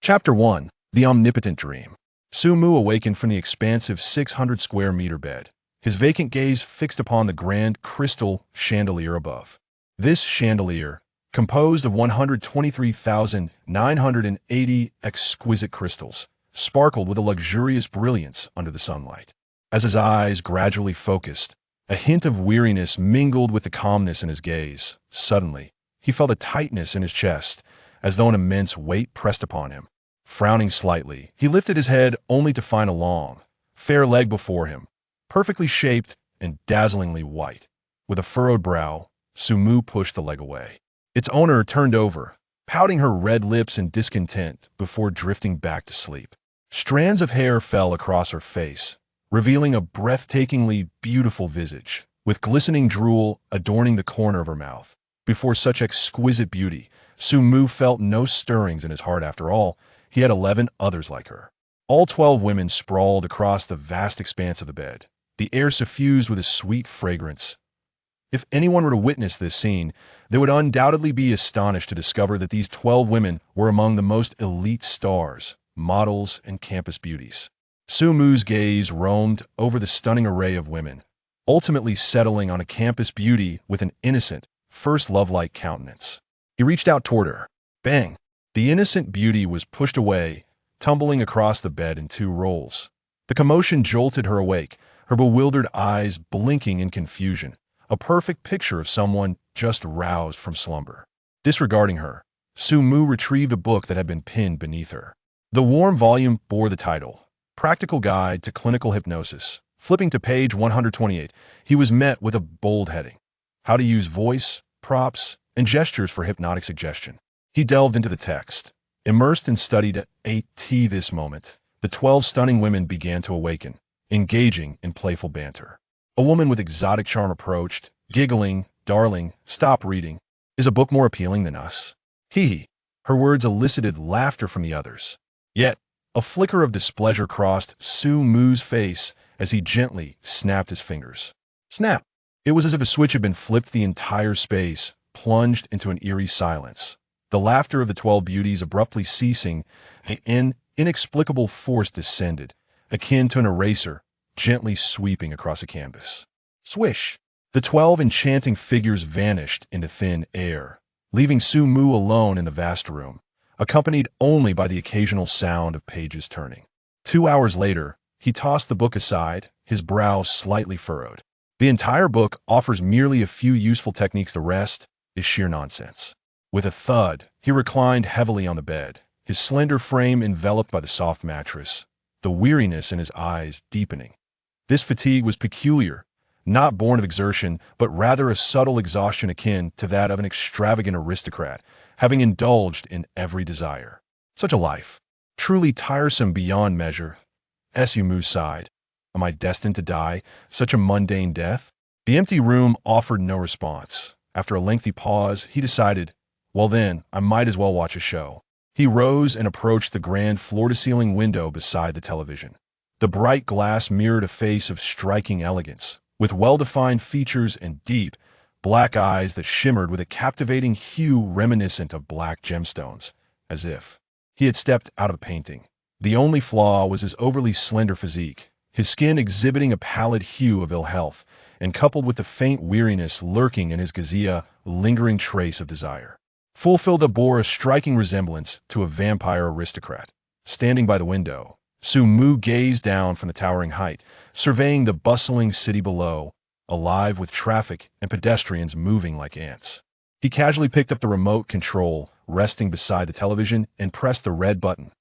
Chapter 1. The Omnipotent Dream. Sumu awakened from the expansive 600 square meter bed, his vacant gaze fixed upon the grand crystal chandelier above. This chandelier, composed of 123,980 exquisite crystals, sparkled with a luxurious brilliance under the sunlight. As his eyes gradually focused, a hint of weariness mingled with the calmness in his gaze. Suddenly, he felt a tightness in his chest, as though an immense weight pressed upon him. Frowning slightly, he lifted his head only to find a long, fair leg before him, perfectly shaped and dazzlingly white. With a furrowed brow, Sumu pushed the leg away. Its owner turned over, pouting her red lips in discontent before drifting back to sleep. Strands of hair fell across her face, revealing a breathtakingly beautiful visage, with glistening drool adorning the corner of her mouth. Before such exquisite beauty, Sumu felt no stirrings in his heart. After all, he had 11 others like her. All 12 women sprawled across the vast expanse of the bed, the air suffused with a sweet fragrance. If anyone were to witness this scene, they would undoubtedly be astonished to discover that these 12 women were among the most elite stars, models, and campus beauties. Sumu's gaze roamed over the stunning array of women, ultimately settling on a campus beauty with an innocent, first love-like countenance. He reached out toward her. Bang! The innocent beauty was pushed away, tumbling across the bed in 2 rolls. The commotion jolted her awake, her bewildered eyes blinking in confusion, a perfect picture of someone just roused from slumber. Disregarding her, Sumu retrieved a book that had been pinned beneath her. The warm volume bore the title, Practical Guide to Clinical Hypnosis. Flipping to page 128, he was met with a bold heading: How to Use Voice, Props, and Gestures for Hypnotic Suggestion. He delved into the text. Immersed in study at 8T this moment, the 12 stunning women began to awaken, engaging in playful banter. A woman with exotic charm approached, giggling, "Darling, stop reading. Is a book more appealing than us?" Hee. Her words elicited laughter from the others. Yet, a flicker of displeasure crossed Sumu's face as he gently snapped his fingers. Snap! It was as if a switch had been flipped. The entire space plunged into an eerie silence. The laughter of the 12 beauties abruptly ceasing, an inexplicable force descended, akin to an eraser, gently sweeping across a canvas. Swish! The 12 enchanting figures vanished into thin air, leaving Sumu alone in the vast room, accompanied only by the occasional sound of pages turning. 2 hours later, he tossed the book aside, his brow slightly furrowed. The entire book offers merely a few useful techniques. The rest is sheer nonsense. With a thud, he reclined heavily on the bed, his slender frame enveloped by the soft mattress, the weariness in his eyes deepening. This fatigue was peculiar, not born of exertion, but rather a subtle exhaustion akin to that of an extravagant aristocrat, having indulged in every desire. Such a life, truly tiresome beyond measure. Sumu sighed. Am I destined to die such a mundane death? The empty room offered no response. After a lengthy pause, he decided, well then, I might as well watch a show. He rose and approached the grand floor-to-ceiling window beside the television. The bright glass mirrored a face of striking elegance, with well-defined features and deep, black eyes that shimmered with a captivating hue reminiscent of black gemstones, as if he had stepped out of a painting. The only flaw was his overly slender physique, his skin exhibiting a pallid hue of ill health, and coupled with the faint weariness lurking in his gaze, lingering trace of desire. Fulfilled bore a striking resemblance to a vampire aristocrat. Standing by the window, Sumu gazed down from the towering height, surveying the bustling city below, alive with traffic and pedestrians moving like ants. He casually picked up the remote control, resting beside the television, and pressed the red button.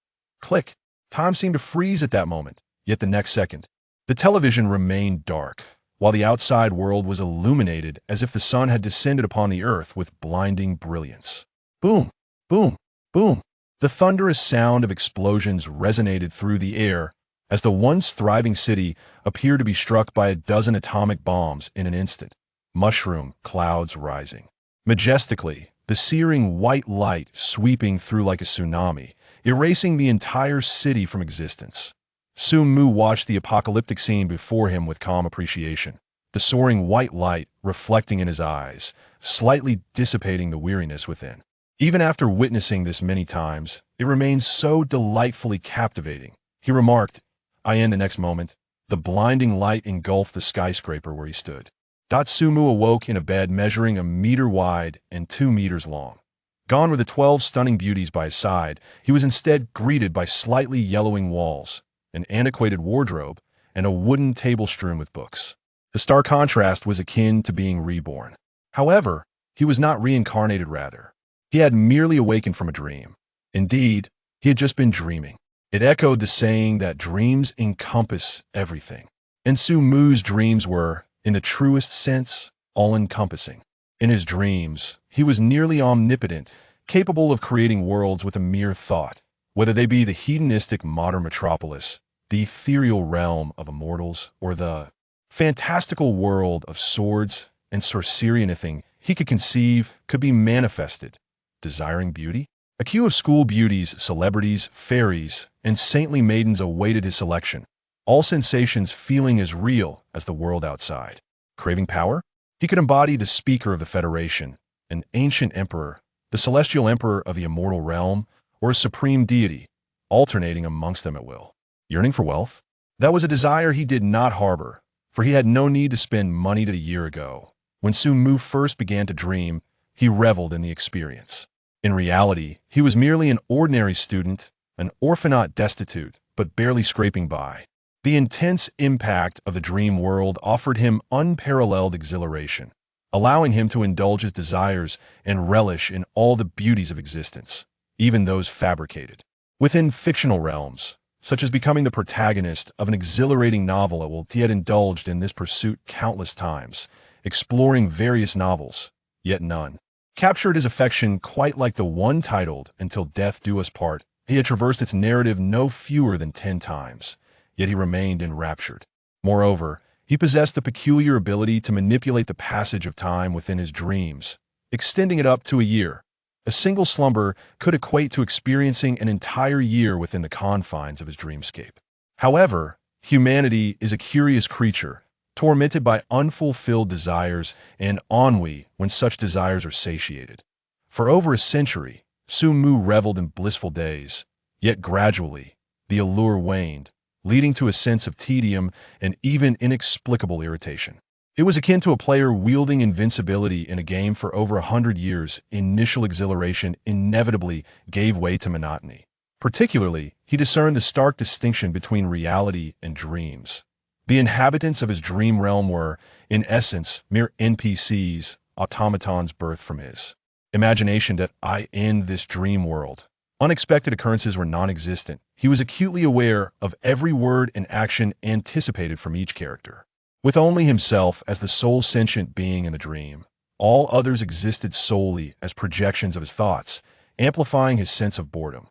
Click! Time seemed to freeze at that moment, yet the next second, the television remained dark, while the outside world was illuminated as if the sun had descended upon the earth with blinding brilliance. Boom! Boom! Boom! The thunderous sound of explosions resonated through the air as the once thriving city appeared to be struck by a dozen atomic bombs in an instant. Mushroom clouds rising. Majestically, the searing white light sweeping through like a tsunami, erasing the entire city from existence. Sumu watched the apocalyptic scene before him with calm appreciation, the soaring white light reflecting in his eyes, slightly dissipating the weariness within. Even after witnessing this many times, it remains so delightfully captivating. He remarked, the next moment, the blinding light engulfed the skyscraper where he stood. Sumu awoke in a bed measuring 1 meter wide and 2 meters long. Gone were the 12 stunning beauties by his side. He was instead greeted by slightly yellowing walls, an antiquated wardrobe, and a wooden table strewn with books. The stark contrast was akin to being reborn. However, he was not reincarnated rather. He had merely awakened from a dream. Indeed, he had just been dreaming. It echoed the saying that dreams encompass everything. And Sumu's dreams were, in the truest sense, all-encompassing. In his dreams, he was nearly omnipotent, capable of creating worlds with a mere thought, whether they be the hedonistic modern metropolis, the ethereal realm of immortals, or the fantastical world of swords and sorcery. Anything he could conceive could be manifested. Desiring beauty? A queue of school beauties, celebrities, fairies, and saintly maidens awaited his selection, all sensations feeling as real as the world outside. Craving power? He could embody the Speaker of the Federation, an ancient emperor, the celestial emperor of the immortal realm, or a supreme deity, alternating amongst them at will. Yearning for wealth? That was a desire he did not harbor, for he had no need to spend money a year ago. When Sumu first began to dream, he reveled in the experience. In reality, he was merely an ordinary student, an orphanot destitute, but barely scraping by. The intense impact of the dream world offered him unparalleled exhilaration, allowing him to indulge his desires and relish in all the beauties of existence, even those fabricated. Within fictional realms, such as becoming the protagonist of an exhilarating novel, he had indulged in this pursuit countless times, exploring various novels, yet none captured his affection quite like the one titled Until Death Do Us Part. He had traversed its narrative no fewer than 10 times, yet he remained enraptured. Moreover, he possessed the peculiar ability to manipulate the passage of time within his dreams, extending it up to a year. A single slumber could equate to experiencing an entire year within the confines of his dreamscape. However, humanity is a curious creature, tormented by unfulfilled desires and ennui when such desires are satiated. For over a century, Sumu reveled in blissful days, yet gradually, the allure waned, leading to a sense of tedium and even inexplicable irritation. It was akin to a player wielding invincibility in a game for over 100 years. Initial exhilaration inevitably gave way to monotony. Particularly, he discerned the stark distinction between reality and dreams. The inhabitants of his dream realm were, in essence, mere NPCs, automatons birthed from his imagination. That in this dream world, unexpected occurrences were non-existent. He was acutely aware of every word and action anticipated from each character. With only himself as the sole sentient being in the dream, all others existed solely as projections of his thoughts, amplifying his sense of boredom.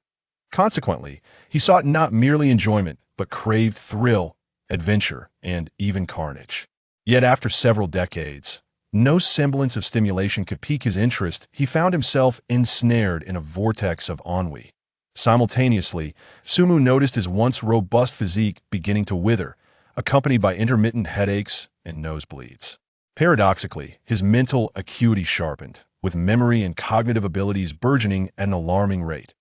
Consequently, he sought not merely enjoyment, but craved thrill, adventure, and even carnage. Yet after several decades, no semblance of stimulation could pique his interest. He found himself ensnared in a vortex of ennui. Simultaneously, Sumu noticed his once robust physique beginning to wither, accompanied by intermittent headaches and nosebleeds. Paradoxically, his mental acuity sharpened, with memory and cognitive abilities burgeoning at an alarming rate.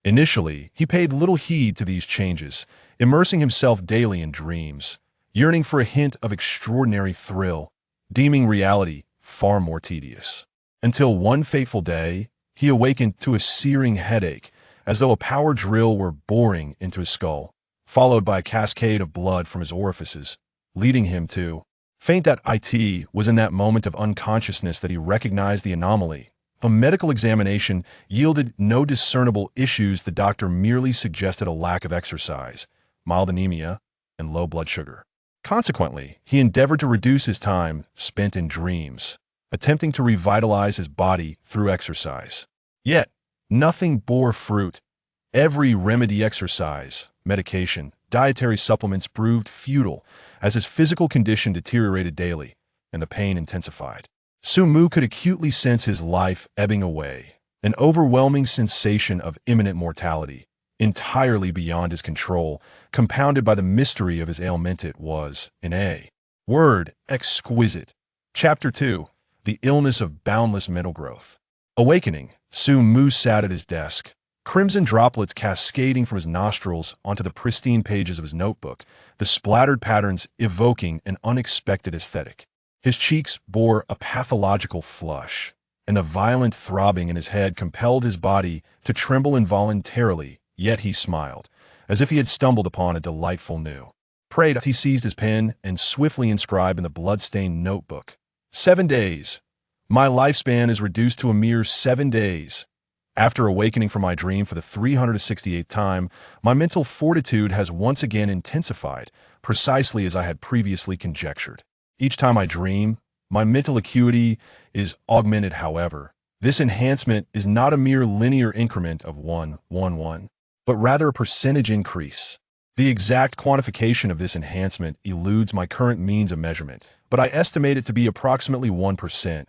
Initially, he paid little heed to these changes, immersing himself daily in dreams, yearning for a hint of extraordinary thrill, deeming reality far more tedious. Until one fateful day, he awakened to a searing headache, as though a power drill were boring into his skull, followed by a cascade of blood from his orifices, leading him to faint. It was in that moment of unconsciousness that he recognized the anomaly. A medical examination yielded no discernible issues. The doctor merely suggested a lack of exercise, mild anemia, and low blood sugar. Consequently, he endeavored to reduce his time spent in dreams, attempting to revitalize his body through exercise. Yet, nothing bore fruit. Every remedy, exercise, medication, dietary supplements, proved futile as his physical condition deteriorated daily and the pain intensified. Sumu could acutely sense his life ebbing away, an overwhelming sensation of imminent mortality, entirely beyond his control, compounded by the mystery of his ailment. It was, in a word, exquisite. Chapter 2. The Illness of Boundless Mental Growth. Awakening, Sumu sat at his desk, crimson droplets cascading from his nostrils onto the pristine pages of his notebook, the splattered patterns evoking an unexpected aesthetic. His cheeks bore a pathological flush, and the violent throbbing in his head compelled his body to tremble involuntarily, yet he smiled, as if he had stumbled upon a delightful new prey. He seized his pen and swiftly inscribed in the blood-stained notebook, 7 days. My lifespan is reduced to a mere 7 days. After awakening from my dream for the 368th time, my mental fortitude has once again intensified, precisely as I had previously conjectured. Each time I dream, my mental acuity is augmented. However, this enhancement is not a mere linear increment of 1, but rather a percentage increase. The exact quantification of this enhancement eludes my current means of measurement, but I estimate it to be approximately 1%.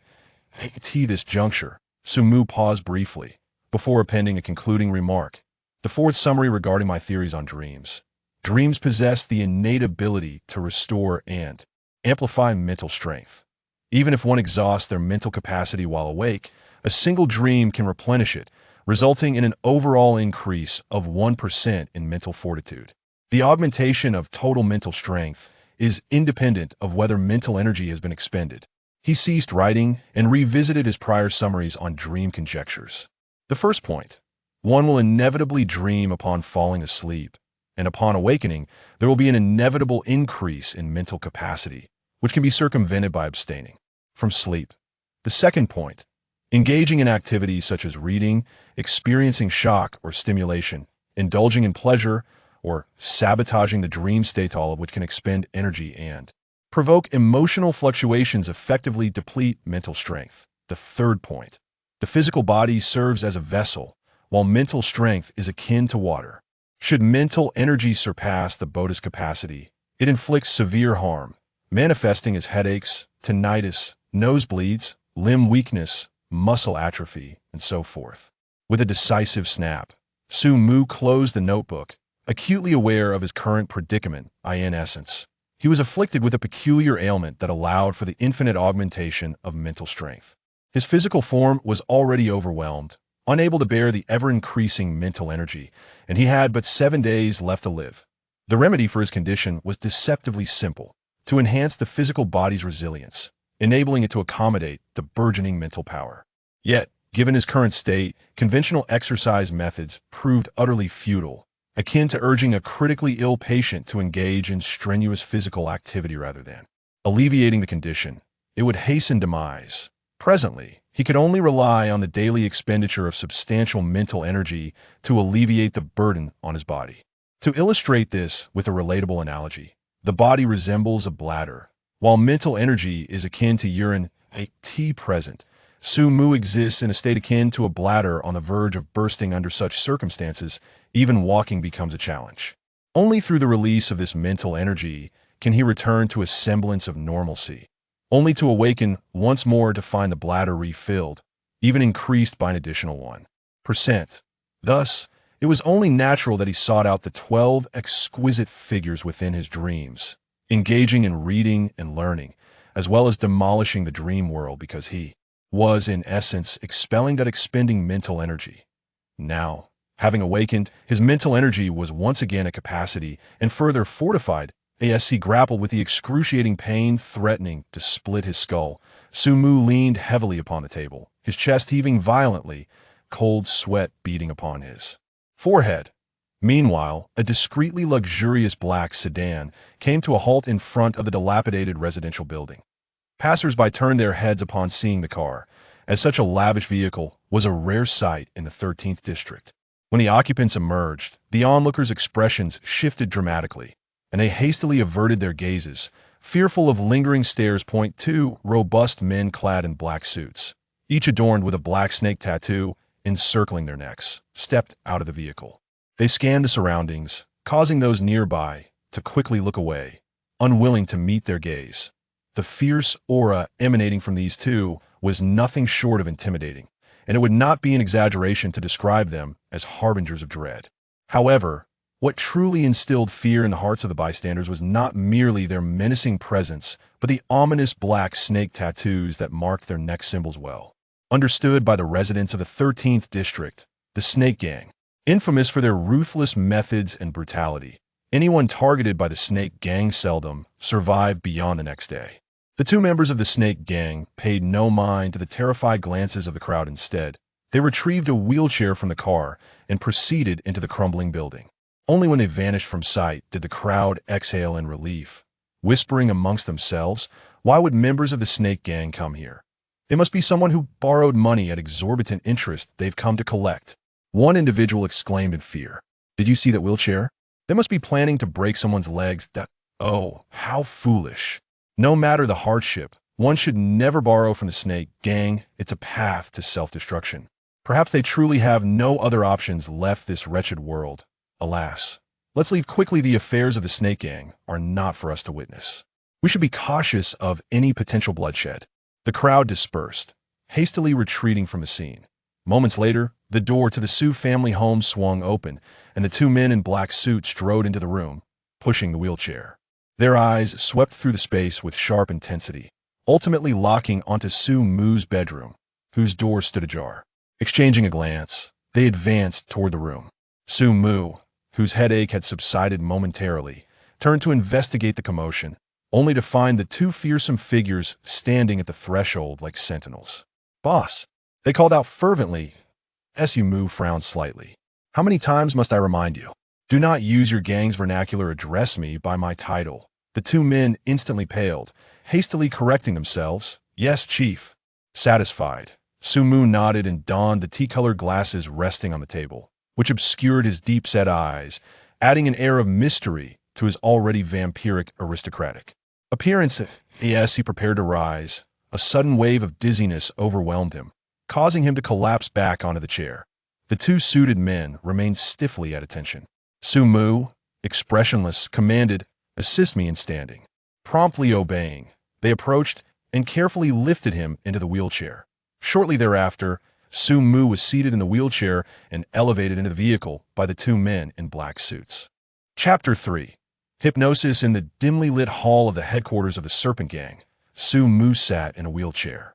At this juncture, Sumu paused briefly, before appending a concluding remark. The fourth summary regarding my theories on dreams. Dreams possess the innate ability to restore and amplify mental strength. Even if one exhausts their mental capacity while awake, a single dream can replenish it, resulting in an overall increase of 1% in mental fortitude. The augmentation of total mental strength is independent of whether mental energy has been expended. He ceased writing and revisited his prior summaries on dream conjectures. The first point: one will inevitably dream upon falling asleep, and upon awakening, there will be an inevitable increase in mental capacity, which can be circumvented by abstaining from sleep. The second point: engaging in activities such as reading, experiencing shock or stimulation, indulging in pleasure, or sabotaging the dream state, all of which can expend energy and provoke emotional fluctuations, effectively deplete mental strength. The third point: the physical body serves as a vessel, while mental strength is akin to water. Should mental energy surpass the body's capacity, it inflicts severe harm, manifesting as headaches, tinnitus, nosebleeds, limb weakness, muscle atrophy, and so forth. With a decisive snap, Sumu closed the notebook, acutely aware of his current predicament. In essence, he was afflicted with a peculiar ailment that allowed for the infinite augmentation of mental strength. His physical form was already overwhelmed, unable to bear the ever-increasing mental energy, and he had but 7 days left to live. The remedy for his condition was deceptively simple: to enhance the physical body's resilience, enabling it to accommodate the burgeoning mental power. Yet, given his current state, conventional exercise methods proved utterly futile, akin to urging a critically ill patient to engage in strenuous physical activity rather than alleviating the condition. It would hasten demise. Presently, he could only rely on the daily expenditure of substantial mental energy to alleviate the burden on his body. To illustrate this with a relatable analogy, the body resembles a bladder, while mental energy is akin to urine. At present, Sumu exists in a state akin to a bladder on the verge of bursting. Under such circumstances, even walking becomes a challenge. Only through the release of this mental energy can he return to a semblance of normalcy, only to awaken once more to find the bladder refilled, even increased by an additional 1%. Thus, it was only natural that he sought out the 12 exquisite figures within his dreams, engaging in reading and learning, as well as demolishing the dream world, because he was, in essence, expelling that expending mental energy. Now, having awakened, his mental energy was once again at capacity and further fortified. As he grappled with the excruciating pain threatening to split his skull, Sumu leaned heavily upon the table, his chest heaving violently, cold sweat beading upon his forehead. Meanwhile, a discreetly luxurious black sedan came to a halt in front of the dilapidated residential building. Passers-by turned their heads upon seeing the car, as such a lavish vehicle was a rare sight in the 13th district. When the occupants emerged, the onlookers' expressions shifted dramatically, and they hastily averted their gazes, fearful of lingering stares. Two robust men clad in black suits, each adorned with a black snake tattoo encircling their necks, stepped out of the vehicle. They scanned the surroundings, causing those nearby to quickly look away, unwilling to meet their gaze. The fierce aura emanating from these two was nothing short of intimidating, and it would not be an exaggeration to describe them as harbingers of dread. However, what truly instilled fear in the hearts of the bystanders was not merely their menacing presence, but the ominous black snake tattoos that marked their neck symbols. Well, understood by the residents of the 13th District, the Snake Gang. Infamous for their ruthless methods and brutality, anyone targeted by the Snake Gang seldom survived beyond the next day. The two members of the Snake Gang paid no mind to the terrified glances of the crowd. Instead, they retrieved a wheelchair from the car and proceeded into the crumbling building. Only when they vanished from sight did the crowd exhale in relief, whispering amongst themselves, "Why would members of the Snake Gang come here? It must be someone who borrowed money at exorbitant interest they've come to collect." One individual exclaimed in fear, "Did you see that wheelchair? They must be planning to break someone's legs. Oh, how foolish. No matter the hardship, one should never borrow from the Snake Gang. It's a path to self-destruction. Perhaps they truly have no other options left this wretched world. Alas, let's leave quickly. The affairs of the Snake Gang are not for us to witness. We should be cautious of any potential bloodshed." The crowd dispersed, hastily retreating from the scene. Moments later, the door to the Su family home swung open, and the two men in black suits strode into the room, pushing the wheelchair. Their eyes swept through the space with sharp intensity, ultimately locking onto Sumu's bedroom, whose door stood ajar. Exchanging a glance, they advanced toward the room. Sumu, whose headache had subsided momentarily, turned to investigate the commotion, only to find the two fearsome figures standing at the threshold like sentinels. "Boss," they called out fervently. Sumu frowned slightly. "How many times must I remind you? Do not use your gang's vernacular. Address me by my title." The two men instantly paled, hastily correcting themselves. "Yes, Chief." Satisfied, Sumu nodded and donned the tea-colored glasses resting on the table, which obscured his deep-set eyes, adding an air of mystery to his already vampiric aristocratic appearance. As he prepared to rise, a sudden wave of dizziness overwhelmed him, causing him to collapse back onto the chair. The two suited men remained stiffly at attention. Sumu, expressionless, commanded, "Assist me in standing." Promptly obeying, they approached and carefully lifted him into the wheelchair. Shortly thereafter, Sumu was seated in the wheelchair and elevated into the vehicle by the two men in black suits. Chapter 3. Hypnosis. In the dimly lit hall of the headquarters of the Serpent Gang, Sumu sat in a wheelchair,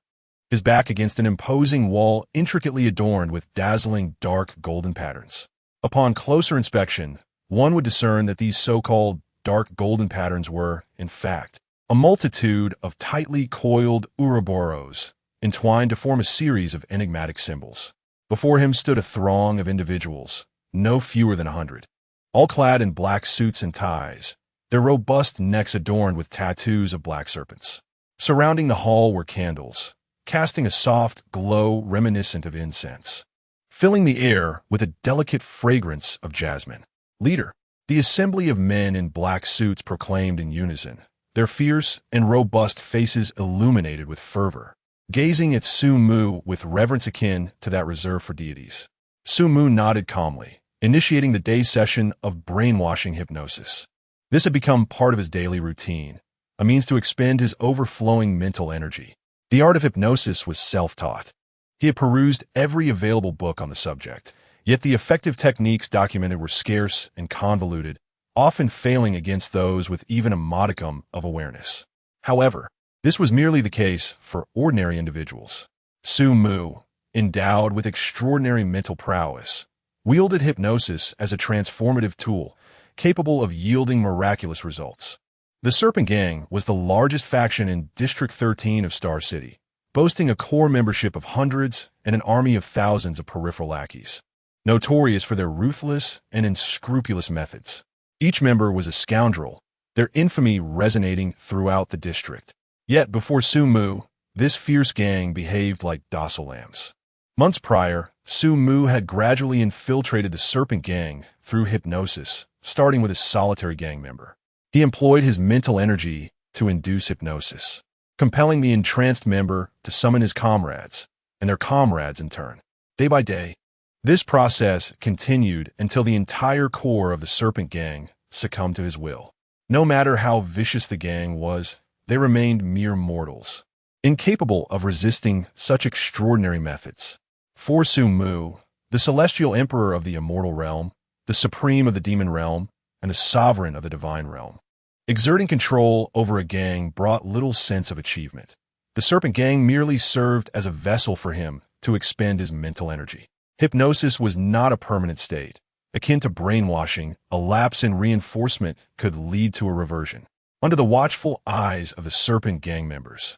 his back against an imposing wall intricately adorned with dazzling dark golden patterns. Upon closer inspection, one would discern that these so-called dark golden patterns were, in fact, a multitude of tightly coiled Ouroboros, entwined to form a series of enigmatic symbols. Before him stood a throng of individuals, no fewer than 100, all clad in black suits and ties, their robust necks adorned with tattoos of black serpents. Surrounding the hall were candles, casting a soft glow reminiscent of incense, filling the air with a delicate fragrance of jasmine. "Leader," the assembly of men in black suits proclaimed in unison, their fierce and robust faces illuminated with fervor, gazing at Sumu with reverence akin to that reserved for deities. Sumu nodded calmly, initiating the day's session of brainwashing hypnosis. This had become part of his daily routine, a means to expend his overflowing mental energy. The art of hypnosis was self-taught. He had perused every available book on the subject, yet the effective techniques documented were scarce and convoluted, often failing against those with even a modicum of awareness. However, this was merely the case for ordinary individuals. Sumu, endowed with extraordinary mental prowess, wielded hypnosis as a transformative tool, capable of yielding miraculous results. The Serpent Gang was the largest faction in District 13 of Star City, boasting a core membership of hundreds and an army of thousands of peripheral lackeys, notorious for their ruthless and unscrupulous methods. Each member was a scoundrel, their infamy resonating throughout the district. Yet before Sumu, this fierce gang behaved like docile lambs. Months prior, Sumu had gradually infiltrated the Serpent Gang through hypnosis, starting with a solitary gang member. He employed his mental energy to induce hypnosis, compelling the entranced member to summon his comrades, and their comrades in turn. Day by day, this process continued until the entire core of the Serpent Gang succumbed to his will. No matter how vicious the gang was, they remained mere mortals, incapable of resisting such extraordinary methods. For Sumu, the celestial emperor of the immortal realm, the supreme of the demon realm, and the sovereign of the divine realm, exerting control over a gang brought little sense of achievement. The Serpent Gang merely served as a vessel for him to expend his mental energy. Hypnosis was not a permanent state. Akin to brainwashing, a lapse in reinforcement could lead to a reversion. Under the watchful eyes of the serpent gang members,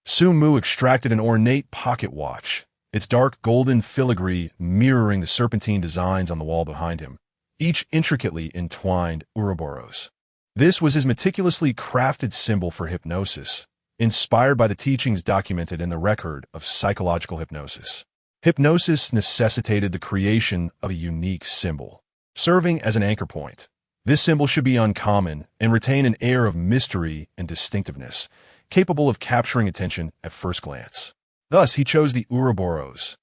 Sumu extracted an ornate pocket watch, its dark golden filigree mirroring the serpentine designs on the wall behind him, each intricately entwined Ouroboros. This was his meticulously crafted symbol for hypnosis, inspired by the teachings documented in the record of psychological hypnosis. Hypnosis necessitated the creation of a unique symbol, serving as an anchor point. This symbol should be uncommon and retain an air of mystery and distinctiveness, capable of capturing attention at first glance. Thus, he chose the Ouroboros,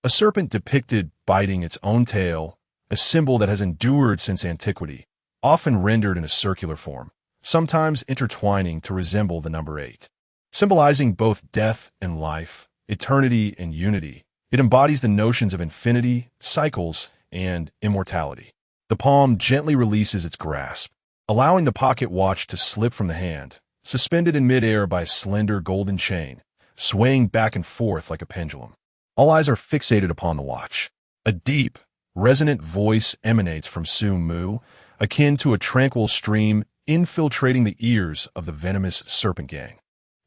a serpent depicted biting its own tail, a symbol that has endured since antiquity, often rendered in a circular form, sometimes intertwining to resemble the number 8. Symbolizing both death and life, eternity and unity, it embodies the notions of infinity, cycles, and immortality. The palm gently releases its grasp, allowing the pocket watch to slip from the hand, suspended in midair by a slender golden chain, swaying back and forth like a pendulum. All eyes are fixated upon the watch. A deep, resonant voice emanates from Sumu, akin to a tranquil stream infiltrating the ears of the venomous serpent gang.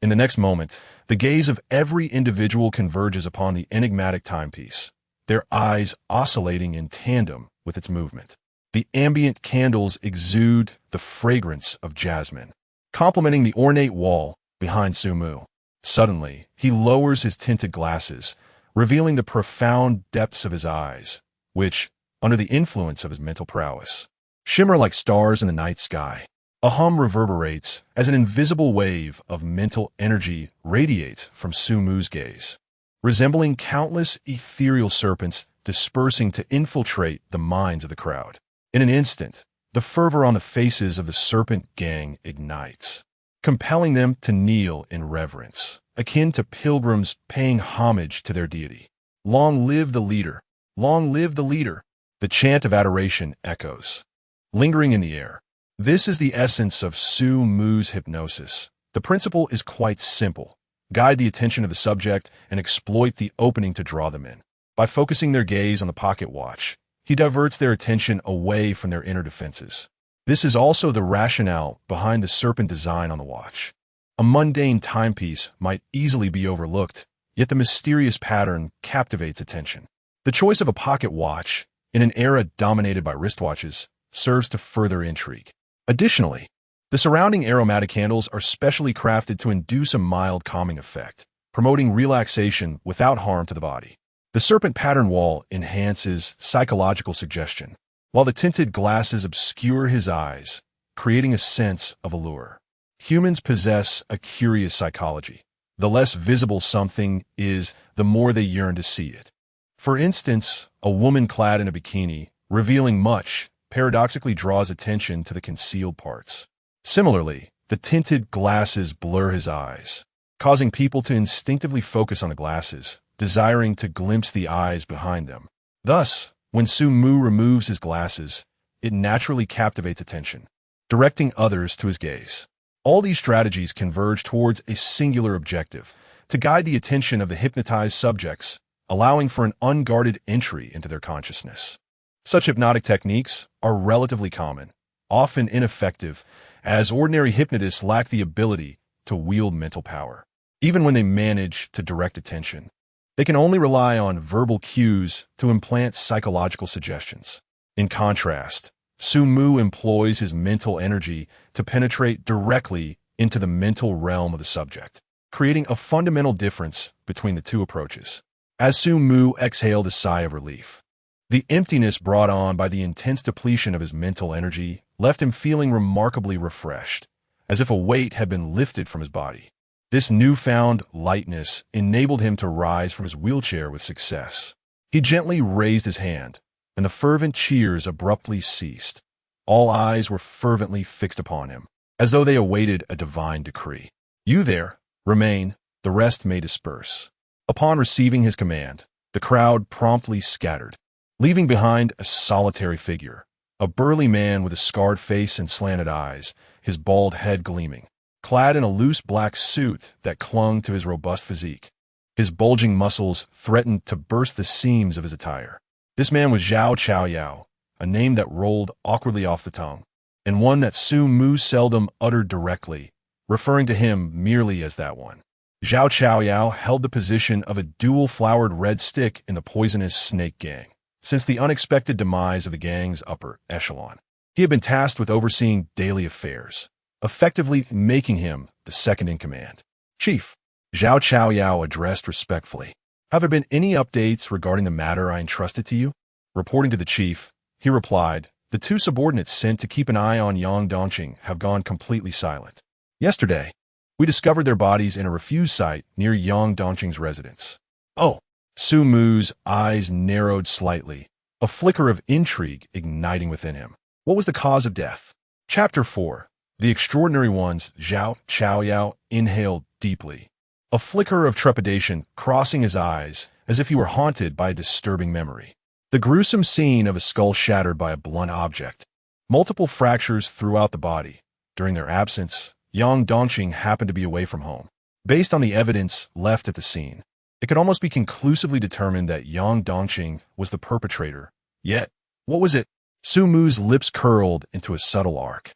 In the next moment, the gaze of every individual converges upon the enigmatic timepiece, their eyes oscillating in tandem with its movement. The ambient candles exude the fragrance of jasmine, complementing the ornate wall behind Sumu. Suddenly, he lowers his tinted glasses, revealing the profound depths of his eyes, which, under the influence of his mental prowess, shimmer like stars in the night sky. A hum reverberates as an invisible wave of mental energy radiates from Sumu's gaze, resembling countless ethereal serpents dispersing to infiltrate the minds of the crowd. In an instant, the fervor on the faces of the serpent gang ignites, compelling them to kneel in reverence, akin to pilgrims paying homage to their deity. Long live the leader! Long live the leader! The chant of adoration echoes, lingering in the air. This is the essence of Sumu's hypnosis. The principle is quite simple. Guide the attention of the subject and exploit the opening to draw them in. By focusing their gaze on the pocket watch, he diverts their attention away from their inner defenses. This is also the rationale behind the serpent design on the watch. A mundane timepiece might easily be overlooked, yet the mysterious pattern captivates attention. The choice of a pocket watch, in an era dominated by wristwatches, serves to further intrigue. Additionally, the surrounding aromatic candles are specially crafted to induce a mild calming effect, promoting relaxation without harm to the body. The serpent pattern wall enhances psychological suggestion, while the tinted glasses obscure his eyes, creating a sense of allure. Humans possess a curious psychology. The less visible something is, the more they yearn to see it. For instance, a woman clad in a bikini, revealing much, paradoxically draws attention to the concealed parts. Similarly, the tinted glasses blur his eyes, causing people to instinctively focus on the glasses, desiring to glimpse the eyes behind them. Thus, when Sumu removes his glasses, it naturally captivates attention, directing others to his gaze. All these strategies converge towards a singular objective, to guide the attention of the hypnotized subjects, allowing for an unguarded entry into their consciousness. Such hypnotic techniques are relatively common, often ineffective, as ordinary hypnotists lack the ability to wield mental power. Even when they manage to direct attention, they can only rely on verbal cues to implant psychological suggestions. In contrast, Sumu employs his mental energy to penetrate directly into the mental realm of the subject, creating a fundamental difference between the two approaches. As Sumu exhaled a sigh of relief, the emptiness brought on by the intense depletion of his mental energy left him feeling remarkably refreshed, as if a weight had been lifted from his body. This newfound lightness enabled him to rise from his wheelchair with success. He gently raised his hand, and the fervent cheers abruptly ceased. All eyes were fervently fixed upon him, as though they awaited a divine decree. "You there, remain, the rest may disperse." Upon receiving his command, the crowd promptly scattered, leaving behind a solitary figure, a burly man with a scarred face and slanted eyes, his bald head gleaming, clad in a loose black suit that clung to his robust physique. His bulging muscles threatened to burst the seams of his attire. This man was Zhao Chaoyao, a name that rolled awkwardly off the tongue, and one that Sumu seldom uttered directly, referring to him merely as that one. Zhao Chaoyao held the position of a dual-flowered red stick in the poisonous snake gang. Since the unexpected demise of the gang's upper echelon, he had been tasked with overseeing daily affairs, effectively making him the second in command. Chief, Zhao Chaoyao addressed respectfully. Have there been any updates regarding the matter I entrusted to you? Reporting to the chief, he replied, the two subordinates sent to keep an eye on Yang Dongqing have gone completely silent. Yesterday, we discovered their bodies in a refuse site near Yang Dongqing's residence. Oh, Sumu's eyes narrowed slightly, a flicker of intrigue igniting within him. What was the cause of death? Chapter 4. The Extraordinary Ones. Zhao Chaoyao inhaled deeply, a flicker of trepidation crossing his eyes as if he were haunted by a disturbing memory. The gruesome scene of a skull shattered by a blunt object, multiple fractures throughout the body. During their absence, Yang Dongqing happened to be away from home. Based on the evidence left at the scene, it could almost be conclusively determined that Yang Dongqing was the perpetrator. Yet, what was it? Sumu's lips curled into a subtle arc,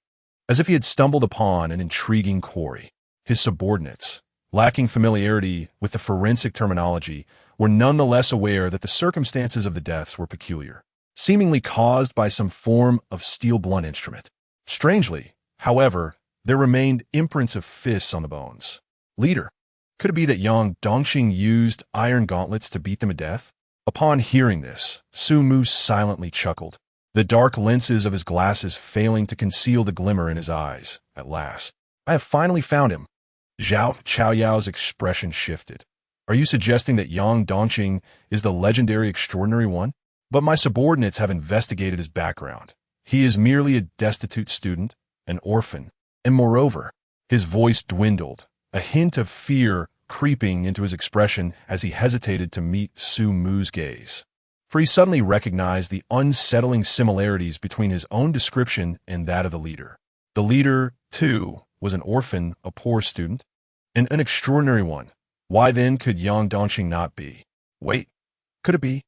as if he had stumbled upon an intriguing quarry. His subordinates, lacking familiarity with the forensic terminology, were nonetheless aware that the circumstances of the deaths were peculiar, seemingly caused by some form of steel blunt instrument. Strangely, however, there remained imprints of fists on the bones. Leader, could it be that Yang Dongqing used iron gauntlets to beat them to death? Upon hearing this, Sumu silently chuckled, the dark lenses of his glasses failing to conceal the glimmer in his eyes. At last, I have finally found him. Zhao Chaoyao's expression shifted. Are you suggesting that Yang Dongqing is the legendary Extraordinary One? But my subordinates have investigated his background. He is merely a destitute student, an orphan, and moreover, his voice dwindled, a hint of fear creeping into his expression as he hesitated to meet Sumu's gaze. For he suddenly recognized the unsettling similarities between his own description and that of the leader. The leader, too, was an orphan, a poor student, and an extraordinary one. Why then could Yang Dongqing not be? Wait, could it be?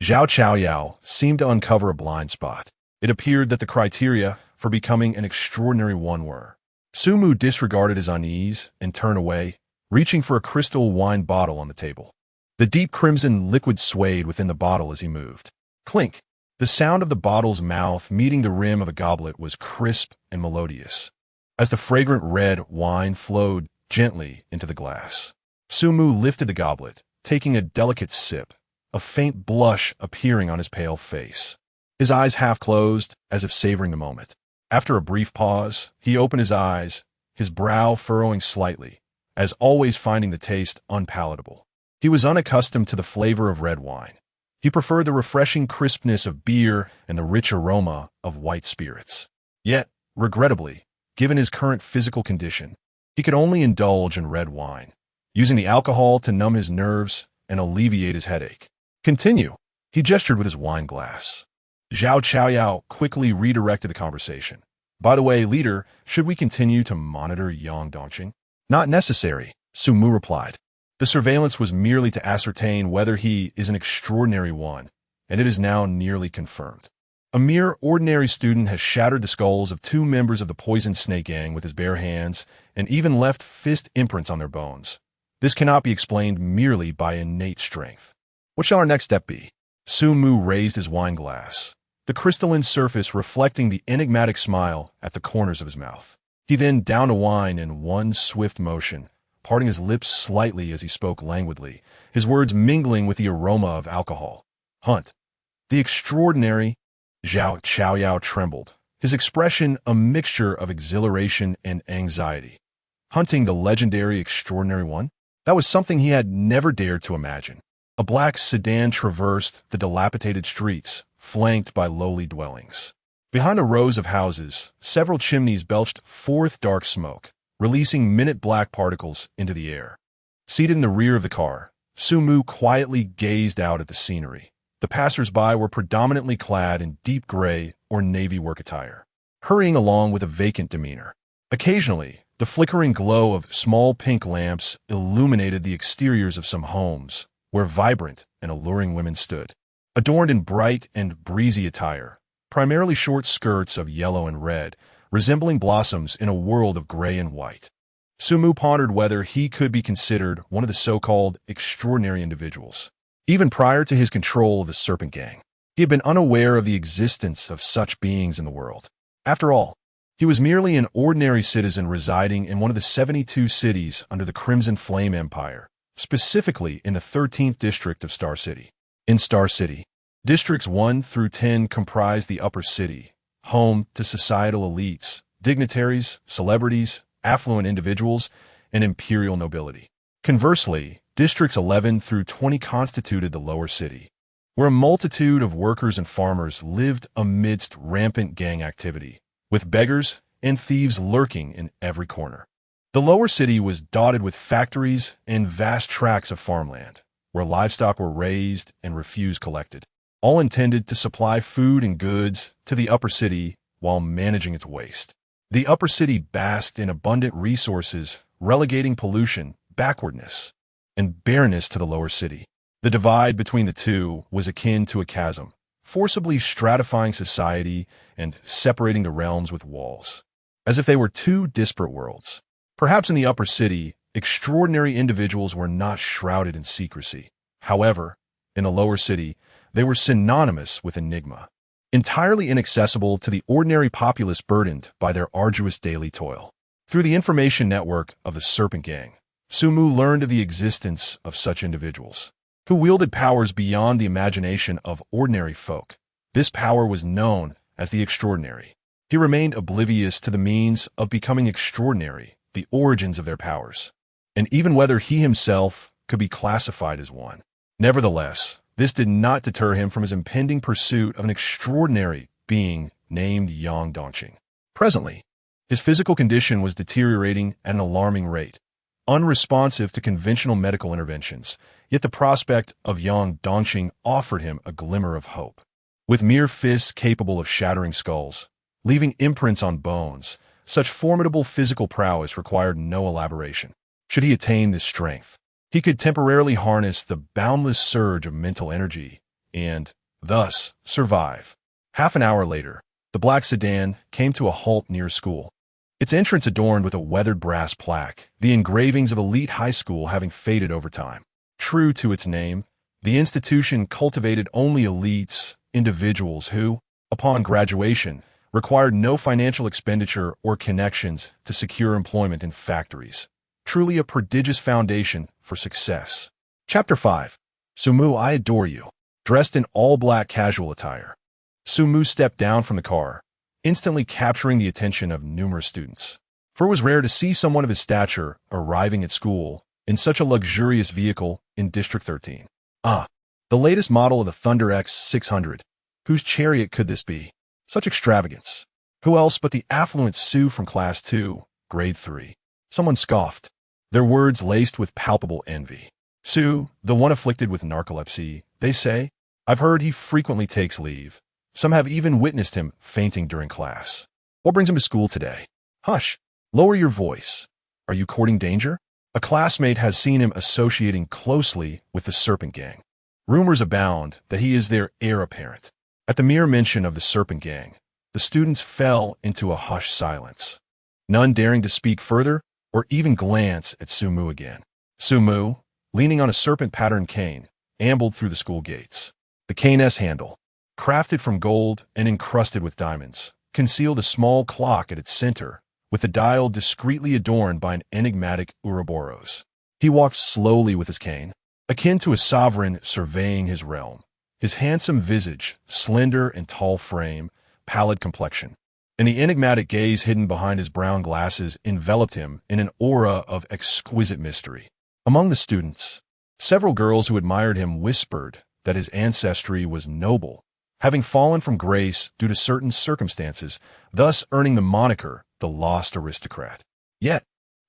Zhao Chaoyao seemed to uncover a blind spot. It appeared that the criteria for becoming an extraordinary one were. Sumu disregarded his unease and turned away, reaching for a crystal wine bottle on the table. The deep crimson liquid swayed within the bottle as he moved. Clink! The sound of the bottle's mouth meeting the rim of a goblet was crisp and melodious, as the fragrant red wine flowed gently into the glass. Sumu lifted the goblet, taking a delicate sip, a faint blush appearing on his pale face. His eyes half closed, as if savoring the moment. After a brief pause, he opened his eyes, his brow furrowing slightly, as always finding the taste unpalatable. He was unaccustomed to the flavor of red wine. He preferred the refreshing crispness of beer and the rich aroma of white spirits. Yet, regrettably, given his current physical condition, he could only indulge in red wine, using the alcohol to numb his nerves and alleviate his headache. Continue, he gestured with his wine glass. Zhao Chaoyao quickly redirected the conversation. By the way, leader, should we continue to monitor Yang Dongqing? Not necessary, Sumu replied. The surveillance was merely to ascertain whether he is an extraordinary one, and it is now nearly confirmed. A mere ordinary student has shattered the skulls of 2 members of the poison snake gang with his bare hands and even left fist imprints on their bones. This cannot be explained merely by innate strength. What shall our next step be? Sumu raised his wine glass, the crystalline surface reflecting the enigmatic smile at the corners of his mouth. He then downed a wine in one swift motion, parting his lips slightly as he spoke languidly, his words mingling with the aroma of alcohol. Hunt. The extraordinary. Zhao Chaoyao trembled, his expression a mixture of exhilaration and anxiety. Hunting the legendary Extraordinary One? That was something he had never dared to imagine. A black sedan traversed the dilapidated streets, flanked by lowly dwellings. Behind the rows of houses, several chimneys belched forth dark smoke, releasing minute black particles into the air. Seated in the rear of the car, Sumu quietly gazed out at the scenery. The passers-by were predominantly clad in deep gray or navy work attire, hurrying along with a vacant demeanor. Occasionally, The flickering glow of small pink lamps illuminated the exteriors of some homes, where vibrant and alluring women stood, adorned in bright and breezy attire, primarily short skirts of yellow and red, resembling blossoms in a world of gray and white. Sumu pondered whether he could be considered one of the so-called extraordinary individuals. Even prior to his control of the Serpent Gang, he had been unaware of the existence of such beings in the world. After all, he was merely an ordinary citizen residing in one of the 72 cities under the Crimson Flame Empire, specifically in the 13th district of Star City. In Star City, districts 1 through 10 comprise the upper city, home to societal elites, dignitaries, celebrities, affluent individuals, and imperial nobility. Conversely, districts 11 through 20 constituted the lower city, where a multitude of workers and farmers lived amidst rampant gang activity, with beggars and thieves lurking in every corner. The lower city was dotted with factories and vast tracts of farmland, where livestock were raised and refuse collected, all intended to supply food and goods to the upper city while managing its waste. The upper city basked in abundant resources, relegating pollution, backwardness, and barrenness to the lower city. The divide between the two was akin to a chasm, forcibly stratifying society and separating the realms with walls, as if they were two disparate worlds. Perhaps in the upper city, extraordinary individuals were not shrouded in secrecy. However, in the lower city, they were synonymous with enigma, entirely inaccessible to the ordinary populace burdened by their arduous daily toil. Through the information network of the Serpent Gang, Sumu learned of the existence of such individuals, who wielded powers beyond the imagination of ordinary folk. This power was known as the extraordinary. He remained oblivious to the means of becoming extraordinary, the origins of their powers, and even whether he himself could be classified as one. Nevertheless, this did not deter him from his impending pursuit of an extraordinary being named Yang Dongqing. Presently, his physical condition was deteriorating at an alarming rate, unresponsive to conventional medical interventions, yet the prospect of Yang Dongqing offered him a glimmer of hope. With mere fists capable of shattering skulls, leaving imprints on bones, such formidable physical prowess required no elaboration. Should he attain this strength, he could temporarily harness the boundless surge of mental energy and, thus, survive. Half an hour later, the black sedan came to a halt near school, its entrance adorned with a weathered brass plaque, the engravings of elite high school having faded over time. True to its name, the institution cultivated only elites, individuals who, upon graduation, required no financial expenditure or connections to secure employment in factories. Truly a prodigious foundation for success. Chapter 5. Sumu, I adore you. Dressed in all-black casual attire, Sumu stepped down from the car, instantly capturing the attention of numerous students. For it was rare to see someone of his stature arriving at school in such a luxurious vehicle in District 13. Ah, the latest model of the Thunder X600. Whose chariot could this be? Such extravagance. Who else but the affluent Sue from Class 2, Grade 3? Someone scoffed, their words laced with palpable envy. Sue, the one afflicted with narcolepsy, they say. I've heard he frequently takes leave. Some have even witnessed him fainting during class. What brings him to school today? Hush, lower your voice. Are you courting danger? A classmate has seen him associating closely with the Serpent Gang. Rumors abound that he is their heir apparent. At the mere mention of the Serpent Gang, the students fell into a hushed silence, none daring to speak further or even glance at Sumu again. Sumu, leaning on a serpent-patterned cane, ambled through the school gates. The cane's handle, crafted from gold and encrusted with diamonds, concealed a small clock at its center, with the dial discreetly adorned by an enigmatic Ouroboros. He walked slowly with his cane, akin to a sovereign surveying his realm. His handsome visage, slender and tall frame, pallid complexion, and the enigmatic gaze hidden behind his brown glasses enveloped him in an aura of exquisite mystery. Among the students, several girls who admired him whispered that his ancestry was noble, having fallen from grace due to certain circumstances, thus earning the moniker the Lost Aristocrat. Yet,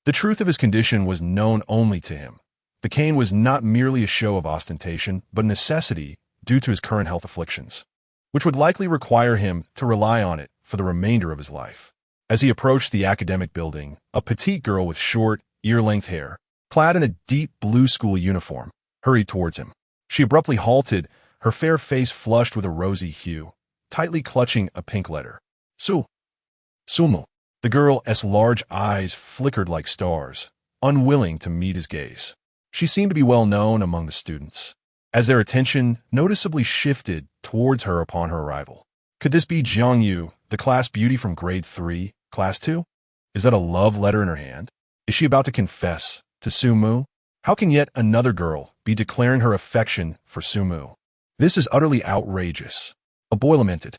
the truth of his condition was known only to him. The cane was not merely a show of ostentation, but a necessity due to his current health afflictions, which would likely require him to rely on it for the remainder of his life. As he approached the academic building, a petite girl with short, ear-length hair, clad in a deep blue school uniform, hurried towards him. She abruptly halted, her fair face flushed with a rosy hue, tightly clutching a pink letter. Sumu. The girl's large eyes flickered like stars, unwilling to meet his gaze. She seemed to be well known among the students, as their attention noticeably shifted towards her upon her arrival. Could this be Jiangyu, the class beauty from grade 3, class 2? Is that a love letter in her hand? Is she about to confess to Sumu? How can yet another girl be declaring her affection for Sumu? This is utterly outrageous. A boy lamented.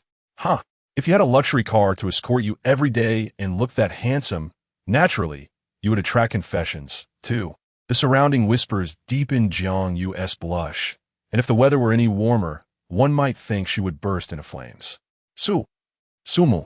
If you had a luxury car to escort you every day and looked that handsome, naturally, you would attract confessions, too. The surrounding whispers deepened Jiangyu's blush, and if the weather were any warmer, one might think she would burst into flames. Sumu,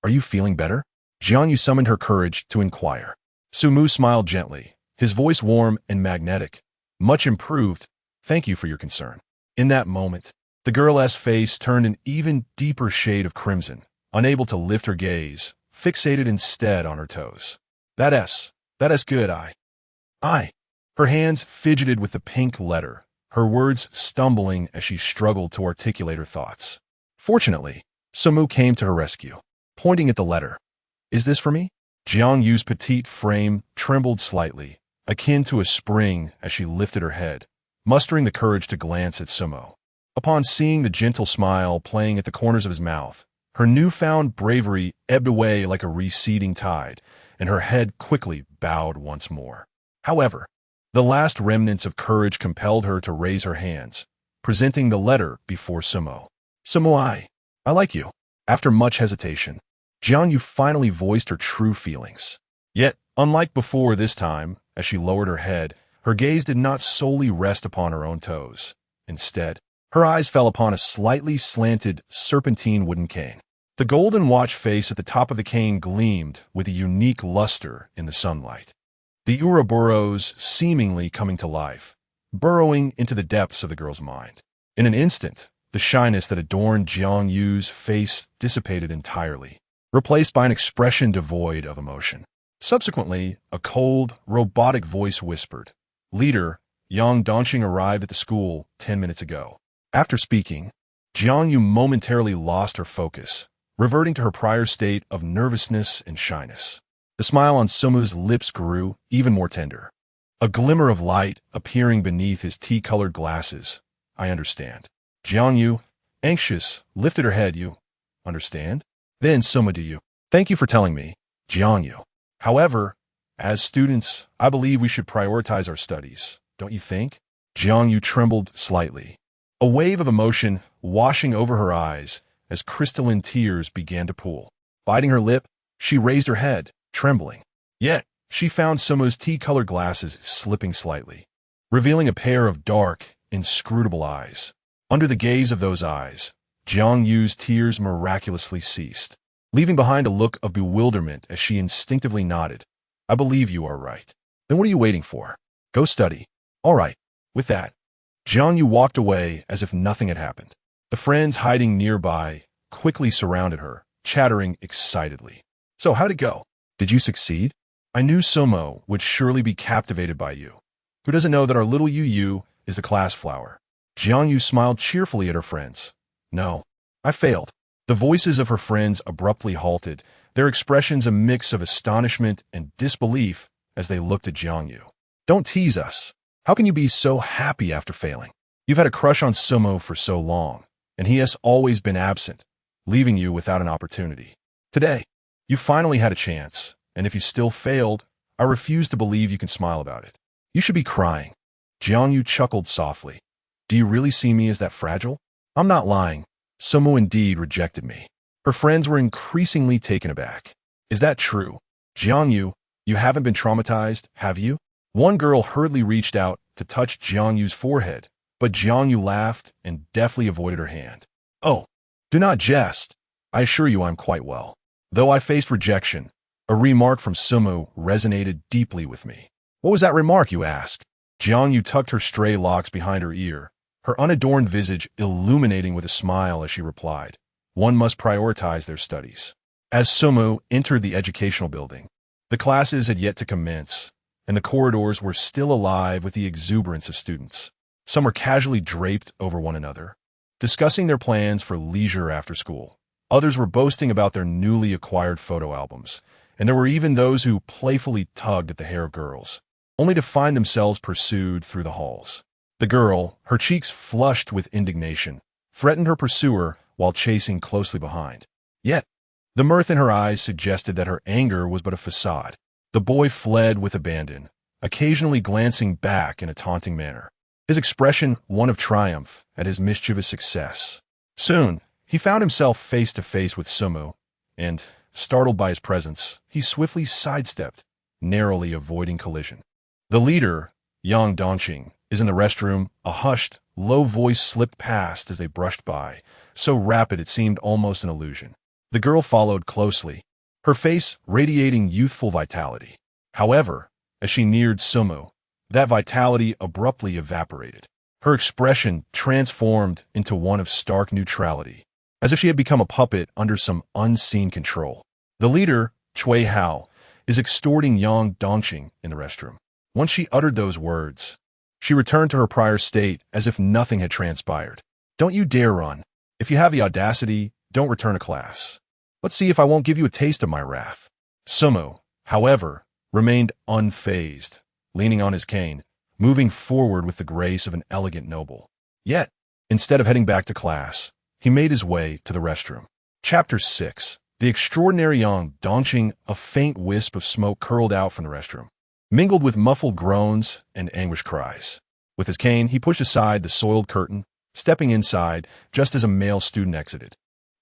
are you feeling better? Jiangyu summoned her courage to inquire. Sumu smiled gently, his voice warm and magnetic. Much improved. Thank you for your concern. In that moment, the girl's face turned an even deeper shade of crimson, unable to lift her gaze, fixated instead on her toes. That is good, I. Her hands fidgeted with the pink letter, her words stumbling as she struggled to articulate her thoughts. Fortunately, Sumu came to her rescue, pointing at the letter. Is this for me? Jiangyu's petite frame trembled slightly, akin to a spring as she lifted her head, mustering the courage to glance at Sumu. Upon seeing the gentle smile playing at the corners of his mouth, her newfound bravery ebbed away like a receding tide, and her head quickly bowed once more. However, the last remnants of courage compelled her to raise her hands, presenting the letter before Sumu. Sumu, I like you. After much hesitation, Jiangyu finally voiced her true feelings. Yet, unlike before this time, as she lowered her head, her gaze did not solely rest upon her own toes. Instead, her eyes fell upon a slightly slanted, serpentine wooden cane. The golden watch face at the top of the cane gleamed with a unique luster in the sunlight. The Ouroboros seemingly coming to life, burrowing into the depths of the girl's mind. In an instant, the shyness that adorned Jiangyu's face dissipated entirely, replaced by an expression devoid of emotion. Subsequently, a cold, robotic voice whispered, "Leader, Yang Dongqing arrived at the school 10 minutes ago." After speaking, Jiangyu momentarily lost her focus, reverting to her prior state of nervousness and shyness. The smile on Sumu's lips grew even more tender, a glimmer of light appearing beneath his tea-colored glasses. I understand. Jiangyu, anxious, lifted her head. You understand? Then Sumu, do you? Thank you for telling me, Jiangyu. However, as students, I believe we should prioritize our studies, don't you think? Jiangyu trembled slightly, a wave of emotion washing over her eyes as crystalline tears began to pool. Biting her lip, she raised her head, trembling. Yet, she found Sumu's tea-colored glasses slipping slightly, revealing a pair of dark, inscrutable eyes. Under the gaze of those eyes, Jiangyu's tears miraculously ceased, leaving behind a look of bewilderment as she instinctively nodded. I believe you are right. Then what are you waiting for? Go study. All right. With that, Jiangyu walked away as if nothing had happened. The friends hiding nearby quickly surrounded her, chattering excitedly. So how'd it go? Did you succeed? I knew Sumo would surely be captivated by you. Who doesn't know that our little Yu is the class flower? Jiangyu smiled cheerfully at her friends. No, I failed. The voices of her friends abruptly halted, their expressions a mix of astonishment and disbelief as they looked at Jiangyu. Don't tease us. How can you be so happy after failing? You've had a crush on Sumo for so long, and he has always been absent, leaving you without an opportunity. Today, you finally had a chance, and if you still failed, I refuse to believe you can smile about it. You should be crying. Jiangyu chuckled softly. Do you really see me as that fragile? I'm not lying. Sumo indeed rejected me. Her friends were increasingly taken aback. Is that true? Jiangyu, you haven't been traumatized, have you? One girl hurriedly reached out to touch Jiangyu's forehead, but Jiangyu laughed and deftly avoided her hand. Oh, do not jest. I assure you I'm quite well. Though I faced rejection, a remark from Sumu resonated deeply with me. What was that remark, you ask? Jiangyu tucked her stray locks behind her ear, her unadorned visage illuminating with a smile as she replied, one must prioritize their studies. As Sumu entered the educational building, the classes had yet to commence, and the corridors were still alive with the exuberance of students. Some were casually draped over one another, discussing their plans for leisure after school. Others were boasting about their newly acquired photo albums, and there were even those who playfully tugged at the hair of girls, only to find themselves pursued through the halls. The girl, her cheeks flushed with indignation, threatened her pursuer while chasing closely behind. Yet, the mirth in her eyes suggested that her anger was but a facade. The boy fled with abandon, occasionally glancing back in a taunting manner, his expression one of triumph at his mischievous success. Soon, he found himself face to face with Sumu, and, startled by his presence, he swiftly sidestepped, narrowly avoiding collision. The leader, Yang Dongqing, is in the restroom. A hushed, low voice slipped past as they brushed by, so rapid it seemed almost an illusion. The girl followed closely, her face radiating youthful vitality. However, as she neared Sumu, that vitality abruptly evaporated. Her expression transformed into one of stark neutrality, as if she had become a puppet under some unseen control. The leader, Cui Hao, is extorting Yang Dongqing in the restroom. Once she uttered those words, she returned to her prior state as if nothing had transpired. Don't you dare run. If you have the audacity, don't return to class. Let's see if I won't give you a taste of my wrath. Sumu, however, remained unfazed, leaning on his cane, moving forward with the grace of an elegant noble. Yet, instead of heading back to class, he made his way to the restroom. Chapter 6. The extraordinary Yang Dongqing. A faint wisp of smoke curled out from the restroom, mingled with muffled groans and anguished cries. With his cane, he pushed aside the soiled curtain, stepping inside just as a male student exited.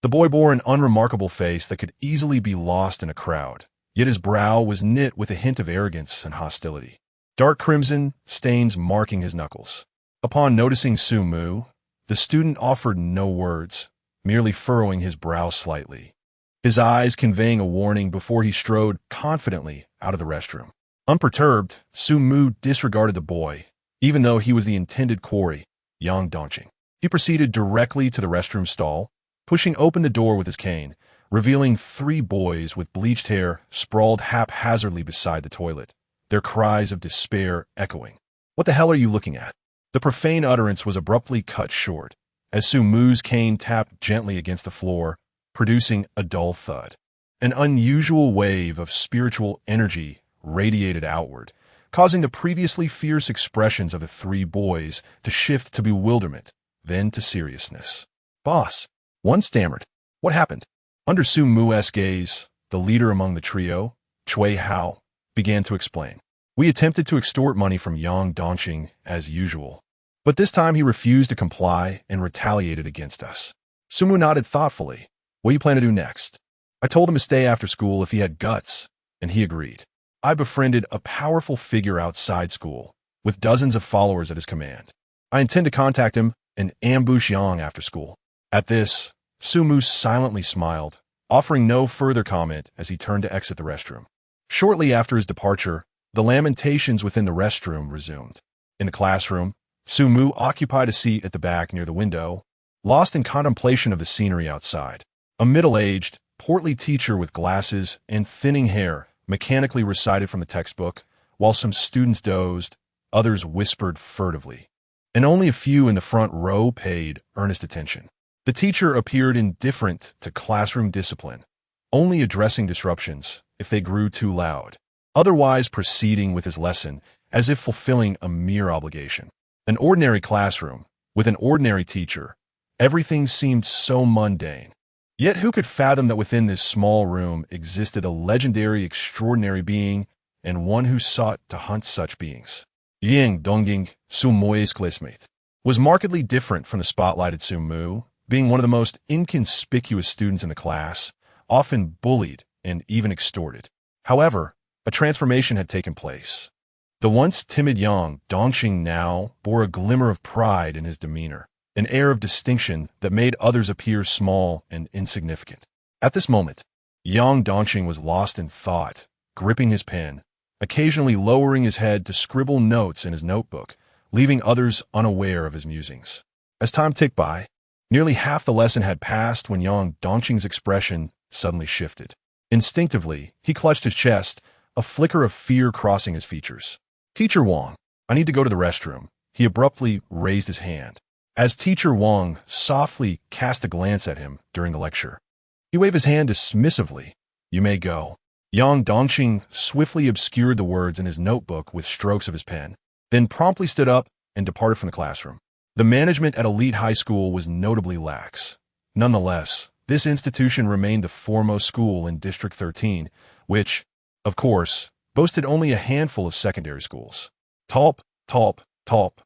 The boy bore an unremarkable face that could easily be lost in a crowd, yet his brow was knit with a hint of arrogance and hostility, dark crimson stains marking his knuckles. Upon noticing Sumu, the student offered no words, merely furrowing his brow slightly, his eyes conveying a warning before he strode confidently out of the restroom. Unperturbed, Sumu disregarded the boy, even though he was the intended quarry, Yang Dongqing. He proceeded directly to the restroom stall, pushing open the door with his cane, revealing 3 boys with bleached hair sprawled haphazardly beside the toilet, their cries of despair echoing. What the hell are you looking at? The profane utterance was abruptly cut short, as Sumu's cane tapped gently against the floor, producing a dull thud. An unusual wave of spiritual energy radiated outward, causing the previously fierce expressions of the 3 boys to shift to bewilderment, then to seriousness. Boss, one stammered. What happened? Under Sumu's gaze, the leader among the trio, Cui Hao, began to explain. We attempted to extort money from Yang Dongqing as usual, but this time he refused to comply and retaliated against us. Sumu nodded thoughtfully. What do you plan to do next? I told him to stay after school if he had guts, and he agreed. I befriended a powerful figure outside school, with dozens of followers at his command. I intend to contact him and ambush Yang after school. At this, Sumu silently smiled, offering no further comment as he turned to exit the restroom. Shortly after his departure, the lamentations within the restroom resumed. In the classroom, Sumu occupied a seat at the back near the window, lost in contemplation of the scenery outside. A middle-aged, portly teacher with glasses and thinning hair mechanically recited from the textbook, while some students dozed, others whispered furtively, and only a few in the front row paid earnest attention. The teacher appeared indifferent to classroom discipline, only addressing disruptions if they grew too loud, otherwise proceeding with his lesson as if fulfilling a mere obligation. An ordinary classroom, with an ordinary teacher, everything seemed so mundane. Yet who could fathom that within this small room existed a legendary, extraordinary being, and one who sought to hunt such beings? Yang Dongqing, Sumu's classmate, was markedly different from the spotlighted Sumu, being one of the most inconspicuous students in the class, often bullied and even extorted. However, a transformation had taken place. The once timid Yang Dongqing now bore a glimmer of pride in his demeanor, an air of distinction that made others appear small and insignificant. At this moment, Yang Dongqing was lost in thought, gripping his pen, occasionally lowering his head to scribble notes in his notebook, leaving others unaware of his musings. As time ticked by, nearly half the lesson had passed when Yang Dongqing's expression suddenly shifted. Instinctively, he clutched his chest, a flicker of fear crossing his features. "Teacher Wang, I need to go to the restroom." He abruptly raised his hand. As Teacher Wang softly cast a glance at him during the lecture, he waved his hand dismissively. "You may go." Yang Dongqing swiftly obscured the words in his notebook with strokes of his pen, then promptly stood up and departed from the classroom. The management at Elite High School was notably lax. Nonetheless, this institution remained the foremost school in District 13, which, of course, boasted only a handful of secondary schools. Tulp, tulp, tulp.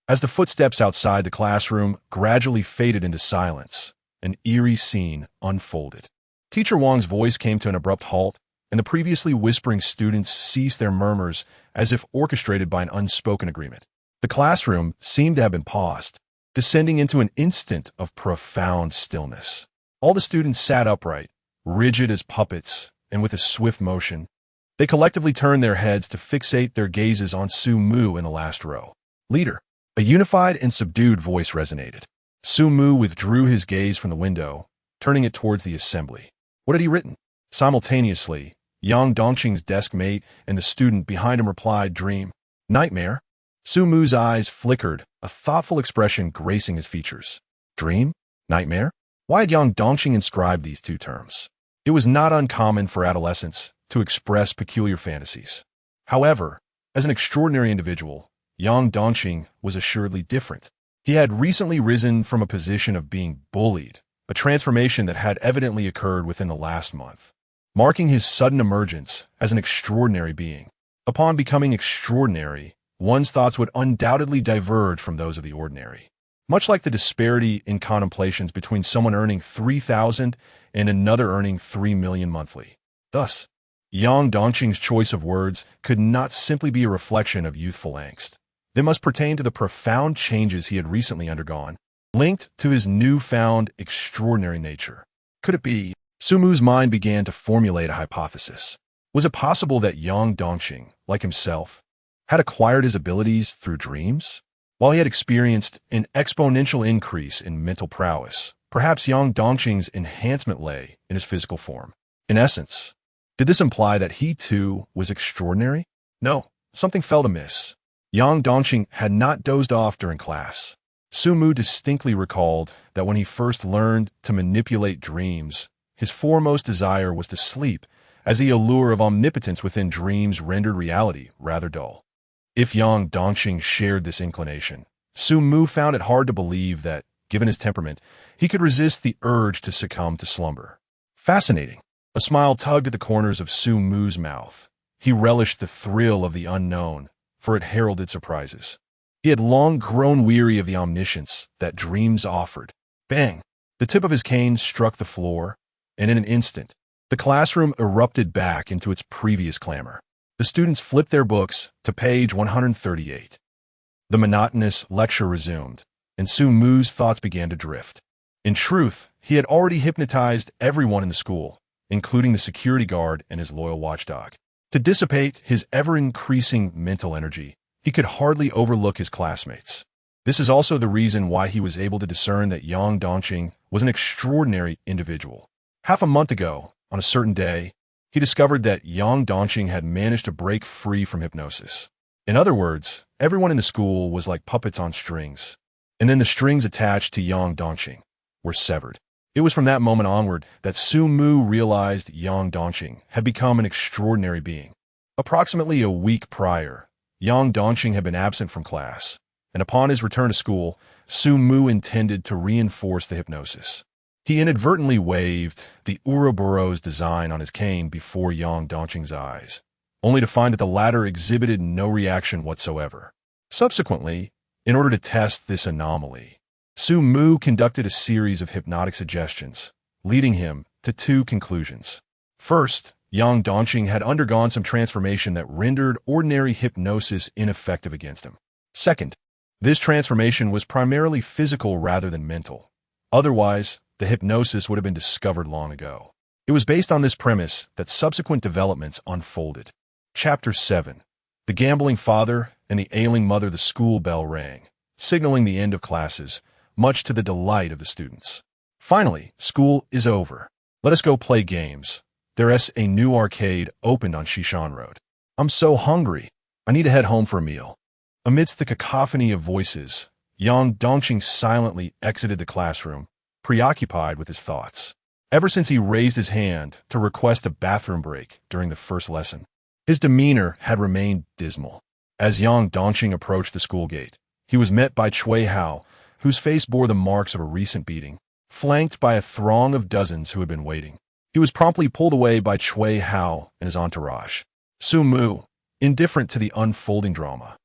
As the footsteps outside the classroom gradually faded into silence, an eerie scene unfolded. Teacher Wang's voice came to an abrupt halt, and the previously whispering students ceased their murmurs as if orchestrated by an unspoken agreement. The classroom seemed to have been paused, descending into an instant of profound stillness. All the students sat upright, rigid as puppets, and with a swift motion, they collectively turned their heads to fixate their gazes on Sumu in the last row. "Leader." A unified and subdued voice resonated. Sumu withdrew his gaze from the window, turning it towards the assembly. What had he written? Simultaneously, Yang Dongqing's desk mate and the student behind him replied, "Dream." "Nightmare?" Sumu's eyes flickered, a thoughtful expression gracing his features. Dream? Nightmare? Why had Yang Dongqing inscribed these two terms? It was not uncommon for adolescents to express peculiar fantasies. However, as an extraordinary individual, Yang Dongqing was assuredly different. He had recently risen from a position of being bullied, a transformation that had evidently occurred within the last month, marking his sudden emergence as an extraordinary being. Upon becoming extraordinary, one's thoughts would undoubtedly diverge from those of the ordinary. Much like the disparity in contemplations between someone earning 3,000 and another earning 3 million monthly. Thus, Yang Dongqing's choice of words could not simply be a reflection of youthful angst. They must pertain to the profound changes he had recently undergone, linked to his newfound extraordinary nature. Could it be? Sumu's mind began to formulate a hypothesis. Was it possible that Yang Dongqing, like himself, had acquired his abilities through dreams? While he had experienced an exponential increase in mental prowess, perhaps Yang Dongqing's enhancement lay in his physical form. In essence, did this imply that he too was extraordinary? No, something felt amiss. Yang Dongqing had not dozed off during class. Sumu distinctly recalled that when he first learned to manipulate dreams, his foremost desire was to sleep, as the allure of omnipotence within dreams rendered reality rather dull. If Yang Dongqing shared this inclination, Sumu found it hard to believe that, given his temperament, he could resist the urge to succumb to slumber. Fascinating. A smile tugged at the corners of Sumu's mouth. He relished the thrill of the unknown, for it heralded surprises. He had long grown weary of the omniscience that dreams offered. Bang! The tip of his cane struck the floor, and in an instant, the classroom erupted back into its previous clamor. The students flipped their books to page 138. The monotonous lecture resumed, and Sumu's thoughts began to drift. In truth, he had already hypnotized everyone in the school, including the security guard and his loyal watchdog. To dissipate his ever-increasing mental energy, he could hardly overlook his classmates. This is also the reason why he was able to discern that Yang Dongqing was an extraordinary individual. Half a month ago, on a certain day, he discovered that Yang Dongqing had managed to break free from hypnosis. In other words, everyone in the school was like puppets on strings, and then the strings attached to Yang Dongqing were severed. It was from that moment onward that Sumu realized Yang Dongqing had become an extraordinary being. Approximately a week prior, Yang Dongqing had been absent from class, and upon his return to school, Sumu intended to reinforce the hypnosis. He inadvertently waved the Ouroboros design on his cane before Yang Dongqing's eyes, only to find that the latter exhibited no reaction whatsoever. Subsequently, in order to test this anomaly, Sumu conducted a series of hypnotic suggestions, leading him to two conclusions. First, Yang Dongqing had undergone some transformation that rendered ordinary hypnosis ineffective against him. Second, this transformation was primarily physical rather than mental. Otherwise, the hypnosis would have been discovered long ago. It was based on this premise that subsequent developments unfolded. Chapter 7. The gambling father and the ailing mother. The school bell rang, signaling the end of classes, much to the delight of the students. Finally, school is over. Let us go play games. There's a new arcade opened on Shishan Road. I'm so hungry. I need to head home for a meal. Amidst the cacophony of voices, Yang Dongqing silently exited the classroom, preoccupied with his thoughts. Ever since he raised his hand to request a bathroom break during the first lesson, his demeanor had remained dismal. As Yang Dongqing approached the school gate, he was met by Cui Hao, whose face bore the marks of a recent beating, flanked by a throng of dozens who had been waiting. He was promptly pulled away by Cui Hao and his entourage. Sumu, indifferent to the unfolding drama,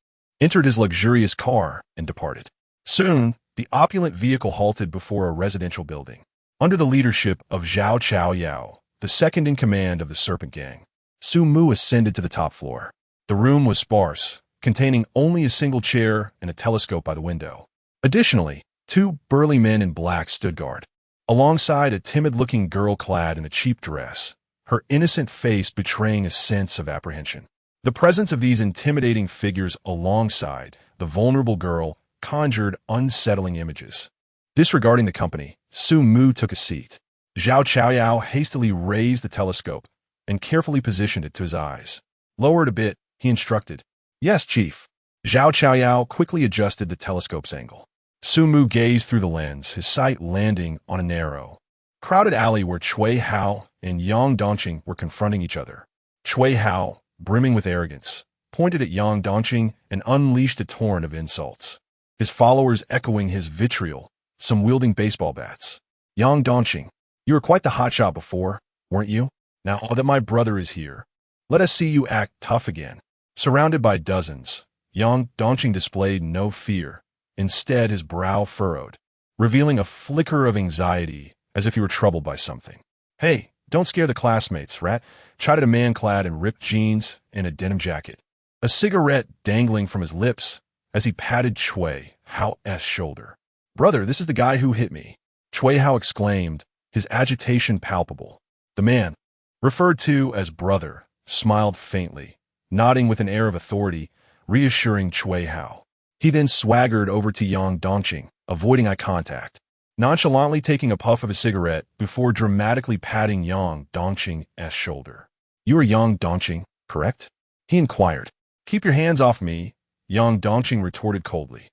entered his luxurious car and departed. Soon, the opulent vehicle halted before a residential building. Under the leadership of Zhao Chaoyao, the second in command of the Serpent Gang, Sumu ascended to the top floor. The room was sparse, containing only a single chair and a telescope by the window. Additionally, two burly men in black stood guard, alongside a timid-looking girl clad in a cheap dress, her innocent face betraying a sense of apprehension. The presence of these intimidating figures alongside the vulnerable girl conjured unsettling images. Disregarding the company, Sumu took a seat. Zhao Chaoyao hastily raised the telescope and carefully positioned it to his eyes. Lower it a bit, he instructed. Yes, Chief. Zhao Chaoyao quickly adjusted the telescope's angle. Sumu gazed through the lens, his sight landing on a narrow, crowded alley where Cui Hao and Yang Dongqing were confronting each other. Cui Hao, brimming with arrogance, pointed at Yang Dongqing and unleashed a torrent of insults, his followers echoing his vitriol, some wielding baseball bats. Yang Dongqing, you were quite the hotshot before, weren't you? Now that my brother is here, let us see you act tough again. Surrounded by dozens, Yang Dongqing displayed no fear. Instead, his brow furrowed, revealing a flicker of anxiety as if he were troubled by something. Hey, don't scare the classmates, rat, chided a man clad in ripped jeans and a denim jacket, a cigarette dangling from his lips as he patted Cui Hao's shoulder. Brother, this is the guy who hit me, Cui Hao exclaimed, his agitation palpable. The man, referred to as brother, smiled faintly, nodding with an air of authority, reassuring Cui Hao. He then swaggered over to Yang Dongqing, avoiding eye contact, nonchalantly taking a puff of his cigarette before dramatically patting Yang Dongqing's shoulder. You are Yang Dongqing, correct? He inquired. Keep your hands off me, Yang Dongqing retorted coldly.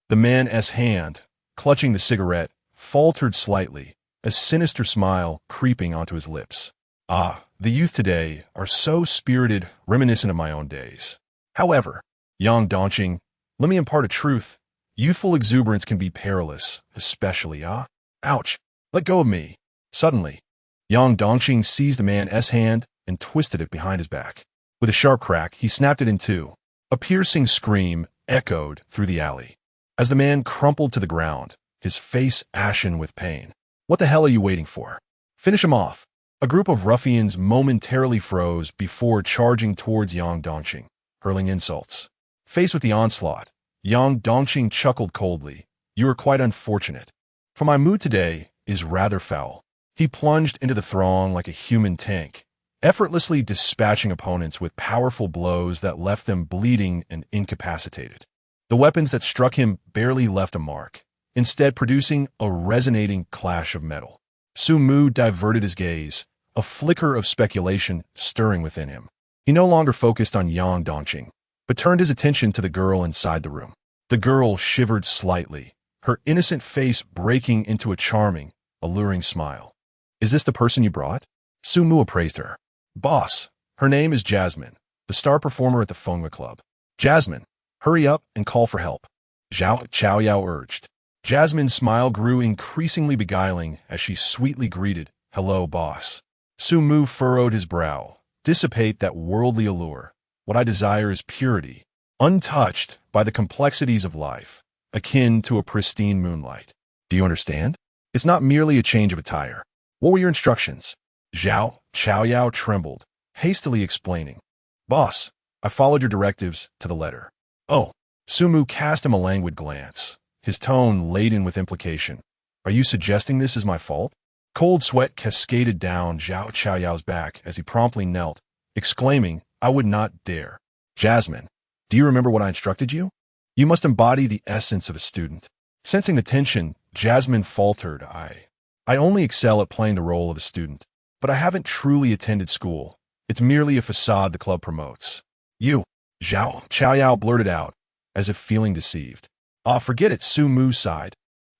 The man's hand, clutching the cigarette, faltered slightly, a sinister smile creeping onto his lips. Ah, the youth today are so spirited, reminiscent of my own days. However, Yang Dongqing, let me impart a truth. Youthful exuberance can be perilous, especially, Ouch! Let go of me. Suddenly, Yang Dongqing seized the man's hand and twisted it behind his back. With a sharp crack, he snapped it in two. A piercing scream echoed through the alley. As the man crumpled to the ground, his face ashen with pain. What the hell are you waiting for? Finish him off. A group of ruffians momentarily froze before charging towards Yang Dongqing, hurling insults. Faced with the onslaught, Yang Dongqing chuckled coldly. You are quite unfortunate, for my mood today is rather foul. He plunged into the throng like a human tank, effortlessly dispatching opponents with powerful blows that left them bleeding and incapacitated. The weapons that struck him barely left a mark, instead producing a resonating clash of metal. Sumu diverted his gaze, a flicker of speculation stirring within him. He no longer focused on Yang Dongqing, but turned his attention to the girl inside the room. The girl shivered slightly, her innocent face breaking into a charming, alluring smile. Is this the person you brought? Sumu appraised her. Boss, her name is Jasmine, the star performer at the Fengwa Club. Jasmine, hurry up and call for help, Zhao Chaoyao urged. Jasmine's smile grew increasingly beguiling as she sweetly greeted, Hello, boss. Sumu furrowed his brow. Dissipate that worldly allure. What I desire is purity, untouched by the complexities of life, akin to a pristine moonlight. Do you understand? It's not merely a change of attire. What were your instructions? Zhao Chaoyao trembled, hastily explaining. Boss, I followed your directives to the letter. Oh, Sumu cast him a languid glance, his tone laden with implication. Are you suggesting this is my fault? Cold sweat cascaded down Zhao Chaoyao's back as he promptly knelt, exclaiming, I would not dare. Jasmine, do you remember what I instructed you? You must embody the essence of a student. Sensing the tension, Jasmine faltered, I only excel at playing the role of a student. but I haven't truly attended school. It's merely a facade the club promotes. You, Zhao Chaoyao blurted out, as if feeling deceived. Ah, forget it, Sumu sighed.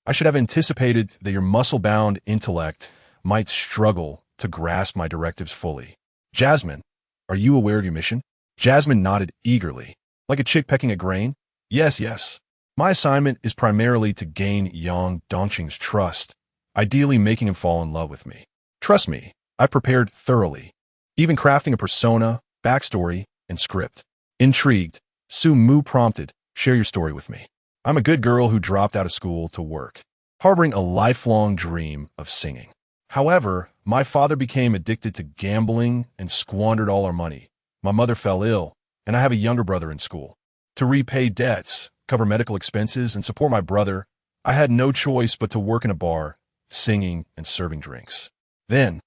I should have anticipated that your muscle-bound intellect might struggle to grasp my directives fully. Jasmine, are you aware of your mission? Jasmine nodded eagerly, like a chick pecking a grain. Yes, yes. My assignment is primarily to gain Yang Dongqing's trust, ideally making him fall in love with me. Trust me, I prepared thoroughly, even crafting a persona, backstory, and script. Intrigued, Su Mu prompted, share your story with me. I'm a good girl who dropped out of school to work, harboring a lifelong dream of singing. However, my father became addicted to gambling and squandered all our money. My mother fell ill, and I have a younger brother in school. To repay debts, cover medical expenses, and support my brother, I had no choice but to work in a bar, singing and serving drinks. Then,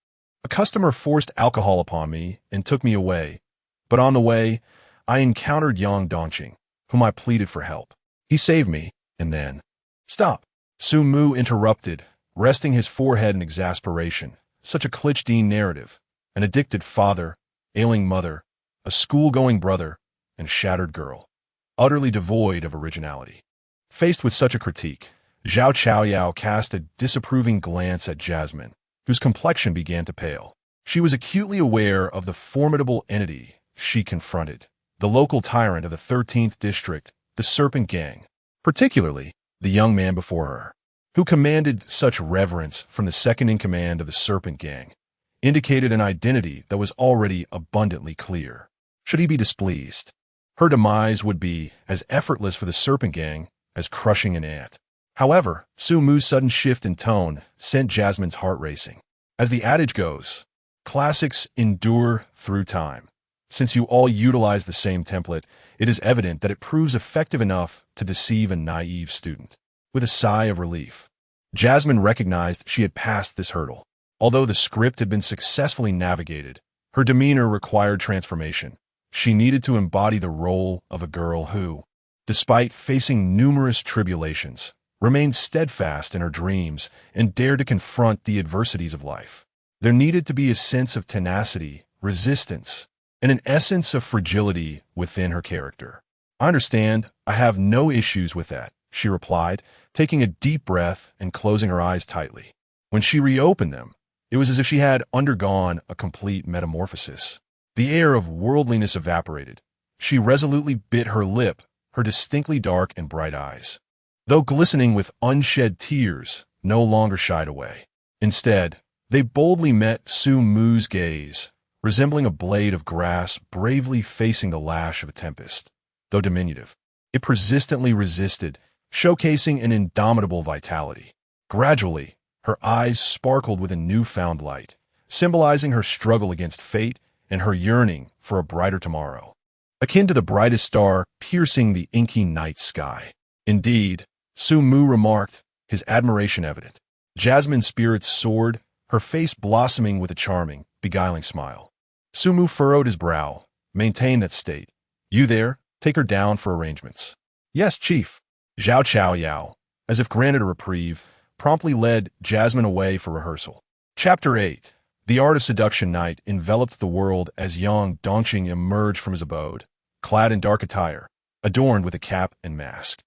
a customer forced alcohol upon me and took me away. But on the way, I encountered Yang Dongqing, whom I pleaded for help. He saved me, and then— Stop! Su Mu interrupted, resting his forehead in exasperation. Such a Clichdine narrative. An addicted father, ailing mother, a school-going brother, and shattered girl. Utterly devoid of originality. Faced with such a critique, Zhao Chaoyao cast a disapproving glance at Jasmine, whose complexion began to pale. She was acutely aware of the formidable entity she confronted, the local tyrant of the 13th district, the Serpent Gang, particularly the young man before her, who commanded such reverence from the second-in-command of the Serpent Gang, indicated an identity that was already abundantly clear. Should he be displeased, her demise would be as effortless for the Serpent Gang as crushing an ant. However, Su Mu's sudden shift in tone sent Jasmine's heart racing. As the adage goes, classics endure through time. Since you all utilize the same template, it is evident that it proves effective enough to deceive a naive student. With a sigh of relief, Jasmine recognized she had passed this hurdle. Although the script had been successfully navigated, her demeanor required transformation. She needed to embody the role of a girl who, despite facing numerous tribulations, remained steadfast in her dreams and dared to confront the adversities of life. There needed to be a sense of tenacity, resistance, and an essence of fragility within her character. I understand. I have no issues with that, she replied, taking a deep breath and closing her eyes tightly. When she reopened them, it was as if she had undergone a complete metamorphosis. The air of worldliness evaporated. She resolutely bit her lip, her distinctly dark and bright eyes, though glistening with unshed tears, no longer shied away. Instead, they boldly met Su Mu's gaze, resembling a blade of grass bravely facing the lash of a tempest. Though diminutive, it persistently resisted, showcasing an indomitable vitality. Gradually, her eyes sparkled with a newfound light, symbolizing her struggle against fate and her yearning for a brighter tomorrow, akin to the brightest star piercing the inky night sky. Indeed, Su Mu remarked, his admiration evident. Jasmine's spirits soared, her face blossoming with a charming, beguiling smile. Su Mu furrowed his brow, maintained that state. You there? Take her down for arrangements. Yes, Chief. Zhao Chaoyao, as if granted a reprieve, promptly led Jasmine away for rehearsal. Chapter 8. The art of seduction night enveloped the world as Yang Dongqing emerged from his abode, clad in dark attire, adorned with a cap and mask.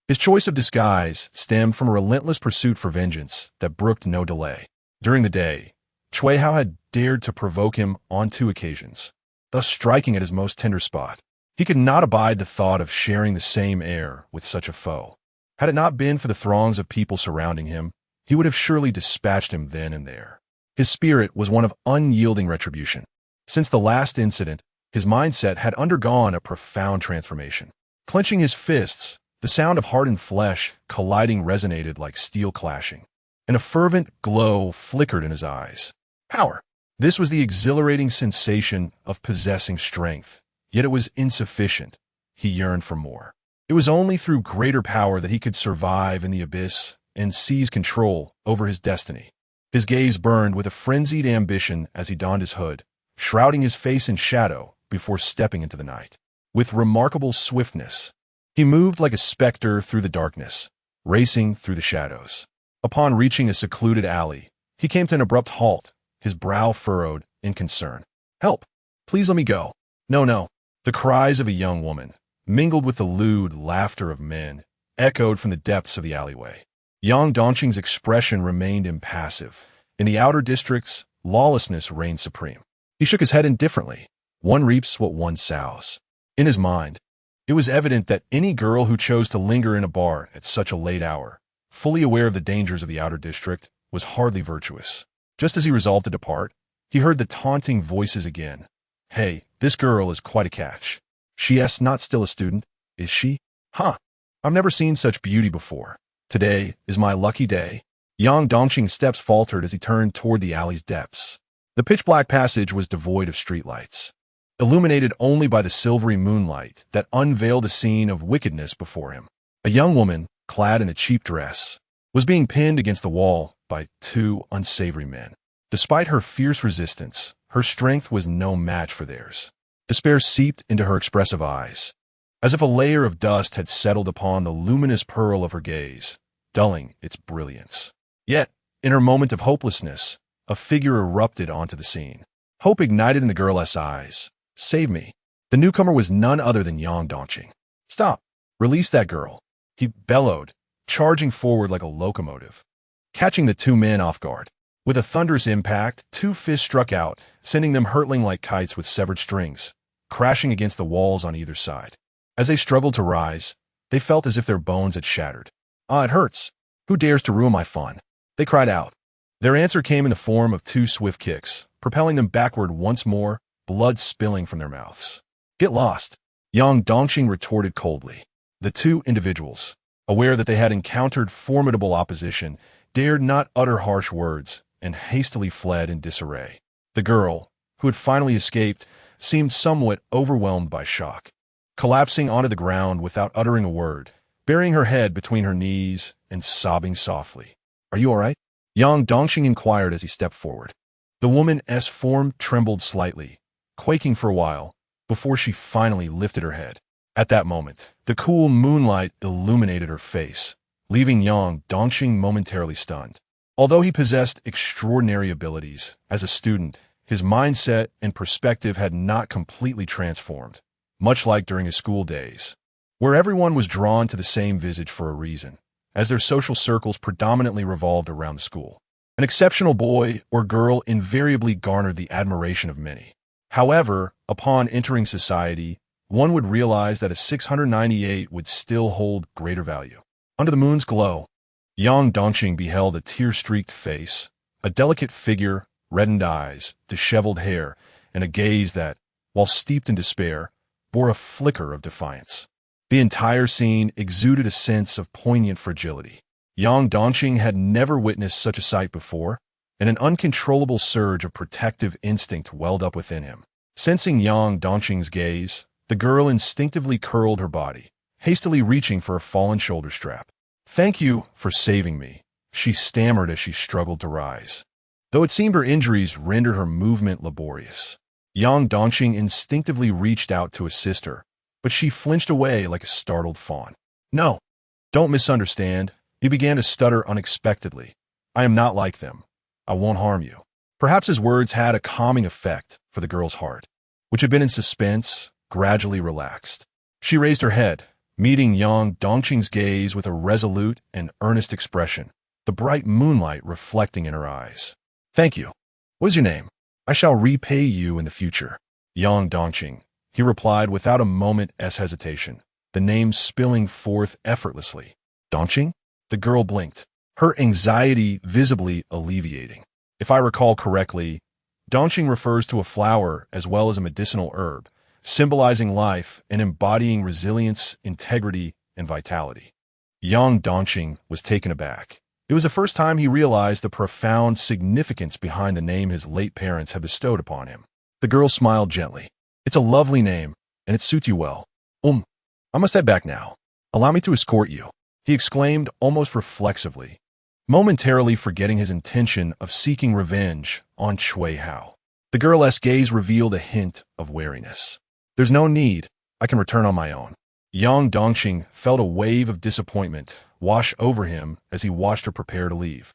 His choice of disguise stemmed from a relentless pursuit for vengeance that brooked no delay. During the day, Cui Hao had dared to provoke him on 2 occasions, thus striking at his most tender spot. He could not abide the thought of sharing the same air with such a foe. Had it not been for the throngs of people surrounding him, he would have surely dispatched him then and there. His spirit was one of unyielding retribution. Since the last incident, his mindset had undergone a profound transformation. Clenching his fists, the sound of hardened flesh colliding resonated like steel clashing, and a fervent glow flickered in his eyes. Power! This was the exhilarating sensation of possessing strength, yet it was insufficient. He yearned for more. It was only through greater power that he could survive in the abyss and seize control over his destiny. His gaze burned with a frenzied ambition as he donned his hood, shrouding his face in shadow before stepping into the night. With remarkable swiftness, he moved like a specter through the darkness, racing through the shadows. Upon reaching a secluded alley, he came to an abrupt halt, his brow furrowed in concern. "Help! Please let me go." "No, no." The cries of a young woman, mingled with the lewd laughter of men, echoed from the depths of the alleyway. Yang Dongqing's expression remained impassive. In the outer districts, lawlessness reigned supreme. He shook his head indifferently. One reaps what one sows. In his mind, it was evident that any girl who chose to linger in a bar at such a late hour, fully aware of the dangers of the outer district, was hardly virtuous. Just as he resolved to depart, he heard the taunting voices again. "Hey, this girl is quite a catch. She's not still a student, is she? Huh. I've never seen such beauty before. Today is my lucky day." Yang Dongqing's steps faltered as he turned toward the alley's depths. The pitch-black passage was devoid of streetlights, illuminated only by the silvery moonlight that unveiled a scene of wickedness before him. A young woman, clad in a cheap dress, was being pinned against the wall by two unsavory men. Despite her fierce resistance, her strength was no match for theirs. Despair seeped into her expressive eyes, as if a layer of dust had settled upon the luminous pearl of her gaze, dulling its brilliance. Yet, in her moment of hopelessness, a figure erupted onto the scene. Hope ignited in the girl's eyes. "Save me." The newcomer was none other than Yang Dongqing. "Stop! Release that girl," he bellowed, charging forward like a locomotive, catching the two men off guard. With a thunderous impact, two fists struck out, sending them hurtling like kites with severed strings, crashing against the walls on either side. As they struggled to rise, they felt as if their bones had shattered. "Ah, it hurts. Who dares to ruin my fun?" they cried out. Their answer came in the form of two swift kicks, propelling them backward once more, blood spilling from their mouths. "Get lost," Yang Dongqing retorted coldly. The two individuals, aware that they had encountered formidable opposition, dared not utter harsh words and hastily fled in disarray. The girl, who had finally escaped, seemed somewhat overwhelmed by shock, collapsing onto the ground without uttering a word, burying her head between her knees and sobbing softly. "Are you all right?" Yang Dongqing inquired as he stepped forward. The woman's form trembled slightly, quaking for a while, before she finally lifted her head. At that moment, the cool moonlight illuminated her face, leaving Yang Dongqing momentarily stunned. Although he possessed extraordinary abilities, as a student, his mindset and perspective had not completely transformed, much like during his school days, where everyone was drawn to the same visage for a reason, as their social circles predominantly revolved around the school. An exceptional boy or girl invariably garnered the admiration of many. However, upon entering society, one would realize that a 698 would still hold greater value. Under the moon's glow, Yang Dongqing beheld a tear-streaked face, a delicate figure, reddened eyes, disheveled hair, and a gaze that, while steeped in despair, bore a flicker of defiance. The entire scene exuded a sense of poignant fragility. Yang Dongqing had never witnessed such a sight before, and an uncontrollable surge of protective instinct welled up within him. Sensing Yang Dongqing's gaze, the girl instinctively curled her body, hastily reaching for a fallen shoulder strap. "Thank you for saving me," she stammered as she struggled to rise, though it seemed her injuries rendered her movement laborious. Yang Dongqing instinctively reached out to assist her, but she flinched away like a startled fawn. "No, don't misunderstand," he began to stutter unexpectedly. "I am not like them. I won't harm you." Perhaps his words had a calming effect for the girl's heart, which had been in suspense, gradually relaxed. She raised her head, meeting Yang Dongqing's gaze with a resolute and earnest expression, the bright moonlight reflecting in her eyes. "Thank you. What is your name? I shall repay you in the future." "Yang Dongqing," he replied without a moment's hesitation, the name spilling forth effortlessly. "Dongqing?" The girl blinked, her anxiety visibly alleviating. If I recall correctly, Dongqing refers to a flower as well as a medicinal herb, symbolizing life and embodying resilience, integrity, and vitality. Yang Dongqing was taken aback. It was the first time he realized the profound significance behind the name his late parents had bestowed upon him. The girl smiled gently. "It's a lovely name, and it suits you well. I must head back now. Allow me to escort you," he exclaimed almost reflexively, momentarily forgetting his intention of seeking revenge on Cui Hao. The girl's gaze revealed a hint of wariness. "There's no need. I can return on my own." Yang Dongqing felt a wave of disappointment wash over him as he watched her prepare to leave.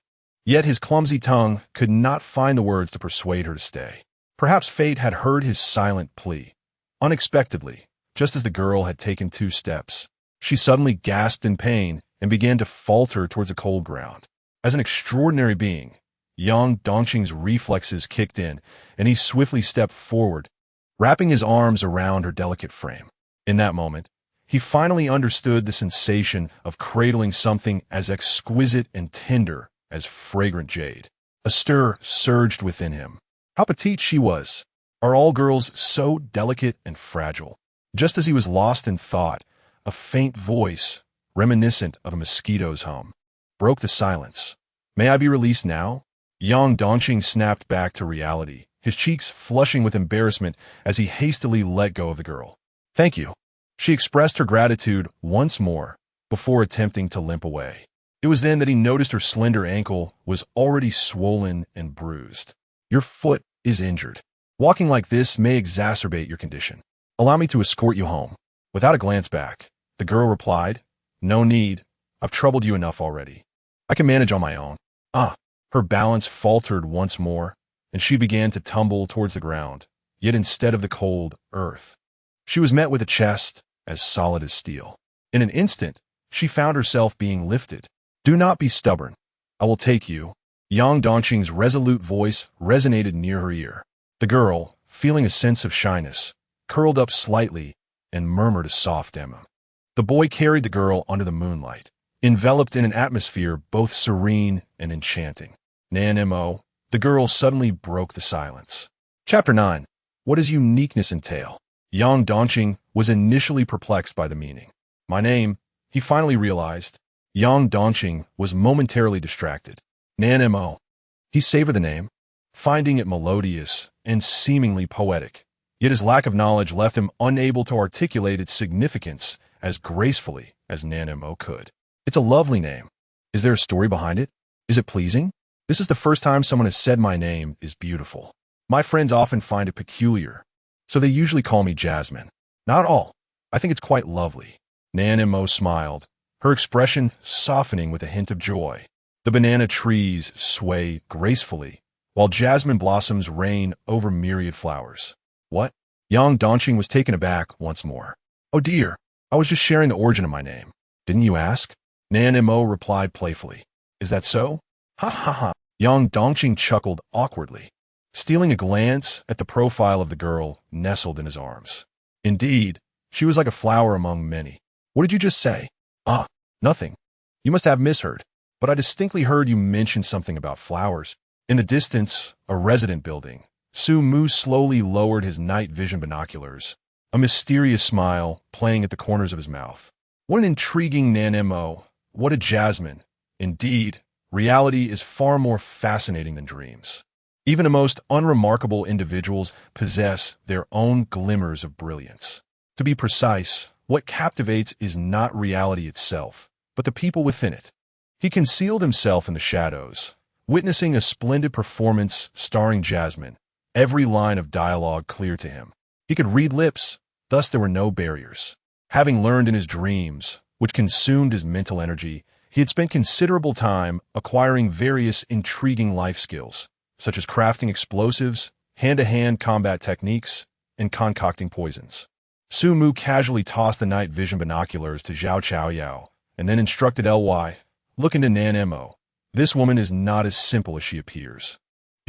Yet his clumsy tongue could not find the words to persuade her to stay. Perhaps fate had heard his silent plea. Unexpectedly, just as the girl had taken 2 steps, she suddenly gasped in pain and began to falter towards the cold ground. As an extraordinary being, Yang Dongqing's reflexes kicked in, and he swiftly stepped forward, wrapping his arms around her delicate frame. In that moment, he finally understood the sensation of cradling something as exquisite and tender as fragrant jade. A stir surged within him. How petite she was! Are all girls so delicate and fragile? Just as he was lost in thought, a faint voice, reminiscent of a mosquito's hum, broke the silence. May I be released now? Yang Dongqing snapped back to reality, his cheeks flushing with embarrassment as he hastily let go of the girl. Thank you. She expressed her gratitude once more before attempting to limp away. It was then that he noticed her slender ankle was already swollen and bruised. Your foot is injured. Walking like this may exacerbate your condition. Allow me to escort you home. Without a glance back, the girl replied, No need. I've troubled you enough already. I can manage on my own. Her balance faltered once more, and she began to tumble towards the ground, yet instead of the cold earth, she was met with a chest as solid as steel. In an instant, she found herself being lifted. Do not be stubborn. I will take you. Yang Dongqing's resolute voice resonated near her ear. The girl, feeling a sense of shyness, curled up slightly and murmured a soft "Emma." The boy carried the girl under the moonlight, enveloped in an atmosphere both serene and enchanting. Nan Mo, the girl suddenly broke the silence. Chapter 9. What does uniqueness entail? Yang Dongqing was initially perplexed by the meaning. My name, he finally realized. Yang Dongqing was momentarily distracted. Nan Mo. He savored the name, finding it melodious and seemingly poetic. Yet his lack of knowledge left him unable to articulate its significance as gracefully as Nan Mo could. It's a lovely name. Is there a story behind it? Is it pleasing? This is the first time someone has said my name is beautiful. My friends often find it peculiar, so they usually call me Jasmine. Not all. I think it's quite lovely. Nan Mo smiled, her expression softening with a hint of joy. The banana trees sway gracefully, while jasmine blossoms rain over myriad flowers. What? Yang Dongqing was taken aback once more. Oh dear, I was just sharing the origin of my name. Didn't you ask? Nan Mo replied playfully. Is that so? Ha ha ha. Yang Dongqing chuckled awkwardly, stealing a glance at the profile of the girl nestled in his arms. Indeed, she was like a flower among many. What did you just say? Nothing. You must have misheard. But I distinctly heard you mention something about flowers. In the distance, a resident building. Sumu slowly lowered his night vision binoculars, a mysterious smile playing at the corners of his mouth. What an intriguing Nan Mo. What a jasmine. Indeed, reality is far more fascinating than dreams. Even the most unremarkable individuals possess their own glimmers of brilliance. To be precise, what captivates is not reality itself, but the people within it. He concealed himself in the shadows, witnessing a splendid performance starring Jasmine, every line of dialogue clear to him. He could read lips, thus there were no barriers. Having learned in his dreams, which consumed his mental energy, he had spent considerable time acquiring various intriguing life skills, such as crafting explosives, hand-to-hand combat techniques, and concocting poisons. Sumu casually tossed the night vision binoculars to Zhao Chaoyao, and then instructed Ly, Look into Nan Mo. This woman is not as simple as she appears.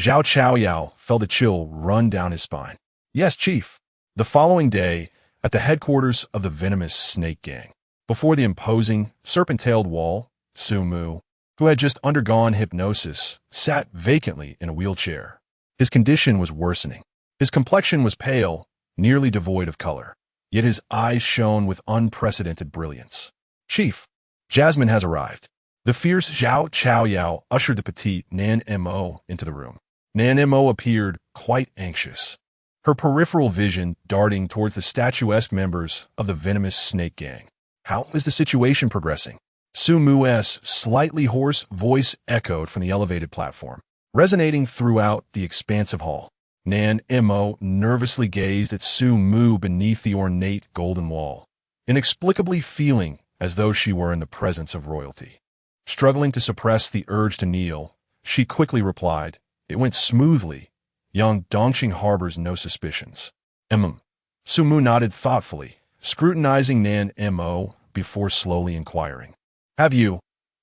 Zhao Chaoyao felt a chill run down his spine. Yes, Chief. The following day, at the headquarters of the venomous snake gang, before the imposing, serpent-tailed wall, Sumu, who had just undergone hypnosis, sat vacantly in a wheelchair. His condition was worsening. His complexion was pale, nearly devoid of color, yet his eyes shone with unprecedented brilliance. Chief, Jasmine has arrived. The fierce Zhao Chaoyao ushered the petite Nan Mo into the room. Nan Mo appeared quite anxious, her peripheral vision darting towards the statuesque members of the venomous snake gang. How is the situation progressing? Sumu's slightly hoarse voice echoed from the elevated platform, resonating throughout the expansive hall. Nan Mo nervously gazed at Sumu beneath the ornate golden wall, inexplicably feeling as though she were in the presence of royalty. Struggling to suppress the urge to kneel, She quickly replied, "It went smoothly. Young Dongqing harbors no suspicions." Sumu nodded thoughtfully, scrutinizing Nan Mo before slowly inquiring, "Have you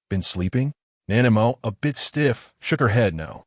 been sleeping?" Nan Mo, a bit stiff, shook her head no.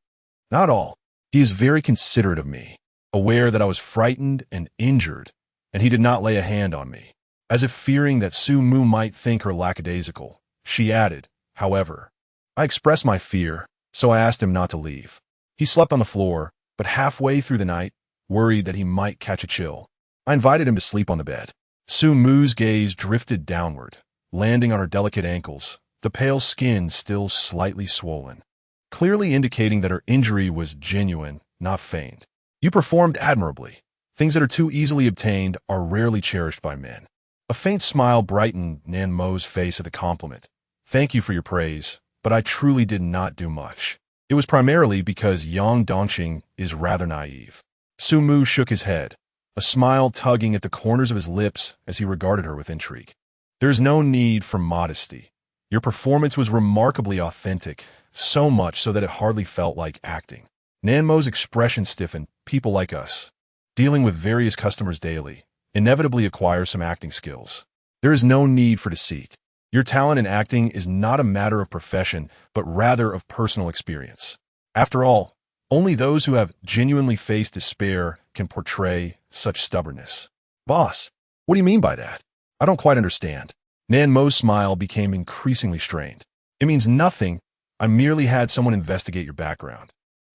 "Not all. He is very considerate of me, aware that I was frightened and injured, and he did not lay a hand on me." As if fearing that Sumu might think her lackadaisical, she added, "However, I expressed my fear, so I asked him not to leave. He slept on the floor, but halfway through the night, worried that he might catch a chill, I invited him to sleep on the bed." Sumu's gaze drifted downward, landing on her delicate ankles, the pale skin still slightly swollen, clearly indicating that her injury was genuine, not feigned. "You performed admirably. Things that are too easily obtained are rarely cherished by men." A faint smile brightened Nan Mo's face at the compliment. "Thank you for your praise, but I truly did not do much. It was primarily because Yang Dongqing is rather naive." Sumu shook his head, a smile tugging at the corners of his lips as he regarded her with intrigue. "There is no need for modesty. Your performance was remarkably authentic, so much so that it hardly felt like acting." Nan Mo's expression stiffened. "People like us, dealing with various customers daily, inevitably acquire some acting skills. There is no need for deceit. Your talent in acting is not a matter of profession, but rather of personal experience. After all, only those who have genuinely faced despair can portray such stubbornness." "Boss, what do you mean by that? I don't quite understand." Nan Mo's smile became increasingly strained. "It means nothing. I merely had someone investigate your background,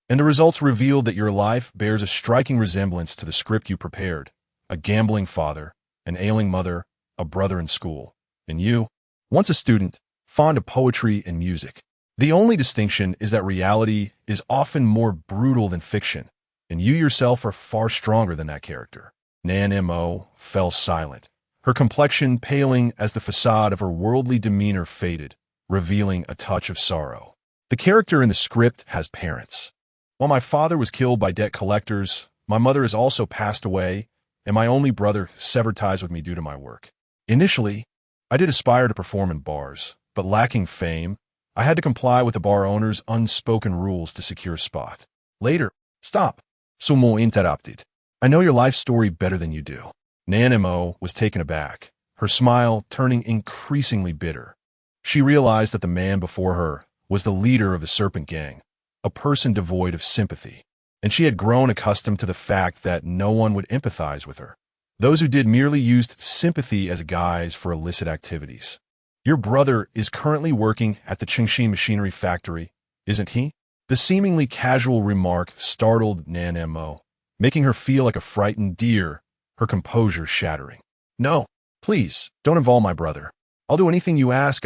and the results revealed that your life bears a striking resemblance to the script you prepared. A gambling father, an ailing mother, a brother in school, and you, once a student, fond of poetry and music. The only distinction is that reality is often more brutal than fiction, and you yourself are far stronger than that character." Nan Mo fell silent, her complexion paling as the facade of her worldly demeanor faded, revealing a touch of sorrow. "The character in the script has parents. While my father was killed by debt collectors, my mother has also passed away, and my only brother severed ties with me due to my work. Initially, I did aspire to perform in bars, but lacking fame, I had to comply with the bar owner's unspoken rules to secure a spot. Later, stop," Sumo interrupted. "I know your life story better than you do." Nan Mo was taken aback, her smile turning increasingly bitter. She realized that the man before her was the leader of the Serpent Gang, a person devoid of sympathy, and she had grown accustomed to the fact that no one would empathize with her. Those who did merely used sympathy as a guise for illicit activities. "Your brother is currently working at the Qingxi machinery factory, isn't he?" The seemingly casual remark startled Nan Mo, making her feel like a frightened deer, her composure shattering. "No, please, don't involve my brother. I'll do anything you ask.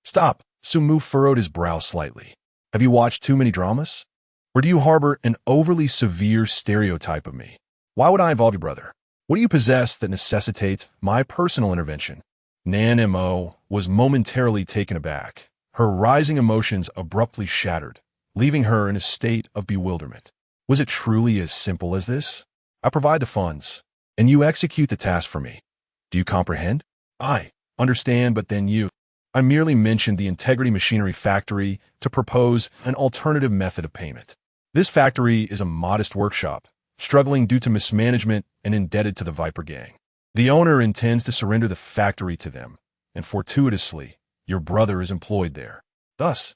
Stop." Sumu furrowed his brow slightly. "Have you watched too many dramas? Or do you harbor an overly severe stereotype of me? Why would I involve your brother? What do you possess that necessitates my personal intervention?" Nan Mo was momentarily taken aback, her rising emotions abruptly shattered, leaving her in a state of bewilderment. Was it truly as simple as this? "I provide the funds, and you execute the task for me. Do you comprehend?" "I understand, but then I merely mentioned the Integrity Machinery Factory to propose an alternative method of payment. This factory is a modest workshop, struggling due to mismanagement and indebted to the Viper Gang. The owner intends to surrender the factory to them, and fortuitously, your brother is employed there. Thus,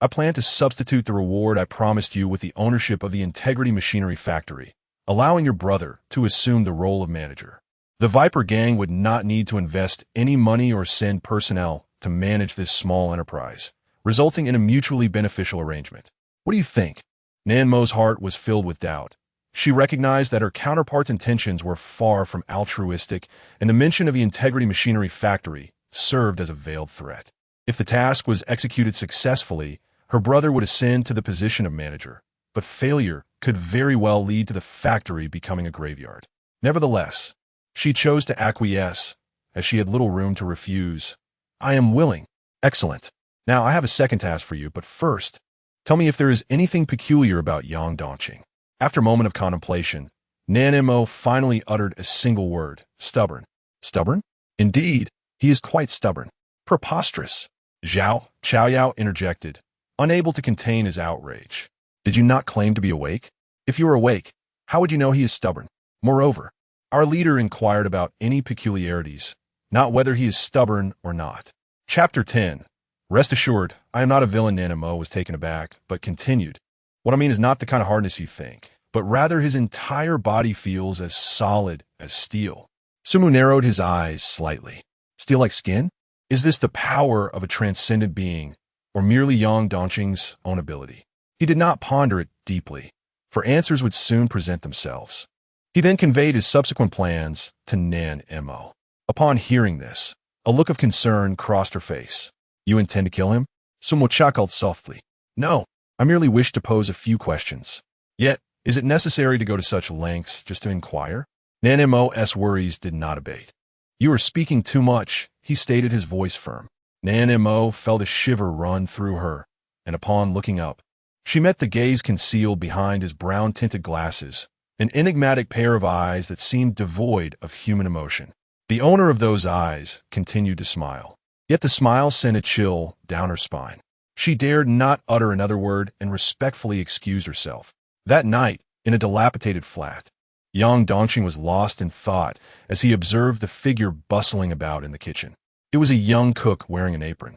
I plan to substitute the reward I promised you with the ownership of the Integrity Machinery Factory, allowing your brother to assume the role of manager. The Viper Gang would not need to invest any money or send personnel to manage this small enterprise, resulting in a mutually beneficial arrangement. What do you think?" Nan Mo's heart was filled with doubt. She recognized that her counterpart's intentions were far from altruistic, and the mention of the Integrity Machinery Factory served as a veiled threat. If the task was executed successfully, her brother would ascend to the position of manager, but failure could very well lead to the factory becoming a graveyard. Nevertheless, she chose to acquiesce, as she had little room to refuse. "I am willing." "Excellent. Now I have a second task for you, but first, tell me if there is anything peculiar about Yang Dongqing." After a moment of contemplation, Nan Mo finally uttered a single word: "Stubborn." "Stubborn? Indeed, he is quite stubborn." "Preposterous." Chao Yao interjected, unable to contain his outrage. Did you not claim to be awake? If you were awake, how would you know he is stubborn? Moreover, our leader inquired about any peculiarities, not whether he is stubborn or not. Chapter 10. Rest assured, I am not a villain. Nanamo was taken aback, but continued. What I mean is not the kind of hardness you think, but rather his entire body feels as solid as steel. Sumu narrowed his eyes slightly. Steel like skin? Is this the power of a transcendent being, or merely Yang Dongqing's own ability? He did not ponder it deeply, for answers would soon present themselves. He then conveyed his subsequent plans to Nanamo. Upon hearing this, a look of concern crossed her face. You intend to kill him? Sumu chuckled softly. No, I merely wish to pose a few questions. Yet, is it necessary to go to such lengths just to inquire? Nanamo's worries did not abate. You are speaking too much, he stated, his voice firm. Nanamo felt a shiver run through her, and upon looking up, she met the gaze concealed behind his brown-tinted glasses, an enigmatic pair of eyes that seemed devoid of human emotion. The owner of those eyes continued to smile, yet the smile sent a chill down her spine. She dared not utter another word and respectfully excused herself. That night, in a dilapidated flat, Yang Dongqing was lost in thought as he observed the figure bustling about in the kitchen. It was a young cook wearing an apron,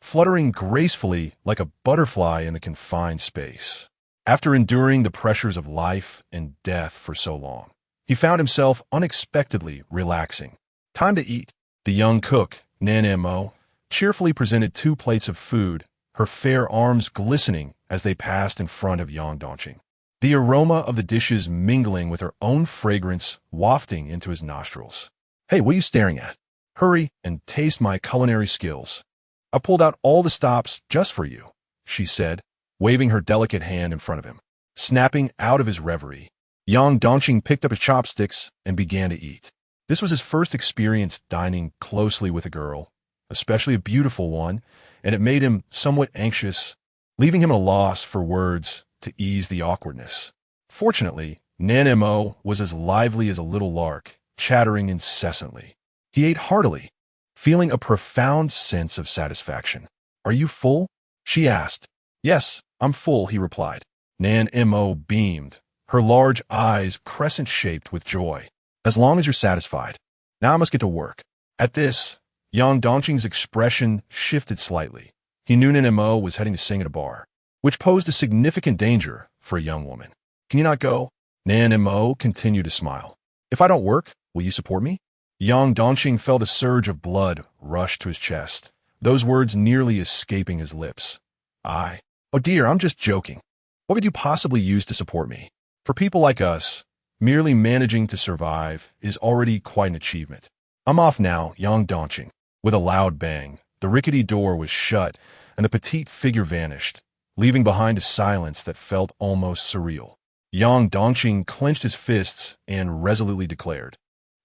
fluttering gracefully like a butterfly in the confined space. After enduring the pressures of life and death for so long, he found himself unexpectedly relaxing. Time to eat. The young cook, Nanamo, cheerfully presented 2 plates of food, her fair arms glistening as they passed in front of Yang Dongqing. The aroma of the dishes mingling with her own fragrance wafting into his nostrils. Hey, what are you staring at? Hurry and taste my culinary skills. I pulled out all the stops just for you, she said, waving her delicate hand in front of him. Snapping out of his reverie, Yang Dongqing picked up his chopsticks and began to eat. This was his first experience dining closely with a girl, especially a beautiful one, and it made him somewhat anxious, leaving him at a loss for words to ease the awkwardness. Fortunately, Nanamo was as lively as a little lark, chattering incessantly. He ate heartily, feeling a profound sense of satisfaction. Are you full? She asked. Yes, I'm full, he replied. Nanamo beamed, her large eyes crescent-shaped with joy. As long as you're satisfied. Now I must get to work. At this, Yang Dongqing's expression shifted slightly. He knew Nanamo was heading to sing at a bar, which posed a significant danger for a young woman. Can you not go? Nanamo continued to smile. If I don't work, will you support me? Yang Dongqing felt a surge of blood rush to his chest, those words nearly escaping his lips. Oh dear, I'm just joking. What could you possibly use to support me? For people like us, merely managing to survive is already quite an achievement. I'm off now, Yang Dongqing. With a loud bang, the rickety door was shut and the petite figure vanished, leaving behind a silence that felt almost surreal. Yang Dongqing clenched his fists and resolutely declared,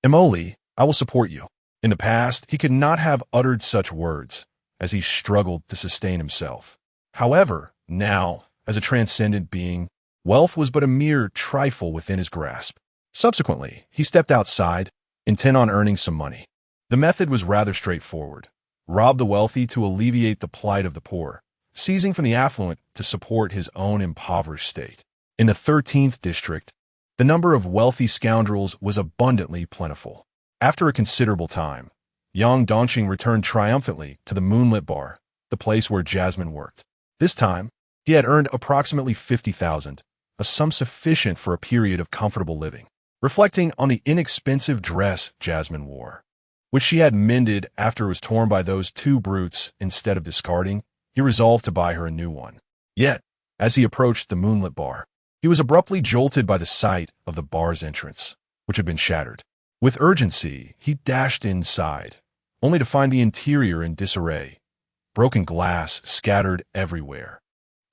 Emoli, I will support you. In the past, he could not have uttered such words, as he struggled to sustain himself. However, now, as a transcendent being, wealth was but a mere trifle within his grasp. Subsequently, he stepped outside, intent on earning some money. The method was rather straightforward. Rob the wealthy to alleviate the plight of the poor, seizing from the affluent to support his own impoverished state. In the 13th district, the number of wealthy scoundrels was abundantly plentiful. After a considerable time, Yang Dongqing returned triumphantly to the moonlit bar, the place where Jasmine worked. This time, he had earned approximately 50,000, a sum sufficient for a period of comfortable living. Reflecting on the inexpensive dress Jasmine wore, which she had mended after it was torn by those 2 brutes instead of discarding, he resolved to buy her a new one. Yet, as he approached the moonlit bar, he was abruptly jolted by the sight of the bar's entrance, which had been shattered. With urgency, he dashed inside, only to find the interior in disarray, broken glass scattered everywhere,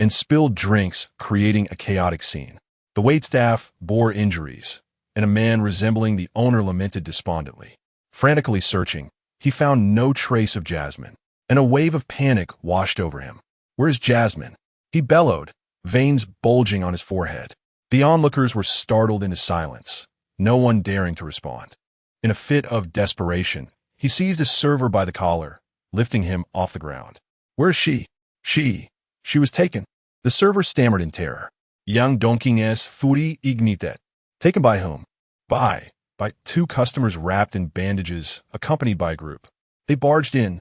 and spilled drinks creating a chaotic scene. The waitstaff bore injuries, and a man resembling the owner lamented despondently. Frantically searching, he found no trace of Jasmine, and a wave of panic washed over him. Where's Jasmine? He bellowed, veins bulging on his forehead. The onlookers were startled into silence, no one daring to respond. In a fit of desperation, he seized a server by the collar, lifting him off the ground. Where is she? She, She was taken. The server stammered in terror. Yang Dongqing es furi ignitet. Taken by whom? By two customers wrapped in bandages, accompanied by a group. They barged in,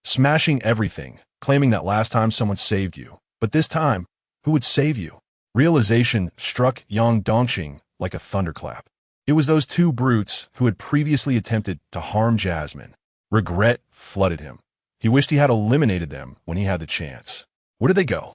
smashing everything, claiming that last time someone saved you. But this time, who would save you? Realization struck Yang Dongqing like a thunderclap. It was those two brutes who had previously attempted to harm Jasmine. Regret flooded him. He wished he had eliminated them when he had the chance. Where did they go?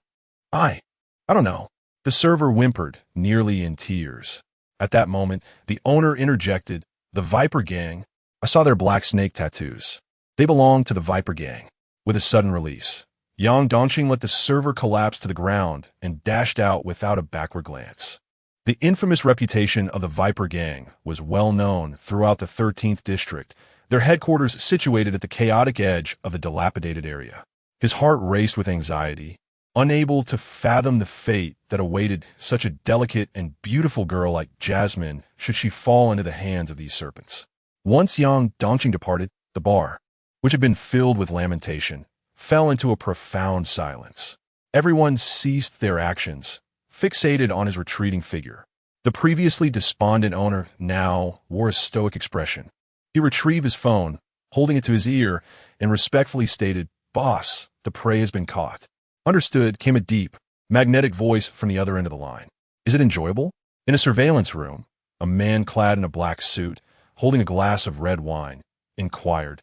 I don't know. The server whimpered, nearly in tears. At that moment, the owner interjected, the Viper Gang. I saw their black snake tattoos. They belong to the Viper Gang. With a sudden release, Yang Dongqing let the server collapse to the ground and dashed out without a backward glance. The infamous reputation of the Viper Gang was well known throughout the 13th District, their headquarters situated at the chaotic edge of the dilapidated area. His heart raced with anxiety, unable to fathom the fate that awaited such a delicate and beautiful girl like Jasmine should she fall into the hands of these serpents. Once Yang Dongqing departed, the bar, which had been filled with lamentation, fell into a profound silence. Everyone ceased their actions, fixated on his retreating figure. The previously despondent owner now wore a stoic expression. He retrieved his phone, holding it to his ear, and respectfully stated, "Boss, the prey has been caught." Understood came a deep, magnetic voice from the other end of the line. Is it enjoyable? In a surveillance room, a man clad in a black suit, holding a glass of red wine, inquired.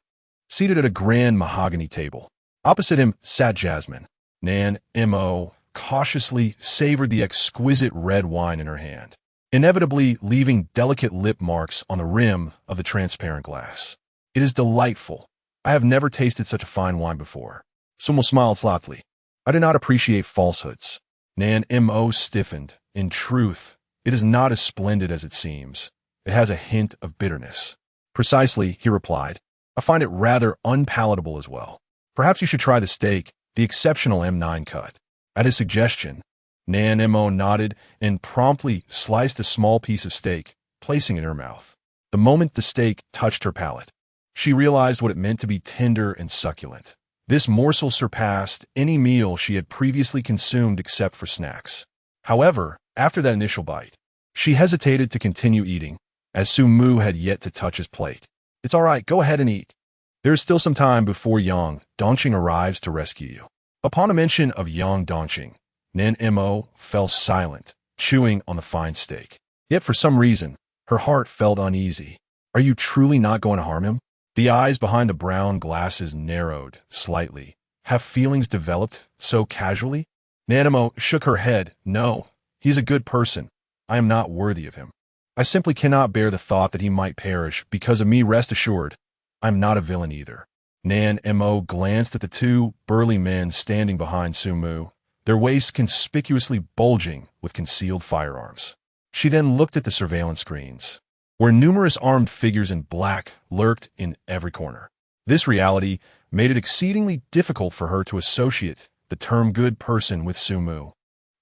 Seated at a grand mahogany table. Opposite him sat Jasmine. Nan M.O. cautiously savored the exquisite red wine in her hand, inevitably leaving delicate lip marks on the rim of the transparent glass. It is delightful. I have never tasted such a fine wine before. Sumu smiled slightly. I do not appreciate falsehoods. Nan M.O. stiffened. In truth, it is not as splendid as it seems. It has a hint of bitterness. Precisely, he replied. I find it rather unpalatable as well. Perhaps you should try the steak, the exceptional M9 cut. At his suggestion, Nan M.O. nodded and promptly sliced a small piece of steak, placing it in her mouth. The moment the steak touched her palate, she realized what it meant to be tender and succulent. This morsel surpassed any meal she had previously consumed except for snacks. However, after that initial bite, she hesitated to continue eating, as Sumu had yet to touch his plate. It's all right, go ahead and eat. There is still some time before Yang Dongqing arrives to rescue you. Upon a mention of Yang Dongqing, Nan M.O. fell silent, chewing on the fine steak. Yet for some reason, her heart felt uneasy. Are you truly not going to harm him? The eyes behind the brown glasses narrowed slightly. Have feelings developed so casually? Nan M.O. shook her head. No, he is a good person. I am not worthy of him. I simply cannot bear the thought that he might perish because of me. Rest assured, I am not a villain either. Nan M.O. glanced at the two burly men standing behind Sumu, their waists conspicuously bulging with concealed firearms. She then looked at the surveillance screens, where numerous armed figures in black lurked in every corner. This reality made it exceedingly difficult for her to associate the term good person with Sumu.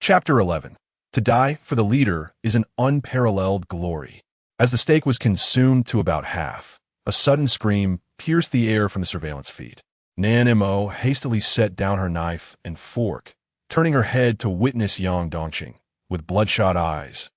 Chapter 11. To die for the leader is an unparalleled glory. As the steak was consumed to about half, a sudden scream pierced the air from the surveillance feed. Nan M.O. hastily set down her knife and fork, turning her head to witness Yang Dongqing, with bloodshot eyes,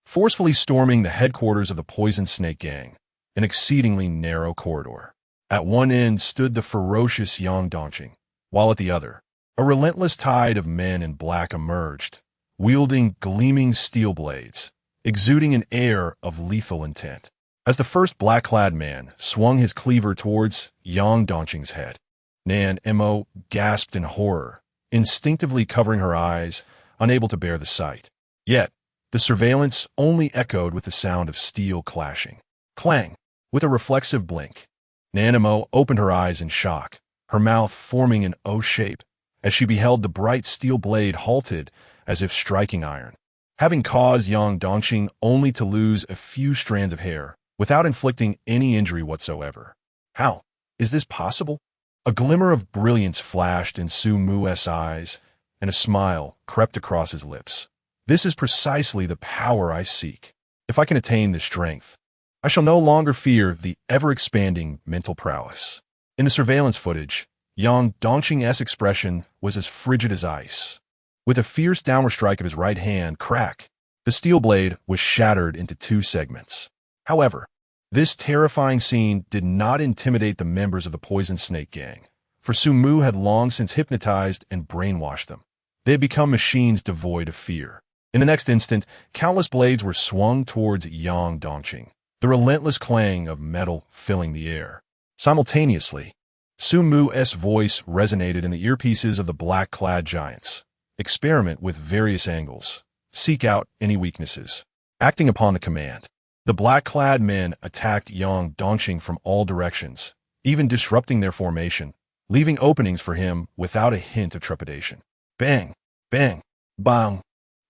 forcefully storming the headquarters of the Poison Snake Gang, an exceedingly narrow corridor. At one end stood the ferocious Yang Dongqing, while at the other, a relentless tide of men in black emerged, wielding gleaming steel blades, exuding an air of lethal intent. As the first black-clad man swung his cleaver towards Yang Dongqing's head, Nan M.O. gasped in horror, instinctively covering her eyes, unable to bear the sight. Yet, the surveillance only echoed with the sound of steel clashing. Clang! With a reflexive blink, Nan M.O. opened her eyes in shock, her mouth forming an O shape, as she beheld the bright steel blade halted as if striking iron, having caused Yang Dongqing only to lose a few strands of hair, without inflicting any injury whatsoever. How is this possible? A glimmer of brilliance flashed in Sumu's eyes, and a smile crept across his lips. This is precisely the power I seek. If I can attain this strength, I shall no longer fear the ever-expanding mental prowess. In the surveillance footage, Yang Dongqing's expression was as frigid as ice. With a fierce downward strike of his right hand, crack, the steel blade was shattered into two segments. However, this terrifying scene did not intimidate the members of the Poison Snake Gang, for Sumu had long since hypnotized and brainwashed them. They had become machines devoid of fear. In the next instant, countless blades were swung towards Yang Dongqing, the relentless clang of metal filling the air. Simultaneously, Sumu's voice resonated in the earpieces of the black-clad giants. Experiment with various angles. Seek out any weaknesses. Acting upon the command, the black-clad men attacked Yang Dongqing from all directions, even disrupting their formation, leaving openings for him without a hint of trepidation. Bang! Bang! Bang!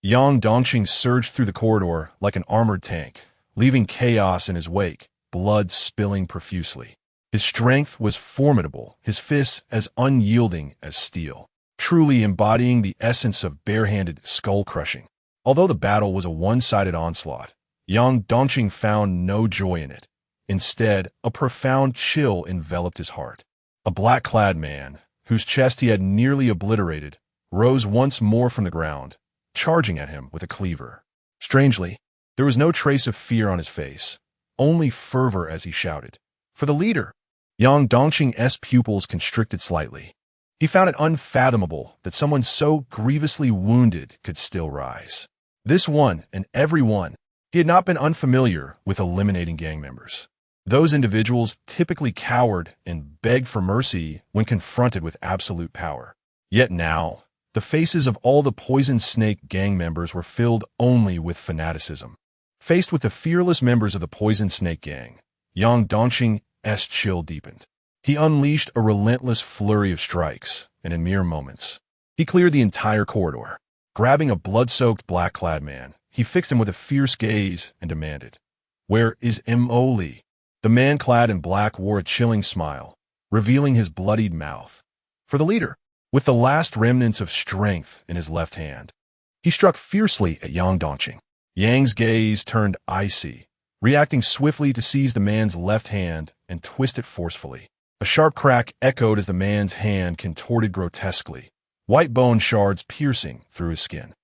Yang Dongqing surged through the corridor like an armored tank, leaving chaos in his wake, blood spilling profusely. His strength was formidable, his fists as unyielding as steel, truly embodying the essence of barehanded skull-crushing. Although the battle was a one-sided onslaught, Yang Dongqing found no joy in it. Instead, a profound chill enveloped his heart. A black-clad man, whose chest he had nearly obliterated, rose once more from the ground, charging at him with a cleaver. Strangely, there was no trace of fear on his face, only fervor as he shouted, "For the leader!" Yang Dongqing's pupils constricted slightly. He found it unfathomable that someone so grievously wounded could still rise. This one and every one, he had not been unfamiliar with eliminating gang members. Those individuals typically cowered and begged for mercy when confronted with absolute power. Yet now, the faces of all the Poison Snake gang members were filled only with fanaticism. Faced with the fearless members of the Poison Snake gang, Yang Dongqing's chill deepened. He unleashed a relentless flurry of strikes, and in mere moments, he cleared the entire corridor. Grabbing a blood-soaked black-clad man, he fixed him with a fierce gaze and demanded, "Where is Mo Li?" The man clad in black wore a chilling smile, revealing his bloodied mouth. "For the leader." With the last remnants of strength in his left hand, he struck fiercely at Yang Dongqing. Yang's gaze turned icy, reacting swiftly to seize the man's left hand and twist it forcefully. A sharp crack echoed as the man's hand contorted grotesquely, white bone shards piercing through his skin.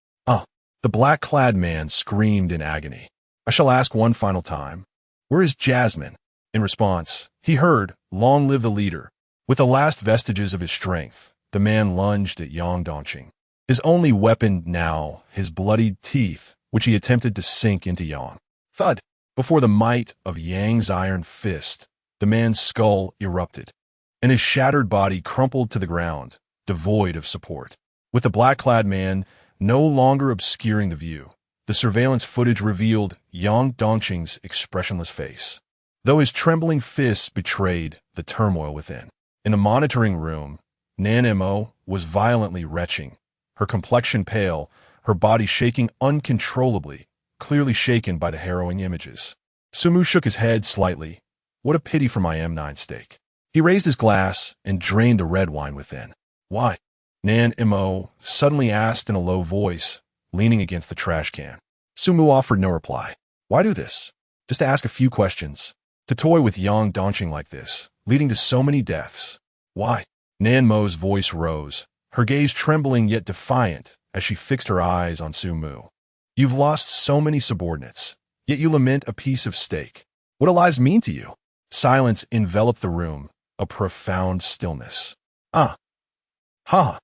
The black-clad man screamed in agony. "I shall ask one final time. Where is Jasmine?" In response, he heard, "Long live the leader." With the last vestiges of his strength, the man lunged at Yang Dongqing. His only weapon now, his bloodied teeth, which he attempted to sink into Yang. Thud! Before the might of Yang's iron fist, the man's skull erupted, and his shattered body crumpled to the ground, devoid of support. With the black-clad man no longer obscuring the view, the surveillance footage revealed Yang Dongqing's expressionless face, though his trembling fists betrayed the turmoil within. In the monitoring room, Nan Mo was violently retching, her complexion pale, her body shaking uncontrollably, clearly shaken by the harrowing images. Sumu shook his head slightly. What a pity for my M9 steak. He raised his glass and drained the red wine within. "Why?" Nan Mo suddenly asked in a low voice, leaning against the trash can. Sumu offered no reply. "Why do this? Just to ask a few questions. To toy with Yang Dongqing like this, leading to so many deaths. Why?" Nan Mo's voice rose, her gaze trembling yet defiant as she fixed her eyes on Sumu. "You've lost so many subordinates, yet you lament a piece of steak. What do lives mean to you?" Silence enveloped the room, a profound stillness. Ha! Ha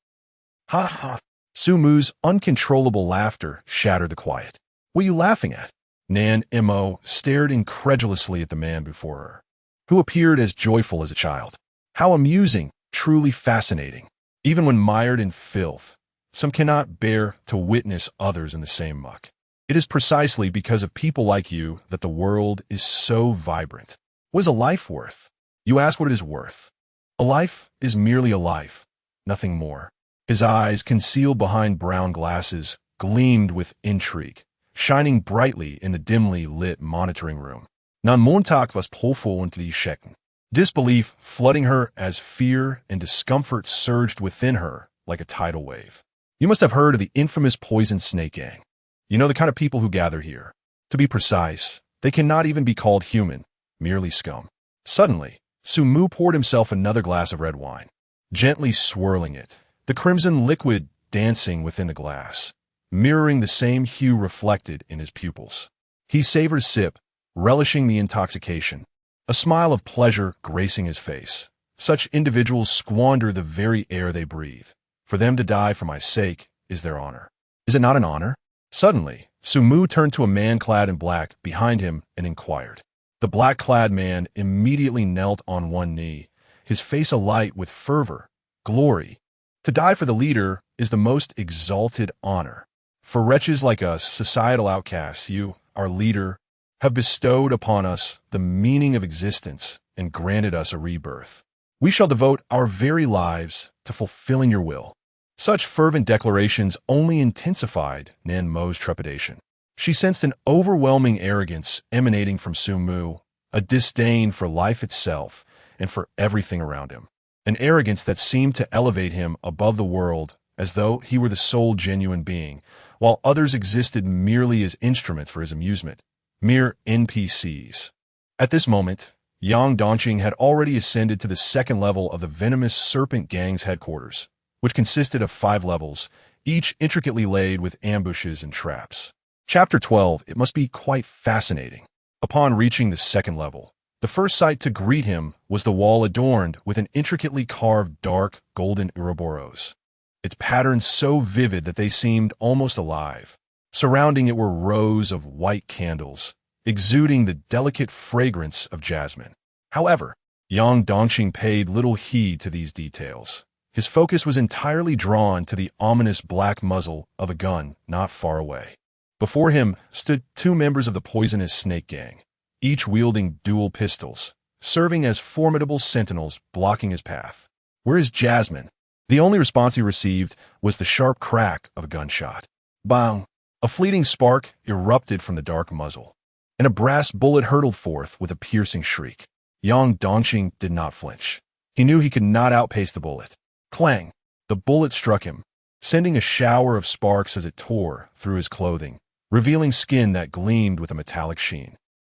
ha! Sumu's uncontrollable laughter shattered the quiet. "What are you laughing at?" Nan Mo stared incredulously at the man before her, who appeared as joyful as a child. How amusing! Truly fascinating. Even when mired in filth, some cannot bear to witness others in the same muck. It is precisely because of people like you that the world is so vibrant. What is a life worth? You ask what it is worth. A life is merely a life, nothing more. His eyes, concealed behind brown glasses, gleamed with intrigue, shining brightly in the dimly lit monitoring room. "Nan Montag was Profo unter die Schecken." Disbelief flooding her as fear and discomfort surged within her like a tidal wave. "You must have heard of the infamous Poison Snake Gang. You know the kind of people who gather here. To be precise, they cannot even be called human, merely scum." Suddenly, Sumu poured himself another glass of red wine. Gently swirling it, the crimson liquid dancing within the glass, mirroring the same hue reflected in his pupils. He savored a sip, relishing the intoxication, a smile of pleasure gracing his face. Such individuals squander the very air they breathe. For them to die for my sake is their honor. Is it not an honor? Suddenly, Sumu turned to a man clad in black behind him and inquired. The black-clad man immediately knelt on one knee, his face alight with fervor, glory. To die for the leader is the most exalted honor. For wretches like us, societal outcasts, you, our leader, have bestowed upon us the meaning of existence and granted us a rebirth. We shall devote our very lives to fulfilling your will. Such fervent declarations only intensified Nan Mo's trepidation. She sensed an overwhelming arrogance emanating from Sumu, a disdain for life itself and for everything around him. An arrogance that seemed to elevate him above the world as though he were the sole genuine being, while others existed merely as instruments for his amusement, mere NPCs. At this moment, Yang Dongqing had already ascended to the second level of the venomous serpent gang's headquarters, which consisted of 5 levels, each intricately laid with ambushes and traps. Chapter 12. It must be quite fascinating. Upon reaching the second level, the first sight to greet him was the wall adorned with an intricately carved dark golden Ouroboros, its patterns so vivid that they seemed almost alive. Surrounding it were rows of white candles, exuding the delicate fragrance of jasmine. However, Yang Dongqing paid little heed to these details. His focus was entirely drawn to the ominous black muzzle of a gun not far away. Before him stood 2 members of the poisonous snake gang, each wielding dual pistols, serving as formidable sentinels blocking his path. Where is Jasmine? The only response he received was the sharp crack of a gunshot. Bang! A fleeting spark erupted from the dark muzzle, and a brass bullet hurtled forth with a piercing shriek. Yang Dongqing did not flinch. He knew he could not outpace the bullet. Clang! The bullet struck him, sending a shower of sparks as it tore through his clothing, revealing skin that gleamed with a metallic sheen.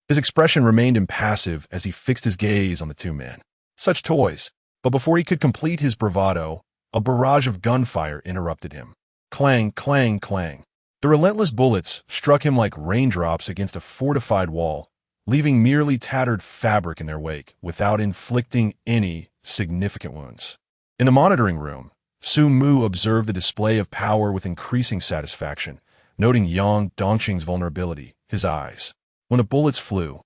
His expression remained impassive as he fixed his gaze on the 2 men. Such toys! But before he could complete his bravado, a barrage of gunfire interrupted him. Clang, clang, clang. The relentless bullets struck him like raindrops against a fortified wall, leaving merely tattered fabric in their wake without inflicting any significant wounds. In the monitoring room, Sumu observed the display of power with increasing satisfaction, noting Yang Dongqing's vulnerability, his eyes. When the bullets flew,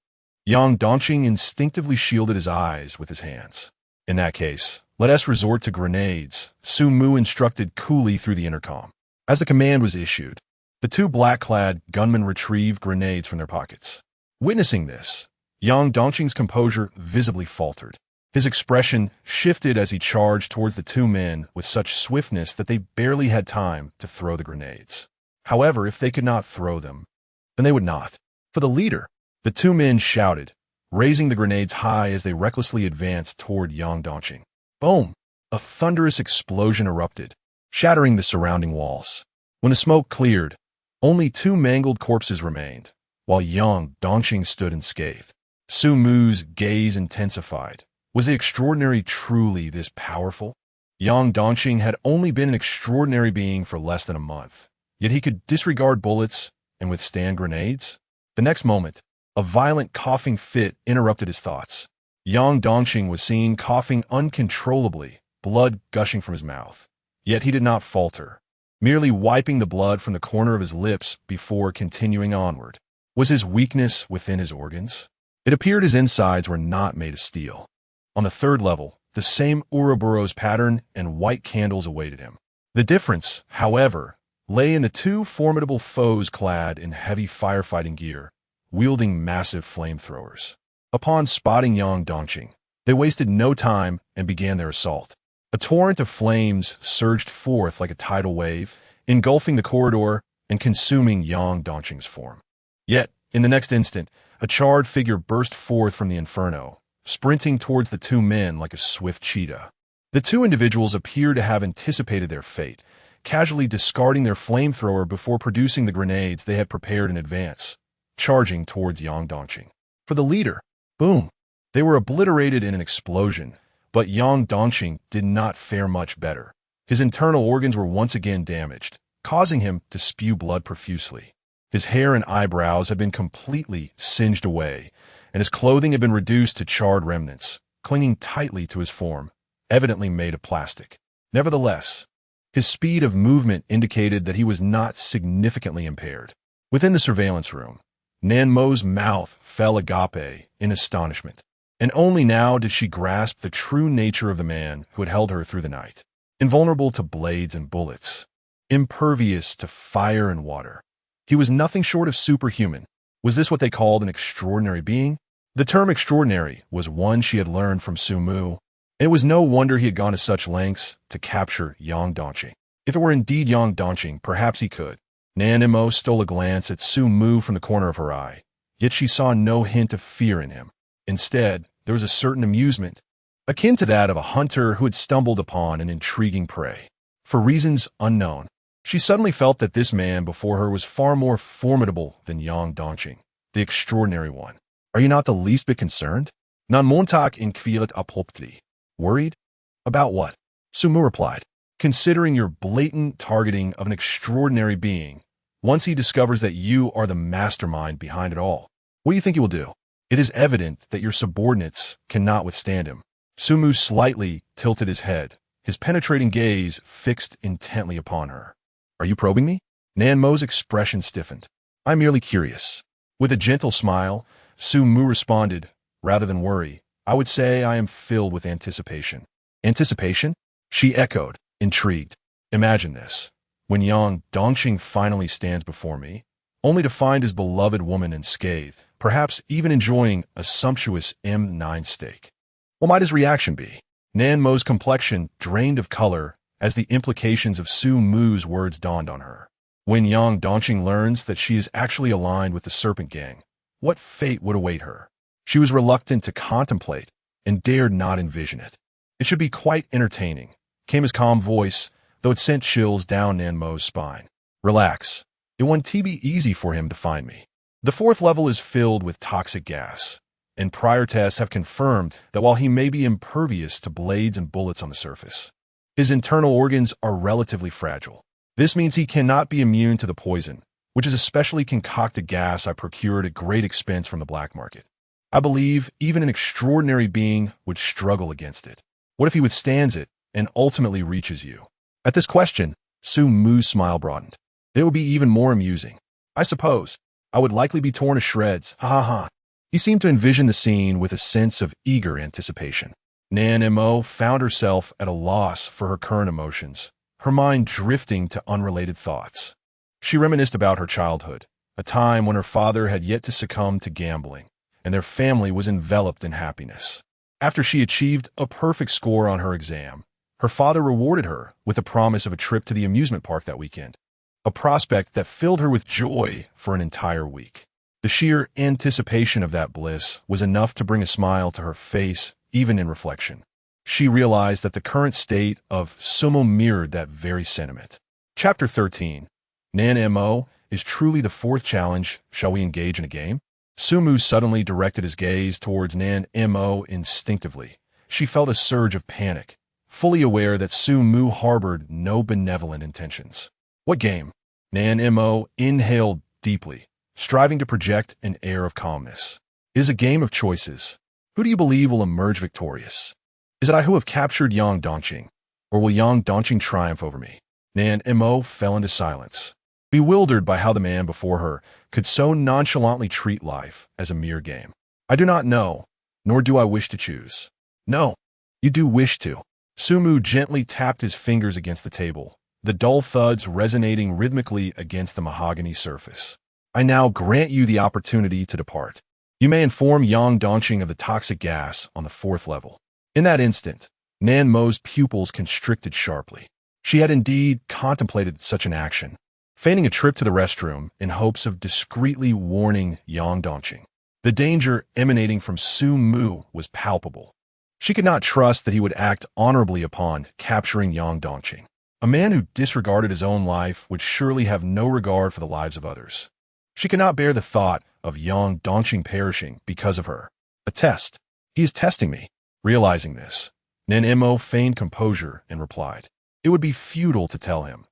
Yang Dongqing instinctively shielded his eyes with his hands. In that case, let us resort to grenades, Sumu instructed coolly through the intercom. As the command was issued, the 2 black-clad gunmen retrieved grenades from their pockets. Witnessing this, Yang Dongqing's composure visibly faltered. His expression shifted as he charged towards the 2 men with such swiftness that they barely had time to throw the grenades. However, if they could not throw them, then they would not. For the leader, the 2 men shouted, raising the grenades high as they recklessly advanced toward Yang Dongqing. Boom! A thunderous explosion erupted, shattering the surrounding walls. When the smoke cleared, only 2 mangled corpses remained, while Yang Dongqing stood unscathed. Sumu's gaze intensified. Was the extraordinary truly this powerful? Yang Dongqing had only been an extraordinary being for less than a month, yet he could disregard bullets and withstand grenades? The next moment, a violent coughing fit interrupted his thoughts. Yang Dongqing was seen coughing uncontrollably, blood gushing from his mouth. Yet he did not falter, merely wiping the blood from the corner of his lips before continuing onward. Was his weakness within his organs? It appeared his insides were not made of steel. On the 3rd level, the same Ouroboros pattern and white candles awaited him. The difference, however, lay in the 2 formidable foes clad in heavy firefighting gear, wielding massive flamethrowers. Upon spotting Yang Dongqing, they wasted no time and began their assault. A torrent of flames surged forth like a tidal wave, engulfing the corridor and consuming Yang Dongqing's form. Yet, in the next instant, a charred figure burst forth from the inferno, sprinting towards the 2 men like a swift cheetah. The 2 individuals appeared to have anticipated their fate, casually discarding their flamethrower before producing the grenades they had prepared in advance, charging towards Yang Dongqing. For the leader, boom! They were obliterated in an explosion, but Yang Dongqing did not fare much better. His internal organs were once again damaged, causing him to spew blood profusely. His hair and eyebrows had been completely singed away, and his clothing had been reduced to charred remnants, clinging tightly to his form, evidently made of plastic. Nevertheless, his speed of movement indicated that he was not significantly impaired. Within the surveillance room, Nan Mo's mouth fell agape in astonishment, and only now did she grasp the true nature of the man who had held her through the night. Invulnerable to blades and bullets, impervious to fire and water. He was nothing short of superhuman. Was this what they called an extraordinary being? The term extraordinary was one she had learned from Sumu. It was no wonder he had gone to such lengths to capture Yang Dongqing. If it were indeed Yang Dongqing, perhaps he could. Nan Mo stole a glance at Sumu from the corner of her eye, yet she saw no hint of fear in him. Instead, there was a certain amusement, akin to that of a hunter who had stumbled upon an intriguing prey. For reasons unknown, she suddenly felt that this man before her was far more formidable than Yang Dongqing, the extraordinary one. Are you not the least bit concerned? Nan Montag in Kvilet apoptli. Worried? About what? Sumu replied. Considering your blatant targeting of an extraordinary being, once he discovers that you are the mastermind behind it all, what do you think he will do? It is evident that your subordinates cannot withstand him. Sumu slightly tilted his head, his penetrating gaze fixed intently upon her. Are you probing me? Nan Mo's expression stiffened. I'm merely curious. With a gentle smile, Sumu responded, rather than worry, I would say I am filled with anticipation. Anticipation? She echoed, intrigued. Imagine this. When Yang Dongqing finally stands before me, only to find his beloved woman unscathed, perhaps even enjoying a sumptuous M9 steak. What might his reaction be? Nan Mo's complexion drained of color as the implications of Sumu's words dawned on her. When Yang Dongqing learns that she is actually aligned with the Serpent Gang, what fate would await her? She was reluctant to contemplate and dared not envision it. It should be quite entertaining, came his calm voice, though it sent chills down Nan Mo's spine. Relax. It won't be easy for him to find me. The fourth level is filled with toxic gas, and prior tests have confirmed that while he may be impervious to blades and bullets on the surface, his internal organs are relatively fragile. This means he cannot be immune to the poison, which is a specially concocted gas I procured at great expense from the black market. I believe even an extraordinary being would struggle against it. What if he withstands it and ultimately reaches you? At this question, Sumu's smile broadened. It would be even more amusing. I suppose. I would likely be torn to shreds. Ha ha ha. He seemed to envision the scene with a sense of eager anticipation. Nan Mo found herself at a loss for her current emotions, her mind drifting to unrelated thoughts. She reminisced about her childhood, a time when her father had yet to succumb to gambling, and their family was enveloped in happiness. After she achieved a perfect score on her exam, her father rewarded her with a promise of a trip to the amusement park that weekend, a prospect that filled her with joy for an entire week. The sheer anticipation of that bliss was enough to bring a smile to her face, even in reflection. She realized that the current state of Sumu mirrored that very sentiment. Chapter 13. Nan Mo is truly the fourth challenge. Shall we engage in a game? Sumu suddenly directed his gaze towards Nan Mo instinctively. She felt a surge of panic, fully aware that Sumu harbored no benevolent intentions. What game? Nan Mo inhaled deeply, striving to project an air of calmness. It is a game of choices. Who do you believe will emerge victorious? Is it I who have captured Yang Dongqing, or will Yang Dongqing triumph over me? Nan Mo fell into silence, bewildered by how the man before her could so nonchalantly treat life as a mere game. I do not know, nor do I wish to choose. No, you do wish to. Sumu gently tapped his fingers against the table, the dull thuds resonating rhythmically against the mahogany surface. I now grant you the opportunity to depart. You may inform Yang Dongqing of the toxic gas on the fourth level. In that instant, Nan Mo's pupils constricted sharply. She had indeed contemplated such an action, feigning a trip to the restroom in hopes of discreetly warning Yang Dongqing. The danger emanating from Sumu was palpable. She could not trust that he would act honorably upon capturing Yang Dongqing. A man who disregarded his own life would surely have no regard for the lives of others. She could not bear the thought of Yang Dongqing perishing because of her. A test. He is testing me. Realizing this, Nan Mo feigned composure and replied, It would be futile to tell him.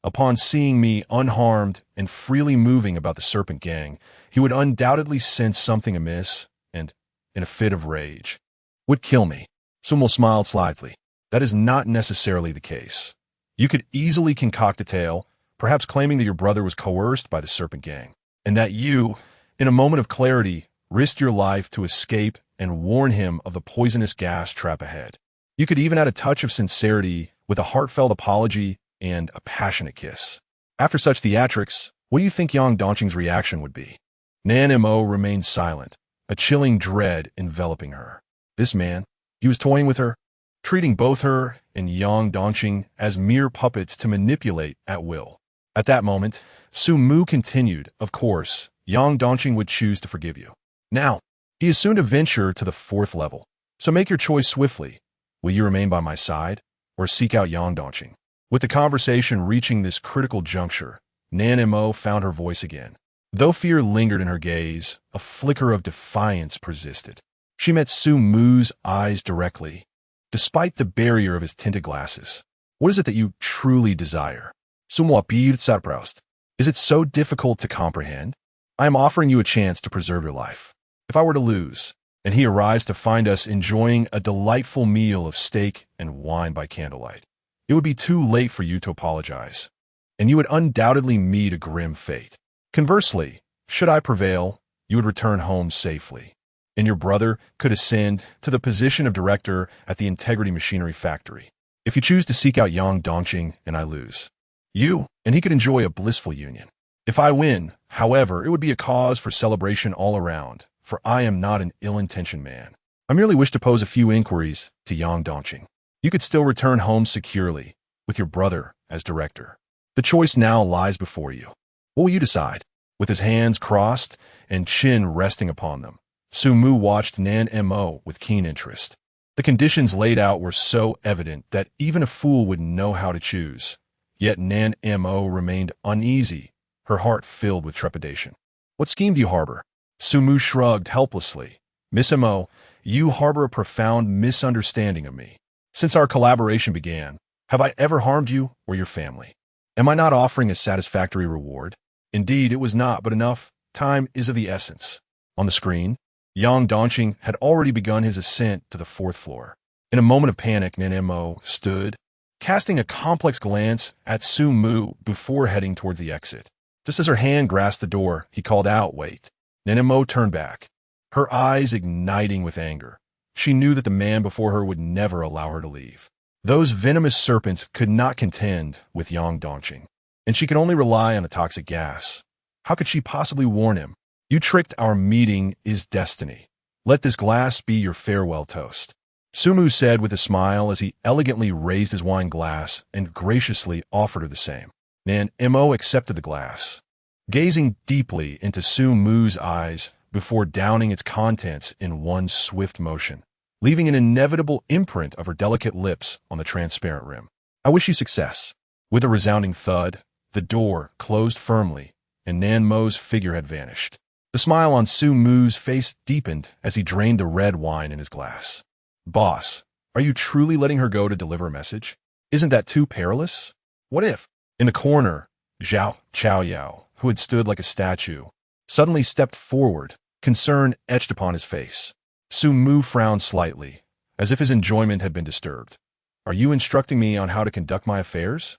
Upon seeing me unharmed and freely moving about the serpent gang, he would undoubtedly sense something amiss and, in a fit of rage, would kill me. Sumu smiled slightly. That is not necessarily the case. You could easily concoct a tale, perhaps claiming that your brother was coerced by the serpent gang, and that you, in a moment of clarity, risked your life to escape and warn him of the poisonous gas trap ahead. You could even add a touch of sincerity with a heartfelt apology and a passionate kiss. After such theatrics, what do you think Yang Dongqing's reaction would be? Nan Mo remained silent, a chilling dread enveloping her. This man, he was toying with her, treating both her and Yang Dongqing as mere puppets to manipulate at will. At that moment, Sumu continued, of course, Yang Dongqing would choose to forgive you. Now, he is soon to venture to the 4th level, so make your choice swiftly. Will you remain by my side, or seek out Yang Dongqing? With the conversation reaching this critical juncture, Nan Mo found her voice again. Though fear lingered in her gaze, a flicker of defiance persisted. She met Sumu's eyes directly, despite the barrier of his tinted glasses. What is it that you truly desire? Sumu appeared surprised. Is it so difficult to comprehend? I am offering you a chance to preserve your life. If I were to lose, and he arrives to find us enjoying a delightful meal of steak and wine by candlelight, it would be too late for you to apologize, and you would undoubtedly meet a grim fate. Conversely, should I prevail, you would return home safely, and your brother could ascend to the position of director at the Integrity Machinery Factory. If you choose to seek out Yang Dongqing and I lose, you and he could enjoy a blissful union. If I win, however, it would be a cause for celebration all around, for I am not an ill-intentioned man. I merely wish to pose a few inquiries to Yang Dongqing. You could still return home securely, with your brother as director. The choice now lies before you. What will you decide? With his hands crossed and chin resting upon them, Sumu watched Nan Mo with keen interest. The conditions laid out were so evident that even a fool would know how to choose. Yet Nan Mo remained uneasy, her heart filled with trepidation. What scheme do you harbor? Sumu shrugged helplessly. Miss Mo, you harbor a profound misunderstanding of me. Since our collaboration began, have I ever harmed you or your family? Am I not offering a satisfactory reward? Indeed, it was not, but enough. Time is of the essence. On the screen, Yang Dongqing had already begun his ascent to the 4th floor. In a moment of panic, Nan Mo stood, casting a complex glance at Sumu before heading towards the exit. Just as her hand grasped the door, he called out, "Wait." Nan Mo turned back, her eyes igniting with anger. She knew that the man before her would never allow her to leave. Those venomous serpents could not contend with Yang Dongqing, and she could only rely on the toxic gas. How could she possibly warn him? You tricked our meeting is destiny. Let this glass be your farewell toast. Sumu said with a smile as he elegantly raised his wine glass and graciously offered her the same. Nan Mo accepted the glass, gazing deeply into Sumu's eyes before downing its contents in one swift motion, leaving an inevitable imprint of her delicate lips on the transparent rim. I wish you success. With a resounding thud, the door closed firmly, and Nan Mo's figure had vanished. The smile on Sumu's face deepened as he drained the red wine in his glass. Boss, are you truly letting her go to deliver a message? Isn't that too perilous? What if? In the corner, Zhao Chaoyao, who had stood like a statue, suddenly stepped forward, concern etched upon his face. Sumu frowned slightly, as if his enjoyment had been disturbed. Are you instructing me on how to conduct my affairs?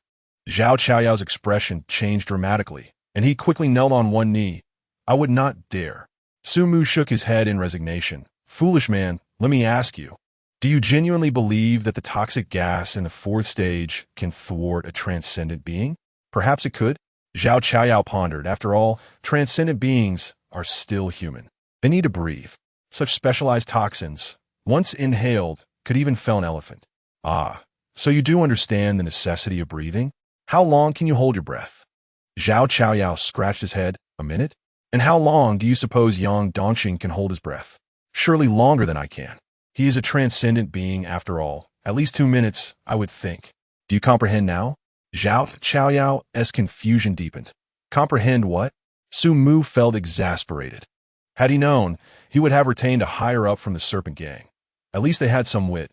Zhao Chaoyao's expression changed dramatically, and he quickly knelt on one knee. I would not dare. Sumu shook his head in resignation. Foolish man, let me ask you, do you genuinely believe that the toxic gas in the 4th stage can thwart a transcendent being? Perhaps it could. Zhao Chaoyao pondered. After all, transcendent beings are still human. They need to breathe. Such specialized toxins, once inhaled, could even fell an elephant. Ah, so you do understand the necessity of breathing? How long can you hold your breath? Zhao Chaoyao scratched his head. A minute? And how long do you suppose Yang Dongqing can hold his breath? Surely longer than I can. He is a transcendent being after all. At least 2 minutes, I would think. Do you comprehend now? Zhao Chaoyao's confusion deepened. Comprehend what? Sumu felt exasperated. Had he known, he would have retained a higher-up from the serpent gang. At least they had some wit.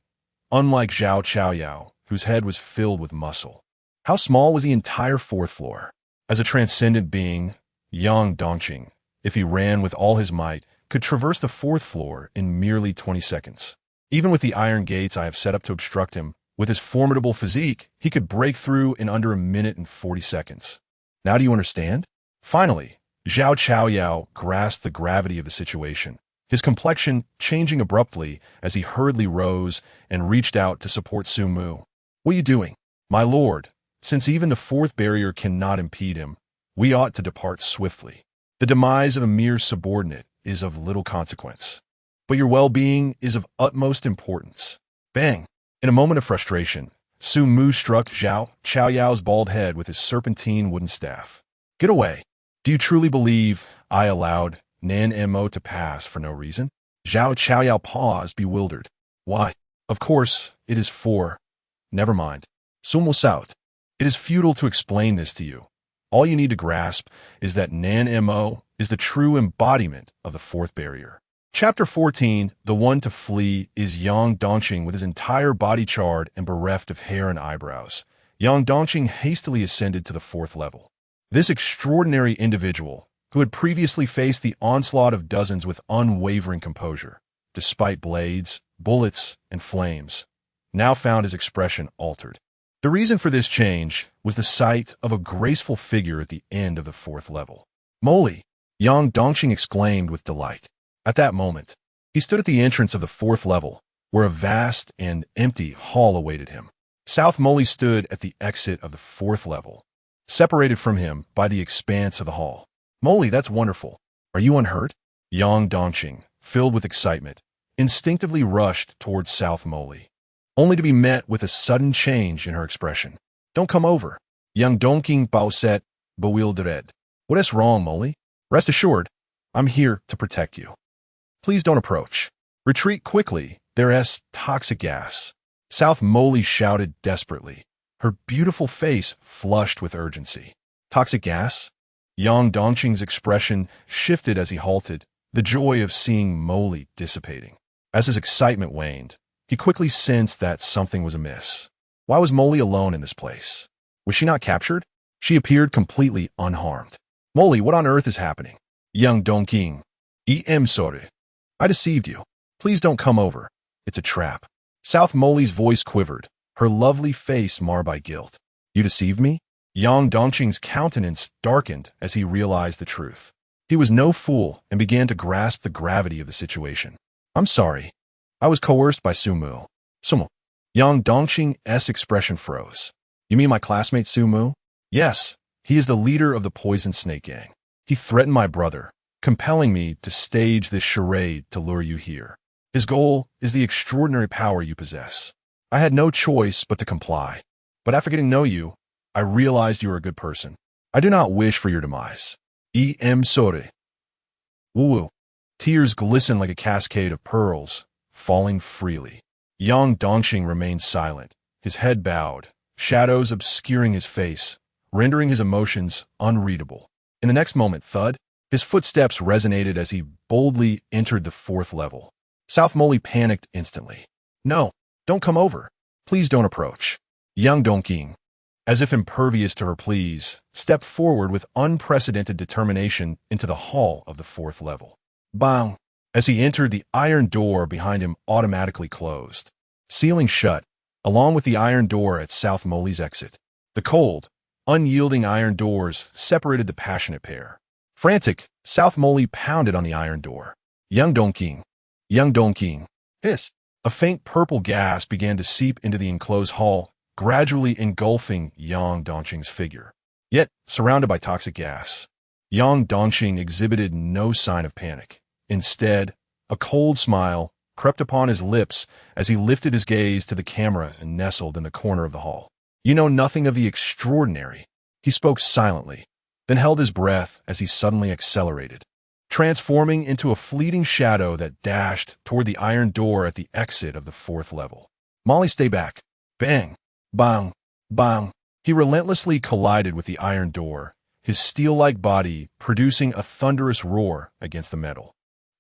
Unlike Zhao Chaoyao, whose head was filled with muscle. How small was the entire fourth floor? As a transcendent being, Yang Dongqing, if he ran with all his might, could traverse the fourth floor in merely 20 seconds. Even with the iron gates I have set up to obstruct him, with his formidable physique, he could break through in under a minute and 40 seconds. Now do you understand? Finally, Zhao Chaoyao grasped the gravity of the situation, his complexion changing abruptly as he hurriedly rose and reached out to support Sumu. What are you doing? My lord, since even the fourth barrier cannot impede him, we ought to depart swiftly. The demise of a mere subordinate is of little consequence, but your well-being is of utmost importance. Bang! In a moment of frustration, Sumu struck Zhao Chaoyao's bald head with his serpentine wooden staff. Get away! Do you truly believe I allowed Nan Mo to pass for no reason? Zhao Chaoyao paused, bewildered. Why? Of course, it is for... Never mind. Sumu Saut. It is futile to explain this to you. All you need to grasp is that Nan Mo is the true embodiment of the fourth barrier. Chapter 14, the one to flee, is Yang Dongqing with his entire body charred and bereft of hair and eyebrows. Yang Dongqing hastily ascended to the fourth level. This extraordinary individual, who had previously faced the onslaught of dozens with unwavering composure, despite blades, bullets, and flames, now found his expression altered. The reason for this change was the sight of a graceful figure at the end of the fourth level. Moly! Yang Dongqing exclaimed with delight. At that moment, he stood at the entrance of the fourth level, where a vast and empty hall awaited him. South Moly stood at the exit of the fourth level, separated from him by the expanse of the hall. Moly, that's wonderful. Are you unhurt? Yang Dongqing, filled with excitement, instinctively rushed towards South Moly, only to be met with a sudden change in her expression. Don't come over. Yang Dongqing Baoset, bewildered. What is wrong, Moly? Rest assured, I'm here to protect you. Please don't approach. Retreat quickly, there is toxic gas. South Moly shouted desperately, her beautiful face flushed with urgency. Toxic gas? Yang Dongqing's expression shifted as he halted, the joy of seeing Moly dissipating. As his excitement waned, he quickly sensed that something was amiss. Why was Moly alone in this place? Was she not captured? She appeared completely unharmed. Moly, what on earth is happening? Yang Dongqing. Sorry. I deceived you. Please don't come over. It's a trap. South Moly's voice quivered, her lovely face marred by guilt. You deceived me? Yang Dongqing's countenance darkened as he realized the truth. He was no fool and began to grasp the gravity of the situation. I'm sorry. I was coerced by Sumu. Sumu. Yang Dongqing's expression froze. You mean my classmate Sumu? Yes. He is the leader of the Poison Snake Gang. He threatened my brother, compelling me to stage this charade to lure you here. His goal is the extraordinary power you possess. I had no choice but to comply. But after getting to know you, I realized you are a good person. I do not wish for your demise. Sorry. Woo-woo. Tears glisten like a cascade of pearls, falling freely. Yang Dongqing remained silent, his head bowed, shadows obscuring his face, rendering his emotions unreadable. In the next moment, thud, his footsteps resonated as he boldly entered the fourth level. South Moly panicked instantly. No, don't come over. Please don't approach. Yang Dongqing, as if impervious to her pleas, stepped forward with unprecedented determination into the hall of the fourth level. Bang! As he entered, the iron door behind him automatically closed, sealing shut, along with the iron door at South Moly's exit. The cold, unyielding iron doors separated the passionate pair. Frantic, South Moly pounded on the iron door. Yang Dongqing. Yang Dongqing. Hiss! A faint purple gas began to seep into the enclosed hall, gradually engulfing Yang Dongqing's figure. Yet, surrounded by toxic gas, Yang Dongqing exhibited no sign of panic. Instead, a cold smile crept upon his lips as he lifted his gaze to the camera and nestled in the corner of the hall. You know nothing of the extraordinary. He spoke silently, then held his breath as he suddenly accelerated, transforming into a fleeting shadow that dashed toward the iron door at the exit of the fourth level. Molly, stay back. Bang! Bang! Bang! He relentlessly collided with the iron door, his steel-like body producing a thunderous roar against the metal.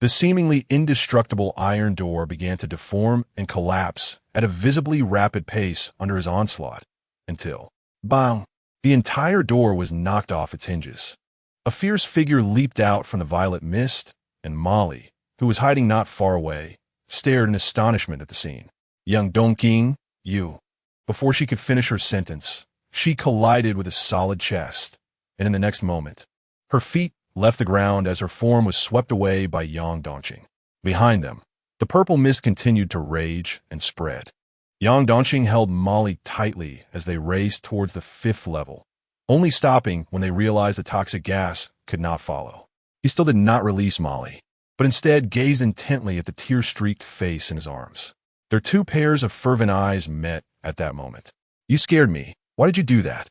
The The seemingly indestructible iron door began to deform and collapse at a visibly rapid pace under his onslaught, until, bang, the entire door was knocked off its hinges. A fierce figure leaped out from the violet mist, and Molly, who was hiding not far away, stared in astonishment at the scene. Young Dongqing, you. Before she could finish her sentence, she collided with a solid chest, and in the next moment, her feet left the ground as her form was swept away by Yang Dongqing. Behind them, the purple mist continued to rage and spread. Yang Dongqing held Molly tightly as they raced towards the 5th level, only stopping when they realized the toxic gas could not follow. He still did not release Molly, but instead gazed intently at the tear-streaked face in his arms. Their two pairs of fervent eyes met at that moment. You scared me. Why did you do that?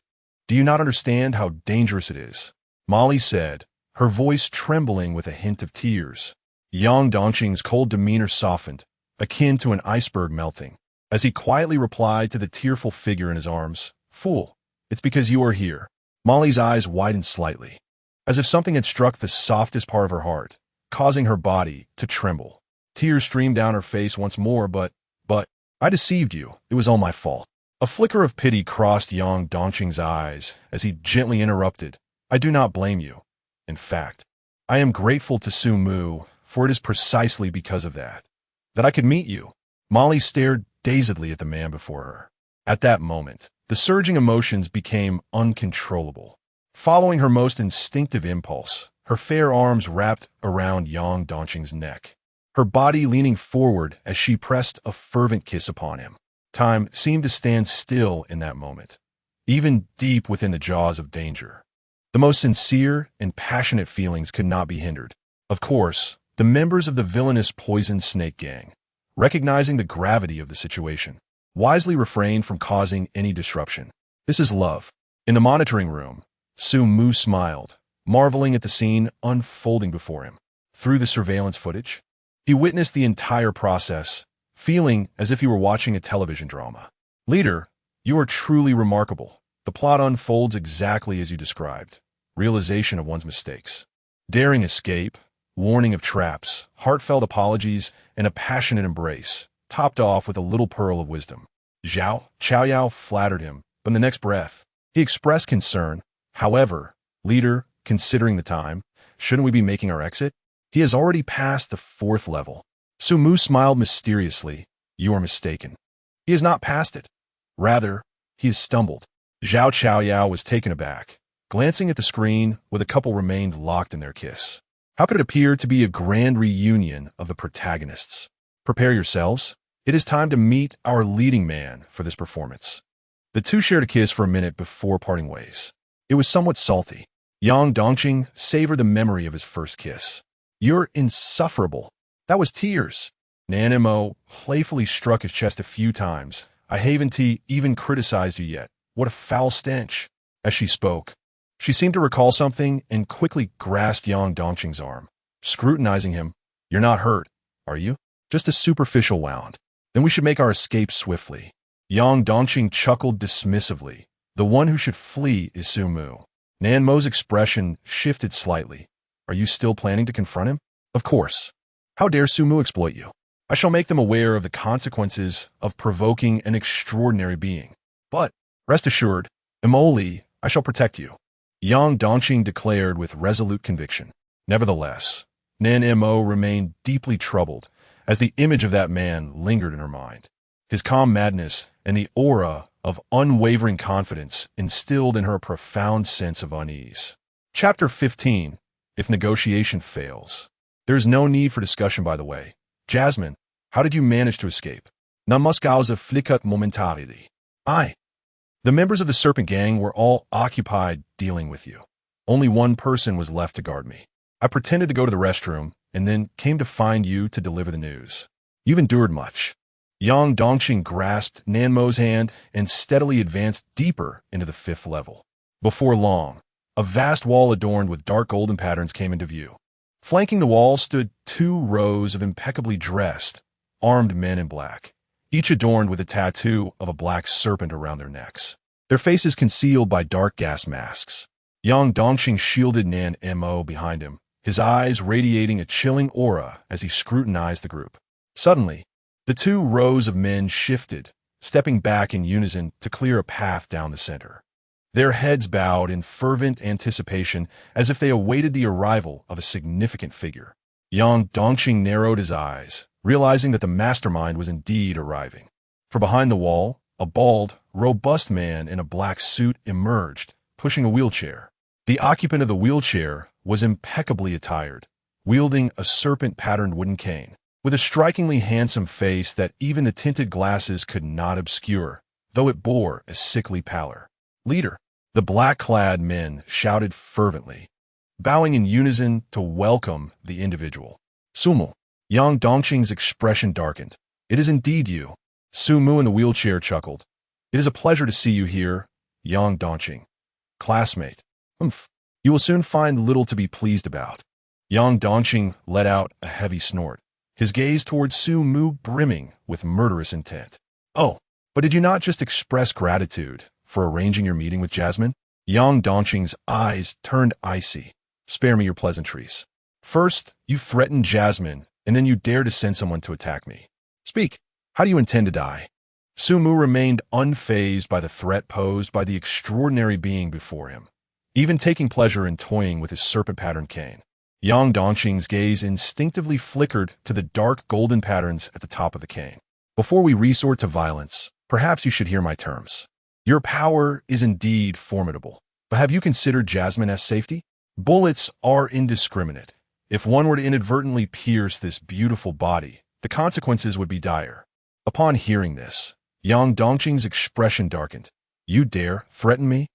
Do you not understand how dangerous it is? Molly said, her voice trembling with a hint of tears. Yang Dongqing's cold demeanor softened, akin to an iceberg melting, as he quietly replied to the tearful figure in his arms, Fool, it's because you are here. Molly's eyes widened slightly, as if something had struck the softest part of her heart, causing her body to tremble. Tears streamed down her face once more, but, I deceived you. It was all my fault. A flicker of pity crossed Yang Dongqing's eyes as he gently interrupted, I do not blame you. In fact, I am grateful to Sumu, for it is precisely because of that I could meet you. Molly stared dazedly at the man before her. At that moment, the surging emotions became uncontrollable. Following her most instinctive impulse, her fair arms wrapped around Yang Dongqing's neck, her body leaning forward as she pressed a fervent kiss upon him. Time seemed to stand still in that moment, even deep within the jaws of danger. The most sincere and passionate feelings could not be hindered. Of course, the members of the villainous Poison Snake Gang, recognizing the gravity of the situation, wisely refrained from causing any disruption. This is love. In the monitoring room, Sumu smiled, marveling at the scene unfolding before him. Through the surveillance footage, he witnessed the entire process, feeling as if he were watching a television drama. Leader, you are truly remarkable. The plot unfolds exactly as you described. Realization of one's mistakes. Daring escape, warning of traps, heartfelt apologies, and a passionate embrace, topped off with a little pearl of wisdom. Chaoyao flattered him, but in the next breath, he expressed concern. However, leader, considering the time, shouldn't we be making our exit? He has already passed the 4th level. Sumu smiled mysteriously. You are mistaken. He has not passed it. Rather, he has stumbled. Zhao Chaoyao was taken aback, glancing at the screen where the couple remained locked in their kiss. How could it appear to be a grand reunion of the protagonists? Prepare yourselves. It is time to meet our leading man for this performance. The two shared a kiss for a minute before parting ways. It was somewhat salty. Yang Dongqing savored the memory of his first kiss. You're insufferable. That was tears. Nan Mo playfully struck his chest a few times. I haven't even criticized you yet. What a foul stench. As she spoke, she seemed to recall something and quickly grasped Yang Dongqing's arm, scrutinizing him. You're not hurt, are you? Just a superficial wound. Then we should make our escape swiftly. Yang Dongqing chuckled dismissively. The one who should flee is Sumu. Nan Mo's expression shifted slightly. Are you still planning to confront him? Of course. How dare Sumu exploit you? I shall make them aware of the consequences of provoking an extraordinary being. But, rest assured, Emoli, I shall protect you. Yang Dongqing declared with resolute conviction. Nevertheless, Nan Mo remained deeply troubled as the image of that man lingered in her mind. His calm madness and the aura of unwavering confidence instilled in her a profound sense of unease. Chapter 15. If negotiation fails. There is no need for discussion, by the way. Jasmine, how did you manage to escape? Na Moskausa flicut momentarily. The members of the Serpent Gang were all occupied dealing with you. Only one person was left to guard me. I pretended to go to the restroom and then came to find you to deliver the news. You've endured much. Yang Dongqing grasped Nan Mo's hand and steadily advanced deeper into the 5th level. Before long, a vast wall adorned with dark golden patterns came into view. Flanking the wall stood 2 rows of impeccably dressed, armed men in black, each adorned with a tattoo of a black serpent around their necks, their faces concealed by dark gas masks. Yang Dongqing shielded Nan Mo behind him, his eyes radiating a chilling aura as he scrutinized the group. Suddenly, the two rows of men shifted, stepping back in unison to clear a path down the center. Their heads bowed in fervent anticipation as if they awaited the arrival of a significant figure. Yang Dongqing narrowed his eyes, realizing that the mastermind was indeed arriving. From behind the wall, a bald, robust man in a black suit emerged, pushing a wheelchair. The occupant of the wheelchair was impeccably attired, wielding a serpent-patterned wooden cane, with a strikingly handsome face that even the tinted glasses could not obscure, though it bore a sickly pallor. "Leader!" The black-clad men shouted fervently, bowing in unison to welcome the individual. "Sumu." Yang Dongqing's expression darkened. "It is indeed you." Sumu in the wheelchair chuckled. "It is a pleasure to see you here, Yang Dongqing. Classmate. Humph. You will soon find little to be pleased about." Yang Dongqing let out a heavy snort, his gaze towards Sumu brimming with murderous intent. "Oh, but did you not just express gratitude for arranging your meeting with Jasmine?" Yang Dongqing's eyes turned icy. "Spare me your pleasantries. First, you threatened Jasmine, and then you dare to send someone to attack me. Speak. How do you intend to die?" Sumu remained unfazed by the threat posed by the extraordinary being before him, even taking pleasure in toying with his serpent-patterned cane. Yang Dongqing's gaze instinctively flickered to the dark golden patterns at the top of the cane. "Before we resort to violence, perhaps you should hear my terms. Your power is indeed formidable, but have you considered Jasmine's safety? Bullets are indiscriminate. If one were to inadvertently pierce this beautiful body, the consequences would be dire." Upon hearing this, Yang Dongqing's expression darkened. "You dare threaten me?"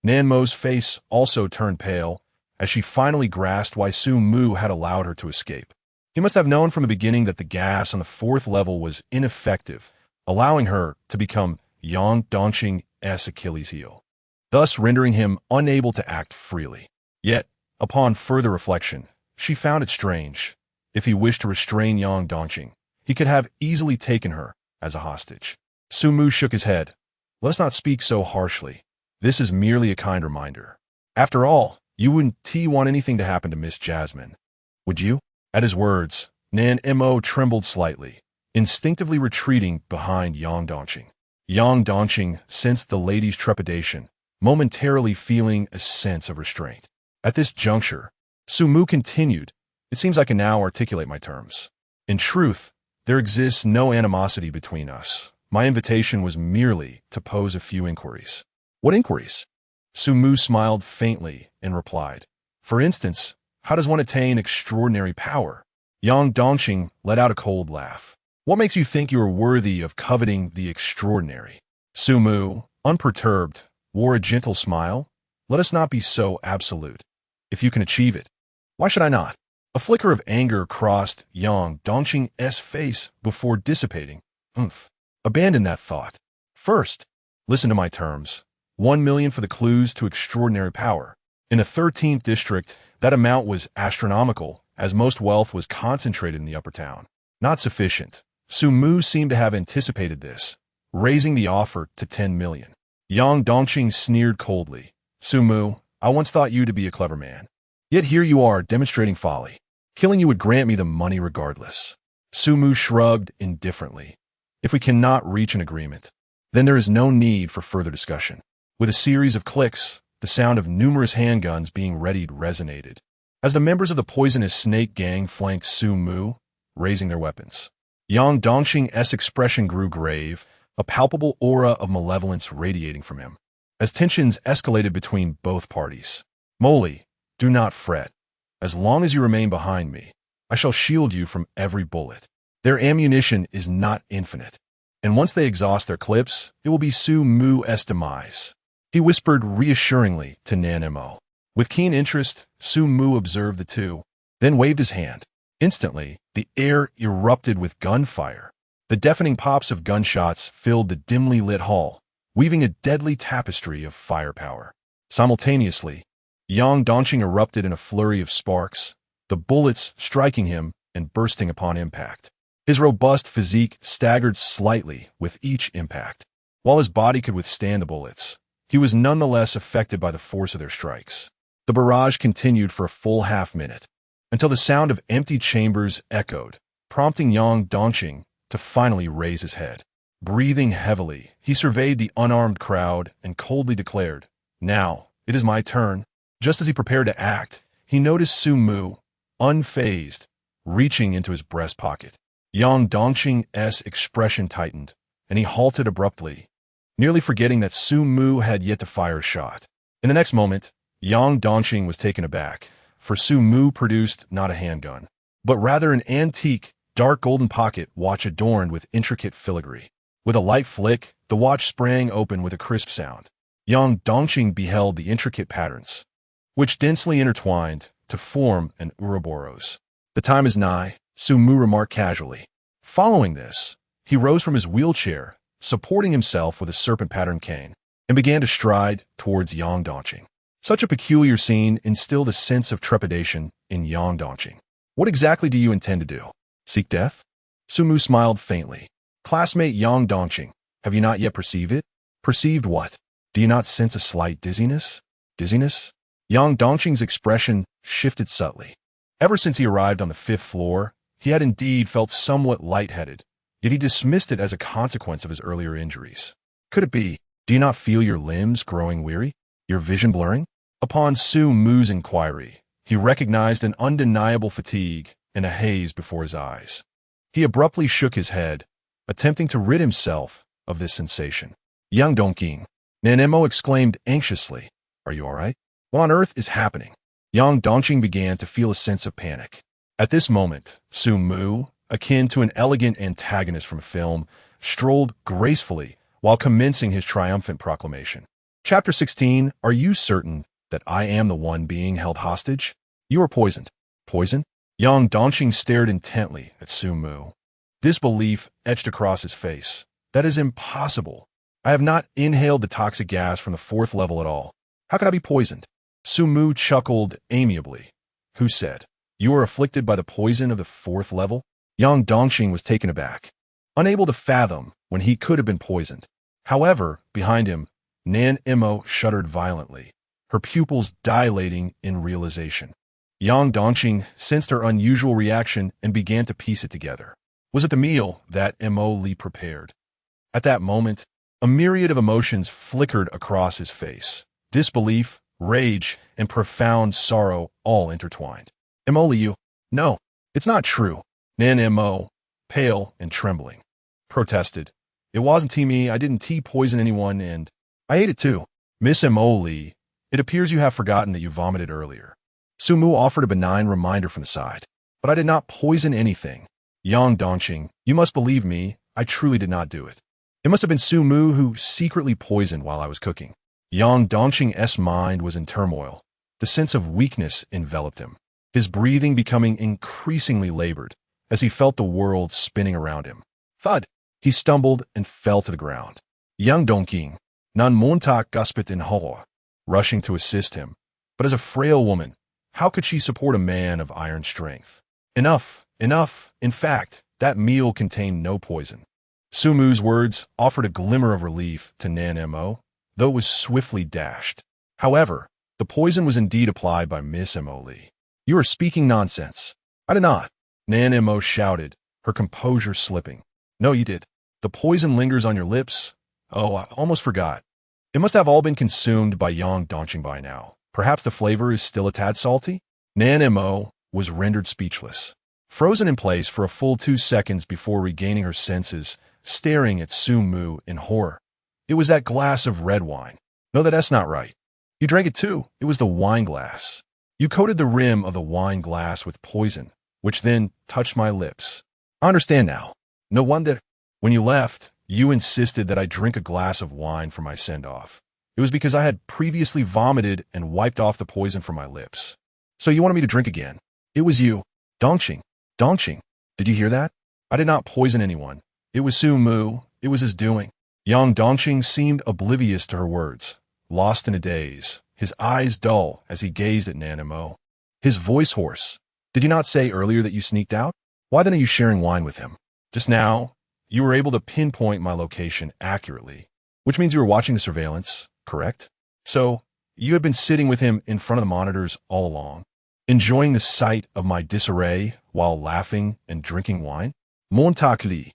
Nanmo's face also turned pale as she finally grasped why Sumu had allowed her to escape. He must have known from the beginning that the gas on the 4th level was ineffective, allowing her to become Yang Dongqing's Achilles heel, thus rendering him unable to act freely. Yet, upon further reflection, she found it strange. If he wished to restrain Yang Dongqing, he could have easily taken her as a hostage. Sumu shook his head. "Let us not speak so harshly. This is merely a kind reminder. After all, you wouldn't want anything to happen to Miss Jasmine, would you?" At his words, Nan Mo trembled slightly, instinctively retreating behind Yang Dongqing. Yang Dongqing sensed the lady's trepidation, momentarily feeling a sense of restraint. At this juncture, Sumu continued, "It seems I can now articulate my terms. In truth, there exists no animosity between us. My invitation was merely to pose a few inquiries." "What inquiries?" Sumu smiled faintly and replied, "For instance, how does one attain extraordinary power?" Yang Dongqing let out a cold laugh. "What makes you think you are worthy of coveting the extraordinary?" Sumu, unperturbed, wore a gentle smile. "Let us not be so absolute. If you can achieve it, why should I not?" A flicker of anger crossed Yang Dongqing's face before dissipating. Abandon that thought. First, listen to my terms. 1 million for the clues to extraordinary power. In the 13th district, that amount was astronomical, as most wealth was concentrated in the upper town. Not sufficient. Sumu seemed to have anticipated this, raising the offer to 10 million. Yang Dongqing sneered coldly. "Sumu, I once thought you to be a clever man. Yet here you are demonstrating folly. Killing you would grant me the money regardless." Sumu shrugged indifferently. "If we cannot reach an agreement, then there is no need for further discussion." With a series of clicks, the sound of numerous handguns being readied resonated, as the members of the poisonous snake gang flanked Sumu, raising their weapons. Yang Dongqing's expression grew grave, a palpable aura of malevolence radiating from him, as tensions escalated between both parties. "Moly, do not fret. As long as you remain behind me, I shall shield you from every bullet. Their ammunition is not infinite, and once they exhaust their clips, it will be Sumu's demise," he whispered reassuringly to Nanemo. With keen interest, Sumu observed the two, then waved his hand. Instantly, the air erupted with gunfire. The deafening pops of gunshots filled the dimly lit hall, weaving a deadly tapestry of firepower. Simultaneously, Yang Dongqing erupted in a flurry of sparks, the bullets striking him and bursting upon impact. His robust physique staggered slightly with each impact. While his body could withstand the bullets, he was nonetheless affected by the force of their strikes. The barrage continued for a full half-minute, until the sound of empty chambers echoed, prompting Yang Dongqing to finally raise his head. Breathing heavily, he surveyed the unarmed crowd and coldly declared, "Now, it is my turn." Just as he prepared to act, he noticed Sumu, unfazed, reaching into his breast pocket. Yang Dongqing's expression tightened, and he halted abruptly, nearly forgetting that Sumu had yet to fire a shot. In the next moment, Yang Dongqing was taken aback, for Sumu produced not a handgun, but rather an antique, dark golden pocket watch adorned with intricate filigree. With a light flick, the watch sprang open with a crisp sound. Yang Dongqing beheld the intricate patterns, which densely intertwined to form an Ouroboros. "The time is nigh," Sumu remarked casually. Following this, he rose from his wheelchair, supporting himself with a serpent-patterned cane, and began to stride towards Yang Dongqing. Such a peculiar scene instilled a sense of trepidation in Yang Dongqing. "What exactly do you intend to do? Seek death?" Sumu smiled faintly. "Classmate Yang Dongqing, have you not yet perceived it?" "Perceived what? Do you not sense a slight dizziness?" "Dizziness?" Yang Dongqing's expression shifted subtly. Ever since he arrived on the 5th floor, he had indeed felt somewhat lightheaded, yet he dismissed it as a consequence of his earlier injuries. "Could it be? Do you not feel your limbs growing weary? Your vision blurring?" Upon Sumu's inquiry, he recognized an undeniable fatigue and a haze before his eyes. He abruptly shook his head, attempting to rid himself of this sensation. "Yang Dongqing," Nanemo exclaimed anxiously, "are you all right? What on earth is happening?" Yang Dongqing began to feel a sense of panic. At this moment, Sumu, akin to an elegant antagonist from a film, strolled gracefully while commencing his triumphant proclamation. Chapter 16, "Are you certain that I am the one being held hostage? You are poisoned." "Poison?" Yang Dongqing stared intently at Sumu. Disbelief etched across his face. "That is impossible. I have not inhaled the toxic gas from the 4th level at all. How could I be poisoned?" Sumu chuckled amiably. "Who said? You are afflicted by the poison of the 4th level?" Yang Dongqing was taken aback, unable to fathom when he could have been poisoned. However, behind him, Nan Imo shuddered violently, her pupils dilating in realization. Yang Dongqing sensed her unusual reaction and began to piece it together. Was it the meal that Imo Li prepared? At that moment, a myriad of emotions flickered across his face. Disbelief, rage, and profound sorrow all intertwined. "Imo Li, you... No, it's not true." Nan Imo, pale and trembling, protested. "It wasn't me. I didn't poison anyone, and I ate it too." "Miss Imo Li, it appears you have forgotten that you vomited earlier." Sumu offered a benign reminder from the side. "But I did not poison anything." "Yang Dongqing, you must believe me. I truly did not do it. It must have been Sumu who secretly poisoned while I was cooking." Yang Dongqing's mind was in turmoil. The sense of weakness enveloped him, his breathing becoming increasingly labored as he felt the world spinning around him. Thud! He stumbled and fell to the ground. Yang Dongqing, nan montak gaspit in horror, rushing to assist him. But as a frail woman, how could she support a man of iron strength? "Enough, enough. In fact, that meal contained no poison." Sumu's words offered a glimmer of relief to Nan Mo, though it was swiftly dashed. However, the poison was indeed applied by Miss Imo Li. "You are speaking nonsense." "I did not," Nan Mo shouted, her composure slipping. "No, you did. The poison lingers on your lips. Oh, I almost forgot. It must have all been consumed by Yang Dongqing by now. Perhaps the flavor is still a tad salty?" Nan Mo was rendered speechless, frozen in place for a full 2 seconds before regaining her senses, staring at Sumu in horror. "It was that glass of red wine." "No, that's not right. You drank it too. It was the wine glass. You coated the rim of the wine glass with poison, which then touched my lips. I understand now. No wonder. When you left, you insisted that I drink a glass of wine for my send-off. It was because I had previously vomited and wiped off the poison from my lips. So you wanted me to drink again. It was you. Dongqing. Dongqing. Did you hear that? I did not poison anyone. It was Sumu. It was his doing." Yang Dongqing seemed oblivious to her words, lost in a daze, his eyes dull as he gazed at Nan Mo. His voice hoarse. "Did you not say earlier that you sneaked out? Why then are you sharing wine with him? Just now, you were able to pinpoint my location accurately, which means you were watching the surveillance, correct? So, you had been sitting with him in front of the monitors all along." enjoying the sight of my disarray while laughing and drinking wine? Montak li.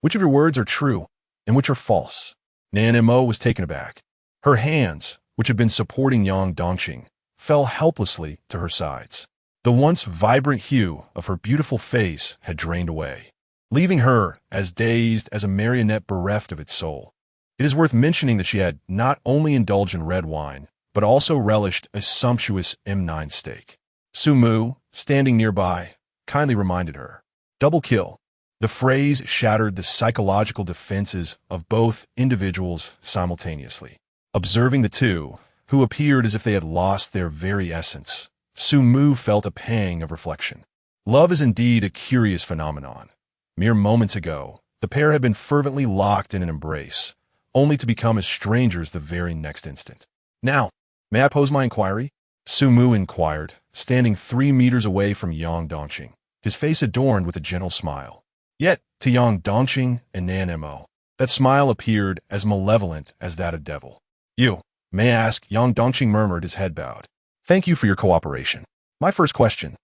Which of your words are true and which are false? Nan Mo was taken aback. Her hands, which had been supporting Yang Dongqing, fell helplessly to her sides. The once vibrant hue of her beautiful face had drained away, leaving her as dazed as a marionette bereft of its soul. It is worth mentioning that she had not only indulged in red wine, but also relished a sumptuous M9 steak. Sumu, standing nearby, kindly reminded her. Double kill. The phrase shattered the psychological defenses of both individuals simultaneously. Observing the two, who appeared as if they had lost their very essence, Sumu felt a pang of reflection. Love is indeed a curious phenomenon. Mere moments ago, the pair had been fervently locked in an embrace, only to become as strangers the very next instant. Now, may I pose my inquiry? Sumu inquired, standing 3 meters away from Yang Dongqing, his face adorned with a gentle smile. Yet, to Yang Dongqing and Nan Mo, that smile appeared as malevolent as that of devil. You, may I ask, Yang Dongqing murmured, his head bowed. Thank you for your cooperation. My first question.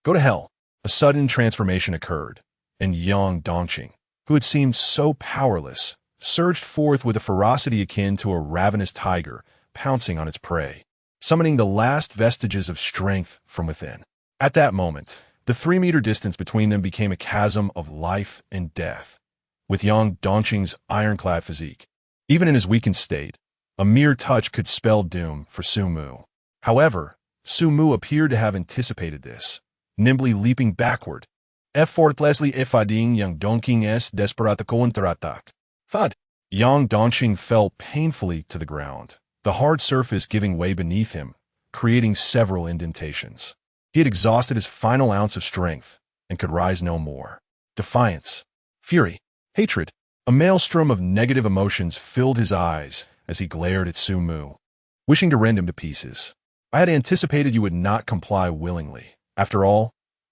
Go to hell. A sudden transformation occurred, and Yang Dongqing, who had seemed so powerless, surged forth with a ferocity akin to a ravenous tiger pouncing on its prey, summoning the last vestiges of strength from within. At that moment, the 3-meter distance between them became a chasm of life and death. With Yang Dongqing's ironclad physique, even in his weakened state, a mere touch could spell doom for Sumu. However, Sumu appeared to have anticipated this, nimbly leaping backward. Effortlessly evading Yang Dongqing's desperate counterattack. Thud! Yang Dongqing fell painfully to the ground, the hard surface giving way beneath him, creating several indentations. He had exhausted his final ounce of strength and could rise no more. Defiance, fury, hatred, a maelstrom of negative emotions filled his eyes as he glared at Sumu, wishing to rend him to pieces. I had anticipated you would not comply willingly. After all,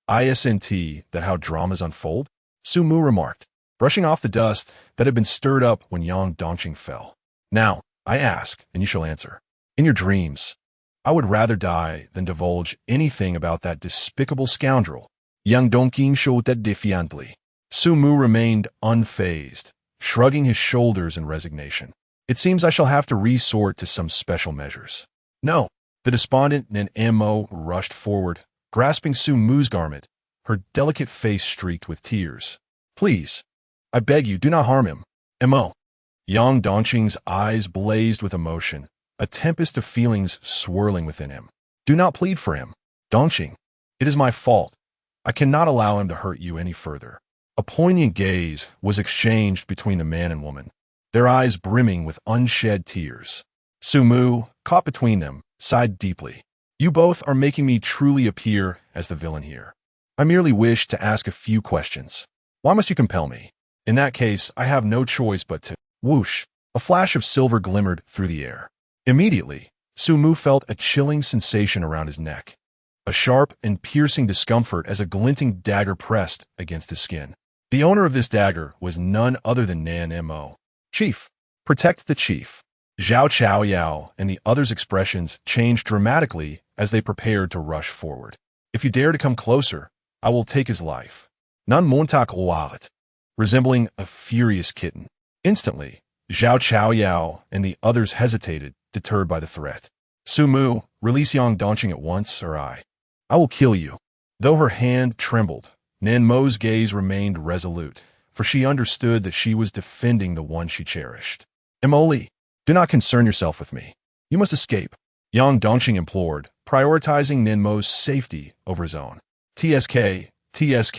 isn't that how dramas unfold? Sumu remarked, brushing off the dust that had been stirred up when Yang Dongqing fell. Now, I ask, and you shall answer. In your dreams, I would rather die than divulge anything about that despicable scoundrel. Yang Dongqing showed that defiantly. Sumu remained unfazed, shrugging his shoulders in resignation. It seems I shall have to resort to some special measures. No. The despondent Nan Mo rushed forward, grasping Sumu's garment, her delicate face streaked with tears. Please, I beg you, do not harm him. Mo. Yang Dongqing's eyes blazed with emotion, a tempest of feelings swirling within him. Do not plead for him. Dongqing, it is my fault. I cannot allow him to hurt you any further. A poignant gaze was exchanged between the man and woman, their eyes brimming with unshed tears. Sumu, caught between them, sighed deeply. You both are making me truly appear as the villain here. I merely wish to ask a few questions. Why must you compel me? In that case, I have no choice but to... Whoosh! A flash of silver glimmered through the air. Immediately, Sumu felt a chilling sensation around his neck, a sharp and piercing discomfort as a glinting dagger pressed against his skin. The owner of this dagger was none other than Nan Mo. Chief, protect the chief. Zhao Chao Yao and the others' expressions changed dramatically as they prepared to rush forward. If you dare to come closer, I will take his life. Nan Montak Oalet, resembling a furious kitten. Instantly, Zhao Chao Yao and the others hesitated, deterred by the threat. Sumu, release Yang Dongqing at once, or I will kill you. Though her hand trembled, Nan Mo's gaze remained resolute, for she understood that she was defending the one she cherished. Emoli, do not concern yourself with me. You must escape. Yang Dongqing implored, prioritizing Nan Mo's safety over his own. TSK,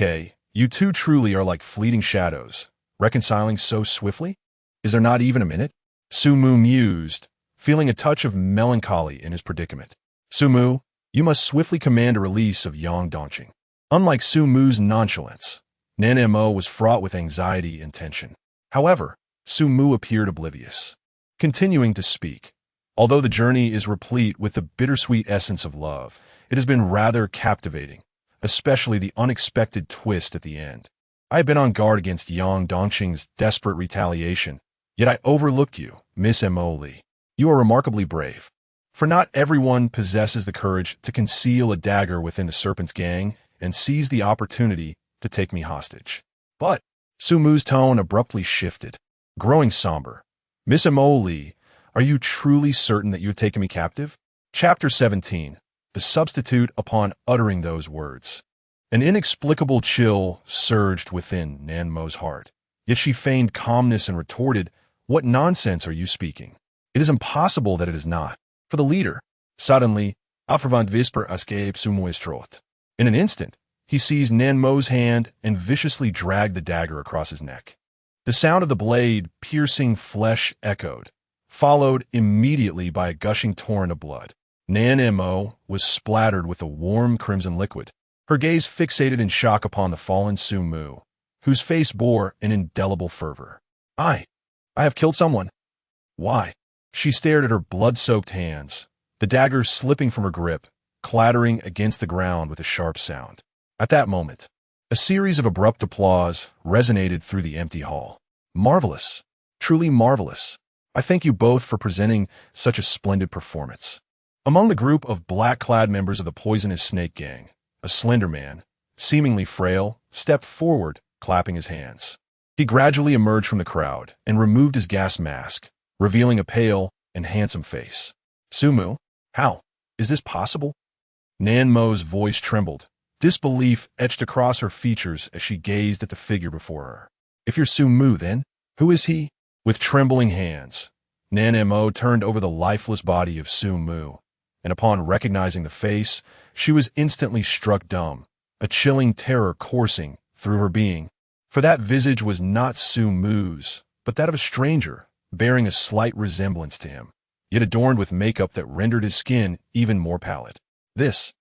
you two truly are like fleeting shadows, reconciling so swiftly? Is there not even a minute? Sumu mused, feeling a touch of melancholy in his predicament. Sumu, you must swiftly command a release of Yang Dongqing. Unlike Sumu's nonchalance, Nan Mo was fraught with anxiety and tension. However, Sumu appeared oblivious, continuing to speak. Although the journey is replete with the bittersweet essence of love, it has been rather captivating, especially the unexpected twist at the end. I have been on guard against Yang Dongqing's desperate retaliation, yet I overlooked you, Miss Emoli. You are remarkably brave. For not everyone possesses the courage to conceal a dagger within the serpent's gang and seize the opportunity to take me hostage. But Sumu's tone abruptly shifted, growing somber. Miss Emoli, are you truly certain that you have taken me captive? Chapter 17. The substitute upon uttering those words. An inexplicable chill surged within Nanmo's heart. Yet she feigned calmness and retorted, "What nonsense are you speaking? It is impossible that it is not." For the leader, suddenly, Afravant Visper escaped Sumuestrot. In an instant, he seized Nanmo's hand and viciously dragged the dagger across his neck. The sound of the blade piercing flesh echoed, followed immediately by a gushing torrent of blood. Nanmo was splattered with a warm crimson liquid, her gaze fixated in shock upon the fallen Sumu, whose face bore an indelible fervor. I have killed someone. Why? She stared at her blood-soaked hands, the dagger slipping from her grip, clattering against the ground with a sharp sound. At that moment, a series of abrupt applause resonated through the empty hall. Marvelous. Truly marvelous. I thank you both for presenting such a splendid performance. Among the group of black-clad members of the poisonous snake gang, a slender man, seemingly frail, stepped forward, clapping his hands. He gradually emerged from the crowd and removed his gas mask, revealing a pale and handsome face. Sumu, how? Is this possible? Nanmo's voice trembled. Disbelief etched across her features as she gazed at the figure before her. If you're Sumu, then, who is he? With trembling hands, Nanmo turned over the lifeless body of Sumu, and upon recognizing the face, she was instantly struck dumb, a chilling terror coursing through her being. For that visage was not Sumu's, but that of a stranger, bearing a slight resemblance to him, yet adorned with makeup that rendered his skin even more pallid. This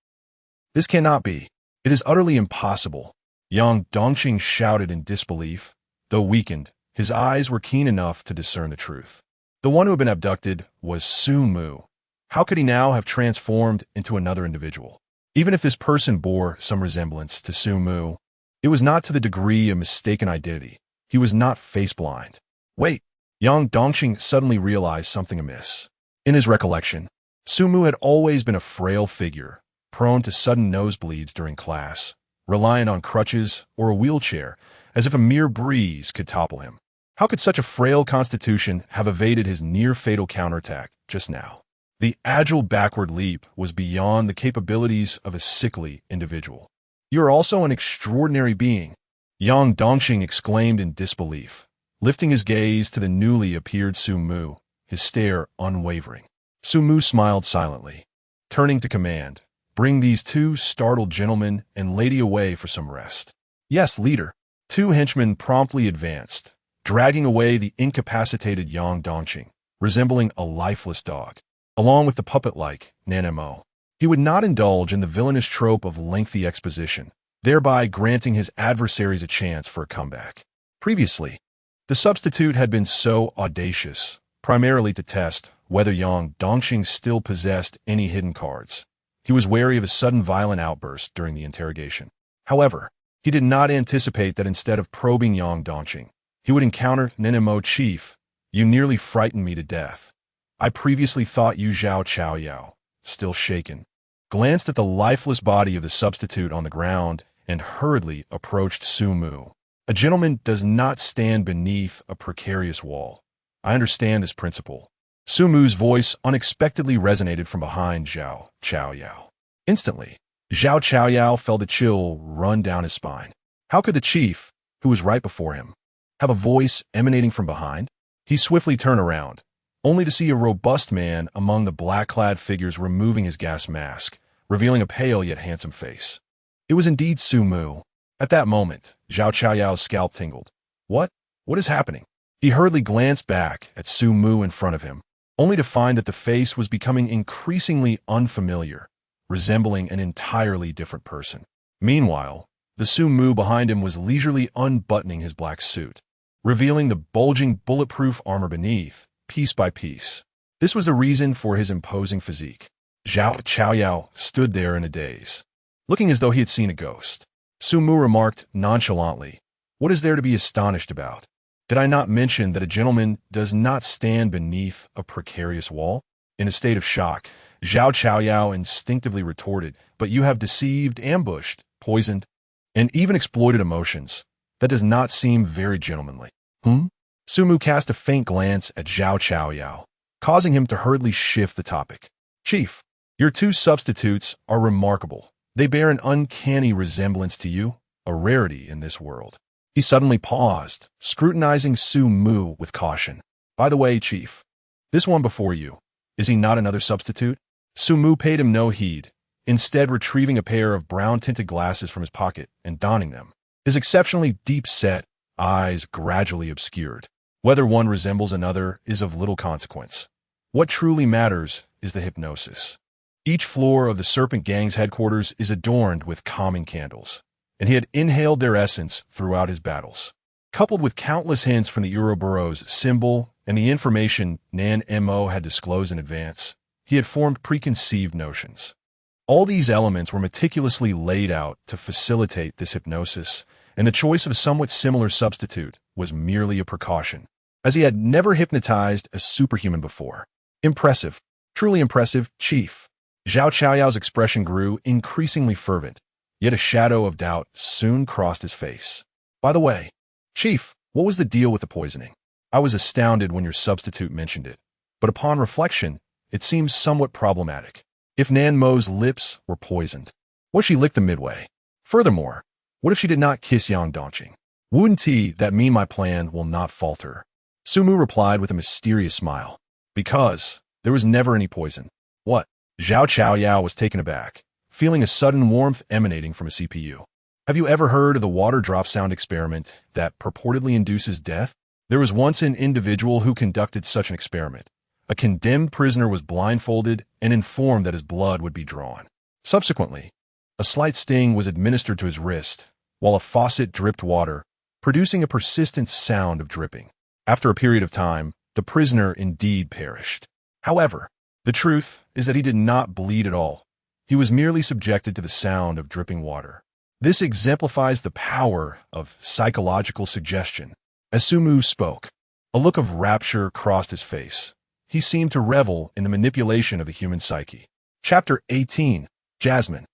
cannot be. It is utterly impossible. Yang Dongqing shouted in disbelief. Though weakened, his eyes were keen enough to discern the truth. The one who had been abducted was Sumu. How could he now have transformed into another individual? Even if this person bore some resemblance to Sumu, it was not to the degree of mistaken identity. He was not face-blind. Wait, Yang Dongqing suddenly realized something amiss. In his recollection, Sumu had always been a frail figure, prone to sudden nosebleeds during class, reliant on crutches or a wheelchair, as if a mere breeze could topple him. How could such a frail constitution have evaded his near-fatal counterattack just now? The agile backward leap was beyond the capabilities of a sickly individual. You are also an extraordinary being, Yang Dongqing exclaimed in disbelief, lifting his gaze to the newly appeared Sumu, his stare unwavering. Sumu smiled silently, turning to command, "Bring these two startled gentlemen and lady away for some rest." "Yes, leader." Two henchmen promptly advanced, dragging away the incapacitated Yang Dongqing, resembling a lifeless dog, along with the puppet-like Nanmo. He would not indulge in the villainous trope of lengthy exposition, thereby granting his adversaries a chance for a comeback. Previously, the substitute had been so audacious, primarily to test whether Yang Dongqing still possessed any hidden cards. He was wary of a sudden violent outburst during the interrogation. However, he did not anticipate that instead of probing Yang Dongqing, he would encounter Nanmo. "Chief, you nearly frightened me to death. I previously thought you Zhao Chaoyao," still shaken, glanced at the lifeless body of the substitute on the ground and hurriedly approached Sumu. "A gentleman does not stand beneath a precarious wall. I understand this principle." Sumu's voice unexpectedly resonated from behind Zhao Chaoyao. Instantly, Zhao Chaoyao felt a chill run down his spine. How could the chief, who was right before him, have a voice emanating from behind? He swiftly turned around, only to see a robust man among the black-clad figures removing his gas mask, revealing a pale yet handsome face. It was indeed Sumu. At that moment, Zhao Chaoyao's scalp tingled. What is happening? He hurriedly glanced back at Sumu in front of him, only to find that the face was becoming increasingly unfamiliar, resembling an entirely different person. Meanwhile, the Sumu behind him was leisurely unbuttoning his black suit, revealing the bulging bulletproof armor beneath, piece by piece. This was the reason for his imposing physique. Zhao Chaoyao stood there in a daze, looking as though he had seen a ghost. Sumu remarked nonchalantly, "What is there to be astonished about? Did I not mention that a gentleman does not stand beneath a precarious wall?" In a state of shock, Zhao Chaoyao instinctively retorted, "But you have deceived, ambushed, poisoned, and even exploited emotions. That does not seem very gentlemanly." Sumu cast a faint glance at Zhao Chaoyao, causing him to hurriedly shift the topic. "Chief, your two substitutes are remarkable. They bear an uncanny resemblance to you, a rarity in this world." He suddenly paused, scrutinizing Sumu with caution. "By the way, Chief, this one before you, is he not another substitute?" Sumu paid him no heed, instead retrieving a pair of brown-tinted glasses from his pocket and donning them. His exceptionally deep-set eyes gradually obscured. Whether one resembles another is of little consequence. What truly matters is the hypnosis. Each floor of the Serpent Gang's headquarters is adorned with calming candles, and he had inhaled their essence throughout his battles. Coupled with countless hints from the Ouroboros symbol and the information Nan Mo had disclosed in advance, he had formed preconceived notions. All these elements were meticulously laid out to facilitate this hypnosis, and the choice of a somewhat similar substitute was merely a precaution, as he had never hypnotized a superhuman before. "Impressive, truly impressive, Chief." Zhao Chaoyao's expression grew increasingly fervent, yet a shadow of doubt soon crossed his face. "By the way, Chief, what was the deal with the poisoning? I was astounded when your substitute mentioned it, but upon reflection, it seems somewhat problematic. If Nan Mo's lips were poisoned, what if she licked them midway? Furthermore, what if she did not kiss Yang Dongqing? Wouldn't that mean my plan will not falter?" Sumu replied with a mysterious smile. "Because there was never any poison." "What?" Zhao Chaoyao was taken aback, feeling a sudden warmth emanating from a CPU. "Have you ever heard of the water drop sound experiment that purportedly induces death? There was once an individual who conducted such an experiment. A condemned prisoner was blindfolded and informed that his blood would be drawn. Subsequently, a slight sting was administered to his wrist, while a faucet dripped water, producing a persistent sound of dripping. After a period of time, the prisoner indeed perished. However, the truth is that he did not bleed at all. He was merely subjected to the sound of dripping water. This exemplifies the power of psychological suggestion." As Sumu spoke, a look of rapture crossed his face. He seemed to revel in the manipulation of the human psyche. Chapter 18. Jasmine.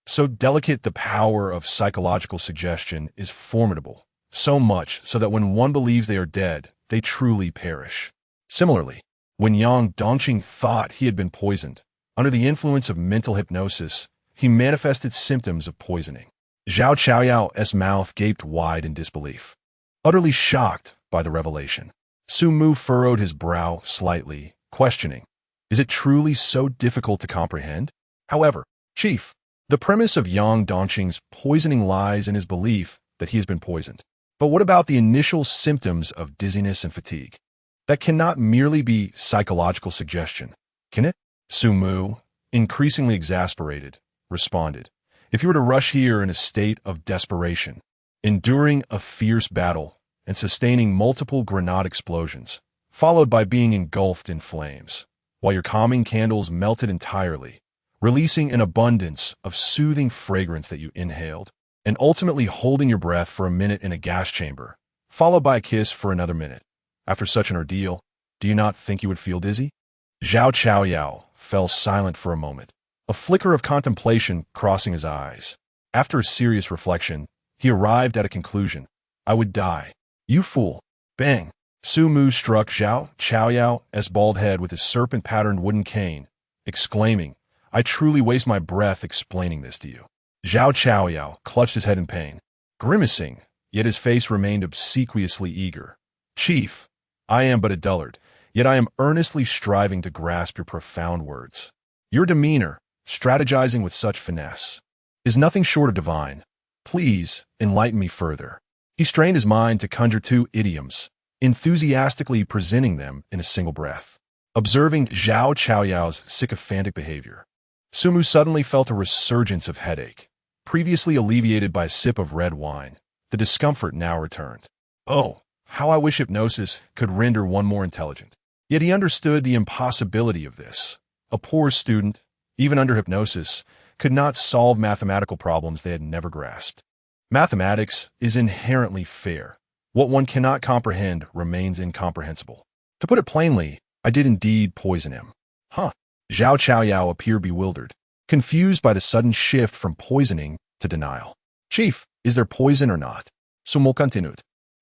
So delicate, the power of psychological suggestion is formidable, so much so that when one believes they are dead, they truly perish. Similarly, when Yang Dongqing thought he had been poisoned, under the influence of mental hypnosis, he manifested symptoms of poisoning. Zhao Chaoyao's mouth gaped wide in disbelief, utterly shocked by the revelation. Sumu furrowed his brow slightly, questioning, "Is it truly so difficult to comprehend?" "However, Chief, the premise of Yang Dongqing's poisoning lies in his belief that he has been poisoned. But what about the initial symptoms of dizziness and fatigue? That cannot merely be psychological suggestion, can it?" Sumu, increasingly exasperated, responded, "If you were to rush here in a state of desperation, enduring a fierce battle and sustaining multiple grenade explosions, followed by being engulfed in flames, while your calming candles melted entirely, releasing an abundance of soothing fragrance that you inhaled, and ultimately holding your breath for a minute in a gas chamber, followed by a kiss for another minute. After such an ordeal, do you not think you would feel dizzy?" Zhao Chaoyao fell silent for a moment, a flicker of contemplation crossing his eyes. After a serious reflection, he arrived at a conclusion. "I would die." "You fool." Bang! Sumu struck Zhao Chaoyao's bald head with his serpent-patterned wooden cane, exclaiming, "I truly waste my breath explaining this to you." Zhao Chaoyao clutched his head in pain, grimacing, yet his face remained obsequiously eager. "Chief, I am but a dullard, yet I am earnestly striving to grasp your profound words. Your demeanor, strategizing with such finesse, is nothing short of divine. Please enlighten me further." He strained his mind to conjure two idioms, enthusiastically presenting them in a single breath. Observing Zhao Chaoyao's sycophantic behavior, Sumu suddenly felt a resurgence of headache. Previously alleviated by a sip of red wine, the discomfort now returned. Oh, how I wish hypnosis could render one more intelligent. Yet he understood the impossibility of this. A poor student, even under hypnosis, could not solve mathematical problems they had never grasped. Mathematics is inherently fair. What one cannot comprehend remains incomprehensible. To put it plainly, I did indeed poison him. Huh. Zhao Chaoyao appeared bewildered, confused by the sudden shift from poisoning to denial. Chief, is there poison or not? Sumu continued.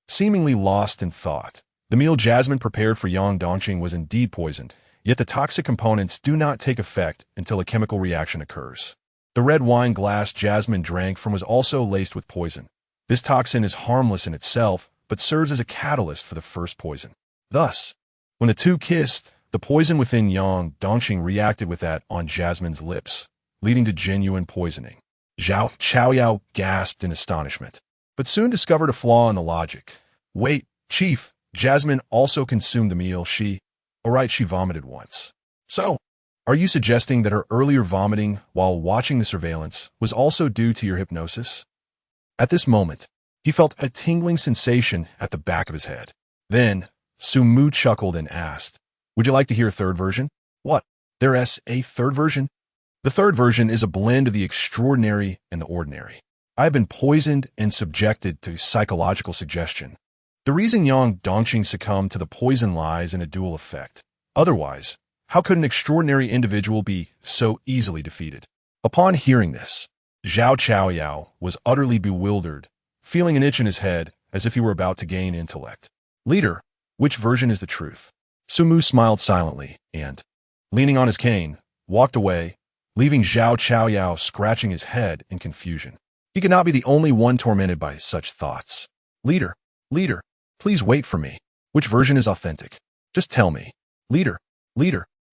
Seemingly lost in thought, the meal Jasmine prepared for Yang Dongqing was indeed poisoned, yet the toxic components do not take effect until a chemical reaction occurs. The red wine glass Jasmine drank from was also laced with poison. This toxin is harmless in itself, but serves as a catalyst for the first poison. Thus, when the two kissed, the poison within Yang Dongqing reacted with that on Jasmine's lips, leading to genuine poisoning. Zhao Chaoyao gasped in astonishment, but soon discovered a flaw in the logic. Wait, Chief, Jasmine also consumed the meal. She vomited once. So, are you suggesting that her earlier vomiting while watching the surveillance was also due to your hypnosis? At this moment, he felt a tingling sensation at the back of his head. Then, Sumu chuckled and asked, would you like to hear a third version? What? There's a third version? The third version is a blend of the extraordinary and the ordinary. I have been poisoned and subjected to psychological suggestion. The reason Yang Dongqing succumbed to the poison lies in a dual effect. Otherwise, how could an extraordinary individual be so easily defeated? Upon hearing this, Zhao Chaoyao was utterly bewildered, feeling an itch in his head as if he were about to gain intellect. Leader, which version is the truth? Sumu smiled silently and, leaning on his cane, walked away, leaving Zhao Chaoyao scratching his head in confusion. He could not be the only one tormented by such thoughts. Leader, please wait for me. Which version is authentic? Just tell me. Leader,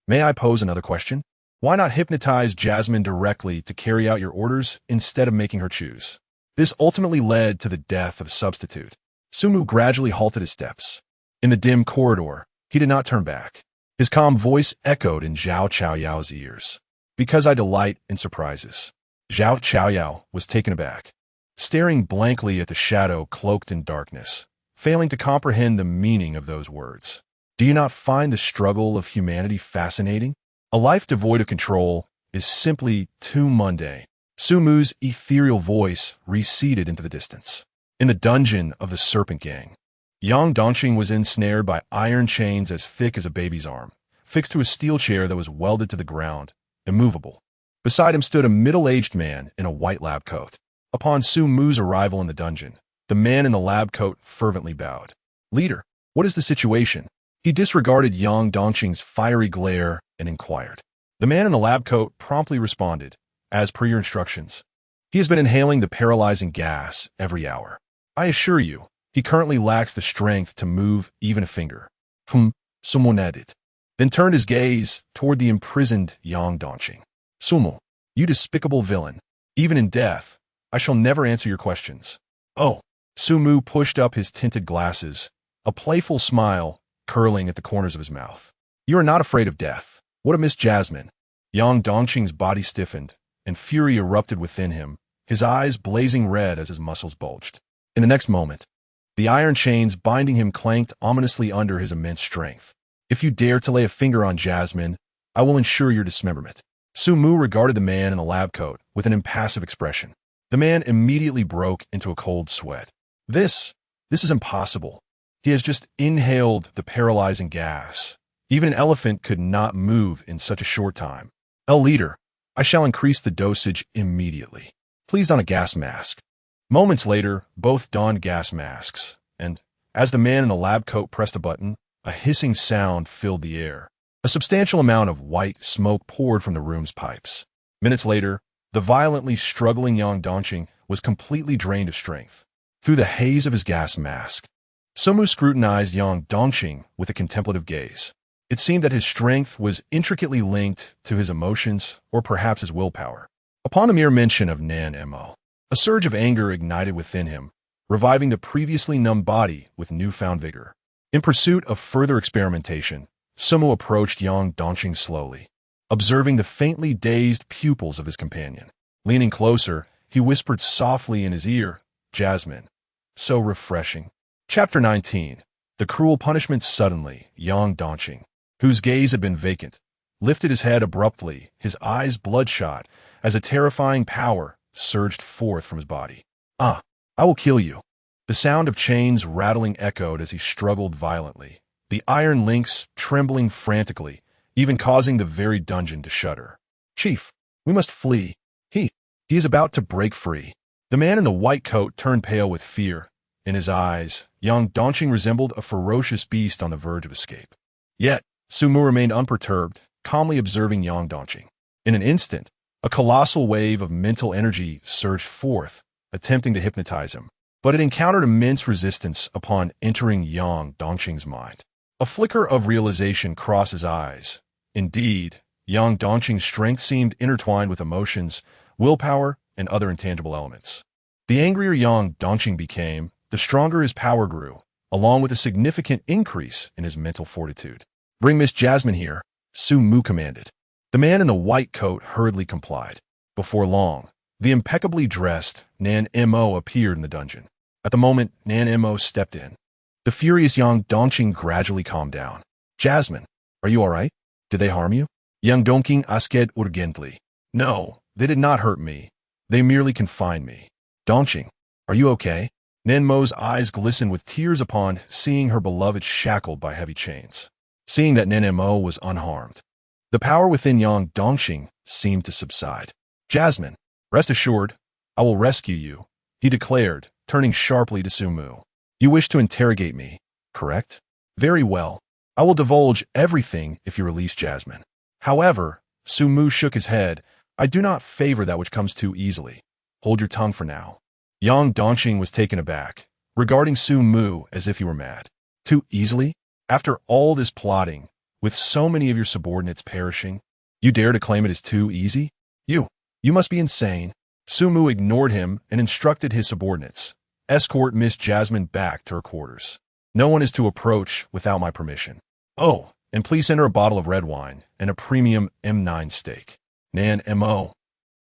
may I pose another question? Why not hypnotize Jasmine directly to carry out your orders instead of making her choose? This ultimately led to the death of the substitute. Sumu gradually halted his steps. In the dim corridor, he did not turn back. His calm voice echoed in Zhao Chaoyao's ears. Because I delight in surprises. Zhao Chaoyao was taken aback, staring blankly at the shadow cloaked in darkness, failing to comprehend the meaning of those words. Do you not find the struggle of humanity fascinating? A life devoid of control is simply too mundane. Sumu's ethereal voice receded into the distance. In the dungeon of the Serpent Gang, Yang Dongqing was ensnared by iron chains as thick as a baby's arm, fixed to a steel chair that was welded to the ground, immovable. Beside him stood a middle-aged man in a white lab coat. Upon Sumu's arrival in the dungeon, the man in the lab coat fervently bowed. Leader, what is the situation? He disregarded Yang Dongqing's fiery glare and inquired. The man in the lab coat promptly responded, as per your instructions. He has been inhaling the paralyzing gas every hour. I assure you, he currently lacks the strength to move even a finger. Sumu added, then turned his gaze toward the imprisoned Yang Dongqing. Sumu, you despicable villain. Even in death, I shall never answer your questions. Oh, Sumu pushed up his tinted glasses, a playful smile curling at the corners of his mouth. You are not afraid of death. What a Miss Jasmine. Yang Dongqing's body stiffened, and fury erupted within him, his eyes blazing red as his muscles bulged. In the next moment, the iron chains binding him clanked ominously under his immense strength. If you dare to lay a finger on Jasmine, I will ensure your dismemberment. Sumu regarded the man in the lab coat with an impassive expression. The man immediately broke into a cold sweat. This is impossible. He has just inhaled the paralyzing gas. Even an elephant could not move in such a short time. Leader, I shall increase the dosage immediately. Please don a gas mask. Moments later, both donned gas masks, and as the man in the lab coat pressed a button, a hissing sound filled the air. A substantial amount of white smoke poured from the room's pipes. Minutes later, the violently struggling Yang Dongqing was completely drained of strength. Through the haze of his gas mask, Sumu scrutinized Yang Dongqing with a contemplative gaze. It seemed that his strength was intricately linked to his emotions or perhaps his willpower. Upon the mere mention of Nan Mo, a surge of anger ignited within him, reviving the previously numb body with newfound vigor. In pursuit of further experimentation, Sumu approached Yang Dongqing slowly, observing the faintly dazed pupils of his companion. Leaning closer, he whispered softly in his ear, Jasmine. So refreshing. Chapter 19. The Cruel Punishment. Suddenly, Yang Dongqing, whose gaze had been vacant, lifted his head abruptly, his eyes bloodshot, as a terrifying power surged forth from his body. I will kill you. The sound of chains rattling echoed as he struggled violently, the iron links trembling frantically even causing the very dungeon to shudder. "Chief, we must flee. He is about to break free." The man in the white coat turned pale with fear. In his eyes, Yang Dongqing resembled a ferocious beast on the verge of escape. Yet, Sumu remained unperturbed, calmly observing Yang Dongqing. In an instant, a colossal wave of mental energy surged forth, attempting to hypnotize him. But it encountered immense resistance upon entering Yang Dongqing's mind. A flicker of realization crossed his eyes. Indeed, Yang Dongqing's strength seemed intertwined with emotions, willpower, and other intangible elements. The angrier Yang Dongqing became, the stronger his power grew, along with a significant increase in his mental fortitude. "Bring Miss Jasmine here," Sumu commanded. The man in the white coat hurriedly complied. Before long, the impeccably dressed Nan Mo appeared in the dungeon. At the moment Nan Mo stepped in, the furious Yang Dongqing gradually calmed down. "Jasmine, are you all right? Did they harm you?" Yang Dongqing asked urgently. "No, they did not hurt me. They merely confined me." "Dongqing, are you okay?" Nan Mo's eyes glistened with tears upon seeing her beloved shackled by heavy chains. Seeing that Nan Mo was unharmed, the power within Yang Dongqing seemed to subside. "Jasmine, rest assured, I will rescue you," he declared, turning sharply to Sumu. "You wish to interrogate me, correct? Very well. I will divulge everything if you release Jasmine." However, Sumu shook his head. "I do not favor that which comes too easily. Hold your tongue for now." Yang Dongqing was taken aback, regarding Sumu as if he were mad. "Too easily? After all this plotting, with so many of your subordinates perishing, you dare to claim it is too easy? You must be insane." Sumu ignored him and instructed his subordinates, "Escort Miss Jasmine back to her quarters. No one is to approach without my permission. Oh, and please send her a bottle of red wine and a premium M9 steak." Nan Mo.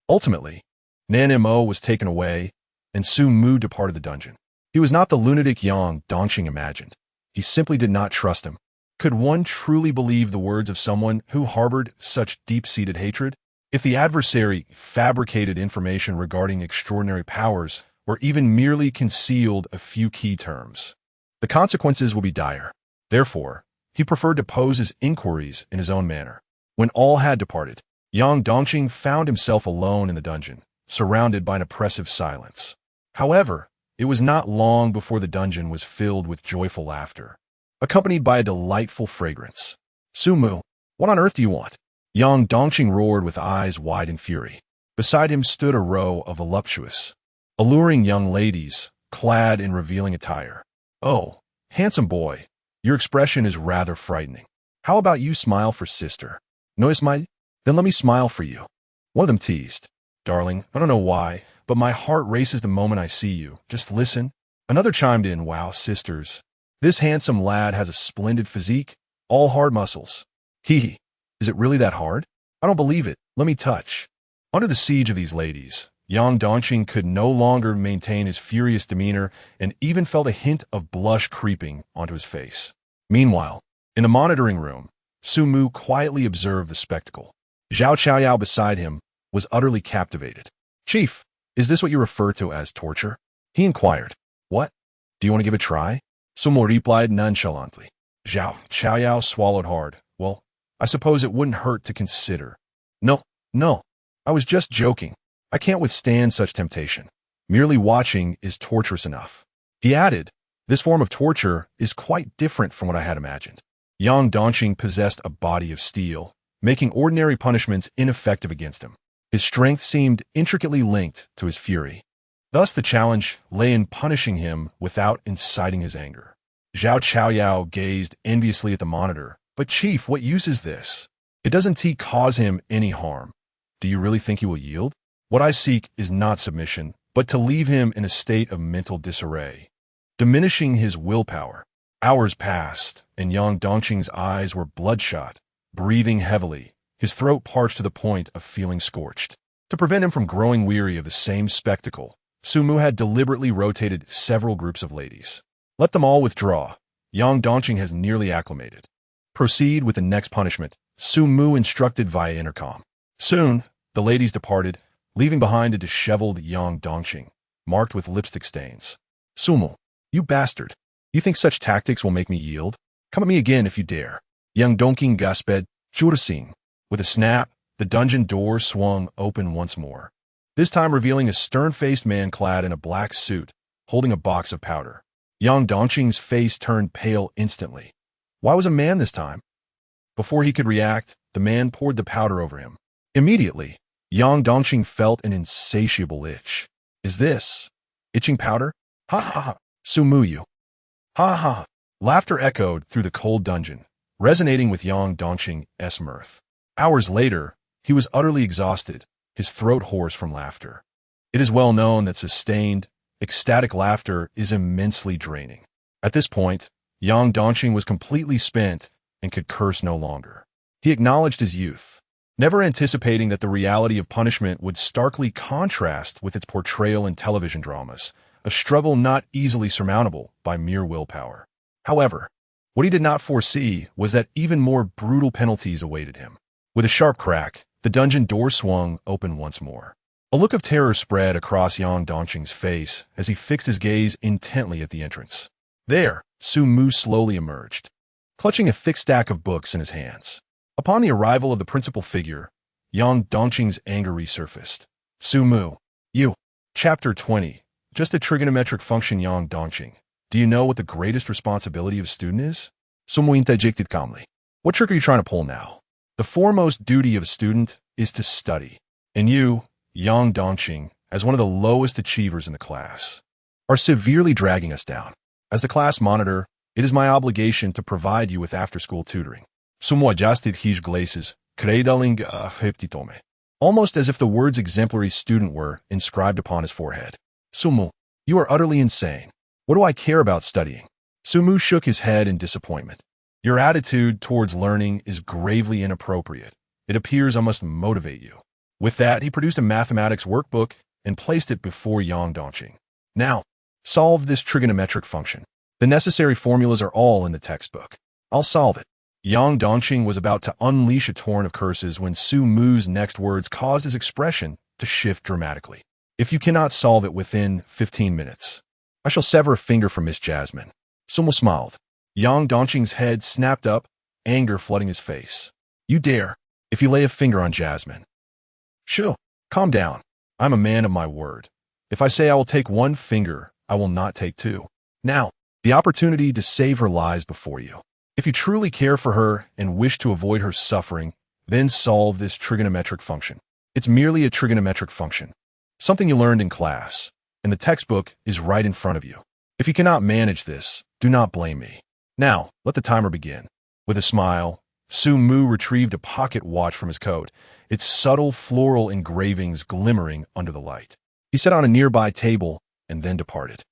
Ultimately, Nan Mo was taken away, and Sumu departed the dungeon. He was not the lunatic Yang Dongqing imagined. He simply did not trust him. Could one truly believe the words of someone who harbored such deep-seated hatred? If the adversary fabricated information regarding extraordinary powers, or even merely concealed a few key terms, the consequences will be dire. Therefore, he preferred to pose his inquiries in his own manner. When all had departed, Yang Dongqing found himself alone in the dungeon, surrounded by an oppressive silence. However, it was not long before the dungeon was filled with joyful laughter, accompanied by a delightful fragrance. "Sumu, what on earth do you want?" Yang Dongqing roared with eyes wide in fury. Beside him stood a row of voluptuous, alluring young ladies, clad in revealing attire. "Oh, handsome boy, your expression is rather frightening. How about you smile for sister?" "No, smile? Then let me smile for you." One of them teased. "Darling, I don't know why, but my heart races the moment I see you. Just listen." Another chimed in, "Wow, sisters. This handsome lad has a splendid physique, all hard muscles. Hee. Is it really that hard? I don't believe it. Let me touch." Under the siege of these ladies, Yang Dongqing could no longer maintain his furious demeanor and even felt a hint of blush creeping onto his face. Meanwhile, in the monitoring room, Sumu quietly observed the spectacle. Zhao Chaoyao beside him was utterly captivated. "Chief, is this what you refer to as torture?" he inquired. "What? Do you want to give it a try?" Sumu replied nonchalantly. Zhao Chaoyao swallowed hard. "Well, I suppose it wouldn't hurt to consider." No, I was just joking. I can't withstand such temptation. Merely watching is torturous enough." He added, "This form of torture is quite different from what I had imagined." Yang Dongqing possessed a body of steel, making ordinary punishments ineffective against him. His strength seemed intricately linked to his fury. Thus the challenge lay in punishing him without inciting his anger. Zhao Chaoyao gazed enviously at the monitor. "But Chief, what use is this? It doesn't cause him any harm. Do you really think he will yield? What I seek is not submission, but to leave him in a state of mental disarray, diminishing his willpower." Hours passed, and Yang Dongqing's eyes were bloodshot, breathing heavily, his throat parched to the point of feeling scorched. To prevent him from growing weary of the same spectacle, Sumu had deliberately rotated several groups of ladies. "Let them all withdraw. Yang Dongqing has nearly acclimated. Proceed with the next punishment," Sumu instructed via intercom. Soon, the ladies departed, leaving behind a disheveled Yang Dongqing, marked with lipstick stains. "Sumu, you bastard. You think such tactics will make me yield? Come at me again if you dare." Yang Dongqing gasped, Jurasing. With a snap, the dungeon door swung open once more, this time revealing a stern-faced man clad in a black suit, holding a box of powder. Yang Dongqing's face turned pale instantly. Why was a man this time? Before he could react, the man poured the powder over him. Immediately, Yang Dongqing felt an insatiable itch. Is this itching powder? Ha ha ha! Sumu you! Ha ha! Laughter echoed through the cold dungeon, resonating with Yang Dongqing's mirth. Hours later, he was utterly exhausted, his throat hoarse from laughter. It is well known that sustained, ecstatic laughter is immensely draining. At this point, Yang Dongqing was completely spent and could curse no longer. He acknowledged his youth, never anticipating that the reality of punishment would starkly contrast with its portrayal in television dramas, a struggle not easily surmountable by mere willpower. However, what he did not foresee was that even more brutal penalties awaited him. With a sharp crack, the dungeon door swung open once more. A look of terror spread across Yang Dongqing's face as he fixed his gaze intently at the entrance. There, Sumu slowly emerged, clutching a thick stack of books in his hands. Upon the arrival of the principal figure, Yang Dongqing's anger resurfaced. Sumu, you. Chapter 20. Just a trigonometric function. Yang Dongqing. Do you know what the greatest responsibility of a student is? Sumu interjected calmly. What trick are you trying to pull now? The foremost duty of a student is to study. And you, Yang Dongqing, as one of the lowest achievers in the class, are severely dragging us down. As the class monitor, it is my obligation to provide you with after-school tutoring. Sumu adjusted his glasses, cradling a heptitome, almost as if the words exemplary student were inscribed upon his forehead. Sumu, you are utterly insane. What do I care about studying? Sumu shook his head in disappointment. Your attitude towards learning is gravely inappropriate. It appears I must motivate you. With that, he produced a mathematics workbook and placed it before Yang Dongqing. Now, solve this trigonometric function. The necessary formulas are all in the textbook. I'll solve it. Yang Dongqing was about to unleash a torrent of curses when Sumu's next words caused his expression to shift dramatically. If you cannot solve it within 15 minutes, I shall sever a finger from Miss Jasmine. Sumu smiled. Yang Dongqing's head snapped up, anger flooding his face. You dare, if you lay a finger on Jasmine. Shoo, calm down. I'm a man of my word. If I say I will take one finger, I will not take two. Now, the opportunity to save her lies before you. If you truly care for her and wish to avoid her suffering, then solve this trigonometric function. It's merely a trigonometric function, something you learned in class, and the textbook is right in front of you. If you cannot manage this, do not blame me. Now, let the timer begin. With a smile, Sumu retrieved a pocket watch from his coat, its subtle floral engravings glimmering under the light. He set on a nearby table and then departed.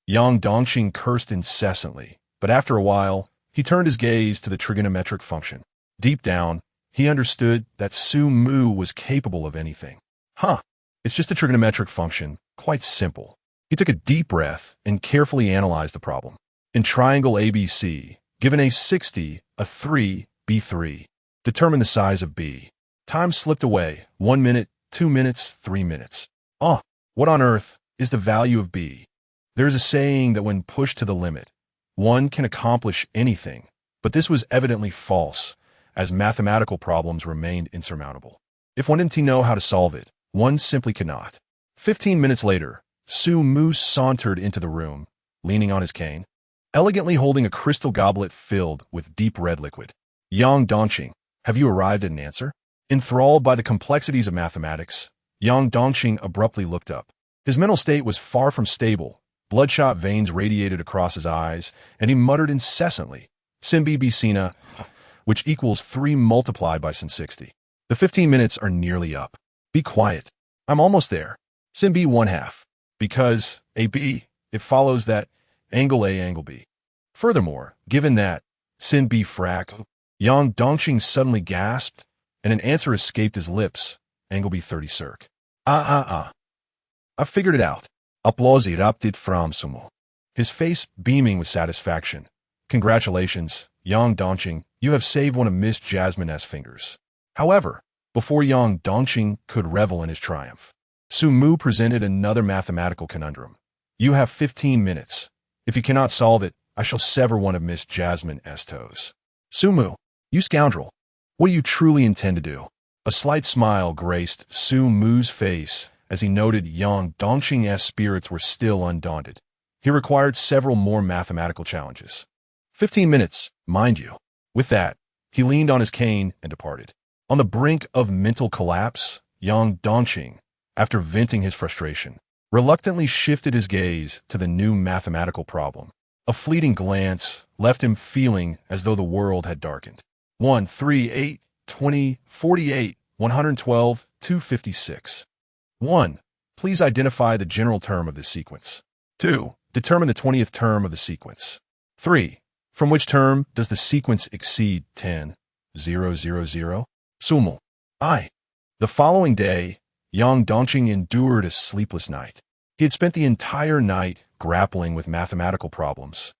Yang Dongqing cursed incessantly, but after a while, he turned his gaze to the trigonometric function. Deep down, he understood that Sumu was capable of anything. It's just a trigonometric function, quite simple. He took a deep breath and carefully analyzed the problem. In triangle ABC, given a 60, a 3, B3, determine the size of B. Time slipped away, 1 minute, 2 minutes, 3 minutes. What on earth is the value of B? There is a saying that when pushed to the limit, one can accomplish anything, but this was evidently false, as mathematical problems remained insurmountable. If one didn't know how to solve it, one simply could not. 15 minutes later, Sumu sauntered into the room, leaning on his cane, elegantly holding a crystal goblet filled with deep red liquid. Yang Dongqing, have you arrived at an answer? Enthralled by the complexities of mathematics, Yang Dongqing abruptly looked up. His mental state was far from stable. Bloodshot veins radiated across his eyes, and he muttered incessantly, Sin B Sina, which equals 3 multiplied by Sin 60. The 15 minutes are nearly up. Be quiet. I'm almost there. Sin B 1/2. Because AB, it follows that angle A, angle B. Furthermore, given that Sin B frac, Yang Dongqing suddenly gasped, and an answer escaped his lips, angle B 30 circ. I figured it out. Applause erupted from Sumu, his face beaming with satisfaction. Congratulations, Yang Dongqing, you have saved one of Miss Jasmine's fingers. However, before Yang Dongqing could revel in his triumph, Sumu presented another mathematical conundrum. You have 15 minutes. If you cannot solve it, I shall sever one of Miss Jasmine's toes. Sumu, you scoundrel. What do you truly intend to do? A slight smile graced Sumu's face as he noted Yang Dongqing's spirits were still undaunted. He required several more mathematical challenges. 15 minutes, mind you. With that, he leaned on his cane and departed. On the brink of mental collapse, Yang Dongqing, after venting his frustration, reluctantly shifted his gaze to the new mathematical problem. A fleeting glance left him feeling as though the world had darkened. 1, 3, 8, 20, 48, 112, 256. 1. Please identify the general term of this sequence. 2. Determine the 20th term of the sequence. 3. From which term does the sequence exceed 10, 0, 0, 0? Sumu. The following day, Yang Dongqing endured a sleepless night. He had spent the entire night grappling with mathematical problems,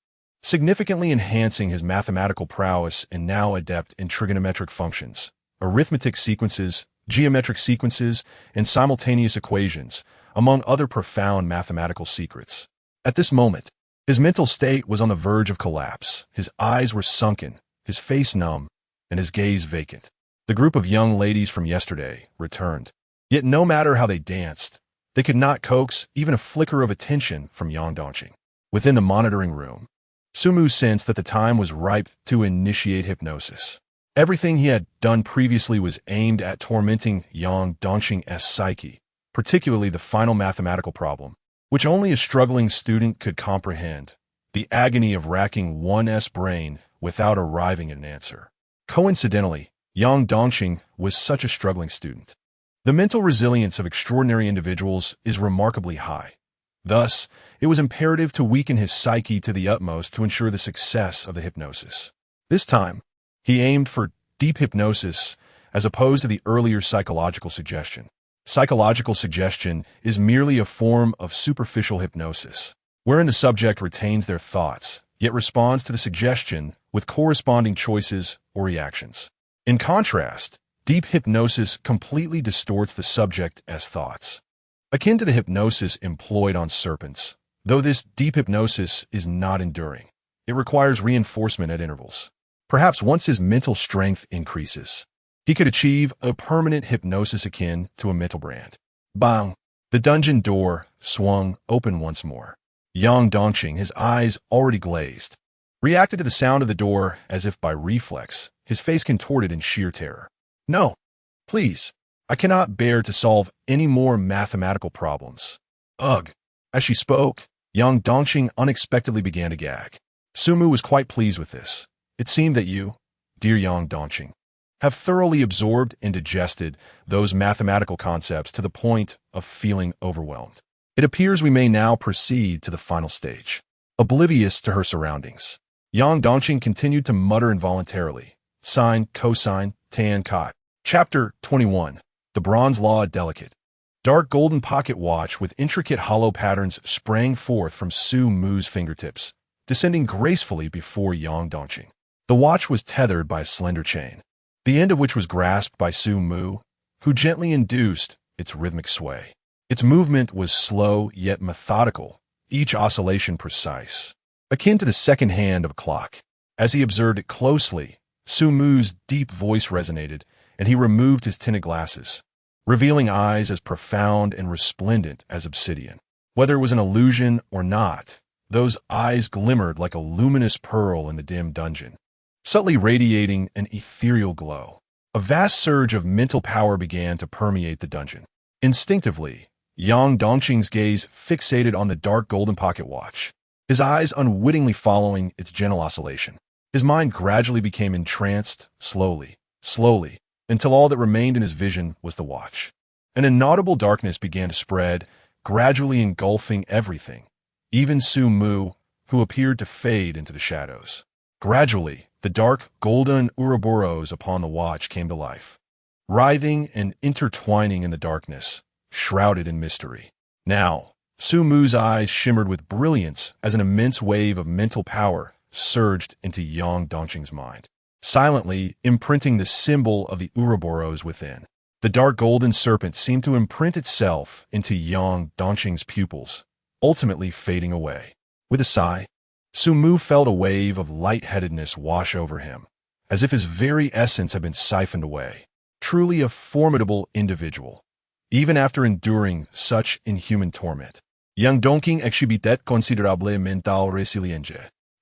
significantly enhancing his mathematical prowess and now adept in trigonometric functions, arithmetic sequences, geometric sequences, and simultaneous equations, among other profound mathematical secrets. At this moment, his mental state was on the verge of collapse. His eyes were sunken, his face numb, and his gaze vacant. The group of young ladies from yesterday returned. Yet no matter how they danced, they could not coax even a flicker of attention from Yang Dongqing. Within the monitoring room, Sumu sensed that the time was ripe to initiate hypnosis. Everything he had done previously was aimed at tormenting Yang Dongqing's psyche, particularly the final mathematical problem, which only a struggling student could comprehend, the agony of racking one's brain without arriving at an answer. Coincidentally, Yang Dongqing was such a struggling student. The mental resilience of extraordinary individuals is remarkably high. Thus, it was imperative to weaken his psyche to the utmost to ensure the success of the hypnosis. This time, he aimed for deep hypnosis as opposed to the earlier psychological suggestion. Psychological suggestion is merely a form of superficial hypnosis, wherein the subject retains their thoughts, yet responds to the suggestion with corresponding choices or reactions. In contrast, deep hypnosis completely distorts the subject as thoughts. Akin to the hypnosis employed on serpents, though this deep hypnosis is not enduring. It requires reinforcement at intervals. Perhaps once his mental strength increases, he could achieve a permanent hypnosis akin to a mental brand. Bang! The dungeon door swung open once more. Yang Dongqing, his eyes already glazed, reacted to the sound of the door as if by reflex, his face contorted in sheer terror. No, please, I cannot bear to solve any more mathematical problems. Ugh. As she spoke, Yang Dongqing unexpectedly began to gag. Sumu was quite pleased with this. It seemed that you, dear Yang Dongqing, have thoroughly absorbed and digested those mathematical concepts to the point of feeling overwhelmed. It appears we may now proceed to the final stage. Oblivious to her surroundings, Yang Dongqing continued to mutter involuntarily. Sine, cosine, tan, cot. Chapter 21. The Bronze Law Delicate. Dark golden pocket watch with intricate hollow patterns sprang forth from Sumu's fingertips, descending gracefully before Yang Dongqing. The watch was tethered by a slender chain, the end of which was grasped by Sumu, who gently induced its rhythmic sway. Its movement was slow yet methodical, each oscillation precise, akin to the second hand of a clock. As he observed it closely, Sumu's deep voice resonated, and he removed his tinted glasses, revealing eyes as profound and resplendent as obsidian. Whether it was an illusion or not, those eyes glimmered like a luminous pearl in the dim dungeon, subtly radiating an ethereal glow. A vast surge of mental power began to permeate the dungeon. Instinctively, Yang Dongqing's gaze fixated on the dark golden pocket watch, his eyes unwittingly following its gentle oscillation. His mind gradually became entranced, slowly, until all that remained in his vision was the watch. An inaudible darkness began to spread, gradually engulfing everything, even Sumu, who appeared to fade into the shadows. Gradually, the dark golden Ouroboros upon the watch came to life, writhing and intertwining in the darkness, shrouded in mystery. Now, Sumu's eyes shimmered with brilliance as an immense wave of mental power surged into Yang Dongqing's mind, silently imprinting the symbol of the Ouroboros within. The dark golden serpent seemed to imprint itself into Yang Dongqing's pupils, ultimately fading away. With a sigh, Sumu felt a wave of lightheadedness wash over him, as if his very essence had been siphoned away. Truly a formidable individual, even after enduring such inhuman torment. Yang Dongqing exhibited considerable mental resilience.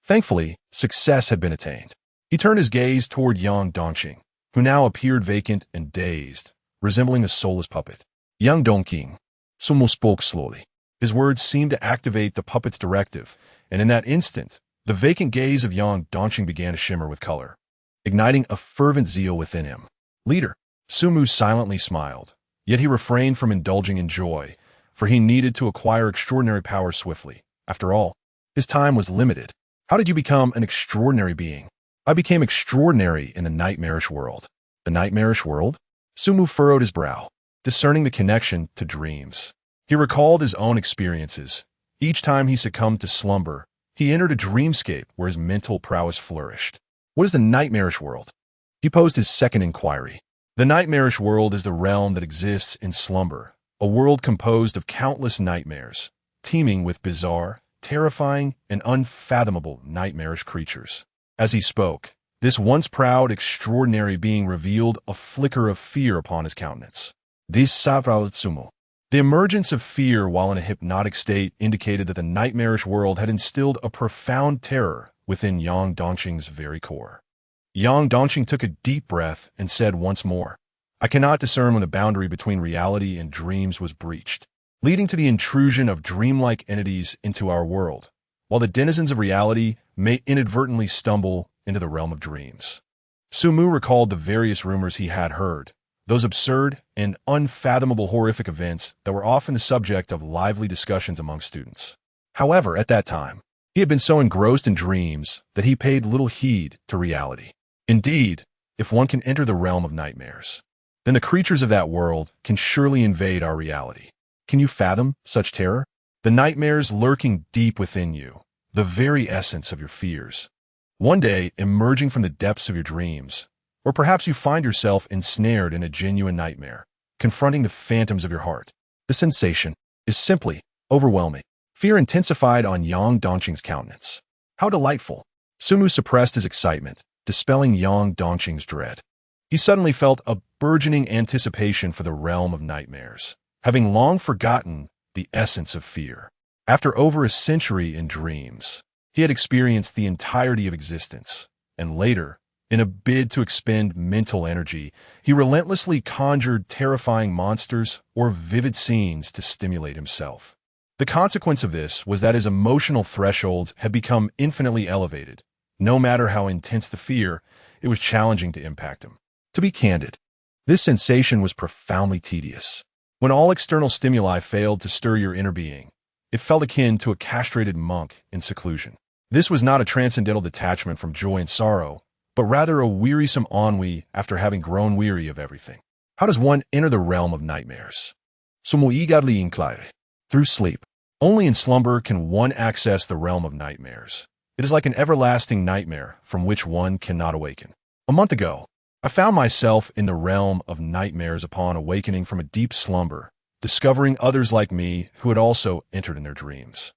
Thankfully, success had been attained. He turned his gaze toward Yang Dongqing, who now appeared vacant and dazed, resembling a soulless puppet. Yang Dongqing, Sumu spoke slowly. His words seemed to activate the puppet's directive, and in that instant, the vacant gaze of Yang Dongqing began to shimmer with color, igniting a fervent zeal within him. Leader, Sumu silently smiled, yet he refrained from indulging in joy, for he needed to acquire extraordinary power swiftly. After all, his time was limited. How did you become an extraordinary being? I became extraordinary in the nightmarish world. The nightmarish world? Sumu furrowed his brow, discerning the connection to dreams. He recalled his own experiences. Each time he succumbed to slumber, he entered a dreamscape where his mental prowess flourished. What is the nightmarish world? He posed his second inquiry. The nightmarish world is the realm that exists in slumber, a world composed of countless nightmares, teeming with bizarre, terrifying, and unfathomable nightmarish creatures. As he spoke, this once proud, extraordinary being revealed a flicker of fear upon his countenance. This Savrao Sumu. The emergence of fear while in a hypnotic state indicated that the nightmarish world had instilled a profound terror within Yang Dongqing's very core. Yang Dongqing took a deep breath and said once more, I cannot discern when the boundary between reality and dreams was breached, leading to the intrusion of dreamlike entities into our world, while the denizens of reality may inadvertently stumble into the realm of dreams. Sumu recalled the various rumors he had heard, those absurd and unfathomable horrific events that were often the subject of lively discussions among students. However, at that time, he had been so engrossed in dreams that he paid little heed to reality. Indeed, if one can enter the realm of nightmares, then the creatures of that world can surely invade our reality. Can you fathom such terror? The nightmares lurking deep within you, the very essence of your fears. One day, emerging from the depths of your dreams, or perhaps you find yourself ensnared in a genuine nightmare, confronting the phantoms of your heart. The sensation is simply overwhelming. Fear intensified on Yang Dongqing's countenance. How delightful! Sumu suppressed his excitement, dispelling Yang Dongqing's dread. He suddenly felt a burgeoning anticipation for the realm of nightmares, having long forgotten the essence of fear. After over a century in dreams, he had experienced the entirety of existence, and later, in a bid to expend mental energy, he relentlessly conjured terrifying monsters or vivid scenes to stimulate himself. The consequence of this was that his emotional thresholds had become infinitely elevated. No matter how intense the fear, it was challenging to impact him. To be candid, this sensation was profoundly tedious. When all external stimuli failed to stir your inner being, it felt akin to a castrated monk in seclusion. This was not a transcendental detachment from joy and sorrow, but rather a wearisome ennui after having grown weary of everything. How does one enter the realm of nightmares? Through sleep. Only in slumber can one access the realm of nightmares. It is like an everlasting nightmare from which one cannot awaken. A month ago, I found myself in the realm of nightmares upon awakening from a deep slumber, discovering others like me who had also entered in their dreams.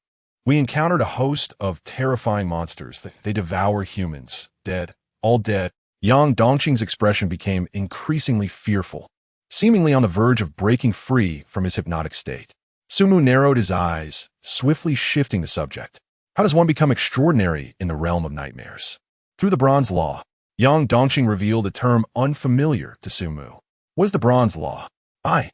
We encountered a host of terrifying monsters. They devour humans, dead, all dead. Yang Dongqing's expression became increasingly fearful, seemingly on the verge of breaking free from his hypnotic state. Sumu narrowed his eyes, swiftly shifting the subject. How does one become extraordinary in the realm of nightmares? Through the Bronze Law. Yang Dongqing revealed a term unfamiliar to Sumu. What is the Bronze Law? I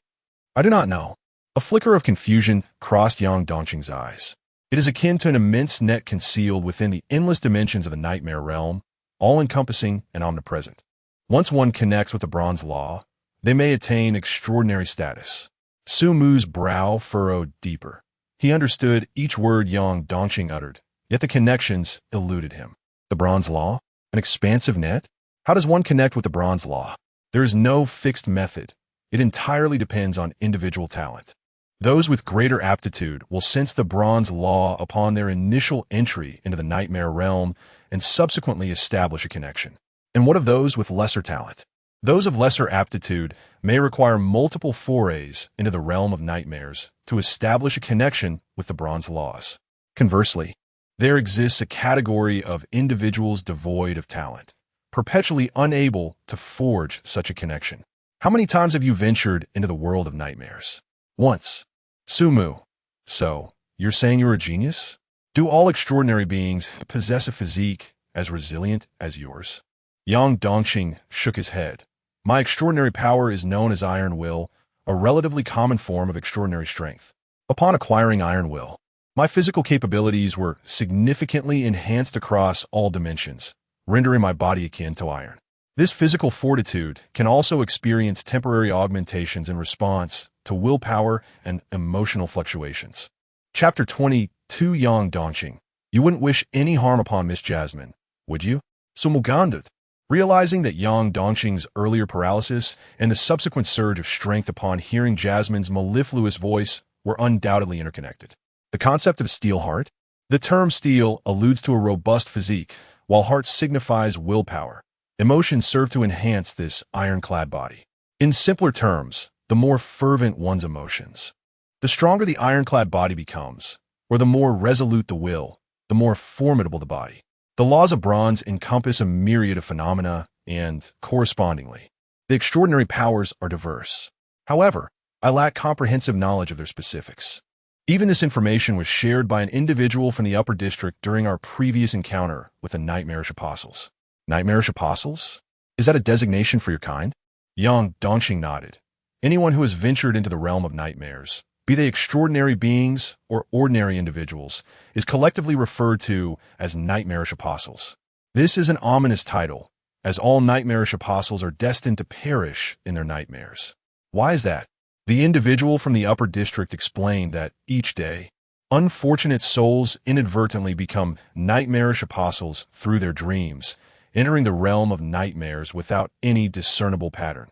do not know. A flicker of confusion crossed Yang Dongqing's eyes. It is akin to an immense net concealed within the endless dimensions of the nightmare realm, all-encompassing and omnipresent. Once one connects with the Bronze Law, they may attain extraordinary status. Sumu's brow furrowed deeper. He understood each word Yang Dongqing uttered, yet the connections eluded him. The Bronze Law? An expansive net? How does one connect with the Bronze Law? There is no fixed method. It entirely depends on individual talent. Those with greater aptitude will sense the Bronze Law upon their initial entry into the nightmare realm and subsequently establish a connection. And what of those with lesser talent? Those of lesser aptitude may require multiple forays into the realm of nightmares to establish a connection with the Bronze Laws. Conversely, there exists a category of individuals devoid of talent, perpetually unable to forge such a connection. How many times have you ventured into the world of nightmares? Once. Sumu. So, you're saying you're a genius? Do all extraordinary beings possess a physique as resilient as yours? Yang Dongqing shook his head. My extraordinary power is known as iron will, a relatively common form of extraordinary strength. Upon acquiring iron will, my physical capabilities were significantly enhanced across all dimensions, rendering my body akin to iron. This physical fortitude can also experience temporary augmentations in response to willpower and emotional fluctuations. Chapter 22 Yang Dongqing. You wouldn't wish any harm upon Miss Jasmine, would you? Sumugandut. Realizing that Yang Dongqing's earlier paralysis and the subsequent surge of strength upon hearing Jasmine's mellifluous voice were undoubtedly interconnected. The concept of steel heart? The term steel alludes to a robust physique, while heart signifies willpower. Emotions serve to enhance this ironclad body. In simpler terms, the more fervent one's emotions, the stronger the ironclad body becomes, or the more resolute the will, the more formidable the body. The laws of bronze encompass a myriad of phenomena, and, correspondingly, the extraordinary powers are diverse. However, I lack comprehensive knowledge of their specifics. Even this information was shared by an individual from the Upper District during our previous encounter with the Nightmarish Apostles. Nightmarish Apostles? Is that a designation for your kind? Yang Dongqing nodded. Anyone who has ventured into the realm of nightmares, be they extraordinary beings or ordinary individuals, is collectively referred to as Nightmarish Apostles. This is an ominous title, as all Nightmarish Apostles are destined to perish in their nightmares. Why is that? The individual from the Upper District explained that, each day, unfortunate souls inadvertently become Nightmarish Apostles through their dreams, entering the realm of nightmares without any discernible pattern.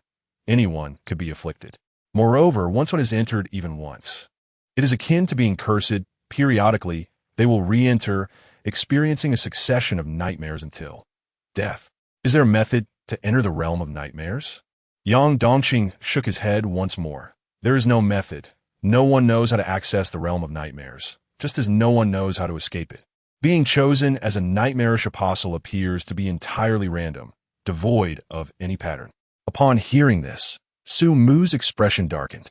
Anyone could be afflicted. Moreover, once one has entered even once, it is akin to being cursed. Periodically, they will re-enter, experiencing a succession of nightmares until death. Is there a method to enter the realm of nightmares? Yang Dongqing shook his head once more. There is no method. No one knows how to access the realm of nightmares, just as no one knows how to escape it. Being chosen as a nightmarish apostle appears to be entirely random, devoid of any pattern. Upon hearing this, Sumu's expression darkened.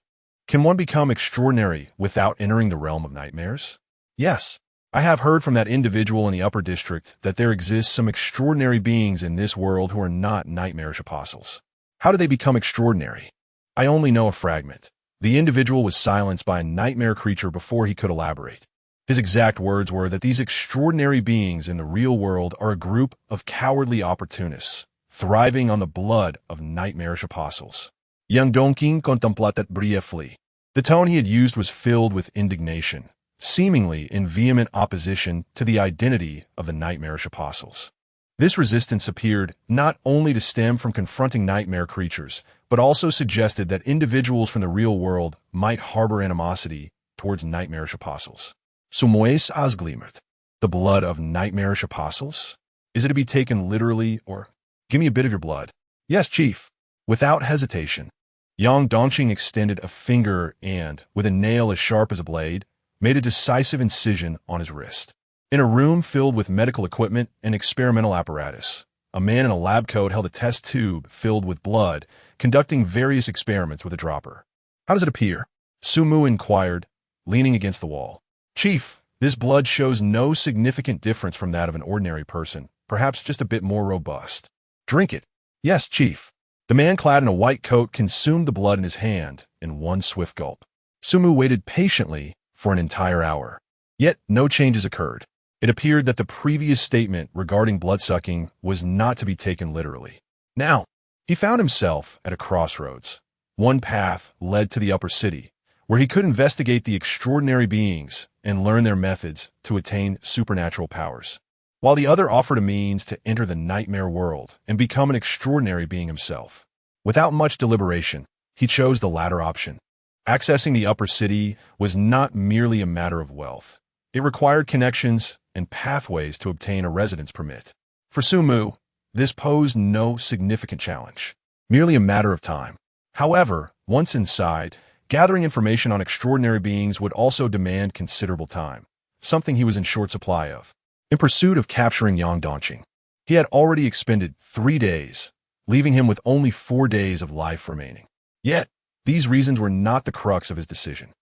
Can one become extraordinary without entering the realm of nightmares? Yes. I have heard from that individual in the Upper District that there exist some extraordinary beings in this world who are not nightmarish apostles. How do they become extraordinary? I only know a fragment. The individual was silenced by a nightmare creature before he could elaborate. His exact words were that these extraordinary beings in the real world are a group of cowardly opportunists, thriving on the blood of nightmarish apostles. Yang Dongqing contemplated briefly. The tone he had used was filled with indignation, seemingly in vehement opposition to the identity of the nightmarish apostles. This resistance appeared not only to stem from confronting nightmare creatures, but also suggested that individuals from the real world might harbor animosity towards nightmarish apostles. Sumues asglimmert. The blood of nightmarish apostles? Is it to be taken literally, or give me a bit of your blood? Yes, Chief. Without hesitation, Yang Dongqing extended a finger and, with a nail as sharp as a blade, made a decisive incision on his wrist. In a room filled with medical equipment and experimental apparatus, a man in a lab coat held a test tube filled with blood, conducting various experiments with a dropper. How does it appear? Sumu inquired, leaning against the wall. Chief, this blood shows no significant difference from that of an ordinary person, perhaps just a bit more robust. Drink it. Yes, Chief. The man clad in a white coat consumed the blood in his hand in one swift gulp. Sumu waited patiently for an entire hour. Yet no changes occurred. It appeared that the previous statement regarding blood-sucking was not to be taken literally. Now, he found himself at a crossroads. One path led to the upper city, where he could investigate the extraordinary beings and learn their methods to attain supernatural powers, while the other offered a means to enter the nightmare world and become an extraordinary being himself. Without much deliberation, he chose the latter option. Accessing the upper city was not merely a matter of wealth. It required connections and pathways to obtain a residence permit. For Sumu, this posed no significant challenge, merely a matter of time. However, once inside, gathering information on extraordinary beings would also demand considerable time, something he was in short supply of. In pursuit of capturing Yang Dongqing, He had already expended 3 days, leaving him with only 4 days of life remaining. Yet, these reasons were not the crux of his decision.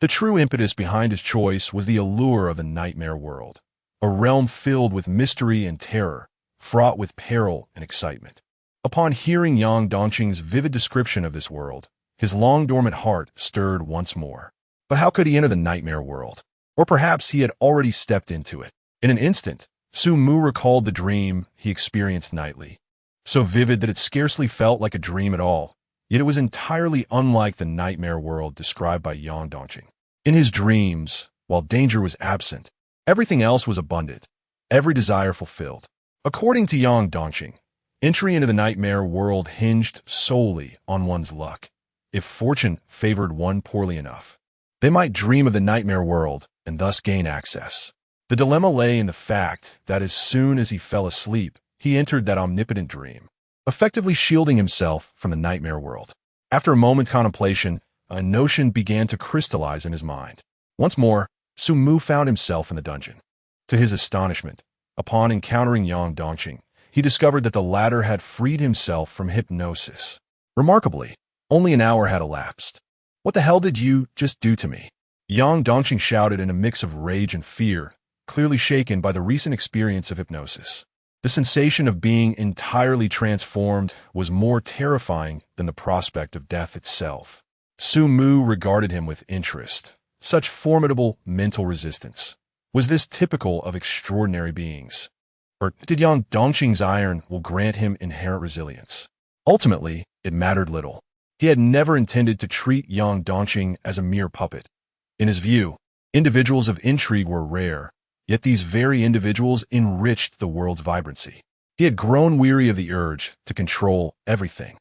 The true impetus behind his choice was the allure of the nightmare world, a realm filled with mystery and terror, fraught with peril and excitement. Upon hearing Yang Dongqing's vivid description of this world, his long-dormant heart stirred once more. But how could he enter the nightmare world? Or perhaps he had already stepped into it. In an instant, Sumu recalled the dream he experienced nightly, so vivid that it scarcely felt like a dream at all, yet it was entirely unlike the nightmare world described by Yang Dongqing. In his dreams, while danger was absent, everything else was abundant, every desire fulfilled. According to Yang Dongqing, entry into the nightmare world hinged solely on one's luck. If fortune favored one poorly enough, they might dream of the nightmare world and thus gain access. The dilemma lay in the fact that as soon as he fell asleep, he entered that omnipotent dream, effectively shielding himself from the nightmare world. After a moment's contemplation, a notion began to crystallize in his mind. Once more, Sumu found himself in the dungeon. To his astonishment, upon encountering Yang Dongqing, he discovered that the latter had freed himself from hypnosis. Remarkably, only an hour had elapsed. "What the hell did you just do to me?" Yang Dongqing shouted in a mix of rage and fear, clearly shaken by the recent experience of hypnosis. The sensation of being entirely transformed was more terrifying than the prospect of death itself. Sumu regarded him with interest. Such formidable mental resistance. Was this typical of extraordinary beings? Or did Yang Dongqing's iron will grant him inherent resilience? Ultimately, it mattered little. He had never intended to treat Yang Dongqing as a mere puppet. In his view, individuals of intrigue were rare, yet these very individuals enriched the world's vibrancy. He had grown weary of the urge to control everything,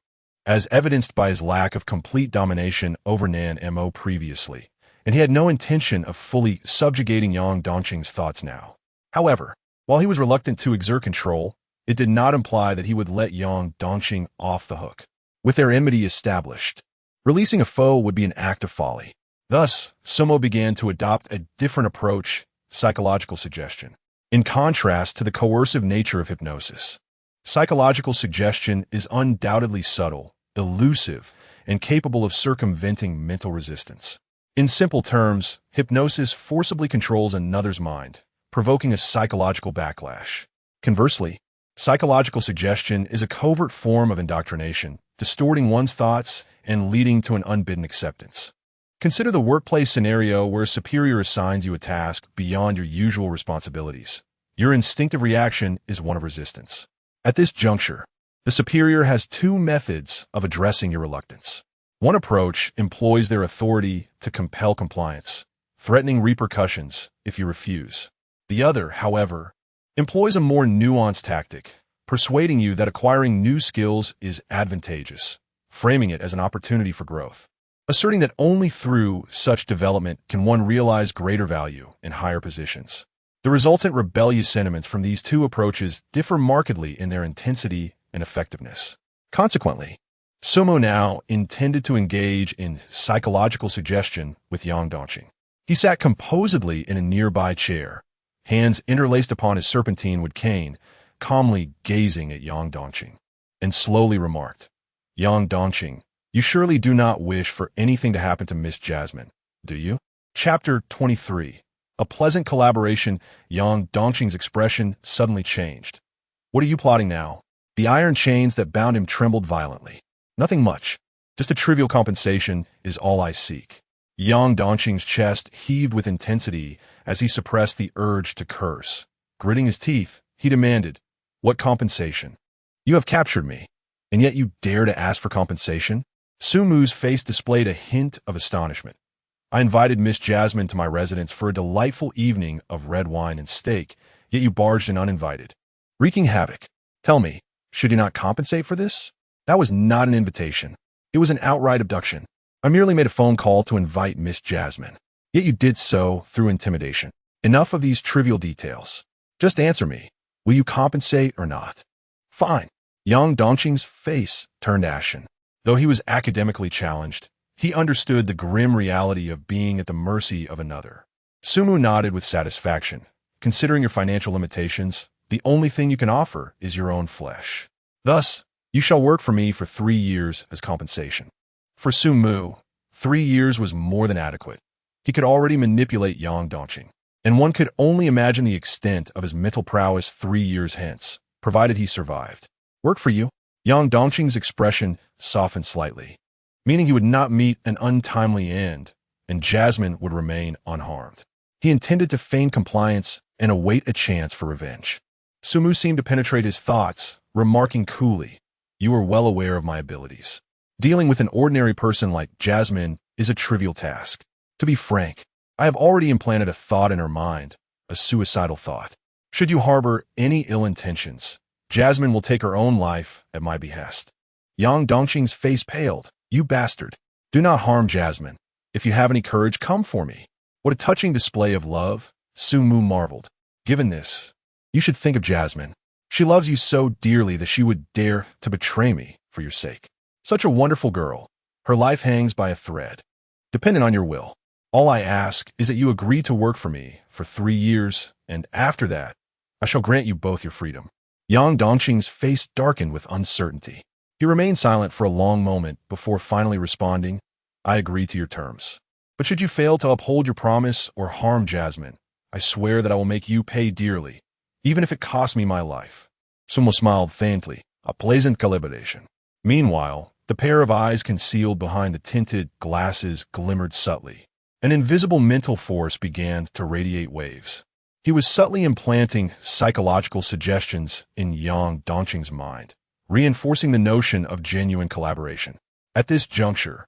as evidenced by his lack of complete domination over Nan Mo previously, and he had no intention of fully subjugating Yang Dongqing's thoughts now. However, while he was reluctant to exert control, it did not imply that he would let Yang Dongqing off the hook. With their enmity established, releasing a foe would be an act of folly. Thus, Sumo began to adopt a different approach: psychological suggestion. In contrast to the coercive nature of hypnosis, psychological suggestion is undoubtedly subtle, elusive, and capable of circumventing mental resistance. In simple terms, hypnosis forcibly controls another's mind, provoking a psychological backlash. Conversely, psychological suggestion is a covert form of indoctrination, distorting one's thoughts and leading to an unbidden acceptance. Consider the workplace scenario where a superior assigns you a task beyond your usual responsibilities. Your instinctive reaction is one of resistance. At this juncture, the superior has two methods of addressing your reluctance. One approach employs their authority to compel compliance, threatening repercussions if you refuse. The other, however, employs a more nuanced tactic, persuading you that acquiring new skills is advantageous, framing it as an opportunity for growth, asserting that only through such development can one realize greater value in higher positions. The resultant rebellious sentiments from these two approaches differ markedly in their intensity and effectiveness. Consequently, Sumo now intended to engage in psychological suggestion with Yang Dongqing. He sat composedly in a nearby chair, hands interlaced upon his serpentine-wood cane, calmly gazing at Yang Dongqing, and slowly remarked, "Yang Dongqing, you surely do not wish for anything to happen to Miss Jasmine, do you?" Chapter 23. A pleasant collaboration. Yang Dongqing's expression suddenly changed. "What are you plotting now?" The iron chains that bound him trembled violently. "Nothing much. Just a trivial compensation is all I seek." Yang Dongqing's chest heaved with intensity as he suppressed the urge to curse. Gritting his teeth, he demanded, "What compensation? You have captured me, and yet you dare to ask for compensation?" Sumu's face displayed a hint of astonishment. "I invited Miss Jasmine to my residence for a delightful evening of red wine and steak, yet you barged in uninvited, wreaking havoc. Tell me, should you not compensate for this? That was not an invitation. It was an outright abduction. I merely made a phone call to invite Miss Jasmine. Yet you did so through intimidation. Enough of these trivial details. Just answer me. Will you compensate or not?" "Fine." Yang Dongqing's face turned ashen. Though he was academically challenged, he understood the grim reality of being at the mercy of another. Sumu nodded with satisfaction. "Considering your financial limitations, The only thing you can offer is your own flesh. Thus, you shall work for me for 3 years as compensation. For Sumu, 3 years was more than adequate. He could already manipulate Yang Dongqing, and one could only imagine the extent of his mental prowess 3 years hence, provided he survived. Work for you? Yang Dongqing's expression softened slightly, meaning he would not meet an untimely end, and Jasmine would remain unharmed. He intended to feign compliance and await a chance for revenge. Sumu seemed to penetrate his thoughts, remarking coolly, "You are well aware of my abilities. Dealing with an ordinary person like Jasmine is a trivial task. To be frank, I have already implanted a thought in her mind, a suicidal thought. Should you harbor any ill intentions, Jasmine will take her own life at my behest." Yang Dongqing's face paled. "You bastard. Do not harm Jasmine. If you have any courage, come for me." What a touching display of love, Sumu marveled. Given this, you should think of Jasmine. She loves you so dearly that she would dare to betray me for your sake. Such a wonderful girl. Her life hangs by a thread. Dependent on your will. All I ask is that you agree to work for me for 3 years, and after that, I shall grant you both your freedom. Yang Dongqing's face darkened with uncertainty. He remained silent for a long moment before finally responding, "I agree to your terms. But should you fail to uphold your promise or harm Jasmine, I swear that I will make you pay dearly, even if it costs me my life." Sumo smiled faintly, a pleasant collaboration. Meanwhile, the pair of eyes concealed behind the tinted glasses glimmered subtly. An invisible mental force began to radiate waves. He was subtly implanting psychological suggestions in Yang Dongqing's mind, reinforcing the notion of genuine collaboration. At this juncture,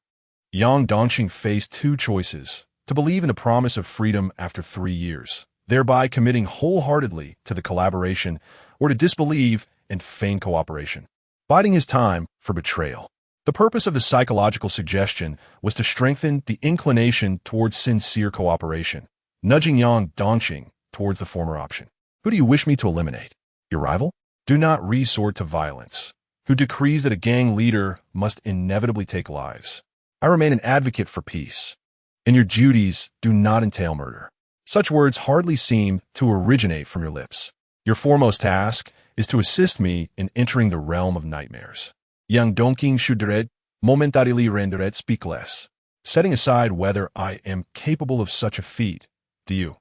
Yang Dongqing faced 2 choices: to believe in the promise of freedom after 3 years, thereby committing wholeheartedly to the collaboration, or to disbelieve and feign cooperation, biding his time for betrayal. The purpose of the psychological suggestion was to strengthen the inclination towards sincere cooperation, nudging Yang Dongqing towards the former option. Who do you wish me to eliminate? Your rival? Do not resort to violence. Who decrees that a gang leader must inevitably take lives? I remain an advocate for peace, and your duties do not entail murder. Such words hardly seem to originate from your lips. Your foremost task is to assist me in entering the realm of nightmares. Yang Dongqing shudred, momentarily rendered speechless. Setting aside whether I am capable of such a feat, do you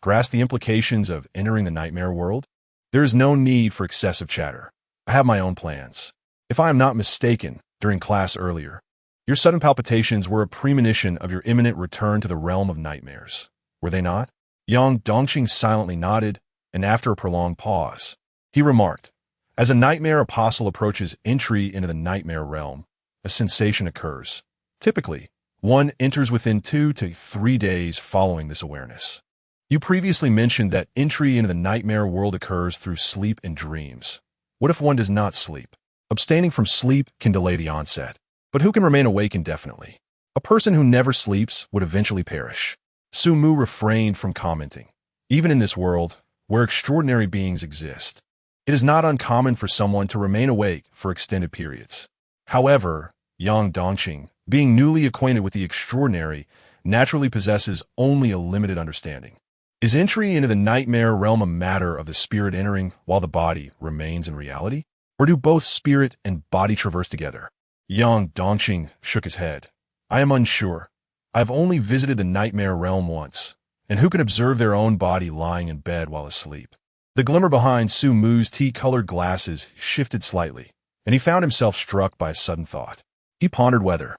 grasp the implications of entering the nightmare world? There is no need for excessive chatter. I have my own plans. If I am not mistaken, during class earlier, your sudden palpitations were a premonition of your imminent return to the realm of nightmares. Were they not? Yang Dongqing silently nodded, and after a prolonged pause, he remarked, "As a nightmare apostle approaches entry into the nightmare realm, a sensation occurs. Typically, one enters within 2 to 3 days following this awareness. You previously mentioned that entry into the nightmare world occurs through sleep and dreams. What if one does not sleep? Abstaining from sleep can delay the onset, but who can remain awake indefinitely? A person who never sleeps would eventually perish." Sumu refrained from commenting. Even in this world, where extraordinary beings exist, it is not uncommon for someone to remain awake for extended periods. However, Yang Dongqing, being newly acquainted with the extraordinary, naturally possesses only a limited understanding. Is entry into the nightmare realm a matter of the spirit entering while the body remains in reality? Or do both spirit and body traverse together? Yang Dongqing shook his head. "I am unsure. I have only visited the nightmare realm once, and who can observe their own body lying in bed while asleep?" The glimmer behind Sumu's tea-colored glasses shifted slightly, and he found himself struck by a sudden thought. He pondered whether,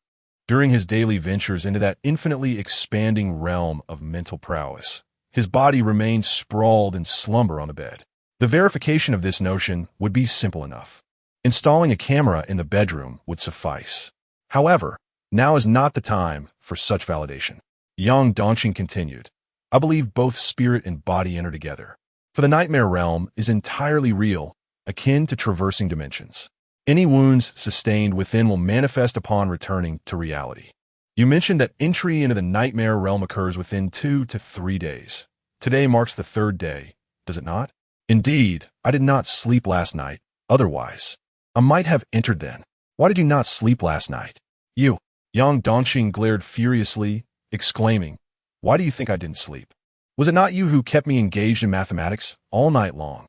during his daily ventures into that infinitely expanding realm of mental prowess, his body remained sprawled in slumber on the bed. The verification of this notion would be simple enough. Installing a camera in the bedroom would suffice. However, now is not the time for such validation. Yang Dongqing continued, "I believe both spirit and body enter together. For the nightmare realm is entirely real, akin to traversing dimensions. Any wounds sustained within will manifest upon returning to reality. You mentioned that entry into the nightmare realm occurs within 2 to 3 days. Today marks the 3rd day, does it not? Indeed, I did not sleep last night. Otherwise, I might have entered then. Why did you not sleep last night? You." Yang Dongqing glared furiously, exclaiming, "Why do you think I didn't sleep? Was it not you who kept me engaged in mathematics all night long?"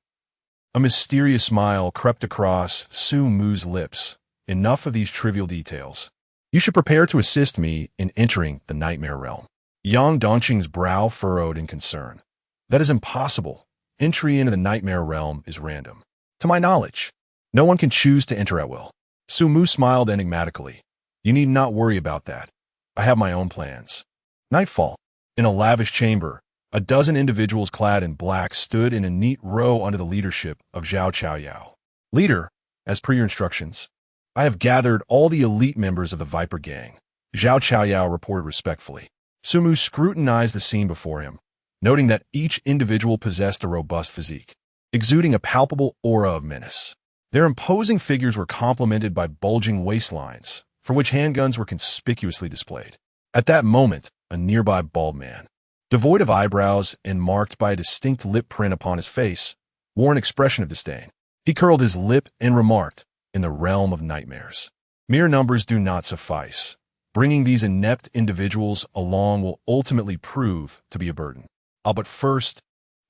A mysterious smile crept across Sumu's lips. Enough of these trivial details. You should prepare to assist me in entering the nightmare realm. Yang Dongqing's brow furrowed in concern. That is impossible. Entry into the nightmare realm is random. To my knowledge, no one can choose to enter at will. Sumu smiled enigmatically. You need not worry about that. I have my own plans. Nightfall. In a lavish chamber, a dozen individuals clad in black stood in a neat row under the leadership of Zhao Chaoyao. Leader, as per your instructions, I have gathered all the elite members of the Viper Gang. Zhao Chaoyao reported respectfully. Sumu scrutinized the scene before him, noting that each individual possessed a robust physique, exuding a palpable aura of menace. Their imposing figures were complemented by bulging waistlines, for which handguns were conspicuously displayed. At that moment, a nearby bald man, devoid of eyebrows and marked by a distinct lip print upon his face, wore an expression of disdain. He curled his lip and remarked, in the realm of nightmares, mere numbers do not suffice. Bringing these inept individuals along will ultimately prove to be a burden. But first,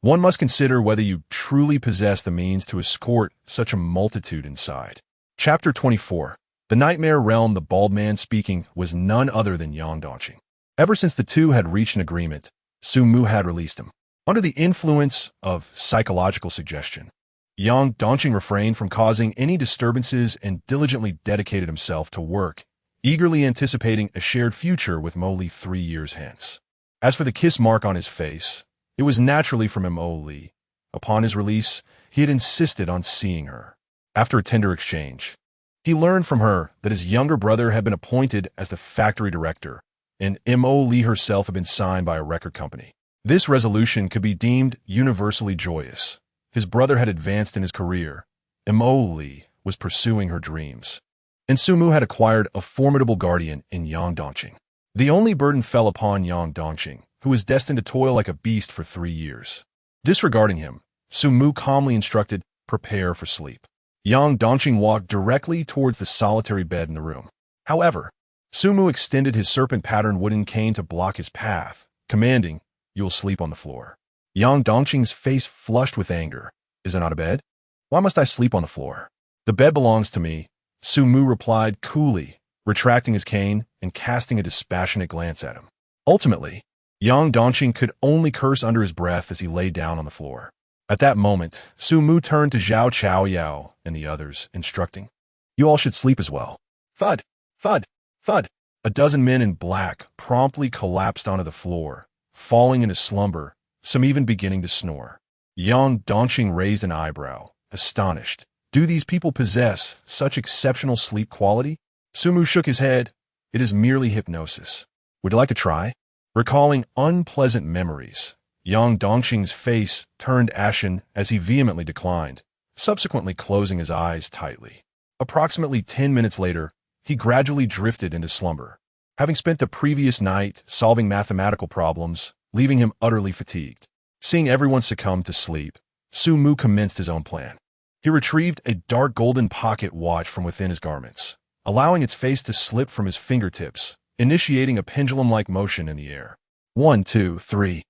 one must consider whether you truly possess the means to escort such a multitude inside. Chapter 24. The Nightmare Realm. The bald man speaking was none other than Yang Dongqing. Ever since the two had reached an agreement, Sumu had released him. Under the influence of psychological suggestion, Yang Dongqing refrained from causing any disturbances and diligently dedicated himself to work, eagerly anticipating a shared future with Mo Li 3 years hence. As for the kiss mark on his face, it was naturally from Mo Li. Upon his release, he had insisted on seeing her. After a tender exchange, he learned from her that his younger brother had been appointed as the factory director, and Mo Li herself had been signed by a record company. This resolution could be deemed universally joyous. His brother had advanced in his career, and Mo Li was pursuing her dreams. And Sumu had acquired a formidable guardian in Yang Dongqing. The only burden fell upon Yang Dongqing, who was destined to toil like a beast for 3 years. Disregarding him, Sumu calmly instructed, prepare for sleep. Yang Dongqing walked directly towards the solitary bed in the room. However, Sumu extended his serpent-patterned wooden cane to block his path, commanding, you will sleep on the floor. Yang Dongqing's face flushed with anger. Is it not a bed? Why must I sleep on the floor? The bed belongs to me, Sumu replied coolly, retracting his cane and casting a dispassionate glance at him. Ultimately, Yang Dongqing could only curse under his breath as he lay down on the floor. At that moment, Sumu turned to Zhao Chaoyao and the others, instructing, you all should sleep as well. Thud, thud, thud. A dozen men in black promptly collapsed onto the floor, falling into slumber, some even beginning to snore. Yang Dongqing raised an eyebrow, astonished. Do these people possess such exceptional sleep quality? Sumu shook his head. It is merely hypnosis. Would you like to try? Recalling unpleasant memories, Yang Dongqing's face turned ashen as he vehemently declined, subsequently closing his eyes tightly. Approximately 10 minutes later, he gradually drifted into slumber, having spent the previous night solving mathematical problems, leaving him utterly fatigued. Seeing everyone succumb to sleep, Sumu commenced his own plan. He retrieved a dark golden pocket watch from within his garments, allowing its face to slip from his fingertips, initiating a pendulum-like motion in the air. 1, 2, 3.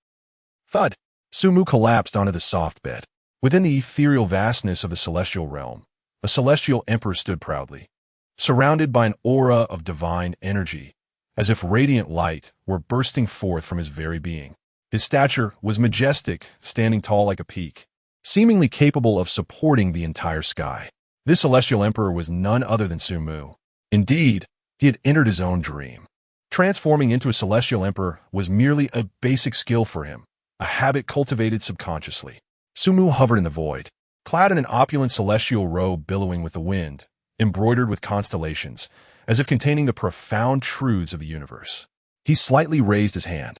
Thud! Sumu collapsed onto the soft bed. Within the ethereal vastness of the celestial realm, a celestial emperor stood proudly, surrounded by an aura of divine energy, as if radiant light were bursting forth from his very being. His stature was majestic, standing tall like a peak, seemingly capable of supporting the entire sky. This celestial emperor was none other than Sumu. Indeed, he had entered his own dream. Transforming into a celestial emperor was merely a basic skill for him, a habit cultivated subconsciously. Sumu hovered in the void, clad in an opulent celestial robe billowing with the wind, embroidered with constellations, as if containing the profound truths of the universe. He slightly raised his hand,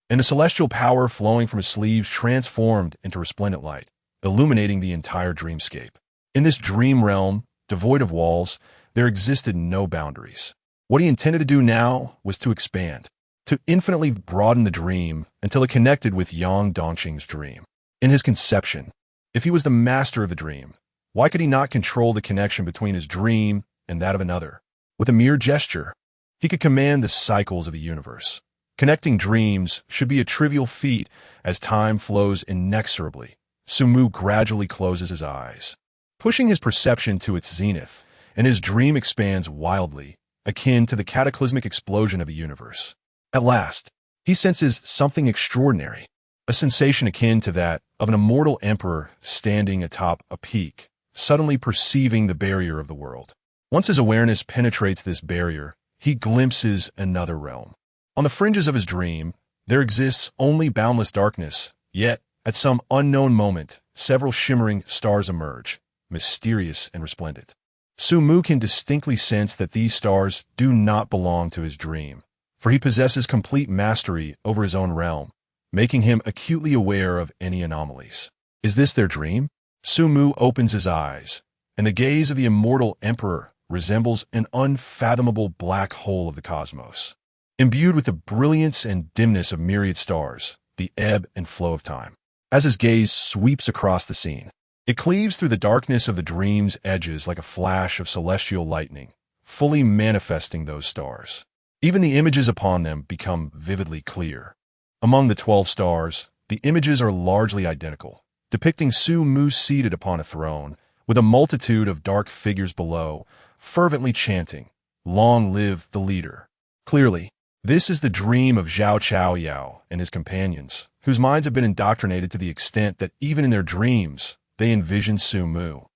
and the celestial power flowing from his sleeves transformed into resplendent light, illuminating the entire dreamscape. In this dream realm, devoid of walls, there existed no boundaries. What he intended to do now was to expand, to infinitely broaden the dream until it connected with Yang Dongqing's dream. In his conception, if he was the master of the dream, why could he not control the connection between his dream and that of another? With a mere gesture, he could command the cycles of the universe. Connecting dreams should be a trivial feat as time flows inexorably, Sumu gradually closes his eyes, pushing his perception to its zenith, and his dream expands wildly, akin to the cataclysmic explosion of the universe. At last, he senses something extraordinary, a sensation akin to that of an immortal emperor standing atop a peak, suddenly perceiving the barrier of the world. Once his awareness penetrates this barrier, he glimpses another realm. On the fringes of his dream, there exists only boundless darkness, yet, at some unknown moment, several shimmering stars emerge, mysterious and resplendent. Sumu can distinctly sense that these stars do not belong to his dream, for he possesses complete mastery over his own realm, making him acutely aware of any anomalies. Is this their dream? Sumu opens his eyes, and the gaze of the immortal emperor resembles an unfathomable black hole of the cosmos, imbued with the brilliance and dimness of myriad stars, the ebb and flow of time. As his gaze sweeps across the scene, it cleaves through the darkness of the dream's edges like a flash of celestial lightning, fully manifesting those stars. Even the images upon them become vividly clear. Among the 12 stars, the images are largely identical, depicting Sumu seated upon a throne, with a multitude of dark figures below, fervently chanting, "Long live the leader." Clearly, this is the dream of Zhao Chaoyao and his companions, whose minds have been indoctrinated to the extent that even in their dreams, they envision Sumu.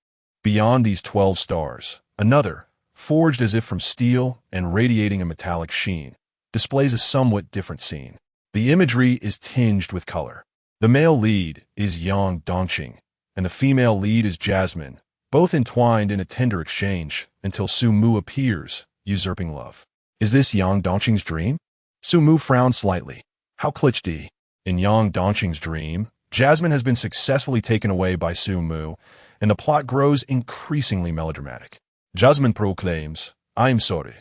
Beyond these 12 stars, another, forged as if from steel and radiating a metallic sheen, displays a somewhat different scene. The imagery is tinged with color. The male lead is Yang Dongqing, and the female lead is Jasmine, both entwined in a tender exchange until Sumu appears, usurping love. Is this Yang Dongqing's dream? Sumu frowns slightly. How cliché. In Yang Dongqing's dream, Jasmine has been successfully taken away by Sumu, and the plot grows increasingly melodramatic. Jasmine proclaims, "I'm sorry.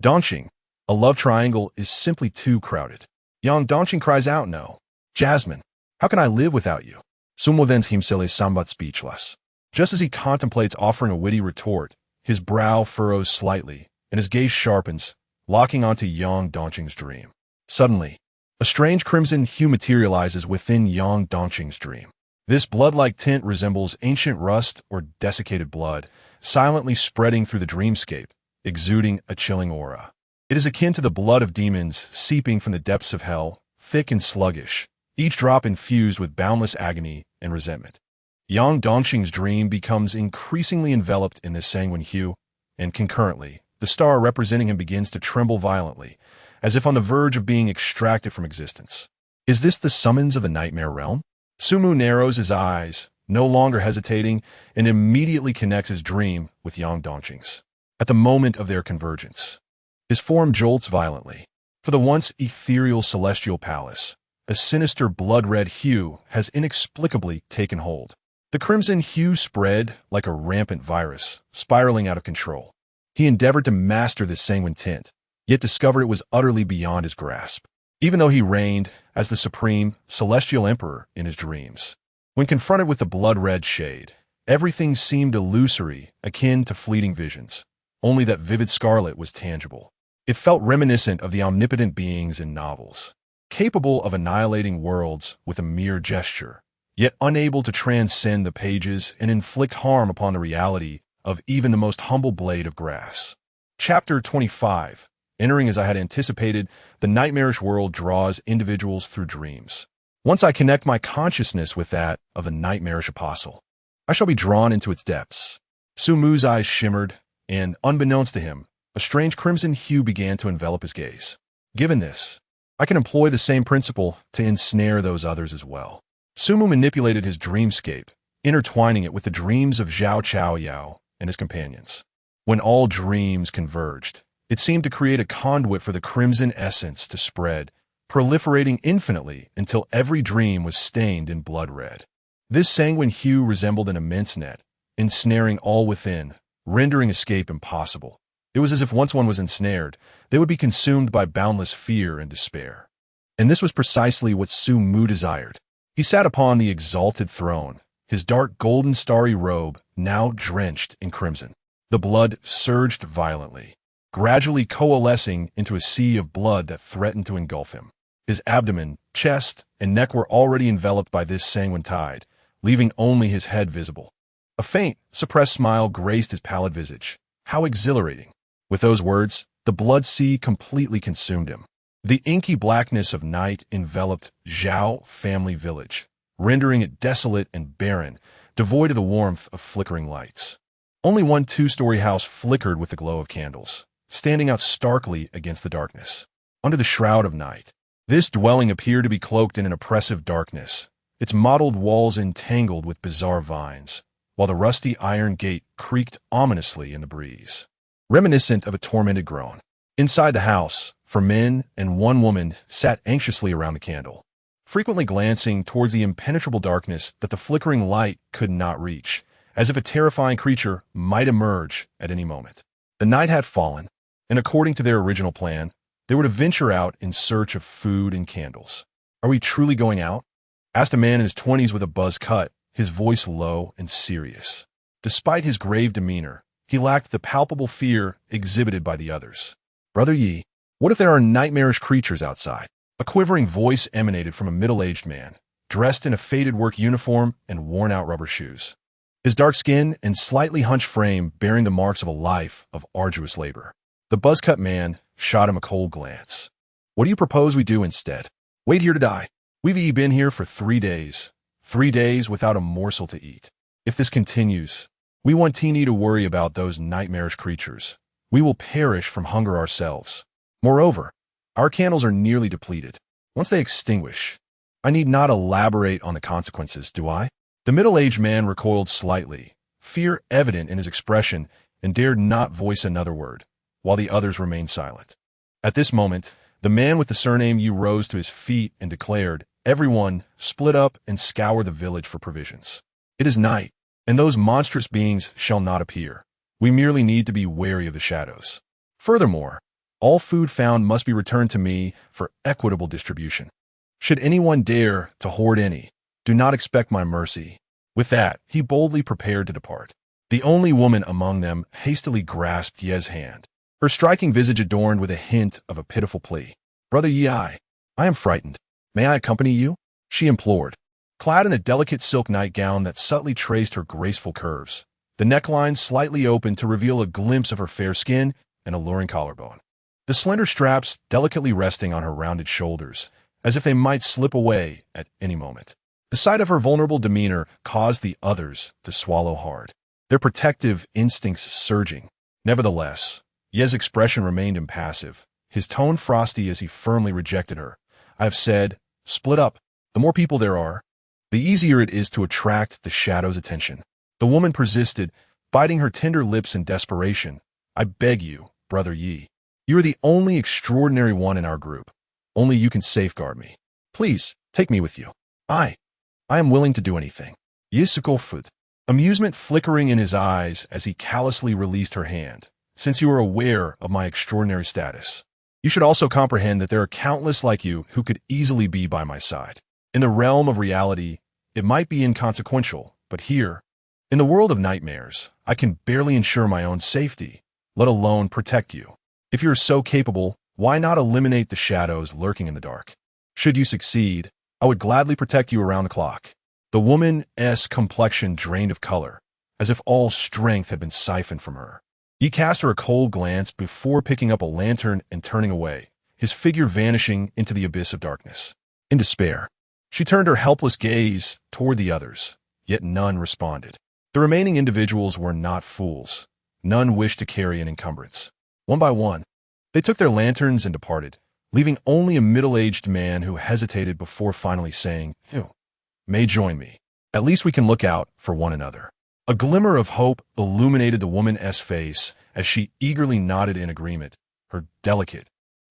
Dongqing, a love triangle is simply too crowded." Yang Dongqing cries out, "No. Jasmine, how can I live without you?" Sumu then himself is somewhat speechless. Just as he contemplates offering a witty retort, his brow furrows slightly, and his gaze sharpens, locking onto Yang Dongqing's dream. Suddenly, a strange crimson hue materializes within Yang Dongqing's dream. This blood-like tint resembles ancient rust or desiccated blood, silently spreading through the dreamscape, exuding a chilling aura. It is akin to the blood of demons seeping from the depths of hell, thick and sluggish, each drop infused with boundless agony and resentment. Yang Dongqing's dream becomes increasingly enveloped in this sanguine hue, and concurrently, the star representing him begins to tremble violently, as if on the verge of being extracted from existence. Is this the summons of the nightmare realm? Sumu narrows his eyes, no longer hesitating, and immediately connects his dream with Yang Dongqing's. At the moment of their convergence, his form jolts violently. For the once ethereal celestial palace, a sinister blood-red hue has inexplicably taken hold. The crimson hue spread like a rampant virus, spiraling out of control. He endeavored to master this sanguine tint, yet discovered it was utterly beyond his grasp, even though he reigned as the supreme, celestial emperor in his dreams. When confronted with the blood-red shade, everything seemed illusory, akin to fleeting visions. Only that vivid scarlet was tangible. It felt reminiscent of the omnipotent beings in novels, capable of annihilating worlds with a mere gesture, yet unable to transcend the pages and inflict harm upon the reality of even the most humble blade of grass. Chapter 25. Entering as I had anticipated, the nightmarish world draws individuals through dreams. Once I connect my consciousness with that of the nightmarish apostle, I shall be drawn into its depths. Sumu's eyes shimmered, and, unbeknownst to him, a strange crimson hue began to envelop his gaze. Given this, I can employ the same principle to ensnare those others as well. Sumu manipulated his dreamscape, intertwining it with the dreams of Zhao Chaoyao and his companions. When all dreams converged, it seemed to create a conduit for the crimson essence to spread, proliferating infinitely until every dream was stained in blood red. This sanguine hue resembled an immense net, ensnaring all within, rendering escape impossible. It was as if once one was ensnared, they would be consumed by boundless fear and despair. And this was precisely what Sumu desired. He sat upon the exalted throne, his dark golden starry robe now drenched in crimson. The blood surged violently, gradually coalescing into a sea of blood that threatened to engulf him. His abdomen, chest, and neck were already enveloped by this sanguine tide, leaving only his head visible. A faint, suppressed smile graced his pallid visage. How exhilarating! With those words, the blood sea completely consumed him. The inky blackness of night enveloped Zhao family village, rendering it desolate and barren, devoid of the warmth of flickering lights. Only one two-story house flickered with the glow of candles, standing out starkly against the darkness. Under the shroud of night, this dwelling appeared to be cloaked in an oppressive darkness, its mottled walls entangled with bizarre vines, while the rusty iron gate creaked ominously in the breeze, reminiscent of a tormented groan. Inside the house, 4 men and 1 woman sat anxiously around the candle, frequently glancing towards the impenetrable darkness that the flickering light could not reach, as if a terrifying creature might emerge at any moment. The night had fallen, and according to their original plan, they were to venture out in search of food and candles. "Are we truly going out?" asked a man in his 20s with a buzz cut, his voice low and serious. Despite his grave demeanor, he lacked the palpable fear exhibited by the others. "Brother Yi, what if there are nightmarish creatures outside?" A quivering voice emanated from a middle-aged man, dressed in a faded work uniform and worn-out rubber shoes. His dark skin and slightly hunched frame bearing the marks of a life of arduous labor. The buzz-cut man shot him a cold glance. "What do you propose we do instead? Wait here to die? We've been here for 3 days. 3 days without a morsel to eat. If this continues, we want Teeny to worry about those nightmarish creatures. We will perish from hunger ourselves. Moreover, our candles are nearly depleted. Once they extinguish, I need not elaborate on the consequences, do I?" The middle-aged man recoiled slightly, fear evident in his expression, and dared not voice another word, while the others remained silent. At this moment, the man with the surname Yu rose to his feet and declared, "Everyone, split up and scour the village for provisions. It is night, and those monstrous beings shall not appear. We merely need to be wary of the shadows. Furthermore, all food found must be returned to me for equitable distribution. Should anyone dare to hoard any, do not expect my mercy." With that, he boldly prepared to depart. The only woman among them hastily grasped Ye's hand, her striking visage adorned with a hint of a pitiful plea. "Brother Yi, I am frightened. May I accompany you?" she implored. Clad in a delicate silk nightgown that subtly traced her graceful curves, the neckline slightly opened to reveal a glimpse of her fair skin and alluring collarbone. The slender straps delicately resting on her rounded shoulders, as if they might slip away at any moment. The sight of her vulnerable demeanor caused the others to swallow hard, their protective instincts surging. Nevertheless, Ye's expression remained impassive, his tone frosty as he firmly rejected her. "I have said, split up. The more people there are, the easier it is to attract the shadow's attention." The woman persisted, biting her tender lips in desperation. "I beg you, Brother Yi. You are the only extraordinary one in our group. Only you can safeguard me. Please, take me with you. I am willing to do anything." Yi scoffed, amusement flickering in his eyes as he callously released her hand. "Since you are aware of my extraordinary status, you should also comprehend that there are countless like you who could easily be by my side. In the realm of reality, it might be inconsequential, but here, in the world of nightmares, I can barely ensure my own safety, let alone protect you. If you are so capable, why not eliminate the shadows lurking in the dark? Should you succeed, I would gladly protect you around the clock." The woman's complexion drained of color, as if all strength had been siphoned from her. He cast her a cold glance before picking up a lantern and turning away, his figure vanishing into the abyss of darkness. In despair, she turned her helpless gaze toward the others, yet none responded. The remaining individuals were not fools. None wished to carry an encumbrance. One by one, they took their lanterns and departed, leaving only a middle-aged man who hesitated before finally saying, "You may join me. At least we can look out for one another." A glimmer of hope illuminated the woman's face as she eagerly nodded in agreement, her delicate,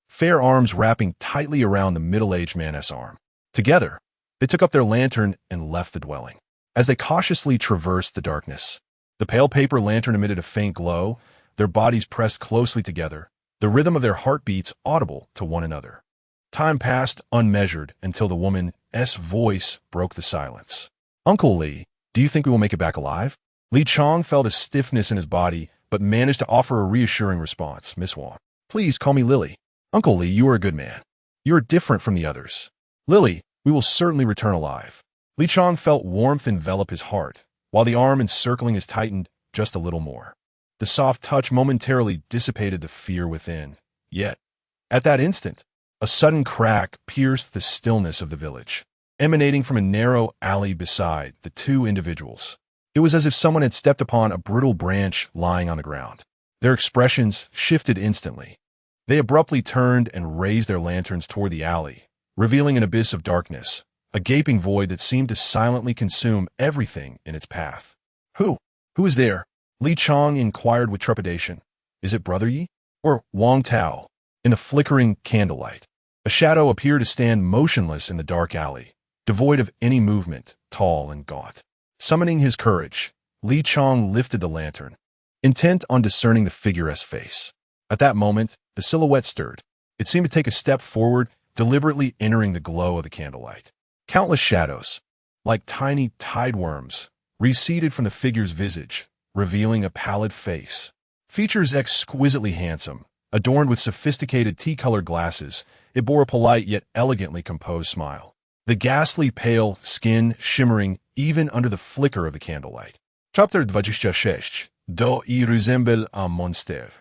fair arms wrapping tightly around the middle-aged man's arm. Together, they took up their lantern and left the dwelling. As they cautiously traversed the darkness, the pale paper lantern emitted a faint glow, their bodies pressed closely together, the rhythm of their heartbeats audible to one another. Time passed unmeasured until the woman's voice broke the silence. "Uncle Lee, do you think we will make it back alive?" Li Chong felt a stiffness in his body, but managed to offer a reassuring response. "Miss Wang, please call me Lily. Uncle Lee, you are a good man. You are different from the others. Lily, we will certainly return alive." Li Chong felt warmth envelop his heart, while the arm encircling his tightened just a little more. The soft touch momentarily dissipated the fear within. Yet, at that instant, a sudden crack pierced the stillness of the village, emanating from a narrow alley beside the two individuals. It was as if someone had stepped upon a brittle branch lying on the ground. Their expressions shifted instantly. They abruptly turned and raised their lanterns toward the alley, revealing an abyss of darkness, a gaping void that seemed to silently consume everything in its path. Who? Who is there? Li Chong inquired with trepidation. Is it Brother Yi? Or Wang Tao? In the flickering candlelight, a shadow appeared to stand motionless in the dark alley, devoid of any movement, tall and gaunt. Summoning his courage, Li Chong lifted the lantern, intent on discerning the figure's face. At that moment, the silhouette stirred. It seemed to take a step forward, deliberately entering the glow of the candlelight. Countless shadows, like tiny tideworms, receded from the figure's visage, revealing a pallid face. Features exquisitely handsome, adorned with sophisticated tea-colored glasses, it bore a polite yet elegantly composed smile. The ghastly pale skin shimmering even under the flicker of the candlelight. Chapter 26. Do I resemble un monster?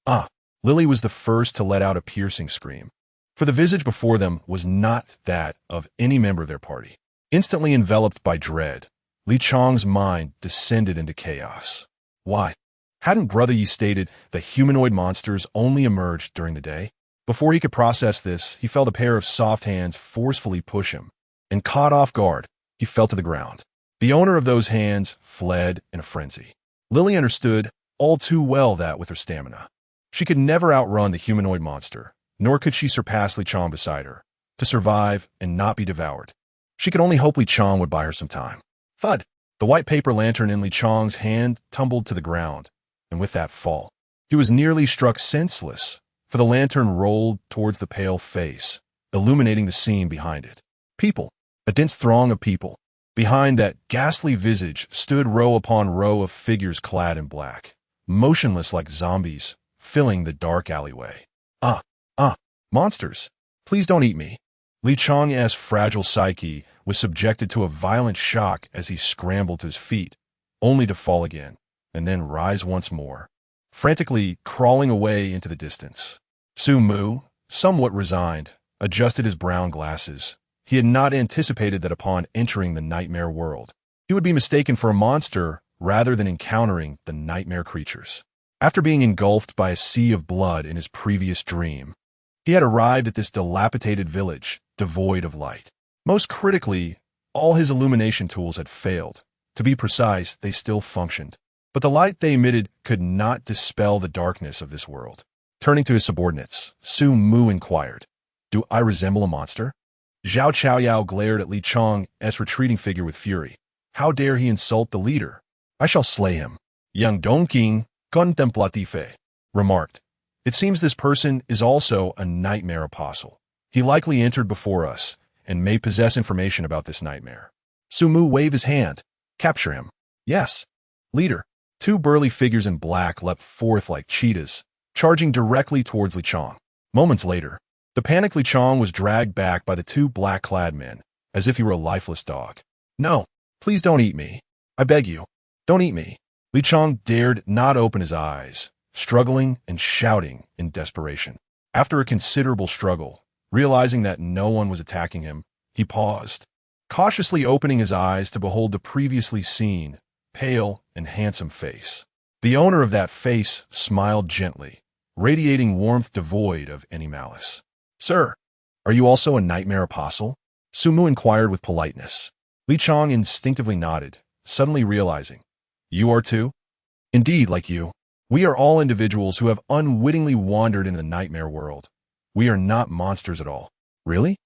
Ah! Lily was the first to let out a piercing scream, for the visage before them was not that of any member of their party. Instantly enveloped by dread, Li Chong's mind descended into chaos. Why? Hadn't Brother Yi stated that humanoid monsters only emerged during the day? Before he could process this, he felt a pair of soft hands forcefully push him, and caught off guard, he fell to the ground. The owner of those hands fled in a frenzy. Lily understood all too well that with her stamina, she could never outrun the humanoid monster, nor could she surpass Li Chong beside her. To survive and not be devoured, she could only hope Li Chong would buy her some time. Thud! The white paper lantern in Li Chong's hand tumbled to the ground, and with that fall, he was nearly struck senseless, for the lantern rolled towards the pale face, illuminating the scene behind it. People, a dense throng of people. Behind that ghastly visage stood row upon row of figures clad in black, motionless like zombies, filling the dark alleyway. Monsters, please don't eat me. Li Chong's fragile psyche was subjected to a violent shock as he scrambled to his feet, only to fall again, and then rise once more, frantically crawling away into the distance. Sumu, somewhat resigned, adjusted his brown glasses. He had not anticipated that upon entering the nightmare world, he would be mistaken for a monster rather than encountering the nightmare creatures. After being engulfed by a sea of blood in his previous dream, he had arrived at this dilapidated village, devoid of light. Most critically, all his illumination tools had failed. To be precise, they still functioned, but the light they emitted could not dispel the darkness of this world. Turning to his subordinates, Sumu inquired, "Do I resemble a monster?" Zhao Chaoyao glared at Li Chong's retreating figure with fury. How dare he insult the leader? I shall slay him. Young Dongqing, contemplative, remarked. It seems this person is also a nightmare apostle. He likely entered before us, and may possess information about this nightmare. Sumu waved his hand. Capture him. Yes. Leader. Two burly figures in black leapt forth like cheetahs, charging directly towards Li Chong. Moments later, the panicked Li Chong was dragged back by the two black-clad men, as if he were a lifeless dog. No, please don't eat me. I beg you, don't eat me. Li Chong dared not open his eyes, struggling and shouting in desperation. After a considerable struggle, realizing that no one was attacking him, he paused, cautiously opening his eyes to behold the previously seen, pale and handsome face. The owner of that face smiled gently, radiating warmth devoid of any malice. Sir, are you also a nightmare apostle? Sumu inquired with politeness. Li Chong instinctively nodded, suddenly realizing, you are too? Indeed, like you. We are all individuals who have unwittingly wandered into the nightmare world. We are not monsters at all. Really?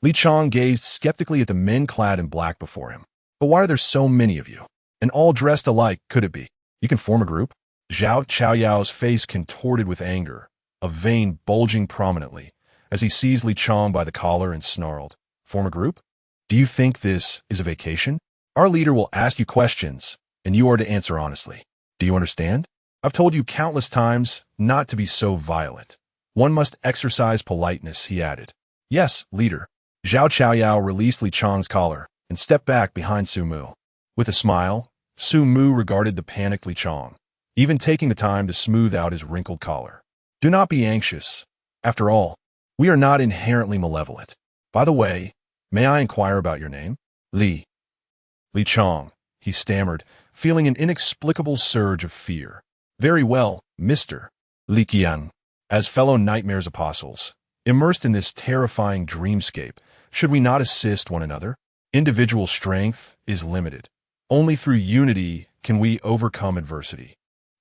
Li Chong gazed skeptically at the men clad in black before him. But why are there so many of you? And all dressed alike, could it be? You can form a group? Zhao Chaoyao's face contorted with anger, a vein bulging prominently, as he seized Li Chong by the collar and snarled, Form a group? Do you think this is a vacation? Our leader will ask you questions, and you are to answer honestly. Do you understand? I've told you countless times not to be so violent. One must exercise politeness, he added. Yes, leader. Zhao Chaoyao released Li Chong's collar, and stepped back behind Sumu. With a smile, Sumu regarded the panicked Li Chong, even taking the time to smooth out his wrinkled collar. Do not be anxious. After all, we are not inherently malevolent. By the way, may I inquire about your name? Li Chong, he stammered, feeling an inexplicable surge of fear. Very well, Mr. Li Qian. As fellow nightmares apostles, immersed in this terrifying dreamscape, should we not assist one another? Individual strength is limited. Only through unity can we overcome adversity.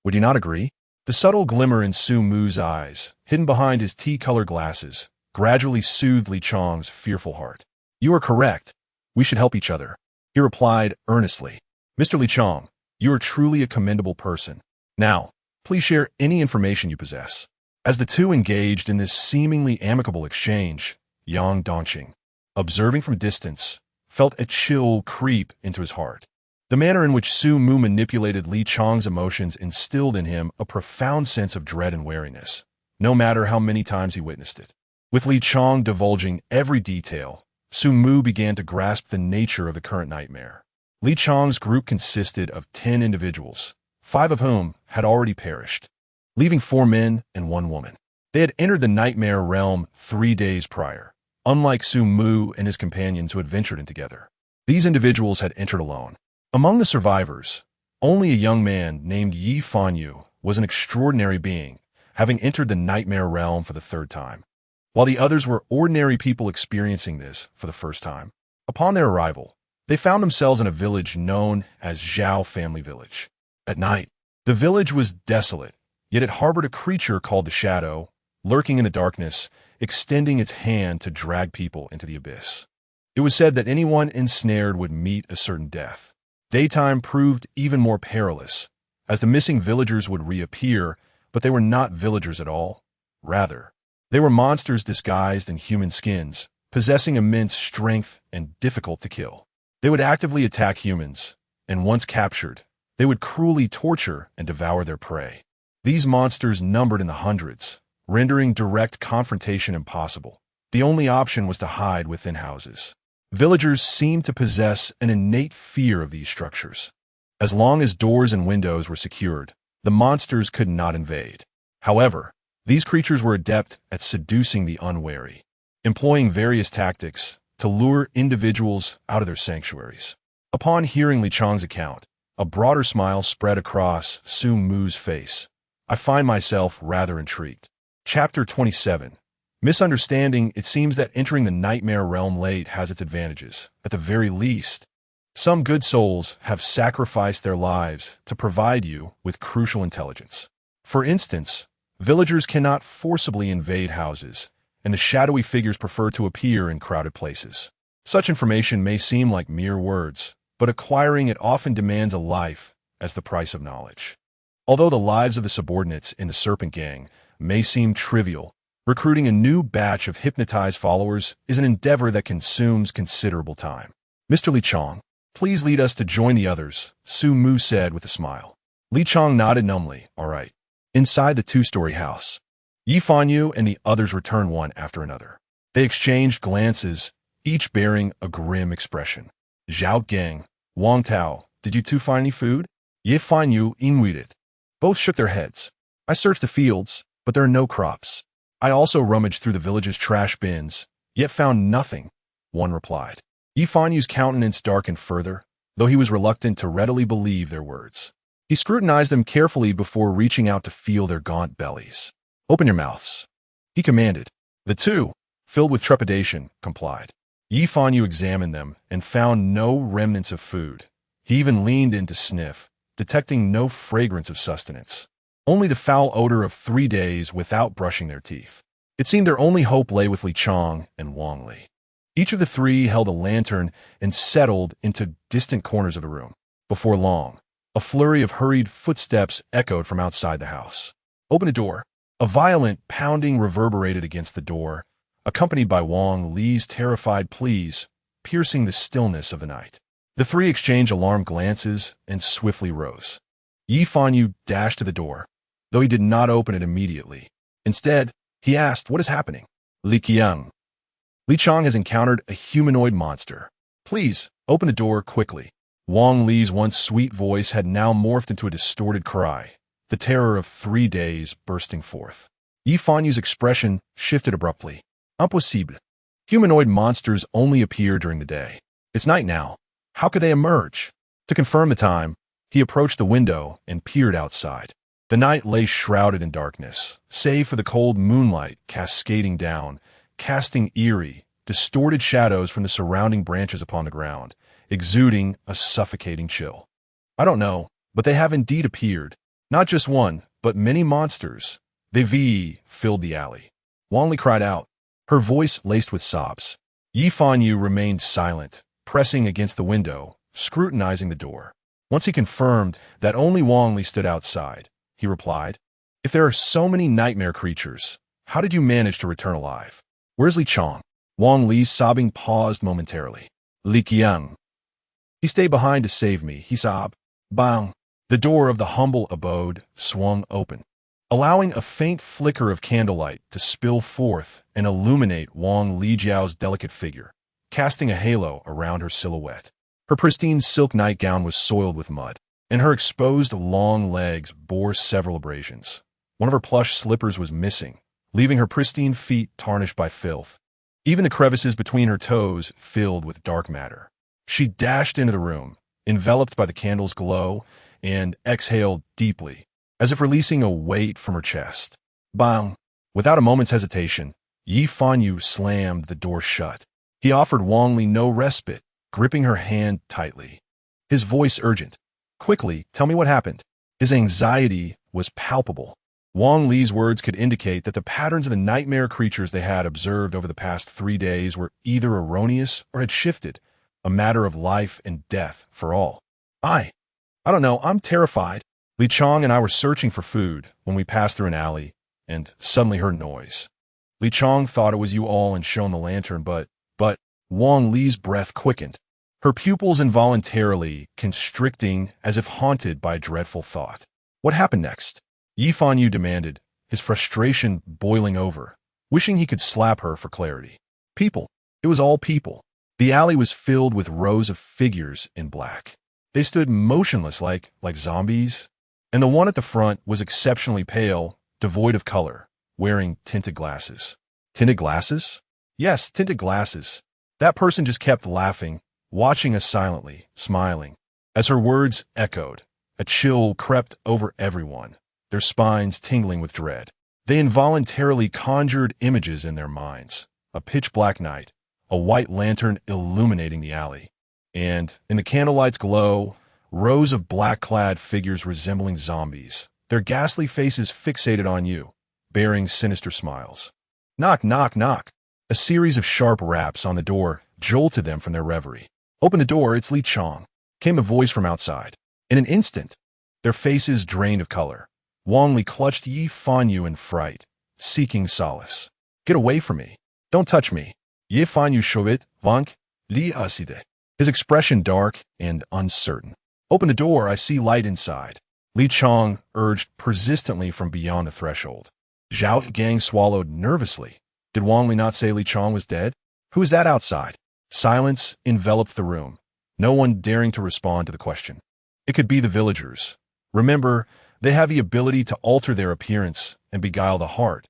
Would you not agree? The subtle glimmer in Sumu's eyes, hidden behind his tea-colored glasses, gradually soothed Li Chong's fearful heart. You are correct. We should help each other, he replied earnestly. Mr. Li Chong, you are truly a commendable person. Now, please share any information you possess. As the two engaged in this seemingly amicable exchange, Yang Dongqing, observing from a distance, felt a chill creep into his heart. The manner in which Sumu manipulated Li Chong's emotions instilled in him a profound sense of dread and wariness, no matter how many times he witnessed it. With Li Chong divulging every detail, Sumu began to grasp the nature of the current nightmare. Li Chong's group consisted of 10 individuals, 5 of whom had already perished, leaving 4 men and 1 woman. They had entered the nightmare realm 3 days prior, unlike Sumu and his companions who had ventured in together. These individuals had entered alone. Among the survivors, only a young man named Yi Fanyu was an extraordinary being, having entered the nightmare realm for the 3rd time, while the others were ordinary people experiencing this for the first time. Upon their arrival, they found themselves in a village known as Zhao Family Village. At night, the village was desolate, yet it harbored a creature called the Shadow, lurking in the darkness, extending its hand to drag people into the abyss. It was said that anyone ensnared would meet a certain death. Daytime proved even more perilous, as the missing villagers would reappear, but they were not villagers at all. Rather, they were monsters disguised in human skins, possessing immense strength and difficult to kill. They would actively attack humans, and once captured, they would cruelly torture and devour their prey. These monsters numbered in the hundreds, rendering direct confrontation impossible. The only option was to hide within houses. Villagers seemed to possess an innate fear of these structures. As long as doors and windows were secured, the monsters could not invade. However, these creatures were adept at seducing the unwary, employing various tactics to lure individuals out of their sanctuaries. Upon hearing Li Chong's account, a broader smile spread across Sumu's face. I find myself rather intrigued. Chapter 27. Misunderstanding. It seems that entering the nightmare realm late has its advantages. At the very least, some good souls have sacrificed their lives to provide you with crucial intelligence. For instance, villagers cannot forcibly invade houses, and the shadowy figures prefer to appear in crowded places. Such information may seem like mere words, but acquiring it often demands a life as the price of knowledge. Although the lives of the subordinates in the Serpent Gang may seem trivial, recruiting a new batch of hypnotized followers is an endeavor that consumes considerable time. Mr. Li Chong, please lead us to join the others, Sumu said with a smile. Li Chong nodded numbly. All right. Inside the 2-story house, Yi Fanyu and the others returned one after another. They exchanged glances, each bearing a grim expression. Zhao Gang, Wang Tao, did you two find any food? Yi Fanyu inwided. Both shook their heads. I searched the fields, but there are no crops. I also rummaged through the village's trash bins, yet found nothing, one replied. Yi Fanyu's countenance darkened further, though he was reluctant to readily believe their words. He scrutinized them carefully before reaching out to feel their gaunt bellies. Open your mouths, he commanded. The two, filled with trepidation, complied. Yi Fanyu examined them and found no remnants of food. He even leaned in to sniff, detecting no fragrance of sustenance. Only the foul odor of 3 days without brushing their teeth. It seemed their only hope lay with Li Chong and Wang Li. Each of the three held a lantern and settled into distant corners of the room. Before long, a flurry of hurried footsteps echoed from outside the house. Open the door. A violent pounding reverberated against the door, accompanied by Wang Li's terrified pleas, piercing the stillness of the night. The three exchanged alarmed glances and swiftly rose. Yi Fanyu dashed to the door, though he did not open it immediately. Instead, he asked, what is happening? Li Qiang. Li Chong has encountered a humanoid monster. Please, open the door quickly. Wang Li's once sweet voice had now morphed into a distorted cry, the terror of 3 days bursting forth. Yi Fanyu's expression shifted abruptly. Impossible. Humanoid monsters only appear during the day. It's night now. How could they emerge? To confirm the time, he approached the window and peered outside. The night lay shrouded in darkness, save for the cold moonlight cascading down, casting eerie, distorted shadows from the surrounding branches upon the ground, exuding a suffocating chill. I don't know, but they have indeed appeared. Not just one, but many monsters. They filled the alley. Wang Li cried out, her voice laced with sobs. Yi Fanyu remained silent, pressing against the window, scrutinizing the door. Once he confirmed that only Wang Li stood outside, he replied, if there are so many nightmare creatures, how did you manage to return alive? Where's Li Chong? Wang Li's sobbing paused momentarily. Li Qiang. He stayed behind to save me, he sobbed. Bang! The door of the humble abode swung open, allowing a faint flicker of candlelight to spill forth and illuminate Wang Lijiao's delicate figure, casting a halo around her silhouette. Her pristine silk nightgown was soiled with mud, and her exposed long legs bore several abrasions. One of her plush slippers was missing, leaving her pristine feet tarnished by filth. Even the crevices between her toes filled with dark matter. She dashed into the room, enveloped by the candle's glow, and exhaled deeply, as if releasing a weight from her chest. Bang! Without a moment's hesitation, Yi Fanyu slammed the door shut. He offered Wang Li no respite, gripping her hand tightly. His voice urgent. Quickly, tell me what happened. His anxiety was palpable. Wang Li's words could indicate that the patterns of the nightmare creatures they had observed over the past 3 days were either erroneous or had shifted, a matter of life and death for all. I don't know, I'm terrified. Li Chong and I were searching for food when we passed through an alley and suddenly heard noise. Li Chong thought it was you all and shone the lantern, but Wang Li's breath quickened, her pupils involuntarily constricting as if haunted by a dreadful thought. What happened next? Yi Fanyu demanded, his frustration boiling over, wishing he could slap her for clarity. People. It was all people. The alley was filled with rows of figures in black. They stood motionless like zombies, and the one at the front was exceptionally pale, devoid of color, wearing tinted glasses. Tinted glasses? Yes, tinted glasses. That person just kept laughing, watching us silently, smiling. As her words echoed, a chill crept over everyone, their spines tingling with dread. They involuntarily conjured images in their minds, a pitch-black night, a white lantern illuminating the alley, and, in the candlelight's glow, rows of black-clad figures resembling zombies, their ghastly faces fixated on you, bearing sinister smiles. Knock, knock, knock. A series of sharp raps on the door jolted them from their reverie. Open the door, it's Li Chong, came a voice from outside. In an instant, their faces drained of color. Wang Li clutched Yi Fanyu in fright, seeking solace. Get away from me. Don't touch me. Yi Fanyu shovit, vank, li aside. His expression dark and uncertain. Open the door, I see light inside. Li Chong urged persistently from beyond the threshold. Zhao Gang swallowed nervously. Did Wang Li not say Li Chong was dead? Who is that outside? Silence enveloped the room, no one daring to respond to the question. It could be the villagers. Remember, they have the ability to alter their appearance and beguile the heart,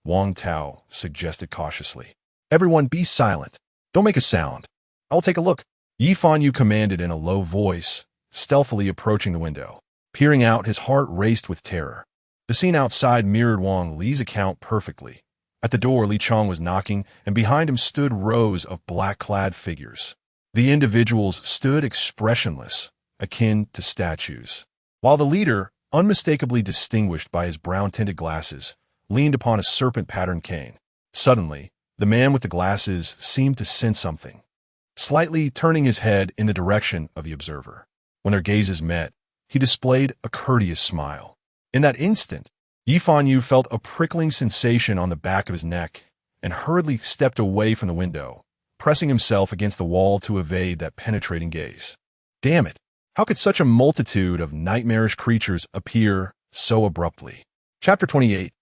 Wang Tao suggested cautiously. Everyone be silent. Don't make a sound. I'll take a look. Yi Fanyu commanded in a low voice, stealthily approaching the window. Peering out, his heart raced with terror. The scene outside mirrored Wang Li's account perfectly. At the door, Li Chong was knocking, and behind him stood rows of black-clad figures. The individuals stood expressionless, akin to statues, while the leader, unmistakably distinguished by his brown-tinted glasses, leaned upon a serpent-patterned cane. Suddenly, the man with the glasses seemed to sense something, slightly turning his head in the direction of the observer. When their gazes met, he displayed a courteous smile. In that instant, Yi Fanyu felt a prickling sensation on the back of his neck and hurriedly stepped away from the window, pressing himself against the wall to evade that penetrating gaze. Damn it! How could such a multitude of nightmarish creatures appear so abruptly? Chapter 28.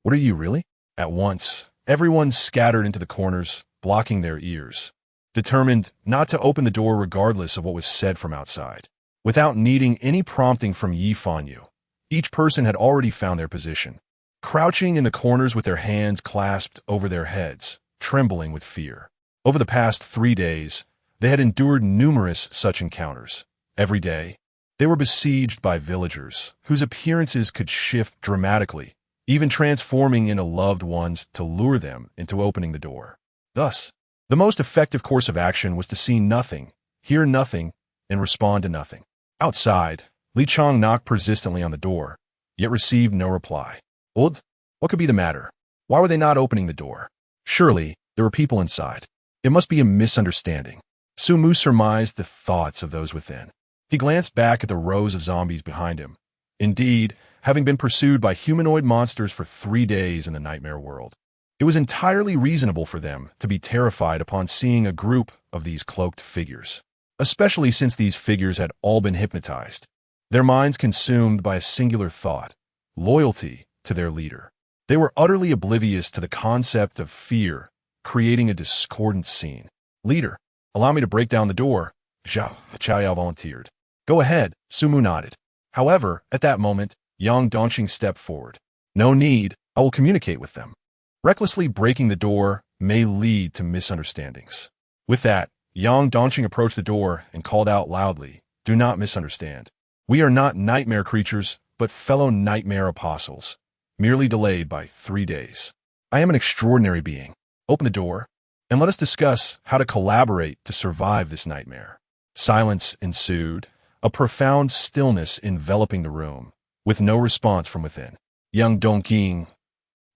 What are you really? At once, everyone scattered into the corners, blocking their ears. determined not to open the door regardless of what was said from outside. Without needing any prompting from Yi Fanyu, each person had already found their position, crouching in the corners with their hands clasped over their heads, trembling with fear. Over the past 3 days, they had endured numerous such encounters. Every day, they were besieged by villagers whose appearances could shift dramatically, even transforming into loved ones to lure them into opening the door. Thus, the most effective course of action was to see nothing, hear nothing, and respond to nothing. Outside, Li Chang knocked persistently on the door, yet received no reply. What could be the matter? Why were they not opening the door? Surely, there were people inside. It must be a misunderstanding. Sumu surmised the thoughts of those within. He glanced back at the rows of zombies behind him. Indeed, having been pursued by humanoid monsters for 3 days in the nightmare world, it was entirely reasonable for them to be terrified upon seeing a group of these cloaked figures, especially since these figures had all been hypnotized, their minds consumed by a singular thought: loyalty to their leader. They were utterly oblivious to the concept of fear, creating a discordant scene. "Leader, allow me to break down the door," Zhao Chaoyao volunteered. "Go ahead," Sumu nodded. However, at that moment, Yang Dongqing stepped forward. "No need, I will communicate with them." Recklessly breaking the door may lead to misunderstandings. With that, Yang Dongqing approached the door and called out loudly, "Do not misunderstand. We are not nightmare creatures, but fellow nightmare apostles, merely delayed by 3 days. I am an extraordinary being. Open the door, and let us discuss how to collaborate to survive this nightmare." Silence ensued, a profound stillness enveloping the room, with no response from within. Yang Dongqing,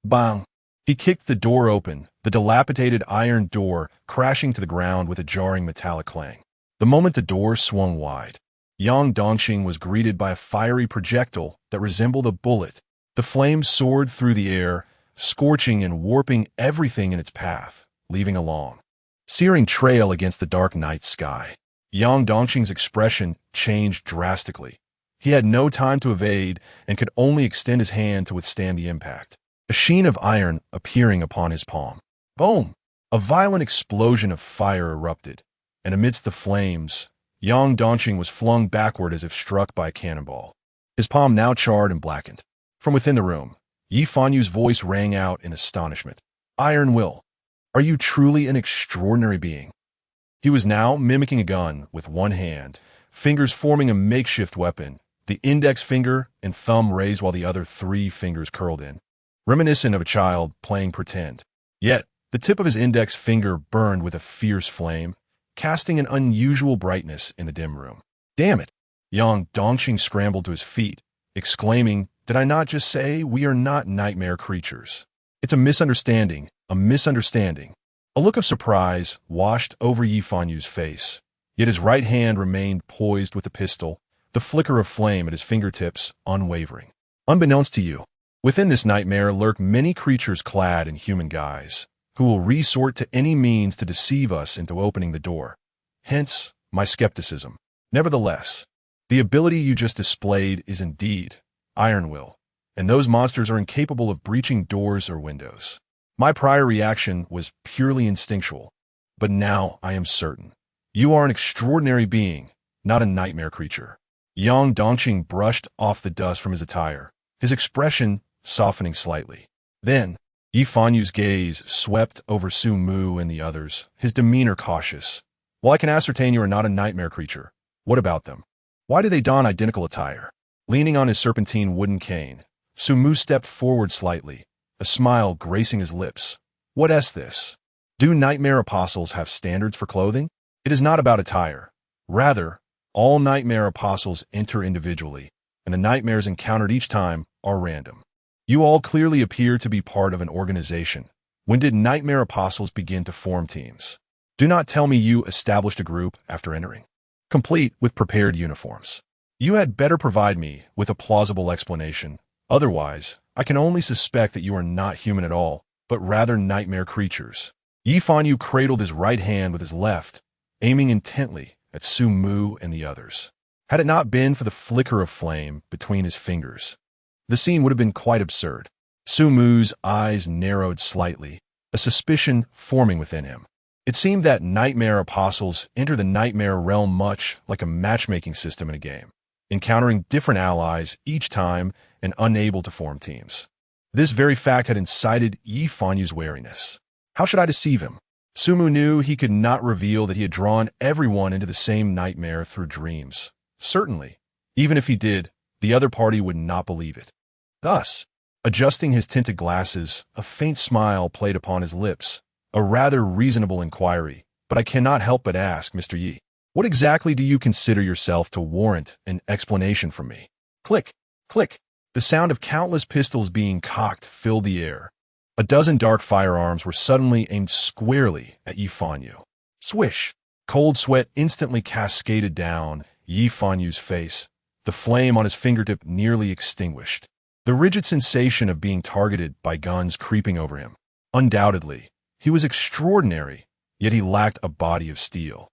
bang! He kicked the door open, the dilapidated iron door crashing to the ground with a jarring metallic clang. The moment the door swung wide, Yang Dongqing was greeted by a fiery projectile that resembled a bullet. The flame soared through the air, scorching and warping everything in its path, leaving a long, searing trail against the dark night sky. Yang Dongqing's expression changed drastically. He had no time to evade and could only extend his hand to withstand the impact. A sheen of iron appearing upon his palm. Boom! A violent explosion of fire erupted, and amidst the flames, Yang Dongqing was flung backward as if struck by a cannonball, his palm now charred and blackened. From within the room, Yi Fanyu's voice rang out in astonishment. "Iron Will, are you truly an extraordinary being?" He was now mimicking a gun with one hand, fingers forming a makeshift weapon, the index finger and thumb raised while the other 3 fingers curled in, reminiscent of a child playing pretend. Yet, the tip of his index finger burned with a fierce flame, casting an unusual brightness in the dim room. "Damn it!" Yang Dongqing scrambled to his feet, exclaiming, "Did I not just say we are not nightmare creatures? It's a misunderstanding, a misunderstanding." A look of surprise washed over Yi Fanyu's face, yet his right hand remained poised with the pistol, the flicker of flame at his fingertips unwavering. "Unbeknownst to you, within this nightmare lurk many creatures clad in human guise, who will resort to any means to deceive us into opening the door. Hence, my skepticism. Nevertheless, the ability you just displayed is indeed Iron Will, and those monsters are incapable of breaching doors or windows. My prior reaction was purely instinctual, but now I am certain. You are an extraordinary being, not a nightmare creature." Yang Dongqing brushed off the dust from his attire, his expression softening slightly. Then, Yi Fanyu's gaze swept over Sumu and the others, his demeanor cautious. "While I can ascertain you are not a nightmare creature, what about them? Why do they don identical attire?" Leaning on his serpentine wooden cane, Sumu stepped forward slightly, a smile gracing his lips. "What is this? Do nightmare apostles have standards for clothing? It is not about attire. Rather, all nightmare apostles enter individually, and the nightmares encountered each time are random. You all clearly appear to be part of an organization. When did nightmare apostles begin to form teams? Do not tell me you established a group after entering, complete with prepared uniforms. You had better provide me with a plausible explanation. Otherwise, I can only suspect that you are not human at all, but rather nightmare creatures." Yi Fanyu cradled his right hand with his left, aiming intently at Sumu and the others. Had it not been for the flicker of flame between his fingers, the scene would have been quite absurd. Sumu's eyes narrowed slightly, a suspicion forming within him. It seemed that nightmare apostles enter the nightmare realm much like a matchmaking system in a game, encountering different allies each time and unable to form teams. This very fact had incited Yi Fanyu's wariness. How should I deceive him? Sumu knew he could not reveal that he had drawn everyone into the same nightmare through dreams. Certainly, even if he did, the other party would not believe it. Thus, adjusting his tinted glasses, a faint smile played upon his lips, a rather reasonable inquiry. But I cannot help but ask, Mr. Yi, what exactly do you consider yourself to warrant an explanation from me? Click, click. The sound of countless pistols being cocked filled the air. A dozen dark firearms were suddenly aimed squarely at Yi Fanyu. Swish! Cold sweat instantly cascaded down Yi Fanyu's face, the flame on his fingertip nearly extinguished. The rigid sensation of being targeted by guns creeping over him. Undoubtedly, he was extraordinary, yet he lacked a body of steel.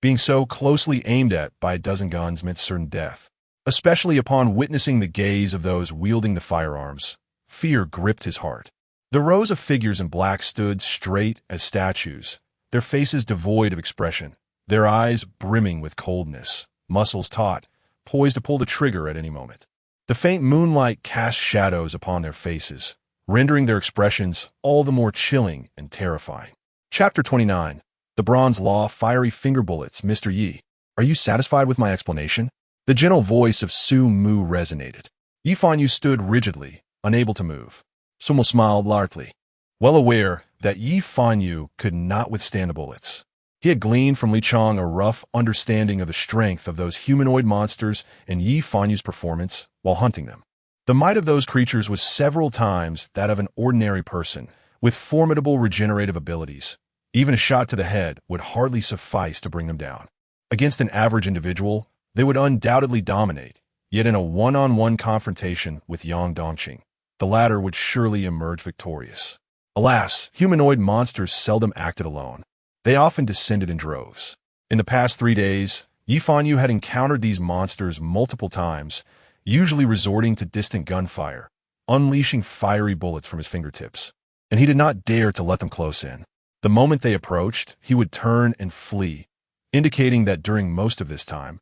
Being so closely aimed at by a dozen guns meant certain death. Especially upon witnessing the gaze of those wielding the firearms, fear gripped his heart. The rows of figures in black stood straight as statues, their faces devoid of expression, their eyes brimming with coldness, muscles taut, poised to pull the trigger at any moment. The faint moonlight cast shadows upon their faces, rendering their expressions all the more chilling and terrifying. Chapter 29. The Bronze Law, Fiery Finger Bullets. Mr. Yi, are you satisfied with my explanation? The gentle voice of Sumu resonated. Yi Fanyu stood rigidly, unable to move. Sumu smiled largely, well aware that Yi Fanyu could not withstand the bullets. He had gleaned from Li Chong a rough understanding of the strength of those humanoid monsters and Yi Fanyu's performance while hunting them. The might of those creatures was several times that of an ordinary person, with formidable regenerative abilities. Even a shot to the head would hardly suffice to bring them down. Against an average individual, they would undoubtedly dominate, yet in a one-on-one confrontation with Yang Dongqing, the latter would surely emerge victorious. Alas, humanoid monsters seldom acted alone. They often descended in droves. In the past 3 days, Yi Fanyu had encountered these monsters multiple times, usually resorting to distant gunfire, unleashing fiery bullets from his fingertips. And he did not dare to let them close in. The moment they approached, he would turn and flee, indicating that during most of this time,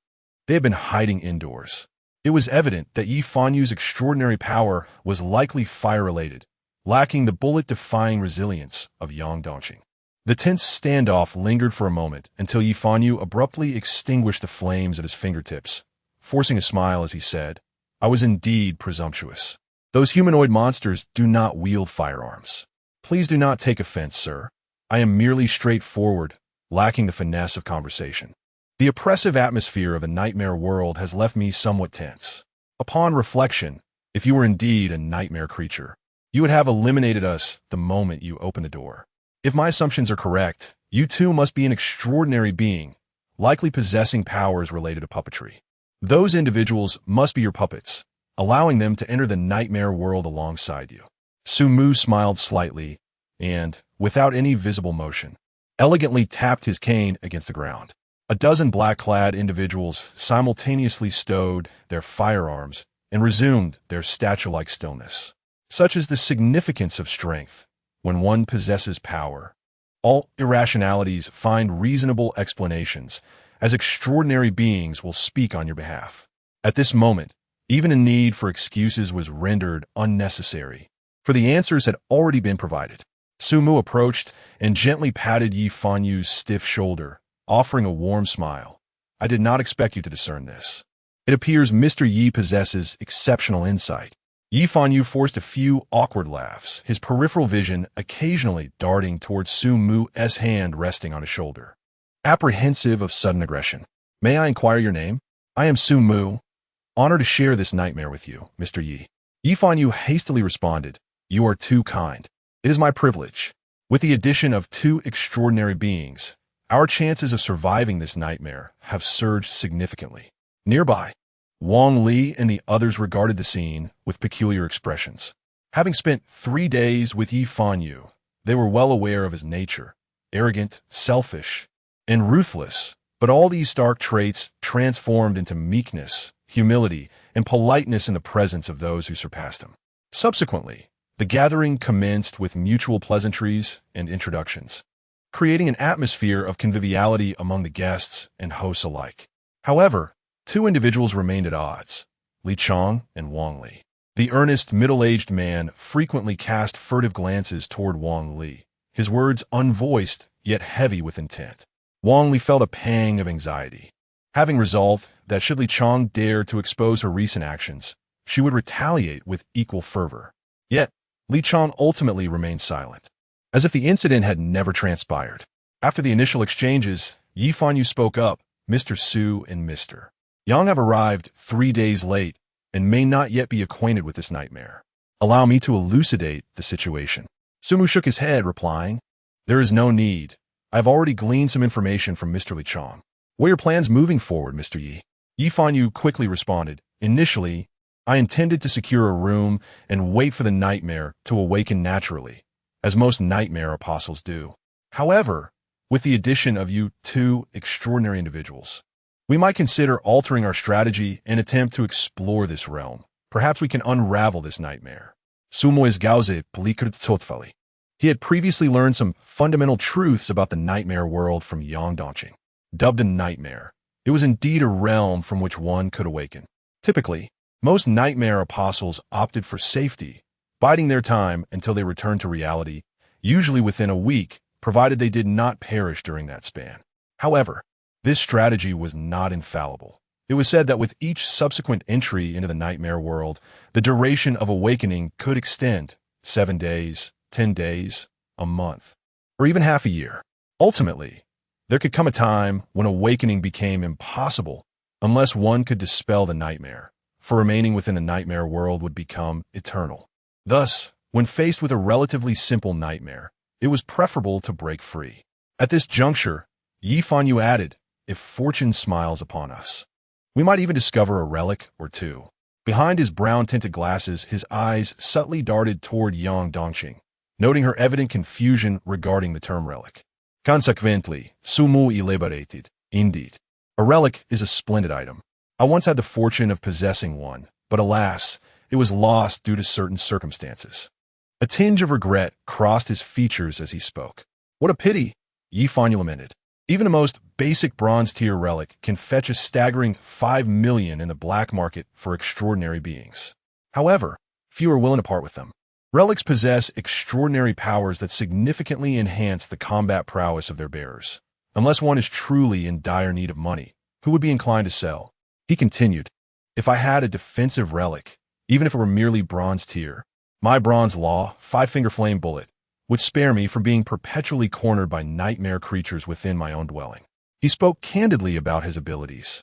they had been hiding indoors. It was evident that Yi Fanyu's extraordinary power was likely fire-related, lacking the bullet-defying resilience of Yang Dongqing. The tense standoff lingered for a moment until Yi Fanyu abruptly extinguished the flames at his fingertips, forcing a smile as he said, I was indeed presumptuous. Those humanoid monsters do not wield firearms. Please do not take offense, sir. I am merely straightforward, lacking the finesse of conversation. The oppressive atmosphere of a nightmare world has left me somewhat tense. Upon reflection, if you were indeed a nightmare creature, you would have eliminated us the moment you opened the door. If my assumptions are correct, you too must be an extraordinary being, likely possessing powers related to puppetry. Those individuals must be your puppets, allowing them to enter the nightmare world alongside you. Sumu smiled slightly and, without any visible motion, elegantly tapped his cane against the ground. A dozen black-clad individuals simultaneously stowed their firearms and resumed their statue-like stillness. Such is the significance of strength. When one possesses power, all irrationalities find reasonable explanations, as extraordinary beings will speak on your behalf. At this moment, even a need for excuses was rendered unnecessary, for the answers had already been provided. Sumu approached and gently patted Yi Fanyu's stiff shoulder, offering a warm smile. I did not expect you to discern this. It appears Mr. Yi possesses exceptional insight. Yi Fanyu forced a few awkward laughs, his peripheral vision occasionally darting towards Sumu's hand resting on his shoulder. Apprehensive of sudden aggression. May I inquire your name? I am Sumu. Honored to share this nightmare with you, Mr. Yi. Yi Fanyu hastily responded, You are too kind. It is my privilege. With the addition of 2 extraordinary beings, our chances of surviving this nightmare have surged significantly. Nearby, Wang Li and the others regarded the scene with peculiar expressions. Having spent 3 days with Yi Fanyu, they were well aware of his nature, arrogant, selfish, and ruthless, but all these stark traits transformed into meekness, humility, and politeness in the presence of those who surpassed him. Subsequently, the gathering commenced with mutual pleasantries and introductions. creating an atmosphere of conviviality among the guests and hosts alike. However, two individuals remained at odds, Li Chong and Wang Li. The earnest, middle-aged man frequently cast furtive glances toward Wang Li, his words unvoiced yet heavy with intent. Wang Li felt a pang of anxiety, having resolved that should Li Chong dare to expose her recent actions, she would retaliate with equal fervor. Yet, Li Chong ultimately remained silent, as if the incident had never transpired. After the initial exchanges, Yi Fanyu spoke up. Mr. Su and Mr. Yang have arrived 3 days late and may not yet be acquainted with this nightmare. Allow me to elucidate the situation. Sumu shook his head, replying, There is no need. I have already gleaned some information from Mr. Li Chong. What are your plans moving forward, Mr. Yi? Yi Fanyu quickly responded, Initially, I intended to secure a room and wait for the nightmare to awaken naturally, as most nightmare apostles do. However, with the addition of you two extraordinary individuals, we might consider altering our strategy and attempt to explore this realm. Perhaps we can unravel this nightmare. Sumo is gauze pelikert totfali. He had previously learned some fundamental truths about the nightmare world from Yang Dongqing. Dubbed a nightmare, it was indeed a realm from which one could awaken. Typically, most nightmare apostles opted for safety, biding their time until they returned to reality, usually within a week, provided they did not perish during that span. However, this strategy was not infallible. It was said that with each subsequent entry into the nightmare world, the duration of awakening could extend 7 days, 10 days, a month, or even half a year. Ultimately, there could come a time when awakening became impossible unless one could dispel the nightmare, for remaining within the nightmare world would become eternal. Thus, when faced with a relatively simple nightmare, it was preferable to break free. At this juncture, Yi Fanyu added, If fortune smiles upon us, we might even discover a relic or two. Behind his brown-tinted glasses, his eyes subtly darted toward Yang Dongqing, noting her evident confusion regarding the term relic. Consequently, Sumu elaborated, Indeed, a relic is a splendid item. I once had the fortune of possessing one, but alas, it was lost due to certain circumstances. A tinge of regret crossed his features as he spoke. What a pity, Yi Fanyu lamented. Even the most basic bronze-tier relic can fetch a staggering 5 million in the black market for extraordinary beings. However, few are willing to part with them. Relics possess extraordinary powers that significantly enhance the combat prowess of their bearers. Unless one is truly in dire need of money, who would be inclined to sell? He continued, If I had a defensive relic, even if it were merely bronze tier, my bronze law, 5-finger flame bullet, would spare me from being perpetually cornered by nightmare creatures within my own dwelling. He spoke candidly about his abilities,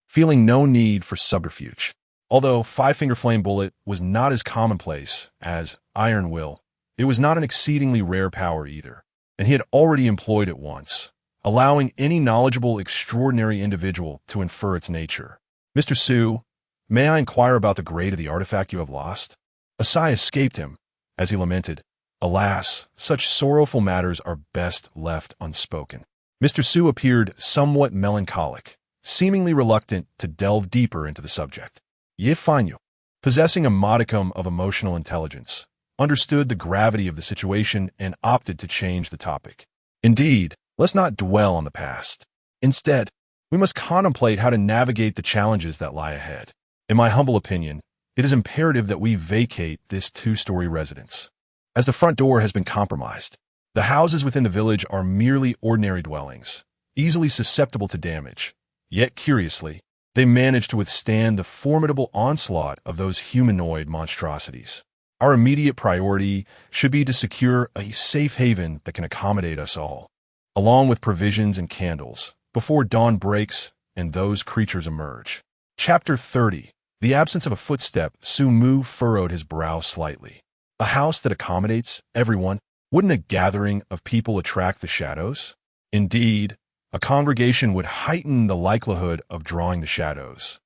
feeling no need for subterfuge. Although 5-finger flame bullet was not as commonplace as iron will, it was not an exceedingly rare power either, and he had already employed it once, allowing any knowledgeable, extraordinary individual to infer its nature. Mr. Su, may I inquire about the grade of the artifact you have lost? A sigh escaped him, as he lamented, Alas, such sorrowful matters are best left unspoken. Mr. Su appeared somewhat melancholic, seemingly reluctant to delve deeper into the subject. Yi Fanyu, possessing a modicum of emotional intelligence, understood the gravity of the situation and opted to change the topic. Indeed, let's not dwell on the past. Instead, we must contemplate how to navigate the challenges that lie ahead. In my humble opinion, it is imperative that we vacate this 2-story residence, as the front door has been compromised. The houses within the village are merely ordinary dwellings, easily susceptible to damage. Yet, curiously, they manage to withstand the formidable onslaught of those humanoid monstrosities. Our immediate priority should be to secure a safe haven that can accommodate us all, along with provisions and candles, before dawn breaks and those creatures emerge. Chapter 30. The absence of a footstep. Sumu furrowed his brow slightly. A house that accommodates everyone, wouldn't a gathering of people attract the shadows? Indeed, a congregation would heighten the likelihood of drawing the shadows.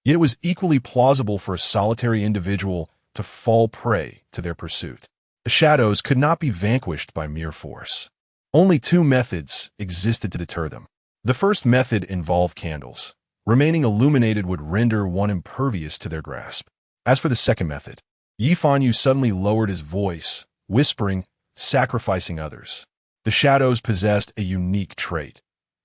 Yet it was equally plausible for a solitary individual to fall prey to their pursuit. The shadows could not be vanquished by mere force. Only 2 methods existed to deter them. The first method involved candles. Remaining illuminated would render one impervious to their grasp. As for the second method, Yi Fanyu suddenly lowered his voice, whispering, sacrificing others. The The shadows possessed a unique trait.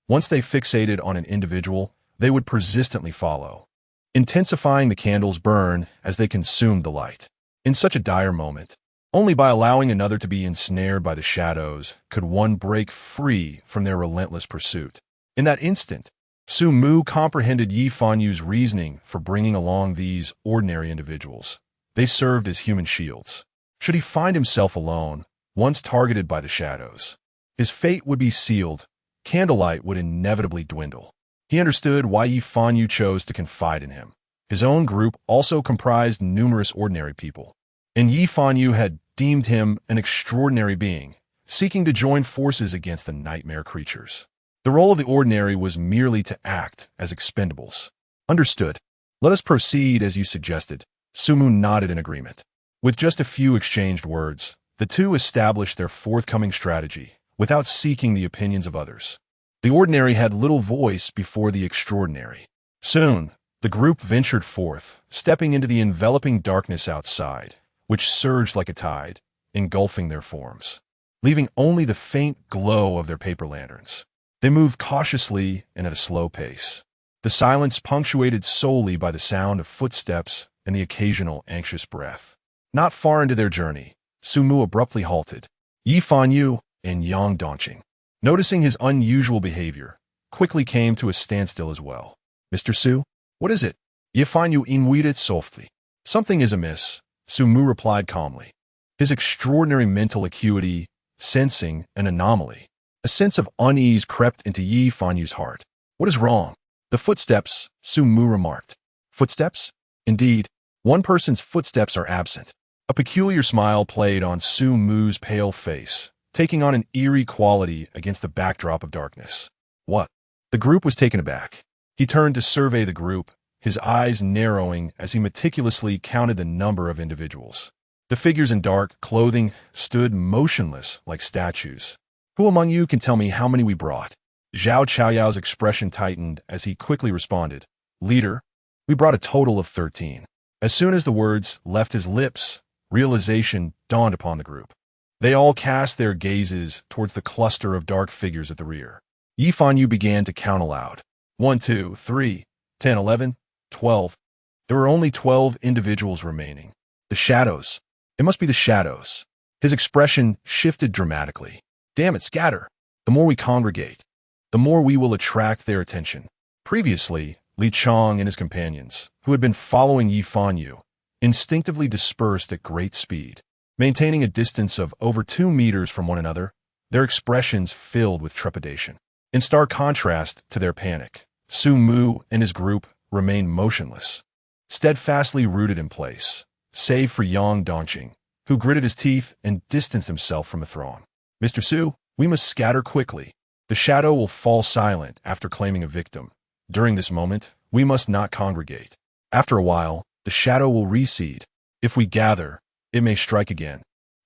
Once they fixated on an individual, they would persistently follow, intensifying the candle's burn as they consumed the light. In such a dire moment, only by allowing another to be ensnared by the shadows could one break free from their relentless pursuit. In that instant, Sumu comprehended Yi Fanyu's reasoning for bringing along these ordinary individuals. They served as human shields. Should he find himself alone, once targeted by the shadows, his fate would be sealed. Candlelight would inevitably dwindle. He understood why Yi Fanyu chose to confide in him. His own group also comprised numerous ordinary people, and Yi Fanyu had deemed him an extraordinary being, seeking to join forces against the nightmare creatures. The role of the ordinary was merely to act as expendables. Understood. Let us proceed as you suggested. Sumu nodded in agreement. With just a few exchanged words, the two established their forthcoming strategy, without seeking the opinions of others. The ordinary had little voice before the extraordinary. Soon, the group ventured forth, stepping into the enveloping darkness outside, which surged like a tide, engulfing their forms, leaving only the faint glow of their paper lanterns. They moved cautiously and at a slow pace, the silence punctuated solely by the sound of footsteps and the occasional anxious breath. Not far into their journey, Sumu abruptly halted. Yi Fanyu and Yang Dongqing, noticing his unusual behavior, quickly came to a standstill as well. Mr. Su, what is it? Yi Fanyu invited softly. Something is amiss, Sumu replied calmly. His extraordinary mental acuity, sensing an anomaly. A sense of unease crept into Yi Fanyu's heart. What is wrong? The footsteps, Sumu remarked. Footsteps? Indeed, one person's footsteps are absent. A peculiar smile played on Sumu's pale face, taking on an eerie quality against the backdrop of darkness. What? The group was taken aback. He turned to survey the group, his eyes narrowing as he meticulously counted the number of individuals. The figures in dark clothing stood motionless like statues. Who among you can tell me how many we brought? Zhao Chaoyao's expression tightened as he quickly responded. Leader, we brought a total of 13. As soon as the words left his lips, realization dawned upon the group. They all cast their gazes towards the cluster of dark figures at the rear. Yi Fanyu began to count aloud. 1, 2, 3, 10, 11, 12. There were only 12 individuals remaining. The shadows. It must be the shadows. His expression shifted dramatically. Damn it, scatter. The more we congregate, the more we will attract their attention. Previously, Li Chong and his companions, who had been following Yi Fanyu, instinctively dispersed at great speed. Maintaining a distance of over 2 meters from one another, their expressions filled with trepidation. In stark contrast to their panic, Sumu and his group remained motionless, steadfastly rooted in place, save for Yang Dongqing, who gritted his teeth and distanced himself from the throng. Mr. Su, we must scatter quickly. The shadow will fall silent after claiming a victim. During this moment, we must not congregate. After a while, the shadow will recede. If we gather, it may strike again.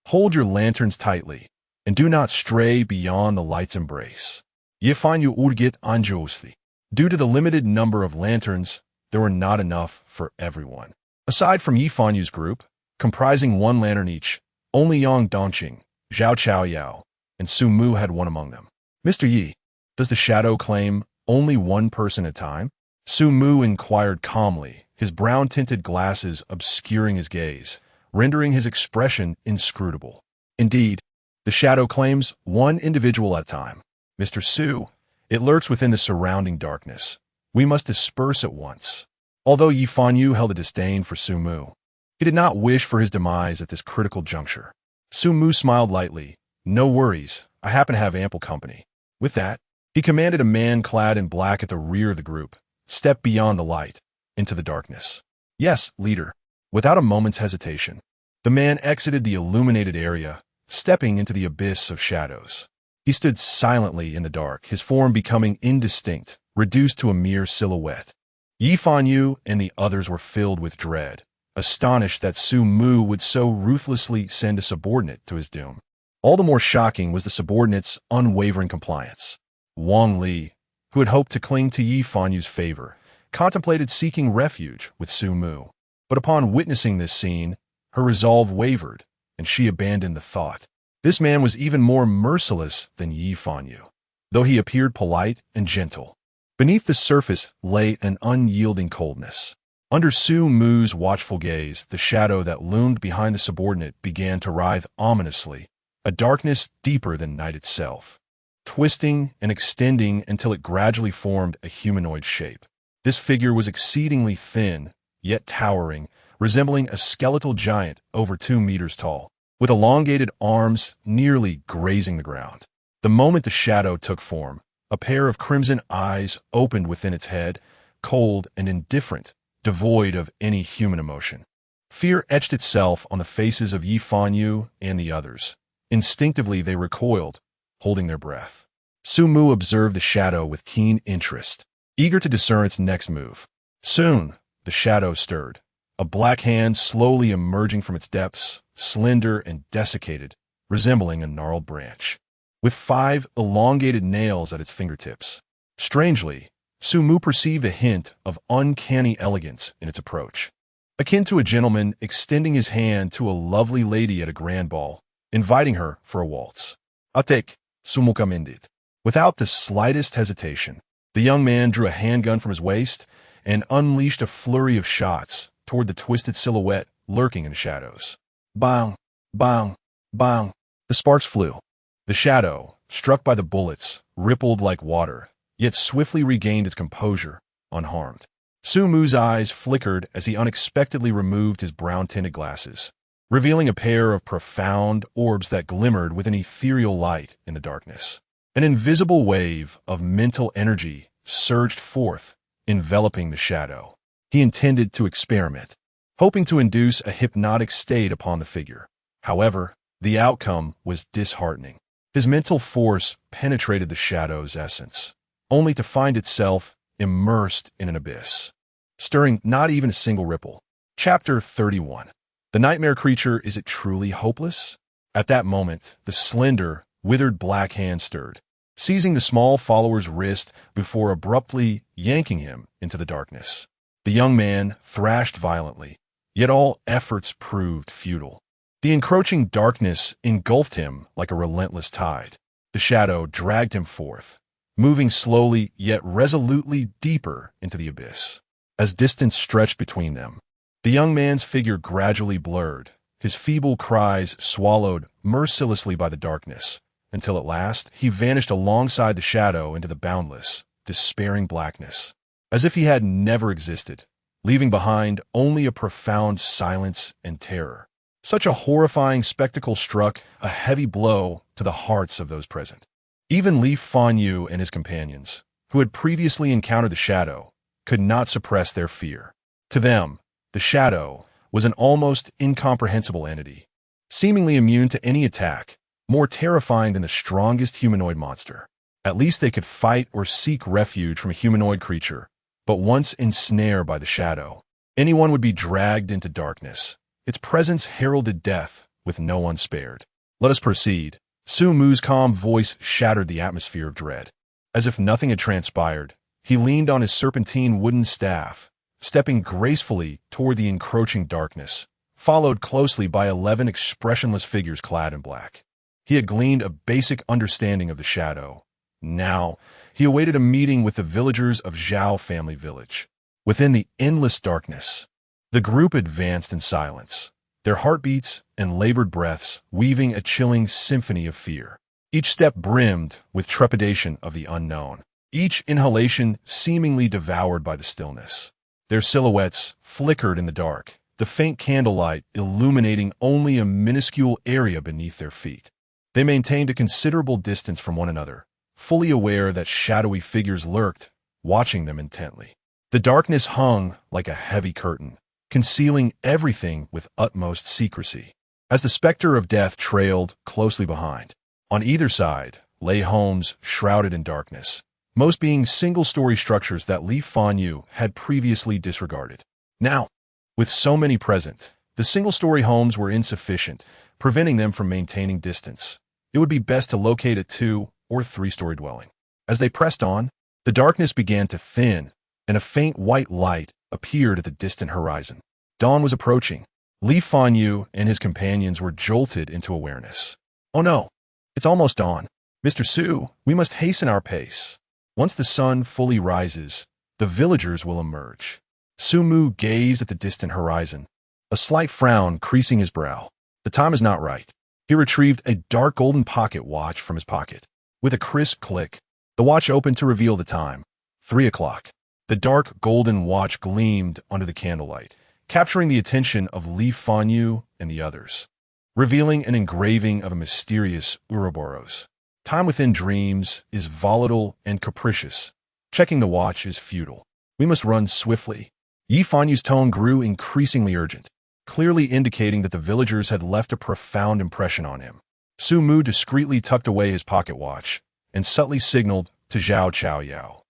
Hold your lanterns tightly, and do not stray beyond the light's embrace. Yi Fanyu urgit anjosli. Due to the limited number of lanterns, there were not enough for everyone. Aside from Yi Fanyu's group, comprising 1 lantern each, only Yang Dongqing, Zhao Chaoyao, and Sumu had one among them. Mr. Yi, does the shadow claim only one person at a time? Sumu inquired calmly, his brown-tinted glasses obscuring his gaze, rendering his expression inscrutable. Indeed, the shadow claims one individual at a time. Mr. Su, it lurks within the surrounding darkness. We must disperse at once. Although Yi Fanyu held a disdain for Sumu, he did not wish for his demise at this critical juncture. Sumu smiled lightly. No worries, I happen to have ample company. With that, he commanded a man clad in black at the rear of the group, step beyond the light, into the darkness. Yes, leader. Without a moment's hesitation, the man exited the illuminated area, stepping into the abyss of shadows. He stood silently in the dark, his form becoming indistinct, reduced to a mere silhouette. Yi Fanyu and the others were filled with dread, astonished that Sumu would so ruthlessly send a subordinate to his doom. All the more shocking was the subordinate's unwavering compliance. Wang Li, who had hoped to cling to Yi Fanyu's favor, contemplated seeking refuge with Sumu. But upon witnessing this scene, her resolve wavered, and she abandoned the thought. This man was even more merciless than Yi Fanyu, though he appeared polite and gentle. Beneath the surface lay an unyielding coldness. Under Sumu's watchful gaze, the shadow that loomed behind the subordinate began to writhe ominously, a darkness deeper than night itself, twisting and extending until it gradually formed a humanoid shape. This figure was exceedingly thin, yet towering, resembling a skeletal giant over 2 meters tall, with elongated arms nearly grazing the ground. The moment the shadow took form, a pair of crimson eyes opened within its head, cold and indifferent, devoid of any human emotion. Fear etched itself on the faces of Yi Fanyu and the others. Instinctively they recoiled, holding their breath. Sumu observed the shadow with keen interest, eager to discern its next move. Soon, the shadow stirred, a black hand slowly emerging from its depths, slender and desiccated, resembling a gnarled branch, with 5 elongated nails at its fingertips. Strangely, Sumu perceived a hint of uncanny elegance in its approach, akin to a gentleman extending his hand to a lovely lady at a grand ball, inviting her for a waltz. Atek, Sumu commended. Without the slightest hesitation, the young man drew a handgun from his waist and unleashed a flurry of shots toward the twisted silhouette lurking in the shadows. Bang, bang, bang. The sparks flew. The shadow, struck by the bullets, rippled like water, yet swiftly regained its composure, unharmed. Sumu's eyes flickered as he unexpectedly removed his brown-tinted glasses, revealing a pair of profound orbs that glimmered with an ethereal light in the darkness. An invisible wave of mental energy surged forth, enveloping the shadow. He intended to experiment, hoping to induce a hypnotic state upon the figure. However, the outcome was disheartening. His mental force penetrated the shadow's essence, only to find itself immersed in an abyss, stirring not even a single ripple. Chapter 31. The nightmare creature, is it truly hopeless? At that moment, the slender, withered black hand stirred, seizing the small follower's wrist before abruptly yanking him into the darkness. The young man thrashed violently, yet all efforts proved futile. The encroaching darkness engulfed him like a relentless tide. The shadow dragged him forth, moving slowly yet resolutely deeper into the abyss. As distance stretched between them, the young man's figure gradually blurred, his feeble cries swallowed mercilessly by the darkness, until at last he vanished alongside the shadow into the boundless, despairing blackness, as if he had never existed, leaving behind only a profound silence and terror. Such a horrifying spectacle struck a heavy blow to the hearts of those present. Even Li Fanyu and his companions, who had previously encountered the shadow, could not suppress their fear. To them, the shadow was an almost incomprehensible entity, seemingly immune to any attack, more terrifying than the strongest humanoid monster. At least they could fight or seek refuge from a humanoid creature, but once ensnared by the shadow, anyone would be dragged into darkness. Its presence heralded death, with no one spared. Let us proceed. Sumu's calm voice shattered the atmosphere of dread. As if nothing had transpired, he leaned on his serpentine wooden staff, stepping gracefully toward the encroaching darkness, followed closely by 11 expressionless figures clad in black. He had gleaned a basic understanding of the shadow. Now, he awaited a meeting with the villagers of Zhao family village. Within the endless darkness, the group advanced in silence, their heartbeats and labored breaths weaving a chilling symphony of fear. Each step brimmed with trepidation of the unknown, each inhalation seemingly devoured by the stillness. Their silhouettes flickered in the dark, the faint candlelight illuminating only a minuscule area beneath their feet. They maintained a considerable distance from one another, fully aware that shadowy figures lurked, watching them intently. The darkness hung like a heavy curtain, concealing everything with utmost secrecy, as the specter of death trailed closely behind. On either side lay homes shrouded in darkness, most being single-story structures that Li Fanyu had previously disregarded. Now, with so many present, the single-story homes were insufficient, preventing them from maintaining distance. It would be best to locate a 2- or 3-story dwelling. As they pressed on, the darkness began to thin, and a faint white light appeared at the distant horizon. Dawn was approaching. Li Fanyu and his companions were jolted into awareness. Oh no, it's almost dawn. Mr. Su, we must hasten our pace. Once the sun fully rises, the villagers will emerge. Sumu gazed at the distant horizon, a slight frown creasing his brow. The time is not right. He retrieved a dark golden pocket watch from his pocket. With a crisp click, the watch opened to reveal the time. 3 o'clock. The dark golden watch gleamed under the candlelight, capturing the attention of Li Fanyu and the others, revealing an engraving of a mysterious Ouroboros. Time within dreams is volatile and capricious. Checking the watch is futile. We must run swiftly. Yi Fanyu's tone grew increasingly urgent, clearly indicating that the villagers had left a profound impression on him. Sumu discreetly tucked away his pocket watch and subtly signaled to Zhao Chaoyao,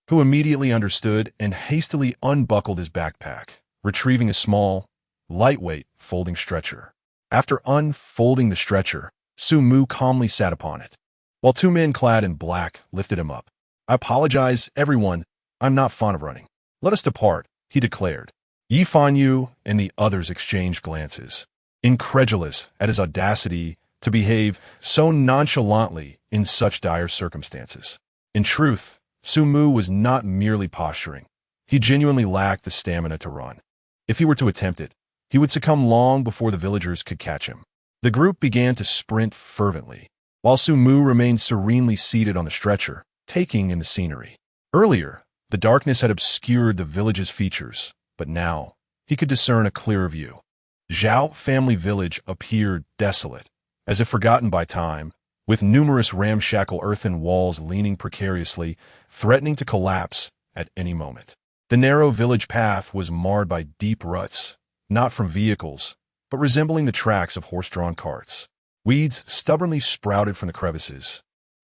who immediately understood and hastily unbuckled his backpack, retrieving a small, lightweight folding stretcher. After unfolding the stretcher, Sumu calmly sat upon it, while 2 men clad in black lifted him up. I apologize, everyone. I'm not fond of running. Let us depart, he declared. Yi Fanyu and the others exchanged glances, incredulous at his audacity to behave so nonchalantly in such dire circumstances. In truth, Sumu was not merely posturing. He genuinely lacked the stamina to run. If he were to attempt it, he would succumb long before the villagers could catch him. The group began to sprint fervently, while Sumu remained serenely seated on the stretcher, taking in the scenery. Earlier, the darkness had obscured the village's features, but now he could discern a clearer view. Zhao family village appeared desolate, as if forgotten by time, with numerous ramshackle earthen walls leaning precariously, threatening to collapse at any moment. The narrow village path was marred by deep ruts, not from vehicles, but resembling the tracks of horse-drawn carts. Weeds stubbornly sprouted from the crevices,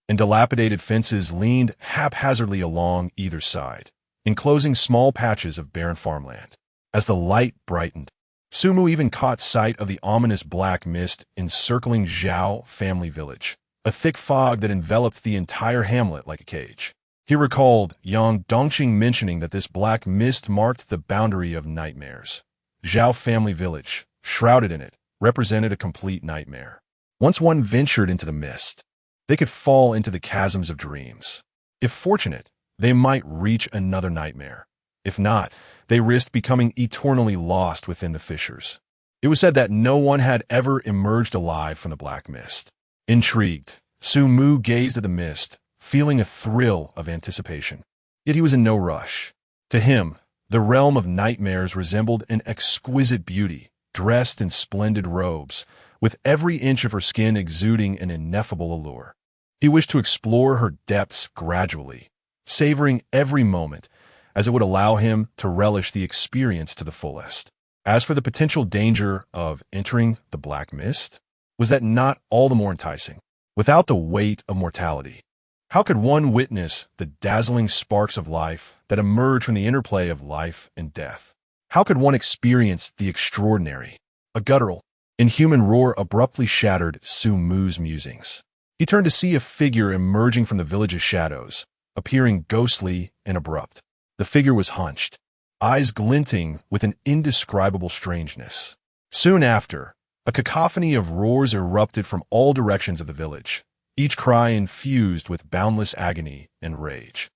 and dilapidated fences leaned haphazardly along either side, enclosing small patches of barren farmland. As the light brightened, Sumu even caught sight of the ominous black mist encircling Zhao family village, a thick fog that enveloped the entire hamlet like a cage. He recalled Yang Dongqing mentioning that this black mist marked the boundary of nightmares. Zhao family village, shrouded in it, represented a complete nightmare. Once one ventured into the mist, they could fall into the chasms of dreams. If fortunate, they might reach another nightmare. If not, they risked becoming eternally lost within the fissures. It was said that no one had ever emerged alive from the black mist. Intrigued, Sumu gazed at the mist, feeling a thrill of anticipation. Yet he was in no rush. To him, the realm of nightmares resembled an exquisite beauty, dressed in splendid robes, with every inch of her skin exuding an ineffable allure. He wished to explore her depths gradually, savoring every moment, as it would allow him to relish the experience to the fullest. As for the potential danger of entering the black mist, was that not all the more enticing? Without the weight of mortality, how could one witness the dazzling sparks of life that emerge from the interplay of life and death? How could one experience the extraordinary? A guttural, inhuman roar abruptly shattered Sumu's musings. He turned to see a figure emerging from the village's shadows, appearing ghostly and abrupt. The figure was hunched, eyes glinting with an indescribable strangeness. Soon after, a cacophony of roars erupted from all directions of the village, each cry infused with boundless agony and rage.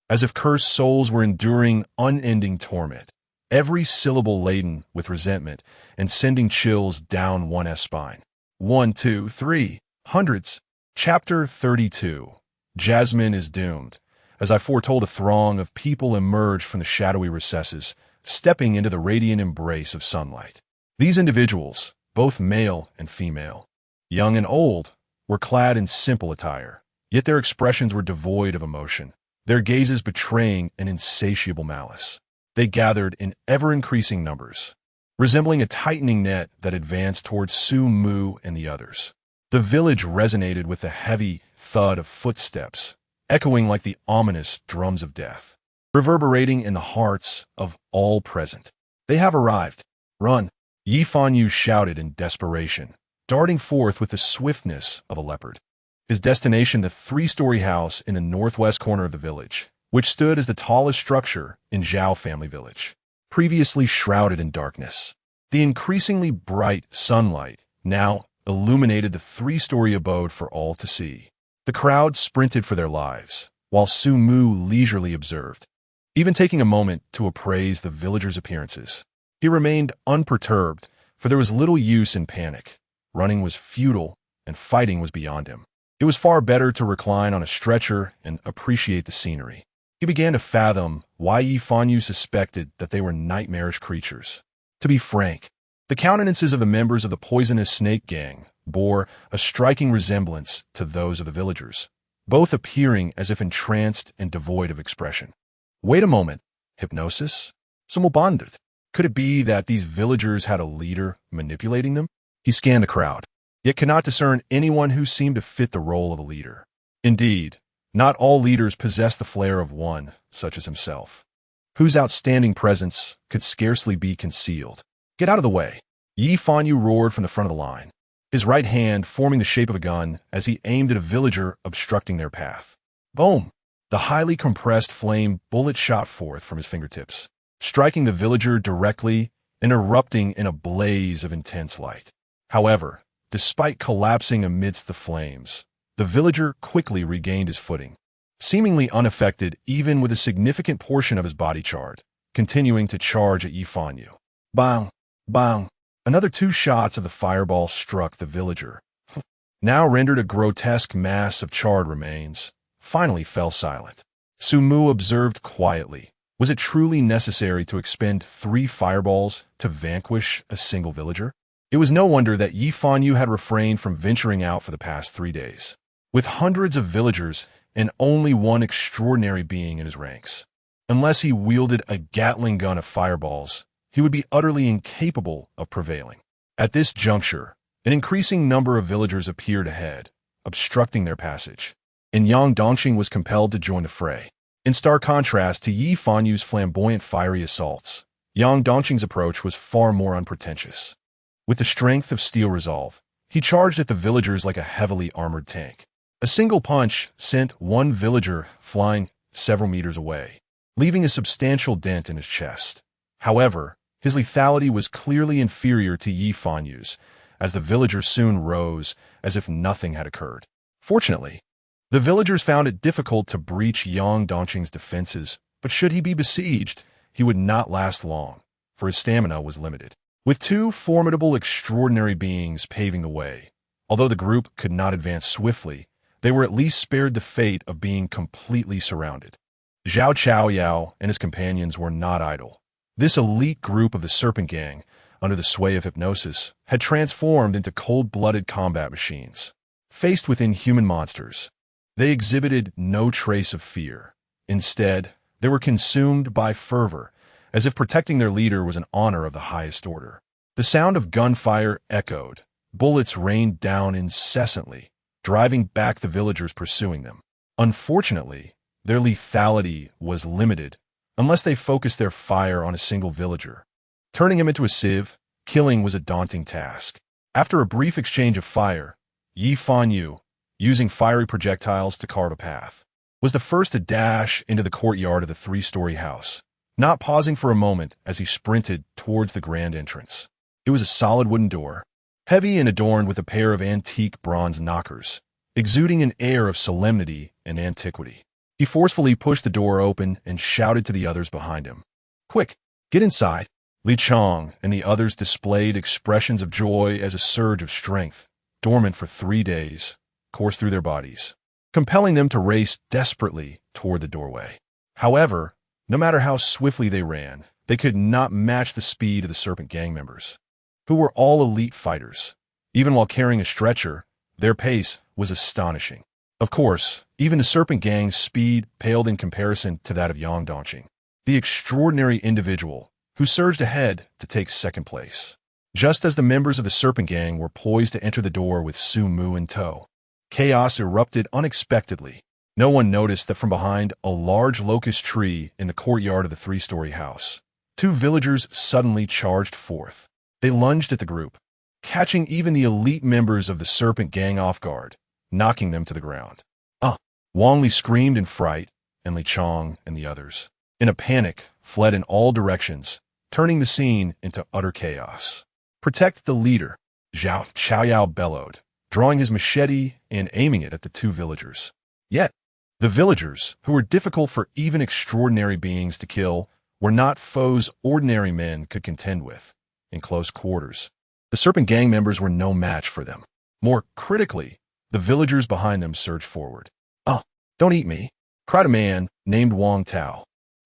As if cursed souls were enduring unending torment, every syllable laden with resentment and sending chills down one's spine. 1, 2, 3, hundreds. Chapter 32. Jasmine is doomed. As I foretold, a throng of people emerged from the shadowy recesses, stepping into the radiant embrace of sunlight. These individuals, both male and female, young and old, were clad in simple attire, yet their expressions were devoid of emotion, their gazes betraying an insatiable malice. They gathered in ever-increasing numbers, resembling a tightening net that advanced towards Sumu and the others. The village resonated with the heavy thud of footsteps, echoing like the ominous drums of death, reverberating in the hearts of all present. They have arrived. Run! Yi Fanyu shouted in desperation, darting forth with the swiftness of a leopard. His destination, the 3-story house in the northwest corner of the village, which stood as the tallest structure in Zhao family village, previously shrouded in darkness. The increasingly bright sunlight now illuminated the three-story abode for all to see. The crowd sprinted for their lives, while Sumu leisurely observed, even taking a moment to appraise the villagers' appearances. He remained unperturbed, for there was little use in panic. Running was futile, and fighting was beyond him. It was far better to recline on a stretcher and appreciate the scenery. He began to fathom why Yi Fanyu suspected that they were nightmarish creatures. To be frank, the countenances of the members of the poisonous snake gang bore a striking resemblance to those of the villagers, both appearing as if entranced and devoid of expression. Wait a moment. Hypnosis? Sumu. Could it be that these villagers had a leader manipulating them? He scanned the crowd, yet could not discern anyone who seemed to fit the role of a leader. Indeed, not all leaders possessed the flair of one, such as himself, whose outstanding presence could scarcely be concealed. Get out of the way. Yi Fanyu roared from the front of the line, his right hand forming the shape of a gun as he aimed at a villager obstructing their path. Boom! The highly compressed flame bullet shot forth from his fingertips, striking the villager directly and erupting in a blaze of intense light. However, despite collapsing amidst the flames, the villager quickly regained his footing, seemingly unaffected even with a significant portion of his body charred, continuing to charge at Yi Fanyu. Bang! Bang! Another two shots of the fireball struck the villager, now rendered a grotesque mass of charred remains, finally fell silent. Sumu observed quietly. Was it truly necessary to expend 3 fireballs to vanquish a single villager? It was no wonder that Yi Fanyu had refrained from venturing out for the past 3 days. With hundreds of villagers and only one extraordinary being in his ranks. Unless he wielded a Gatling gun of fireballs, he would be utterly incapable of prevailing. At this juncture, an increasing number of villagers appeared ahead, obstructing their passage, and Yang Dongxing was compelled to join the fray. In stark contrast to Yi Fanyu's flamboyant fiery assaults, Yang Dongxing's approach was far more unpretentious. With the strength of steel resolve, he charged at the villagers like a heavily armored tank. A single punch sent one villager flying several meters away, leaving a substantial dent in his chest. However, his lethality was clearly inferior to Yi Fanyu's, as the villagers soon rose as if nothing had occurred. Fortunately, the villagers found it difficult to breach Yang Dongxing's defenses, but should he be besieged, he would not last long, for his stamina was limited. With 2 formidable extraordinary beings paving the way, although the group could not advance swiftly, they were at least spared the fate of being completely surrounded. Zhao Chaoyao and his companions were not idle. This elite group of the Serpent Gang, under the sway of hypnosis, had transformed into cold-blooded combat machines. Faced with inhuman monsters, they exhibited no trace of fear. Instead, they were consumed by fervor, as if protecting their leader was an honor of the highest order. The sound of gunfire echoed. Bullets rained down incessantly, driving back the villagers pursuing them. Unfortunately, their lethality was limited, unless they focused their fire on a single villager. Turning him into a sieve, killing was a daunting task. After a brief exchange of fire, Yi Fanyu, using fiery projectiles to carve a path, was the first to dash into the courtyard of the 3-story house, not pausing for a moment as he sprinted towards the grand entrance. It was a solid wooden door, heavy and adorned with a pair of antique bronze knockers, exuding an air of solemnity and antiquity. He forcefully pushed the door open and shouted to the others behind him. "Quick, get inside!" Li Chong and the others displayed expressions of joy as a surge of strength, dormant for 3 days, coursed through their bodies, compelling them to race desperately toward the doorway. However, no matter how swiftly they ran, they could not match the speed of the Serpent Gang members, who were all elite fighters. Even while carrying a stretcher, their pace was astonishing. Of course, even the Serpent Gang's speed paled in comparison to that of Yang Dongxing, the extraordinary individual who surged ahead to take second place. Just as the members of the Serpent Gang were poised to enter the door with Sumu in tow, chaos erupted unexpectedly. No one noticed that from behind a large locust tree in the courtyard of the 3-story house, 2 villagers suddenly charged forth. They lunged at the group, catching even the elite members of the Serpent Gang off guard, knocking them to the ground. Wang Li screamed in fright, and Li Chong and the others, in a panic, fled in all directions, turning the scene into utter chaos. Protect the leader. Xiao Xiaoyao bellowed, drawing his machete and aiming it at the two villagers. Yet, the villagers, who were difficult for even extraordinary beings to kill, were not foes ordinary men could contend with. In close quarters, the serpent gang members were no match for them. More critically, the villagers behind them surged forward. "Oh, don't eat me," cried a man named Wang Tao,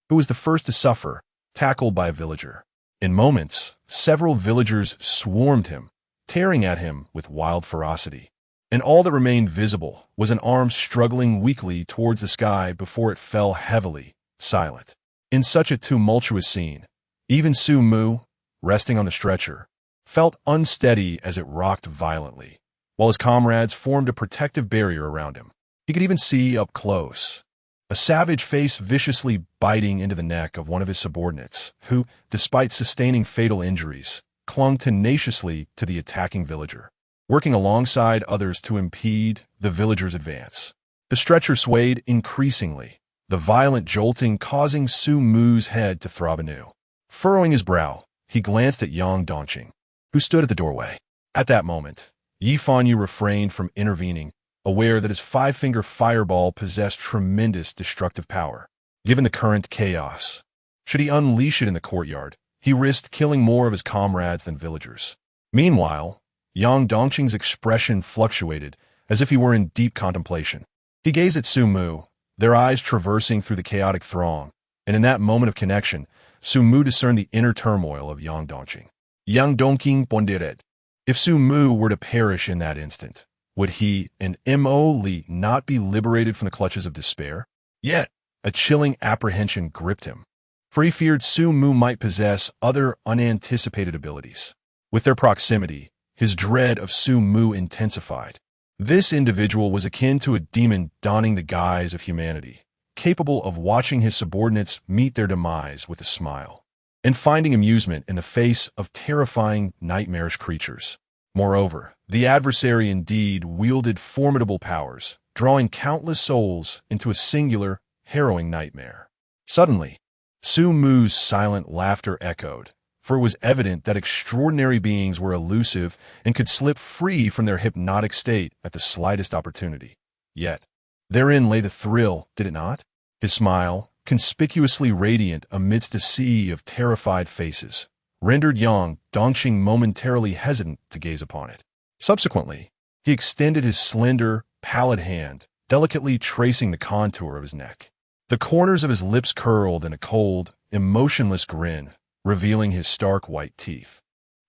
who was the first to suffer, tackled by a villager. In moments, several villagers swarmed him, tearing at him with wild ferocity. And all that remained visible was an arm struggling weakly towards the sky before it fell heavily, silent. In such a tumultuous scene, even Sumu, resting on the stretcher, felt unsteady as it rocked violently, while his comrades formed a protective barrier around him. He could even see up close a savage face viciously biting into the neck of one of his subordinates, who, despite sustaining fatal injuries, clung tenaciously to the attacking villager, working alongside others to impede the villager's advance. The stretcher swayed increasingly, the violent jolting causing Su Mu's head to throb anew. Furrowing his brow, he glanced at Yang Dongqing, who stood at the doorway. At that moment, Yi Fanyu refrained from intervening, aware that his five-finger fireball possessed tremendous destructive power. Given the current chaos, should he unleash it in the courtyard, he risked killing more of his comrades than villagers. Meanwhile, Yang Dongqing's expression fluctuated, as if he were in deep contemplation. He gazed at Sumu, their eyes traversing through the chaotic throng, and in that moment of connection, Sumu discerned the inner turmoil of Yang Dongqing. Yang Dongqing pondered. If Sumu were to perish in that instant, would he and Mo Li not be liberated from the clutches of despair? Yet, a chilling apprehension gripped him, for he feared Sumu might possess other unanticipated abilities. With their proximity, his dread of Sumu intensified. This individual was akin to a demon donning the guise of humanity, capable of watching his subordinates meet their demise with a smile, and finding amusement in the face of terrifying, nightmarish creatures. Moreover, the adversary indeed wielded formidable powers, drawing countless souls into a singular, harrowing nightmare. Suddenly, Su Mu's silent laughter echoed, for it was evident that extraordinary beings were elusive and could slip free from their hypnotic state at the slightest opportunity. Yet, therein lay the thrill, did it not? His smile, conspicuously radiant amidst a sea of terrified faces, rendered Yang Dongqing momentarily hesitant to gaze upon it. Subsequently, he extended his slender, pallid hand, delicately tracing the contour of his neck. The corners of his lips curled in a cold, emotionless grin, revealing his stark white teeth,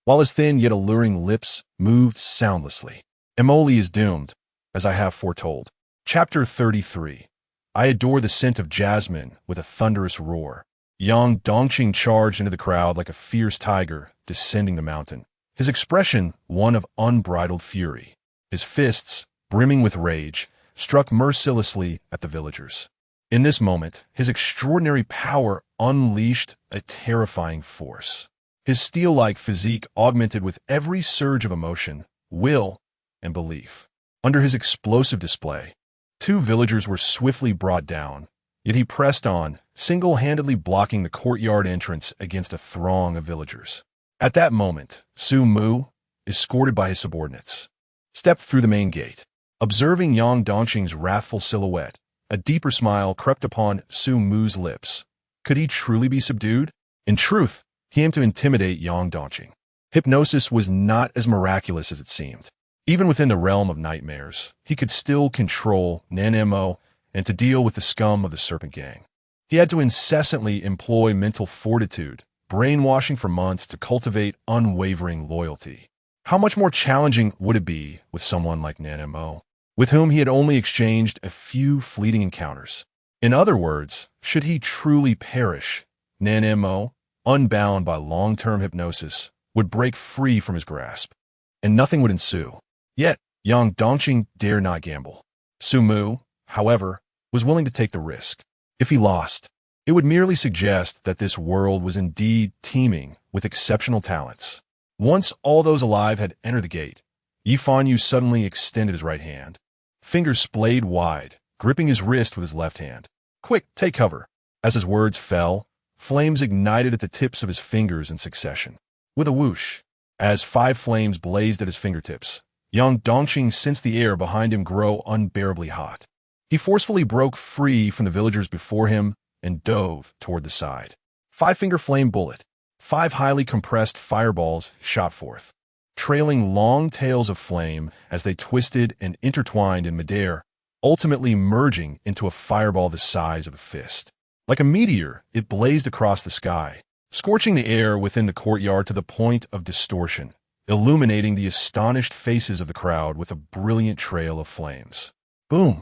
while his thin yet alluring lips moved soundlessly. Emoli is doomed, as I have foretold. Chapter 33. I adore the scent of jasmine with a thunderous roar. Yang Dongqing charged into the crowd like a fierce tiger descending the mountain, his expression one of unbridled fury. His fists, brimming with rage, struck mercilessly at the villagers. In this moment, his extraordinary power unleashed a terrifying force. His steel-like physique augmented with every surge of emotion, will, and belief. Under his explosive display, two villagers were swiftly brought down, yet he pressed on, single-handedly blocking the courtyard entrance against a throng of villagers. At that moment, Su Mu, escorted by his subordinates, stepped through the main gate. Observing Yang Dongqing's wrathful silhouette, a deeper smile crept upon Su Mu's lips. Could he truly be subdued? In truth, he aimed to intimidate Yang Dongqing. Hypnosis was not as miraculous as it seemed. Even within the realm of nightmares, he could still control Nan-Mo and to deal with the scum of the Serpent Gang. He had to incessantly employ mental fortitude, brainwashing for months to cultivate unwavering loyalty. How much more challenging would it be with someone like Nan-Mo, with whom he had only exchanged a few fleeting encounters? In other words, should he truly perish, Nan-Mo, unbound by long-term hypnosis, would break free from his grasp, and nothing would ensue. Yet, Yang Dongqing dare not gamble. Sumu, however, was willing to take the risk. If he lost, it would merely suggest that this world was indeed teeming with exceptional talents. Once all those alive had entered the gate, Yi Fanyu suddenly extended his right hand, fingers splayed wide, gripping his wrist with his left hand. "Quick, take cover." As his words fell, flames ignited at the tips of his fingers in succession. With a whoosh, As 5 flames blazed at his fingertips, young Dongqing sensed the air behind him grow unbearably hot. He forcefully broke free from the villagers before him and dove toward the side. 5-finger flame bullet. 5 highly compressed fireballs shot forth, trailing long tails of flame as they twisted and intertwined in midair, ultimately merging into a fireball the size of a fist. Like a meteor, it blazed across the sky, scorching the air within the courtyard to the point of distortion, illuminating the astonished faces of the crowd with a brilliant trail of flames. Boom!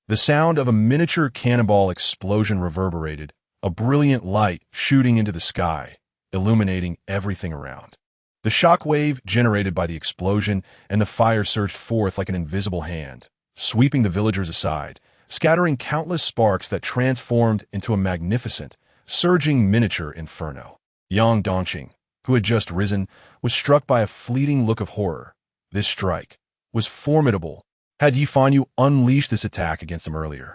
The sound of a miniature cannonball explosion reverberated, a brilliant light shooting into the sky, illuminating everything around. The shock wave generated by the explosion and the fire surged forth like an invisible hand, sweeping the villagers aside, scattering countless sparks that transformed into a magnificent, surging miniature inferno. Young Dongqing, who had just risen, was struck by a fleeting look of horror. This strike was formidable. Had Yi Fanyu unleashed this attack against him earlier,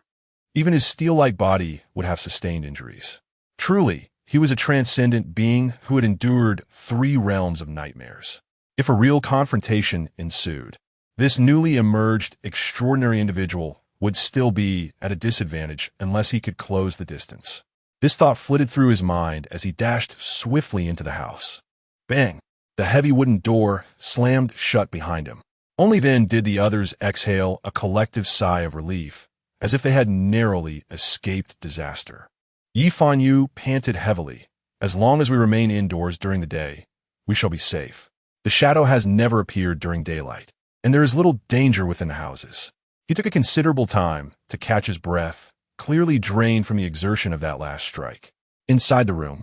even his steel-like body would have sustained injuries. Truly, he was a transcendent being who had endured 3 realms of nightmares. If a real confrontation ensued, this newly emerged extraordinary individual would still be at a disadvantage unless he could close the distance. This thought flitted through his mind as he dashed swiftly into the house. Bang! The heavy wooden door slammed shut behind him. Only then did the others exhale a collective sigh of relief, as if they had narrowly escaped disaster. Yi Fanyu panted heavily. As long as we remain indoors during the day, we shall be safe. The shadow has never appeared during daylight, and there is little danger within the houses. He took a considerable time to catch his breath, clearly drained from the exertion of that last strike. Inside the room,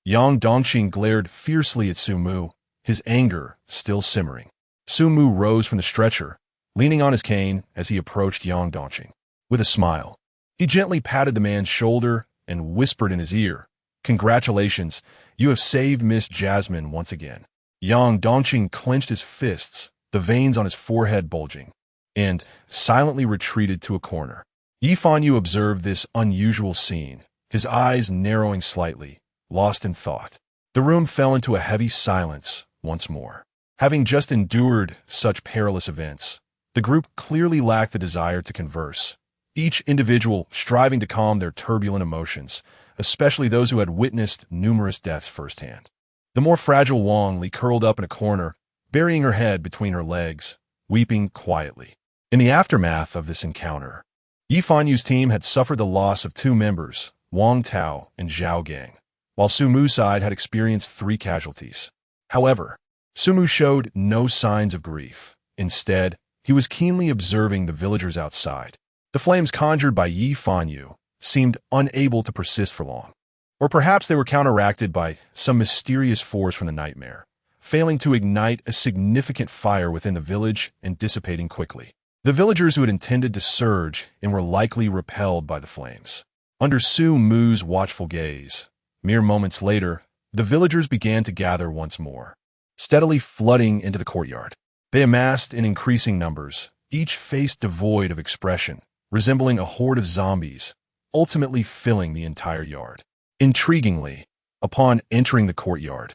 young Dongqing glared fiercely at Sumu, his anger still simmering. Sumu rose from the stretcher, leaning on his cane as he approached young Dongqing. With a smile, he gently patted the man's shoulder and whispered in his ear, "Congratulations, you have saved Miss Jasmine once again." Young Dongqing clenched his fists, the veins on his forehead bulging, and silently retreated to a corner. Yi Fanyu observed this unusual scene, his eyes narrowing slightly, lost in thought. The room fell into a heavy silence once more. Having just endured such perilous events, the group clearly lacked the desire to converse, each individual striving to calm their turbulent emotions, especially those who had witnessed numerous deaths firsthand. The more fragile Wang lay curled up in a corner, burying her head between her legs, weeping quietly. In the aftermath of this encounter, Yi Fanyu's team had suffered the loss of 2 members, Wang Tao and Zhao Gang, while Sumu's side had experienced 3 casualties. However, Sumu showed no signs of grief. Instead, he was keenly observing the villagers outside. The flames conjured by Yi Fanyu seemed unable to persist for long. Or perhaps they were counteracted by some mysterious force from the nightmare, failing to ignite a significant fire within the village and dissipating quickly. The villagers who had intended to surge and were likely repelled by the flames. Under Sumu's watchful gaze, mere moments later, the villagers began to gather once more, steadily flooding into the courtyard. They amassed in increasing numbers, each face devoid of expression, resembling a horde of zombies, ultimately filling the entire yard. Intriguingly, upon entering the courtyard,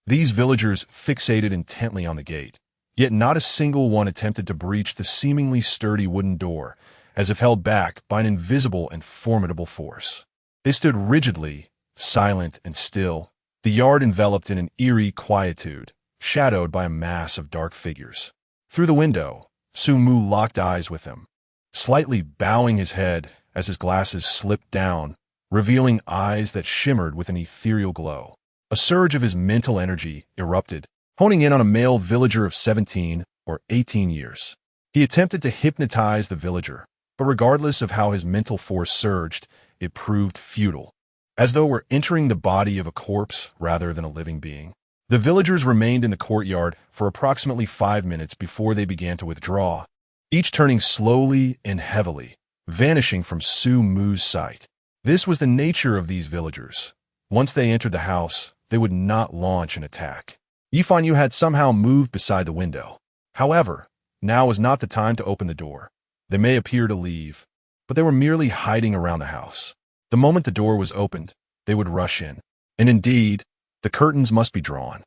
these villagers fixated intently on the gate, yet not a single one attempted to breach the seemingly sturdy wooden door, as if held back by an invisible and formidable force. They stood rigidly, silent and still, the yard enveloped in an eerie quietude, shadowed by a mass of dark figures. Through the window, Sumu locked eyes with them, slightly bowing his head as his glasses slipped down, revealing eyes that shimmered with an ethereal glow. A surge of his mental energy erupted, honing in on a male villager of 17 or 18 years. He attempted to hypnotize the villager, but regardless of how his mental force surged, it proved futile. As though we're entering the body of a corpse rather than a living being. The villagers remained in the courtyard for approximately 5 minutes before they began to withdraw, each turning slowly and heavily, vanishing from Sumu's sight. This was the nature of these villagers. Once they entered the house, they would not launch an attack. Yi Fanyu had somehow moved beside the window. However, now was not the time to open the door. They may appear to leave, but they were merely hiding around the house. The moment the door was opened, they would rush in. And indeed, the curtains must be drawn.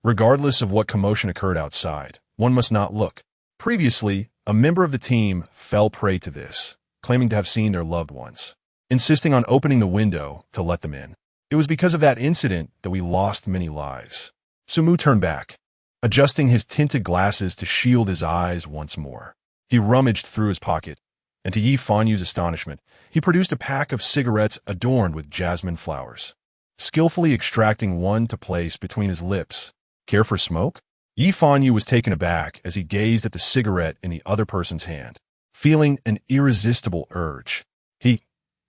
Regardless of what commotion occurred outside, one must not look. Previously, a member of the team fell prey to this, claiming to have seen their loved ones, insisting on opening the window to let them in. It was because of that incident that we lost many lives. Sumu turned back, adjusting his tinted glasses to shield his eyes once more. He rummaged through his pocket, and to Yi Fanyu's astonishment, he produced a pack of cigarettes adorned with jasmine flowers, skillfully extracting one to place between his lips. Care for smoke? Yi Fanyu was taken aback as he gazed at the cigarette in the other person's hand, feeling an irresistible urge. He,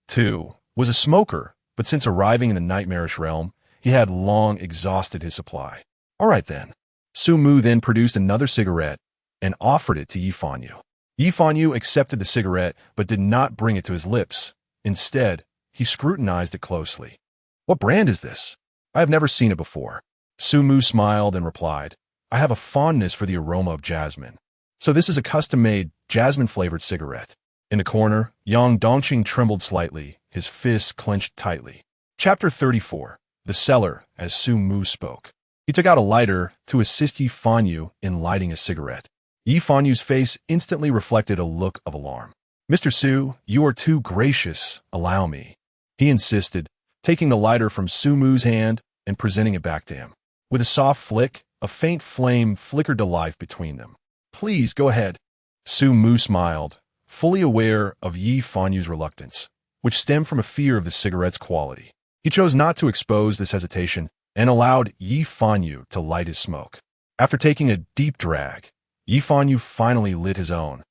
too, was a smoker, but since arriving in the nightmarish realm, he had long exhausted his supply. All right then. Sumu then produced another cigarette and offered it to Yi Fanyu. Yi Fanyu accepted the cigarette but did not bring it to his lips. Instead, he scrutinized it closely. What brand is this? I have never seen it before. Sumu smiled and replied, I have a fondness for the aroma of jasmine. So this is a custom-made, jasmine-flavored cigarette. In the corner, Yang Dongqing trembled slightly, his fists clenched tightly. Chapter 34. The Seller, as Sumu spoke. He took out a lighter to assist Yi Fanyu in lighting a cigarette. Yi Fanyu's face instantly reflected a look of alarm. Mr. Su, you are too gracious, allow me. He insisted, taking the lighter from Sumu's hand and presenting it back to him. With a soft flick, a faint flame flickered to life between them. Please, go ahead. Sumu smiled, fully aware of Yi Fanyu's reluctance, which stemmed from a fear of the cigarette's quality. He chose not to expose this hesitation and allowed Yi Fanyu to light his smoke. After taking a deep drag, Yi Fanyu finally lit his own,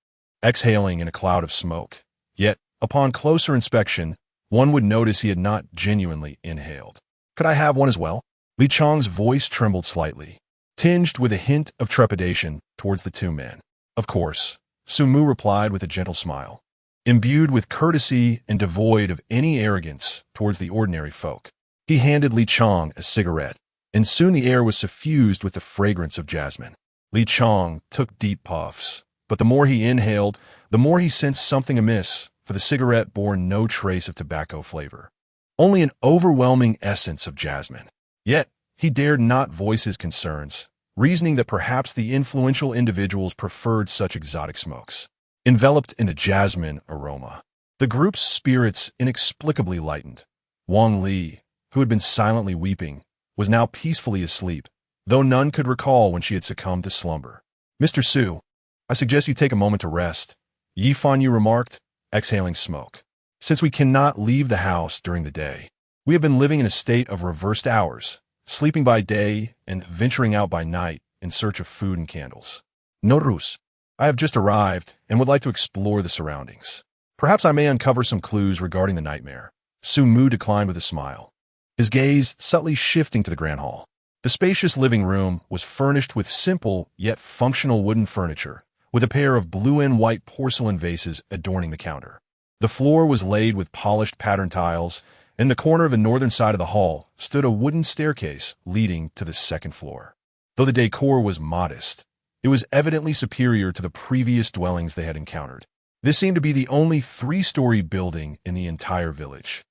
exhaling in a cloud of smoke. Yet, upon closer inspection, one would notice he had not genuinely inhaled. Could I have one as well? Li Chang's voice trembled slightly, tinged with a hint of trepidation towards the two men. Of course, Sumu replied with a gentle smile, imbued with courtesy and devoid of any arrogance towards the ordinary folk. He handed Li Chang a cigarette, and soon the air was suffused with the fragrance of jasmine. Li Chang took deep puffs, but the more he inhaled, the more he sensed something amiss, for the cigarette bore no trace of tobacco flavor, only an overwhelming essence of jasmine. Yet, he dared not voice his concerns, reasoning that perhaps the influential individuals preferred such exotic smokes. Enveloped in a jasmine aroma, the group's spirits inexplicably lightened. Wang Li, who had been silently weeping, was now peacefully asleep, though none could recall when she had succumbed to slumber. Mr. Su, I suggest you take a moment to rest, Yi Fanyu remarked, exhaling smoke. Since we cannot leave the house during the day, we have been living in a state of reversed hours, sleeping by day and venturing out by night in search of food and candles. Norus, I have just arrived and would like to explore the surroundings. Perhaps I may uncover some clues regarding the nightmare. Sumu declined with a smile, his gaze subtly shifting to the grand hall. The spacious living room was furnished with simple yet functional wooden furniture, with a pair of blue and white porcelain vases adorning the counter. The floor was laid with polished pattern tiles. In the corner of the northern side of the hall stood a wooden staircase leading to the second floor. Though the decor was modest, it was evidently superior to the previous dwellings they had encountered. This seemed to be the only three-story building in the entire village,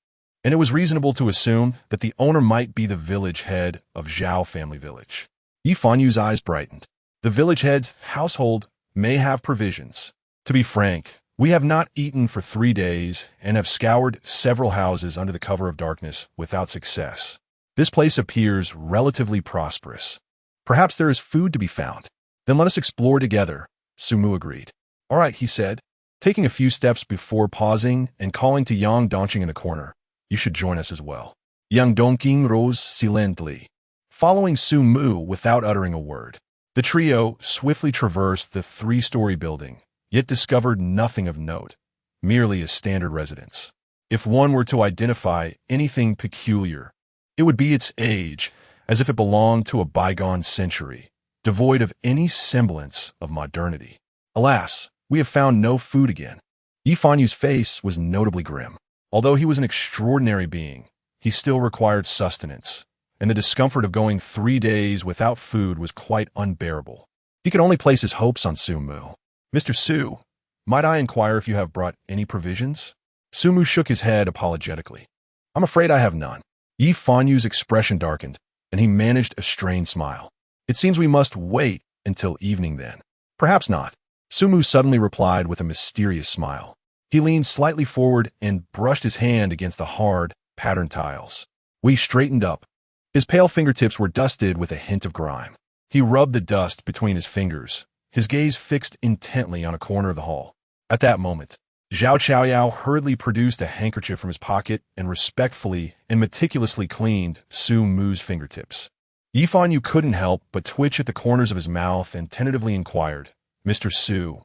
and it was reasonable to assume that the owner might be the village head of Zhao family village. Yi Fanyu's eyes brightened. The village head's household may have provisions. To be frank, we have not eaten for 3 days and have scoured several houses under the cover of darkness without success. This place appears relatively prosperous. Perhaps there is food to be found. Then let us explore together, Sumu agreed. All right, he said, taking a few steps before pausing and calling to Yang Dongqing in the corner. You should join us as well. Yang Dongqing rose silently, following Sumu without uttering a word. The trio swiftly traversed the 3-story building, yet discovered nothing of note, merely a standard residence. If one were to identify anything peculiar, it would be its age, as if it belonged to a bygone century, devoid of any semblance of modernity. Alas, we have found no food again. Yi Fanyu's face was notably grim. Although he was an extraordinary being, he still required sustenance, and the discomfort of going 3 days without food was quite unbearable. He could only place his hopes on Sumu. Mr. Su, might I inquire if you have brought any provisions? Sumu shook his head apologetically. I'm afraid I have none. Yi Fanyu's expression darkened, and he managed a strained smile. It seems we must wait until evening then. Perhaps not. Sumu suddenly replied with a mysterious smile. He leaned slightly forward and brushed his hand against the hard, patterned tiles. We straightened up. His pale fingertips were dusted with a hint of grime. He rubbed the dust between his fingers, his gaze fixed intently on a corner of the hall. At that moment, Zhao Chaoyao hurriedly produced a handkerchief from his pocket and respectfully and meticulously cleaned Su Mu's fingertips. Yifan Yu couldn't help but twitch at the corners of his mouth and tentatively inquired, "Mr. Su,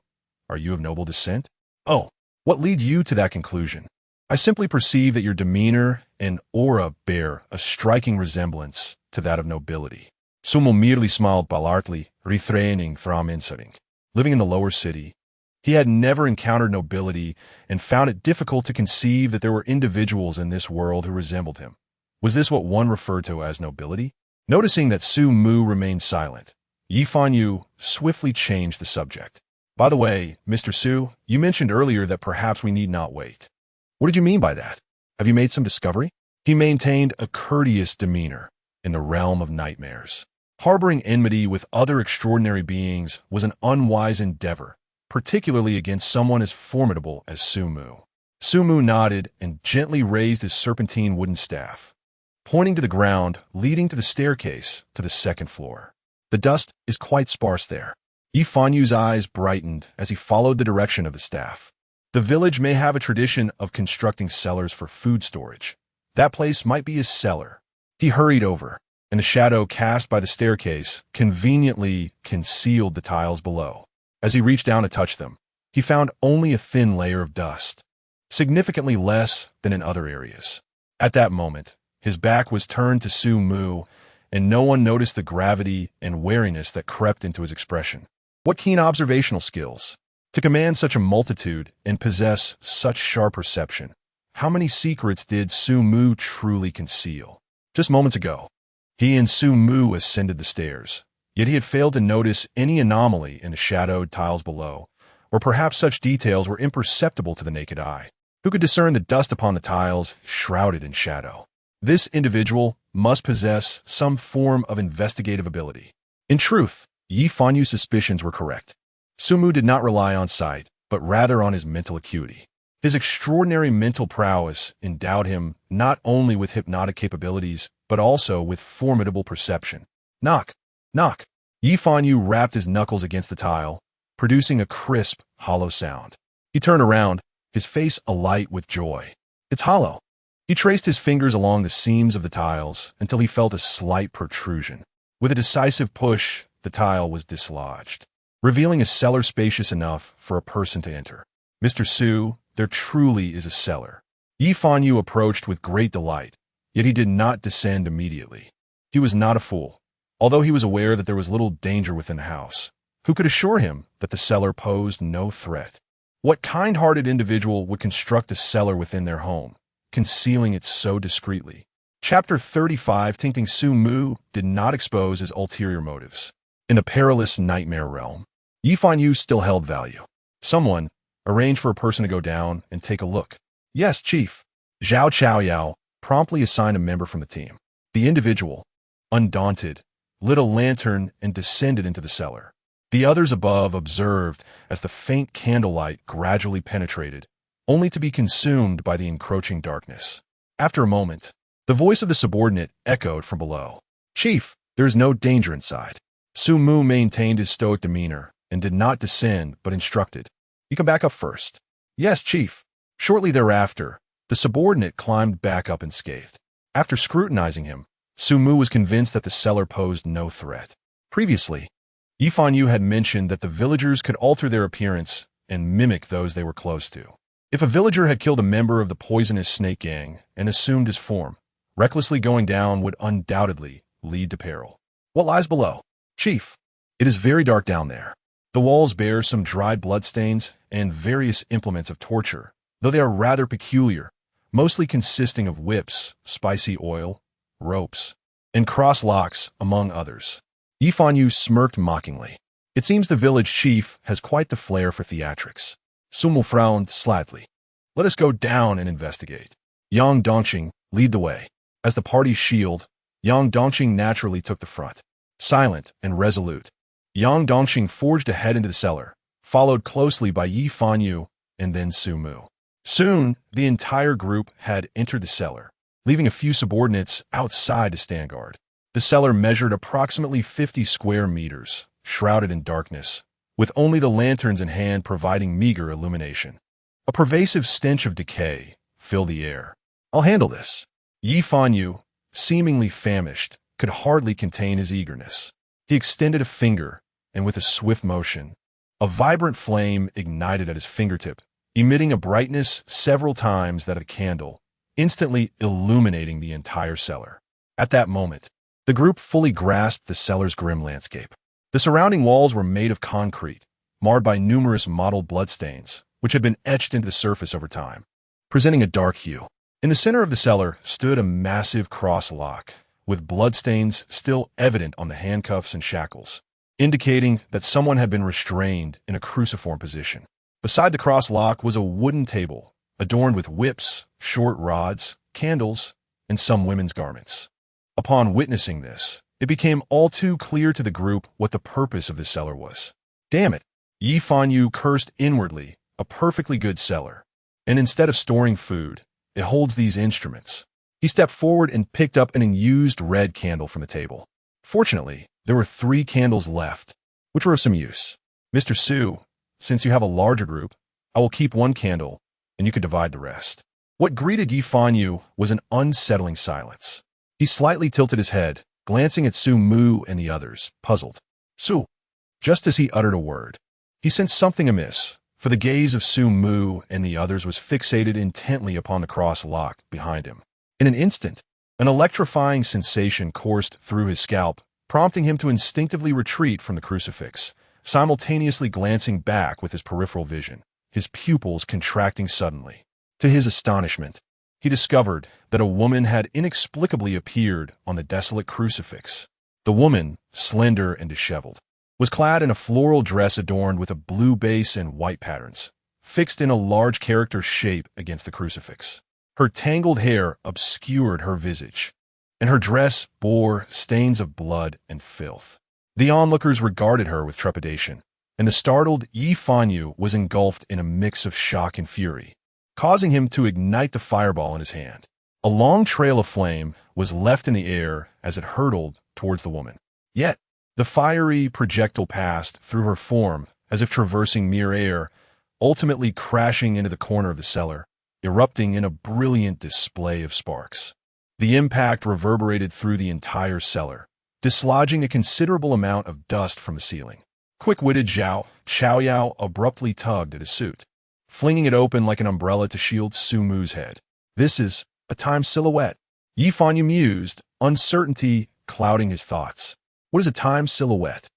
are you of noble descent?" "Oh, what leads you to that conclusion?" "I simply perceive that your demeanor and aura bear a striking resemblance to that of nobility." Sumu merely smiled balartly, refraining from answering. Living in the lower city, he had never encountered nobility and found it difficult to conceive that there were individuals in this world who resembled him. Was this what one referred to as nobility? Noticing that Su Mu remained silent, Yifan Yu swiftly changed the subject. "By the way, Mr. Su, you mentioned earlier that perhaps we need not wait. What did you mean by that? Have you made some discovery?" He maintained a courteous demeanor in the realm of nightmares. Harboring enmity with other extraordinary beings was an unwise endeavor, particularly against someone as formidable as Sumu. Sumu nodded and gently raised his serpentine wooden staff, pointing to the ground leading to the staircase to the second floor. "The dust is quite sparse there." Yifan Yu's eyes brightened as he followed the direction of the staff. "The village may have a tradition of constructing cellars for food storage. That place might be his cellar." He hurried over, and the shadow cast by the staircase conveniently concealed the tiles below. As he reached down to touch them, he found only a thin layer of dust, significantly less than in other areas. At that moment, his back was turned to Su Mu, and no one noticed the gravity and wariness that crept into his expression. What keen observational skills! To command such a multitude and possess such sharp perception. How many secrets did Su Mu truly conceal? Just moments ago, he and Su Mu ascended the stairs, yet he had failed to notice any anomaly in the shadowed tiles below, or perhaps such details were imperceptible to the naked eye. Who could discern the dust upon the tiles shrouded in shadow? This individual must possess some form of investigative ability. In truth, Yifan Yu's suspicions were correct. Sumu did not rely on sight, but rather on his mental acuity. His extraordinary mental prowess endowed him not only with hypnotic capabilities, but also with formidable perception. Knock, knock. Yifan Yu rapped his knuckles against the tile, producing a crisp, hollow sound. He turned around, his face alight with joy. "It's hollow." He traced his fingers along the seams of the tiles until he felt a slight protrusion. With a decisive push, the tile was dislodged, revealing a cellar spacious enough for a person to enter. "Mr. Su, there truly is a cellar." Yifan Yu approached with great delight, yet he did not descend immediately. He was not a fool. Although he was aware that there was little danger within the house, who could assure him that the cellar posed no threat? What kind-hearted individual would construct a cellar within their home, concealing it so discreetly? Chapter 35, Tinting Su Mu did not expose his ulterior motives. In the perilous nightmare realm, Yifan Yu still held value. Someone arranged for a person to go down and take a look. "Yes, Chief." Zhao Chaoyao promptly assigned a member from the team. The individual, undaunted, lit a lantern and descended into the cellar. The others above observed as the faint candlelight gradually penetrated, only to be consumed by the encroaching darkness. After a moment, the voice of the subordinate echoed from below. "Chief, there is no danger inside." Su Mu maintained his stoic demeanor and did not descend but instructed, "You come back up first." "Yes, Chief." Shortly thereafter, the subordinate climbed back up unscathed. After scrutinizing him, Su Mu was convinced that the cellar posed no threat. Previously, Yifan Yu had mentioned that the villagers could alter their appearance and mimic those they were close to. If a villager had killed a member of the poisonous snake gang and assumed his form, recklessly going down would undoubtedly lead to peril. "What lies below?" "Chief, it is very dark down there. The walls bear some dried bloodstains and various implements of torture, though they are rather peculiar, mostly consisting of whips, spicy oil, ropes, and cross locks, among others." Yifan Yu smirked mockingly. It seems the village chief has quite the flair for theatrics. Sumu frowned slightly. "Let us go down and investigate. Yang Dongqing, lead the way." As the party shield, Yang Dongqing naturally took the front. Silent and resolute, Yang Dongxing forged ahead into the cellar, followed closely by Yi Fanyu and then Sumu. Soon, the entire group had entered the cellar, leaving a few subordinates outside to stand guard. The cellar measured approximately 50 square meters, shrouded in darkness, with only the lanterns in hand providing meager illumination. A pervasive stench of decay filled the air. "I'll handle this." Yi Fanyu, seemingly famished, could hardly contain his eagerness. He extended a finger, and with a swift motion, a vibrant flame ignited at his fingertip, emitting a brightness several times that of a candle, instantly illuminating the entire cellar. At that moment, the group fully grasped the cellar's grim landscape. The surrounding walls were made of concrete, marred by numerous mottled bloodstains, which had been etched into the surface over time, presenting a dark hue. In the center of the cellar stood a massive cross lock, with bloodstains still evident on the handcuffs and shackles, indicating that someone had been restrained in a cruciform position. Beside the cross lock was a wooden table, adorned with whips, short rods, candles, and some women's garments. Upon witnessing this, it became all too clear to the group what the purpose of the cellar was. "Damn it," Yi Fanyu cursed inwardly, "a perfectly good cellar. And instead of storing food, it holds these instruments." He stepped forward and picked up an unused red candle from the table. Fortunately, there were 3 candles left, which were of some use. "Mr. Su, since you have a larger group, I will keep 1 candle, and you could divide the rest." What greeted Yi Fanyu was an unsettling silence. He slightly tilted his head, glancing at Sumu and the others, puzzled. "Su." Just as he uttered a word, he sensed something amiss, for the gaze of Sumu and the others was fixated intently upon the cross lock behind him. In an instant, an electrifying sensation coursed through his scalp, prompting him to instinctively retreat from the crucifix, simultaneously glancing back with his peripheral vision, his pupils contracting suddenly. To his astonishment, he discovered that a woman had inexplicably appeared on the desolate crucifix. The woman, slender and disheveled, was clad in a floral dress adorned with a blue base and white patterns, fixed in a large character shape against the crucifix. Her tangled hair obscured her visage, and her dress bore stains of blood and filth. The onlookers regarded her with trepidation, and the startled Yi Fanyu was engulfed in a mix of shock and fury, causing him to ignite the fireball in his hand. A long trail of flame was left in the air as it hurtled towards the woman. Yet, the fiery projectile passed through her form as if traversing mere air, ultimately crashing into the corner of the cellar, erupting in a brilliant display of sparks. The impact reverberated through the entire cellar, dislodging a considerable amount of dust from the ceiling. Quick-witted Xiaoyao abruptly tugged at his suit, flinging it open like an umbrella to shield Sumu's head. "This is a time silhouette," Yi Fanyu mused, uncertainty clouding his thoughts. "What is a time silhouette?"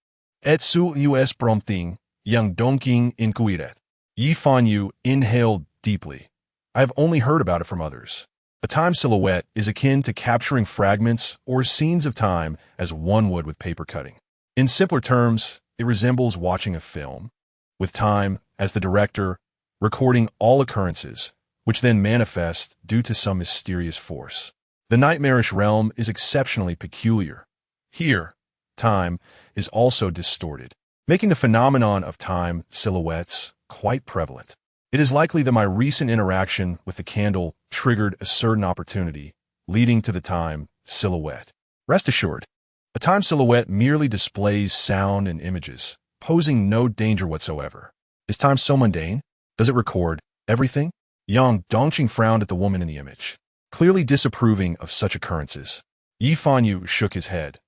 "Et su us bromthing, yang dongking inquire." Yi Fanyu inhaled deeply. "I have only heard about it from others. A time silhouette is akin to capturing fragments or scenes of time as one would with paper cutting. In simpler terms, it resembles watching a film, with time, as the director, recording all occurrences, which then manifest due to some mysterious force. The nightmarish realm is exceptionally peculiar. Here, time is also distorted, making the phenomenon of time silhouettes quite prevalent. It is likely that my recent interaction with the candle triggered a certain opportunity, leading to the time silhouette. Rest assured, a time silhouette merely displays sound and images, posing no danger whatsoever. Is time so mundane? Does it record everything? Yang Dongqing frowned at the woman in the image, clearly disapproving of such occurrences. Yi Fanyu shook his head.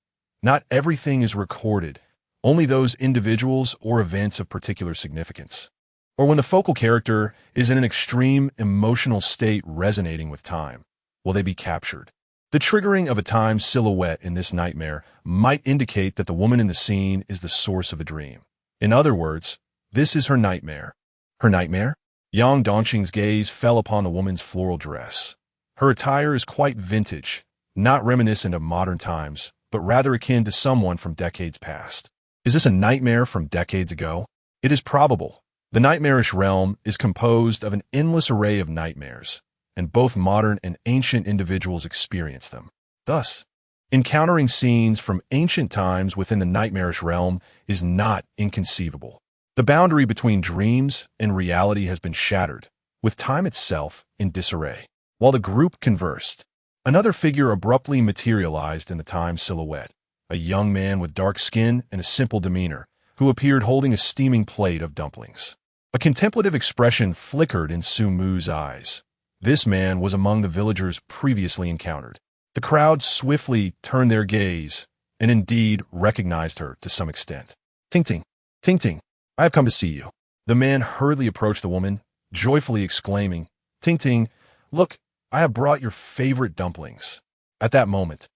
Not everything is recorded, only those individuals or events of particular significance, or when the focal character is in an extreme emotional state resonating with time, will they be captured. The triggering of a time silhouette in this nightmare might indicate that the woman in the scene is the source of a dream. In other words, this is her nightmare. Her nightmare? Yang Dongqing's gaze fell upon the woman's floral dress. Her attire is quite vintage, not reminiscent of modern times, but rather akin to someone from decades past. Is this a nightmare from decades ago? It is probable. The nightmarish realm is composed of an endless array of nightmares, and both modern and ancient individuals experience them. Thus, Encountering scenes from ancient times within the nightmarish realm is not inconceivable. The boundary between dreams and reality has been shattered, with time itself in disarray. While the group conversed, another figure abruptly materialized in the time silhouette, a young man with dark skin and a simple demeanor, who appeared holding a steaming plate of dumplings. A contemplative expression flickered in Sumu's eyes. This man was among the villagers previously encountered. The crowd swiftly turned their gaze, and indeed recognized her to some extent. Ting Ting, Ting Ting, I have come to see you. The man hurriedly approached the woman, joyfully exclaiming, Ting Ting, look, I have brought your favorite dumplings. At that moment,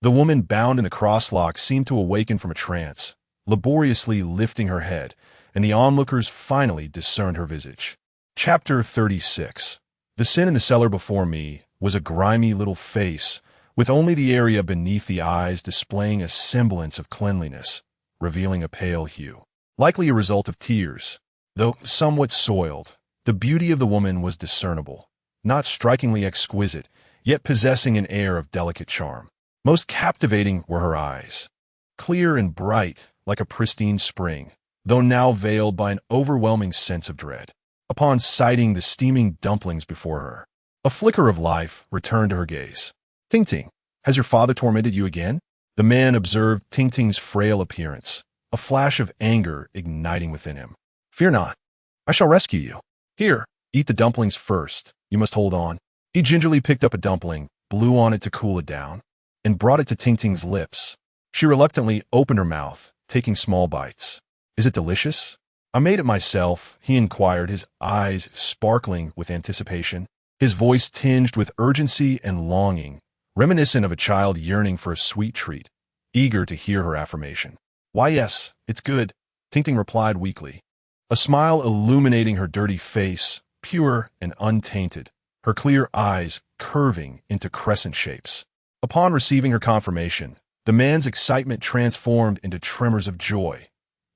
the woman bound in the crosslock seemed to awaken from a trance, laboriously lifting her head, and the onlookers finally discerned her visage. Chapter 36. The sin in the cellar before me was a grimy little face, with only the area beneath the eyes displaying a semblance of cleanliness, revealing a pale hue. Likely a result of tears. Though somewhat soiled, the beauty of the woman was discernible, not strikingly exquisite, yet possessing an air of delicate charm. Most captivating were her eyes, clear and bright like a pristine spring, though now veiled by an overwhelming sense of dread. Upon sighting the steaming dumplings before her, a flicker of life returned to her gaze. Ting Ting, has your father tormented you again? The man observed Ting Ting's frail appearance, a flash of anger igniting within him. Fear not, I shall rescue you. Here, eat the dumplings first. You must hold on. He gingerly picked up a dumpling, blew on it to cool it down, and brought it to Ting Ting's lips. She reluctantly opened her mouth, taking small bites. Is it delicious? I made it myself, he inquired, his eyes sparkling with anticipation, his voice tinged with urgency and longing, reminiscent of a child yearning for a sweet treat, eager to hear her affirmation. Why, yes, it's good, Ting Ting replied weakly, a smile illuminating her dirty face, pure and untainted, her clear eyes curving into crescent shapes. Upon receiving her confirmation, the man's excitement transformed into tremors of joy.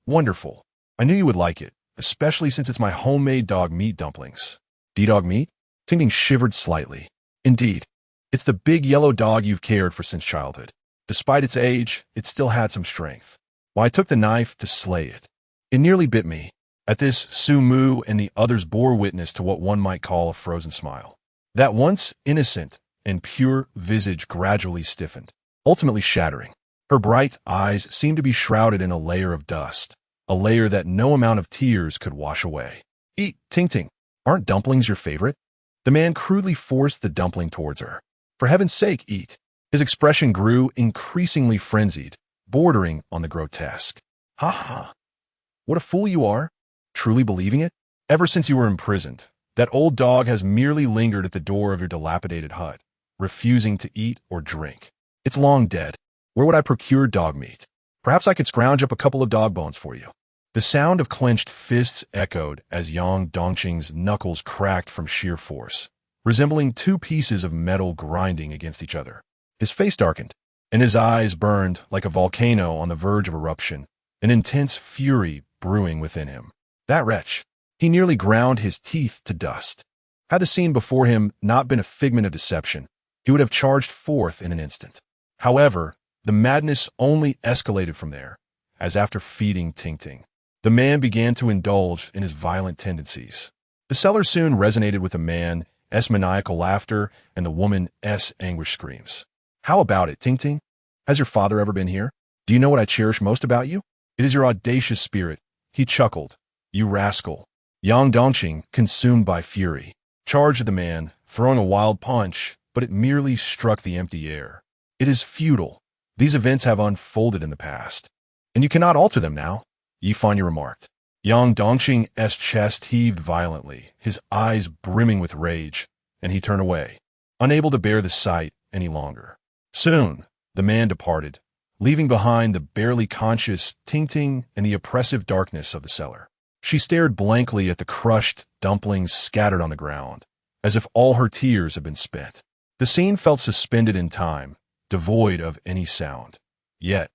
Wonderful. I knew you would like it, especially since it's my homemade dog meat dumplings. D-dog meat? Ting Ting shivered slightly. Indeed, it's the big yellow dog you've cared for since childhood. Despite its age, it still had some strength. While I took the knife to slay it, it nearly bit me. At this, Sumu and the others bore witness to what one might call a frozen smile. That once innocent and pure visage gradually stiffened, ultimately shattering. Her bright eyes seemed to be shrouded in a layer of dust, a layer that no amount of tears could wash away. Eat, Ting Ting. Aren't dumplings your favorite? The man crudely forced the dumpling towards her. For heaven's sake, eat. His expression grew increasingly frenzied, bordering on the grotesque. Ha ha. What a fool you are. Truly believing it? Ever since you were imprisoned, that old dog has merely lingered at the door of your dilapidated hut, refusing to eat or drink. It's long dead. Where would I procure dog meat? Perhaps I could scrounge up a couple of dog bones for you. The sound of clenched fists echoed as Yang Dongqing's knuckles cracked from sheer force, resembling two pieces of metal grinding against each other. His face darkened, and his eyes burned like a volcano on the verge of eruption, an intense fury brewing within him. That wretch, he nearly ground his teeth to dust. Had the scene before him not been a figment of deception, he would have charged forth in an instant. However, the madness only escalated from there, as after feeding Ting Ting, the man began to indulge in his violent tendencies. The cellar soon resonated with the man's maniacal laughter and the woman's anguished screams. How about it, Ting Ting? Has your father ever been here? Do you know what I cherish most about you? It is your audacious spirit. He chuckled. You rascal. Yang Dongqing, consumed by fury, charged at the man, throwing a wild punch, but it merely struck the empty air. It is futile. These events have unfolded in the past, and you cannot alter them now, Yifanya remarked. Yang Dongqing's chest heaved violently, his eyes brimming with rage, and he turned away, unable to bear the sight any longer. Soon, the man departed, leaving behind the barely conscious Ting Ting and the oppressive darkness of the cellar. She stared blankly at the crushed dumplings scattered on the ground, as if all her tears had been spent. The scene felt suspended in time, devoid of any sound. Yet,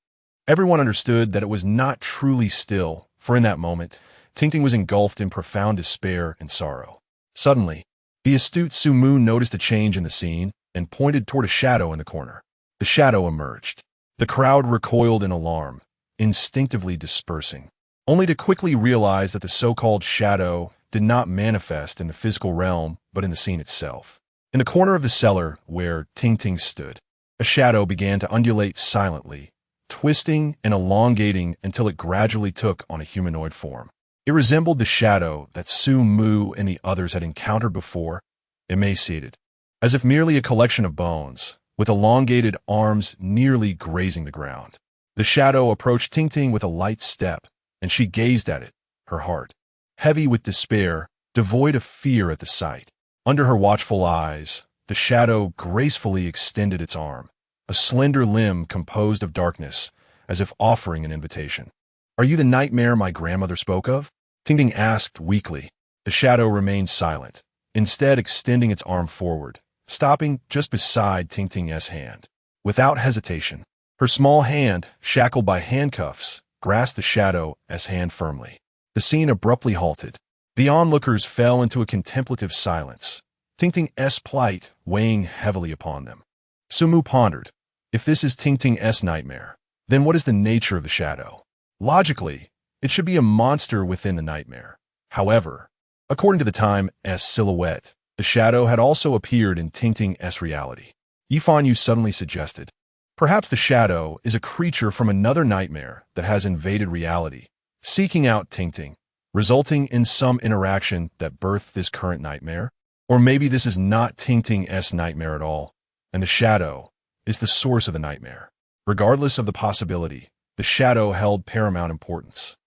everyone understood that it was not truly still, for in that moment, Ting Ting was engulfed in profound despair and sorrow. Suddenly, the astute Sumu noticed a change in the scene and pointed toward a shadow in the corner. The shadow emerged. The crowd recoiled in alarm, instinctively dispersing, only to quickly realize that the so-called shadow did not manifest in the physical realm, but in the scene itself. In the corner of the cellar where Ting Ting stood, a shadow began to undulate silently, twisting and elongating until it gradually took on a humanoid form. It resembled the shadow that Sumu and the others had encountered before, emaciated, as if merely a collection of bones, with elongated arms nearly grazing the ground. The shadow approached Ting Ting with a light step, and she gazed at it, her heart heavy with despair, devoid of fear at the sight. Under her watchful eyes, the shadow gracefully extended its arm, a slender limb composed of darkness, as if offering an invitation. "Are you the nightmare my grandmother spoke of?" Ting Ting asked weakly. The shadow remained silent, instead extending its arm forward, stopping just beside Ting Ting's hand. Without hesitation, her small hand, shackled by handcuffs, grasped the shadow's hand firmly. The scene abruptly halted. The onlookers fell into a contemplative silence, Ting Ting's plight weighing heavily upon them. Sumu pondered. If this is Ting Ting's nightmare, then what is the nature of the shadow? Logically, it should be a monster within the nightmare. However, according to the time's silhouette, the shadow had also appeared in Ting Ting's reality. Yifanyu suddenly suggested, perhaps the shadow is a creature from another nightmare that has invaded reality, seeking out Ting Ting, resulting in some interaction that birthed this current nightmare? Or maybe this is not Ting Ting's nightmare at all, and the shadow is the source of the nightmare. Regardless of the possibility, the shadow held paramount importance.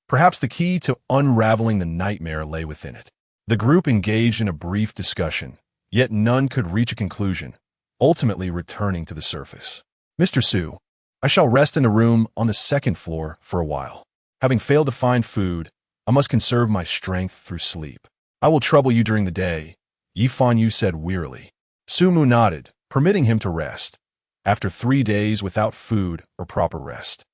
Perhaps the key to unraveling the nightmare lay within it. The group engaged in a brief discussion, yet none could reach a conclusion, ultimately returning to the surface. "Mr. Su, I shall rest in a room on the second floor for a while. Having failed to find food, I must conserve my strength through sleep. I will trouble you during the day," Yifanyu said wearily. Sumu nodded, permitting him to rest, after 3 days without food or proper rest.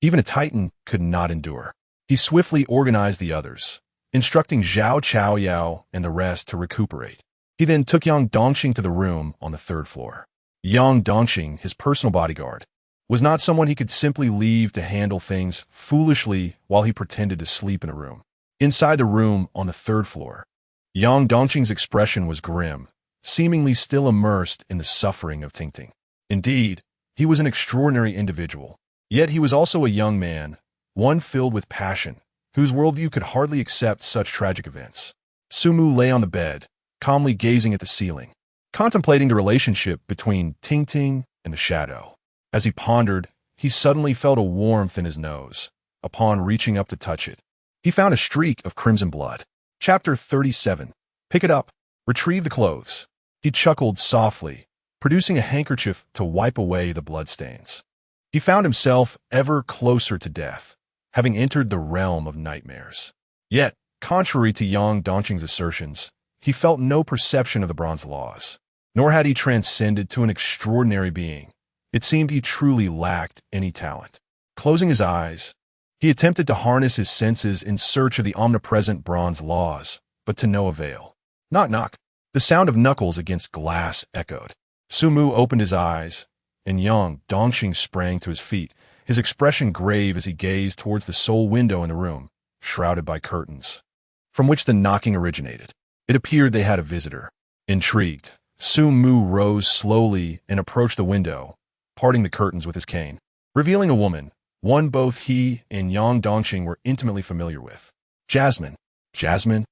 Even a titan could not endure. He swiftly organized the others, instructing Zhao Chaoyao and the rest to recuperate. He then took Yang Dongxing to the room on the 3rd floor. Yang Dongxing, his personal bodyguard, was not someone he could simply leave to handle things foolishly while he pretended to sleep in a room. Inside the room on the 3rd floor, Yang Dongxing's expression was grim, seemingly still immersed in the suffering of Ting Ting. Indeed, he was an extraordinary individual. Yet he was also a young man, one filled with passion, whose worldview could hardly accept such tragic events. Sumu lay on the bed, calmly gazing at the ceiling, contemplating the relationship between Ting Ting and the shadow. As he pondered, he suddenly felt a warmth in his nose. Upon reaching up to touch it, he found a streak of crimson blood. Chapter 37. Pick it up. Retrieve the clothes. He chuckled softly, producing a handkerchief to wipe away the bloodstains. He found himself ever closer to death, having entered the realm of nightmares. Yet, contrary to Yang Dongqing's assertions, he felt no perception of the bronze laws, nor had he transcended to an extraordinary being. It seemed he truly lacked any talent. Closing his eyes, he attempted to harness his senses in search of the omnipresent bronze laws, but to no avail. Knock knock. The sound of knuckles against glass echoed. Sumu opened his eyes, and Yang Dongxing sprang to his feet, his expression grave as he gazed towards the sole window in the room, shrouded by curtains, from which the knocking originated. It appeared they had a visitor. Intrigued, Sumu rose slowly and approached the window, parting the curtains with his cane, revealing a woman, one both he and Yang Dongxing were intimately familiar with. "Jasmine. Jasmine?"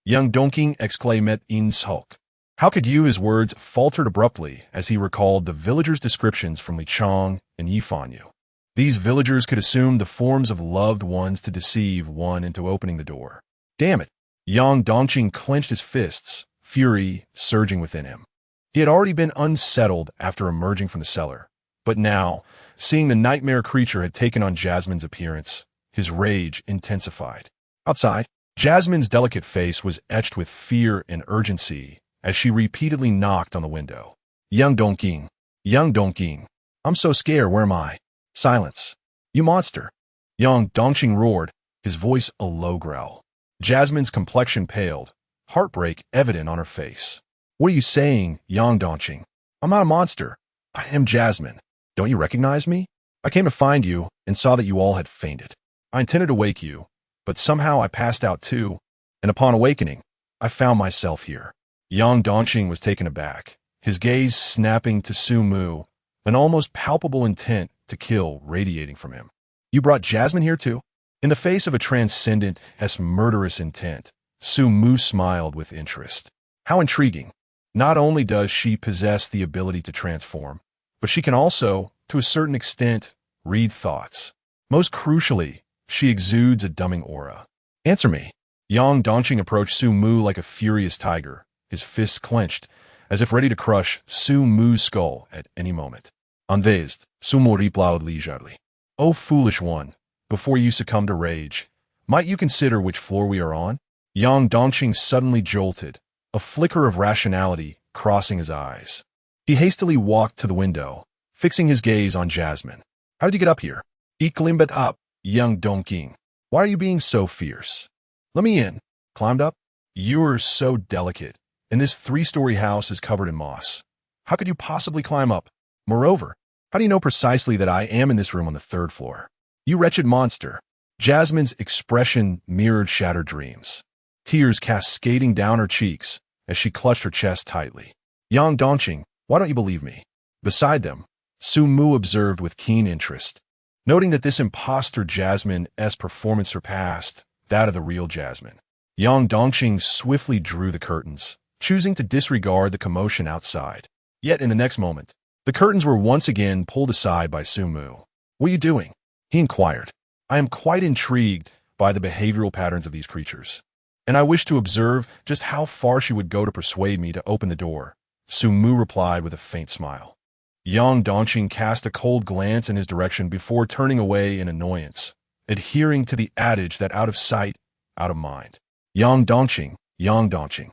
Yang Dongqing exclaimed in sulk. How could you? His words faltered abruptly as he recalled the villagers' descriptions from Li Chong and Yifanyu. These villagers could assume the forms of loved ones to deceive one into opening the door. Damn it! Yang Dongqing clenched his fists, fury surging within him. He had already been unsettled after emerging from the cellar, but now, seeing the nightmare creature had taken on Jasmine's appearance, his rage intensified. Outside, Jasmine's delicate face was etched with fear and urgency as she repeatedly knocked on the window. Yang Dongqing. Yang Dongqing. I'm so scared, where am I? Silence. You monster. Yang Dongqing roared, his voice a low growl. Jasmine's complexion paled, heartbreak evident on her face. What are you saying, Yang Dongqing? I'm not a monster. I am Jasmine. Don't you recognize me? I came to find you and saw that you all had fainted. I intended to wake you, but somehow I passed out too, and upon awakening, I found myself here." Yang Dongqing was taken aback, his gaze snapping to Sumu, an almost palpable intent to kill radiating from him. "You brought Jasmine here too?" In the face of a transcendent as murderous intent, Sumu smiled with interest. "How intriguing. Not only does she possess the ability to transform, but she can also, to a certain extent, read thoughts. Most crucially, she exudes a dumbing aura. Answer me." Yang Dongqing approached Sumu like a furious tiger, his fists clenched, as if ready to crush Sumu's skull at any moment. "Unfazed," Sumu replied leisurely. "O foolish one, before you succumb to rage, might you consider which floor we are on?" Yang Dongqing suddenly jolted, a flicker of rationality crossing his eyes. He hastily walked to the window, fixing his gaze on Jasmine. "How did you get up here?" "Ik climbed up, Yang Dongqing. Why are you being so fierce?" "Let me in." "Climbed up? You're so delicate, and this 3-story house is covered in moss. How could you possibly climb up? Moreover, how do you know precisely that I am in this room on the 3rd floor? You wretched monster." Jasmine's expression mirrored shattered dreams, tears cascading down her cheeks as she clutched her chest tightly. "Yang Dongqing, why don't you believe me?" Beside them, Sumu observed with keen interest, noting that this imposter Jasmine's performance surpassed that of the real Jasmine. Yang Dongqing swiftly drew the curtains, choosing to disregard the commotion outside. Yet in the next moment, the curtains were once again pulled aside by Sumu. "What are you doing?" he inquired. "I am quite intrigued by the behavioral patterns of these creatures, and I wish to observe just how far she would go to persuade me to open the door," Sumu replied with a faint smile. Yang Dongqing cast a cold glance in his direction before turning away in annoyance, adhering to the adage that out of sight, out of mind. "Yang Dongqing, Yang Dongqing."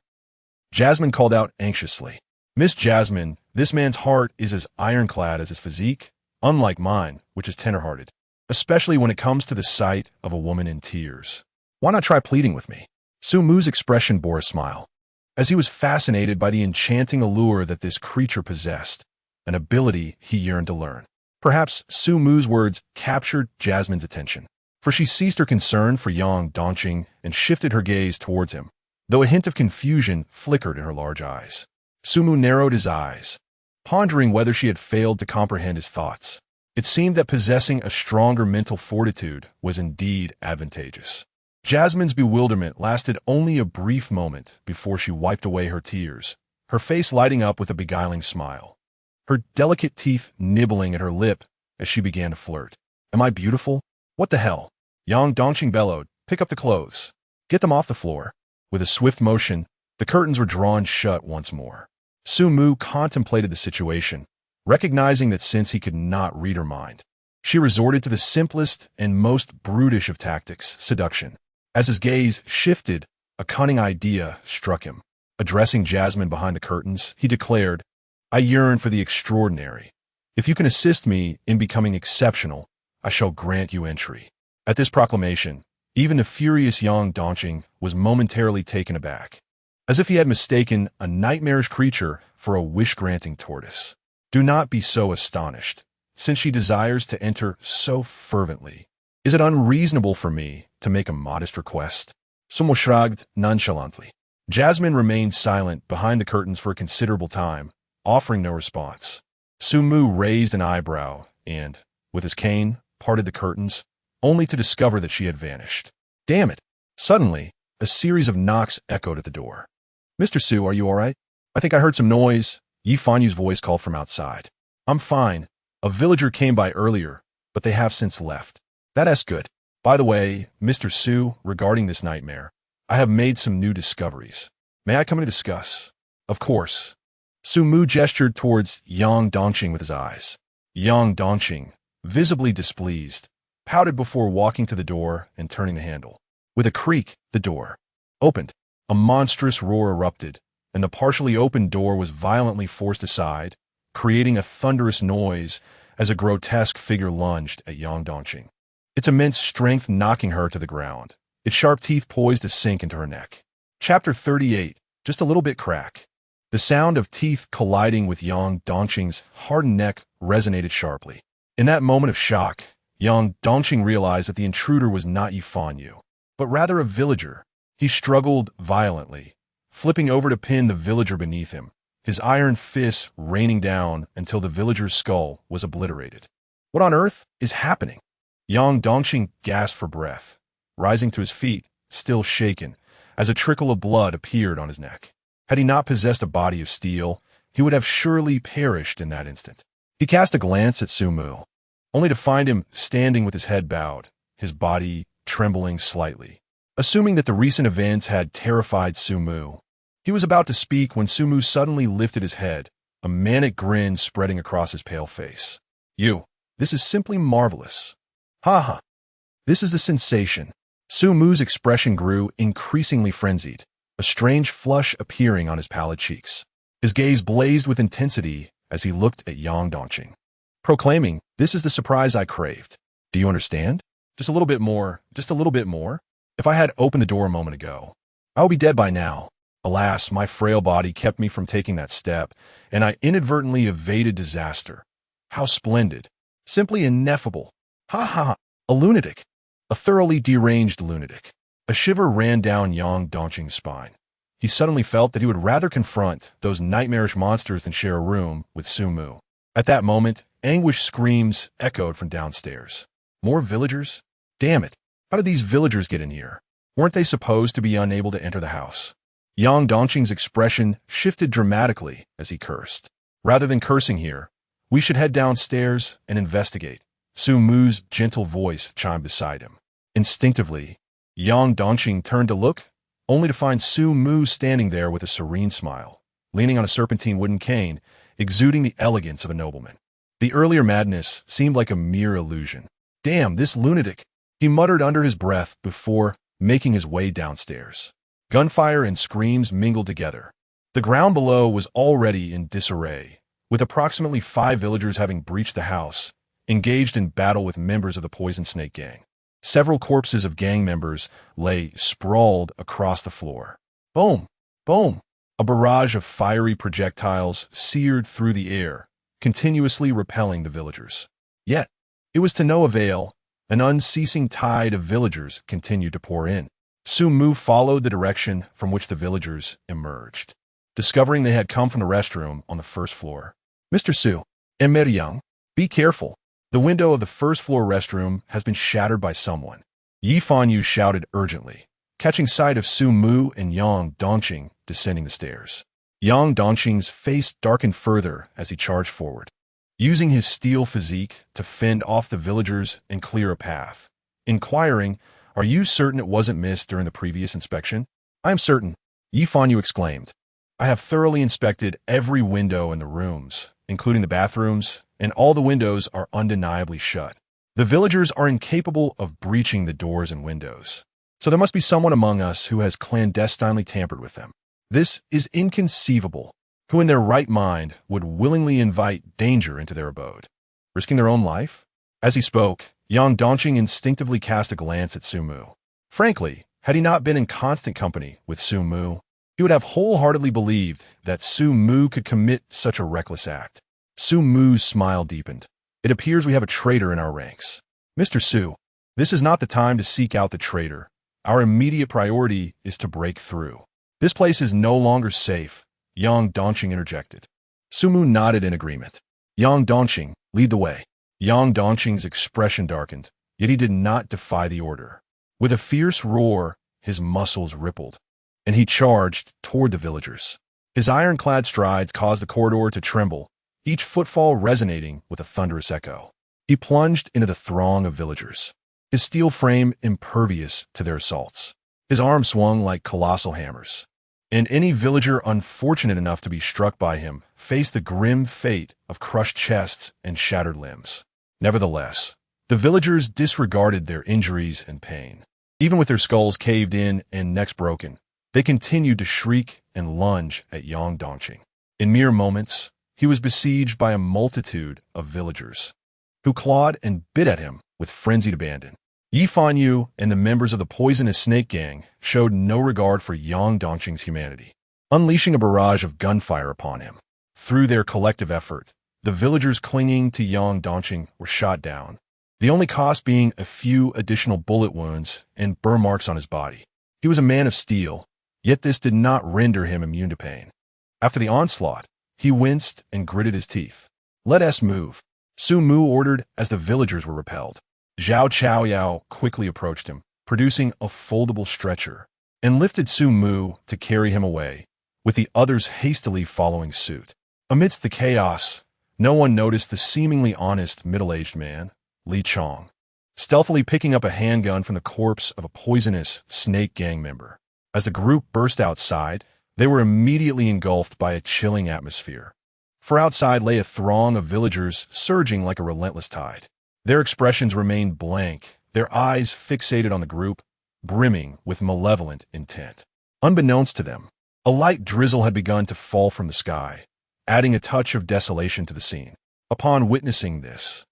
Jasmine called out anxiously. "Miss Jasmine, this man's heart is as ironclad as his physique, unlike mine, which is tenderhearted, especially when it comes to the sight of a woman in tears. Why not try pleading with me?" Sumu's expression bore a smile, as he was fascinated by the enchanting allure that this creature possessed, an ability he yearned to learn. Perhaps Sumu's words captured Jasmine's attention, for she ceased her concern for Yang Dongqing and shifted her gaze towards him, though a hint of confusion flickered in her large eyes. Sumu narrowed his eyes, pondering whether she had failed to comprehend his thoughts. It seemed that possessing a stronger mental fortitude was indeed advantageous. Jasmine's bewilderment lasted only a brief moment before she wiped away her tears, her face lighting up with a beguiling smile, her delicate teeth nibbling at her lip as she began to flirt. "Am I beautiful? What the hell?" Yang Dongqing bellowed. "Pick up the clothes. Get them off the floor." With a swift motion, the curtains were drawn shut once more. Sumu contemplated the situation, recognizing that since he could not read her mind, she resorted to the simplest and most brutish of tactics, seduction. As his gaze shifted, a cunning idea struck him. Addressing Jasmine behind the curtains, he declared, "I yearn for the extraordinary. If you can assist me in becoming exceptional, I shall grant you entry." At this proclamation, even the furious Yang Dongqing was momentarily taken aback, as if he had mistaken a nightmarish creature for a wish-granting tortoise. "Do not be so astonished, since she desires to enter so fervently. Is it unreasonable for me to make a modest request?" Sumo shrugged nonchalantly. Jasmine remained silent behind the curtains for a considerable time, offering no response. Sumu raised an eyebrow and, with his cane, parted the curtains, only to discover that she had vanished. "Damn it!" Suddenly, a series of knocks echoed at the door. "Mr. Su, are you all right? I think I heard some noise." Yi Fanyu's voice called from outside. "I'm fine. A villager came by earlier, but they have since left." "That's good. By the way, Mr. Su, regarding this nightmare, I have made some new discoveries. May I come in to discuss?" "Of course." Sumu gestured towards Yang Dongqing with his eyes. Yang Dongqing, visibly displeased, pouted before walking to the door and turning the handle. With a creak, the door opened. A monstrous roar erupted, and the partially opened door was violently forced aside, creating a thunderous noise as a grotesque figure lunged at Yang Dongqing, its immense strength knocking her to the ground, its sharp teeth poised to sink into her neck. Chapter 38, Just a Little Bit Crack. The sound of teeth colliding with Yang Dongqing's hardened neck resonated sharply. In that moment of shock, Yang Dongqing realized that the intruder was not Yifan Yu, but rather a villager. He struggled violently, flipping over to pin the villager beneath him, his iron fists raining down until the villager's skull was obliterated. What on earth is happening? Yang Dongqing gasped for breath, rising to his feet, still shaken, as a trickle of blood appeared on his neck. Had he not possessed a body of steel, he would have surely perished in that instant. He cast a glance at Sumu, only to find him standing with his head bowed, his body trembling slightly. Assuming that the recent events had terrified Sumu, he was about to speak when Sumu suddenly lifted his head, a manic grin spreading across his pale face. This is simply marvelous. Ha ha. This is the sensation. Sumu's expression grew increasingly frenzied, a strange flush appearing on his pallid cheeks. His gaze blazed with intensity as he looked at Yang Dongqing, proclaiming, "This is the surprise I craved. Do you understand? Just a little bit more, just a little bit more. If I had opened the door a moment ago, I would be dead by now. Alas, my frail body kept me from taking that step, and I inadvertently evaded disaster. How splendid. Simply ineffable. Ha ha ha. A lunatic. A thoroughly deranged lunatic." A shiver ran down Yang Dongqing's spine. He suddenly felt that he would rather confront those nightmarish monsters than share a room with Sumu. At that moment, anguished screams echoed from downstairs. More villagers? Damn it. How did these villagers get in here? Weren't they supposed to be unable to enter the house? Yang Dongqing's expression shifted dramatically as he cursed. Rather than cursing here, we should head downstairs and investigate. Sumu's gentle voice chimed beside him. Instinctively, Yang Dongqing turned to look, only to find Sumu standing there with a serene smile, leaning on a serpentine wooden cane, exuding the elegance of a nobleman. The earlier madness seemed like a mere illusion. Damn, this lunatic, he muttered under his breath before making his way downstairs. Gunfire and screams mingled together. The ground below was already in disarray, with approximately 5 villagers having breached the house, engaged in battle with members of the Poison Snake Gang. Several corpses of gang members lay sprawled across the floor. Boom! Boom! A barrage of fiery projectiles seared through the air, continuously repelling the villagers. Yet, it was to no avail. An unceasing tide of villagers continued to pour in. Sumu followed the direction from which the villagers emerged, discovering they had come from the restroom on the first floor. "Mr. Su, and Young, be careful. The window of the first-floor restroom has been shattered by someone." Yifan Yu shouted urgently, catching sight of Sumu and Yang Dongqing descending the stairs. Yang Dongqing's face darkened further as he charged forward, using his steel physique to fend off the villagers and clear a path. Inquiring, "Are you certain it wasn't missed during the previous inspection?" "I am certain," Yifan Yu exclaimed. "I have thoroughly inspected every window in the rooms, including the bathrooms, and all the windows are undeniably shut. The villagers are incapable of breaching the doors and windows, so there must be someone among us who has clandestinely tampered with them. This is inconceivable. Who in their right mind would willingly invite danger into their abode, risking their own life?" As he spoke, Yang Dongqing instinctively cast a glance at Sumu. Frankly, had he not been in constant company with Sumu, he would have wholeheartedly believed that Sumu could commit such a reckless act. Sumu's smile deepened. "It appears we have a traitor in our ranks. Mr. Su, this is not the time to seek out the traitor. Our immediate priority is to break through. This place is no longer safe," Yang Dongqing interjected. Sumu nodded in agreement. "Yang Dongqing, lead the way." Yang Dongqing's expression darkened, yet he did not defy the order. With a fierce roar, his muscles rippled, and he charged toward the villagers. His ironclad strides caused the corridor to tremble, each footfall resonating with a thunderous echo. He plunged into the throng of villagers, his steel frame impervious to their assaults. His arms swung like colossal hammers, and any villager unfortunate enough to be struck by him faced the grim fate of crushed chests and shattered limbs. Nevertheless, the villagers disregarded their injuries and pain. Even with their skulls caved in and necks broken, they continued to shriek and lunge at Yang Dongqing. In mere moments, he was besieged by a multitude of villagers, who clawed and bit at him with frenzied abandon. Yifan Yu and the members of the Poisonous Snake Gang showed no regard for Yang Dongqing's humanity. unleashing a barrage of gunfire upon him. Through their collective effort, the villagers clinging to Yang Dongqing were shot down, the only cost being a few additional bullet wounds and burn marks on his body. He was a man of steel, yet this did not render him immune to pain. After the onslaught, he winced and gritted his teeth. "Let us move," Sumu ordered as the villagers were repelled. Zhao Chaoyao quickly approached him, producing a foldable stretcher, and lifted Sumu to carry him away, with the others hastily following suit. Amidst the chaos, no one noticed the seemingly honest middle-aged man, Li Chong, stealthily picking up a handgun from the corpse of a poisonous snake gang member. As the group burst outside, they were immediately engulfed by a chilling atmosphere. For outside lay a throng of villagers surging like a relentless tide. Their expressions remained blank, their eyes fixated on the group, brimming with malevolent intent. Unbeknownst to them, a light drizzle had begun to fall from the sky, adding a touch of desolation to the scene. Upon witnessing this,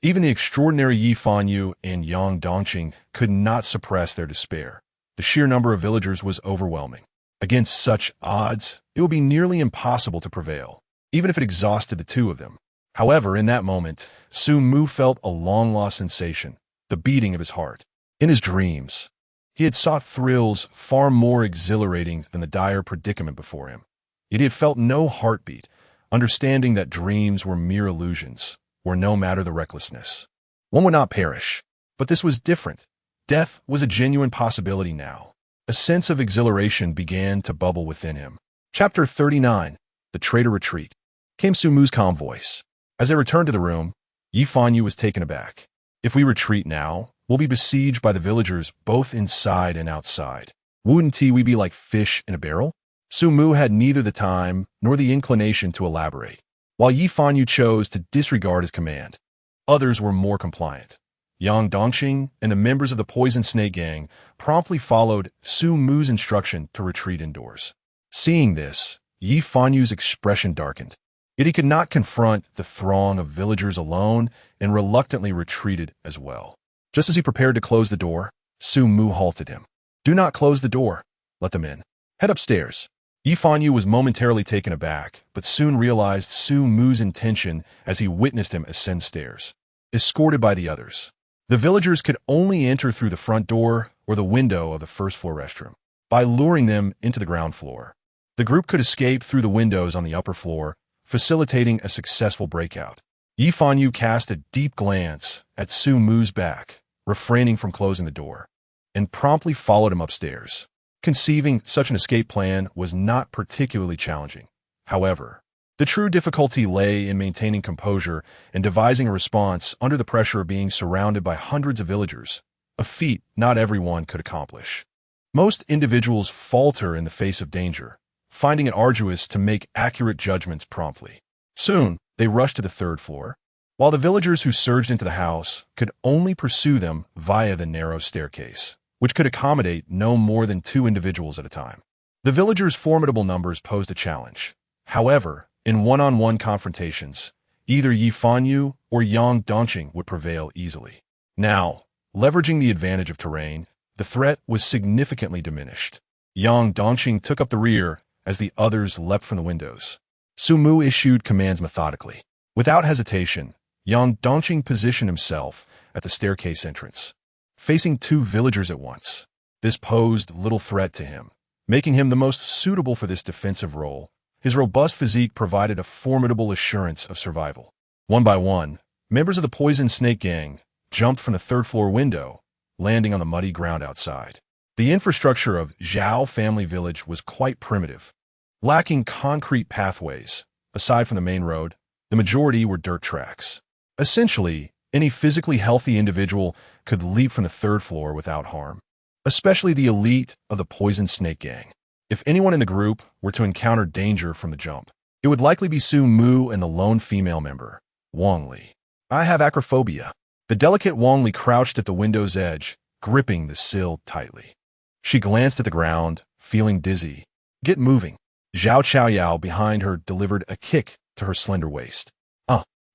even the extraordinary Yi Fanyu and Yang Dongqing could not suppress their despair. The sheer number of villagers was overwhelming. Against such odds, it would be nearly impossible to prevail, even if it exhausted the two of them. However, in that moment, Sumu felt a long-lost sensation, the beating of his heart. In his dreams, he had sought thrills far more exhilarating than the dire predicament before him. Yet he had felt no heartbeat, understanding that dreams were mere illusions, were no matter the recklessness. One would not perish, but this was different. Death was a genuine possibility now. A sense of exhilaration began to bubble within him. Chapter 39. The Traitor Retreat. Came Sumu's calm voice. As they returned to the room, Yi Fanyu was taken aback. "If we retreat now, we'll be besieged by the villagers both inside and outside. Wouldn't we be like fish in a barrel?" Sumu had neither the time nor the inclination to elaborate. While Yi Fanyu chose to disregard his command, others were more compliant. Yang Dongqing and the members of the Poison Snake Gang promptly followed Sumu's instruction to retreat indoors. Seeing this, Yi Fanyu's expression darkened. Yet he could not confront the throng of villagers alone and reluctantly retreated as well. Just as he prepared to close the door, Sumu halted him. "Do not close the door. Let them in. Head upstairs." Yi Fanyu was momentarily taken aback, but soon realized Sumu's intention as he witnessed him ascend stairs, escorted by the others. The villagers could only enter through the front door or the window of the first-floor restroom. By luring them into the ground floor, the group could escape through the windows on the upper floor, facilitating a successful breakout. Yi Fanyu cast a deep glance at Sumu's back, refraining from closing the door, and promptly followed him upstairs. Conceiving such an escape plan was not particularly challenging. However, the true difficulty lay in maintaining composure and devising a response under the pressure of being surrounded by hundreds of villagers, a feat not everyone could accomplish. Most individuals falter in the face of danger, finding it arduous to make accurate judgments promptly. Soon, they rushed to the third floor, while the villagers who surged into the house could only pursue them via the narrow staircase, which could accommodate no more than 2 individuals at a time. The villagers' formidable numbers posed a challenge. However, in one-on-one confrontations, either Yi Fanyu or Yang Dongqing would prevail easily. Now, leveraging the advantage of terrain, the threat was significantly diminished. Yang Dongqing took up the rear as the others leapt from the windows. Sumu issued commands methodically. Without hesitation, Yang Dongqing positioned himself at the staircase entrance, facing 2 villagers at once. This posed little threat to him, making him the most suitable for this defensive role. His robust physique provided a formidable assurance of survival. One by one, members of the Poison Snake Gang jumped from the third-floor window, landing on the muddy ground outside. The infrastructure of Zhao Family Village was quite primitive, lacking concrete pathways. Aside from the main road, the majority were dirt tracks. Essentially, any physically healthy individual could leap from the third floor without harm, especially the elite of the Poison Snake Gang. If anyone in the group were to encounter danger from the jump, it would likely be Sumu and the lone female member, Wang Li. "I have acrophobia." The delicate Wang Li crouched at the window's edge, gripping the sill tightly. She glanced at the ground, feeling dizzy. "Get moving." Zhao Chaoyao behind her delivered a kick to her slender waist.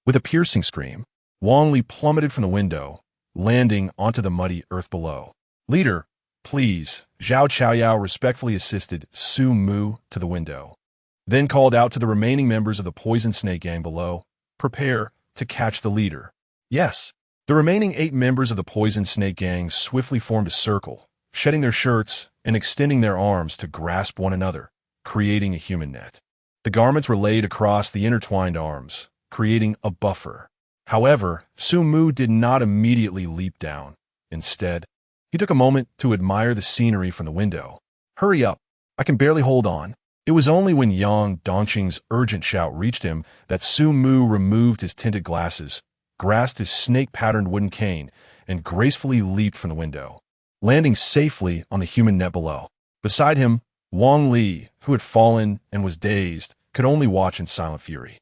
With a piercing scream, Wang Li plummeted from the window, landing onto the muddy earth below. "Leader, Please, Zhao Chaoyao respectfully assisted Sumu to the window, then called out to the remaining members of the poison snake gang below, prepare to catch the leader. Yes. The remaining 8 members of the poison snake gang swiftly formed a circle, shedding their shirts and extending their arms to grasp one another, creating a human net. The garments were laid across the intertwined arms, creating a buffer. However, Sumu did not immediately leap down. Instead, he took a moment to admire the scenery from the window. Hurry up, I can barely hold on. It was only when Yang Dongqing's urgent shout reached him that Sumu removed his tinted glasses, grasped his snake-patterned wooden cane, and gracefully leaped from the window, landing safely on the human net below. Beside him, Wang Li, who had fallen and was dazed, could only watch in silent fury.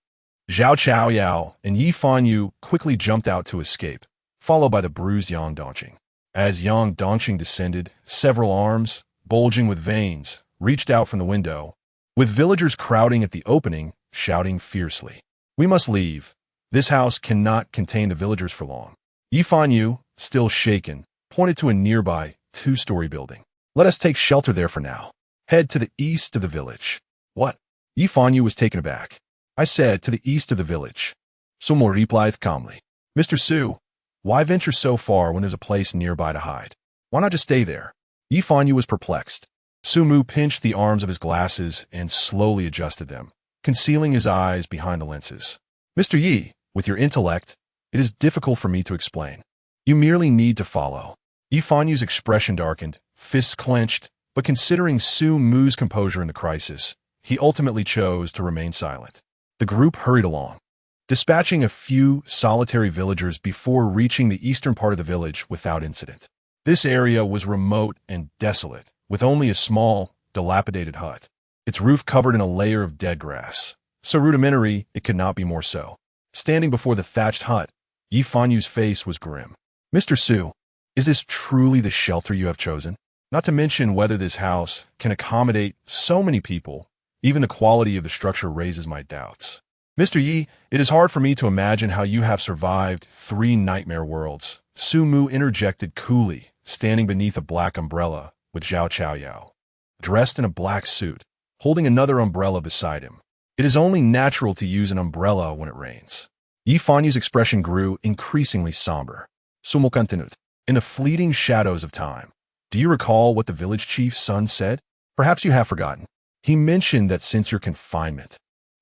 Zhao Chaoyao and Yi Fanyu quickly jumped out to escape, followed by the bruised Yang Dongqing. As Yang Dongqing descended, several arms, bulging with veins, reached out from the window, with villagers crowding at the opening, shouting fiercely, "We must leave. This house cannot contain the villagers for long." Yi Fanyu, still shaken, pointed to a nearby 2-story building. "Let us take shelter there for now. Head to the east of the village." "What?" Yi Fanyu was taken aback. "I said to the east of the village." Sumu replied calmly. "Mr. Su, why venture so far when there's a place nearby to hide? Why not just stay there?" Yi Fanyu was perplexed. Sumu pinched the arms of his glasses and slowly adjusted them, concealing his eyes behind the lenses. "Mr. Yi, with your intellect, it is difficult for me to explain. You merely need to follow." Yi Fanyu's expression darkened, fists clenched, but considering Sumu's composure in the crisis, he ultimately chose to remain silent. The group hurried along, dispatching a few solitary villagers before reaching the eastern part of the village without incident. This area was remote and desolate, with only a small, dilapidated hut, its roof covered in a layer of dead grass. So rudimentary, it could not be more so. Standing before the thatched hut, Yi Fanyu's face was grim. "Mr. Su, is this truly the shelter you have chosen? Not to mention whether this house can accommodate so many people. Even the quality of the structure raises my doubts." "Mr. Yi, it is hard for me to imagine how you have survived 3 nightmare worlds," Sumu interjected coolly, standing beneath a black umbrella with Zhao Chaoyao, dressed in a black suit, holding another umbrella beside him. "It is only natural to use an umbrella when it rains." Yi Fanyu's expression grew increasingly somber. Sumu continued, "In the fleeting shadows of time, do you recall what the village chief's son said? Perhaps you have forgotten. He mentioned that since your confinement,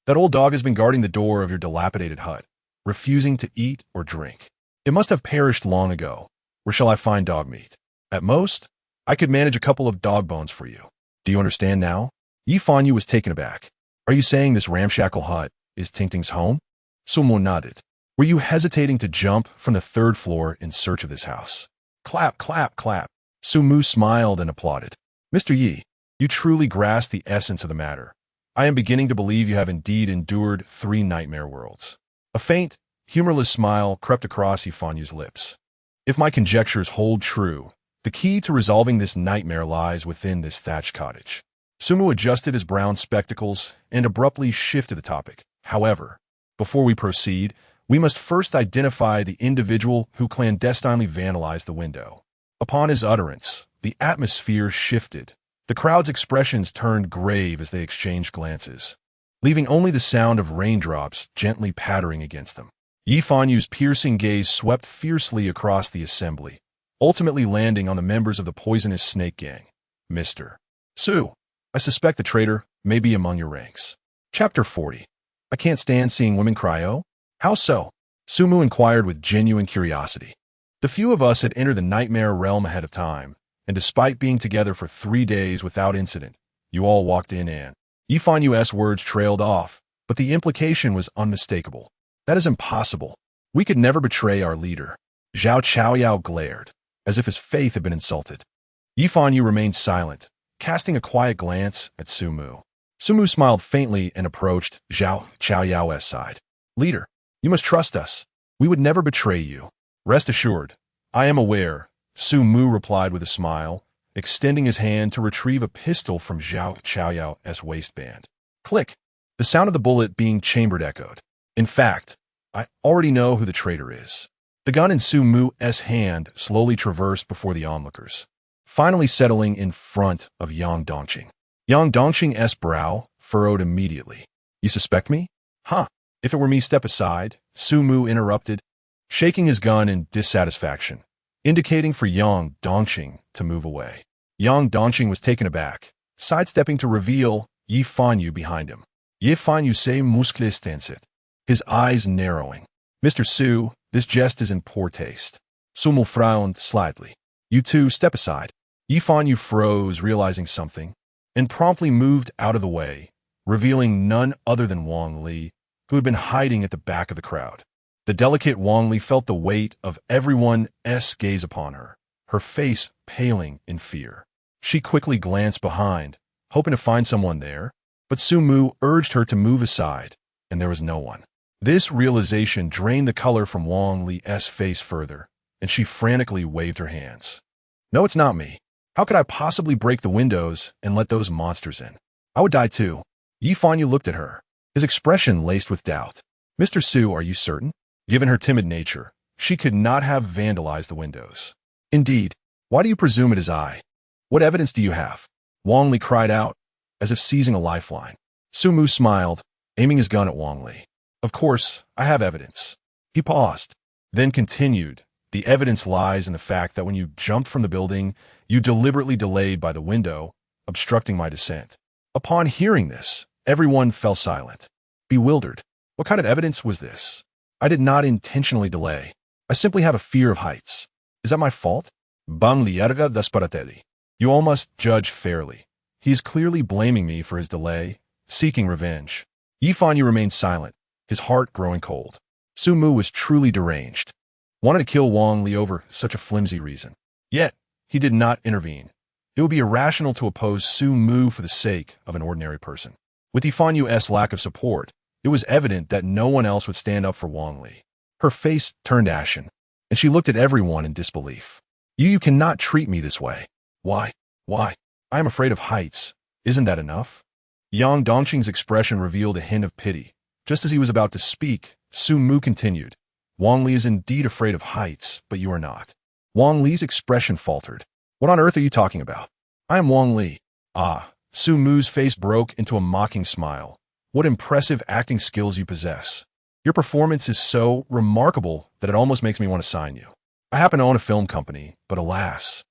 that old dog has been guarding the door of your dilapidated hut, refusing to eat or drink. It must have perished long ago. Where shall I find dog meat? At most, I could manage a couple of dog bones for you. Do you understand now?" Yi Fanyu was taken aback. "Are you saying this ramshackle hut is Tingting's home?" Sumu nodded. "Were you hesitating to jump from the 3rd floor in search of this house?" Clap, clap, clap. Sumu smiled and applauded. "Mr. Yi, you truly grasp the essence of the matter. I am beginning to believe you have indeed endured 3 nightmare worlds." A faint, humorless smile crept across Yi Fanyu's lips. "If my conjectures hold true, the key to resolving this nightmare lies within this thatched cottage." Sumu adjusted his brown spectacles and abruptly shifted the topic. "However, before we proceed, we must first identify the individual who clandestinely vandalized the window." Upon his utterance, the atmosphere shifted. The crowd's expressions turned grave as they exchanged glances, leaving only the sound of raindrops gently pattering against them. Yi Fanyu's piercing gaze swept fiercely across the assembly, ultimately landing on the members of the poisonous snake gang. "Mr. Su, I suspect the traitor may be among your ranks." Chapter 40. "I can't stand seeing women cry, oh? How so?" Sumu inquired with genuine curiosity. The few of us had entered the nightmare realm ahead of time, and despite being together for 3 days without incident, you all walked in and... Yi Fanyu's words trailed off, but the implication was unmistakable. "That is impossible. We could never betray our leader." Zhao Chaoyao glared, as if his faith had been insulted. Yi Fanyu remained silent, casting a quiet glance at Sumu. Sumu smiled faintly and approached Zhao Chaoyao's side. "Leader, you must trust us. We would never betray you." "Rest assured, I am aware," Sumu replied with a smile, extending his hand to retrieve a pistol from Zhao Chaoyao's waistband. Click! The sound of the bullet being chambered echoed. "In fact, I already know who the traitor is." The gun in Sumu's hand slowly traversed before the onlookers. finally settling in front of Yang Dongqing. Yang Dongqing's brow furrowed immediately. You suspect me? Huh. If it were me, step aside, Sumu interrupted, shaking his gun in dissatisfaction, indicating for Yang Dongqing to move away. Yang Dongqing was taken aback, sidestepping to reveal Yi Fanyu behind him. Yi Fanyu se muscle stansit, his eyes narrowing. Mr. Su, this jest is in poor taste. Sumu frowned slightly. You two, step aside. Yi Fanyu froze, realizing something, and promptly moved out of the way, revealing none other than Wang Li, who had been hiding at the back of the crowd. The delicate Wang Li felt the weight of everyone's gaze upon her, her face paling in fear. She quickly glanced behind, hoping to find someone there, but Sumu urged her to move aside, and there was no one. This realization drained the color from Wang Li's face further, and she frantically waved her hands. No, it's not me. How could I possibly break the windows and let those monsters in? I would die too. Yi Fanyu looked at her, his expression laced with doubt. Mr. Su, are you certain? Given her timid nature, she could not have vandalized the windows. Indeed, why do you presume it is I? What evidence do you have? Wang Li cried out, as if seizing a lifeline. Sumu smiled, aiming his gun at Wang Li. Of course, I have evidence. He paused, then continued. The evidence lies in the fact that when you jumped from the building, you deliberately delayed by the window, obstructing my descent. Upon hearing this, everyone fell silent, bewildered. What kind of evidence was this? I did not intentionally delay. I simply have a fear of heights. Is that my fault? Bang lierga desparateli. You all must judge fairly. He is clearly blaming me for his delay, seeking revenge. Yi Fanyu remained silent, his heart growing cold. Sumu was truly deranged. Wanted to kill Wang Li over such a flimsy reason. Yet, he did not intervene. It would be irrational to oppose Sumu for the sake of an ordinary person. With Yi Fanyu's lack of support, it was evident that no one else would stand up for Wang Li. Her face turned ashen, and she looked at everyone in disbelief. You cannot treat me this way. Why? Why? I am afraid of heights. Isn't that enough? Yang Dongqing's expression revealed a hint of pity. Just as he was about to speak, Sumu continued. Wang Li is indeed afraid of heights, but you are not. Wang Li's expression faltered. What on earth are you talking about? I am Wang Li. Ah, Sumu's face broke into a mocking smile. What impressive acting skills you possess. Your performance is so remarkable that it almost makes me want to sign you. I happen to own a film company, but alas,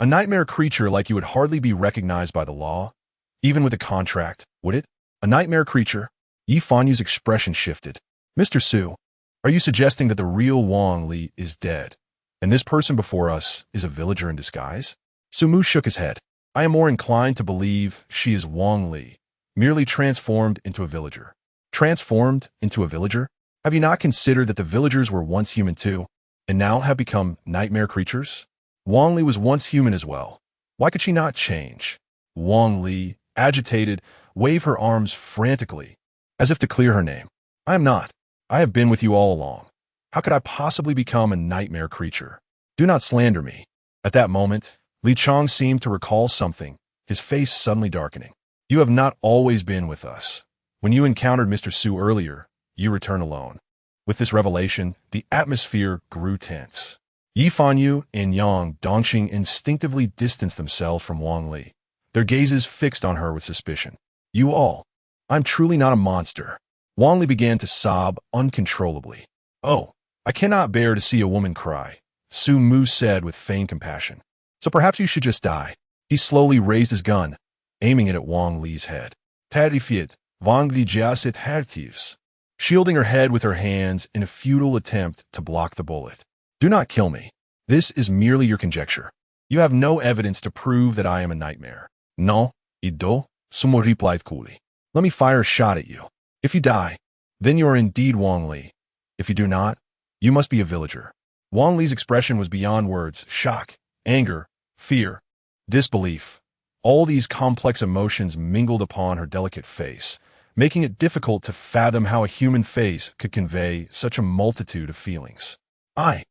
a nightmare creature like you would hardly be recognized by the law, even with a contract, would it? A nightmare creature? Yi Fanyu's expression shifted. Mr. Su, are you suggesting that the real Wang Li is dead, and this person before us is a villager in disguise? Sumu shook his head. I am more inclined to believe she is Wang Li, merely transformed into a villager. Transformed into a villager? Have you not considered that the villagers were once human too, and now have become nightmare creatures? Wang Li was once human as well. Why could she not change? Wang Li, agitated, waved her arms frantically, as if to clear her name. I am not. I have been with you all along. How could I possibly become a nightmare creature? Do not slander me. At that moment, Li Chong seemed to recall something, his face suddenly darkening. You have not always been with us. When you encountered Mr. Su earlier, you returned alone. With this revelation, the atmosphere grew tense. Yi Fanyu and Yang Dongqing instinctively distanced themselves from Wang Li, their gazes fixed on her with suspicion. You all. I'm truly not a monster. Wang Li began to sob uncontrollably. Oh, I cannot bear to see a woman cry, Sumu said with feigned compassion. So perhaps you should just die. He slowly raised his gun, aiming it at Wang Li's head. Tarifiet, Wang Li jasit hertives, shielding her head with her hands in a futile attempt to block the bullet. Do not kill me. This is merely your conjecture. You have no evidence to prove that I am a nightmare. No, ido, Sumu replied coolly. Let me fire a shot at you. If you die, then you are indeed Wang Li. If you do not, you must be a villager. Wang Li's expression was beyond words. Shock, anger, fear, disbelief. All these complex emotions mingled upon her delicate face, making it difficult to fathom how a human face could convey such a multitude of feelings. I,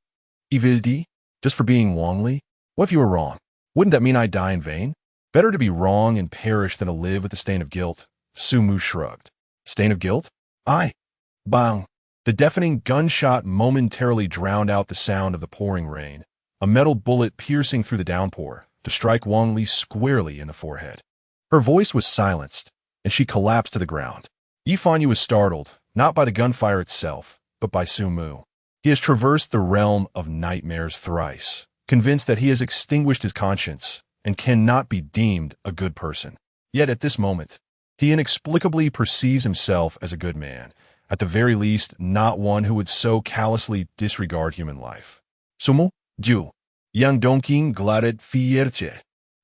Ivildi, just for being Wang Li? What if you were wrong? Wouldn't that mean I die in vain? Better to be wrong and perish than to live with the stain of guilt. Sumu shrugged. Stain of guilt? I. Bang. The deafening gunshot momentarily drowned out the sound of the pouring rain, a metal bullet piercing through the downpour, to strike Wang Li squarely in the forehead. Her voice was silenced, and she collapsed to the ground. Yi Fanyu was startled, not by the gunfire itself, but by Sumu. He has traversed the realm of nightmares thrice, convinced that he has extinguished his conscience and cannot be deemed a good person. Yet at this moment, he inexplicably perceives himself as a good man, at the very least not one who would so callously disregard human life. Sumu, Dieu, Yang Dongqing gladet fierche.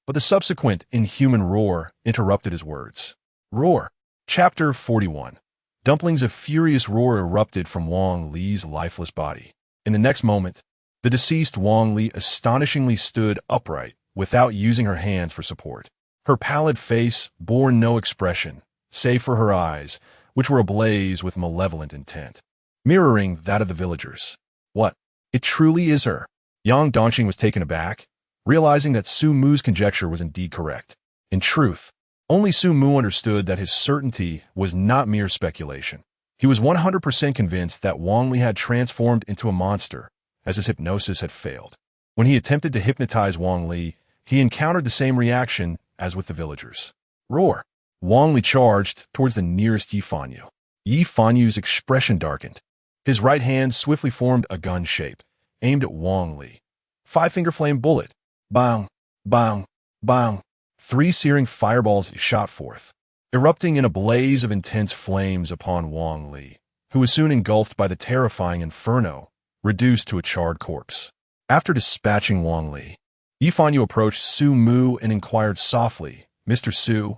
But the subsequent inhuman roar interrupted his words. Roar. Chapter 41. Dumplings of furious roar erupted from Wang Li's lifeless body. In the next moment, the deceased Wang Li astonishingly stood upright without using her hands for support. Her pallid face bore no expression, save for her eyes, which were ablaze with malevolent intent, mirroring that of the villagers. What? It truly is her. Yang Dongqing was taken aback, realizing that Sumu's conjecture was indeed correct. In truth, only Sumu understood that his certainty was not mere speculation. He was 100% convinced that Wang Li had transformed into a monster, as his hypnosis had failed. When he attempted to hypnotize Wang Li, he encountered the same reaction as with the villagers. Roar! Wang Li charged towards the nearest Yi Fanyu. Yi Fanyu's expression darkened. His right hand swiftly formed a gun shape, aimed at Wang Li. Five-finger flame bullet. Bang! Bang! Bang! 3 searing fireballs shot forth, erupting in a blaze of intense flames upon Wang Li, who was soon engulfed by the terrifying inferno, reduced to a charred corpse. After dispatching Wang Li, Yi Fanyu approached Su Mu and inquired softly, "Mr. Su,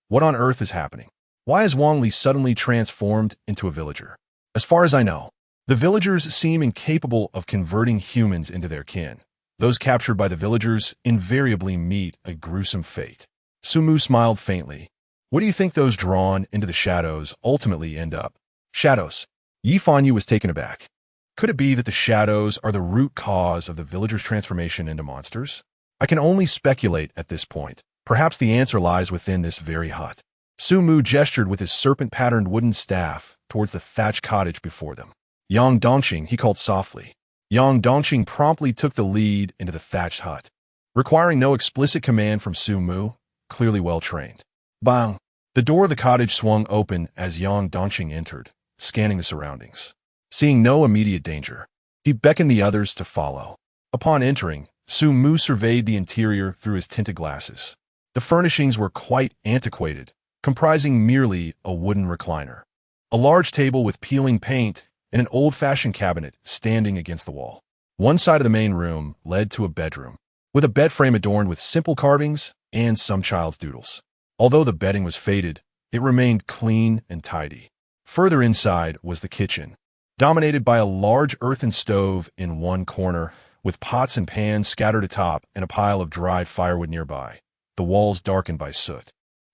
what on earth is happening? Why has Wang Li suddenly transformed into a villager? As far as I know, the villagers seem incapable of converting humans into their kin. Those captured by the villagers invariably meet a gruesome fate." Sumu smiled faintly. "What do you think those drawn into the shadows ultimately end up?" Shadows. Yi Fanyu was taken aback. Could it be that the shadows are the root cause of the villagers' transformation into monsters? I can only speculate at this point. Perhaps the answer lies within this very hut. Sumu gestured with his serpent-patterned wooden staff towards the thatched cottage before them. Yang Dongqing, he called softly. Yang Dongqing promptly took the lead into the thatched hut, requiring no explicit command from Sumu, clearly well-trained. Bang! The door of the cottage swung open as Yang Dongqing entered, scanning the surroundings. Seeing no immediate danger, he beckoned the others to follow. Upon entering, Sumu surveyed the interior through his tinted glasses. The furnishings were quite antiquated, comprising merely a wooden recliner, a large table with peeling paint, and an old-fashioned cabinet standing against the wall. One side of the main room led to a bedroom, with a bed frame adorned with simple carvings and some child's doodles. Although the bedding was faded, it remained clean and tidy. Further inside was the kitchen, dominated by a large earthen stove in one corner, with pots and pans scattered atop and a pile of dried firewood nearby, the walls darkened by soot.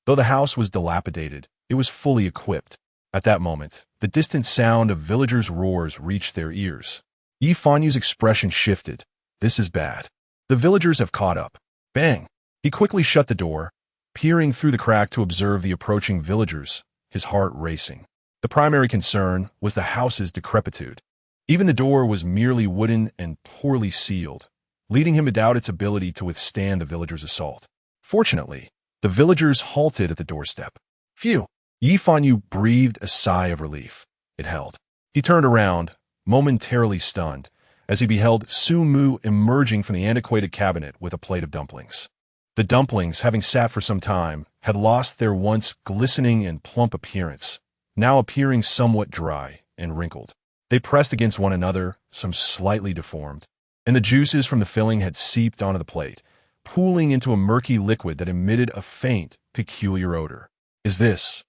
Though the house was dilapidated, it was fully equipped. At that moment, the distant sound of villagers' roars reached their ears. Yi Fanyu's expression shifted. This is bad. The villagers have caught up. Bang! He quickly shut the door, peering through the crack to observe the approaching villagers, his heart racing. The primary concern was the house's decrepitude. Even the door was merely wooden and poorly sealed, leading him to doubt its ability to withstand the villagers' assault. Fortunately, the villagers halted at the doorstep. Phew! Yi Fanyu breathed a sigh of relief. It held. He turned around, momentarily stunned, as he beheld Sumu emerging from the antiquated cabinet with a plate of dumplings. The dumplings, having sat for some time, had lost their once glistening and plump appearance, now appearing somewhat dry and wrinkled. They pressed against one another, some slightly deformed, and the juices from the filling had seeped onto the plate, pooling into a murky liquid that emitted a faint, peculiar odor. Is this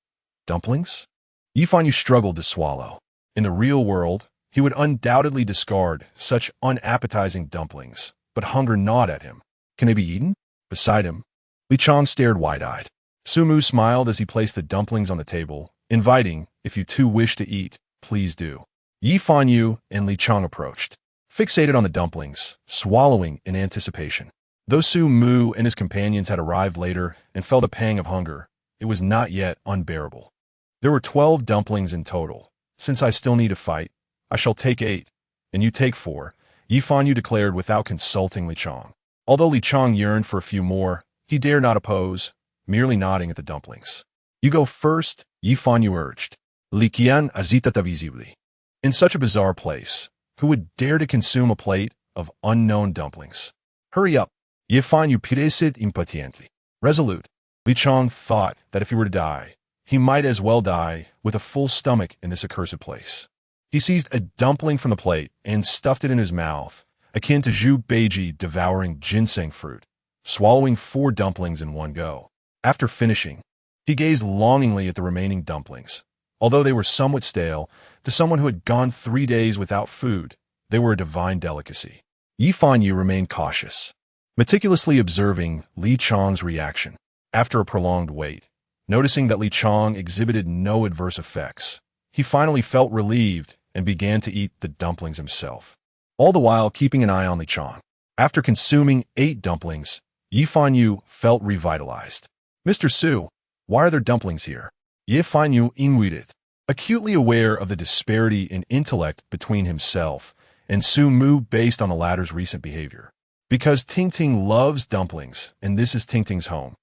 dumplings? Yi Fanyu struggled to swallow. In the real world, he would undoubtedly discard such unappetizing dumplings, but hunger gnawed at him. Can they be eaten? Beside him, Li Chang stared wide-eyed. Sumu smiled as he placed the dumplings on the table, inviting, "If you too wish to eat, please do." Yi Fanyu and Li Chang approached, fixated on the dumplings, swallowing in anticipation. Though Sumu and his companions had arrived later and felt a pang of hunger, it was not yet unbearable. There were 12 dumplings in total. "Since I still need to fight, I shall take 8, and you take 4, Yi Fanyu declared without consulting Li Chang. Although Li Chong yearned for a few more, he dared not oppose, merely nodding at the dumplings. You go first, Yi Fanyu urged. Li Qian azitata visibly. In such a bizarre place, who would dare to consume a plate of unknown dumplings? Hurry up, Yi Fanyu piresit impatiently. Resolute, Li Chong thought that if he were to die, he might as well die with a full stomach in this accursed place. He seized a dumpling from the plate and stuffed it in his mouth, akin to Zhu Beiji devouring ginseng fruit, swallowing 4 dumplings in one go. After finishing, he gazed longingly at the remaining dumplings. Although they were somewhat stale, to someone who had gone 3 days without food, they were a divine delicacy. Yi Fanyu remained cautious, meticulously observing Li Chong's reaction. After a prolonged wait, noticing that Li Chong exhibited no adverse effects, he finally felt relieved and began to eat the dumplings himself, all the while keeping an eye on Li Chong. After consuming 8 dumplings, Yi Fanyu felt revitalized. Mr. Su, why are there dumplings here? Yi Fanyu inquired, acutely aware of the disparity in intellect between himself and Sumu based on the latter's recent behavior. Because Tingting loves dumplings, and this is Tingting's home.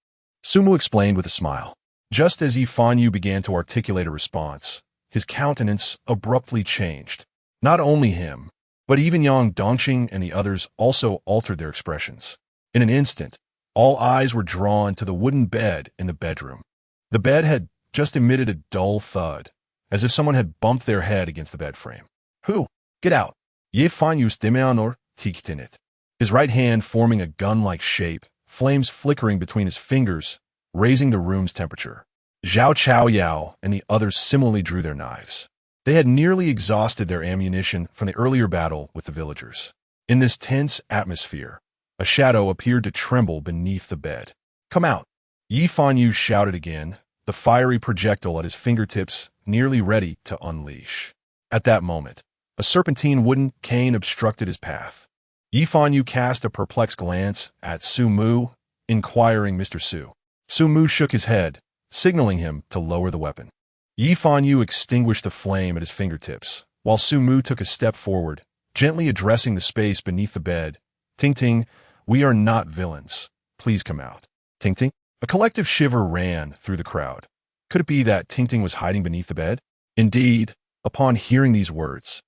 Sumu explained with a smile. Just as Yi Fanyu began to articulate a response, his countenance abruptly changed. Not only him, but even Yang Dongqing and the others also altered their expressions. In an instant, all eyes were drawn to the wooden bed in the bedroom. The bed had just emitted a dull thud, as if someone had bumped their head against the bed frame. Who? Get out! Ye Fanyu's demeanor ticked in it. His right hand forming a gun-like shape, flames flickering between his fingers, raising the room's temperature. Zhao Chao Yao and the others similarly drew their knives. They had nearly exhausted their ammunition from the earlier battle with the villagers. In this tense atmosphere, a shadow appeared to tremble beneath the bed. Come out! Yi Fanyu shouted again, the fiery projectile at his fingertips nearly ready to unleash. At that moment, a serpentine wooden cane obstructed his path. Yi Fanyu cast a perplexed glance at Sumu, inquiring Mr. Su. Sumu shook his head, signaling him to lower the weapon. Yi Fanyu extinguished the flame at his fingertips, while Sumu took a step forward, gently addressing the space beneath the bed. Tingting, we are not villains. Please come out. Tingting? A collective shiver ran through the crowd. Could it be that Tingting was hiding beneath the bed? Indeed, upon hearing these words,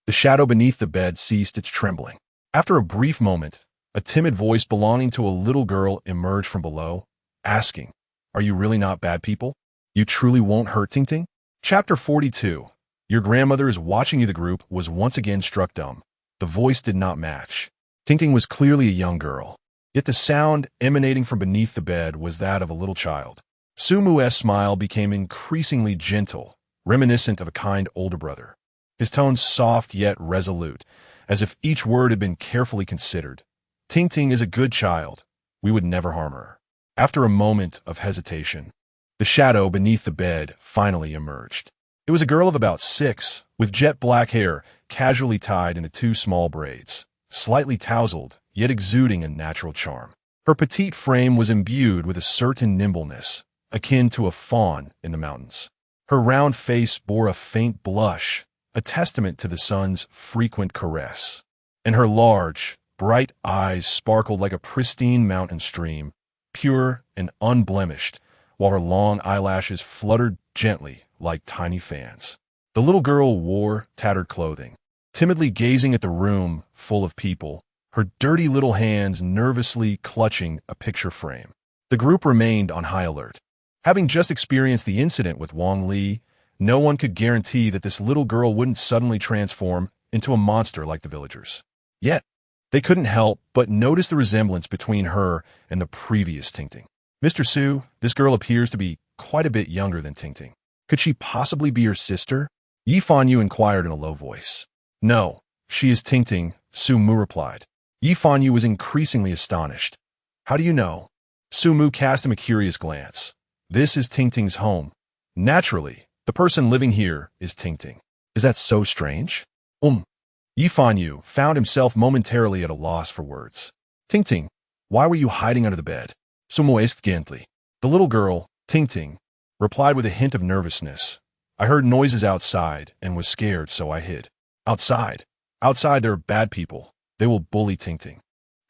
the shadow beneath the bed ceased its trembling. After a brief moment, a timid voice belonging to a little girl emerged from below, asking, Are you really not bad people? You truly won't hurt Tingting? Chapter 42. Your grandmother is watching you. The group was once again struck dumb. The voice did not match. Tingting was clearly a young girl, yet the sound emanating from beneath the bed was that of a little child. Sumu's smile became increasingly gentle, reminiscent of a kind older brother. His tones soft yet resolute, as if each word had been carefully considered. Tingting is a good child. We would never harm her. After a moment of hesitation, the shadow beneath the bed finally emerged. It was a girl of about 6, with jet black hair casually tied into 2 small braids, slightly tousled, yet exuding a natural charm. Her petite frame was imbued with a certain nimbleness, akin to a fawn in the mountains. Her round face bore a faint blush, a testament to the sun's frequent caress, and her large, bright eyes sparkled like a pristine mountain stream, pure and unblemished, while her long eyelashes fluttered gently like tiny fans. The little girl wore tattered clothing, timidly gazing at the room full of people, her dirty little hands nervously clutching a picture frame. The group remained on high alert. Having just experienced the incident with Wang Li, no one could guarantee that this little girl wouldn't suddenly transform into a monster like the villagers. Yet, they couldn't help but notice the resemblance between her and the previous Tingting. Mr. Su, this girl appears to be quite a bit younger than Tingting. Could she possibly be her sister? Yi Fanyu inquired in a low voice. No, she is Tingting, Sumu replied. Yi Fanyu was increasingly astonished. How do you know? Sumu cast him a curious glance. This is Tingting's home. Naturally, the person living here is Tingting. Is that so strange? Yi Fanyu found himself momentarily at a loss for words. Tingting, why were you hiding under the bed? Sumu asked gently. The little girl, Tingting, replied with a hint of nervousness. I heard noises outside and was scared, so I hid. Outside? Outside there are bad people. They will bully Tingting.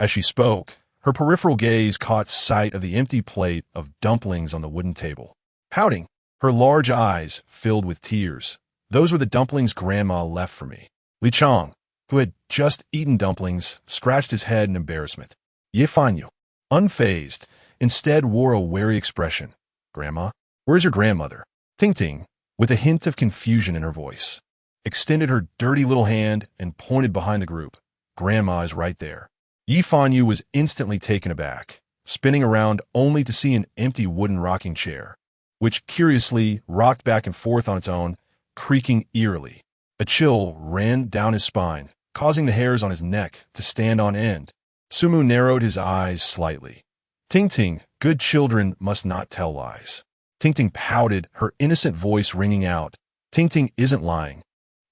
As she spoke, Her peripheral gaze caught sight of the empty plate of dumplings on the wooden table. Pouting, her large eyes filled with tears. Those were the dumplings Grandma left for me. Li Chong, who had just eaten dumplings, scratched his head in embarrassment. Ye Fan Yu, unfazed, instead wore a wary expression. Grandma, where's your grandmother? Ting Ting, with a hint of confusion in her voice, extended her dirty little hand and pointed behind the group. Grandma is right there. Yi Fan Yu was instantly taken aback, spinning around only to see an empty wooden rocking chair, which curiously rocked back and forth on its own, creaking eerily. A chill ran down his spine, causing the hairs on his neck to stand on end. Sumu narrowed his eyes slightly. Ting Ting, good children must not tell lies. Ting Ting pouted, her innocent voice ringing out. Ting Ting isn't lying.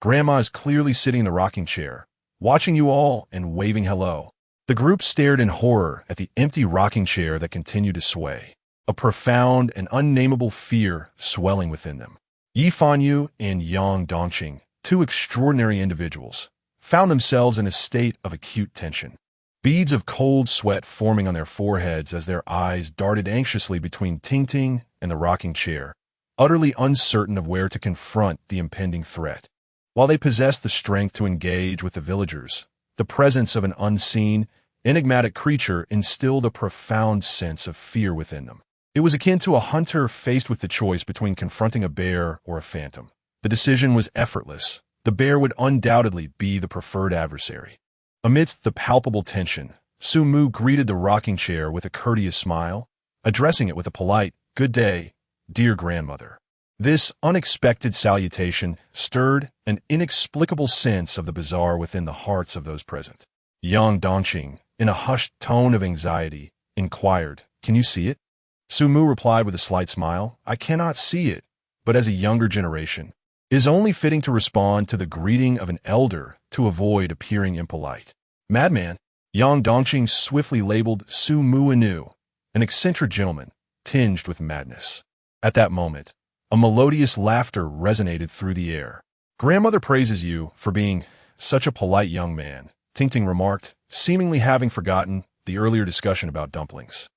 Grandma is clearly sitting in the rocking chair, watching you all and waving hello. The group stared in horror at the empty rocking chair that continued to sway, a profound and unnameable fear swelling within them. Yi Fan Yu and Yang Dongqing, two extraordinary individuals, found themselves in a state of acute tension. Beads of cold sweat forming on their foreheads as their eyes darted anxiously between Ting Ting and the rocking chair, utterly uncertain of where to confront the impending threat. While they possessed the strength to engage with the villagers, the presence of an unseen, enigmatic creature instilled a profound sense of fear within them. It was akin to a hunter faced with the choice between confronting a bear or a phantom. The decision was effortless. The bear would undoubtedly be the preferred adversary. Amidst the palpable tension, Sumu greeted the rocking chair with a courteous smile, addressing it with a polite, "Good day, dear grandmother." This unexpected salutation stirred an inexplicable sense of the bizarre within the hearts of those present. Yang Dongqing, in a hushed tone of anxiety, inquired, "Can you see it?" Sumu replied with a slight smile, "I cannot see it, but as a younger generation, it is only fitting to respond to the greeting of an elder to avoid appearing impolite." Madman, Yang Dongqing swiftly labeled Sumu anew, an eccentric gentleman, tinged with madness. At that moment, a melodious laughter resonated through the air. "Grandmother praises you for being such a polite young man," Ting Ting remarked, seemingly having forgotten the earlier discussion about dumplings,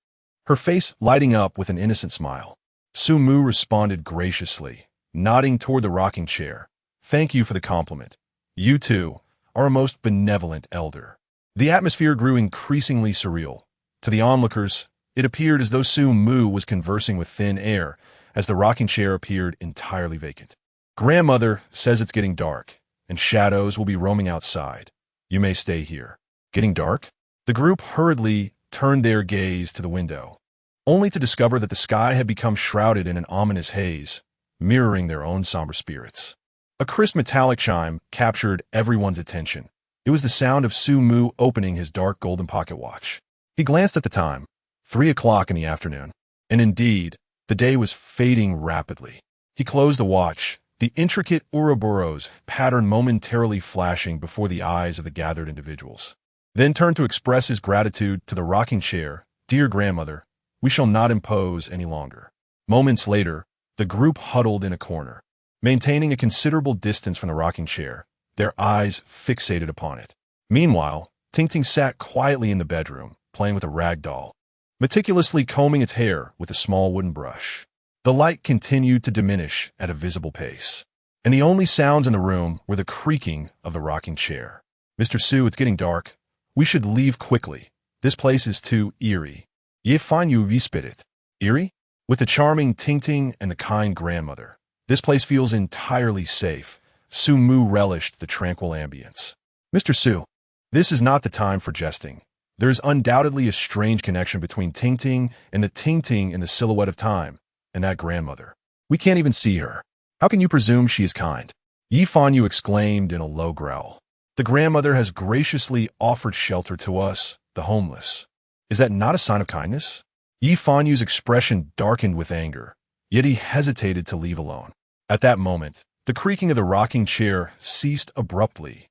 her face lighting up with an innocent smile. Sumu responded graciously, nodding toward the rocking chair. "Thank you for the compliment. You, too, are a most benevolent elder." The atmosphere grew increasingly surreal. To the onlookers, it appeared as though Sumu was conversing with thin air, as the rocking chair appeared entirely vacant. "Grandmother says it's getting dark, and shadows will be roaming outside. You may stay here." Getting dark? The group hurriedly turned their gaze to the window, only to discover that the sky had become shrouded in an ominous haze, mirroring their own somber spirits. A crisp metallic chime captured everyone's attention. It was the sound of Sumu opening his dark golden pocket watch. He glanced at the time, 3 o'clock in the afternoon, and indeed, the day was fading rapidly. He closed the watch, the intricate Ouroboros pattern momentarily flashing before the eyes of the gathered individuals, then turned to express his gratitude to the rocking chair. "Dear grandmother, we shall not impose any longer." Moments later, the group huddled in a corner, maintaining a considerable distance from the rocking chair, their eyes fixated upon it. Meanwhile, Ting Ting sat quietly in the bedroom, playing with a rag doll, meticulously combing its hair with a small wooden brush. The light continued to diminish at a visible pace, and the only sounds in the room were the creaking of the rocking chair. "Mr. Su, it's getting dark. We should leave quickly. This place is too eerie." "Ye Fan Yu it. Eerie?" With the charming Ting Ting and the kind grandmother, "This place feels entirely safe." Sumu relished the tranquil ambience. "Mr. Su, this is not the time for jesting. There is undoubtedly a strange connection between Ting Ting and the Ting Ting in the silhouette of time, and that grandmother. We can't even see her. How can you presume she is kind?" Yi Fan Yu exclaimed in a low growl. "The grandmother has graciously offered shelter to us, the homeless. Is that not a sign of kindness?" Yi Fan Yu's expression darkened with anger, yet he hesitated to leave alone. At that moment, the creaking of the rocking chair ceased abruptly.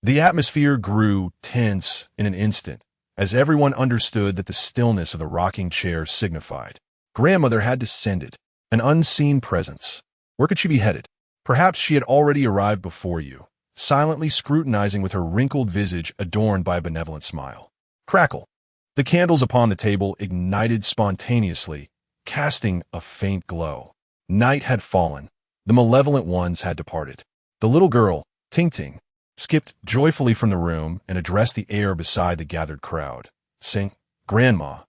The atmosphere grew tense in an instant, as everyone understood that the stillness of the rocking chair signified grandmother had descended, an unseen presence. Where could she be headed? Perhaps she had already arrived before you, silently scrutinizing with her wrinkled visage adorned by a benevolent smile. Crackle. The candles upon the table ignited spontaneously, casting a faint glow. Night had fallen. The malevolent ones had departed. The little girl, Ting Ting, skipped joyfully from the room and addressed the air beside the gathered crowd, saying, "Grandma,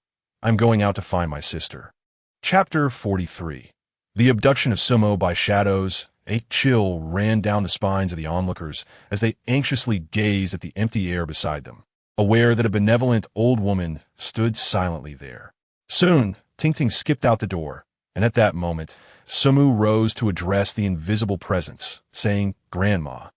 I'm going out to find my sister." Chapter 43. The abduction of Sumu by shadows. A chill ran down the spines of the onlookers as they anxiously gazed at the empty air beside them, aware that a benevolent old woman stood silently there. Soon, Ting Ting skipped out the door, and at that moment, Sumu rose to address the invisible presence, saying, "Grandma,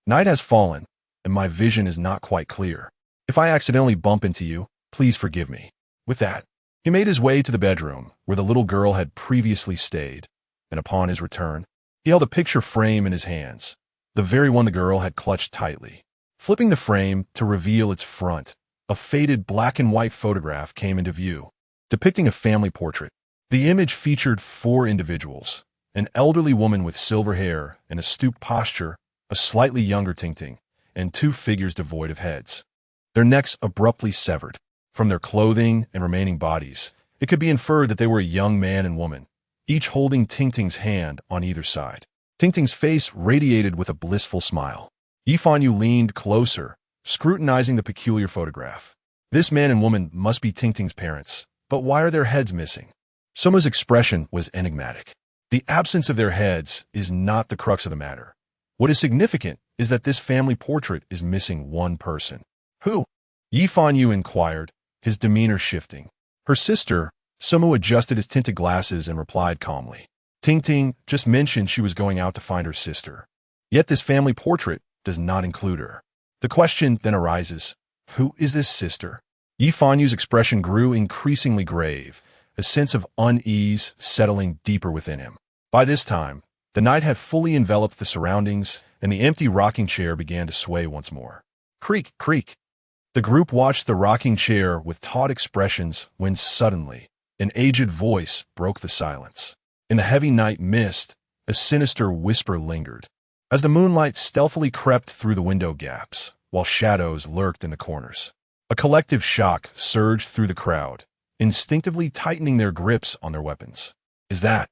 night has fallen, and my vision is not quite clear. If I accidentally bump into you, please forgive me." With that, he made his way to the bedroom where the little girl had previously stayed, and upon his return, he held a picture frame in his hands, the very one the girl had clutched tightly. Flipping the frame to reveal its front, a faded black and white photograph came into view, depicting a family portrait. The image featured 4 individuals: an elderly woman with silver hair and a stooped posture, a slightly younger Ting Ting, and 2 figures devoid of heads, their necks abruptly severed. From their clothing and remaining bodies, it could be inferred that they were a young man and woman, each holding Ting Ting's hand on either side. Ting Ting's face radiated with a blissful smile. Yifanyu leaned closer, scrutinizing the peculiar photograph. This man and woman must be Ting Ting's parents, but why are their heads missing? Sumu's expression was enigmatic. The absence of their heads is not the crux of the matter. What is significant is that this family portrait is missing one person. Who? Yifanyu inquired, his demeanor shifting. Her sister. Sumu adjusted his tinted glasses and replied calmly. Ting Ting just mentioned she was going out to find her sister. Yet this family portrait does not include her. The question then arises, who is this sister? Yifanyu's expression grew increasingly grave, a sense of unease settling deeper within him. By this time, the night had fully enveloped the surroundings, and the empty rocking chair began to sway once more. Creak, creak. The group watched the rocking chair with taut expressions when suddenly, an aged voice broke the silence. In the heavy night mist, a sinister whisper lingered, as the moonlight stealthily crept through the window gaps, while shadows lurked in the corners. A collective shock surged through the crowd, instinctively tightening their grips on their weapons. Is that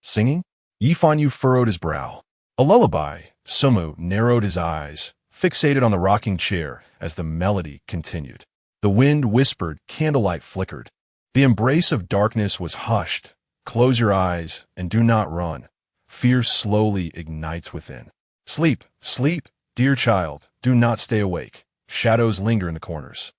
singing? Yifanyu furrowed his brow. A lullaby. Sumu narrowed his eyes, fixated on the rocking chair as the melody continued. The wind whispered, candlelight flickered. The embrace of darkness was hushed. Close your eyes and do not run. Fear slowly ignites within. Sleep, sleep, dear child, do not stay awake. Shadows linger in the corners,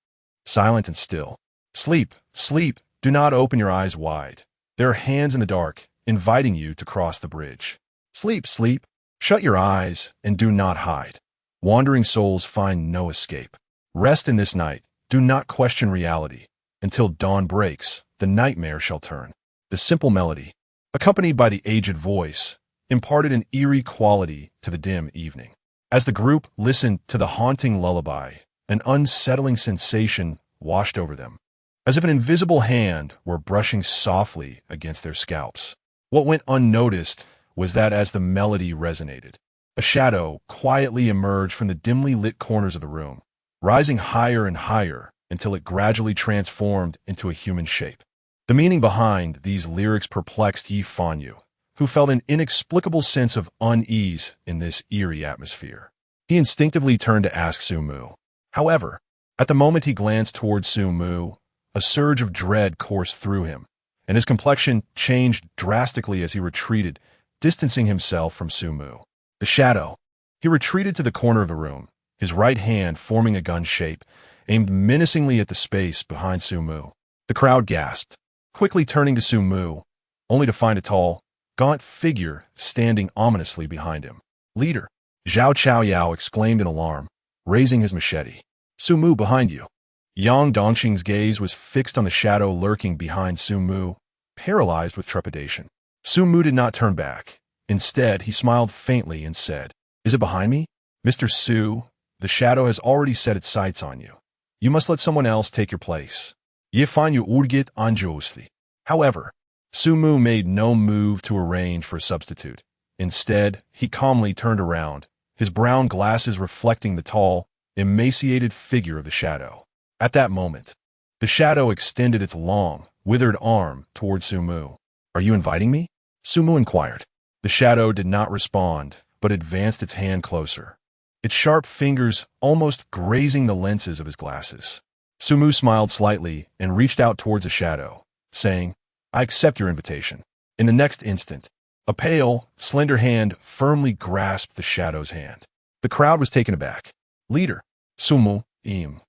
silent and still. Sleep, sleep, do not open your eyes wide. There are hands in the dark, inviting you to cross the bridge. Sleep, sleep, shut your eyes and do not hide. Wandering souls find no escape. Rest in this night, do not question reality. Until dawn breaks, the nightmare shall turn. The simple melody, accompanied by the aged voice, imparted an eerie quality to the dim evening. As the group listened to the haunting lullaby, an unsettling sensation washed over them, as if an invisible hand were brushing softly against their scalps. What went unnoticed was that as the melody resonated, a shadow quietly emerged from the dimly lit corners of the room, rising higher and higher until it gradually transformed into a human shape. The meaning behind these lyrics perplexed Yifanyu, who felt an inexplicable sense of unease in this eerie atmosphere. He instinctively turned to ask Sumu. However, at the moment he glanced towards Sumu, a surge of dread coursed through him, and his complexion changed drastically as he retreated, distancing himself from Sumu. The shadow. He retreated to the corner of the room, his right hand forming a gun shape, aimed menacingly at the space behind Sumu. The crowd gasped, quickly turning to Sumu, only to find a tall, gaunt figure standing ominously behind him. Leader, Zhao Chaoyao exclaimed in alarm, raising his machete. Sumu behind you. Yang Dongxing's gaze was fixed on the shadow lurking behind Sumu, paralyzed with trepidation. Sumu did not turn back. Instead, he smiled faintly and said, "Is it behind me? Mr. Su, the shadow has already set its sights on you. You must let someone else take your place. Yifanyu urgit anjosli." However, Sumu made no move to arrange for a substitute. Instead, he calmly turned around, his brown glasses reflecting the tall, emaciated figure of the shadow. At that moment, The shadow extended its long, withered arm toward Sumu. "Are you inviting me?" Sumu inquired. The shadow did not respond, but advanced its hand closer, its sharp fingers almost grazing the lenses of his glasses. Sumu smiled slightly and reached out towards the shadow, saying, "I accept your invitation." In the next instant, a pale, slender hand firmly grasped the shadow's hand. The crowd was taken aback. "Leader, Sumu, im."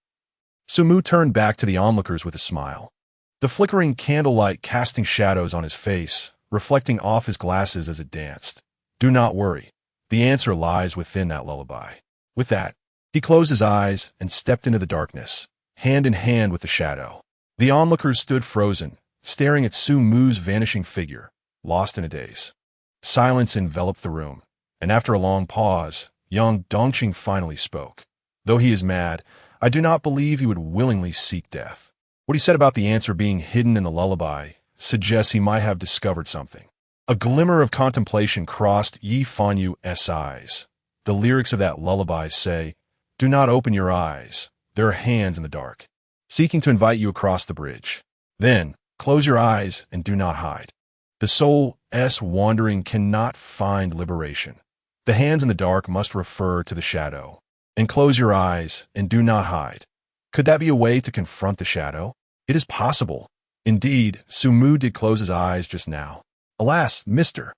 Sumu turned back to the onlookers with a smile, the flickering candlelight casting shadows on his face, reflecting off his glasses as it danced. "Do not worry. The answer lies within that lullaby." With that, he closed his eyes and stepped into the darkness, hand in hand with the shadow. The onlookers stood frozen, staring at Sumu's vanishing figure, lost in a daze. Silence enveloped the room, and after a long pause, young Dongqing finally spoke. "Though he is mad, I do not believe he would willingly seek death. What he said about the answer being hidden in the lullaby suggests he might have discovered something." A glimmer of contemplation crossed Yi Fanyu's eyes. "The lyrics of that lullaby say, 'Do not open your eyes. There are hands in the dark, seeking to invite you across the bridge. Then, close your eyes and do not hide.' The soul's wandering cannot find liberation. The hands in the dark must refer to the shadow. And close your eyes and do not hide." Could that be a way to confront the shadow? It is possible. Indeed, Sumu did close his eyes just now. "Alas, mister."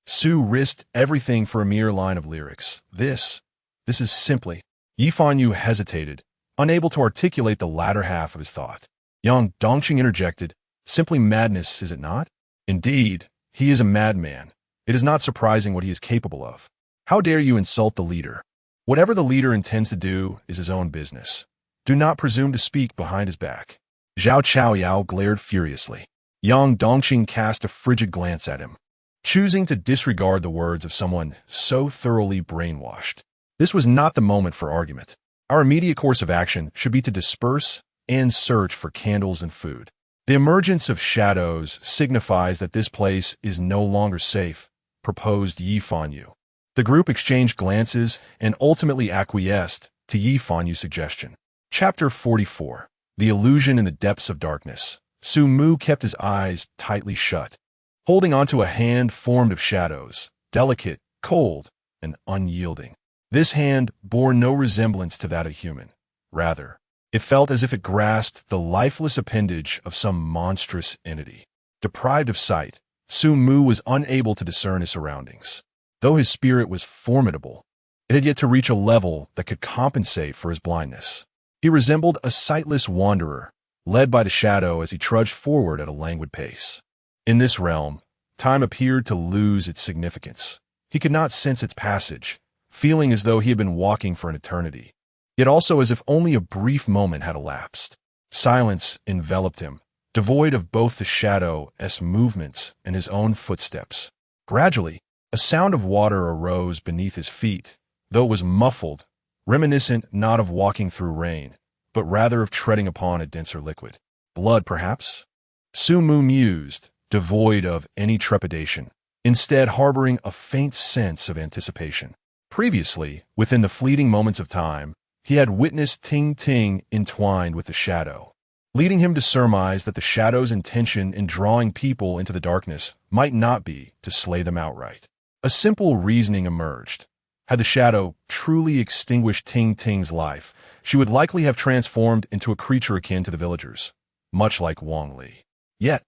Su risked everything for a mere line of lyrics. This is simply. Yi Fanyu hesitated, unable to articulate the latter half of his thought. Young Dongqing interjected, "Simply madness, is it not?" "Indeed, he is a madman. It is not surprising what he is capable of. How dare you insult the leader? Whatever the leader intends to do is his own business. Do not presume to speak behind his back." Zhao Chaoyao glared furiously. Young Dongqing cast a frigid glance at him, choosing to disregard the words of someone so thoroughly brainwashed. This was not the moment for argument. Our immediate course of action should be to disperse and search for candles and food. The emergence of shadows signifies that this place is no longer safe, proposed Yi Fanyu. The group exchanged glances and ultimately acquiesced to Yi Fanyu's suggestion. Chapter 44. The Illusion in the Depths of Darkness. Sumu kept his eyes tightly shut, holding onto a hand formed of shadows, delicate, cold, and unyielding. This hand bore no resemblance to that of a human. Rather, it felt as if it grasped the lifeless appendage of some monstrous entity. Deprived of sight, Sumu was unable to discern his surroundings. Though his spirit was formidable, it had yet to reach a level that could compensate for his blindness. He resembled a sightless wanderer, led by the shadow as he trudged forward at a languid pace. In this realm, time appeared to lose its significance. He could not sense its passage, feeling as though he had been walking for an eternity, yet also as if only a brief moment had elapsed. Silence enveloped him, devoid of both the shadow's movements and his own footsteps. Gradually, a sound of water arose beneath his feet, though it was muffled, reminiscent not of walking through rain, but rather of treading upon a denser liquid. Blood, perhaps? Sumu mused, devoid of any trepidation, instead harboring a faint sense of anticipation. Previously, within the fleeting moments of time, he had witnessed Ting Ting entwined with the shadow, leading him to surmise that the shadow's intention in drawing people into the darkness might not be to slay them outright. A simple reasoning emerged. Had the shadow truly extinguished Ting Ting's life, she would likely have transformed into a creature akin to the villagers, much like Wang Li. Yet,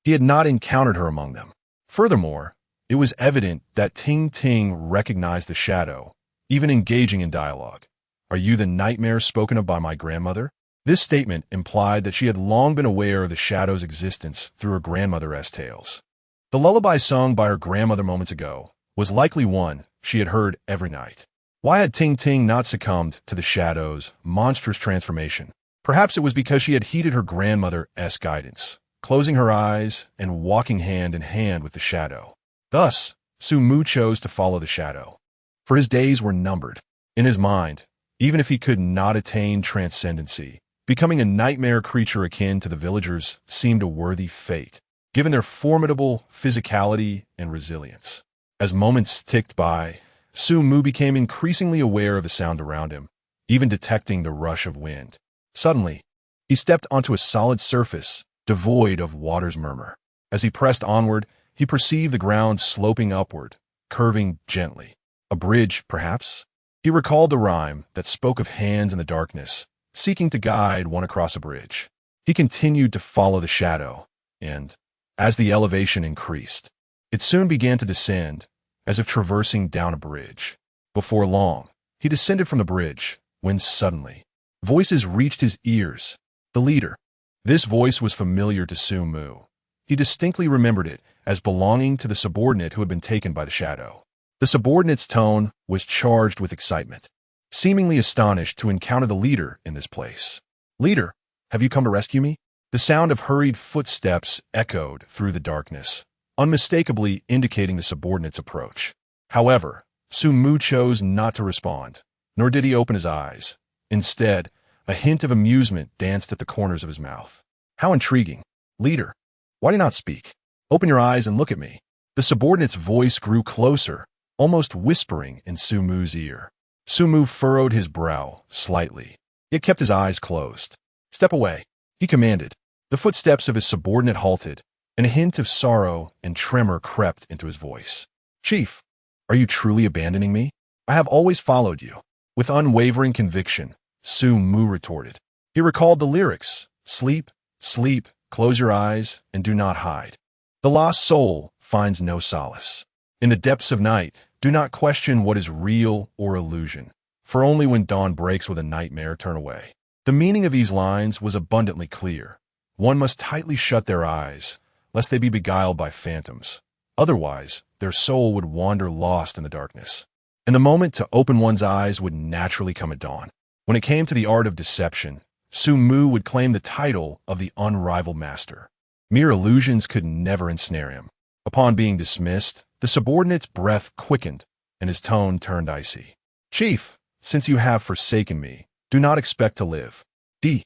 he had not encountered her among them. Furthermore, it was evident that Ting Ting recognized the shadow, even engaging in dialogue. "Are you the nightmare spoken of by my grandmother?" This statement implied that she had long been aware of the shadow's existence through her grandmother's tales. The lullaby sung by her grandmother moments ago was likely one she had heard every night. Why had Ting Ting not succumbed to the shadow's monstrous transformation? Perhaps it was because she had heeded her grandmother's guidance, closing her eyes and walking hand in hand with the shadow. Thus, Sumu chose to follow the shadow, for his days were numbered. In his mind, even if he could not attain transcendency, becoming a nightmare creature akin to the villagers seemed a worthy fate, given their formidable physicality and resilience. As moments ticked by, Sumu became increasingly aware of the sound around him, even detecting the rush of wind. Suddenly, He stepped onto a solid surface, devoid of water's murmur. As he pressed onward, he perceived the ground sloping upward, curving gently. A bridge, perhaps? He recalled the rhyme that spoke of hands in the darkness, seeking to guide one across a bridge. He continued to follow the shadow, and, as the elevation increased, it soon began to descend, as if traversing down a bridge. Before long, he descended from the bridge, when suddenly, voices reached his ears. The leader. This voice was familiar to Sumu. He distinctly remembered it as belonging to the subordinate who had been taken by the shadow. The subordinate's tone was charged with excitement, seemingly astonished to encounter the leader in this place. "Leader, have you come to rescue me?" The sound of hurried footsteps echoed through the darkness, unmistakably indicating the subordinate's approach. However, Sumu chose not to respond, nor did he open his eyes. Instead, a hint of amusement danced at the corners of his mouth. "How intriguing. Leader, why do you not speak? Open your eyes and look at me." The subordinate's voice grew closer, almost whispering in Sumu's ear. Sumu furrowed his brow slightly, yet kept his eyes closed. "Step away," he commanded. The footsteps of his subordinate halted, and a hint of sorrow and tremor crept into his voice. "Chief, are you truly abandoning me? I have always followed you." With unwavering conviction, Sumu retorted. He recalled the lyrics, "Sleep, sleep, close your eyes, and do not hide. The lost soul finds no solace. In the depths of night, do not question what is real or illusion, for only when dawn breaks will the nightmare turn away." The meaning of these lines was abundantly clear. One must tightly shut their eyes, lest they be beguiled by phantoms. Otherwise, their soul would wander lost in the darkness, and the moment to open one's eyes would naturally come at dawn. When it came to the art of deception, Sumu would claim the title of the unrivaled master. Mere illusions could never ensnare him. Upon being dismissed, the subordinate's breath quickened, and his tone turned icy. "Chief, since you have forsaken me, do not expect to live." The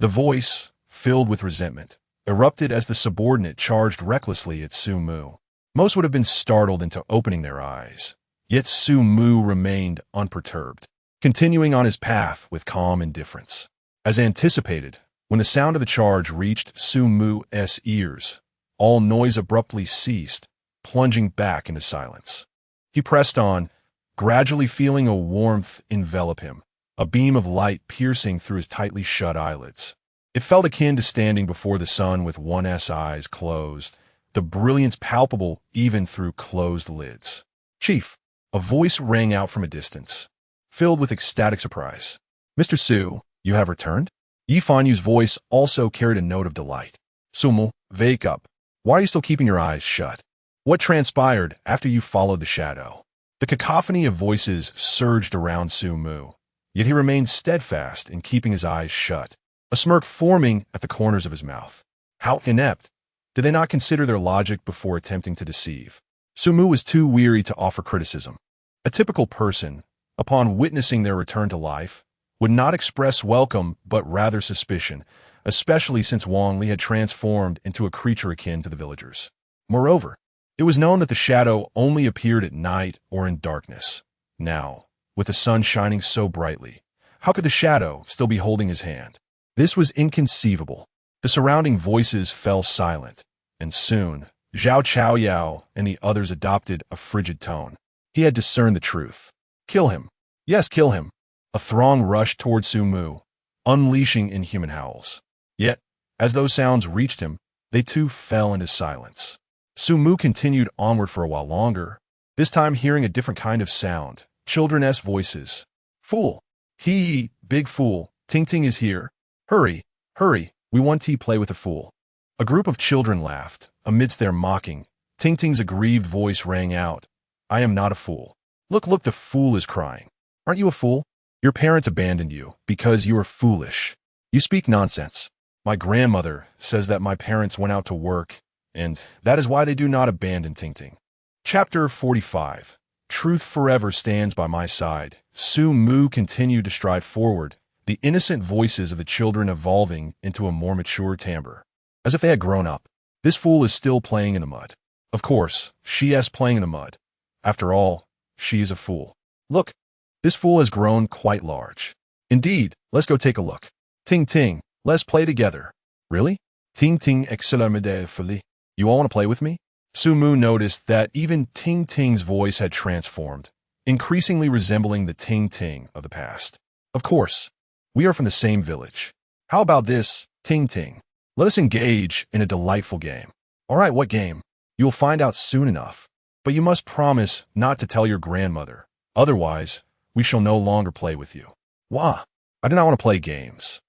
voice, filled with resentment, erupted as the subordinate charged recklessly at Sumu. Most would have been startled into opening their eyes, yet Sumu remained unperturbed, continuing on his path with calm indifference. As anticipated, when the sound of the charge reached Sumu's ears, all noise abruptly ceased, plunging back into silence. He pressed on, gradually feeling a warmth envelop him, a beam of light piercing through his tightly shut eyelids. It felt akin to standing before the sun with one's eyes closed, the brilliance palpable even through closed lids. "Chief," a voice rang out from a distance, filled with ecstatic surprise. "Mr. Su, you have returned?" Yi Fanyu's voice also carried a note of delight. "Sumu, wake up. Why are you still keeping your eyes shut? What transpired after you followed the shadow?" The cacophony of voices surged around Sumu, yet he remained steadfast in keeping his eyes shut, a smirk forming at the corners of his mouth. How inept! Did they not consider their logic before attempting to deceive? Sumu was too weary to offer criticism. A typical person, upon witnessing their return to life, would not express welcome but rather suspicion, especially since Wang Li had transformed into a creature akin to the villagers. Moreover, it was known that the shadow only appeared at night or in darkness. Now, with the sun shining so brightly, how could the shadow still be holding his hand? This was inconceivable. The surrounding voices fell silent, and soon, Zhao Chaoyao and the others adopted a frigid tone. He had discerned the truth. "Kill him. Yes, kill him." A throng rushed toward Sumu, unleashing inhuman howls. Yet, as those sounds reached him, they too fell into silence. Sumu continued onward for a while longer, this time hearing a different kind of sound, children's voices. "Fool! He, big fool, Ting Ting is here. Hurry, hurry, we want to play with a fool." A group of children laughed. Amidst their mocking, Ting Ting's aggrieved voice rang out, "I am not a fool. Look, look, the fool is crying. Aren't you a fool? Your parents abandoned you because you are foolish. You speak nonsense. My grandmother says that my parents went out to work, and that is why they do not abandon Ting Ting." Chapter 45. Truth forever stands by my side. Sumu continued to stride forward, the innocent voices of the children evolving into a more mature timbre, as if they had grown up. "This fool is still playing in the mud. Of course, she is playing in the mud. After all, she is a fool. Look, this fool has grown quite large. Indeed, let's go take a look. Ting Ting, Let's play together. Really? Ting Ting exclamait. You all want to play with me? Sumu noticed that even Ting Ting's voice had transformed, increasingly resembling the Ting Ting of the past. Of course, we are from the same village. How about this, Ting Ting? Let us engage in a delightful game. All right, what game? You will find out soon enough. But you must promise not to tell your grandmother. Otherwise, we shall no longer play with you. Wah! I do not want to play games.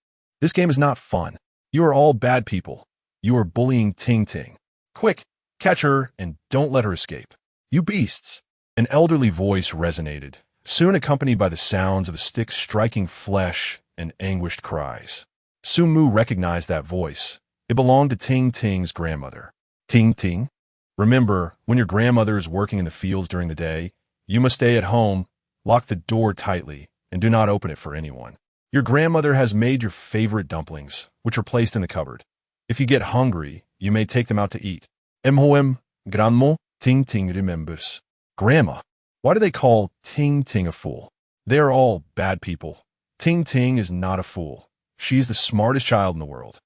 This game is not fun. You are all bad people. You are bullying Ting Ting. Quick, catch her and don't let her escape. You beasts! An elderly voice resonated, soon accompanied by the sounds of a stick striking flesh and anguished cries. Sumu recognized that voice. It belonged to Ting Ting's grandmother. Ting Ting? Remember, when your grandmother is working in the fields during the day, you must stay at home, lock the door tightly, and do not open it for anyone. Your grandmother has made your favorite dumplings, which are placed in the cupboard. If you get hungry, you may take them out to eat. Emhoem, grandma, Ting Ting remembers. Grandma, why do they call Ting Ting a fool? They are all bad people. Ting Ting is not a fool. She is the smartest child in the world.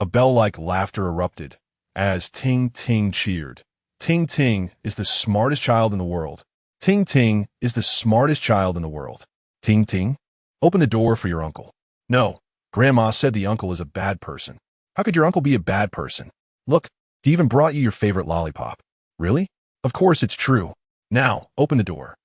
A bell-like laughter erupted as Ting Ting cheered. Ting Ting is the smartest child in the world. Ting Ting is the smartest child in the world. Ting Ting, open the door for your uncle. No, Grandma said the uncle is a bad person. How could your uncle be a bad person? Look, he even brought you your favorite lollipop. Really? Of course it's true. Now, open the door.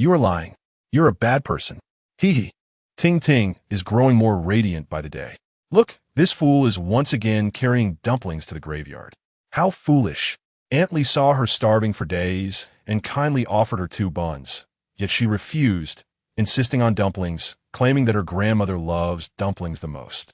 You are lying. You're a bad person. Hee hee. Ting Ting is growing more radiant by the day. Look, this fool is once again carrying dumplings to the graveyard. How foolish. Aunt Lee saw her starving for days and kindly offered her 2 buns. Yet she refused, insisting on dumplings, claiming that her grandmother loves dumplings the most.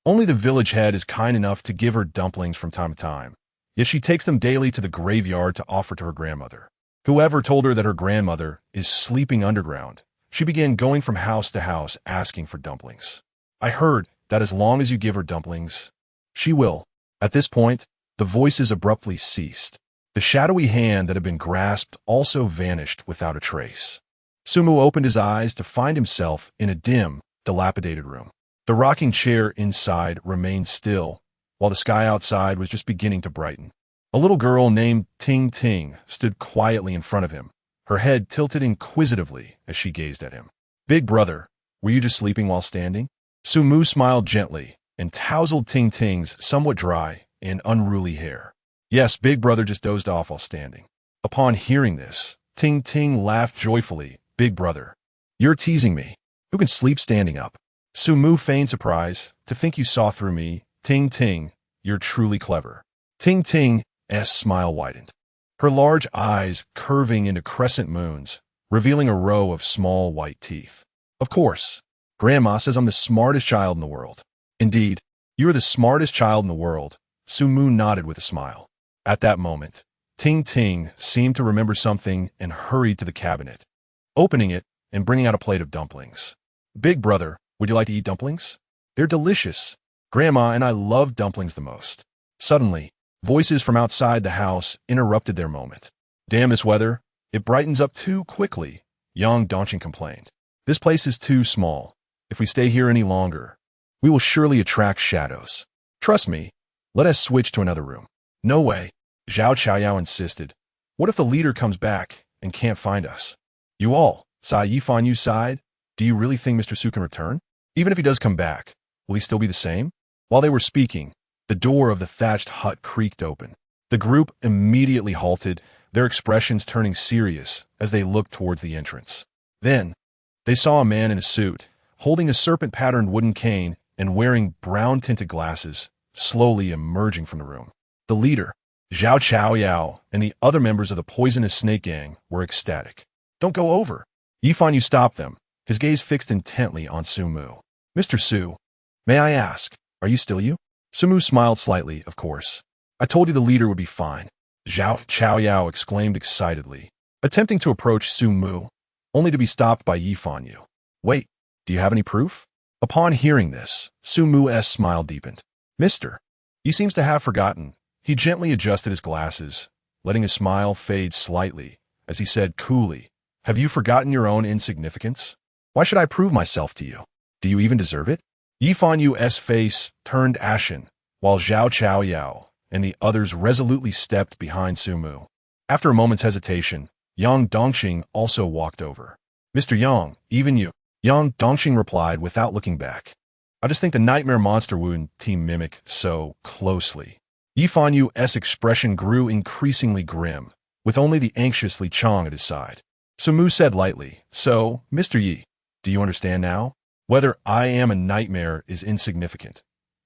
Only the village head is kind enough to give her dumplings from time to time. Yet she takes them daily to the graveyard to offer to her grandmother. Whoever told her that her grandmother is sleeping underground, she began going from house to house asking for dumplings. I heard that as long as you give her dumplings, she will. At this point, the voices abruptly ceased. The shadowy hand that had been grasped also vanished without a trace. Sumu opened his eyes to find himself in a dim, dilapidated room. The rocking chair inside remained still, while the sky outside was just beginning to brighten. A little girl named Ting Ting stood quietly in front of him, her head tilted inquisitively as she gazed at him. Big brother, were you just sleeping while standing? Sumu smiled gently and tousled Ting Ting's somewhat dry and unruly hair. Yes, big brother just dozed off while standing. Upon hearing this, Ting Ting laughed joyfully. Big brother, you're teasing me. Who can sleep standing up? Sumu feigned surprise. To think you saw through me. Ting Ting, you're truly clever. Ting Ting's smile widened, her large eyes curving into crescent moons, revealing a row of small white teeth. Of course, Grandma says I'm the smartest child in the world. Indeed, you are the smartest child in the world. Sumu nodded with a smile. At that moment, Ting Ting seemed to remember something and hurried to the cabinet, opening it and bringing out a plate of dumplings. Big brother, would you like to eat dumplings? They're delicious. Grandma and I love dumplings the most. Suddenly, voices from outside the house interrupted their moment. Damn this weather, it brightens up too quickly, young Donching complained. This place is too small. If we stay here any longer, we will surely attract shadows. Trust me, let us switch to another room. No way, Zhao Chaoyao insisted. What if the leader comes back and can't find us? You all, Sai Yifan Yu sighed. Do you really think Mr. Su can return? Even if he does come back, will he still be the same? While they were speaking, the door of the thatched hut creaked open. The group immediately halted, their expressions turning serious as they looked towards the entrance. Then, they saw a man in a suit, holding a serpent-patterned wooden cane and wearing brown-tinted glasses, slowly emerging from the room. The leader, Zhao Chaoyao, and the other members of the poisonous snake gang were ecstatic. Don't go over. Yifan Yu stopped them, his gaze fixed intently on Sumu. Mr. Su, may I ask, are you still you? Sumu smiled slightly, of course. I told you the leader would be fine. Zhao Chaoyao exclaimed excitedly, attempting to approach Sumu, only to be stopped by Yifan Yu. Wait, do you have any proof? Upon hearing this, Sumu's smile deepened. Mister, he seems to have forgotten. He gently adjusted his glasses, letting his smile fade slightly, as he said coolly, have you forgotten your own insignificance? Why should I prove myself to you? Do you even deserve it? Yifanyu's face turned ashen, while Zhao Chaoyao and the others resolutely stepped behind Sumu. After a moment's hesitation, Yang Dongqing also walked over. "Mr. Yang, even you." Yang Dongqing replied without looking back. "I just think the nightmare monster wouldn't team mimic so closely." Yifanyu's expression grew increasingly grim, with only the anxious Li Chong at his side. Sumu said lightly, "So, Mr. Yi, do you understand now? Whether I am a nightmare is insignificant.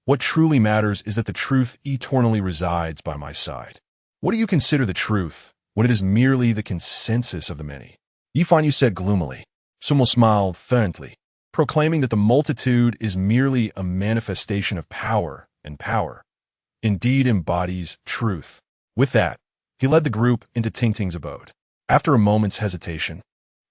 What truly matters is that the truth eternally resides by my side. What do you consider the truth when it is merely the consensus of the many?" Yifanyu said gloomily. Sumu smiled faintly, proclaiming that the multitude is merely a manifestation of power, and power indeed embodies truth. With that, he led the group into Tingting's abode. After a moment's hesitation,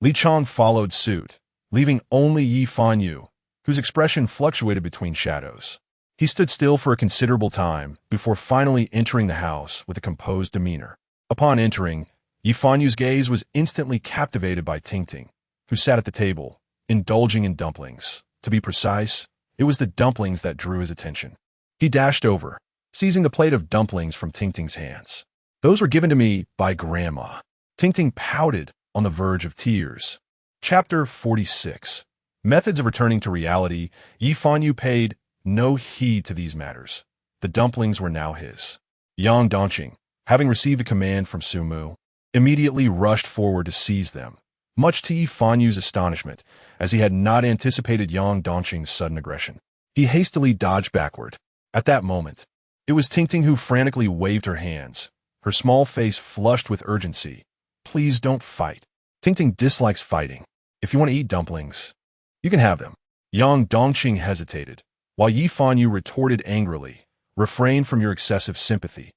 Li Chong followed suit, leaving only Yifanyu, whose expression fluctuated between shadows. He stood still for a considerable time before finally entering the house with a composed demeanor. Upon entering, Yifanyu's gaze was instantly captivated by Tingting, who sat at the table, indulging in dumplings. To be precise, it was the dumplings that drew his attention. He dashed over, seizing the plate of dumplings from Tingting's hands. "Those were given to me by Grandma." Tingting pouted on the verge of tears. Chapter 46. Methods of returning to reality. Yifanyu paid no heed to these matters. The dumplings were now his. Yang Dongqing, having received a command from Sumu, immediately rushed forward to seize them, much to Yifanyu's astonishment, as he had not anticipated Yang Dongqing's sudden aggression. He hastily dodged backward. At that moment, it was Tingting who frantically waved her hands, her small face flushed with urgency. "Please don't fight. Tingting dislikes fighting. If you want to eat dumplings, you can have them." Yang Dongqing hesitated, while Yifanyu retorted angrily, "Refrain from your excessive sympathy.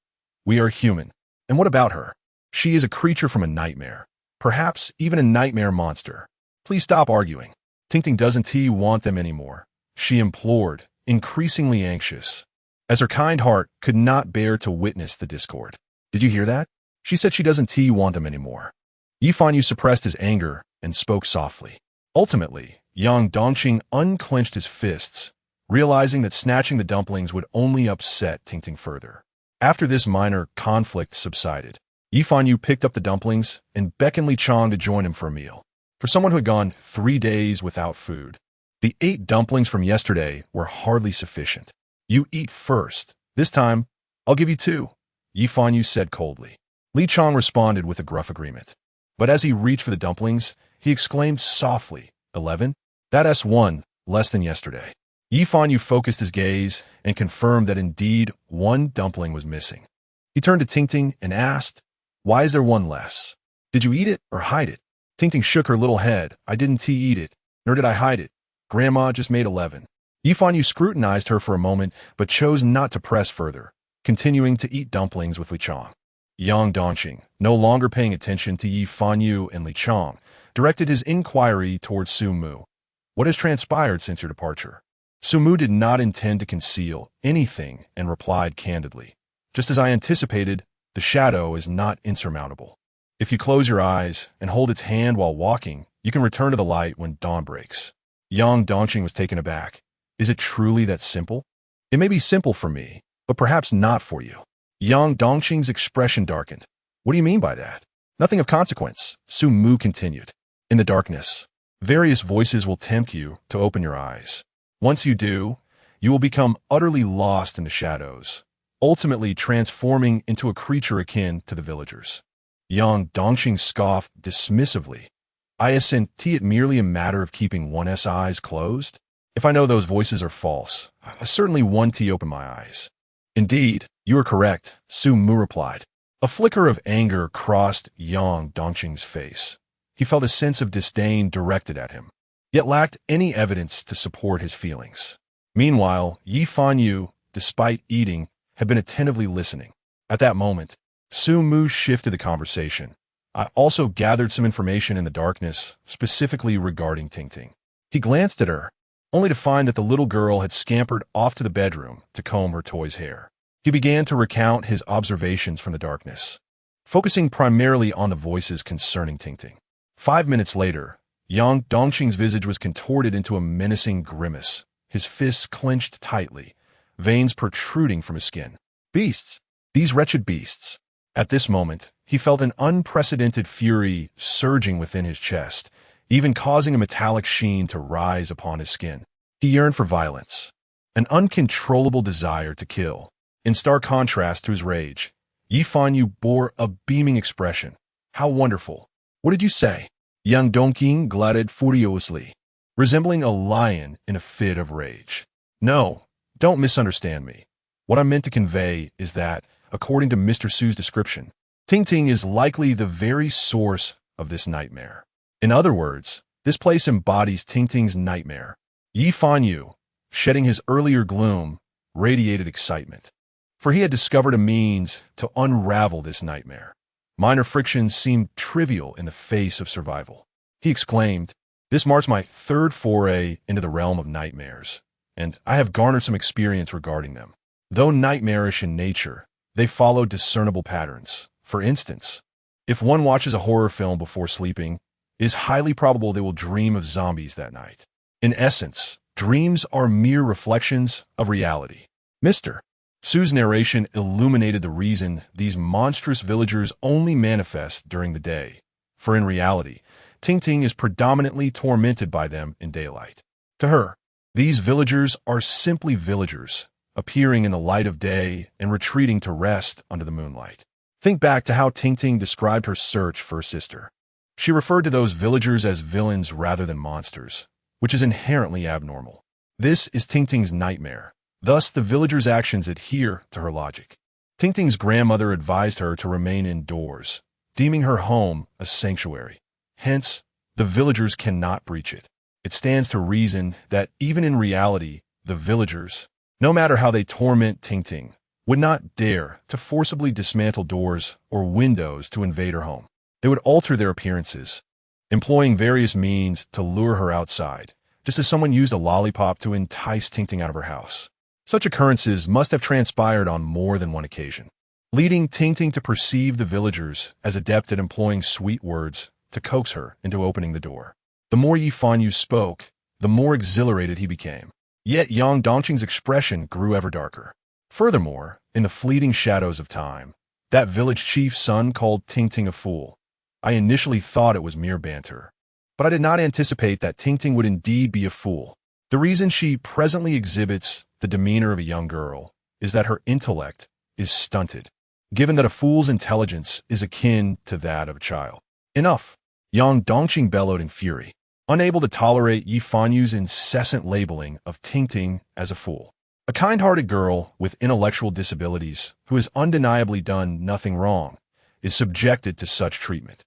We are human. And what about her? She is a creature from a nightmare. Perhaps even a nightmare monster. Please stop arguing. Tingting doesn't want them anymore," she implored, increasingly anxious, as her kind heart could not bear to witness the discord. "Did you hear that? She said she doesn't want them anymore." Yifanyu suppressed his anger and spoke softly. Ultimately, Yang Dongqing unclenched his fists, realizing that snatching the dumplings would only upset Tingting further. After this minor conflict subsided, Yifanyu picked up the dumplings and beckoned Li Chong to join him for a meal. For someone who had gone 3 days without food, the 8 dumplings from yesterday were hardly sufficient. "You eat first. This time, I'll give you 2, Yifanyu said coldly. Li Chong responded with a gruff agreement. But as he reached for the dumplings, he exclaimed softly, 11? That's 1 less than yesterday. Yifanyu focused his gaze and confirmed that indeed 1 dumpling was missing. He turned to Tingting and asked, "Why is there 1 less? Did you eat it or hide it?" Tingting shook her little head. "I didn't eat it, nor did I hide it. Grandma just made 11. Yifanyu scrutinized her for a moment, but chose not to press further, continuing to eat dumplings with Li Chong. Yang Dongqing, no longer paying attention to Yifanyu and Li Chong, directed his inquiry towards Sumu. "What has transpired since your departure?" Sumu did not intend to conceal anything and replied candidly, "Just as I anticipated, the shadow is not insurmountable. If you close your eyes and hold its hand while walking, you can return to the light when dawn breaks." Yang Dongqing was taken aback. "Is it truly that simple?" "It may be simple for me, but perhaps not for you." Yang Dongqing's expression darkened. "What do you mean by that?" "Nothing of consequence," Sumu continued. "In the darkness, various voices will tempt you to open your eyes. Once you do, you will become utterly lost in the shadows, ultimately transforming into a creature akin to the villagers." Yang Dongqing scoffed dismissively. "Isn't it merely a matter of keeping one's eyes closed? If I know those voices are false, I certainly want to open my eyes." "Indeed, you are correct," Sumu replied. A flicker of anger crossed Yang Dongqing's face. He felt a sense of disdain directed at him, yet lacked any evidence to support his feelings. Meanwhile, Yifanyu, despite eating, had been attentively listening. At that moment, Sumu shifted the conversation. "I also gathered some information in the darkness, specifically regarding Tingting." He glanced at her, only to find that the little girl had scampered off to the bedroom to comb her toy's hair. He began to recount his observations from the darkness, focusing primarily on the voices concerning Tingting. 5 minutes later, Yang Dongqing's visage was contorted into a menacing grimace, his fists clenched tightly, veins protruding from his skin. Beasts! These wretched beasts! At this moment, he felt an unprecedented fury surging within his chest, even causing a metallic sheen to rise upon his skin. He yearned for violence, an uncontrollable desire to kill. In stark contrast to his rage, Yi Fanyu bore a beaming expression. How wonderful! What did you say? Young Dongqing glutted furiously, resembling a lion in a fit of rage. No, don't misunderstand me. What I meant to convey is that, according to Mr. Su's description, Tingting is likely the very source of this nightmare. In other words, this place embodies Tingting's nightmare. Yi Fanyu, shedding his earlier gloom, radiated excitement, for he had discovered a means to unravel this nightmare. Minor frictions seemed trivial in the face of survival. He exclaimed, "This marks my third foray into the realm of nightmares, and I have garnered some experience regarding them. Though nightmarish in nature, they follow discernible patterns. For instance, if one watches a horror film before sleeping, it is highly probable they will dream of zombies that night. In essence, dreams are mere reflections of reality." Mr. Su's narration illuminated the reason these monstrous villagers only manifest during the day, for in reality, Tingting is predominantly tormented by them in daylight. To her, these villagers are simply villagers, appearing in the light of day and retreating to rest under the moonlight. Think back to how Tingting described her search for her sister. She referred to those villagers as villains rather than monsters, which is inherently abnormal. This is Tingting's nightmare. Thus, the villagers' actions adhere to her logic. Tingting's grandmother advised her to remain indoors, deeming her home a sanctuary. Hence, the villagers cannot breach it. It stands to reason that even in reality, the villagers, no matter how they torment Tingting, would not dare to forcibly dismantle doors or windows to invade her home. They would alter their appearances, employing various means to lure her outside, just as someone used a lollipop to entice Tingting out of her house. Such occurrences must have transpired on more than one occasion, leading Tingting to perceive the villagers as adept at employing sweet words to coax her into opening the door. The more Yi Fanyu spoke, the more exhilarated he became. Yet Yang Dongqing's expression grew ever darker. Furthermore, in the fleeting shadows of time, that village chief's son called Tingting a fool. I initially thought it was mere banter, but I did not anticipate that Tingting would indeed be a fool. The reason she presently exhibits the demeanor of a young girl is that her intellect is stunted, given that a fool's intelligence is akin to that of a child. Enough! Yang Dongqing bellowed in fury, unable to tolerate Yi Fanyu's incessant labeling of Tingting as a fool. A kind-hearted girl with intellectual disabilities who has undeniably done nothing wrong is subjected to such treatment.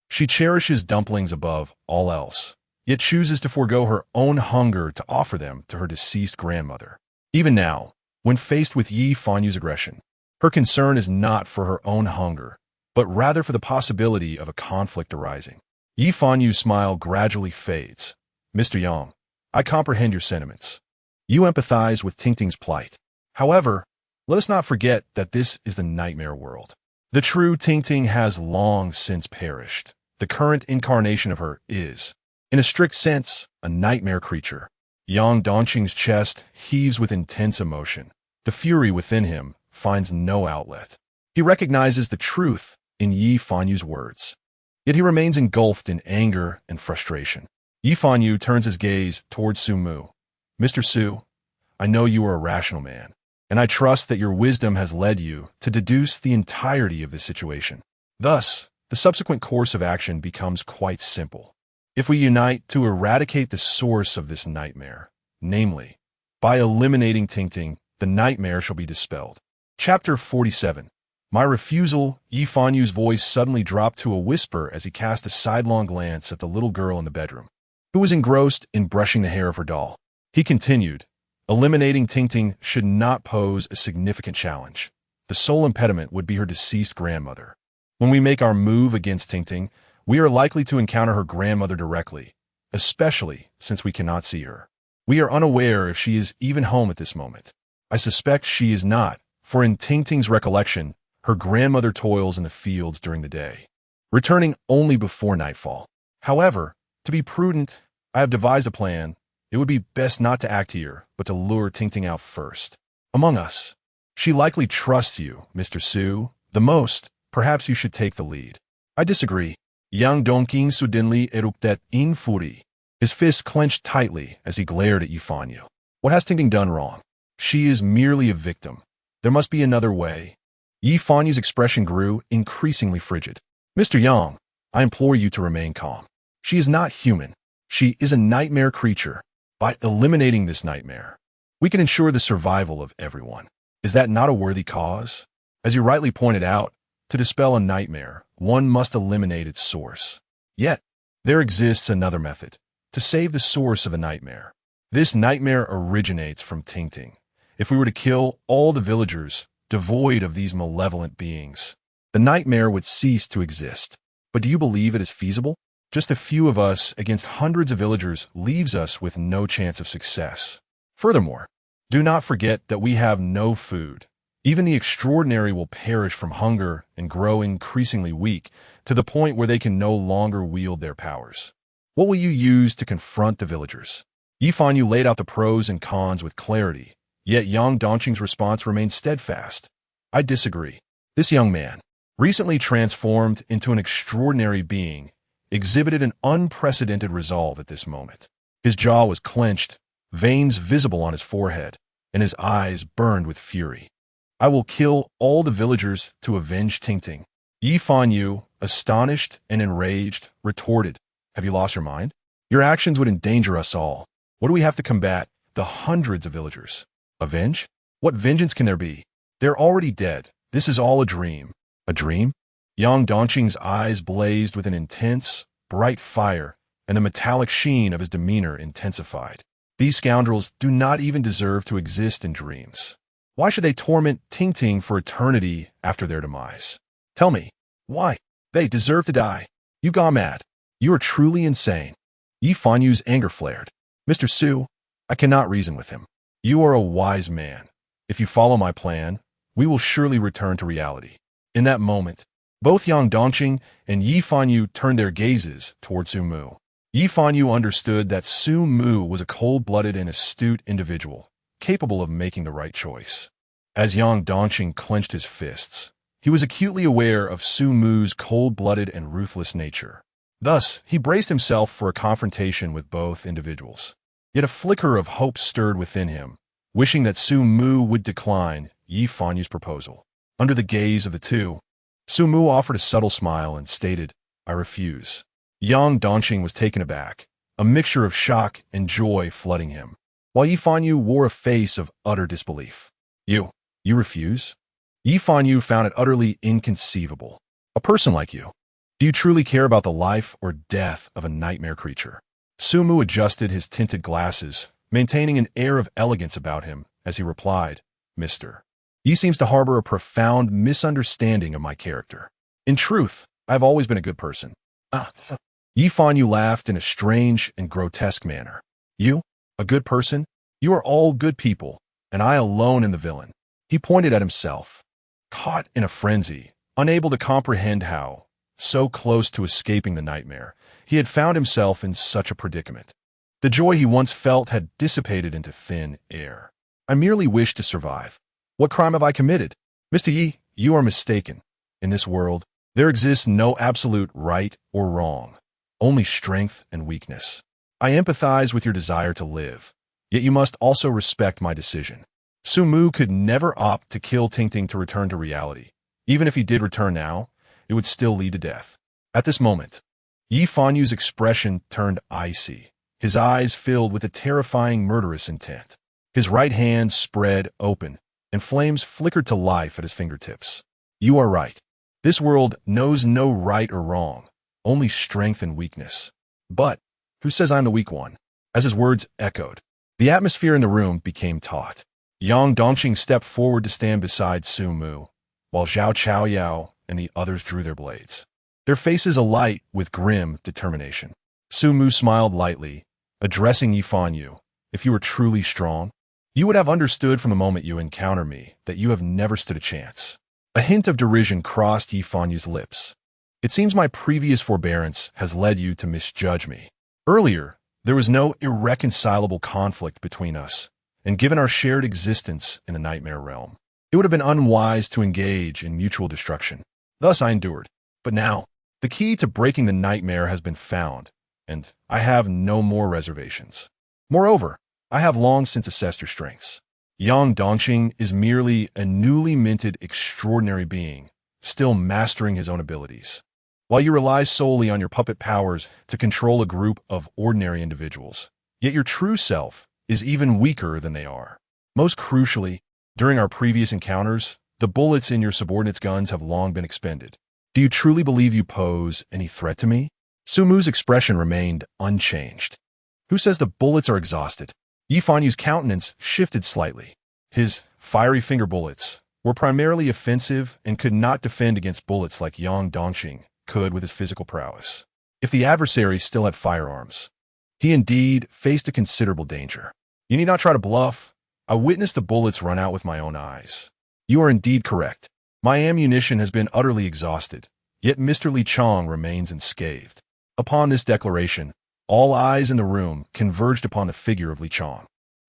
She cherishes dumplings above all else, yet chooses to forego her own hunger to offer them to her deceased grandmother. Even now, when faced with Yi Fanyu's aggression, her concern is not for her own hunger, but rather for the possibility of a conflict arising. Yi Fanyu's smile gradually fades. "Mr. Yang, I comprehend your sentiments. You empathize with Tingting's plight. However, let us not forget that this is the nightmare world. The true Tingting has long since perished. The current incarnation of her is, in a strict sense, a nightmare creature." Yang Dongqing's chest heaves with intense emotion. The fury within him finds no outlet. He recognizes the truth in Yi Fanyu's words, yet he remains engulfed in anger and frustration. Yi Fanyu turns his gaze towards Sumu. "Mr. Su, I know you are a rational man, and I trust that your wisdom has led you to deduce the entirety of this situation. Thus, the subsequent course of action becomes quite simple. If we unite to eradicate the source of this nightmare, namely, by eliminating Tingting, the nightmare shall be dispelled." Chapter 47. My refusal. Yi Fanyu's voice suddenly dropped to a whisper as he cast a sidelong glance at the little girl in the bedroom, who was engrossed in brushing the hair of her doll. He continued, "Eliminating Tingting should not pose a significant challenge. The sole impediment would be her deceased grandmother. When we make our move against Tingting, we are likely to encounter her grandmother directly, especially since we cannot see her. We are unaware if she is even home at this moment. I suspect she is not, for in Tingting's recollection, her grandmother toils in the fields during the day, returning only before nightfall. However, to be prudent, I have devised a plan. It would be best not to act here, but to lure Tingting out first. Among us. She likely trusts you, Mr. Su, the most. Perhaps you should take the lead. I disagree. Yang Dongqing suddenly erupted in fury. His fists clenched tightly as he glared at Yifanyu. What has Tingting done wrong? She is merely a victim. There must be another way. Yifanyu's expression grew increasingly frigid. Mr. Yang, I implore you to remain calm. She is not human. She is a nightmare creature. By eliminating this nightmare, we can ensure the survival of everyone. Is that not a worthy cause? As you rightly pointed out, to dispel a nightmare, one must eliminate its source. Yet, there exists another method, to save the source of a nightmare. This nightmare originates from Tingting. If we were to kill all the villagers, devoid of these malevolent beings, the nightmare would cease to exist. But do you believe it is feasible? Just a few of us against hundreds of villagers leaves us with no chance of success. Furthermore, do not forget that we have no food. Even the extraordinary will perish from hunger and grow increasingly weak to the point where they can no longer wield their powers. What will you use to confront the villagers? Yifanyu laid out the pros and cons with clarity, yet Yang Dongqing's response remained steadfast. I disagree. This young man, recently transformed into an extraordinary being, exhibited an unprecedented resolve at this moment. His jaw was clenched, veins visible on his forehead, and his eyes burned with fury. I will kill all the villagers to avenge Tingting. Yifanyu, astonished and enraged, retorted, Have you lost your mind? Your actions would endanger us all. What do we have to combat? The hundreds of villagers. Avenge? What vengeance can there be? They're already dead. This is all a dream. A dream? Yang Dongqing's eyes blazed with an intense, bright fire, and the metallic sheen of his demeanor intensified. These scoundrels do not even deserve to exist in dreams. Why should they torment Tingting for eternity after their demise? Tell me, why? They deserve to die. You gone mad. You are truly insane. Yifanyu's anger flared. Mr. Su, I cannot reason with him. You are a wise man. If you follow my plan, we will surely return to reality. In that moment, both Yang Dongqing and Yifanyu turned their gazes toward Sumu. Yifanyu understood that Sumu was a cold-blooded and astute individual, capable of making the right choice. As Yang Dongqing clenched his fists, he was acutely aware of Sumu's cold-blooded and ruthless nature. Thus, he braced himself for a confrontation with both individuals. Yet a flicker of hope stirred within him, wishing that Sumu would decline Yifanyu's proposal. Under the gaze of the two, Sumu offered a subtle smile and stated, I refuse. Yang Dongqing was taken aback, a mixture of shock and joy flooding him, while Yifanyu wore a face of utter disbelief. You refuse? Yifanyu found it utterly inconceivable. A person like you. Do you truly care about the life or death of a nightmare creature? Sumu adjusted his tinted glasses, maintaining an air of elegance about him, as he replied, Mister. He seems to harbor a profound misunderstanding of my character. In truth, I've always been a good person. Yifanyu laughed in a strange and grotesque manner. You? A good person? You are all good people, and I alone am the villain. He pointed at himself. Caught in a frenzy, unable to comprehend how, so close to escaping the nightmare, he had found himself in such a predicament. The joy he once felt had dissipated into thin air. I merely wished to survive. What crime have I committed? Mr. Yi, you are mistaken. In this world, there exists no absolute right or wrong, only strength and weakness. I empathize with your desire to live, yet you must also respect my decision. Sumu could never opt to kill Tingting to return to reality. Even if he did return now, it would still lead to death. At this moment, Yifanyu's expression turned icy, his eyes filled with a terrifying murderous intent. His right hand spread open, and flames flickered to life at his fingertips. You are right. This world knows no right or wrong, only strength and weakness. But who says I'm the weak one? As his words echoed, the atmosphere in the room became taut. Yang Dongqing stepped forward to stand beside Sumu, while Zhao Chaoyao and the others drew their blades, their faces alight with grim determination. Sumu smiled lightly, addressing Yifanyu. If you were truly strong, you would have understood from the moment you encounter me that you have never stood a chance. A hint of derision crossed Yifanyu's lips. It seems my previous forbearance has led you to misjudge me. Earlier, There was no irreconcilable conflict between us, and given our shared existence in the nightmare realm, it would have been unwise to engage in mutual destruction. Thus I endured. But now, the key to breaking the nightmare has been found, and I have no more reservations. Moreover, I have long since assessed your strengths. Yang Dongqing is merely a newly minted extraordinary being, still mastering his own abilities. While you rely solely on your puppet powers to control a group of ordinary individuals, yet your true self is even weaker than they are. Most crucially, during our previous encounters, the bullets in your subordinates' guns have long been expended. Do you truly believe you pose any threat to me? Sumu's expression remained unchanged. Who says the bullets are exhausted? Yifanyu's countenance shifted slightly. His fiery finger bullets were primarily offensive and could not defend against bullets like Yang Dongqing could with his physical prowess. If the adversary still had firearms, he indeed faced a considerable danger. You need not try to bluff. I witnessed the bullets run out with my own eyes. You are indeed correct. My ammunition has been utterly exhausted, yet Mr. Li Chong remains unscathed. Upon this declaration, all eyes in the room converged upon the figure of Li Chong,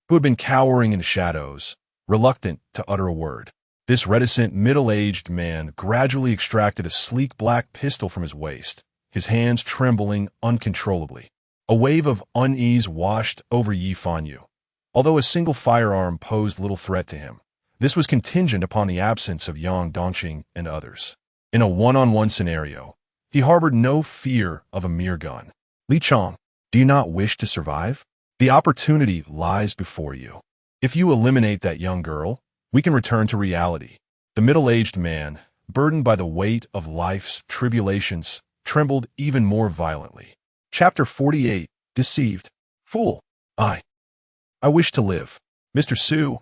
who had been cowering in the shadows, reluctant to utter a word. This reticent, middle-aged man gradually extracted a sleek black pistol from his waist, his hands trembling uncontrollably. A wave of unease washed over Yifanyu. Although a single firearm posed little threat to him, this was contingent upon the absence of Yang Dongqing and others. In a one-on-one scenario, he harbored no fear of a mere gun. Li Chong, do you not wish to survive? The opportunity lies before you. If you eliminate that young girl, we can return to reality. The middle-aged man, burdened by the weight of life's tribulations, trembled even more violently. Chapter 48, Deceived. Fool. I wish to live. Mr. Su,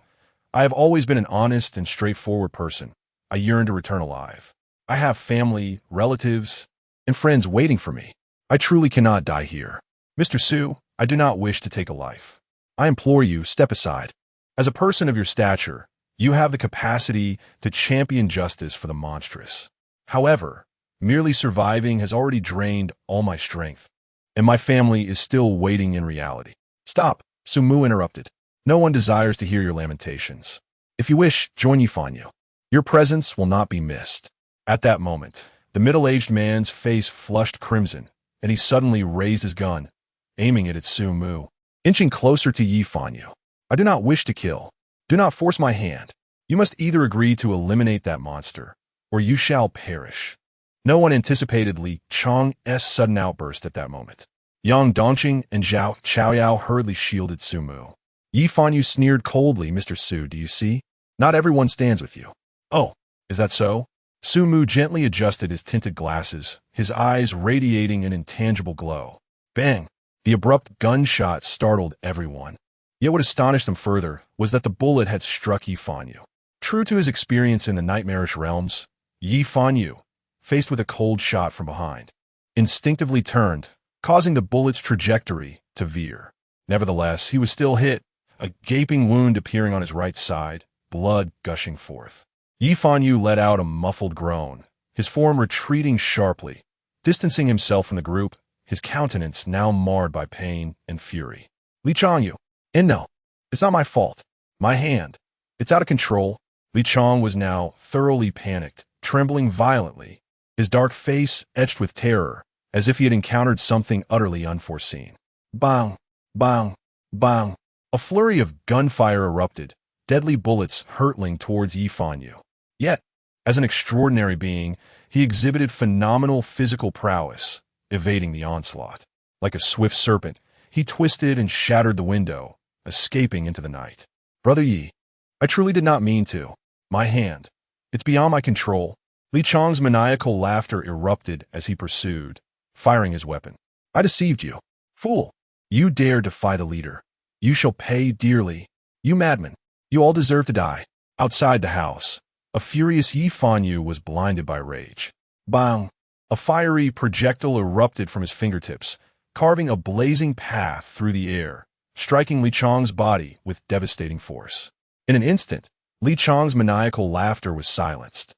I have always been an honest and straightforward person. I yearn to return alive. I have family, relatives, and friends waiting for me. I truly cannot die here. Mr. Su, I do not wish to take a life. I implore you, step aside. As a person of your stature, you have the capacity to champion justice for the monstrous. However, merely surviving has already drained all my strength, and my family is still waiting in reality. Stop, Sumu interrupted. No one desires to hear your lamentations. If you wish, join Yifanyu. Your presence will not be missed. At that moment, the middle-aged man's face flushed crimson, and he suddenly raised his gun, aiming it at Sumu. Inching closer to Yifanyu. I do not wish to kill. Do not force my hand. You must either agree to eliminate that monster, or you shall perish. No one anticipated Li Chong's sudden outburst at that moment. Yang Dongqing and Zhao Chaoyao hurriedly shielded Sumu. Yifanyu sneered coldly. Mr. Su, do you see? Not everyone stands with you. Oh, is that so? Sumu gently adjusted his tinted glasses, his eyes radiating an intangible glow. Bang! The abrupt gunshot startled everyone. Yet what astonished them further was that the bullet had struck Yifanyu. True to his experience in the nightmarish realms, Yifanyu, faced with a cold shot from behind, instinctively turned, causing the bullet's trajectory to veer. Nevertheless, he was still hit, a gaping wound appearing on his right side, blood gushing forth. Yifanyu let out a muffled groan, his form retreating sharply, distancing himself from the group, his countenance now marred by pain and fury. Li Chongyu, and no, it's not my fault. My hand. It's out of control. Li Chong was now thoroughly panicked, trembling violently, his dark face etched with terror, as if he had encountered something utterly unforeseen. Bang! Bang! Bang! A flurry of gunfire erupted, deadly bullets hurtling towards Yifanyu. Yet, as an extraordinary being, he exhibited phenomenal physical prowess, evading the onslaught. Like a swift serpent, he twisted and shattered the window, escaping into the night. Brother Yi, I truly did not mean to. My hand. It's beyond my control. Li Chong's maniacal laughter erupted as he pursued, firing his weapon. I deceived you. Fool! You dare defy the leader. You shall pay dearly. You madman. You all deserve to die. Outside the house, a furious Yifanyu was blinded by rage. Bang! A fiery projectile erupted from his fingertips, carving a blazing path through the air, striking Li Chong's body with devastating force. In an instant, Li Chong's maniacal laughter was silenced,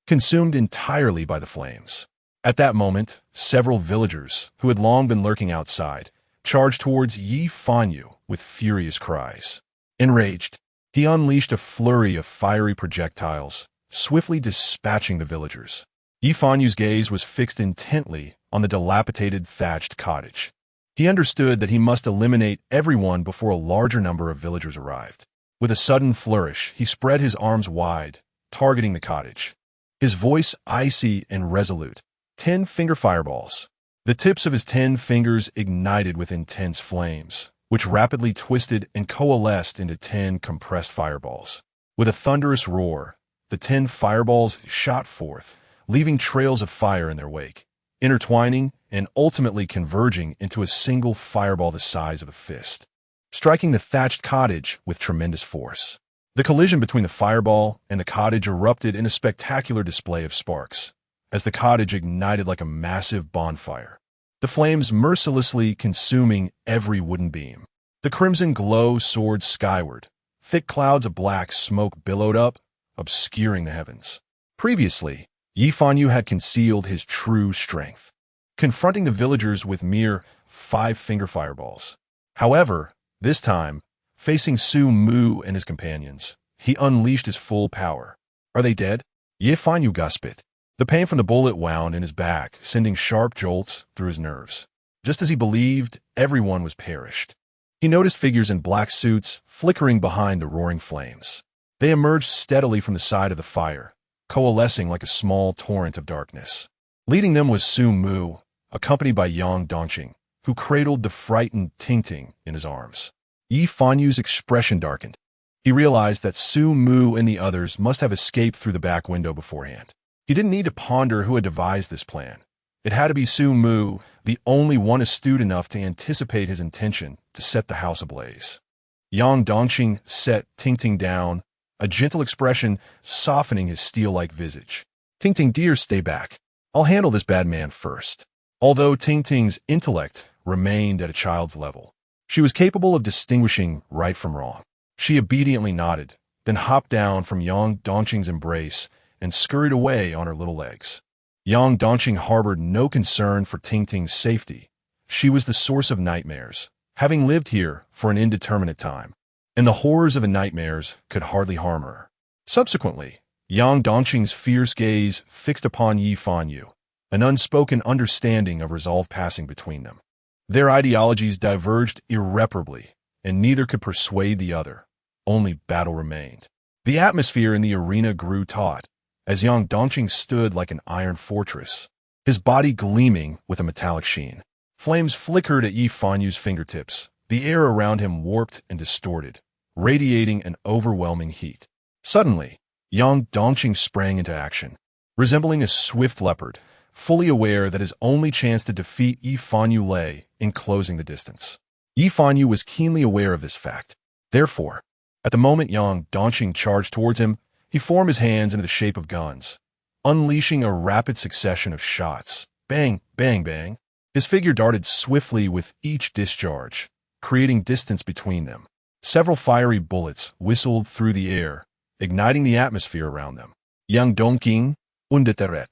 consumed entirely by the flames. At that moment, several villagers, who had long been lurking outside, charged towards Yi Fanyu with furious cries. Enraged, he unleashed a flurry of fiery projectiles, swiftly dispatching the villagers. Yi Fanyu's gaze was fixed intently on the dilapidated thatched cottage. He understood that he must eliminate everyone before a larger number of villagers arrived. With a sudden flourish, he spread his arms wide, targeting the cottage. His voice icy and resolute. 10-finger fireballs. The tips of his 10 fingers ignited with intense flames, which rapidly twisted and coalesced into 10 compressed fireballs. With a thunderous roar, the 10 fireballs shot forth, leaving trails of fire in their wake, intertwining and ultimately converging into a single fireball the size of a fist, striking the thatched cottage with tremendous force. The collision between the fireball and the cottage erupted in a spectacular display of sparks, as the cottage ignited like a massive bonfire, the flames mercilessly consuming every wooden beam. The crimson glow soared skyward. Thick clouds of black smoke billowed up, obscuring the heavens. Previously, Yi Fanyu had concealed his true strength, confronting the villagers with mere 5-finger fireballs. However, this time, facing Sumu and his companions, he unleashed his full power. Are they dead? Yi Fanyu gasped. The pain from the bullet wound in his back, sending sharp jolts through his nerves. Just as he believed everyone was perished, he noticed figures in black suits flickering behind the roaring flames. They emerged steadily from the side of the fire, coalescing like a small torrent of darkness. Leading them was Sumu, accompanied by Yang Dongqing, who cradled the frightened Tingting in his arms. Yi Fanyu's expression darkened. He realized that Sumu and the others must have escaped through the back window beforehand. He didn't need to ponder who had devised this plan. It had to be Sumu, the only one astute enough to anticipate his intention to set the house ablaze. Yang Dongqing set Tingting down, a gentle expression softening his steel-like visage. Tingting, dear, stay back. I'll handle this bad man first. Although Tingting's intellect remained at a child's level, she was capable of distinguishing right from wrong. She obediently nodded, then hopped down from Yang Dongqing's embrace and scurried away on her little legs. Yang Dongqing harbored no concern for Tingting's safety. She was the source of nightmares, having lived here for an indeterminate time, and the horrors of the nightmares could hardly harm her. Subsequently, Yang Dongqing's fierce gaze fixed upon Yi Fanyu, an unspoken understanding of resolve passing between them. Their ideologies diverged irreparably, and neither could persuade the other. Only battle remained. The atmosphere in the arena grew taut, as Yang Dongqing stood like an iron fortress, his body gleaming with a metallic sheen. Flames flickered at Yi Fanyu's fingertips, the air around him warped and distorted, radiating an overwhelming heat. Suddenly, Yang Dongqing sprang into action. Resembling a swift leopard, fully aware that his only chance to defeat Yi Fanyu lay in closing the distance. Yi Fanyu was keenly aware of this fact. Therefore, at the moment Yang Dongqing charged towards him, he formed his hands into the shape of guns, unleashing a rapid succession of shots. Bang, bang, bang. His figure darted swiftly with each discharge, creating distance between them. Several fiery bullets whistled through the air, igniting the atmosphere around them. Yang Dongqing, undeteret,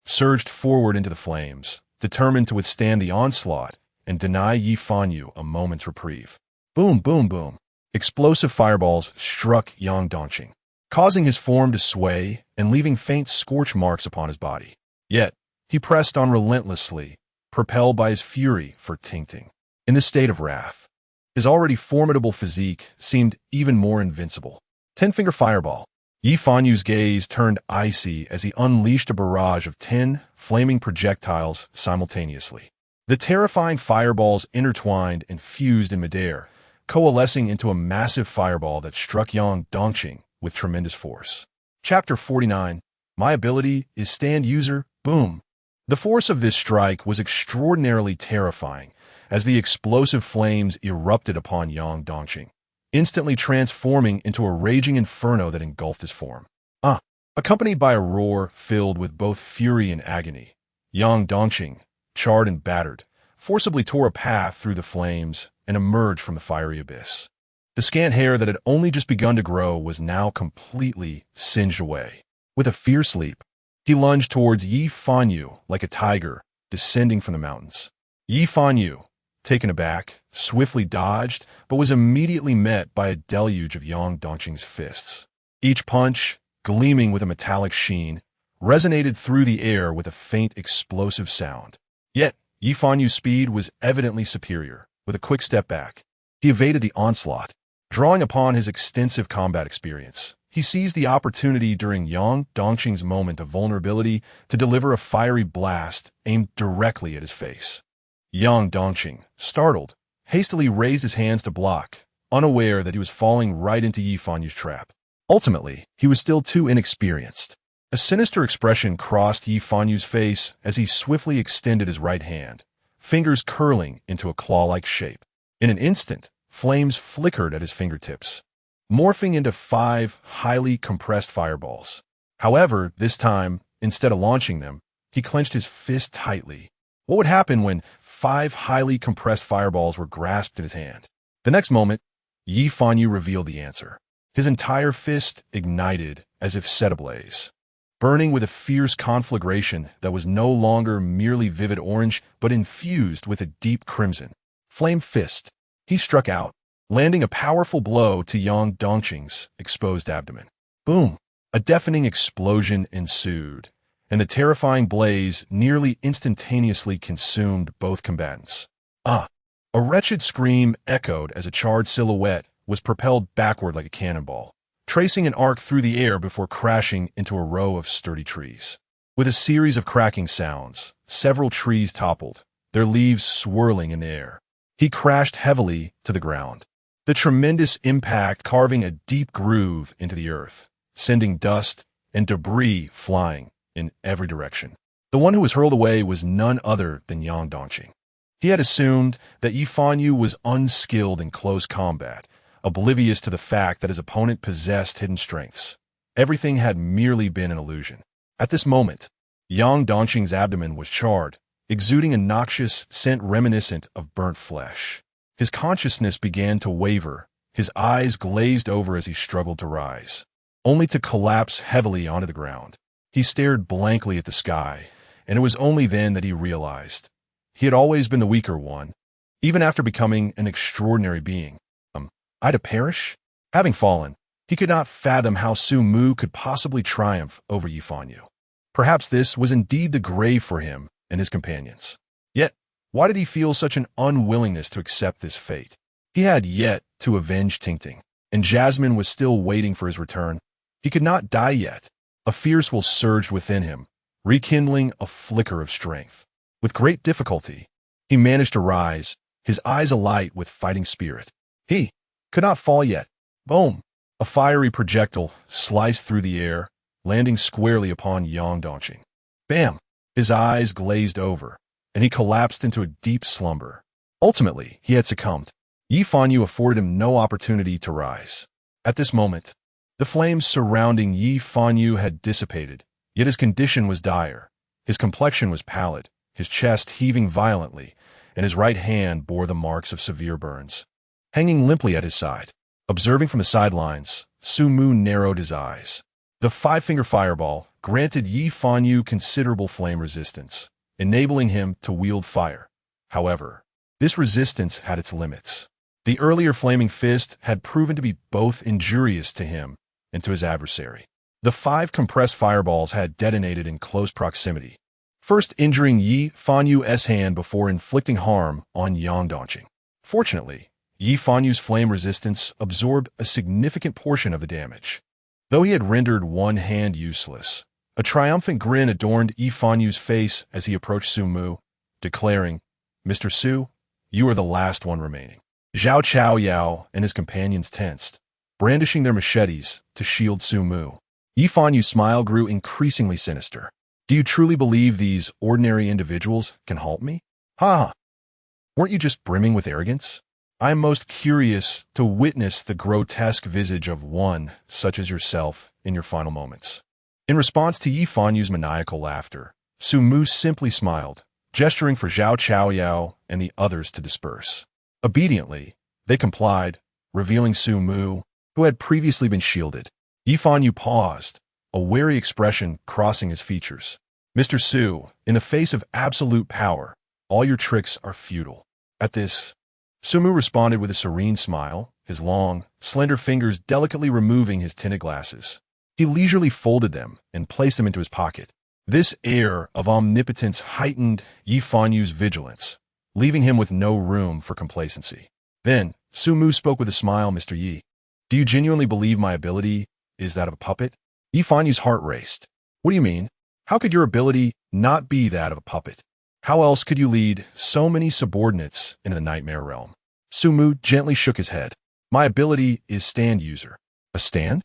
surged forward into the flames, determined to withstand the onslaught and deny Yi Fanyu a moment's reprieve. Boom, boom, boom. Explosive fireballs struck Yang Dongqing, causing his form to sway and leaving faint scorch marks upon his body. Yet, he pressed on relentlessly, propelled by his fury for Tingting. In this state of wrath, his already formidable physique seemed even more invincible. 10-finger fireball. Yi Fanyu's gaze turned icy as he unleashed a barrage of 10 flaming projectiles simultaneously. The terrifying fireballs intertwined and fused in midair, coalescing into a massive fireball that struck Yang Dongqing with tremendous force. Chapter 49. My ability is stand user, boom. The force of this strike was extraordinarily terrifying as the explosive flames erupted upon Yang Dongqing, instantly transforming into a raging inferno that engulfed his form. Accompanied by a roar filled with both fury and agony, Yang Dongqing, charred and battered, forcibly tore a path through the flames and emerged from the fiery abyss. The scant hair that had only just begun to grow was now completely singed away. With a fierce leap, he lunged towards Yi Fanyu like a tiger descending from the mountains. Yi Fanyu, taken aback, swiftly dodged, but was immediately met by a deluge of Yang Dongqing's fists. Each punch, gleaming with a metallic sheen, resonated through the air with a faint explosive sound. Yet, Yi Fanyu's speed was evidently superior. With a quick step back, he evaded the onslaught. Drawing upon his extensive combat experience, he seized the opportunity during Yang Dongqing's moment of vulnerability to deliver a fiery blast aimed directly at his face. Yang Dongqing, startled, hastily raised his hands to block, unaware that he was falling right into Yi Fanyu's trap. Ultimately, he was still too inexperienced. A sinister expression crossed Yi Fanyu's face as he swiftly extended his right hand, fingers curling into a claw-like shape. In an instant, flames flickered at his fingertips, morphing into 5 highly compressed fireballs. However, this time, instead of launching them, he clenched his fist tightly. What would happen when 5 highly compressed fireballs were grasped in his hand? The next moment, Yi Fanyu revealed the answer. His entire fist ignited as if set ablaze, burning with a fierce conflagration that was no longer merely vivid orange, but infused with a deep crimson. Flame fist. He struck out, landing a powerful blow to Yang Dongqing's exposed abdomen. Boom! A deafening explosion ensued, and the terrifying blaze nearly instantaneously consumed both combatants. A wretched scream echoed as a charred silhouette was propelled backward like a cannonball, tracing an arc through the air before crashing into a row of sturdy trees. With a series of cracking sounds, several trees toppled, their leaves swirling in the air. He crashed heavily to the ground, the tremendous impact carving a deep groove into the earth, sending dust and debris flying in every direction. The one who was hurled away was none other than Yang Dongqing. He had assumed that Yi Fanyu was unskilled in close combat, oblivious to the fact that his opponent possessed hidden strengths. Everything had merely been an illusion. At this moment, Yang Dongqing's abdomen was charred, exuding a noxious scent reminiscent of burnt flesh. His consciousness began to waver, his eyes glazed over as he struggled to rise, only to collapse heavily onto the ground. He stared blankly at the sky, and it was only then that he realized he had always been the weaker one, even after becoming an extraordinary being. I to perish? Having fallen, he could not fathom how Sumu could possibly triumph over Yi Fanyu. Perhaps this was indeed the grave for him and his companions. Yet, why did he feel such an unwillingness to accept this fate? He had yet to avenge Tingting, and Jasmine was still waiting for his return. He could not die yet. A fierce will surged within him, rekindling a flicker of strength. With great difficulty, he managed to rise, his eyes alight with fighting spirit. He could not fall yet. Boom! A fiery projectile sliced through the air, landing squarely upon Yang Dongqing. Bam! His eyes glazed over, and he collapsed into a deep slumber. Ultimately, he had succumbed. Yi Fanyu afforded him no opportunity to rise. At this moment, the flames surrounding Yi Fanyu had dissipated, yet his condition was dire. His complexion was pallid, his chest heaving violently, and his right hand bore the marks of severe burns. Hanging limply at his side, observing from the sidelines, Sumu narrowed his eyes. The 5-finger fireball granted Yi Fanyu considerable flame resistance, enabling him to wield fire. However, this resistance had its limits. The earlier flaming fist had proven to be both injurious to him and to his adversary. The 5 compressed fireballs had detonated in close proximity, first injuring Yi Fanyu's hand before inflicting harm on Yang Dongqing. Fortunately, Yi Fanyu's flame resistance absorbed a significant portion of the damage. Though he had rendered one hand useless, a triumphant grin adorned Yi Fanyu's face as he approached Sumu, declaring, "Mr. Su, you are the last one remaining." Zhao Chaoyao and his companions tensed, brandishing their machetes to shield Sumu. Yi Fanyu's smile grew increasingly sinister. "Do you truly believe these ordinary individuals can halt me? Ha! Weren't you just brimming with arrogance? I am most curious to witness the grotesque visage of one such as yourself in your final moments." In response to Yi Fanyu's maniacal laughter, Sumu simply smiled, gesturing for Zhao Chaoyao and the others to disperse. Obediently, they complied, revealing Sumu, who had previously been shielded. Yi Fanyu paused, a wary expression crossing his features. "Mr. Su, in the face of absolute power, all your tricks are futile." At this, Sumu responded with a serene smile, his long, slender fingers delicately removing his tinted glasses. He leisurely folded them and placed them into his pocket. This air of omnipotence heightened Yi Fanyu's vigilance, leaving him with no room for complacency. Then, Sumu spoke with a smile. Mr. Yi, do you genuinely believe my ability is that of a puppet? Yi Fanyu's heart raced. What do you mean? How could your ability not be that of a puppet? How else could you lead so many subordinates into the nightmare realm? Sumu gently shook his head. My ability is stand user. A stand?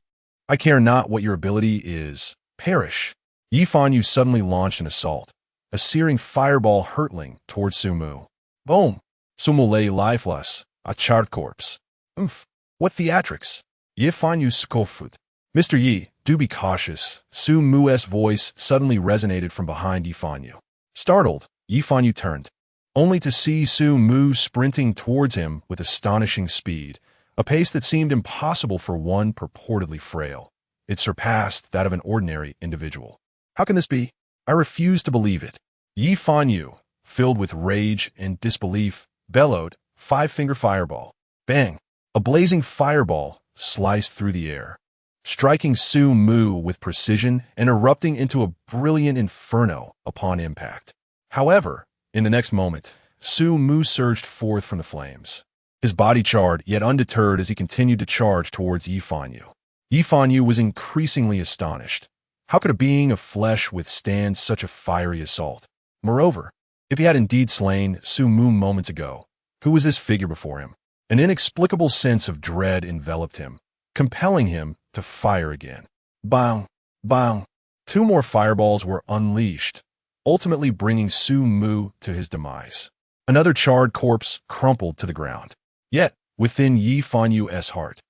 I care not what your ability is. Perish. Yi Fanyu suddenly launched an assault, a searing fireball hurtling towards Sumu. Boom! Sumu lay lifeless, a charred corpse. Umph! What theatrics! Yi Fanyu scoffed. Mr. Yi, do be cautious. Sumu's voice suddenly resonated from behind Yi Fanyu. Startled, Yi Fanyu turned, only to see Sumu sprinting towards him with astonishing speed, a pace that seemed impossible for one purportedly frail. It surpassed that of an ordinary individual. How can this be? I refuse to believe it. Yi Fanyu, filled with rage and disbelief, bellowed, five-finger fireball. Bang! A blazing fireball sliced through the air, striking Sumu with precision and erupting into a brilliant inferno upon impact. However, in the next moment, Sumu surged forth from the flames, his body charred yet undeterred as he continued to charge towards Yi Fanyu. Yi Fanyu was increasingly astonished. How could a being of flesh withstand such a fiery assault? Moreover, if he had indeed slain Sumu moments ago, who was this figure before him? An inexplicable sense of dread enveloped him, compelling him to fire again. Bang! Bang! Two more fireballs were unleashed, ultimately bringing Sumu to his demise. Another charred corpse crumpled to the ground. Yet, within Yi Fanyu's heart,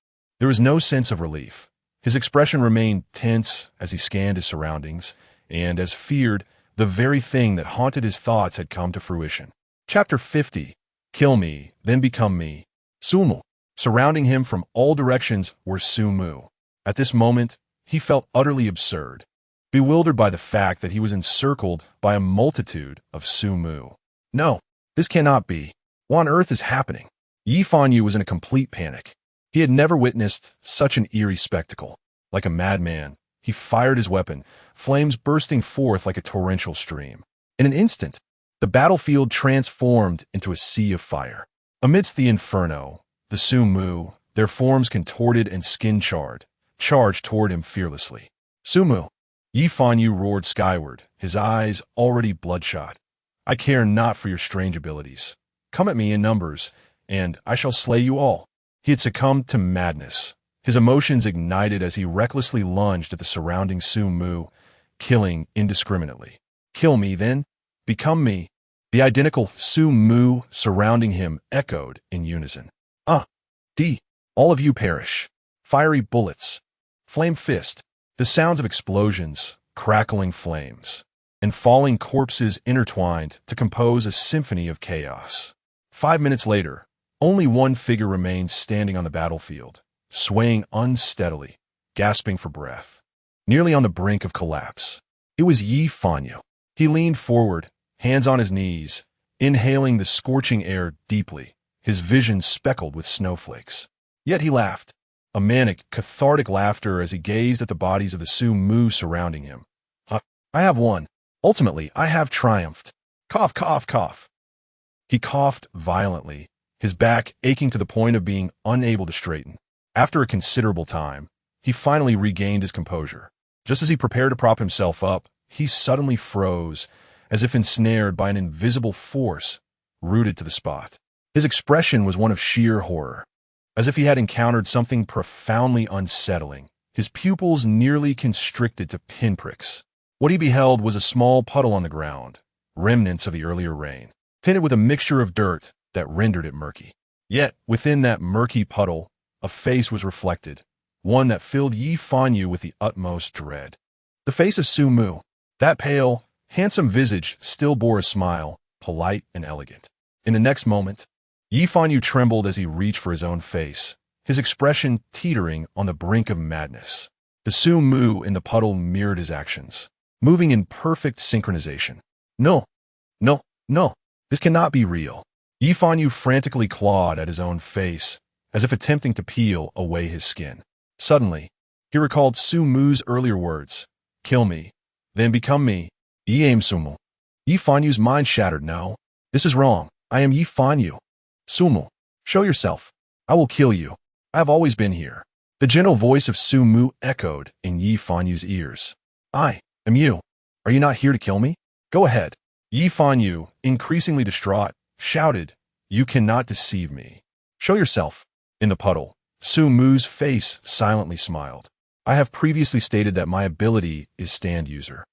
there was no sense of relief. His expression remained tense as he scanned his surroundings, and, as feared, the very thing that haunted his thoughts had come to fruition. Chapter 50. Kill me, then become me. Sumu. Surrounding him from all directions were Sumu. At this moment, he felt utterly absurd, bewildered by the fact that he was encircled by a multitude of Sumu. No, this cannot be. What on earth is happening? Yi Fanyu was in a complete panic. He had never witnessed such an eerie spectacle. Like a madman, he fired his weapon, flames bursting forth like a torrential stream. In an instant, the battlefield transformed into a sea of fire. Amidst the inferno, the Sumu, their forms contorted and skin charred, charged toward him fearlessly. Sumu! Yi Fanyu roared skyward, his eyes already bloodshot. I care not for your strange abilities. Come at me in numbers, and I shall slay you all. He had succumbed to madness. His emotions ignited as he recklessly lunged at the surrounding Sumu, killing indiscriminately. Kill me, then. Become me. The identical Sumu surrounding him echoed in unison. All of you perish. Fiery bullets. Flame fist. The sounds of explosions, crackling flames, and falling corpses intertwined to compose a symphony of chaos. 5 minutes later, only one figure remained standing on the battlefield, swaying unsteadily, gasping for breath, nearly on the brink of collapse. It was Yi Fanyu. He leaned forward, hands on his knees, inhaling the scorching air deeply, his vision speckled with snowflakes. Yet he laughed, a manic, cathartic laughter as he gazed at the bodies of the Sumu surrounding him. I have won. Ultimately, I have triumphed. Cough, cough, cough. He coughed violently, his back aching to the point of being unable to straighten. After a considerable time, he finally regained his composure. Just as he prepared to prop himself up, he suddenly froze, as if ensnared by an invisible force, rooted to the spot. His expression was one of sheer horror, as if he had encountered something profoundly unsettling, his pupils nearly constricted to pinpricks. What he beheld was a small puddle on the ground, remnants of the earlier rain, tinted with a mixture of dirt that rendered it murky. Yet, within that murky puddle, a face was reflected, one that filled Yi Fanyu with the utmost dread. The face of Sumu. That pale, handsome visage still bore a smile, polite and elegant. In the next moment, Yi Fanyu trembled as he reached for his own face, his expression teetering on the brink of madness. The Sumu in the puddle mirrored his actions, moving in perfect synchronization. No, this cannot be real. Yi Fanyu frantically clawed at his own face, as if attempting to peel away his skin. Suddenly, he recalled Sumu's earlier words, "Kill me, then become me." Yi aim Sumu. Yi Fanyu's mind shattered. No, this is wrong. I am Yi Fanyu. Sumu, show yourself. I will kill you. I have always been here. The gentle voice of Sumu echoed in Yi Fanyu's ears. I am you. Are you not here to kill me? Go ahead. Yi Fanyu, increasingly distraught, shouted, "You cannot deceive me. Show yourself." In the puddle, Sumu's face silently smiled. I have previously stated that my ability is stand user.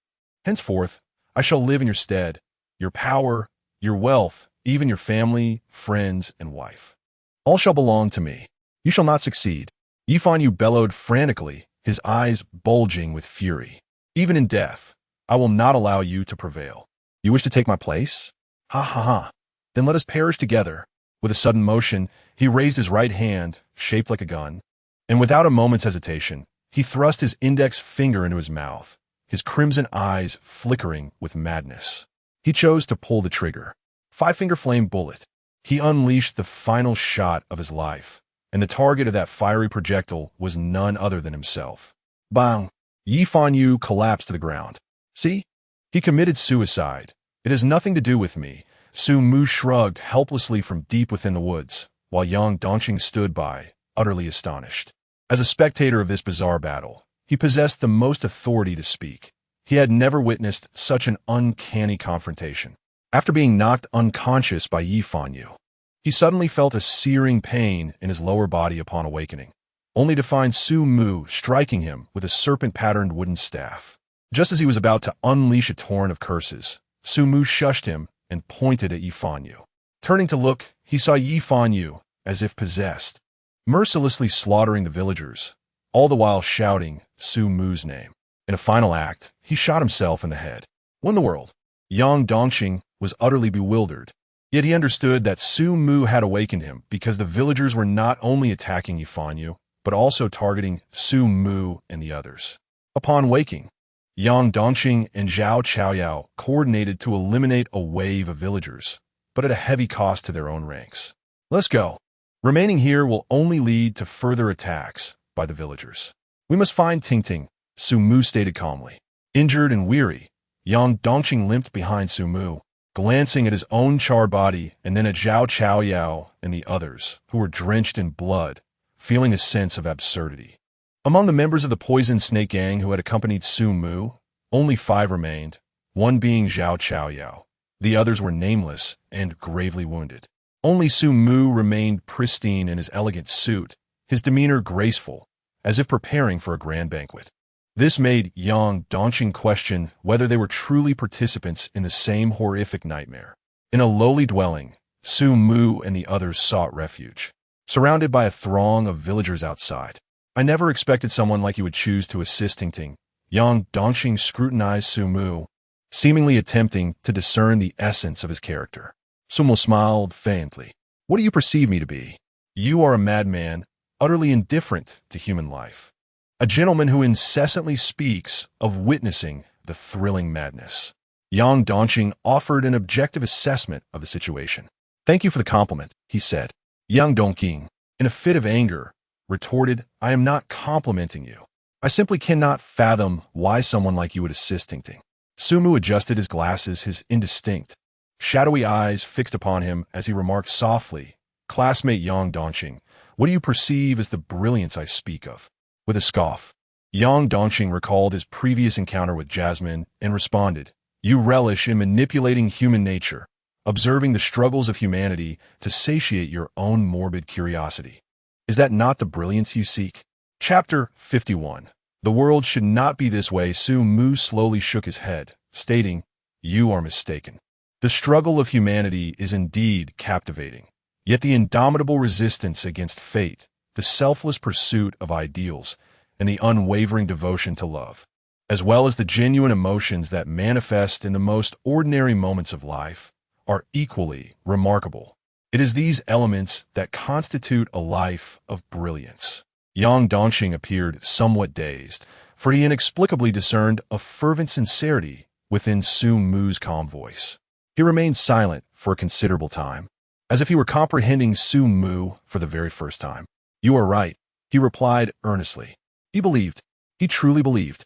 Henceforth, I shall live in your stead, your power, your wealth, even your family, friends, and wife. All shall belong to me. You shall not succeed. Yi Fanyu bellowed frantically, his eyes bulging with fury. Even in death, I will not allow you to prevail. You wish to take my place? Ha ha ha. Then let us perish together. With a sudden motion, he raised his right hand, shaped like a gun, and without a moment's hesitation, he thrust his index finger into his mouth, his crimson eyes flickering with madness. He chose to pull the trigger. Five-finger flame bullet. He unleashed the final shot of his life, and the target of that fiery projectile was none other than himself. Bang! Yi Fanyu collapsed to the ground. See? He committed suicide. It has nothing to do with me. Sumu shrugged helplessly from deep within the woods, while Yang Dongqing stood by, utterly astonished. As a spectator of this bizarre battle, he possessed the most authority to speak. He had never witnessed such an uncanny confrontation. After being knocked unconscious by Yi Fanyu, he suddenly felt a searing pain in his lower body upon awakening, only to find Sumu striking him with a serpent-patterned wooden staff. Just as he was about to unleash a torrent of curses, Sumu shushed him and pointed at Yi Fanyu. Turning to look, he saw Yi Fanyu, as if possessed, mercilessly slaughtering the villagers, all the while shouting Sumu's name. In a final act, he shot himself in the head. What in the world? Yang Dongqing was utterly bewildered. Yet he understood that Sumu had awakened him because the villagers were not only attacking Yi Fanyu, but also targeting Sumu and the others. Upon waking, Yang Dongqing and Zhao Chaoyao coordinated to eliminate a wave of villagers, but at a heavy cost to their own ranks. Let's go. Remaining here will only lead to further attacks by the villagers. We must find Tingting, Sumu stated calmly. Injured and weary, Yang Dongqing limped behind Sumu, glancing at his own charred body and then at Zhao Chaoyao and the others, who were drenched in blood, feeling a sense of absurdity. Among the members of the Poison Snake Gang who had accompanied Sumu, only 5 remained, one being Zhao Chaoyao. The others were nameless and gravely wounded. Only Sumu remained pristine in his elegant suit, his demeanor graceful, as if preparing for a grand banquet. This made Yang Dongqing question whether they were truly participants in the same horrific nightmare. In a lowly dwelling, Sumu and the others sought refuge, surrounded by a throng of villagers outside. I never expected someone like you would choose to assist Tingting. Yang Dongqing scrutinized Sumu, seemingly attempting to discern the essence of his character. Sumu smiled faintly. What do you perceive me to be? You are a madman, utterly indifferent to human life. A gentleman who incessantly speaks of witnessing the thrilling madness. Yang Dongqing offered an objective assessment of the situation. Thank you for the compliment, he said. Yang Dongqing, in a fit of anger, retorted, I am not complimenting you. I simply cannot fathom why someone like you would assist Tingting. Sumu adjusted his glasses, his indistinct, shadowy eyes fixed upon him as he remarked softly, Classmate Yang Dongqing, what do you perceive as the brilliance I speak of? With a scoff, Yang Dongqing recalled his previous encounter with Jasmine and responded, You relish in manipulating human nature, observing the struggles of humanity to satiate your own morbid curiosity. Is that not the brilliance you seek? Chapter 51. The world should not be this way. Sumu slowly shook his head, stating, You are mistaken. The struggle of humanity is indeed captivating, yet the indomitable resistance against fate, the selfless pursuit of ideals, and the unwavering devotion to love, as well as the genuine emotions that manifest in the most ordinary moments of life, are equally remarkable. It is these elements that constitute a life of brilliance. Yang Dongqing appeared somewhat dazed, for he inexplicably discerned a fervent sincerity within Sumu's calm voice. He remained silent for a considerable time, as if he were comprehending Sumu for the very first time. "You are right," he replied earnestly. He believed. He truly believed.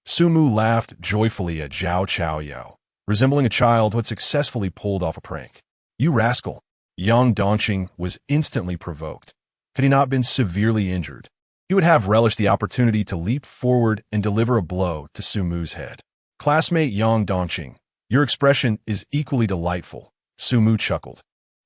Sumu laughed joyfully at Zhao Chaoyao, resembling a child who had successfully pulled off a prank. "You rascal!" Yang Dongqing was instantly provoked. Had he not been severely injured, he would have relished the opportunity to leap forward and deliver a blow to Sumu's head. "Classmate Yang Dongqing, your expression is equally delightful," Sumu chuckled.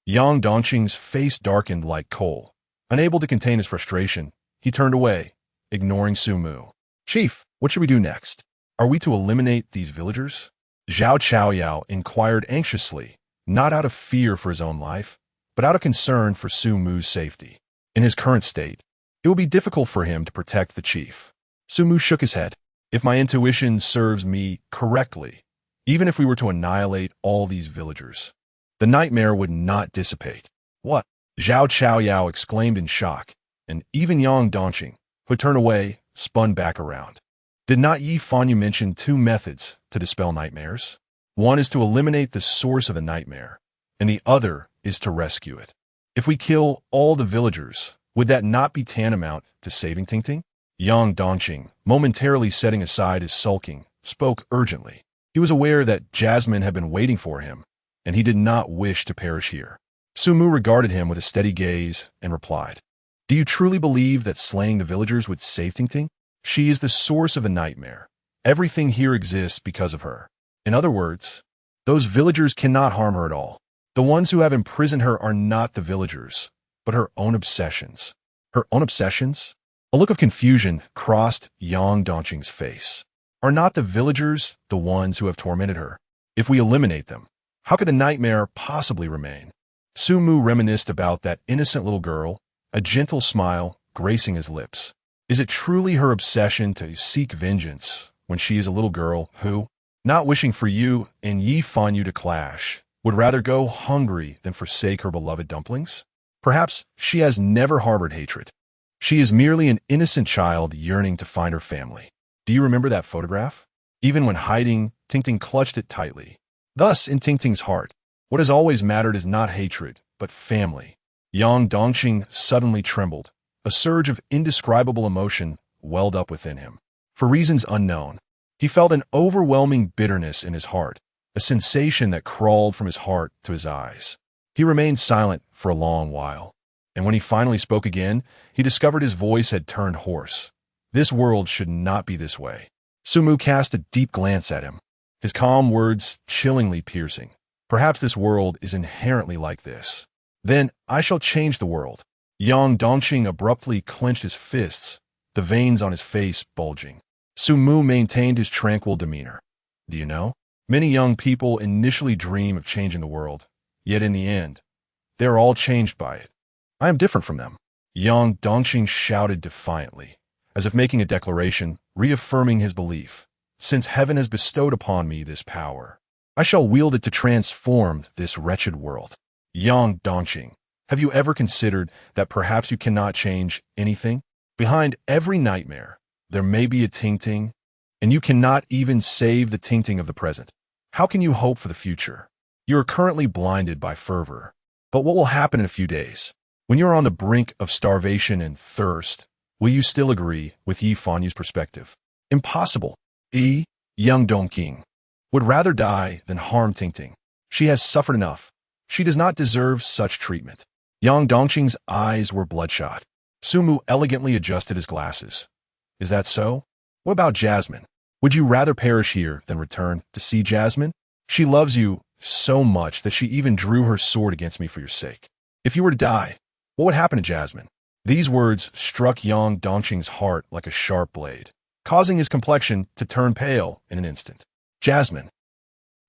Yang Dongqing's face darkened like coal. Unable to contain his frustration, he turned away, ignoring Sumu. "Chief, what should we do next? Are we to eliminate these villagers?" Zhao Chaoyao inquired anxiously, not out of fear for his own life, but out of concern for Sumu's safety. In his current state, it would be difficult for him to protect the chief. Sumu shook his head. "If my intuition serves me correctly, even if we were to annihilate all these villagers, the nightmare would not dissipate." "What?" Zhao Chaoyao exclaimed in shock, and even Yang Dongqing, who had turned away, spun back around. "Did not Yi Fanyu mention two methods to dispel nightmares? One is to eliminate the source of the nightmare, and the other is to rescue it. If we kill all the villagers, would that not be tantamount to saving Tingting?" Yang Dongqing, momentarily setting aside his sulking, spoke urgently. He was aware that Jasmine had been waiting for him, and he did not wish to perish here. Sumu regarded him with a steady gaze and replied, "Do you truly believe that slaying the villagers would save Tingting? She is the source of the nightmare. Everything here exists because of her. In other words, those villagers cannot harm her at all. The ones who have imprisoned her are not the villagers, but her own obsessions." "Her own obsessions?" A look of confusion crossed Yang Dongqing's face. "Are not the villagers the ones who have tormented her? If we eliminate them, how could the nightmare possibly remain?" Sumu reminisced about that innocent little girl, a gentle smile gracing his lips. Is it truly her obsession to seek vengeance when she is a little girl who, not wishing for you and Yi Fanyu to clash, would rather go hungry than forsake her beloved dumplings? Perhaps she has never harbored hatred. She is merely an innocent child yearning to find her family. Do you remember that photograph? Even when hiding, Tingting clutched it tightly. Thus, in Tingting's heart, what has always mattered is not hatred, but family. Yang Dongqing suddenly trembled. A surge of indescribable emotion welled up within him. For reasons unknown, he felt an overwhelming bitterness in his heart, a sensation that crawled from his heart to his eyes. He remained silent for a long while, and when he finally spoke again, he discovered his voice had turned hoarse. This world should not be this way. Sumu cast a deep glance at him, his calm words chillingly piercing. Perhaps this world is inherently like this. Then I shall change the world. Yang Dongqing abruptly clenched his fists, the veins on his face bulging. Sumu maintained his tranquil demeanor. Do you know? Many young people initially dream of changing the world, yet in the end, they are all changed by it. I am different from them. Yang Dongqing shouted defiantly, as if making a declaration, reaffirming his belief. Since heaven has bestowed upon me this power, I shall wield it to transform this wretched world. Yang Dongqing, have you ever considered that perhaps you cannot change anything? Behind every nightmare, there may be a Tingting, and you cannot even save the Tingting of the present. How can you hope for the future? You are currently blinded by fervor. But what will happen in a few days? When you are on the brink of starvation and thirst, will you still agree with Yi Fanyu's perspective? Impossible. Yang Dongqing would rather die than harm Tingting. She has suffered enough. She does not deserve such treatment. Yang Dongqing's eyes were bloodshot. Sumu elegantly adjusted his glasses. Is that so? What about Jasmine? Would you rather perish here than return to see Jasmine? She loves you so much that she even drew her sword against me for your sake. If you were to die, what would happen to Jasmine? These words struck Yang Dongqing's heart like a sharp blade, causing his complexion to turn pale in an instant. Jasmine.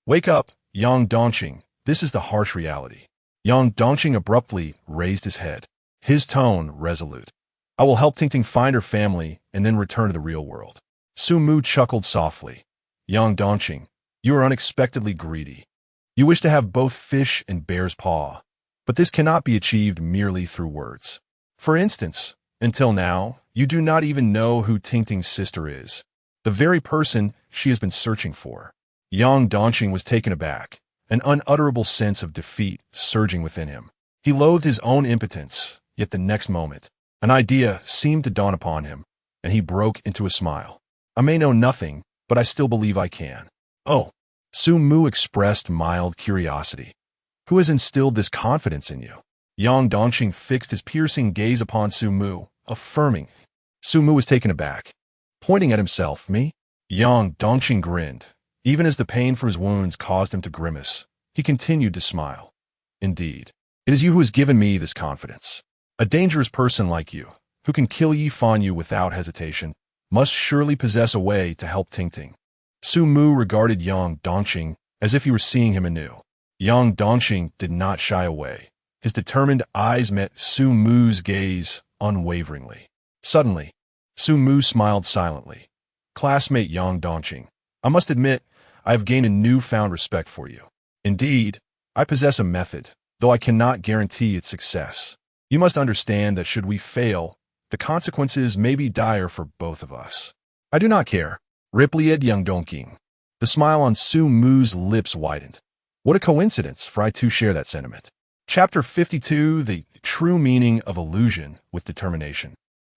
Wake up, Yang Dongqing. This is the harsh reality. Yang Dongqing abruptly raised his head, his tone resolute. I will help Tingting find her family and then return to the real world. Sumu chuckled softly. Yang Dongqing, you are unexpectedly greedy. You wish to have both fish and bear's paw, but this cannot be achieved merely through words. For instance, until now, you do not even know who Tingting's sister is, the very person she has been searching for. Yang Dongqing was taken aback, an unutterable sense of defeat surging within him. He loathed his own impotence, yet the next moment, an idea seemed to dawn upon him, and he broke into a smile. I may know nothing, but I still believe I can. Oh, Sumu expressed mild curiosity. Who has instilled this confidence in you? Yang Dongqing fixed his piercing gaze upon Sumu, affirming. Sumu was taken aback. Pointing at himself, me? Yang Dongqing grinned. Even as the pain from his wounds caused him to grimace, he continued to smile. Indeed, it is you who has given me this confidence. A dangerous person like you, who can kill Yi Fanyu without hesitation, must surely possess a way to help Tingting. Sumu regarded Yang Dongqing as if he were seeing him anew. Yang Dongqing did not shy away. His determined eyes met Sumu's gaze unwaveringly. Suddenly, Sumu smiled silently. Classmate Yang Dongqing, I must admit, I have gained a newfound respect for you. Indeed, I possess a method, though I cannot guarantee its success. You must understand that should we fail, the consequences may be dire for both of us. I do not care, replied Yang Dongqing. The smile on Sumu's lips widened. What a coincidence, for I too share that sentiment. Chapter 52, The True Meaning of Illusion with Determination.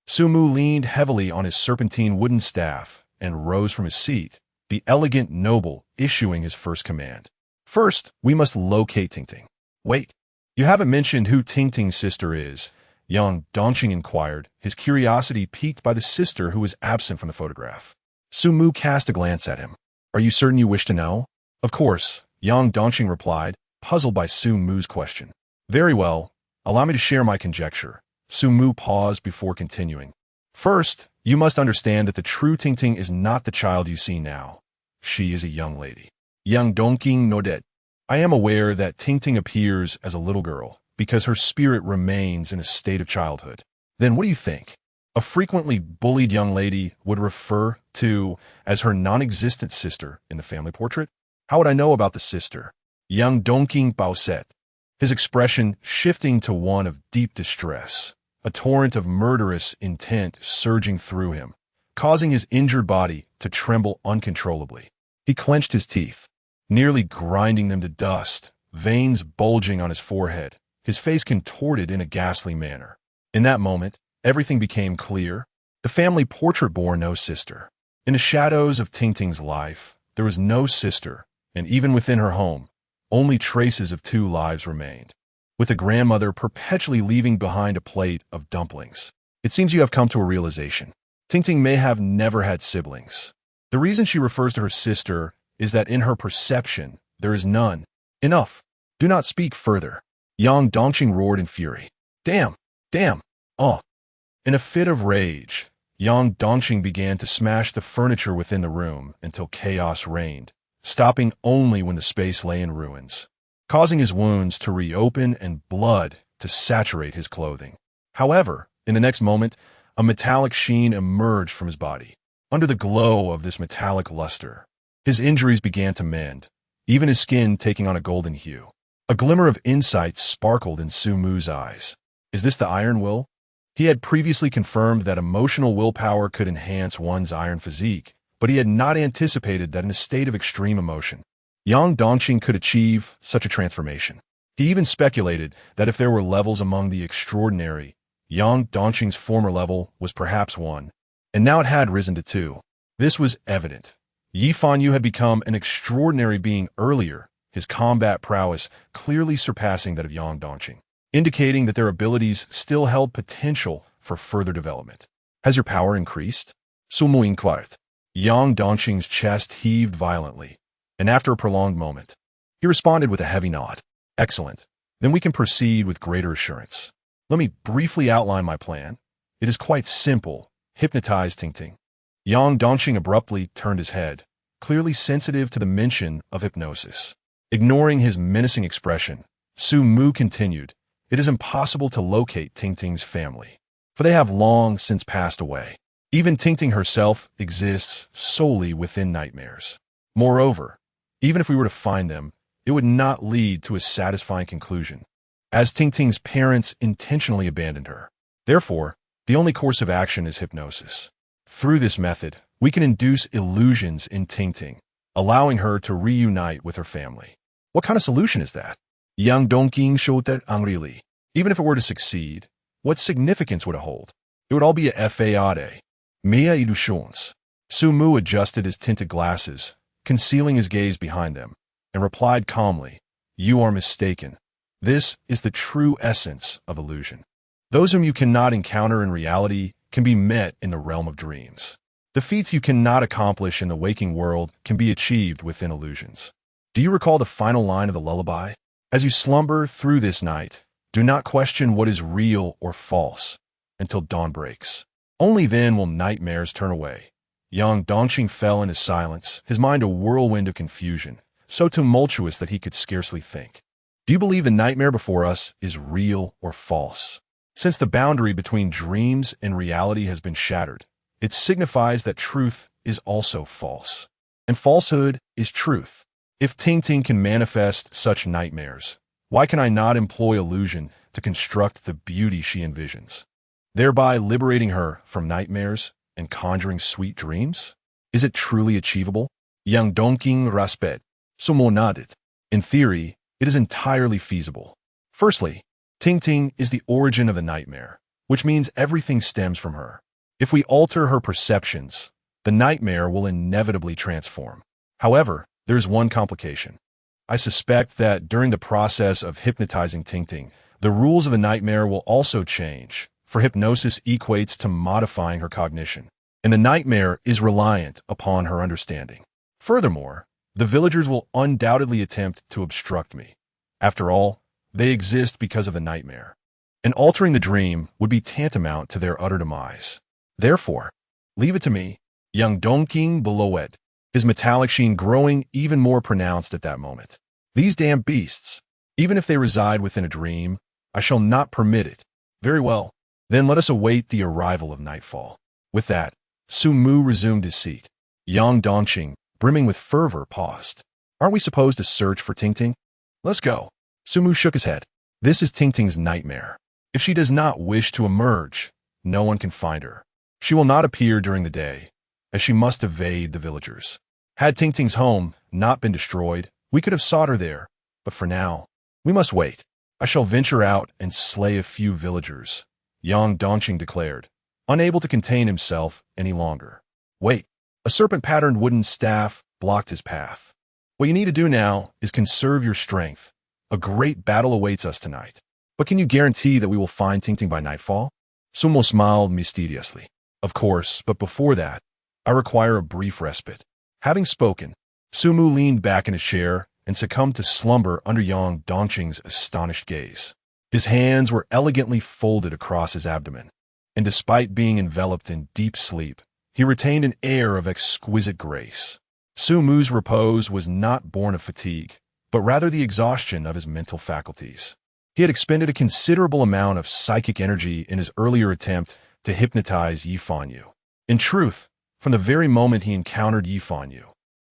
Sumu leaned heavily on his serpentine wooden staff and rose from his seat, the elegant noble issuing his first command. First, we must locate Tingting. Wait, you haven't mentioned who Tingting's sister is, Yang Dongqing inquired, his curiosity piqued by the sister who was absent from the photograph. Sumu cast a glance at him. Are you certain you wish to know? Of course, Yang Dongqing replied, puzzled by Sumu's question. Very well, allow me to share my conjecture. Sumu paused before continuing. First, you must understand that the true Tingting is not the child you see now. She is a young lady. Yang Dongqing nodded. I am aware that Tingting appears as a little girl because her spirit remains in a state of childhood. Then what do you think? A frequently bullied young lady would refer to as her non-existent sister in the family portrait? How would I know about the sister? Yang Dongqing bowset, his expression shifting to one of deep distress, a torrent of murderous intent surging through him, causing his injured body to tremble uncontrollably. He clenched his teeth, nearly grinding them to dust, veins bulging on his forehead, his face contorted in a ghastly manner. In that moment, everything became clear. The family portrait bore no sister. In the shadows of Tingting's life, there was no sister, and even within her home, only traces of two lives remained, with the grandmother perpetually leaving behind a plate of dumplings. It seems you have come to a realization. Tingting may have never had siblings. The reason she refers to her sister is that in her perception, there is none. Enough. Do not speak further. Yang Dongqing roared in fury. Damn! Damn! Oh! In a fit of rage, Yang Dongqing began to smash the furniture within the room until chaos reigned, stopping only when the space lay in ruins, causing his wounds to reopen and blood to saturate his clothing. However, in the next moment, a metallic sheen emerged from his body. Under the glow of this metallic luster, his injuries began to mend, even his skin taking on a golden hue. A glimmer of insight sparkled in Sumu's eyes. Is this the iron will? He had previously confirmed that emotional willpower could enhance one's iron physique, but he had not anticipated that in a state of extreme emotion, Yang Dongqing could achieve such a transformation. He even speculated that if there were levels among the extraordinary, Yang Dongqing's former level was perhaps one, and now it had risen to two. This was evident. Yi Fanyu had become an extraordinary being earlier, his combat prowess clearly surpassing that of Yang Dongqing, indicating that their abilities still held potential for further development. Has your power increased? Sumu inquired. Yang Dongqing's chest heaved violently, and after a prolonged moment, he responded with a heavy nod. Excellent. Then we can proceed with greater assurance. Let me briefly outline my plan. It is quite simple. Hypnotize Tingting. Yang Dongqing abruptly turned his head, clearly sensitive to the mention of hypnosis. Ignoring his menacing expression, Sumu continued, it is impossible to locate Tingting's family, for they have long since passed away. Even Tingting herself exists solely within nightmares. Moreover, even if we were to find them, it would not lead to a satisfying conclusion, as Tingting's parents intentionally abandoned her. Therefore, the only course of action is hypnosis. Through this method, we can induce illusions in Tingting, allowing her to reunite with her family. What kind of solution is that? Yang Dongqing showed that angrily. Even if it were to succeed, what significance would it hold? It would all be a fade. Mia illusions. Sumu adjusted his tinted glasses, concealing his gaze behind them, and replied calmly, "You are mistaken. This is the true essence of illusion. Those whom you cannot encounter in reality can be met in the realm of dreams. The feats you cannot accomplish in the waking world can be achieved within illusions. Do you recall the final line of the lullaby? As you slumber through this night, do not question what is real or false until dawn breaks. Only then will nightmares turn away." Yang Dongqing fell into silence, his mind a whirlwind of confusion, so tumultuous that he could scarcely think. Do you believe the nightmare before us is real or false? Since the boundary between dreams and reality has been shattered, it signifies that truth is also false, and falsehood is truth. If Ting Ting can manifest such nightmares, why can I not employ illusion to construct the beauty she envisions, thereby liberating her from nightmares and conjuring sweet dreams? Is it truly achievable? Yang Dongqing respect. Sumu nodded. In theory, it is entirely feasible. Firstly, Ting Ting is the origin of the nightmare, which means everything stems from her. If we alter her perceptions, the nightmare will inevitably transform. However, there is one complication. I suspect that during the process of hypnotizing Ting Ting, the rules of the nightmare will also change, for hypnosis equates to modifying her cognition, and the nightmare is reliant upon her understanding. Furthermore, the villagers will undoubtedly attempt to obstruct me. After all, they exist because of the nightmare, and altering the dream would be tantamount to their utter demise. Therefore, leave it to me. Yang Dongqing bellowed, his metallic sheen growing even more pronounced at that moment. These damn beasts, even if they reside within a dream, I shall not permit it. Very well, then let us await the arrival of nightfall. With that, Sumu resumed his seat. Yang Dongqing, brimming with fervor, paused. Aren't we supposed to search for Ting Ting? Let's go. Sumu shook his head. This is Ting Ting's nightmare. If she does not wish to emerge, no one can find her. She will not appear during the day, as she must evade the villagers. Had Ting Ting's home not been destroyed, we could have sought her there, but for now, we must wait. I shall venture out and slay a few villagers, Yang Dongqing declared, unable to contain himself any longer. Wait. A serpent-patterned wooden staff blocked his path. What you need to do now is conserve your strength. A great battle awaits us tonight. But can you guarantee that we will find Ting Ting by nightfall? Sumo smiled mysteriously. Of course, but before that, I require a brief respite. Having spoken, Sumu leaned back in his chair and succumbed to slumber under Yang Dongqing's astonished gaze. His hands were elegantly folded across his abdomen, and despite being enveloped in deep sleep, he retained an air of exquisite grace. Sumu's repose was not born of fatigue, but rather the exhaustion of his mental faculties. He had expended a considerable amount of psychic energy in his earlier attempt to hypnotize Yifanyu. In truth, from the very moment he encountered Yifanyu,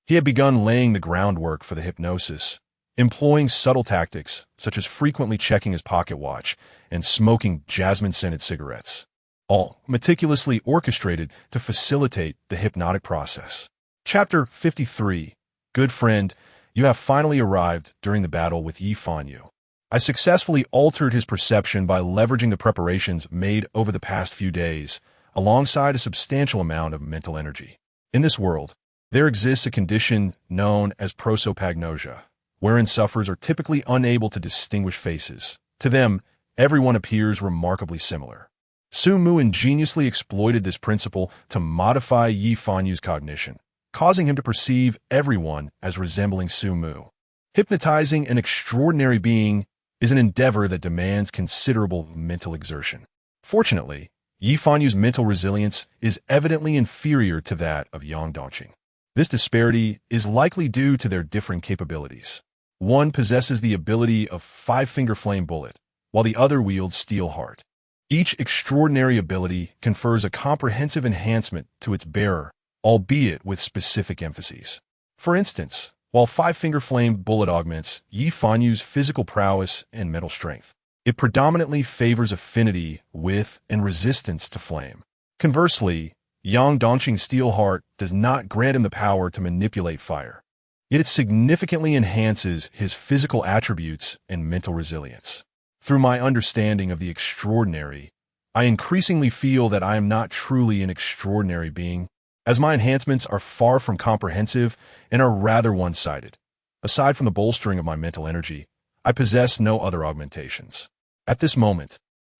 he had begun laying the groundwork for the hypnosis, employing subtle tactics such as frequently checking his pocket watch and smoking jasmine-scented cigarettes, all meticulously orchestrated to facilitate the hypnotic process. Chapter 53. Good friend, you have finally arrived during the battle with Yifanyu. I successfully altered his perception by leveraging the preparations made over the past few days, alongside a substantial amount of mental energy. In this world, there exists a condition known as prosopagnosia, wherein sufferers are typically unable to distinguish faces. To them, everyone appears remarkably similar. Sumu ingeniously exploited this principle to modify Yifanyu's cognition, causing him to perceive everyone as resembling Sumu. Hypnotizing an extraordinary being is an endeavor that demands considerable mental exertion. Fortunately, Yifanyu's mental resilience is evidently inferior to that of Yang Dongqing. This disparity is likely due to their differing capabilities. One possesses the ability of five-finger flame bullet, while the other wields steel heart. Each extraordinary ability confers a comprehensive enhancement to its bearer, albeit with specific emphases. For instance, while five-finger flame bullet augments Yifanyu's physical prowess and mental strength, it predominantly favors affinity with and resistance to flame. Conversely, Yang Dongqing's steel heart does not grant him the power to manipulate fire. yet it significantly enhances his physical attributes and mental resilience. Through my understanding of the extraordinary, I increasingly feel that I am not truly an extraordinary being, as my enhancements are far from comprehensive and are rather one-sided. Aside from the bolstering of my mental energy, I possess no other augmentations. At this moment,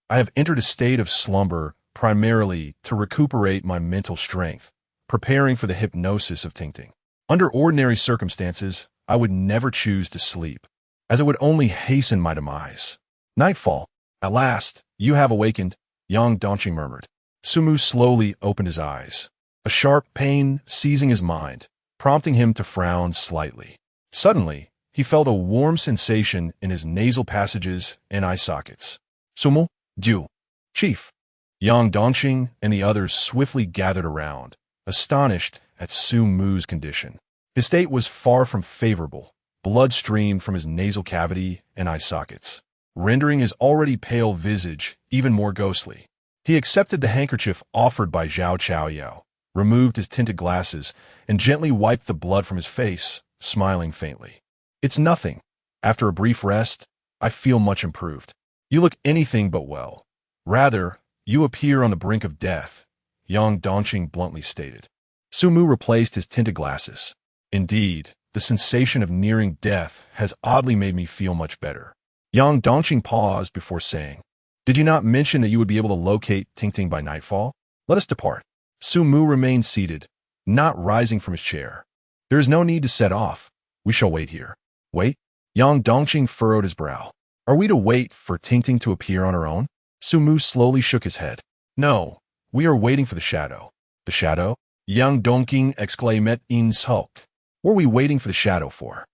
I have entered a state of slumber primarily to recuperate my mental strength, preparing for the hypnosis of Ting. Under ordinary circumstances, I would never choose to sleep, as it would only hasten my demise. Nightfall. At last, you have awakened, Yang Dongqing murmured. Sumu slowly opened his eyes, a sharp pain seizing his mind, prompting him to frown slightly. Suddenly, he felt a warm sensation in his nasal passages and eye sockets. Sumu, du, chief. Yang Dongqing and the others swiftly gathered around, astonished at Sumu's condition. His state was far from favorable. Blood streamed from his nasal cavity and eye sockets, rendering his already pale visage even more ghostly. He accepted the handkerchief offered by Zhao Chaoyao, removed his tinted glasses, and gently wiped the blood from his face, smiling faintly. It's nothing. After a brief rest, I feel much improved. You look anything but well. Rather, you appear on the brink of death, Yang Dongqing bluntly stated. Sumu replaced his tinted glasses. Indeed, the sensation of nearing death has oddly made me feel much better. Yang Dongqing paused before saying, Did you not mention that you would be able to locate Ting by nightfall? Let us depart. Sumu remained seated, not rising from his chair. There is no need to set off. We shall wait here. Wait? Yang Dongqing furrowed his brow. Are we to wait for Ting to appear on her own? Sumu slowly shook his head. No, we are waiting for the shadow. The shadow? Yang Dongqing exclaimed in sulk. What are we waiting for the shadow for?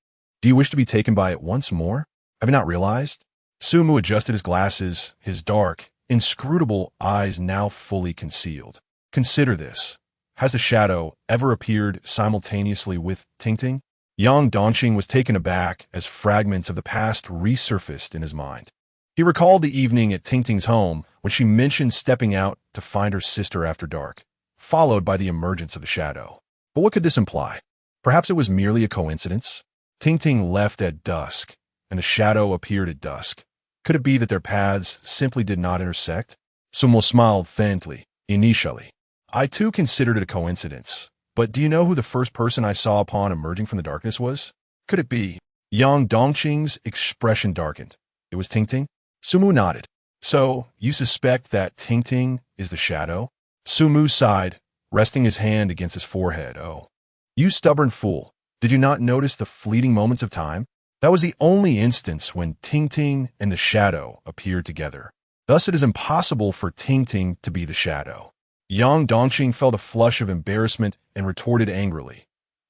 Do you wish to be taken by it once more? Have you not realized? Sumu adjusted his glasses, his dark, inscrutable eyes now fully concealed. Consider this. Has the shadow ever appeared simultaneously with Ting? Yang Dongqing was taken aback as fragments of the past resurfaced in his mind. He recalled the evening at Ting's home when she mentioned stepping out to find her sister after dark, followed by the emergence of the shadow. But what could this imply? Perhaps it was merely a coincidence? Ting left at dusk, and the shadow appeared at dusk. Could it be that their paths simply did not intersect? Sumo smiled faintly. Initially, I too considered it a coincidence. But do you know who the first person I saw upon emerging from the darkness was? Could it be? Yang Dongqing's expression darkened. It was Ting? Sumu nodded. So, you suspect that Ting is the shadow? Sumu sighed, resting his hand against his forehead. Oh, you stubborn fool. Did you not notice the fleeting moments of time? That was the only instance when Ting and the shadow appeared together. Thus it is impossible for Ting to be the shadow. Yang Dongqing felt a flush of embarrassment and retorted angrily.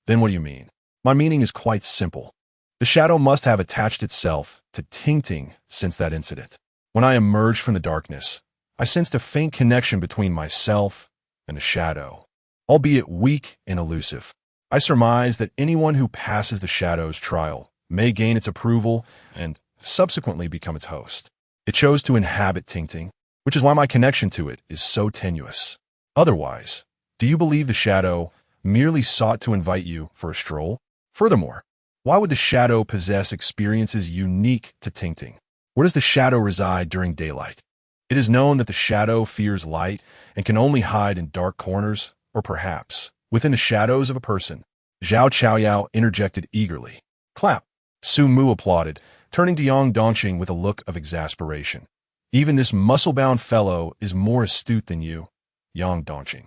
Then what do you mean? My meaning is quite simple. The shadow must have attached itself to Ting since that incident. When I emerged from the darkness, I sensed a faint connection between myself and the shadow, albeit weak and elusive. I surmise that anyone who passes the shadow's trial may gain its approval and subsequently become its host. It chose to inhabit Ting, which is why my connection to it is so tenuous. Otherwise, do you believe the shadow merely sought to invite you for a stroll? Furthermore, why would the shadow possess experiences unique to Ting? Where does the shadow reside during daylight? It is known that the shadow fears light and can only hide in dark corners, or perhaps within the shadows of a person. Zhao Chaoyao interjected eagerly. Clap. Sumu applauded, turning to Yang Dongqing with a look of exasperation. Even this muscle-bound fellow is more astute than you, Yang Dongqing.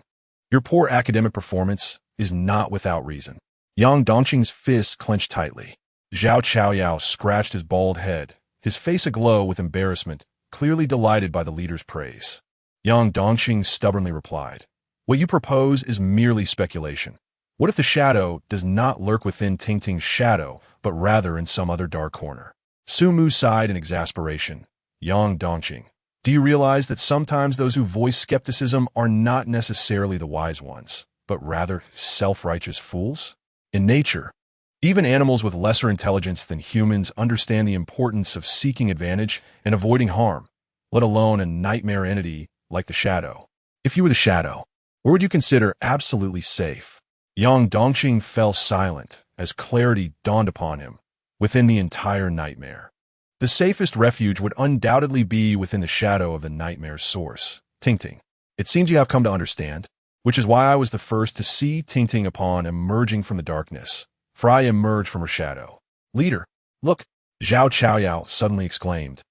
Your poor academic performance is not without reason. Yang Dongqing's fists clenched tightly. Zhao Chaoyao scratched his bald head, his face aglow with embarrassment, clearly delighted by the leader's praise. Yang Dongqing stubbornly replied, What you propose is merely speculation. What if the shadow does not lurk within Ting's shadow, but rather in some other dark corner? Sumu sighed in exasperation. Yang Dongqing, do you realize that sometimes those who voice skepticism are not necessarily the wise ones, but rather self-righteous fools? In nature, even animals with lesser intelligence than humans understand the importance of seeking advantage and avoiding harm, let alone a nightmare entity like the shadow. If you were the shadow, where would you consider absolutely safe? Yang Dongqing fell silent as clarity dawned upon him within the entire nightmare. The safest refuge would undoubtedly be within the shadow of the nightmare's source, Ting. It seems you have come to understand, which is why I was the first to see Ting upon emerging from the darkness, for I emerged from her shadow. Leader, look, Zhao Chaoyao suddenly exclaimed,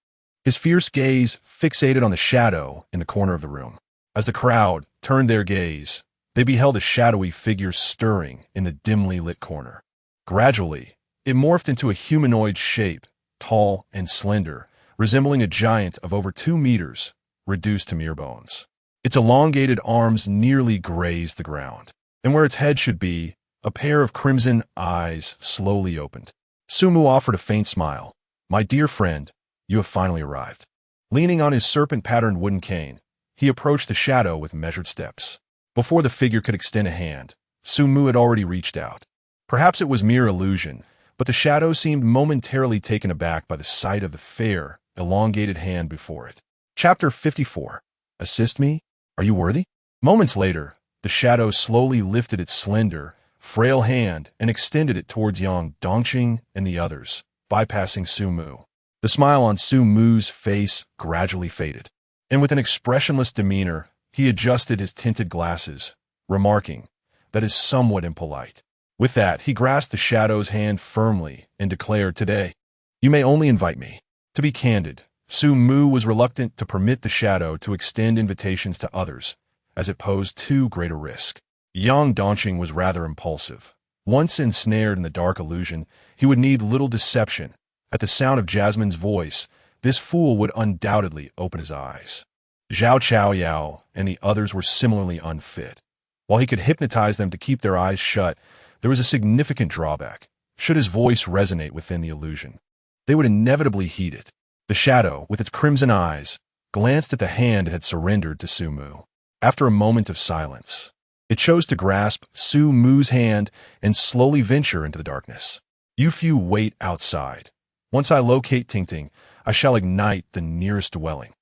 his fierce gaze fixated on the shadow in the corner of the room. As the crowd turned their gaze, they beheld a shadowy figure stirring in the dimly lit corner. Gradually, it morphed into a humanoid shape, tall and slender, resembling a giant of over 2 meters, reduced to mere bones. Its elongated arms nearly grazed the ground, and where its head should be, a pair of crimson eyes slowly opened. Sumu offered a faint smile. My dear friend, you have finally arrived. Leaning on his serpent-patterned wooden cane, he approached the shadow with measured steps. Before the figure could extend a hand, Sumu had already reached out. Perhaps it was mere illusion, but the shadow seemed momentarily taken aback by the sight of the fair, elongated hand before it. Chapter 54. Assist me? Are you worthy? Moments later, the shadow slowly lifted its slender, frail hand and extended it towards Yang Dongqing and the others, bypassing Sumu. The smile on Sumu's face gradually faded, and with an expressionless demeanor, he adjusted his tinted glasses, remarking, "That is somewhat impolite." With that, he grasped the shadow's hand firmly and declared, "Today, you may only invite me." To be candid, Sumu was reluctant to permit the shadow to extend invitations to others, as it posed too great a risk. Yang Dongqing was rather impulsive. Once ensnared in the dark illusion, he would need little deception. At the sound of Jasmine's voice, this fool would undoubtedly open his eyes. Zhao Chaoyao and the others were similarly unfit. While he could hypnotize them to keep their eyes shut, there was a significant drawback. Should his voice resonate within the illusion, they would inevitably heed it. The shadow, with its crimson eyes, glanced at the hand it had surrendered to Sumu. After a moment of silence, it chose to grasp Sumu's hand and slowly venture into the darkness. You few wait outside. Once I locate Ting, I shall ignite the nearest dwelling.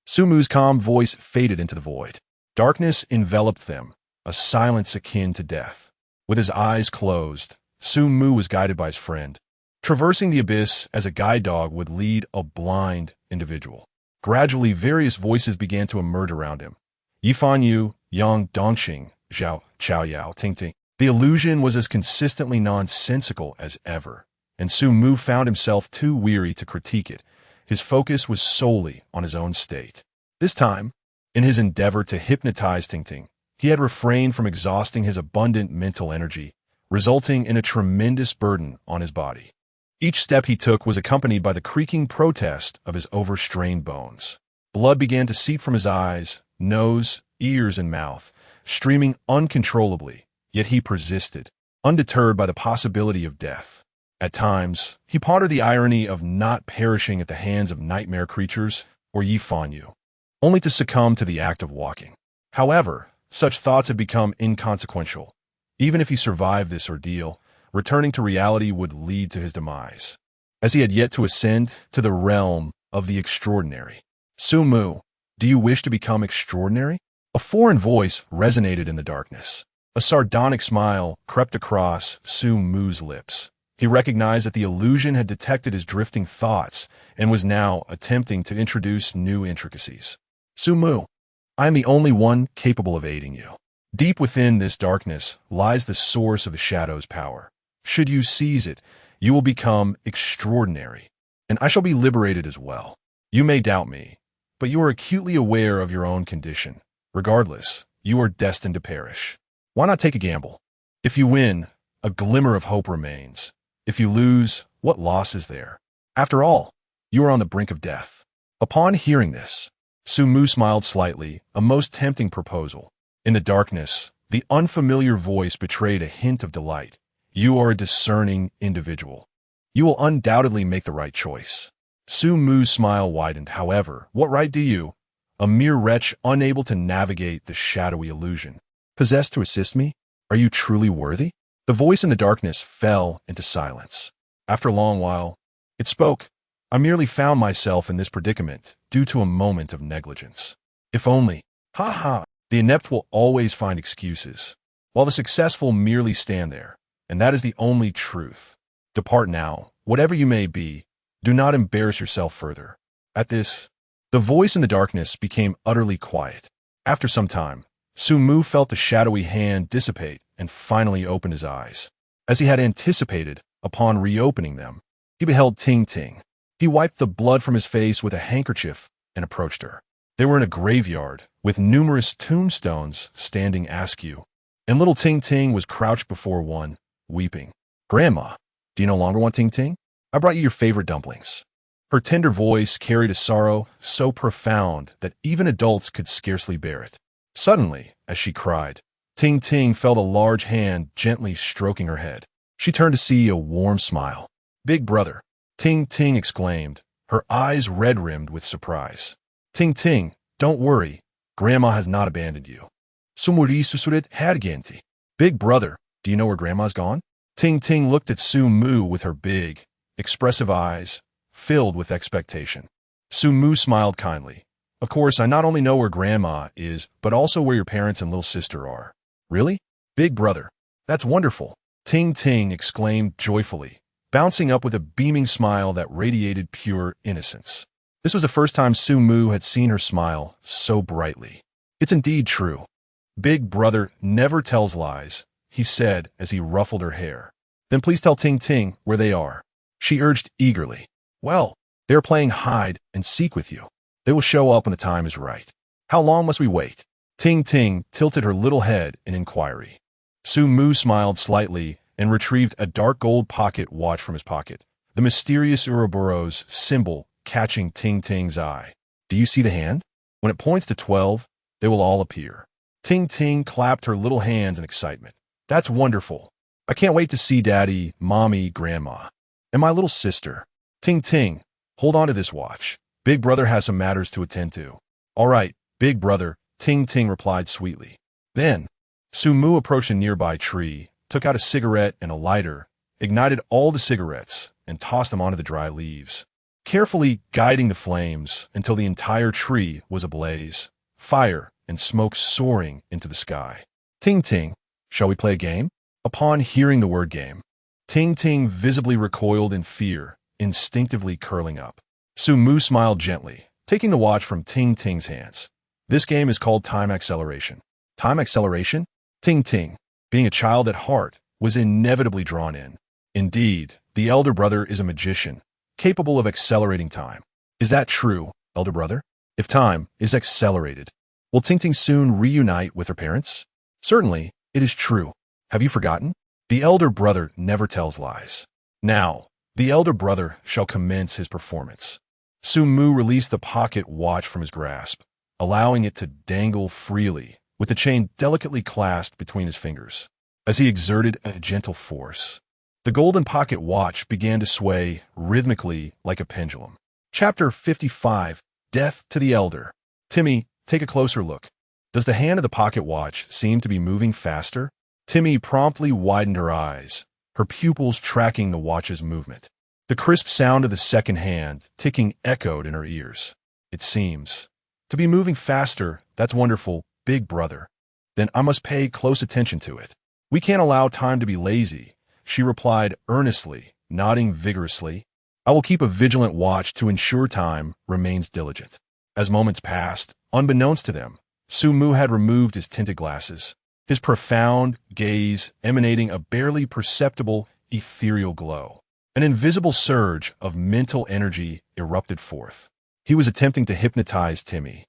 Sumu's calm voice faded into the void. Darkness enveloped them, a silence akin to death. With his eyes closed, Sumu was guided by his friend, traversing the abyss as a guide dog would lead a blind individual. Gradually, various voices began to emerge around him. Yifan Yu, Yang Dongqing, Zhao Chaoyao, Ting. The illusion was as consistently nonsensical as ever, and Sumu found himself too weary to critique it. His focus was solely on his own state. This time, in his endeavor to hypnotize Ting, he had refrained from exhausting his abundant mental energy, resulting in a tremendous burden on his body. Each step he took was accompanied by the creaking protest of his overstrained bones. Blood began to seep from his eyes, nose, ears, and mouth, streaming uncontrollably, yet he persisted, undeterred by the possibility of death. At times, he pondered the irony of not perishing at the hands of nightmare creatures or Yifan Yu, only to succumb to the act of walking. However, such thoughts had become inconsequential. Even if he survived this ordeal, returning to reality would lead to his demise, as he had yet to ascend to the realm of the extraordinary. Sumu, do you wish to become extraordinary? A foreign voice resonated in the darkness. A sardonic smile crept across Sumu's lips. He recognized that the illusion had detected his drifting thoughts and was now attempting to introduce new intricacies. Sumu, I am the only one capable of aiding you. Deep within this darkness lies the source of the shadow's power. Should you seize it, you will become extraordinary, and I shall be liberated as well. You may doubt me, but you are acutely aware of your own condition. Regardless, you are destined to perish. Why not take a gamble? If you win, a glimmer of hope remains. If you lose, what loss is there? After all, you are on the brink of death. Upon hearing this, Sumu smiled slightly, a most tempting proposal. In the darkness, the unfamiliar voice betrayed a hint of delight. You are a discerning individual. You will undoubtedly make the right choice. Sumu's smile widened. However, what right do you, a mere wretch unable to navigate the shadowy illusion, possess to assist me? Are you truly worthy? The voice in the darkness fell into silence. After a long while, it spoke. I merely found myself in this predicament due to a moment of negligence. If only, the inept will always find excuses, while the successful merely stand there and that is the only truth. Depart now, whatever you may be. Do not embarrass yourself further. At this, the voice in the darkness became utterly quiet. After some time, Sumu felt the shadowy hand dissipate and finally opened his eyes. As he had anticipated, upon reopening them, he beheld Ting Ting. He wiped the blood from his face with a handkerchief and approached her. They were in a graveyard, with numerous tombstones standing askew, and little Ting Ting was crouched before one, weeping. "Grandma, do you no longer want Ting Ting? I brought you your favorite dumplings." Her tender voice carried a sorrow so profound that even adults could scarcely bear it. Suddenly, as she cried, Ting Ting felt a large hand gently stroking her head. She turned to see a warm smile. "Big brother," Ting Ting exclaimed, her eyes red-rimmed with surprise. "Ting Ting, don't worry. Grandma has not abandoned you." "Sumuri susurit hergenti." "Big brother, do you know where Grandma's gone?" Ting Ting looked at Sumu with her big, expressive eyes, filled with expectation. Sumu smiled kindly. "Of course, I not only know where Grandma is, but also where your parents and little sister are." "Really? Big brother, that's wonderful," Ting Ting exclaimed joyfully, bouncing up with a beaming smile that radiated pure innocence. This was the first time Sumu had seen her smile so brightly. "It's indeed true. Big brother never tells lies," he said as he ruffled her hair. "Then please tell Ting Ting where they are," she urged eagerly. "Well, they are playing hide and seek with you. They will show up when the time is right. How long must we wait?" Ting Ting tilted her little head in inquiry. Sumu smiled slightly and retrieved a dark gold pocket watch from his pocket, the mysterious Ouroboros symbol catching Ting Ting's eye. "Do you see the hand? When it points to 12, they will all appear." Ting Ting clapped her little hands in excitement. "That's wonderful. I can't wait to see Daddy, Mommy, Grandma, and my little sister. Ting Ting, hold on to this watch. Big brother has some matters to attend to." "All right, big brother," Ting Ting replied sweetly. Then, Sumu approached a nearby tree, took out a cigarette and a lighter, ignited all the cigarettes, and tossed them onto the dry leaves, carefully guiding the flames until the entire tree was ablaze, fire and smoke soaring into the sky. "Ting Ting, shall we play a game?" Upon hearing the word game, Ting Ting visibly recoiled in fear, instinctively curling up. Sumu smiled gently, taking the watch from Ting Ting's hands. "This game is called time acceleration." "Time acceleration?" Ting Ting, being a child at heart, was inevitably drawn in. Indeed, the elder brother is a magician, capable of accelerating time. "Is that true, elder brother? If time is accelerated, will Ting Ting soon reunite with her parents?" "Certainly, it is true. Have you forgotten? The elder brother never tells lies. Now, the elder brother shall commence his performance." Sumu released the pocket watch from his grasp, allowing it to dangle freely, with the chain delicately clasped between his fingers. As he exerted a gentle force, the golden pocket watch began to sway rhythmically like a pendulum. Chapter 55, Death to the Elder. "Timmy, take a closer look. Does the hand of the pocket watch seem to be moving faster?" Timmy promptly widened her eyes, her pupils tracking the watch's movement. The crisp sound of the second hand ticking echoed in her ears. "It seems to be moving faster. That's wonderful, big brother. Then I must pay close attention to it. We can't allow time to be lazy," she replied earnestly, nodding vigorously. "I will keep a vigilant watch to ensure time remains diligent." As moments passed, unbeknownst to them, Sumu had removed his tinted glasses, his profound gaze emanating a barely perceptible, ethereal glow. An invisible surge of mental energy erupted forth. He was attempting to hypnotize Timmy,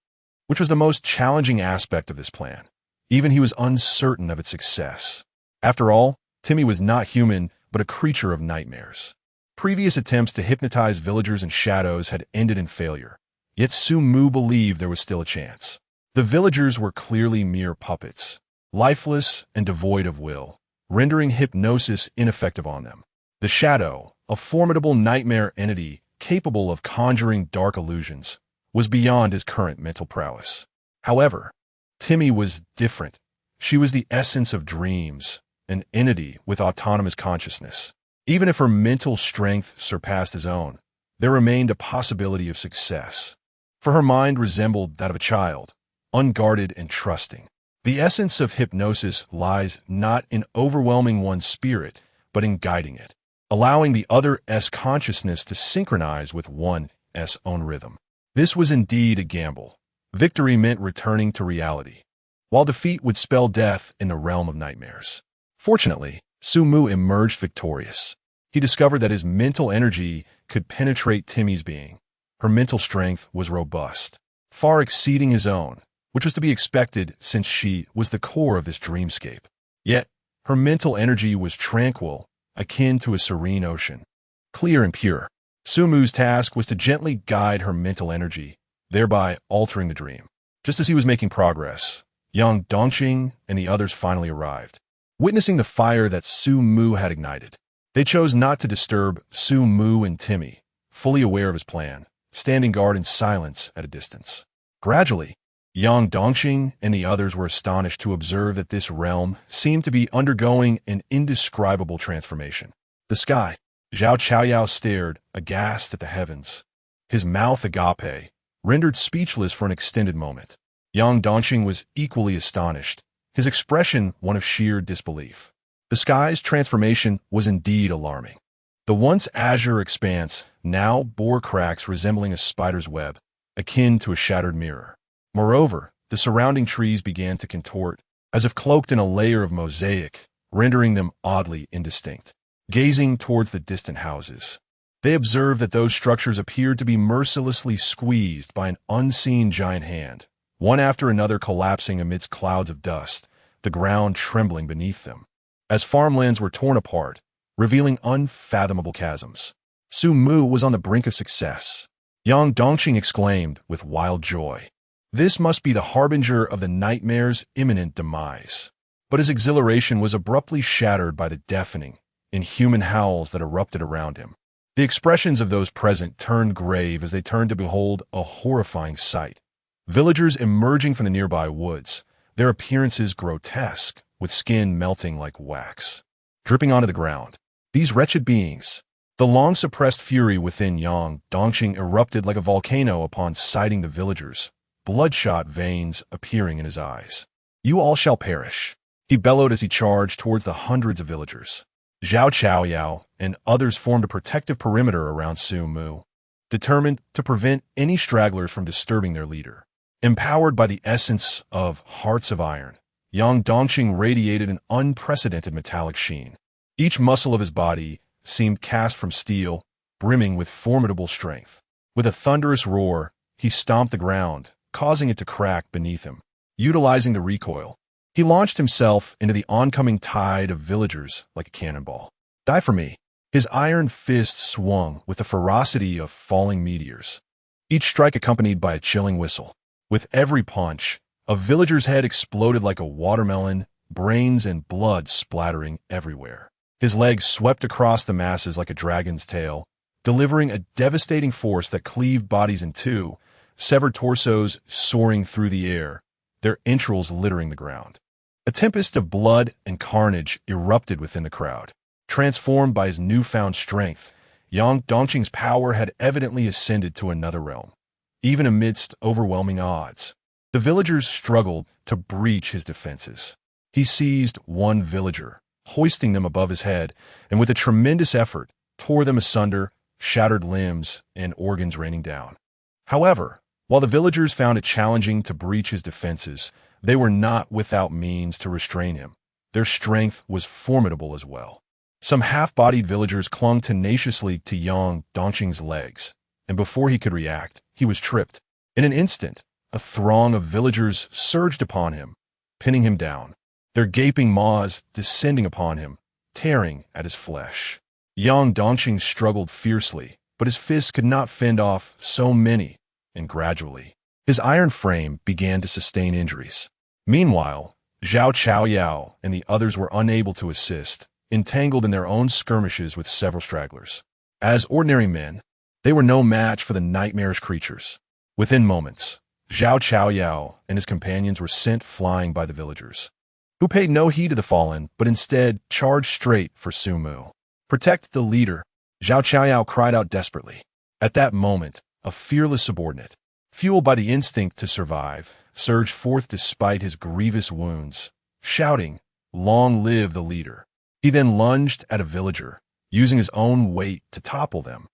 which was the most challenging aspect of this plan. Even he was uncertain of its success. After all, Timmy was not human, but a creature of nightmares. Previous attempts to hypnotize villagers and shadows had ended in failure, yet Sumu believed there was still a chance. The villagers were clearly mere puppets, lifeless and devoid of will, rendering hypnosis ineffective on them. The shadow, a formidable nightmare entity capable of conjuring dark illusions, was beyond his current mental prowess. However, Timmy was different. She was the essence of dreams, an entity with autonomous consciousness. Even if her mental strength surpassed his own, there remained a possibility of success, for her mind resembled that of a child, unguarded and trusting. The essence of hypnosis lies not in overwhelming one's spirit, but in guiding it, allowing the other's consciousness to synchronize with one's own rhythm. This was indeed a gamble. Victory meant returning to reality, while defeat would spell death in the realm of nightmares. Fortunately, Sumu emerged victorious. He discovered that his mental energy could penetrate Timmy's being. Her mental strength was robust, far exceeding his own, which was to be expected since she was the core of this dreamscape. Yet, her mental energy was tranquil, akin to a serene ocean, clear and pure. Sumu's task was to gently guide her mental energy, thereby altering the dream. Just as he was making progress, young Dongqing and the others finally arrived. Witnessing the fire that Sumu had ignited, they chose not to disturb Sumu and Timmy, fully aware of his plan, standing guard in silence at a distance. Gradually, young Dongqing and the others were astonished to observe that this realm seemed to be undergoing an indescribable transformation. The sky, Zhao Chaoyao stared, aghast at the heavens, his mouth agape, rendered speechless for an extended moment. Young Dongqing was equally astonished, his expression one of sheer disbelief. The sky's transformation was indeed alarming. The once azure expanse now bore cracks resembling a spider's web, akin to a shattered mirror. Moreover, the surrounding trees began to contort, as if cloaked in a layer of mosaic, rendering them oddly indistinct. Gazing towards the distant houses, they observed that those structures appeared to be mercilessly squeezed by an unseen giant hand, one after another collapsing amidst clouds of dust, the ground trembling beneath them, as farmlands were torn apart, revealing unfathomable chasms. Sumu was on the brink of success. Young Dongqing exclaimed with wild joy. This must be the harbinger of the nightmare's imminent demise. But his exhilaration was abruptly shattered by the deafening, inhuman howls that erupted around him. The expressions of those present turned grave as they turned to behold a horrifying sight. Villagers emerging from the nearby woods, their appearances grotesque, with skin melting like wax, dripping onto the ground. These wretched beings. The long-suppressed fury within young Dongqing erupted like a volcano upon sighting the villagers, bloodshot veins appearing in his eyes. You all shall perish, he bellowed as he charged towards the hundreds of villagers. Zhao Chaoyao and others formed a protective perimeter around Sumu, determined to prevent any stragglers from disturbing their leader. Empowered by the essence of hearts of iron, young Dongqing radiated an unprecedented metallic sheen. Each muscle of his body seemed cast from steel, brimming with formidable strength. With a thunderous roar, he stomped the ground, causing it to crack beneath him. Utilizing the recoil, he launched himself into the oncoming tide of villagers like a cannonball. Die for me! His iron fist swung with the ferocity of falling meteors, each strike accompanied by a chilling whistle. With every punch, a villager's head exploded like a watermelon, brains and blood splattering everywhere. His legs swept across the masses like a dragon's tail, delivering a devastating force that cleaved bodies in two, severed torsos soaring through the air, their entrails littering the ground. A tempest of blood and carnage erupted within the crowd. Transformed by his newfound strength, young Dongqing's power had evidently ascended to another realm. Even amidst overwhelming odds, the villagers struggled to breach his defenses. He seized one villager, hoisting them above his head, and with a tremendous effort, tore them asunder, shattered limbs and organs raining down. However, while the villagers found it challenging to breach his defenses, they were not without means to restrain him. Their strength was formidable as well. Some half-bodied villagers clung tenaciously to young Dongqing's legs, and before he could react, he was tripped. In an instant, a throng of villagers surged upon him, pinning him down, their gaping maws descending upon him, tearing at his flesh. Young Dongqing struggled fiercely, but his fists could not fend off so many, and gradually, his iron frame began to sustain injuries. Meanwhile, Zhao Chaoyao and the others were unable to assist, entangled in their own skirmishes with several stragglers. As ordinary men, they were no match for the nightmarish creatures. Within moments, Zhao Chaoyao and his companions were sent flying by the villagers, who paid no heed to the fallen, but instead charged straight for Sumu. Protect the leader, Zhao Chaoyao cried out desperately. At that moment, a fearless subordinate, fueled by the instinct to survive, surged forth despite his grievous wounds, shouting, "Long live the leader!" He then lunged at a villager, using his own weight to topple them,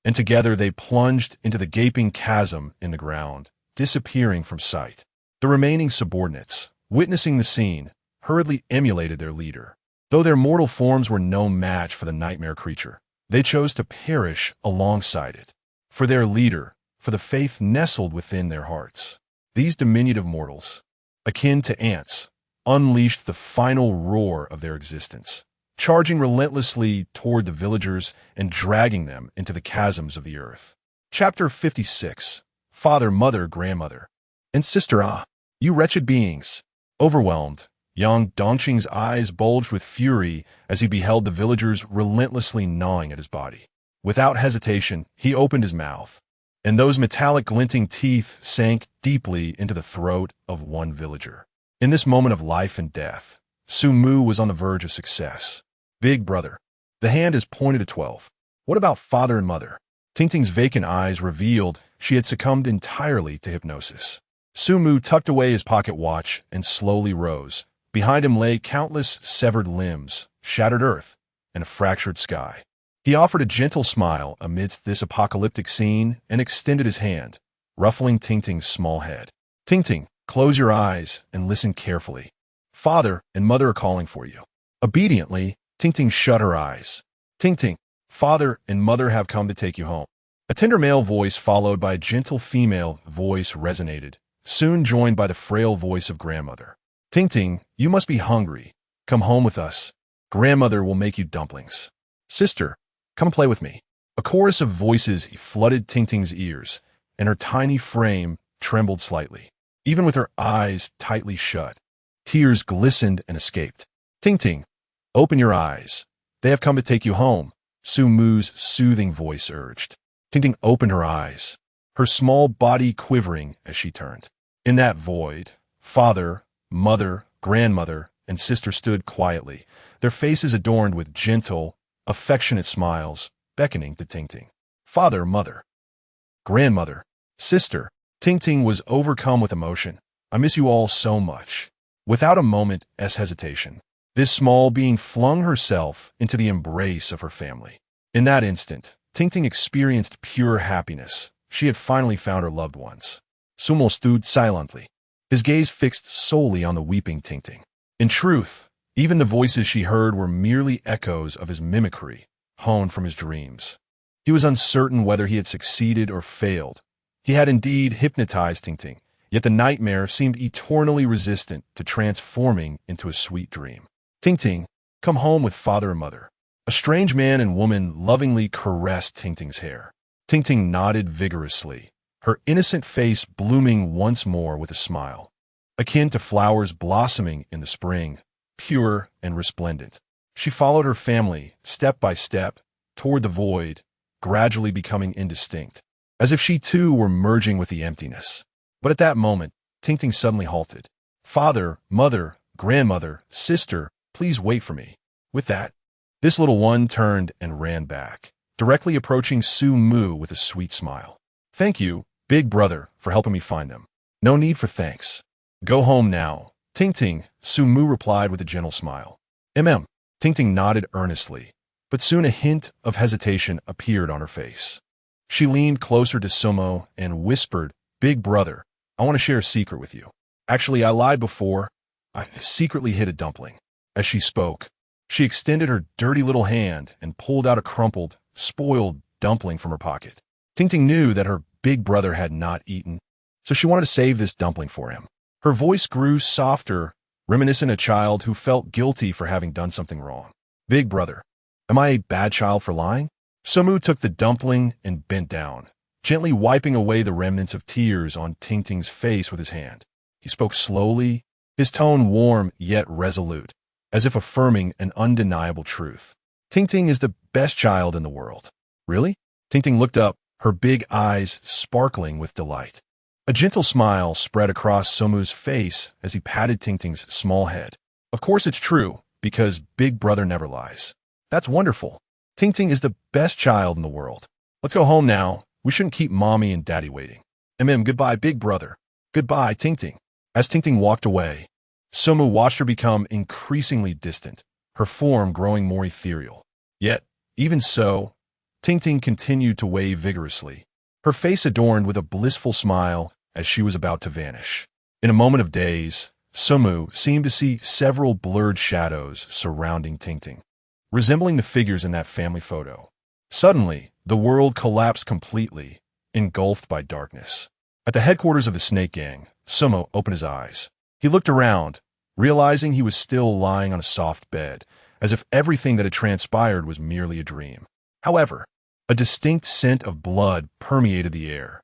and together they plunged into the gaping chasm in the ground, disappearing from sight. The remaining subordinates, witnessing the scene, hurriedly emulated their leader. Though their mortal forms were no match for the nightmare creature, they chose to perish alongside it. For their leader, for the faith nestled within their hearts. These diminutive mortals, akin to ants, unleashed the final roar of their existence, charging relentlessly toward the villagers and dragging them into the chasms of the earth. Chapter 56. Father, Mother, Grandmother, and Sister. Ah, you wretched beings! Overwhelmed, young Dongqing's eyes bulged with fury as he beheld the villagers relentlessly gnawing at his body. Without hesitation, he opened his mouth, and those metallic glinting teeth sank deeply into the throat of one villager. In this moment of life and death, Sumu was on the verge of success. Big brother. The hand is pointed at 12. What about father and mother? Tingting's vacant eyes revealed she had succumbed entirely to hypnosis. Sumu tucked away his pocket watch and slowly rose. Behind him lay countless severed limbs, shattered earth, and a fractured sky. He offered a gentle smile amidst this apocalyptic scene and extended his hand, ruffling Tingting's small head. Tingting, close your eyes and listen carefully. Father and mother are calling for you. Obediently, Tingting shut her eyes. Tingting, father and mother have come to take you home. A tender male voice followed by a gentle female voice resonated, soon joined by the frail voice of grandmother. Tingting, you must be hungry. Come home with us. Grandmother will make you dumplings. Sister, come play with me. A chorus of voices flooded Tingting's ears, and her tiny frame trembled slightly. Even with her eyes tightly shut, tears glistened and escaped. Tingting, open your eyes. They have come to take you home, Sumu's soothing voice urged. Tingting opened her eyes, her small body quivering as she turned. In that void, father, mother, grandmother, and sister stood quietly, their faces adorned with gentle, affectionate smiles, beckoning to Tingting. Father, mother, grandmother, sister. Tingting was overcome with emotion. I miss you all so much. Without a moment's hesitation, this small being flung herself into the embrace of her family. In that instant, Tingting experienced pure happiness. She had finally found her loved ones. Sumu stood silently, his gaze fixed solely on the weeping Tingting. In truth, even the voices she heard were merely echoes of his mimicry, honed from his dreams. He was uncertain whether he had succeeded or failed. He had indeed hypnotized Tingting, yet the nightmare seemed eternally resistant to transforming into a sweet dream. Tingting, come home with father and mother. A strange man and woman lovingly caressed Tingting's hair. Tingting nodded vigorously, her innocent face blooming once more with a smile, akin to flowers blossoming in the spring, pure and resplendent. She followed her family, step by step, toward the void, gradually becoming indistinct, as if she too were merging with the emptiness. But at that moment, Tingting suddenly halted. Father, mother, grandmother, sister, please wait for me. With that, this little one turned and ran back, directly approaching Sumu with a sweet smile. Thank you, big brother, for helping me find them. No need for thanks. Go home now. Tingting, Sumu replied with a gentle smile. Tingting nodded earnestly, but soon a hint of hesitation appeared on her face. She leaned closer to Sumu and whispered, Big brother, I want to share a secret with you. Actually, I lied before. I secretly hid a dumpling. As she spoke, she extended her dirty little hand and pulled out a crumpled, spoiled dumpling from her pocket. Tingting knew that her big brother had not eaten, so she wanted to save this dumpling for him. Her voice grew softer, reminiscent of a child who felt guilty for having done something wrong. Big brother, am I a bad child for lying? Sumu took the dumpling and bent down, gently wiping away the remnants of tears on Tingting's face with his hand. He spoke slowly, his tone warm yet resolute, as if affirming an undeniable truth. Tingting is the best child in the world. Really? Tingting looked up, her big eyes sparkling with delight. A gentle smile spread across Sumu's face as he patted Tingting's small head. Of course it's true, because big brother never lies. That's wonderful. Tingting is the best child in the world. Let's go home now. We shouldn't keep mommy and daddy waiting. Goodbye, big brother. Goodbye, Tingting. As Tingting walked away, Sumu watched her become increasingly distant, her form growing more ethereal. Yet, even so, Ting continued to wave vigorously, her face adorned with a blissful smile as she was about to vanish. In a moment of daze, Sumu seemed to see several blurred shadows surrounding Ting, resembling the figures in that family photo. Suddenly, the world collapsed completely, engulfed by darkness. At the headquarters of the Snake Gang, Sumu opened his eyes. He looked around, realizing he was still lying on a soft bed, as if everything that had transpired was merely a dream. However, a distinct scent of blood permeated the air.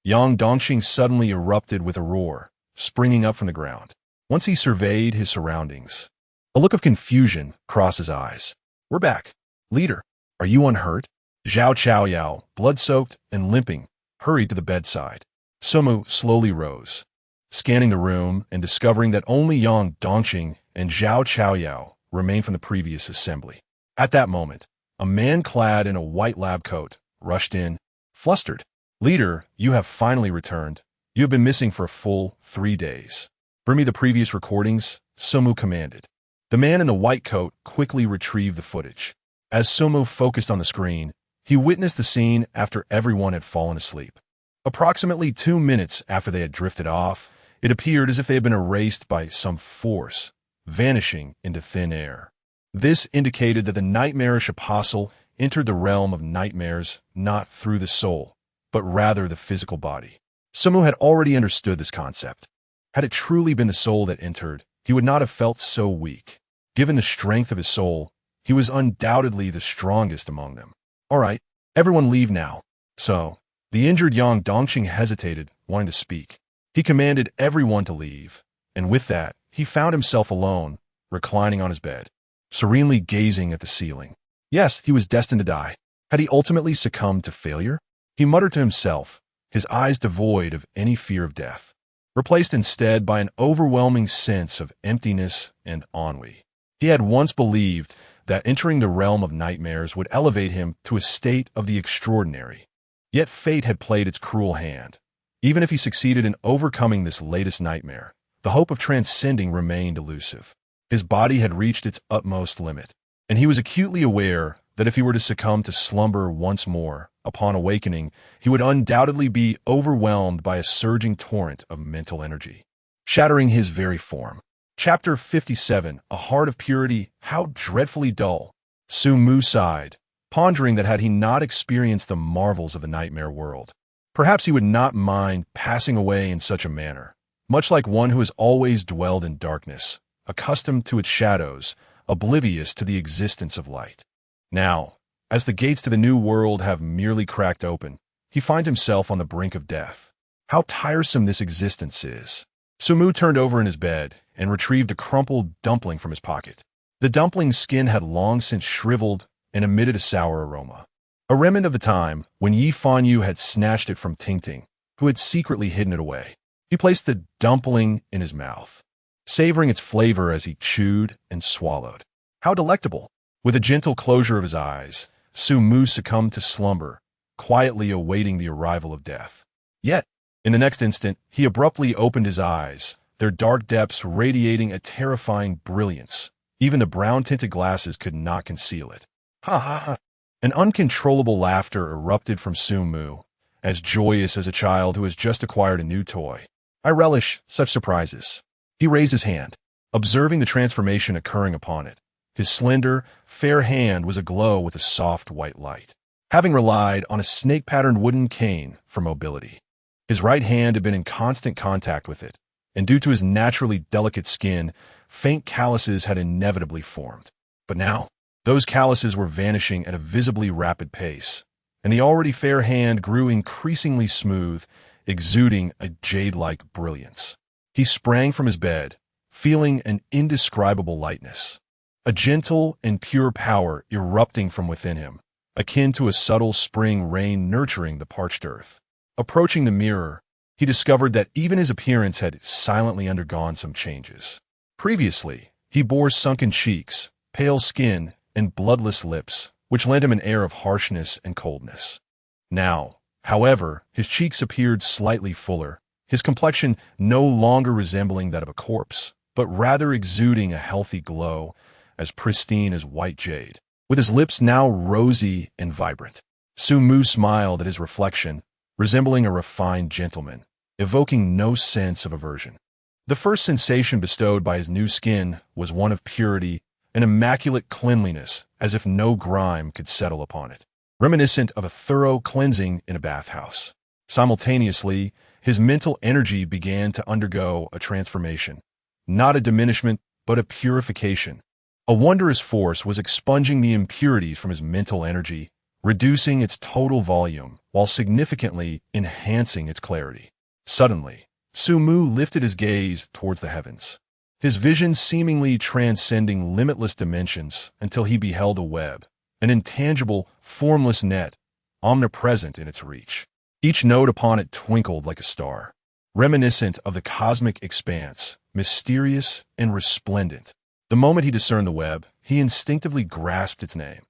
Yang Dongxing suddenly erupted with a roar, springing up from the ground. Once he surveyed his surroundings, a look of confusion crossed his eyes. "We're back. Leader, are you unhurt?" Zhao Chaoyao, blood-soaked and limping, hurried to the bedside. Sumu slowly rose, scanning the room and discovering that only Yang Dongxing and Zhao Chaoyao remained from the previous assembly. At that moment, a man clad in a white lab coat rushed in, flustered. "Leader, you have finally returned. You have been missing for a full 3 days. Bring me the previous recordings," Sumu commanded. The man in the white coat quickly retrieved the footage. As Sumu focused on the screen, he witnessed the scene after everyone had fallen asleep. Approximately 2 minutes after they had drifted off, it appeared as if they had been erased by some force, vanishing into thin air. This indicated that the nightmarish apostle entered the realm of nightmares not through the soul, but rather the physical body. Sumu had already understood this concept. Had it truly been the soul that entered, he would not have felt so weak. Given the strength of his soul, he was undoubtedly the strongest among them. "All right, everyone leave now." So, the injured Yang Dongxing hesitated, wanting to speak. He commanded everyone to leave, and with that, he found himself alone, reclining on his bed, serenely gazing at the ceiling. Yes, he was destined to die. Had he ultimately succumbed to failure? He muttered to himself, his eyes devoid of any fear of death, replaced instead by an overwhelming sense of emptiness and ennui. He had once believed that entering the realm of nightmares would elevate him to a state of the extraordinary. Yet fate had played its cruel hand. Even if he succeeded in overcoming this latest nightmare, the hope of transcending remained elusive. His body had reached its utmost limit, and he was acutely aware that if he were to succumb to slumber once more, upon awakening, he would undoubtedly be overwhelmed by a surging torrent of mental energy, shattering his very form. Chapter 57, A Heart of Purity, How Dreadfully Dull. Sumu sighed, pondering that had he not experienced the marvels of the nightmare world, perhaps he would not mind passing away in such a manner, much like one who has always dwelled in darkness, accustomed to its shadows, oblivious to the existence of light. Now, as the gates to the new world have merely cracked open, he finds himself on the brink of death. How tiresome this existence is. Sumu turned over in his bed and retrieved a crumpled dumpling from his pocket. The dumpling's skin had long since shriveled and emitted a sour aroma, a remnant of the time when Yi Fanyu had snatched it from Ting, who had secretly hidden it away. He placed the dumpling in his mouth, savoring its flavor as he chewed and swallowed. How delectable! With a gentle closure of his eyes, Sumu succumbed to slumber, quietly awaiting the arrival of death. Yet, in the next instant, he abruptly opened his eyes, their dark depths radiating a terrifying brilliance. Even the brown-tinted glasses could not conceal it. Ha ha ha! An uncontrollable laughter erupted from Sumu, as joyous as a child who has just acquired a new toy. I relish such surprises. He raised his hand, observing the transformation occurring upon it. His slender, fair hand was aglow with a soft white light, having relied on a snake-patterned wooden cane for mobility. His right hand had been in constant contact with it, and due to his naturally delicate skin, faint calluses had inevitably formed. But now, those calluses were vanishing at a visibly rapid pace, and the already fair hand grew increasingly smooth, exuding a jade-like brilliance. He sprang from his bed, feeling an indescribable lightness, a gentle and pure power erupting from within him, akin to a subtle spring rain nurturing the parched earth. Approaching the mirror, he discovered that even his appearance had silently undergone some changes. Previously, he bore sunken cheeks, pale skin, and bloodless lips, which lent him an air of harshness and coldness. Now, however, his cheeks appeared slightly fuller, his complexion no longer resembling that of a corpse, but rather exuding a healthy glow, as pristine as white jade, with his lips now rosy and vibrant. Sumu smiled at his reflection, resembling a refined gentleman, evoking no sense of aversion. The first sensation bestowed by his new skin was one of purity and immaculate cleanliness, as if no grime could settle upon it, reminiscent of a thorough cleansing in a bathhouse. Simultaneously, his mental energy began to undergo a transformation, not a diminishment, but a purification. A wondrous force was expunging the impurities from his mental energy, reducing its total volume while significantly enhancing its clarity. Suddenly, Sumu lifted his gaze towards the heavens, his vision seemingly transcending limitless dimensions until he beheld a web, an intangible, formless net, omnipresent in its reach. Each node upon it twinkled like a star, reminiscent of the cosmic expanse, mysterious and resplendent. The moment he discerned the web, he instinctively grasped its name.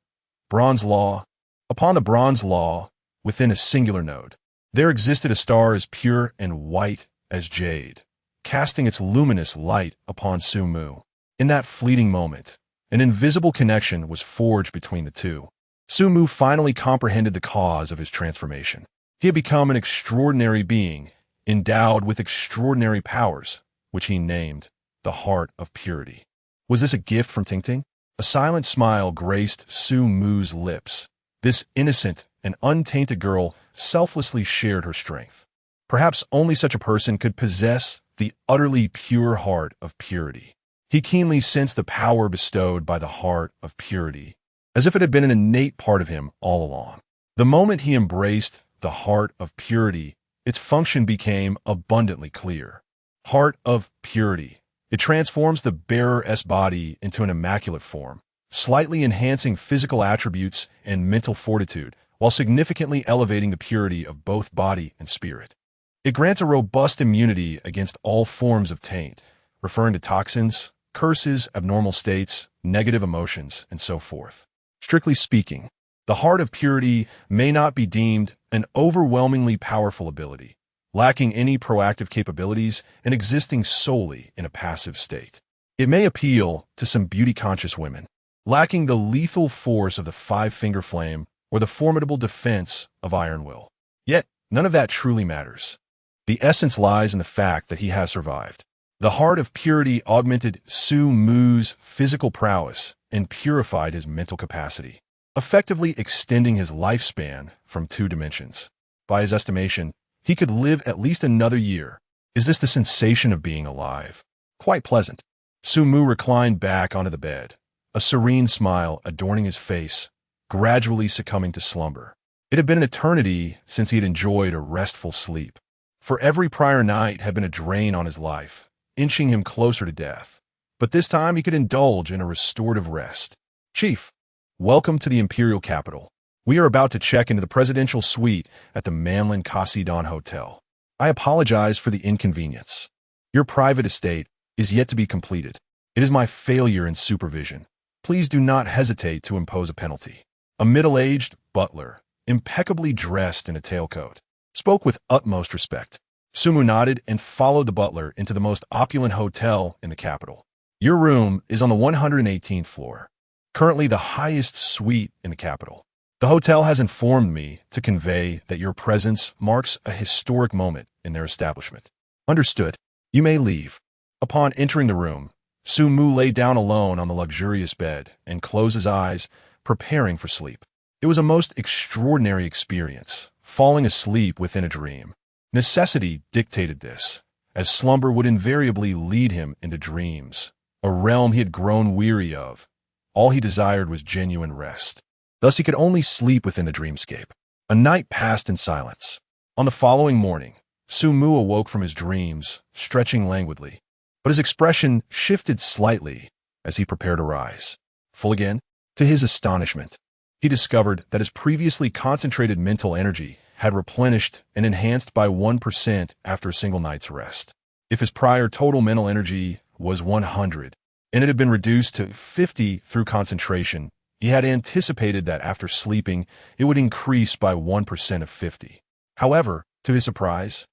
Bronze Law. Upon the bronze law, within a singular node, there existed a star as pure and white as jade, casting its luminous light upon Sumu. In that fleeting moment, an invisible connection was forged between the two. Sumu finally comprehended the cause of his transformation. He had become an extraordinary being, endowed with extraordinary powers, which he named the Heart of Purity. Was this a gift from Tingting? A silent smile graced Sumu's lips. This innocent and untainted girl selflessly shared her strength. Perhaps only such a person could possess the utterly pure heart of purity. He keenly sensed the power bestowed by the heart of purity, as if it had been an innate part of him all along. The moment he embraced the heart of purity, its function became abundantly clear. Heart of purity. It transforms the bearer's body into an immaculate form, slightly enhancing physical attributes and mental fortitude, while significantly elevating the purity of both body and spirit. It grants a robust immunity against all forms of taint, referring to toxins, curses, abnormal states, negative emotions, and so forth. Strictly speaking, the heart of purity may not be deemed an overwhelmingly powerful ability, lacking any proactive capabilities and existing solely in a passive state. It may appeal to some beauty-conscious women, lacking the lethal force of the five-finger flame or the formidable defense of iron will. Yet, none of that truly matters. The essence lies in the fact that he has survived. The heart of purity augmented Sumu's physical prowess and purified his mental capacity, effectively extending his lifespan from 2 dimensions. By his estimation, he could live at least another year. Is this the sensation of being alive? Quite pleasant. Sumu reclined back onto the bed, a serene smile adorning his face, gradually succumbing to slumber. It had been an eternity since he had enjoyed a restful sleep. For every prior night had been a drain on his life, inching him closer to death. But this time he could indulge in a restorative rest. Chief, welcome to the Imperial Capital. We are about to check into the presidential suite at the Manlin Casidon Hotel. I apologize for the inconvenience. Your private estate is yet to be completed. It is my failure in supervision. Please do not hesitate to impose a penalty. A middle-aged butler, impeccably dressed in a tailcoat, spoke with utmost respect. Sumu nodded and followed the butler into the most opulent hotel in the capital. Your room is on the 118th floor, currently the highest suite in the capital. The hotel has informed me to convey that your presence marks a historic moment in their establishment. Understood. You may leave. Upon entering the room, Sumu lay down alone on the luxurious bed and closed his eyes, preparing for sleep. It was a most extraordinary experience, falling asleep within a dream. Necessity dictated this, as slumber would invariably lead him into dreams, a realm he had grown weary of. All he desired was genuine rest. Thus he could only sleep within the dreamscape. A night passed in silence. On the following morning, Sumu awoke from his dreams, stretching languidly, but his expression shifted slightly as he prepared to rise. Full again, to his astonishment, he discovered that his previously concentrated mental energy had replenished and enhanced by 1% after a single night's rest. If his prior total mental energy was 100, and it had been reduced to 50 through concentration, he had anticipated that after sleeping, it would increase by 1% of 50. However, to his surprise,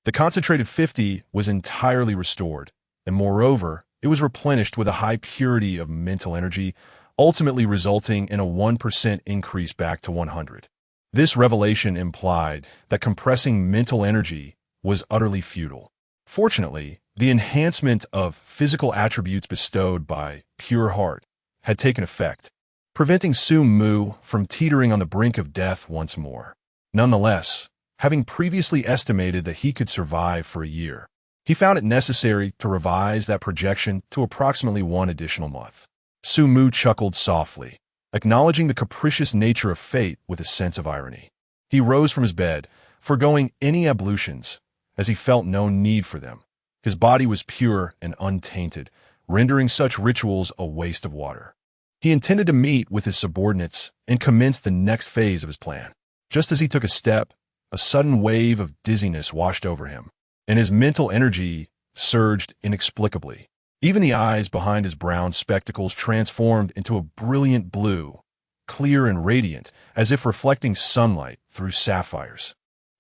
the concentrated 50 was entirely restored, and moreover, it was replenished with a high purity of mental energy, ultimately resulting in a 1% increase back to 100. This revelation implied that compressing mental energy was utterly futile. Fortunately, the enhancement of physical attributes bestowed by pure heart had taken effect, preventing Sumu from teetering on the brink of death once more. Nonetheless, having previously estimated that he could survive for a year, he found it necessary to revise that projection to approximately 1 additional month. Sumu chuckled softly, acknowledging the capricious nature of fate with a sense of irony. He rose from his bed, foregoing any ablutions, as he felt no need for them. His body was pure and untainted, rendering such rituals a waste of water. He intended to meet with his subordinates and commence the next phase of his plan. Just as he took a step, a sudden wave of dizziness washed over him, and his mental energy surged inexplicably. Even the eyes behind his brown spectacles transformed into a brilliant blue, clear and radiant, as if reflecting sunlight through sapphires.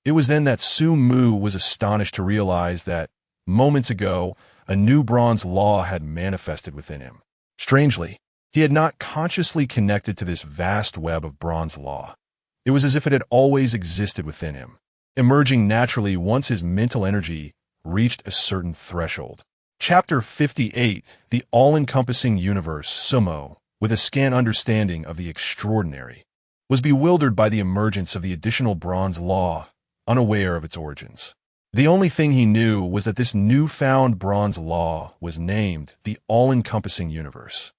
It was then that Sumu was astonished to realize that, moments ago, a new bronze law had manifested within him. Strangely, he had not consciously connected to this vast web of bronze law. It was as if it had always existed within him, emerging naturally once his mental energy reached a certain threshold. Chapter 58, The All-Encompassing Universe. Sumu, with a scant understanding of the extraordinary, was bewildered by the emergence of the additional bronze law, unaware of its origins. The only thing he knew was that this newfound bronze law was named the All-Encompassing Universe.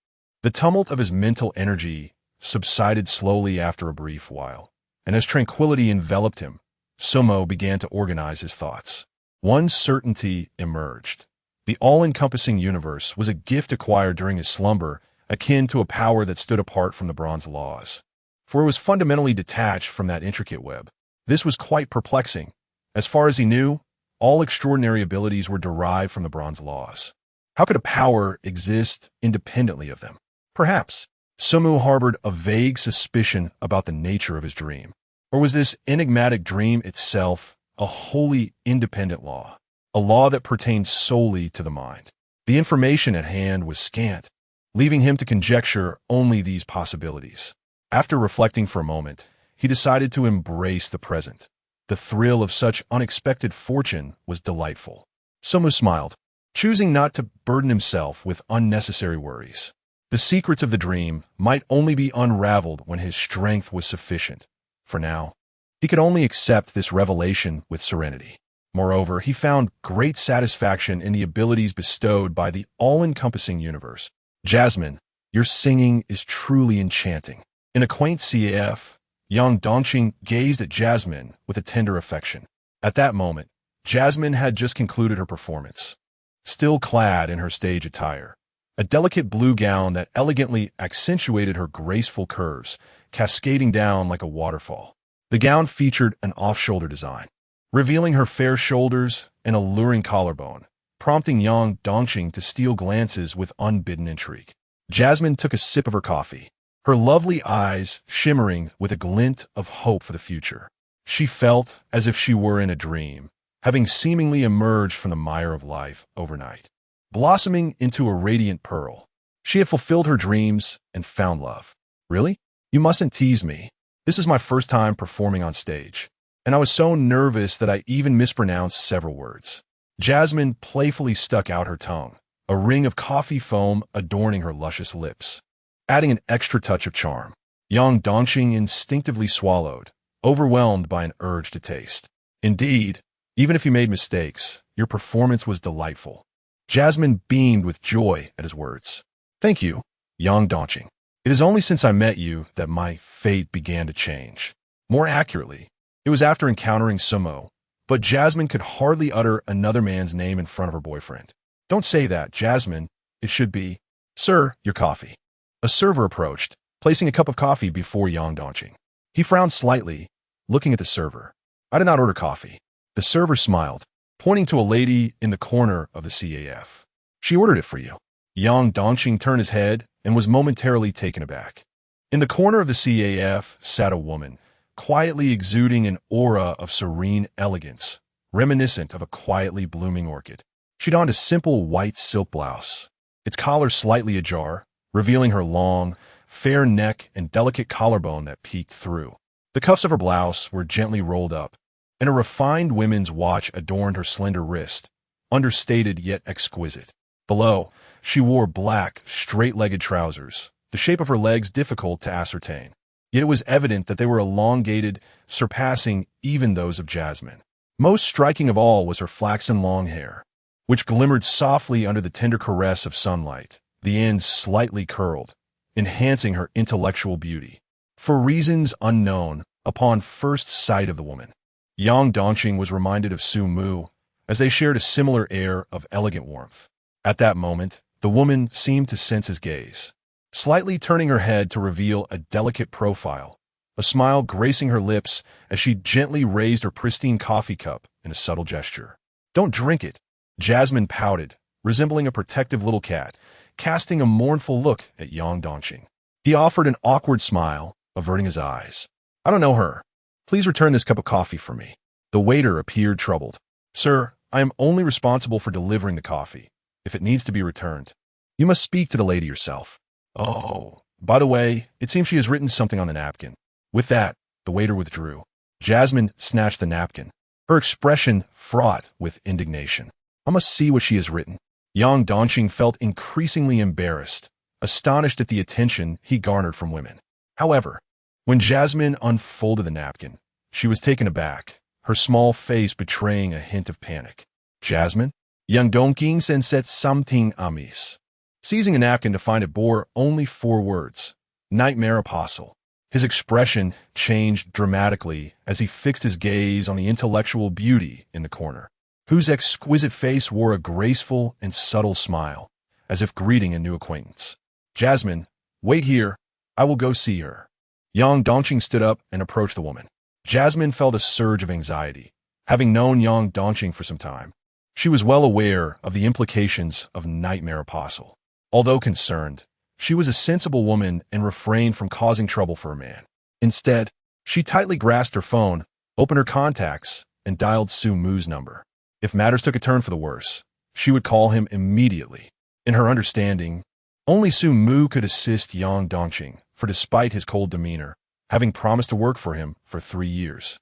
The tumult of his mental energy subsided slowly after a brief while, and as tranquility enveloped him, Sumu began to organize his thoughts. One certainty emerged. The all-encompassing universe was a gift acquired during his slumber, akin to a power that stood apart from the bronze laws. For it was fundamentally detached from that intricate web. This was quite perplexing. As far as he knew, all extraordinary abilities were derived from the bronze laws. How could a power exist independently of them? Perhaps Sumu harbored a vague suspicion about the nature of his dream. Or was this enigmatic dream itself a wholly independent law? A law that pertained solely to the mind. The information at hand was scant, leaving him to conjecture only these possibilities. After reflecting for a moment, he decided to embrace the present. The thrill of such unexpected fortune was delightful. Sumu smiled, choosing not to burden himself with unnecessary worries. The secrets of the dream might only be unraveled when his strength was sufficient. For now, he could only accept this revelation with serenity. Moreover, he found great satisfaction in the abilities bestowed by the all-encompassing universe. Jasmine, your singing is truly enchanting. In a quaint CAF, young Dongqing gazed at Jasmine with a tender affection. At that moment, Jasmine had just concluded her performance. Still clad in her stage attire, a delicate blue gown that elegantly accentuated her graceful curves, cascading down like a waterfall. The gown featured an off-shoulder design, revealing her fair shoulders and alluring collarbone, prompting young Dongqing to steal glances with unbidden intrigue. Jasmine took a sip of her coffee, her lovely eyes shimmering with a glint of hope for the future. She felt as if she were in a dream, having seemingly emerged from the mire of life overnight. Blossoming into a radiant pearl, she had fulfilled her dreams and found love. Really? You mustn't tease me. This is my first time performing on stage, and I was so nervous that I even mispronounced several words. Jasmine playfully stuck out her tongue, a ring of coffee foam adorning her luscious lips, adding an extra touch of charm. Young Dongqing instinctively swallowed, overwhelmed by an urge to taste. Indeed, even if you made mistakes, your performance was delightful. Jasmine beamed with joy at his words. Thank you, young Dongqing. It is only since I met you that my fate began to change. More accurately, it was after encountering Sumu, but Jasmine could hardly utter another man's name in front of her boyfriend. Don't say that, Jasmine. It should be, Sir, your coffee. A server approached, placing a cup of coffee before young Dongqing. He frowned slightly, looking at the server. I did not order coffee. The server smiled, pointing to a lady in the corner of the CAF. She ordered it for you. Young Dongqing turned his head and was momentarily taken aback. In the corner of the CAF sat a woman, quietly exuding an aura of serene elegance, reminiscent of a quietly blooming orchid. She donned a simple white silk blouse, its collar slightly ajar, revealing her long, fair neck and delicate collarbone that peeked through. The cuffs of her blouse were gently rolled up, and a refined women's watch adorned her slender wrist, understated yet exquisite. Below, she wore black, straight-legged trousers, the shape of her legs difficult to ascertain. Yet it was evident that they were elongated, surpassing even those of Jasmine. Most striking of all was her flaxen long hair, which glimmered softly under the tender caress of sunlight, the ends slightly curled, enhancing her intellectual beauty. For reasons unknown, upon first sight of the woman, Yang Dongqing was reminded of Sumu, as they shared a similar air of elegant warmth. At that moment, the woman seemed to sense his gaze, slightly turning her head to reveal a delicate profile, a smile gracing her lips as she gently raised her pristine coffee cup in a subtle gesture. "Don't drink it," Jasmine pouted, resembling a protective little cat, casting a mournful look at Yang Dongqing. He offered an awkward smile, averting his eyes. "I don't know her. Please return this cup of coffee for me." The waiter appeared troubled. "Sir, I am only responsible for delivering the coffee. If it needs to be returned, you must speak to the lady yourself." "Oh, by the way, it seems she has written something on the napkin." With that, the waiter withdrew. Jasmine snatched the napkin, her expression fraught with indignation. "I must see what she has written." Yang Dongqing felt increasingly embarrassed, astonished at the attention he garnered from women. However, when Jasmine unfolded the napkin, she was taken aback, her small face betraying a hint of panic. "Jasmine? Yang Dongqing said something amiss." Seizing a napkin to find it bore only 4 words: "Nightmare Apostle." His expression changed dramatically as he fixed his gaze on the intellectual beauty in the corner, whose exquisite face wore a graceful and subtle smile, as if greeting a new acquaintance. "Jasmine, wait here. I will go see her." Yang Dongqing stood up and approached the woman. Jasmine felt a surge of anxiety. Having known Yang Dongqing for some time, she was well aware of the implications of Nightmare Apostle. Although concerned, she was a sensible woman and refrained from causing trouble for a man. Instead, she tightly grasped her phone, opened her contacts, and dialed Sumu's number. If matters took a turn for the worse, she would call him immediately. In her understanding, only Sumu could assist Yang Dongqing, for despite his cold demeanor, having promised to work for him for 3 years,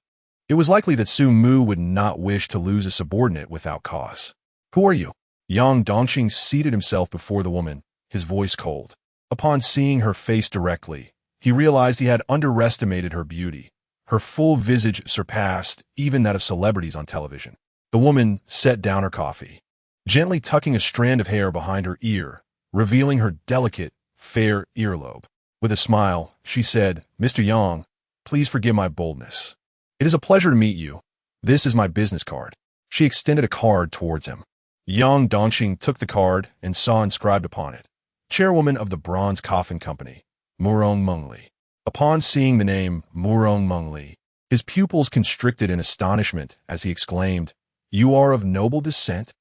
it was likely that Sumu would not wish to lose a subordinate without cause. "Who are you?" Yang Dongqing seated himself before the woman, his voice cold. Upon seeing her face directly, he realized he had underestimated her beauty. Her full visage surpassed even that of celebrities on television. The woman set down her coffee, gently tucking a strand of hair behind her ear, revealing her delicate, fair earlobe. With a smile, she said, "Mr. Yang, please forgive my boldness. It is a pleasure to meet you. This is my business card." She extended a card towards him. Yang Dongqing took the card and saw inscribed upon it, "Chairwoman of the Bronze Coffin Company, Murong Mengli." Upon seeing the name Murong Mengli, his pupils constricted in astonishment as he exclaimed, "You are of noble descent?"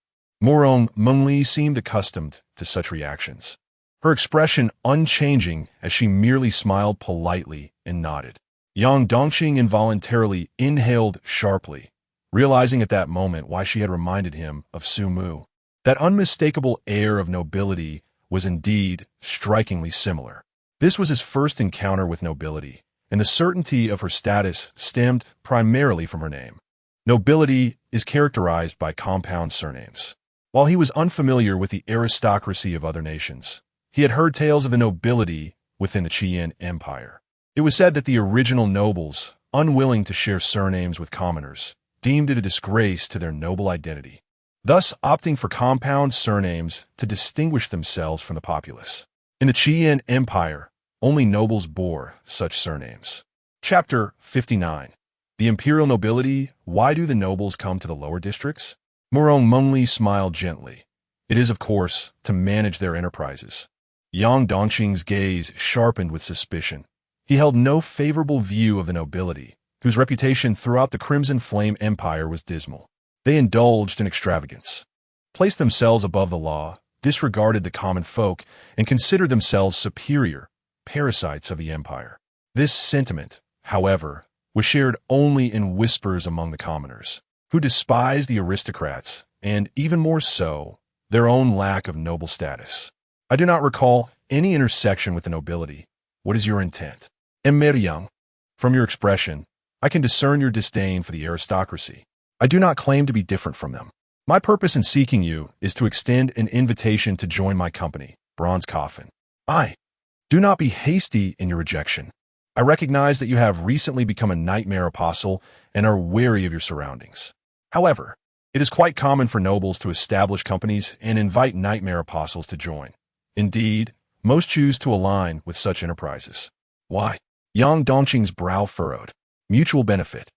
Murong Mengli seemed accustomed to such reactions, her expression unchanging as she merely smiled politely and nodded. Yang Dongqing involuntarily inhaled sharply, realizing at that moment why she had reminded him of Sumu. That unmistakable air of nobility was indeed strikingly similar. This was his first encounter with nobility, and the certainty of her status stemmed primarily from her name. Nobility is characterized by compound surnames. While he was unfamiliar with the aristocracy of other nations, he had heard tales of the nobility within the Qian Empire. It was said that the original nobles, unwilling to share surnames with commoners, deemed it a disgrace to their noble identity, thus opting for compound surnames to distinguish themselves from the populace. In the Qian Empire, only nobles bore such surnames. Chapter 59. The Imperial Nobility, Why do the nobles come to the lower districts? Murong Mengli smiled gently. It is, of course, to manage their enterprises. Yang Dongqing's gaze sharpened with suspicion. He held no favorable view of the nobility, whose reputation throughout the Crimson Flame Empire was dismal. They indulged in extravagance, placed themselves above the law, disregarded the common folk, and considered themselves superior, parasites of the empire. This sentiment, however, was shared only in whispers among the commoners, who despised the aristocrats, and even more so, their own lack of noble status. I do not recall any intersection with the nobility. What is your intent? Young. From your expression, I can discern your disdain for the aristocracy. I do not claim to be different from them. My purpose in seeking you is to extend an invitation to join my company, Bronze Coffin. Do not be hasty in your rejection. I recognize that you have recently become a nightmare apostle and are wary of your surroundings. However, it is quite common for nobles to establish companies and invite nightmare apostles to join. Indeed, most choose to align with such enterprises. Why? Yang Dongqing's brow furrowed. Mutual benefit.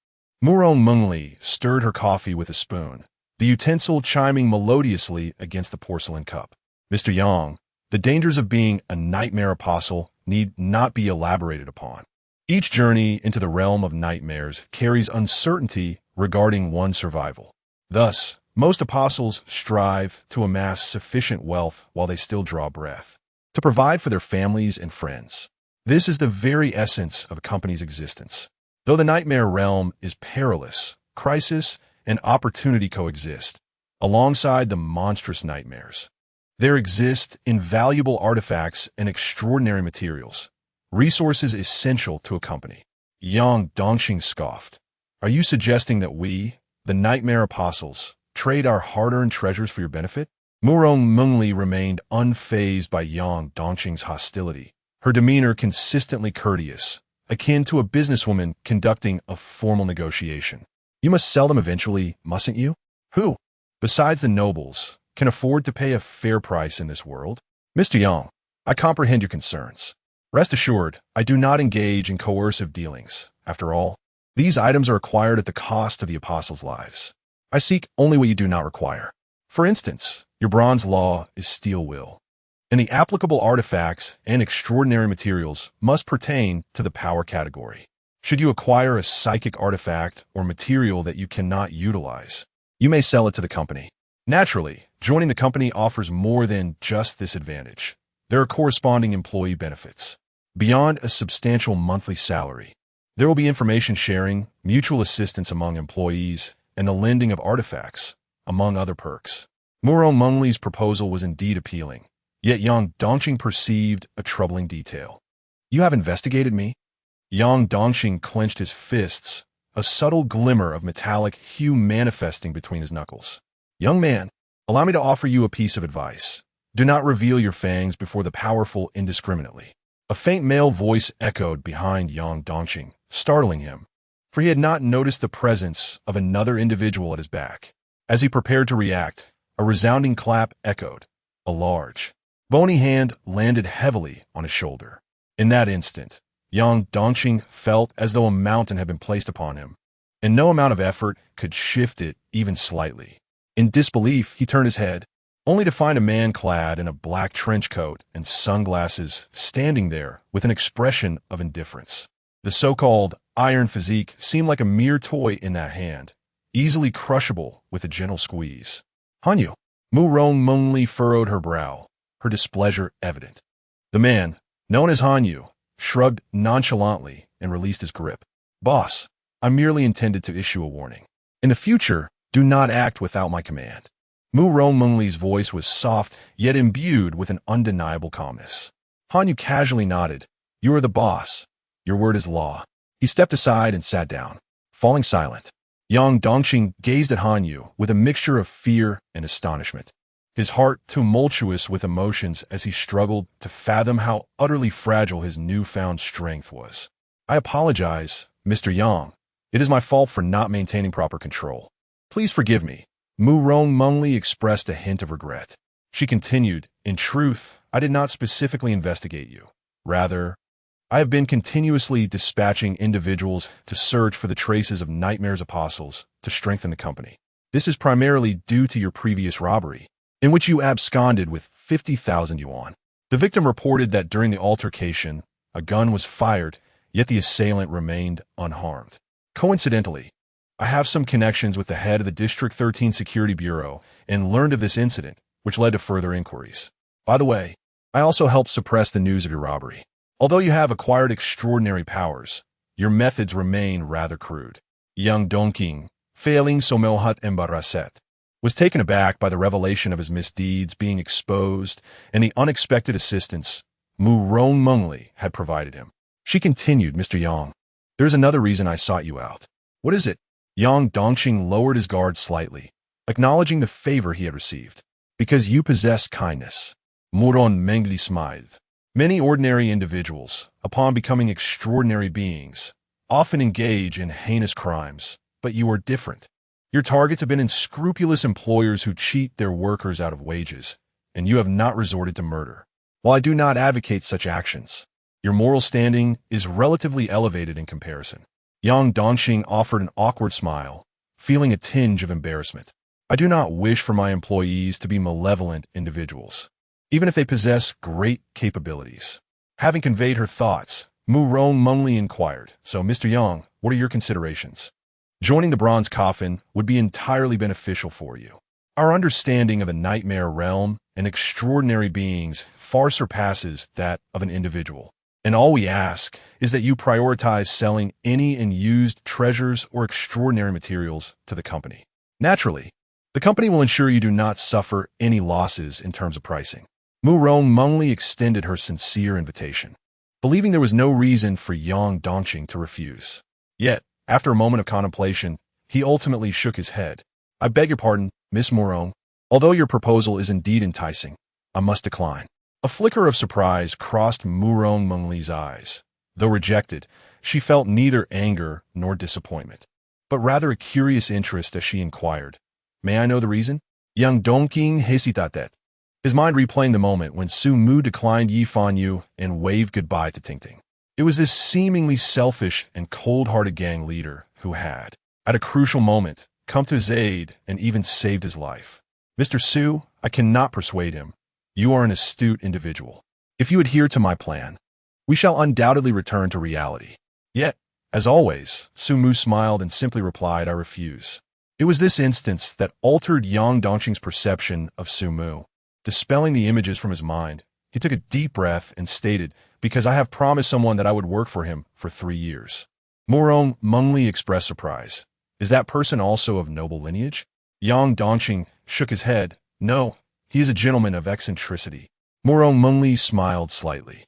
Murong Mengli stirred her coffee with a spoon, the utensil chiming melodiously against the porcelain cup. Mr. Yang, the dangers of being a nightmare apostle need not be elaborated upon. Each journey into the realm of nightmares carries uncertainty regarding one's survival. Thus, most apostles strive to amass sufficient wealth while they still draw breath, to provide for their families and friends. This is the very essence of a company's existence. Though the nightmare realm is perilous, crisis and opportunity coexist, alongside the monstrous nightmares. There exist invaluable artifacts and extraordinary materials, resources essential to a company. Yang Dongqing scoffed. Are you suggesting that we, the nightmare apostles, trade our hard-earned treasures for your benefit? Murong Mengli remained unfazed by Yang Dongqing's hostility, her demeanor consistently courteous, akin to a businesswoman conducting a formal negotiation. You must sell them eventually, mustn't you? Who, besides the nobles, can afford to pay a fair price in this world? Mr. Yang, I comprehend your concerns. Rest assured, I do not engage in coercive dealings. After all, these items are acquired at the cost of the apostles' lives. I seek only what you do not require. For instance, your bronze law is steel will, and the applicable artifacts and extraordinary materials must pertain to the power category. Should you acquire a psychic artifact or material that you cannot utilize, you may sell it to the company. Naturally, joining the company offers more than just this advantage. There are corresponding employee benefits. Beyond a substantial monthly salary, there will be information sharing, mutual assistance among employees, and the lending of artifacts, among other perks. Murong Mengli's proposal was indeed appealing, yet Yang Dongqing perceived a troubling detail. You have investigated me? Yang Dongqing clenched his fists, a subtle glimmer of metallic hue manifesting between his knuckles. Young man, allow me to offer you a piece of advice. Do not reveal your fangs before the powerful indiscriminately. A faint male voice echoed behind Yang Dongqing, startling him, for he had not noticed the presence of another individual at his back. As he prepared to react, a resounding clap echoed. A large, bony hand landed heavily on his shoulder. In that instant, Yang Dongqing felt as though a mountain had been placed upon him, and no amount of effort could shift it even slightly. In disbelief, he turned his head, only to find a man clad in a black trench coat and sunglasses standing there with an expression of indifference. The so-called iron physique seemed like a mere toy in that hand, easily crushable with a gentle squeeze. Hanyu. Murong Mengli furrowed her brow, her displeasure evident. The man, known as Hanyu, shrugged nonchalantly and released his grip. Boss, I merely intended to issue a warning. In the future, do not act without my command. Murong Mengli's voice was soft, yet imbued with an undeniable calmness. Hanyu casually nodded. You are the boss. Your word is law. He stepped aside and sat down, falling silent. Yang Dongqing gazed at Hanyu with a mixture of fear and astonishment, his heart tumultuous with emotions as he struggled to fathom how utterly fragile his newfound strength was. I apologize, Mr. Yang. It is my fault for not maintaining proper control. Please forgive me. Murong Mengli expressed a hint of regret. She continued, in truth, I did not specifically investigate you. Rather, I have been continuously dispatching individuals to search for the traces of Nightmare's apostles to strengthen the company. This is primarily due to your previous robbery, in which you absconded with 50,000 yuan. The victim reported that during the altercation, a gun was fired, yet the assailant remained unharmed. Coincidentally, I have some connections with the head of the District 13 Security Bureau and learned of this incident, which led to further inquiries. By the way, I also helped suppress the news of your robbery. Although you have acquired extraordinary powers, your methods remain rather crude. Yang Dongqing, failing Somelhat embarrasset. was taken aback by the revelation of his misdeeds being exposed and the unexpected assistance Mu Rongmengli had provided him. She continued, Mr. Yang, there's another reason I sought you out. What is it? Yang Dongqing lowered his guard slightly, acknowledging the favor he had received. Because you possess kindness. Mu Rongmengli smiled. Many ordinary individuals, upon becoming extraordinary beings, often engage in heinous crimes, but you are different. Your targets have been unscrupulous employers who cheat their workers out of wages, and you have not resorted to murder. While I do not advocate such actions, your moral standing is relatively elevated in comparison. Yang Dongqing offered an awkward smile, feeling a tinge of embarrassment. I do not wish for my employees to be malevolent individuals, even if they possess great capabilities. Having conveyed her thoughts, Mu Rongmengli inquired, So, Mr. Yang, what are your considerations? Joining the bronze coffin would be entirely beneficial for you. Our understanding of the nightmare realm and extraordinary beings far surpasses that of an individual. And all we ask is that you prioritize selling any unused treasures or extraordinary materials to the company. Naturally, the company will ensure you do not suffer any losses in terms of pricing. Mu Rongmengli extended her sincere invitation, believing there was no reason for Yang Dongqing to refuse. Yet, after a moment of contemplation, he ultimately shook his head. I beg your pardon, Miss Morong. Although your proposal is indeed enticing, I must decline. A flicker of surprise crossed Mu Rongmengli's eyes. Though rejected, she felt neither anger nor disappointment, but rather a curious interest as she inquired, May I know the reason? Yang Dongqing hesitated, his mind replaying the moment when Sumu declined Yi Fanyu and waved goodbye to Tingting. It was this seemingly selfish and cold-hearted gang leader who had, at a crucial moment, come to his aid and even saved his life. Mr. Su, I cannot persuade him. You are an astute individual. If you adhere to my plan, we shall undoubtedly return to reality. Yet, as always, Sumu smiled and simply replied, I refuse. It was this instance that altered Yang Dongqing's perception of Sumu. Dispelling the images from his mind, he took a deep breath and stated, Because I have promised someone that I would work for him for 3 years. Mu Rongmengli expressed surprise. Is that person also of noble lineage? Yang Dongqing shook his head. No, he is a gentleman of eccentricity. Mu Rongmengli smiled slightly.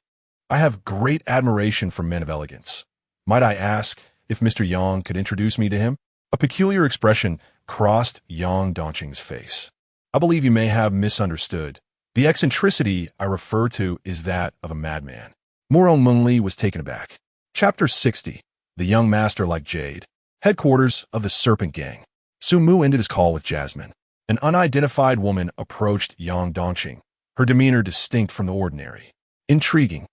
I have great admiration for men of elegance. Might I ask if Mr. Yang could introduce me to him? A peculiar expression crossed Yang Dongqing's face. I believe you may have misunderstood. The eccentricity I refer to is that of a madman. Mu Rongmengli was taken aback. Chapter 60. The Young Master Like Jade. Headquarters of the Serpent Gang. Sumu ended his call with Jasmine. An unidentified woman approached Yang Dongqing, her demeanor distinct from the ordinary. Intriguing.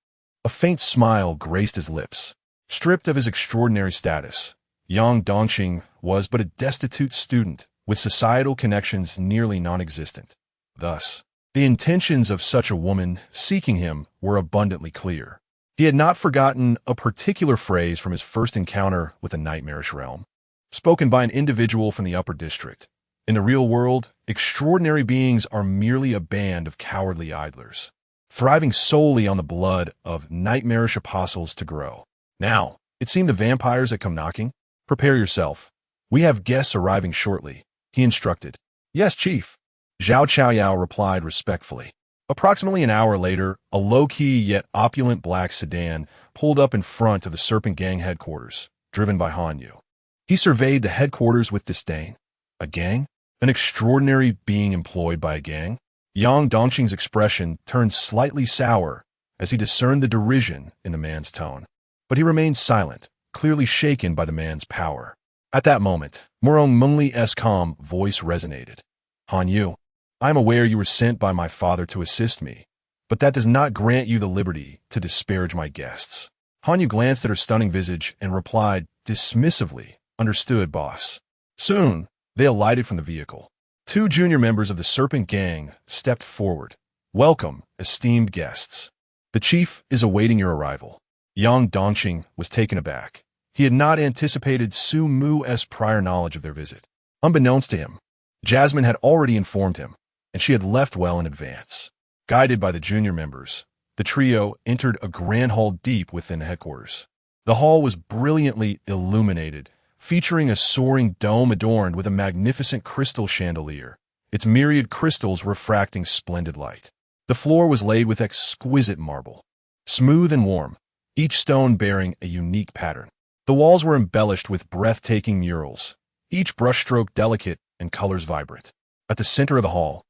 A faint smile graced his lips. Stripped of his extraordinary status, Yang Dongqing was but a destitute student with societal connections nearly non-existent. Thus, the intentions of such a woman seeking him were abundantly clear. He had not forgotten a particular phrase from his first encounter with the nightmarish realm, spoken by an individual from the upper district. In the real world, extraordinary beings are merely a band of cowardly idlers, thriving solely on the blood of nightmarish apostles to grow. Now, it seemed the vampires had come knocking. Prepare yourself. We have guests arriving shortly, he instructed. Yes, Chief. Zhao Chaoyao replied respectfully. Approximately an hour later, a low-key yet opulent black sedan pulled up in front of the Serpent Gang headquarters, driven by Han Yu. He surveyed the headquarters with disdain. A gang? An extraordinary being employed by a gang? Yang Dongqing's expression turned slightly sour as he discerned the derision in the man's tone. But he remained silent, clearly shaken by the man's power. At that moment, Mu Rongmengli's calm voice resonated. Han Yu, I am aware you were sent by my father to assist me, but that does not grant you the liberty to disparage my guests. Han Yu glanced at her stunning visage and replied dismissively, Understood, boss. Soon, they alighted from the vehicle. 2 junior members of the Serpent Gang stepped forward. Welcome, esteemed guests. The chief is awaiting your arrival. Yang Dongqing was taken aback. He had not anticipated Sumu's prior knowledge of their visit. Unbeknownst to him, Jasmine had already informed him, and she had left well in advance. Guided by the junior members, the trio entered a grand hall deep within the headquarters. The hall was brilliantly illuminated, featuring a soaring dome adorned with a magnificent crystal chandelier, its myriad crystals refracting splendid light. The floor was laid with exquisite marble, smooth and warm, each stone bearing a unique pattern. The walls were embellished with breathtaking murals, each brushstroke delicate and colors vibrant. At the center of the hall,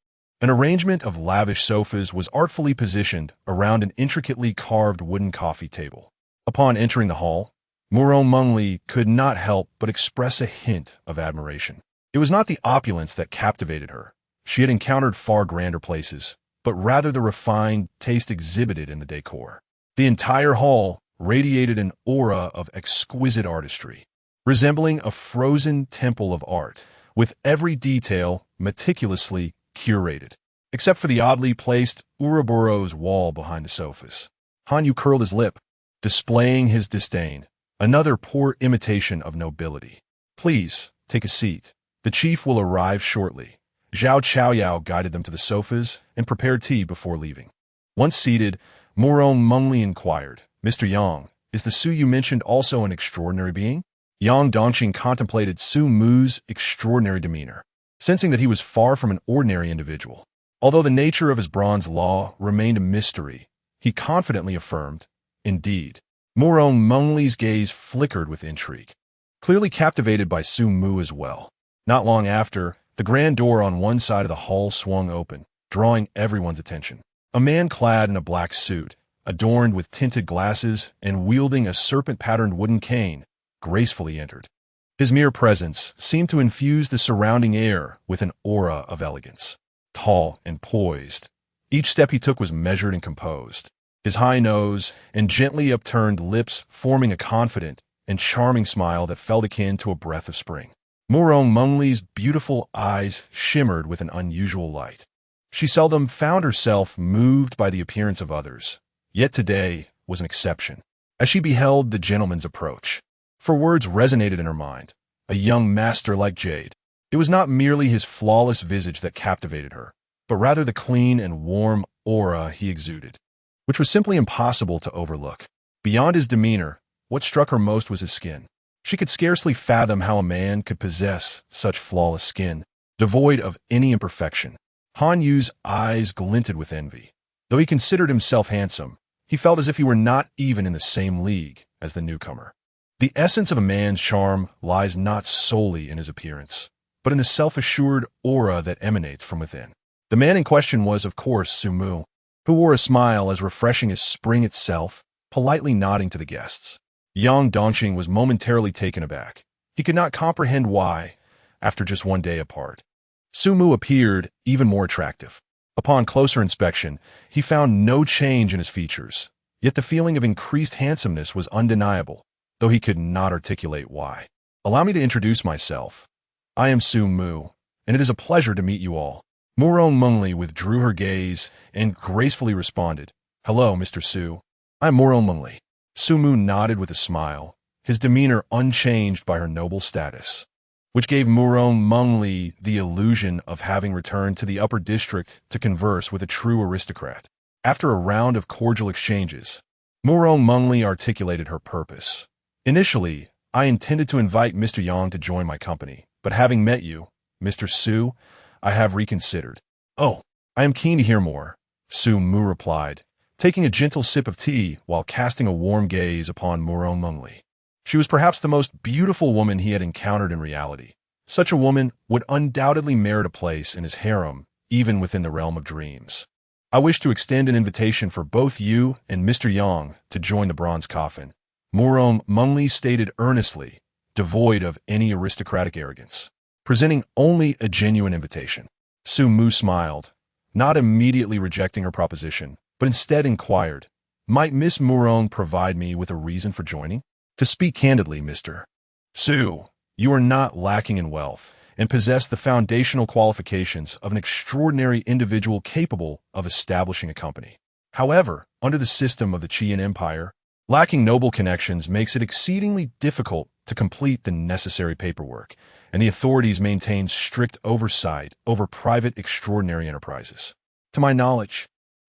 an arrangement of lavish sofas was artfully positioned around an intricately carved wooden coffee table. Upon entering the hall, Murong could not help but express a hint of admiration. It was not the opulence that captivated her. She had encountered far grander places, but rather the refined taste exhibited in the decor. The entire hall radiated an aura of exquisite artistry, resembling a frozen temple of art, with every detail meticulously curated, except for the oddly placed Ouroboros wall behind the sofas. Hanyu curled his lip, displaying his disdain, another poor imitation of nobility. "Please, take a seat. The chief will arrive shortly." Zhao Chaoyao guided them to the sofas and prepared tea before leaving. Once seated, Murong inquired, "Mr. Yang, is the Su you mentioned also an extraordinary being?" Yang Dongqing contemplated Sumu's extraordinary demeanor, sensing that he was far from an ordinary individual. Although the nature of his bronze law remained a mystery, he confidently affirmed, "Indeed." Murong's gaze flickered with intrigue, clearly captivated by Sumu as well. Not long after, the grand door on one side of the hall swung open, drawing everyone's attention. A man clad in a black suit, adorned with tinted glasses and wielding a serpent-patterned wooden cane, gracefully entered. His mere presence seemed to infuse the surrounding air with an aura of elegance. Tall and poised, each step he took was measured and composed, his high nose and gently upturned lips forming a confident and charming smile that felt akin to a breath of spring. Murong's beautiful eyes shimmered with an unusual light. She seldom found herself moved by the appearance of others, yet today was an exception, as she beheld the gentleman's approach. For words resonated in her mind, a young master like jade. It was not merely his flawless visage that captivated her, but rather the clean and warm aura he exuded, which was simply impossible to overlook. Beyond his demeanor, what struck her most was his skin. She could scarcely fathom how a man could possess such flawless skin, devoid of any imperfection. Han Yu's eyes glinted with envy. Though he considered himself handsome, he felt as if he were not even in the same league as the newcomer. The essence of a man's charm lies not solely in his appearance, but in the self-assured aura that emanates from within. The man in question was, of course, Sumu, who wore a smile as refreshing as spring itself, politely nodding to the guests. Yang Dongqing was momentarily taken aback. He could not comprehend why, after just one day apart, Sumu appeared even more attractive. Upon closer inspection, he found no change in his features, yet the feeling of increased handsomeness was undeniable, though he could not articulate why. "Allow me to introduce myself. I am Sumu, and it is a pleasure to meet you all." Murong withdrew her gaze and gracefully responded, "Hello, Mr. Su. I'm Murong." Sumu nodded with a smile, his demeanor unchanged by her noble status, which gave Murong the illusion of having returned to the upper district to converse with a true aristocrat. After a round of cordial exchanges, Murong articulated her purpose. "Initially, I intended to invite Mr. Yang to join my company, but having met you, Mr. Su, I have reconsidered." "Oh, I am keen to hear more," Sumu replied, taking a gentle sip of tea while casting a warm gaze upon Murong. She was perhaps the most beautiful woman he had encountered in reality. Such a woman would undoubtedly merit a place in his harem, even within the realm of dreams. "I wish to extend an invitation for both you and Mr. Yang to join the bronze coffin," Murong stated earnestly, devoid of any aristocratic arrogance, presenting only a genuine invitation. Sumu smiled, not immediately rejecting her proposition, but instead inquired, "Might Miss Murong provide me with a reason for joining?" "To speak candidly, Mr. Su, you are not lacking in wealth and possess the foundational qualifications of an extraordinary individual capable of establishing a company. However, under the system of the Qian Empire, lacking noble connections makes it exceedingly difficult to complete the necessary paperwork, and the authorities maintain strict oversight over private extraordinary enterprises. To my knowledge,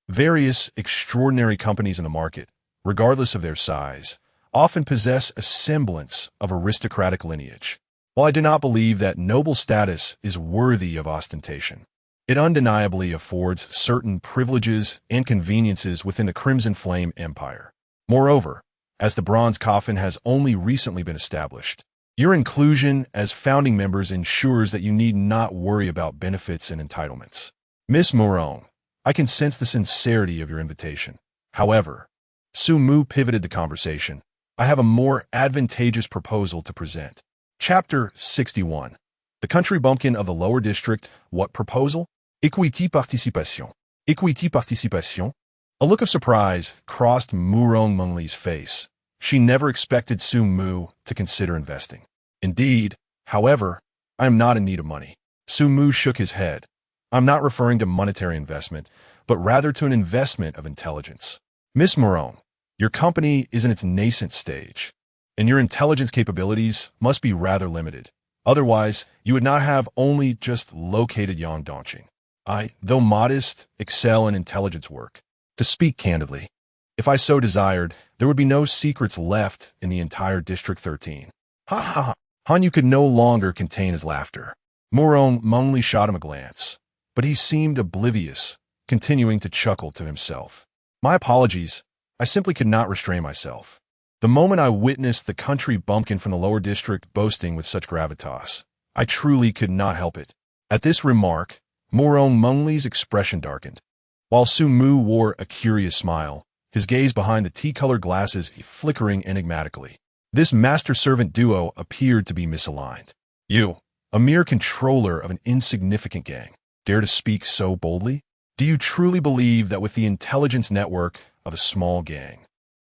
various extraordinary companies in the market, regardless of their size, often possess a semblance of aristocratic lineage. While I do not believe that noble status is worthy of ostentation, It undeniably affords certain privileges and conveniences within the Crimson Flame Empire. Moreover, as the bronze coffin has only recently been established, your inclusion as founding members ensures that you need not worry about benefits and entitlements. Miss Morong, I can sense the sincerity of your invitation. However, Sumu pivoted the conversation. I have a more advantageous proposal to present. Chapter 61. The country bumpkin of the lower district. What proposal? Equity participation. Equity participation? A look of surprise crossed Murong Mungli's face. She never expected Sumu to consider investing. Indeed, however, I am not in need of money. Sumu shook his head. I'm not referring to monetary investment, but rather to an investment of intelligence. Miss Morong, your company is in its nascent stage, and your intelligence capabilities must be rather limited. Otherwise, you would not have only just located Yang Dongqing. I, though modest, excel in intelligence work. To speak candidly, if I so desired, there would be no secrets left in the entire District 13. Ha ha ha! Hanyu could no longer contain his laughter. Murong Mungli shot him a glance, but he seemed oblivious, continuing to chuckle to himself. My apologies, I simply could not restrain myself. The moment I witnessed the country bumpkin from the lower district boasting with such gravitas, I truly could not help it. At this remark, Murong Mungli's expression darkened. While Sumu wore a curious smile, his gaze behind the tea-colored glasses flickering enigmatically. This master-servant duo appeared to be misaligned. You, a mere controller of an insignificant gang, dare to speak so boldly? Do you truly believe that with the intelligence network of a small gang,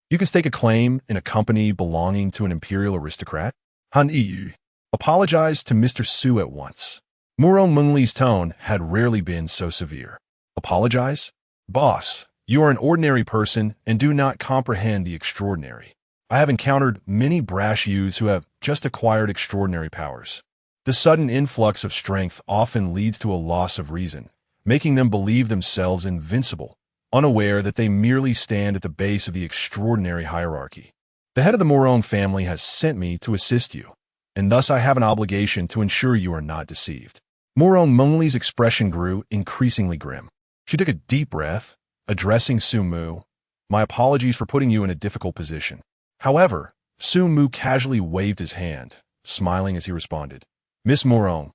you can stake a claim in a company belonging to an imperial aristocrat? Han Yu, apologize to Mr. Su at once. Murong Mungli's tone had rarely been so severe. Apologize? Boss, you are an ordinary person and do not comprehend the extraordinary. I have encountered many brash youths who have just acquired extraordinary powers. The sudden influx of strength often leads to a loss of reason, making them believe themselves invincible, unaware that they merely stand at the base of the extraordinary hierarchy. The head of the Murong family has sent me to assist you, and thus I have an obligation to ensure you are not deceived. Murong Mungli's expression grew increasingly grim. She took a deep breath, addressing Sumu. My apologies for putting you in a difficult position. However, Sumu casually waved his hand, smiling as he responded. Miss Murong,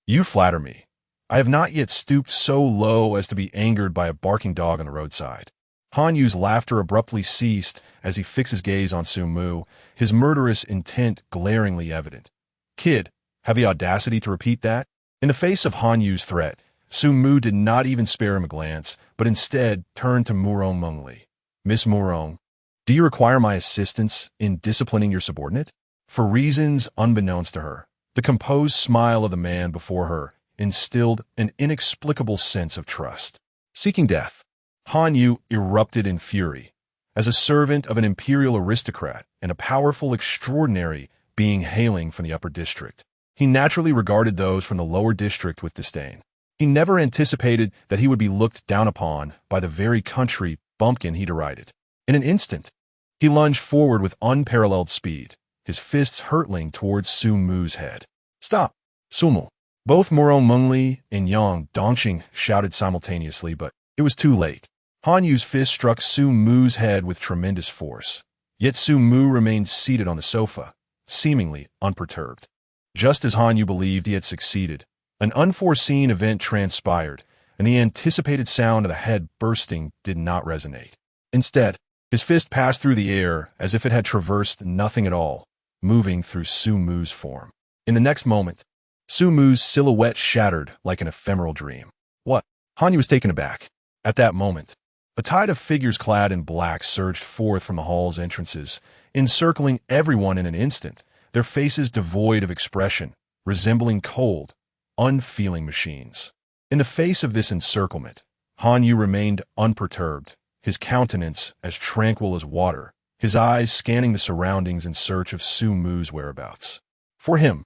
you flatter me. I have not yet stooped so low as to be angered by a barking dog on the roadside. Han Yu's laughter abruptly ceased as he fixed his gaze on Sumu, his murderous intent glaringly evident. Kid, have the audacity to repeat that? In the face of Han Yu's threat, Sumu did not even spare him a glance, but instead turned to Murong Mungli. Miss Murong, do you require my assistance in disciplining your subordinate? For reasons unbeknownst to her, the composed smile of the man before her instilled an inexplicable sense of trust. Seeking death, Han Yu erupted in fury. As a servant of an imperial aristocrat and a powerful extraordinary being hailing from the upper district, he naturally regarded those from the lower district with disdain. He never anticipated that he would be looked down upon by the very country bumpkin he derided. In an instant, he lunged forward with unparalleled speed, his fists hurtling towards Sumu's head. Stop! Sumu! Both Murong Mungli and Yang Dongqing shouted simultaneously, but it was too late. Han Yu's fist struck Sumu's head with tremendous force, yet Sumu remained seated on the sofa, seemingly unperturbed. Just as Han Yu believed he had succeeded, an unforeseen event transpired, and the anticipated sound of the head bursting did not resonate. Instead, his fist passed through the air as if it had traversed nothing at all, moving through Sumu's form. In the next moment, Sumu's silhouette shattered like an ephemeral dream. What? Han Yu was taken aback. At that moment, a tide of figures clad in black surged forth from the hall's entrances, encircling everyone in an instant, their faces devoid of expression, resembling cold, unfeeling machines. In the face of this encirclement, Han Yu remained unperturbed, his countenance as tranquil as water, his eyes scanning the surroundings in search of Sumu's whereabouts. For him,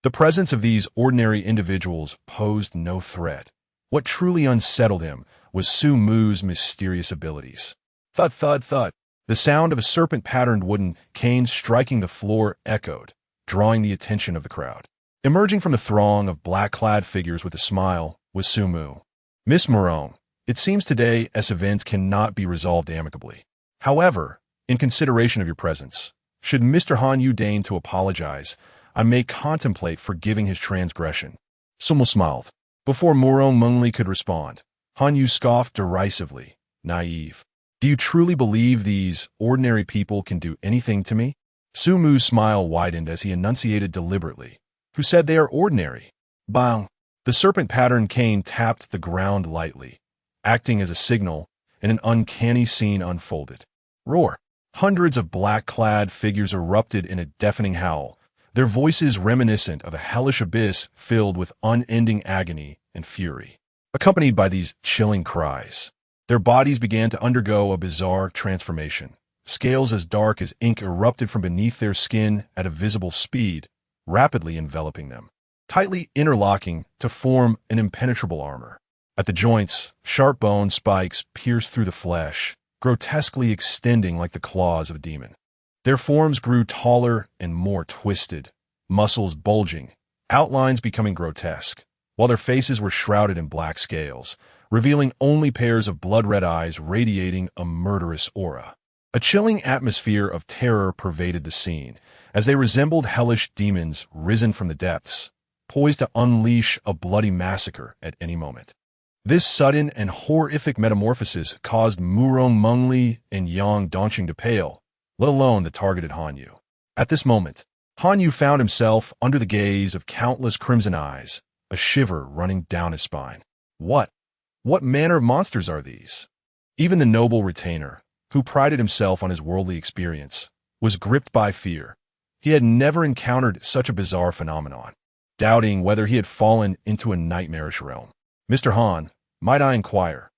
the presence of these ordinary individuals posed no threat. What truly unsettled him was Sumu's mysterious abilities. Thud, thud, thud. The sound of a serpent-patterned wooden cane striking the floor echoed, drawing the attention of the crowd. Emerging from the throng of black-clad figures with a smile was Sumu. Miss Morone, it seems today as events cannot be resolved amicably. However, in consideration of your presence, should Mr. Han Yu deign to apologize, I may contemplate forgiving his transgression. Sumu smiled. Before Morone Mengli could respond, Han Yu scoffed derisively, naive. Do you truly believe these ordinary people can do anything to me? Sumu's smile widened as he enunciated deliberately. Who said they are ordinary? Bang! The serpent pattern cane tapped the ground lightly, acting as a signal, and an uncanny scene unfolded. Roar! Hundreds of black-clad figures erupted in a deafening howl, their voices reminiscent of a hellish abyss filled with unending agony and fury. Accompanied by these chilling cries, their bodies began to undergo a bizarre transformation. Scales as dark as ink erupted from beneath their skin at a visible speed, rapidly enveloping them, tightly interlocking to form an impenetrable armor. At the joints, sharp bone spikes pierced through the flesh, grotesquely extending like the claws of a demon. Their forms grew taller and more twisted, muscles bulging, outlines becoming grotesque, while their faces were shrouded in black scales, revealing only pairs of blood-red eyes radiating a murderous aura. A chilling atmosphere of terror pervaded the scene, as they resembled hellish demons risen from the depths, poised to unleash a bloody massacre at any moment. This sudden and horrific metamorphosis caused Murong Mengli and Yang Dongqing to pale, let alone the targeted Han Yu. At this moment, Han Yu found himself under the gaze of countless crimson eyes, a shiver running down his spine. What manner of monsters are these? Even the noble retainer, who prided himself on his worldly experience, was gripped by fear. He had never encountered such a bizarre phenomenon, doubting whether he had fallen into a nightmarish realm. Mr. Han, might I inquire,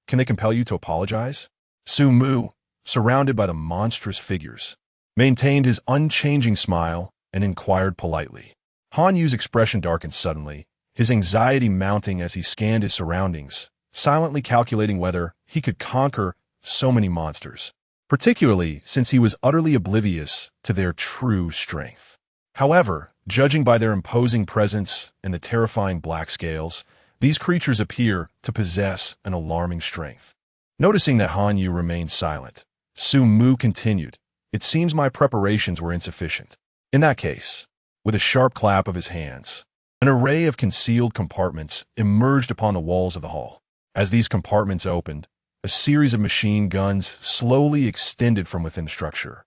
can they compel you to apologize? Sumu, surrounded by the monstrous figures, maintained his unchanging smile and inquired politely. Han Yu's expression darkened suddenly, his anxiety mounting as he scanned his surroundings, silently calculating whether he could conquer so many monsters, particularly since he was utterly oblivious to their true strength. However, judging by their imposing presence and the terrifying black scales, these creatures appear to possess an alarming strength. Noticing that Han Yu remained silent, Sumu continued, "It seems my preparations were insufficient. In that case," with a sharp clap of his hands, an array of concealed compartments emerged upon the walls of the hall. As these compartments opened, a series of machine guns slowly extended from within the structure,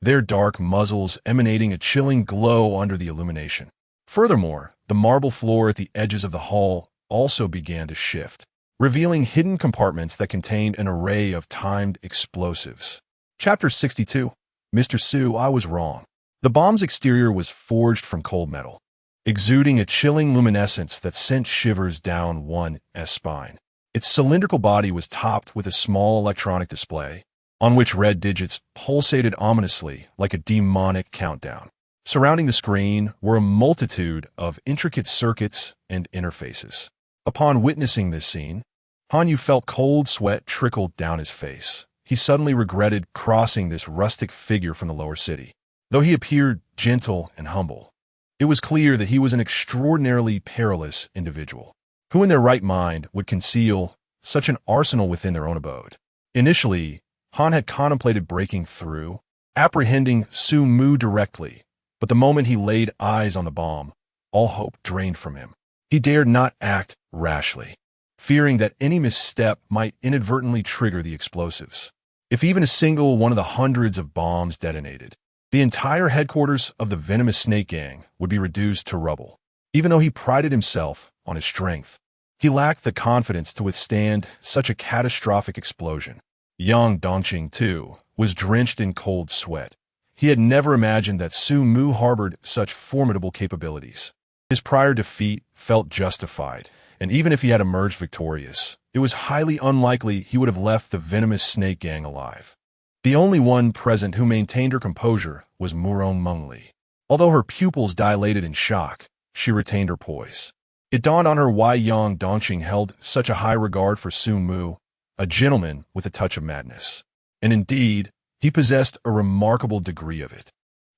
their dark muzzles emanating a chilling glow under the illumination. Furthermore, the marble floor at the edges of the hall also began to shift, revealing hidden compartments that contained an array of timed explosives. Chapter 62. Mr. Su, I was wrong. The bomb's exterior was forged from cold metal, exuding a chilling luminescence that sent shivers down one's spine. Its cylindrical body was topped with a small electronic display, on which red digits pulsated ominously like a demonic countdown. Surrounding the screen were a multitude of intricate circuits and interfaces. Upon witnessing this scene, Han Yu felt cold sweat trickle down his face. He suddenly regretted crossing this rustic figure from the lower city. Though he appeared gentle and humble, it was clear that he was an extraordinarily perilous individual. Who in their right mind would conceal such an arsenal within their own abode? Initially, Han had contemplated breaking through, apprehending Sumu directly, but the moment he laid eyes on the bomb, all hope drained from him. He dared not act rashly, fearing that any misstep might inadvertently trigger the explosives. If even a single one of the hundreds of bombs detonated, the entire headquarters of the venomous snake gang would be reduced to rubble. Even though he prided himself on his strength, he lacked the confidence to withstand such a catastrophic explosion. Yang Dongqing, too, was drenched in cold sweat. He had never imagined that Sumu harbored such formidable capabilities. His prior defeat felt justified, and even if he had emerged victorious, it was highly unlikely he would have left the venomous snake gang alive. The only one present who maintained her composure was Murong Mengli. Although her pupils dilated in shock, she retained her poise. It dawned on her why Yang Dongqing held such a high regard for Sumu, a gentleman with a touch of madness. And indeed, he possessed a remarkable degree of it.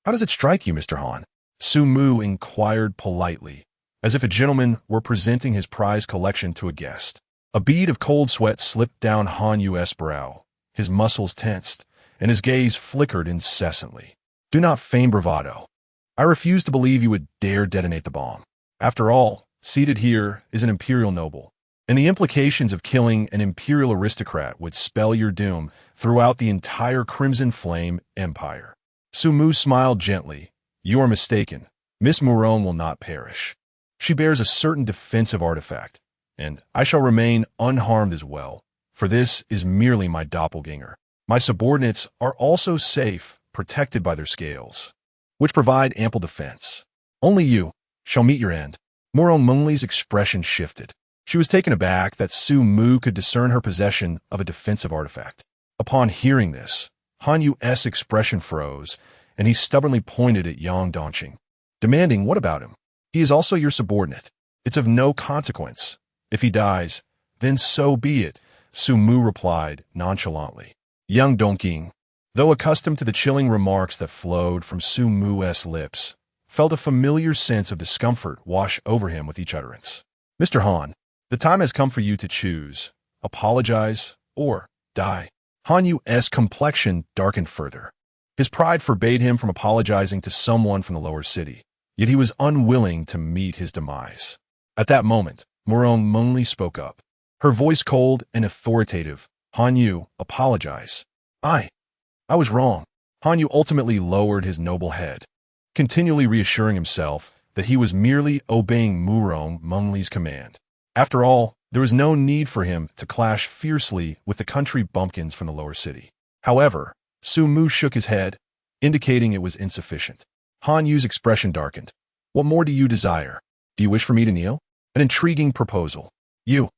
"How does it strike you, Mr. Han?" Sumu inquired politely, as if a gentleman were presenting his prize collection to a guest. A bead of cold sweat slipped down Han Yu's brow. His muscles tensed, and his gaze flickered incessantly. Do not feign bravado. I refuse to believe you would dare detonate the bomb. After all, seated here is an imperial noble, and the implications of killing an imperial aristocrat would spell your doom throughout the entire Crimson Flame Empire. Sumu smiled gently. You are mistaken. Miss Mouron will not perish. She bears a certain defensive artifact, and I shall remain unharmed as well, for this is merely my doppelganger. My subordinates are also safe, protected by their scales, which provide ample defense. Only you shall meet your end. Mouron Mengli's expression shifted. She was taken aback that Su Mu could discern her possession of a defensive artifact. Upon hearing this, Han Yu's expression froze, and he stubbornly pointed at Yang Dongqing, demanding, what about him? He is also your subordinate. It's of no consequence. If he dies, then so be it, Su Mu replied nonchalantly. Yang Dongqing, though accustomed to the chilling remarks that flowed from Su Mu's lips, felt a familiar sense of discomfort wash over him with each utterance. Mr. Han, the time has come for you to choose. Apologize or die. Han Yu's complexion darkened further. His pride forbade him from apologizing to someone from the lower city, yet he was unwilling to meet his demise. At that moment, Mouron Mengli spoke up. Her voice cold and authoritative. Han Yu, apologize. I was wrong. Han Yu ultimately lowered his noble head, continually reassuring himself that he was merely obeying Mouron Mengli's command. After all, there was no need for him to clash fiercely with the country bumpkins from the lower city. However, Su Mu shook his head, indicating it was insufficient. Han Yu's expression darkened. What more do you desire? Do you wish for me to kneel? An intriguing proposal. You.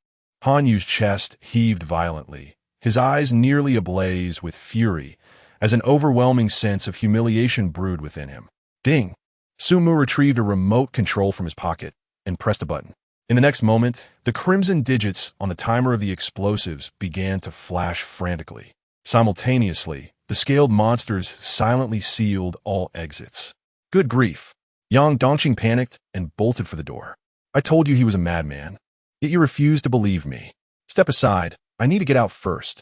Han Yu's chest heaved violently, his eyes nearly ablaze with fury, as an overwhelming sense of humiliation brewed within him. Ding! Su Mu retrieved a remote control from his pocket and pressed a button. In the next moment, the crimson digits on the timer of the explosives began to flash frantically. Simultaneously, the scaled monsters silently sealed all exits. Good grief! Yang Dongqing panicked and bolted for the door. I told you he was a madman, yet you refused to believe me. Step aside. I need to get out first.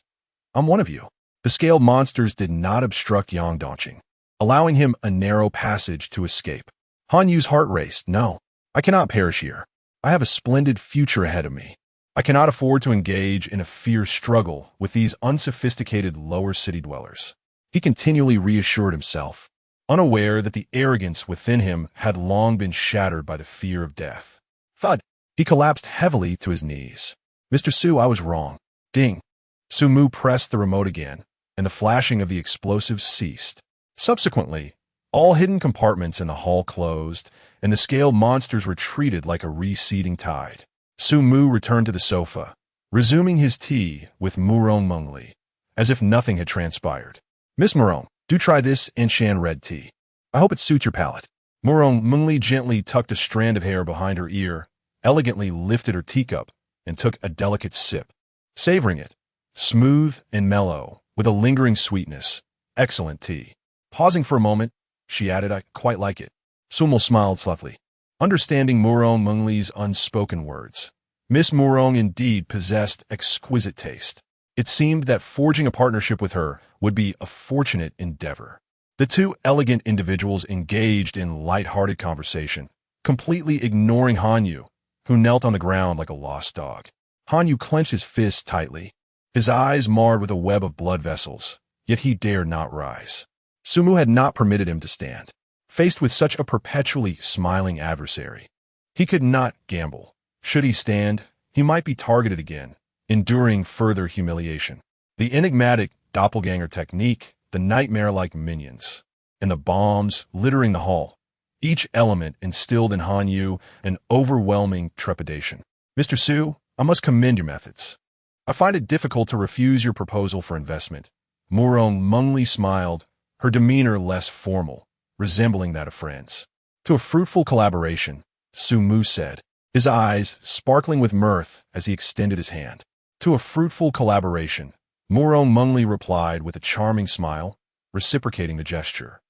I'm one of you. The scaled monsters did not obstruct Yang Dongqing, allowing him a narrow passage to escape. Han Yu's heart raced. No, I cannot perish here. I have a splendid future ahead of me. I cannot afford to engage in a fierce struggle with these unsophisticated lower city dwellers. He continually reassured himself, unaware that the arrogance within him had long been shattered by the fear of death. Thud! He collapsed heavily to his knees. Mr. Su, I was wrong. Ding! Su Mu pressed the remote again, and the flashing of the explosives ceased. Subsequently, all hidden compartments in the hall closed, and the scaled monsters retreated like a receding tide. Su Mu returned to the sofa, resuming his tea with Mouron Mengli, as if nothing had transpired. Miss Mouron, do try this Anshan red tea. I hope it suits your palate. Mouron Mengli gently tucked a strand of hair behind her ear, elegantly lifted her teacup, and took a delicate sip, savoring it. Smooth and mellow, with a lingering sweetness. Excellent tea. Pausing for a moment, she added, I quite like it. Sumu smiled softly, understanding Mouron Mengli's unspoken words. Miss Mouron indeed possessed exquisite taste. It seemed that forging a partnership with her would be a fortunate endeavor. The two elegant individuals engaged in light-hearted conversation, completely ignoring Han Yu, who knelt on the ground like a lost dog. Han Yu clenched his fists tightly, his eyes marred with a web of blood vessels, yet he dared not rise. Sumu had not permitted him to stand. Faced with such a perpetually smiling adversary, he could not gamble. Should he stand, he might be targeted again, enduring further humiliation. The enigmatic doppelganger technique, the nightmare-like minions, and the bombs littering the hall, each element instilled in Han Yu an overwhelming trepidation. Mr. Su, I must commend your methods. I find it difficult to refuse your proposal for investment. Mouron Mengli smiled, her demeanor less formal, resembling that of friends. To a fruitful collaboration, Su Mu said, his eyes sparkling with mirth as he extended his hand. To a fruitful collaboration, Mouron Mengli replied with a charming smile, reciprocating the gesture.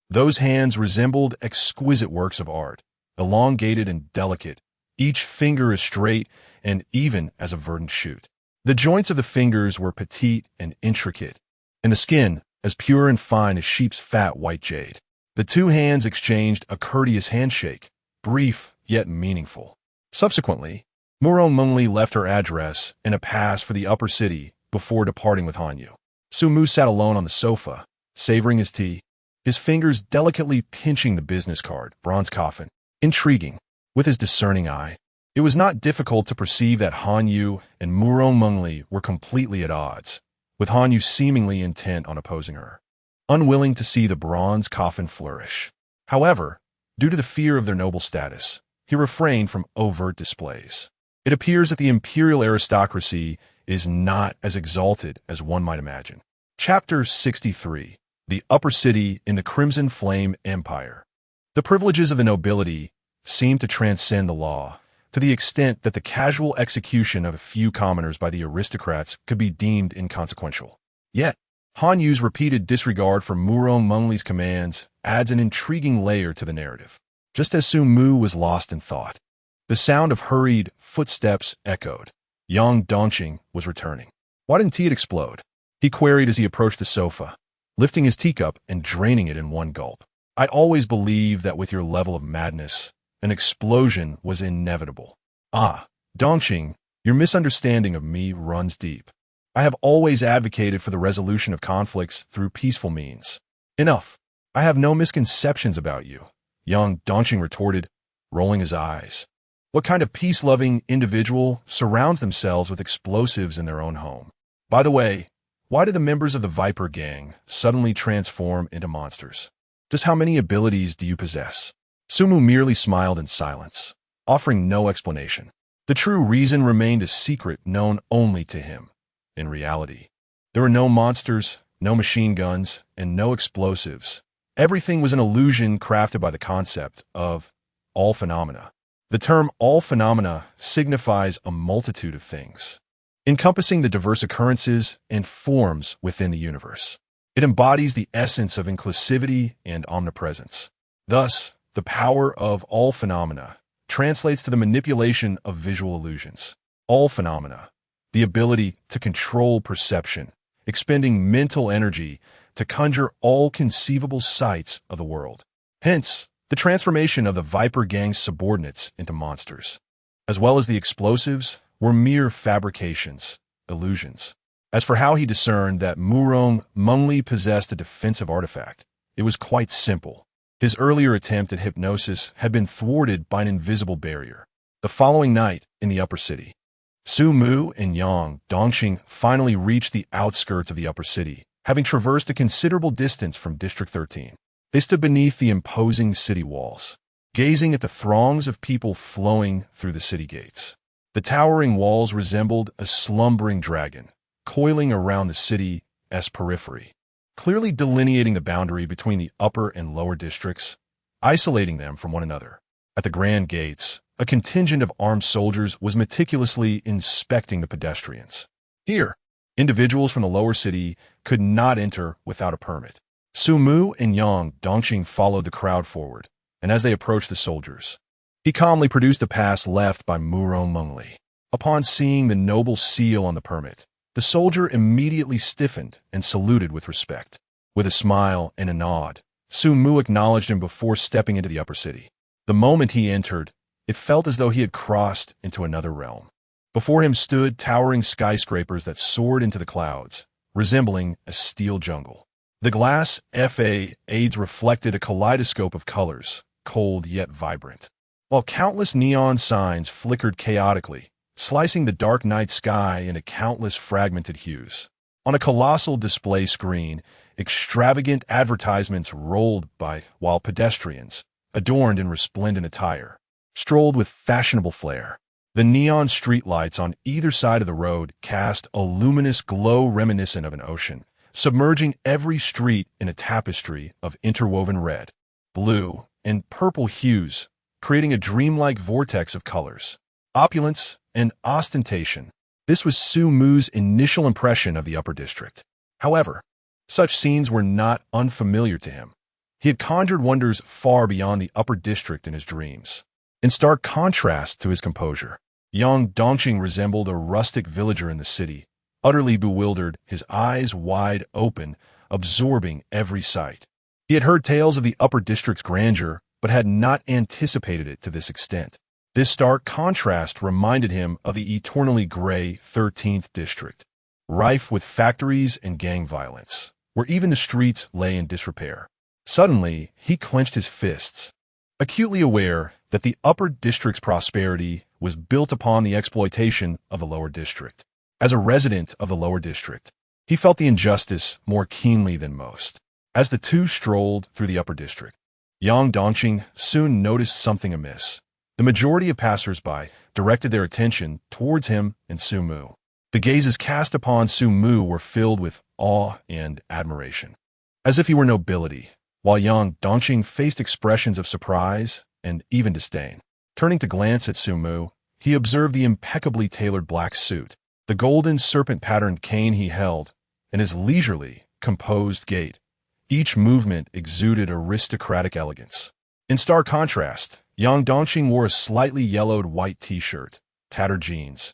Those hands resembled exquisite works of art, elongated and delicate, each finger as straight and even as a verdant shoot. The joints of the fingers were petite and intricate, and the skin as pure and fine as sheep's fat white jade. The two hands exchanged a courteous handshake, brief yet meaningful. Subsequently, Murong Mengli left her address and a pass for the upper city before departing with Hanyu. Sumu sat alone on the sofa, savoring his tea, his fingers delicately pinching the business card, bronze coffin. Intriguing. With his discerning eye, it was not difficult to perceive that Hanyu and Murong Mengli were completely at odds, with Hanyu seemingly intent on opposing her, unwilling to see the bronze coffin flourish. However, due to the fear of their noble status, he refrained from overt displays. It appears that the imperial aristocracy is not as exalted as one might imagine. Chapter 63. The Upper City in the Crimson Flame Empire. The privileges of the nobility seem to transcend the law, to the extent that the casual execution of a few commoners by the aristocrats could be deemed inconsequential. Yet, Han Yu's repeated disregard for Murong Mengli's commands adds an intriguing layer to the narrative. Just as Sumu was lost in thought, the sound of hurried footsteps echoed. Yang Dongqing was returning. Why didn't tea explode? He queried as he approached the sofa, lifting his teacup and draining it in one gulp. I always believed that with your level of madness, an explosion was inevitable. Ah, Dongqing, your misunderstanding of me runs deep. I have always advocated for the resolution of conflicts through peaceful means. Enough. I have no misconceptions about you, young Dongqing retorted, rolling his eyes. What kind of peace-loving individual surrounds themselves with explosives in their own home? By the way, why did the members of the Viper Gang suddenly transform into monsters? Just how many abilities do you possess? Sumu merely smiled in silence, offering no explanation. The true reason remained a secret known only to him. In reality, there were no monsters, no machine guns, and no explosives. Everything was an illusion crafted by the concept of all phenomena. The term all phenomena signifies a multitude of things, encompassing the diverse occurrences and forms within the universe. It embodies the essence of inclusivity and omnipresence. Thus, the power of all phenomena translates to the manipulation of visual illusions. All phenomena, the ability to control perception, expending mental energy to conjure all conceivable sights of the world. Hence, the transformation of the Viper Gang's subordinates into monsters, as well as the explosives, were mere fabrications, illusions. As for how he discerned that Murong Mengli possessed a defensive artifact, it was quite simple. His earlier attempt at hypnosis had been thwarted by an invisible barrier. The following night, in the upper city, Sumu and Yang Dongqing finally reached the outskirts of the upper city, having traversed a considerable distance from District 13. They stood beneath the imposing city walls, gazing at the throngs of people flowing through the city gates. The towering walls resembled a slumbering dragon, coiling around the city's periphery, clearly delineating the boundary between the upper and lower districts, isolating them from one another. At the grand gates, a contingent of armed soldiers was meticulously inspecting the pedestrians. Here, individuals from the lower city could not enter without a permit. Sumu and Yang Dongqing followed the crowd forward, and as they approached the soldiers, he calmly produced the pass left by Murong Mengli. Upon seeing the noble seal on the permit, the soldier immediately stiffened and saluted with respect. With a smile and a nod, Sumu acknowledged him before stepping into the upper city. The moment he entered, it felt as though he had crossed into another realm. Before him stood towering skyscrapers that soared into the clouds, resembling a steel jungle. The glass facades reflected a kaleidoscope of colors, cold yet vibrant, while countless neon signs flickered chaotically, slicing the dark night sky into countless fragmented hues. On a colossal display screen, extravagant advertisements rolled by while pedestrians, adorned in resplendent attire, strolled with fashionable flair. The neon streetlights on either side of the road cast a luminous glow reminiscent of an ocean, submerging every street in a tapestry of interwoven red, blue, and purple hues, creating a dreamlike vortex of colors, opulence, and ostentation. This was Sumu's initial impression of the upper district. However, such scenes were not unfamiliar to him. He had conjured wonders far beyond the upper district in his dreams. In stark contrast to his composure, Yang Dongqing resembled a rustic villager in the city, utterly bewildered, his eyes wide open, absorbing every sight. He had heard tales of the upper district's grandeur, but had not anticipated it to this extent. This stark contrast reminded him of the eternally gray 13th district, rife with factories and gang violence, where even the streets lay in disrepair. Suddenly, he clenched his fists, acutely aware that the upper district's prosperity was built upon the exploitation of the lower district. As a resident of the lower district, he felt the injustice more keenly than most. As the two strolled through the upper district, Yang Dongqing soon noticed something amiss. The majority of passers-by directed their attention towards him and Sumu. The gazes cast upon Sumu were filled with awe and admiration, as if he were nobility, while Yang Dongqing faced expressions of surprise and even disdain. Turning to glance at Sumu, he observed the impeccably tailored black suit, the golden serpent-patterned cane he held, and his leisurely, composed gait. Each movement exuded aristocratic elegance. In stark contrast, Yang Dongqing wore a slightly yellowed white t-shirt, tattered jeans,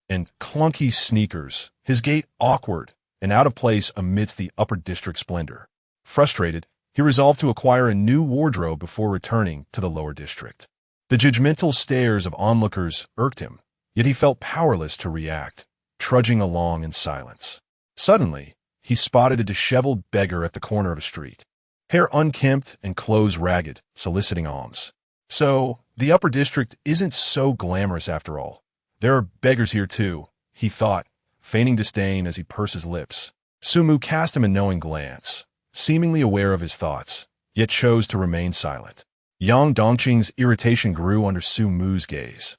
and clunky sneakers, his gait awkward and out of place amidst the upper district splendor. Frustrated, he resolved to acquire a new wardrobe before returning to the lower district. The judgmental stares of onlookers irked him, yet he felt powerless to react, trudging along in silence. Suddenly, he spotted a disheveled beggar at the corner of a street, hair unkempt and clothes ragged, soliciting alms. So, the upper district isn't so glamorous after all. There are beggars here too, he thought, feigning disdain as he pursed his lips. Sumu cast him a knowing glance, seemingly aware of his thoughts, yet chose to remain silent. Yang Dongqing's irritation grew under Sumu's gaze,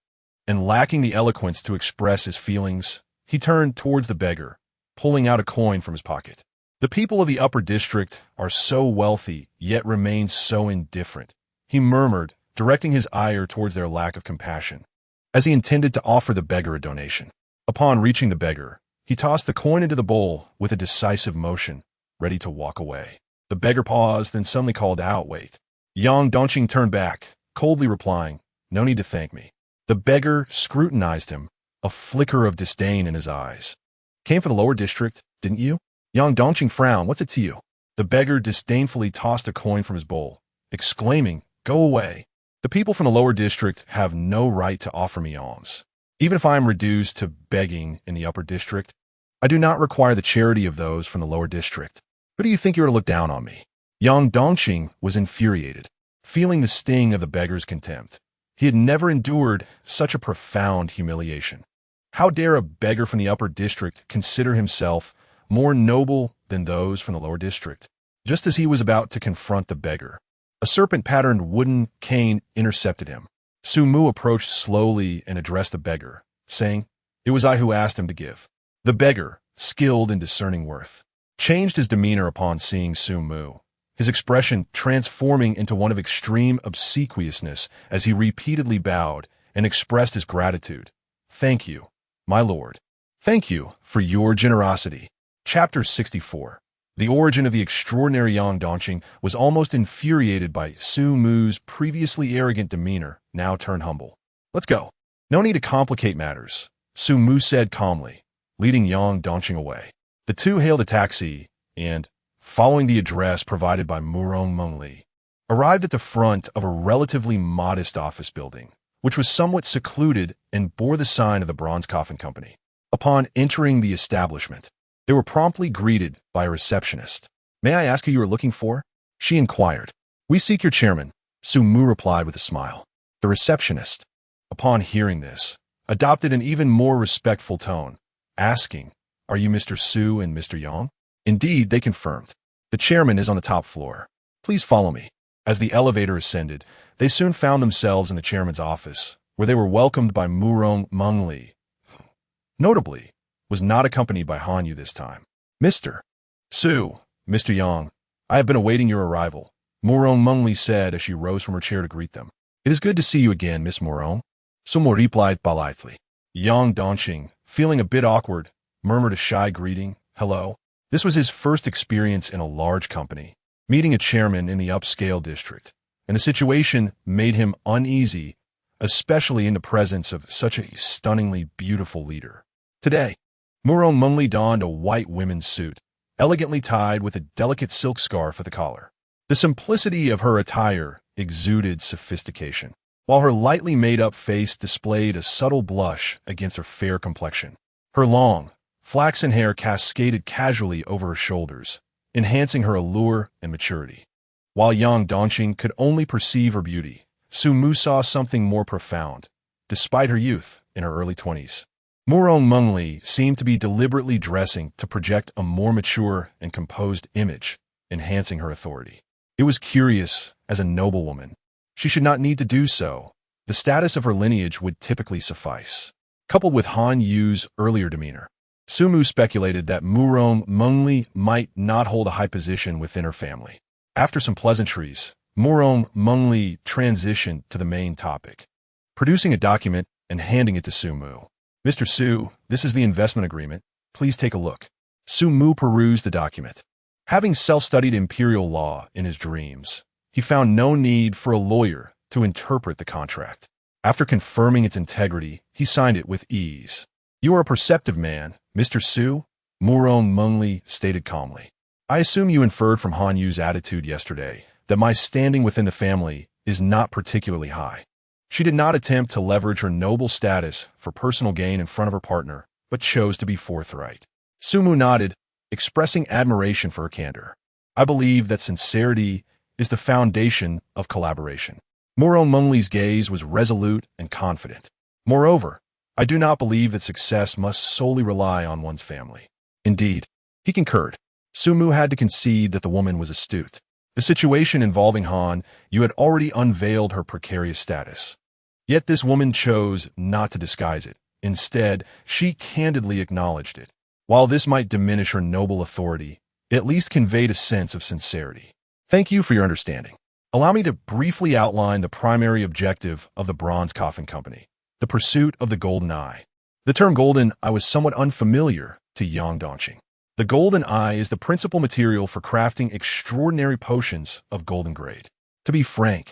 and lacking the eloquence to express his feelings, he turned towards the beggar, pulling out a coin from his pocket. The people of the upper district are so wealthy, yet remain so indifferent, he murmured, directing his ire towards their lack of compassion, as he intended to offer the beggar a donation. Upon reaching the beggar, he tossed the coin into the bowl with a decisive motion, ready to walk away. The beggar paused, then suddenly called out, "Wait." Yang Dongqing turned back, coldly replying, "No need to thank me." The beggar scrutinized him, a flicker of disdain in his eyes. "Came for the lower district, didn't you?" Yang Dongqing frowned. "What's it to you?" The beggar disdainfully tossed a coin from his bowl, exclaiming, "Go away. The people from the lower district have no right to offer me alms. Even if I am reduced to begging in the upper district, I do not require the charity of those from the lower district. Who do you think you are to look down on me?" Yang Dongqing was infuriated, feeling the sting of the beggar's contempt. He had never endured such a profound humiliation. How dare a beggar from the upper district consider himself more noble than those from the lower district? Just as he was about to confront the beggar, a serpent-patterned wooden cane intercepted him. Sumu approached slowly and addressed the beggar, saying, "It was I who asked him to give." The beggar, skilled in discerning worth, changed his demeanor upon seeing Sumu, his expression transforming into one of extreme obsequiousness as he repeatedly bowed and expressed his gratitude. "Thank you, my lord. Thank you for your generosity." Chapter 64. The origin of the extraordinary Yang Dongqing was almost infuriated by Sumu's previously arrogant demeanor, now turned humble. "Let's go. No need to complicate matters," Sumu said calmly, leading Yang Dongqing away. The two hailed a taxi and, following the address provided by Murong Mengli, arrived at the front of a relatively modest office building, which was somewhat secluded and bore the sign of the Bronze Coffin Company. Upon entering the establishment, they were promptly greeted by a receptionist. "May I ask who you are looking for?" she inquired. "We seek your chairman," Sumu replied with a smile. The receptionist, upon hearing this, adopted an even more respectful tone, asking, "Are you Mr. Su and Mr. Yang?" Indeed, they confirmed. "The chairman is on the top floor. Please follow me." As the elevator ascended, they soon found themselves in the chairman's office, where they were welcomed by Murong Mengli. Notably, was not accompanied by Hanyu this time. "Mr. Su, Mr. Yang, I have been awaiting your arrival," Murong Mengli said as she rose from her chair to greet them. "It is good to see you again, Miss Murong," Sumu replied politely. Yang Dongqing, feeling a bit awkward, murmured a shy greeting, "Hello." This was his first experience in a large company, meeting a chairman in the upscale district, and the situation made him uneasy, especially in the presence of such a stunningly beautiful leader. Today, Murong Mengli donned a white women's suit, elegantly tied with a delicate silk scarf at the collar. The simplicity of her attire exuded sophistication, while her lightly made-up face displayed a subtle blush against her fair complexion. Her long, flaxen hair cascaded casually over her shoulders, enhancing her allure and maturity. While Yang Dongqing could only perceive her beauty, Sumu saw something more profound, despite her youth in her early 20s. Murong Mengli seemed to be deliberately dressing to project a more mature and composed image, enhancing her authority. It was curious, as a noblewoman. She should not need to do so. The status of her lineage would typically suffice. Coupled with Han Yu's earlier demeanor, Sumu speculated that Murong Mengli might not hold a high position within her family. After some pleasantries, Murong Mengli transitioned to the main topic, producing a document and handing it to Sumu. "Mr. Su, this is the investment agreement. Please take a look." Sumu perused the document. Having self-studied imperial law in his dreams, he found no need for a lawyer to interpret the contract. After confirming its integrity, he signed it with ease. "You are a perceptive man, Mr. Su," Murong Mengli stated calmly. "I assume you inferred from Han Yu's attitude yesterday that my standing within the family is not particularly high." She did not attempt to leverage her noble status for personal gain in front of her partner, but chose to be forthright. Sumu nodded, expressing admiration for her candor. "I believe that sincerity is the foundation of collaboration." Murong Mengli's gaze was resolute and confident. "Moreover, I do not believe that success must solely rely on one's family." Indeed, he concurred. Sumu had to concede that the woman was astute. The situation involving Han Yu had already unveiled her precarious status. Yet this woman chose not to disguise it. Instead, she candidly acknowledged it. While this might diminish her noble authority, it at least conveyed a sense of sincerity. "Thank you for your understanding. Allow me to briefly outline the primary objective of the Bronze Coffin Company, the pursuit of the Golden Eye." The term golden eye was somewhat unfamiliar to Yang Dongqing. The golden eye is the principal material for crafting extraordinary potions of golden grade. To be frank,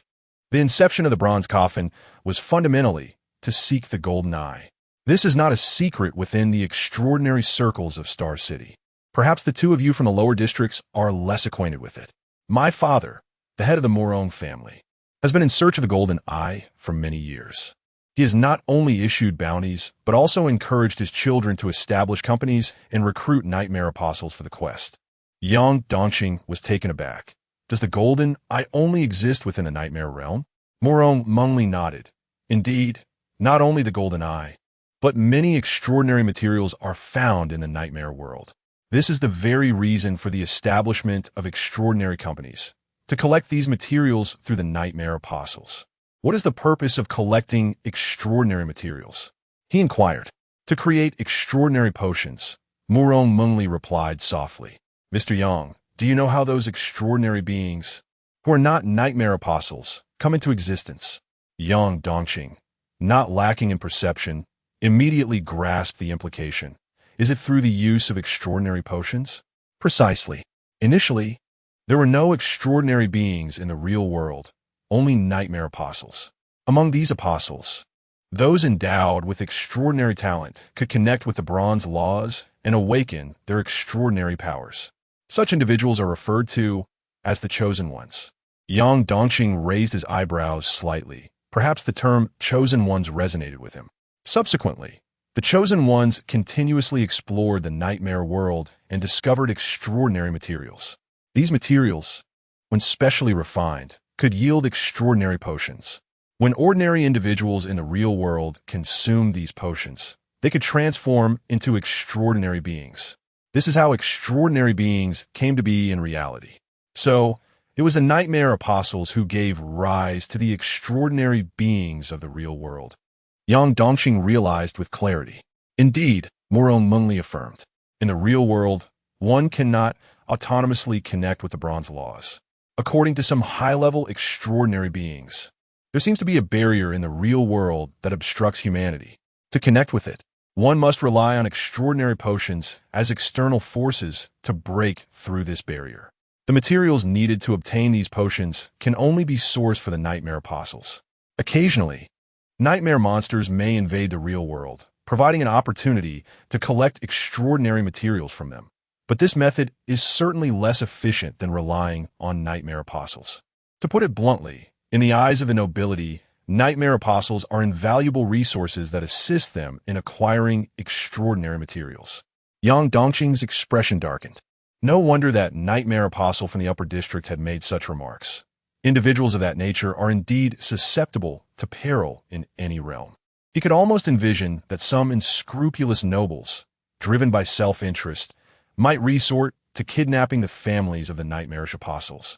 the inception of the bronze coffin was fundamentally to seek the golden eye. This is not a secret within the extraordinary circles of Star City. Perhaps the two of you from the lower districts are less acquainted with it. My father, the head of the Murong family, has been in search of the golden eye for many years. He has not only issued bounties, but also encouraged his children to establish companies and recruit nightmare apostles for the quest. Yang Dongqing was taken aback. "Does the golden eye only exist within the nightmare realm?" Murong Mengli nodded. "Indeed, not only the golden eye, but many extraordinary materials are found in the nightmare world. This is the very reason for the establishment of extraordinary companies, to collect these materials through the nightmare apostles." "What is the purpose of collecting extraordinary materials?" he inquired. "To create extraordinary potions," Murong Mengli replied softly. "Mr. Yang, do you know how those extraordinary beings, who are not nightmare apostles, come into existence?" Yang Dongqing, not lacking in perception, immediately grasped the implication. "Is it through the use of extraordinary potions?" "Precisely. Initially, there were no extraordinary beings in the real world, only nightmare apostles. Among these apostles, those endowed with extraordinary talent could connect with the bronze laws and awaken their extraordinary powers. Such individuals are referred to as the Chosen Ones." Yang Dongqing raised his eyebrows slightly. Perhaps the term Chosen Ones resonated with him. Subsequently, the Chosen Ones continuously explored the nightmare world and discovered extraordinary materials. These materials, when specially refined, could yield extraordinary potions. When ordinary individuals in the real world consumed these potions, they could transform into extraordinary beings. This is how extraordinary beings came to be in reality. So, it was the nightmare apostles who gave rise to the extraordinary beings of the real world. Yang Dongqing realized with clarity. "Indeed," Murong Mengli affirmed, "in the real world, one cannot autonomously connect with the bronze laws. According to some high-level extraordinary beings, there seems to be a barrier in the real world that obstructs humanity. To connect with it, one must rely on extraordinary potions as external forces to break through this barrier. The materials needed to obtain these potions can only be sourced for the nightmare apostles. Occasionally, Nightmare monsters may invade the real world, providing an opportunity to collect extraordinary materials from them. But this method is certainly less efficient than relying on nightmare apostles. To put it bluntly, in the eyes of the nobility, nightmare apostles are invaluable resources that assist them in acquiring extraordinary materials. Yang Dongqing's expression darkened. No wonder that nightmare apostle from the upper district had made such remarks. Individuals of that nature are indeed susceptible to peril in any realm. He could almost envision that some unscrupulous nobles, driven by self-interest, might resort to kidnapping the families of the nightmarish apostles,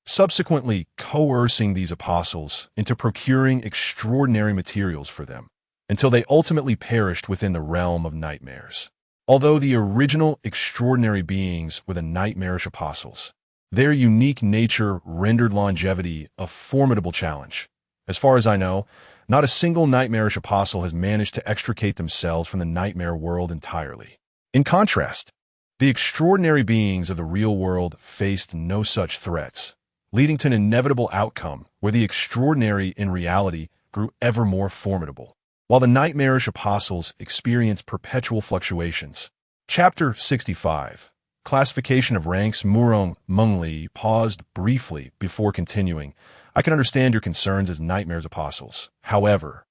subsequently coercing these apostles into procuring extraordinary materials for them, until they ultimately perished within the realm of nightmares. Although the original extraordinary beings were the nightmarish apostles, their unique nature rendered longevity a formidable challenge. As far as I know, not a single nightmarish apostle has managed to extricate themselves from the nightmare world entirely. In contrast, the extraordinary beings of the real world faced no such threats, leading to an inevitable outcome where the extraordinary in reality grew ever more formidable, while the nightmarish apostles experienced perpetual fluctuations. Chapter 65. Classification of ranks. Murong Mengli paused briefly before continuing. I can understand your concerns as nightmares apostles. However,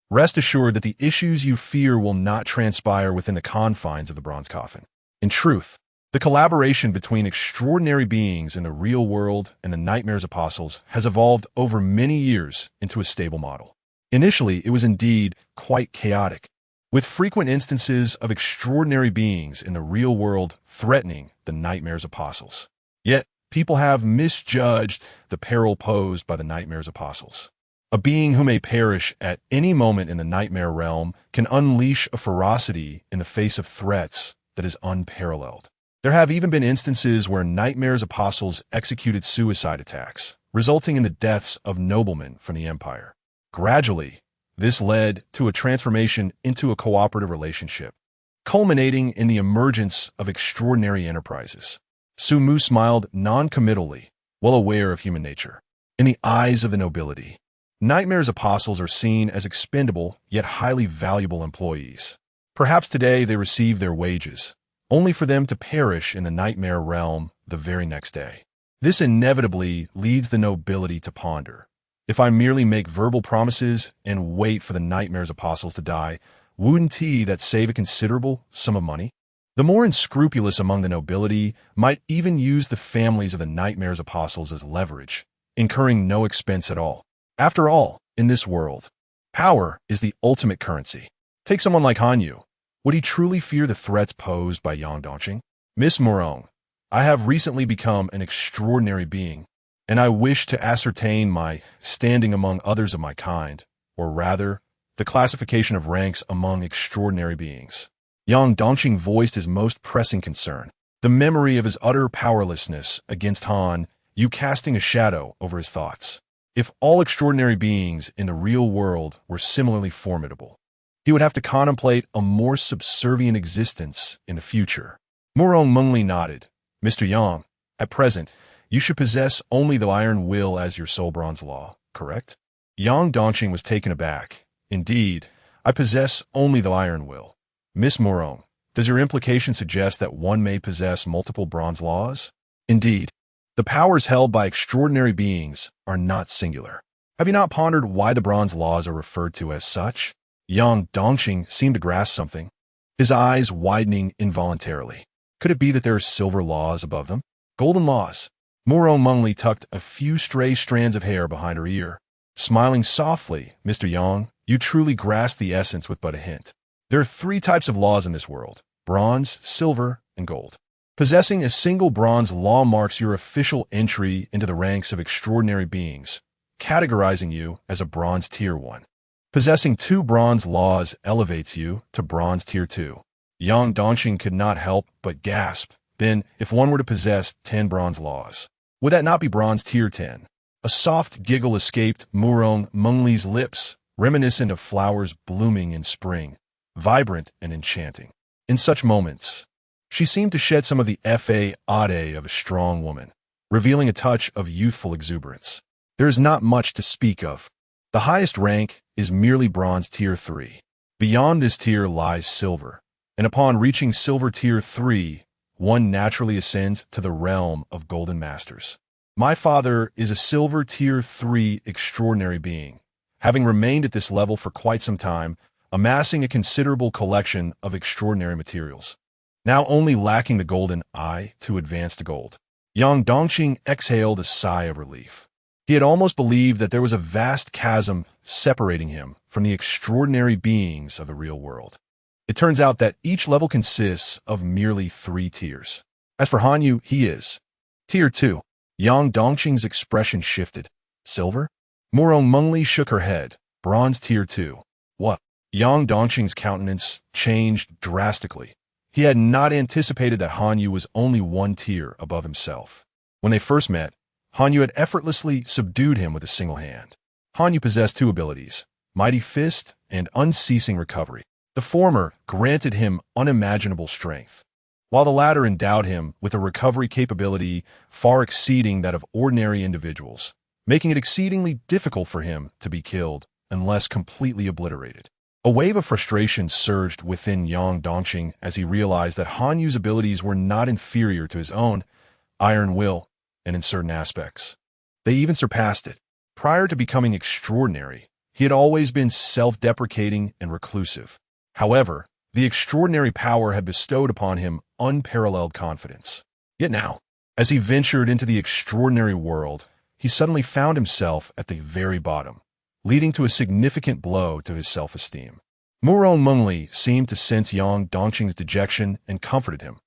rest assured that the issues you fear will not transpire within the confines of the bronze coffin. In truth, the collaboration between extraordinary beings in the real world and the nightmares apostles has evolved over many years into a stable model. Initially, it was indeed quite chaotic, with frequent instances of extraordinary beings in the real world threatening the nightmares apostles. Yet, people have misjudged the peril posed by the nightmares apostles. A being who may perish at any moment in the nightmare realm can unleash a ferocity in the face of threats that is unparalleled. There have even been instances where nightmares apostles executed suicide attacks, resulting in the deaths of noblemen from the empire. Gradually, this led to a transformation into a cooperative relationship, culminating in the emergence of extraordinary enterprises. Sumu smiled non-committally, well aware of human nature. In the eyes of the nobility, nightmares apostles are seen as expendable yet highly valuable employees. Perhaps today they receive their wages, only for them to perish in the nightmare realm the very next day. This inevitably leads the nobility to ponder. If I merely make verbal promises and wait for the nightmares apostles to die, wouldn't that save a considerable sum of money? The more unscrupulous among the nobility might even use the families of the nightmares apostles as leverage, incurring no expense at all. After all, in this world, power is the ultimate currency. Take someone like Han Yu. Would he truly fear the threats posed by Yang Dongqing? Miss Murong, I have recently become an extraordinary being, and I wish to ascertain my standing among others of my kind, or rather, the classification of ranks among extraordinary beings. Yang Dongqing voiced his most pressing concern, the memory of his utter powerlessness against Han Yu casting a shadow over his thoughts. If all extraordinary beings in the real world were similarly formidable, he would have to contemplate a more subservient existence in the future. Murong Mengli nodded. Mr. Yang, at present, you should possess only the iron will as your sole bronze law, correct? Yang Dongqing was taken aback. Indeed, I possess only the iron will. Miss Murong, does your implication suggest that one may possess multiple bronze laws? Indeed, the powers held by extraordinary beings are not singular. Have you not pondered why the bronze laws are referred to as such? Yang Dongqing seemed to grasp something, his eyes widening involuntarily. Could it be that there are silver laws above them? Golden laws. Murong Mengli tucked a few stray strands of hair behind her ear. Smiling softly, Mr. Yang, you truly grasp the essence with but a hint. There are 3 types of laws in this world: bronze, silver, and gold. Possessing a single bronze law marks your official entry into the ranks of extraordinary beings, categorizing you as a bronze tier 1. Possessing 2 bronze laws elevates you to bronze tier 2. Yang Dongqing could not help but gasp. Then, if one were to possess 10 bronze laws, would that not be bronze tier 10? A soft giggle escaped Murong Mengli's lips, reminiscent of flowers blooming in spring, vibrant and enchanting. In such moments, she seemed to shed some of the fade of a strong woman, revealing a touch of youthful exuberance. There is not much to speak of, The highest rank is merely bronze tier 3. Beyond this tier lies silver, and upon reaching silver tier 3, one naturally ascends to the realm of golden masters. My father is a silver tier 3 extraordinary being, having remained at this level for quite some time, amassing a considerable collection of extraordinary materials, now only lacking the golden eye to advance to gold. Yang Dongqing exhaled a sigh of relief. He had almost believed that there was a vast chasm separating him from the extraordinary beings of the real world. It turns out that each level consists of merely 3 tiers. As for Hanyu, he is Tier 2. Yang Dongqing's expression shifted. Silver? Murong Mengli shook her head. Bronze Tier 2. What? Yang Dongqing's countenance changed drastically. He had not anticipated that Hanyu was only 1 tier above himself. When they first met, Hanyu had effortlessly subdued him with a single hand. Hanyu possessed 2 abilities, Mighty Fist and Unceasing Recovery. The former granted him unimaginable strength, while the latter endowed him with a recovery capability far exceeding that of ordinary individuals, making it exceedingly difficult for him to be killed unless completely obliterated. A wave of frustration surged within Yang Dongqing as he realized that Hanyu's abilities were not inferior to his own iron will, and in certain aspects, they even surpassed it. Prior to becoming extraordinary, he had always been self-deprecating and reclusive. However, the extraordinary power had bestowed upon him unparalleled confidence. Yet now, as he ventured into the extraordinary world, he suddenly found himself at the very bottom, leading to a significant blow to his self-esteem. Murong Mengli seemed to sense Yang Dongqing's dejection and comforted him.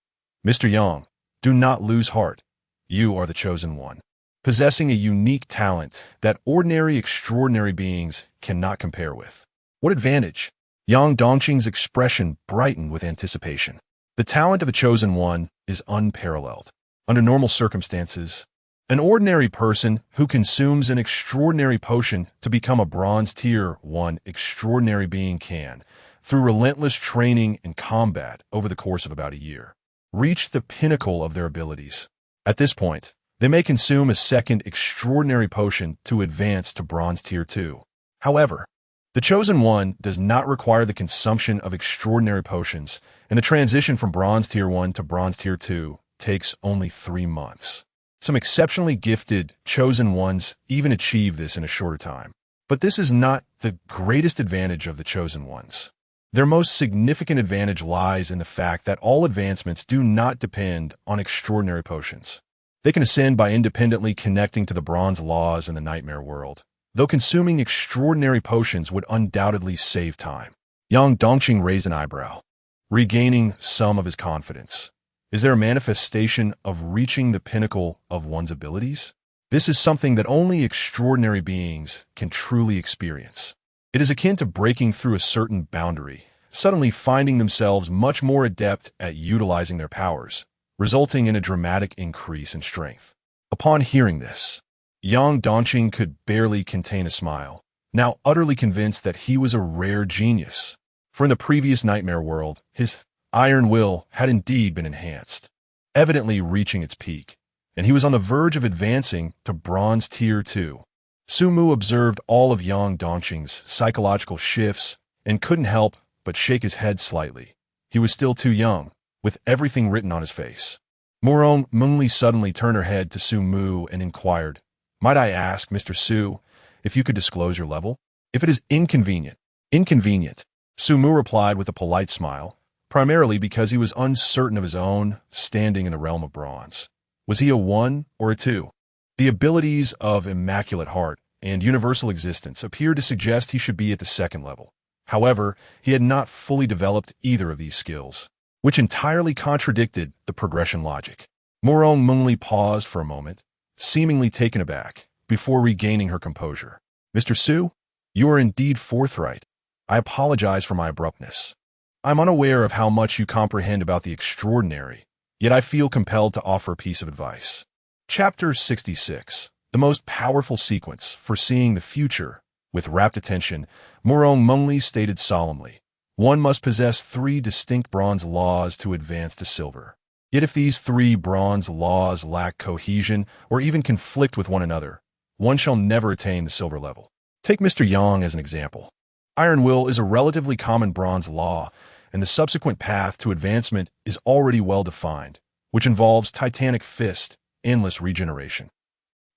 Mr. Yang, do not lose heart. You are the chosen one, possessing a unique talent that ordinary extraordinary beings cannot compare with. What advantage? Yang Dongqing's expression brightened with anticipation. The talent of the chosen one is unparalleled. Under normal circumstances, an ordinary person who consumes an extraordinary potion to become a bronze tier 1 extraordinary being can, through relentless training and combat over the course of about a year, reach the pinnacle of their abilities. At this point, they may consume a second extraordinary potion to advance to bronze tier 2. However, the chosen one does not require the consumption of extraordinary potions, and the transition from bronze tier 1 to bronze tier 2 takes only 3 months. Some exceptionally gifted chosen ones even achieve this in a shorter time. But this is not the greatest advantage of the chosen ones. Their most significant advantage lies in the fact that all advancements do not depend on extraordinary potions. They can ascend by independently connecting to the bronze laws in the nightmare world, though consuming extraordinary potions would undoubtedly save time. Yang Dongqing raised an eyebrow, regaining some of his confidence. Is there a manifestation of reaching the pinnacle of one's abilities? This is something that only extraordinary beings can truly experience. It is akin to breaking through a certain boundary, suddenly finding themselves much more adept at utilizing their powers, resulting in a dramatic increase in strength. Upon hearing this, Yang Dongqing could barely contain a smile, now utterly convinced that he was a rare genius. For in the previous nightmare world, his iron will had indeed been enhanced, evidently reaching its peak, and he was on the verge of advancing to bronze tier 2. Sumu observed all of Yang Dongqing's psychological shifts and couldn't help but shake his head slightly. He was still too young, with everything written on his face. Murong Mengli suddenly turned her head to Sumu and inquired, "Might I ask, Mr. Su, if you could disclose your level? If it is inconvenient." "Inconvenient," Sumu replied with a polite smile, primarily because he was uncertain of his own standing in the realm of bronze. Was he a 1 or a 2? The abilities of Immaculate Heart and Universal Existence appeared to suggest he should be at the 2nd level. However, he had not fully developed either of these skills, which entirely contradicted the progression logic. Murong Mengli paused for a moment, seemingly taken aback, before regaining her composure. "Mr. Su, you are indeed forthright. I apologize for my abruptness. I'm unaware of how much you comprehend about the extraordinary, yet I feel compelled to offer a piece of advice." Chapter 66. The most powerful sequence for seeing the future. With rapt attention, Murong Mengli stated solemnly, "One must possess 3 distinct bronze laws to advance to silver. Yet if these 3 bronze laws lack cohesion or even conflict with one another, one shall never attain the silver level. Take Mr. Yang as an example. Iron will is a relatively common bronze law, and the subsequent path to advancement is already well defined, which involves titanic fist, endless regeneration.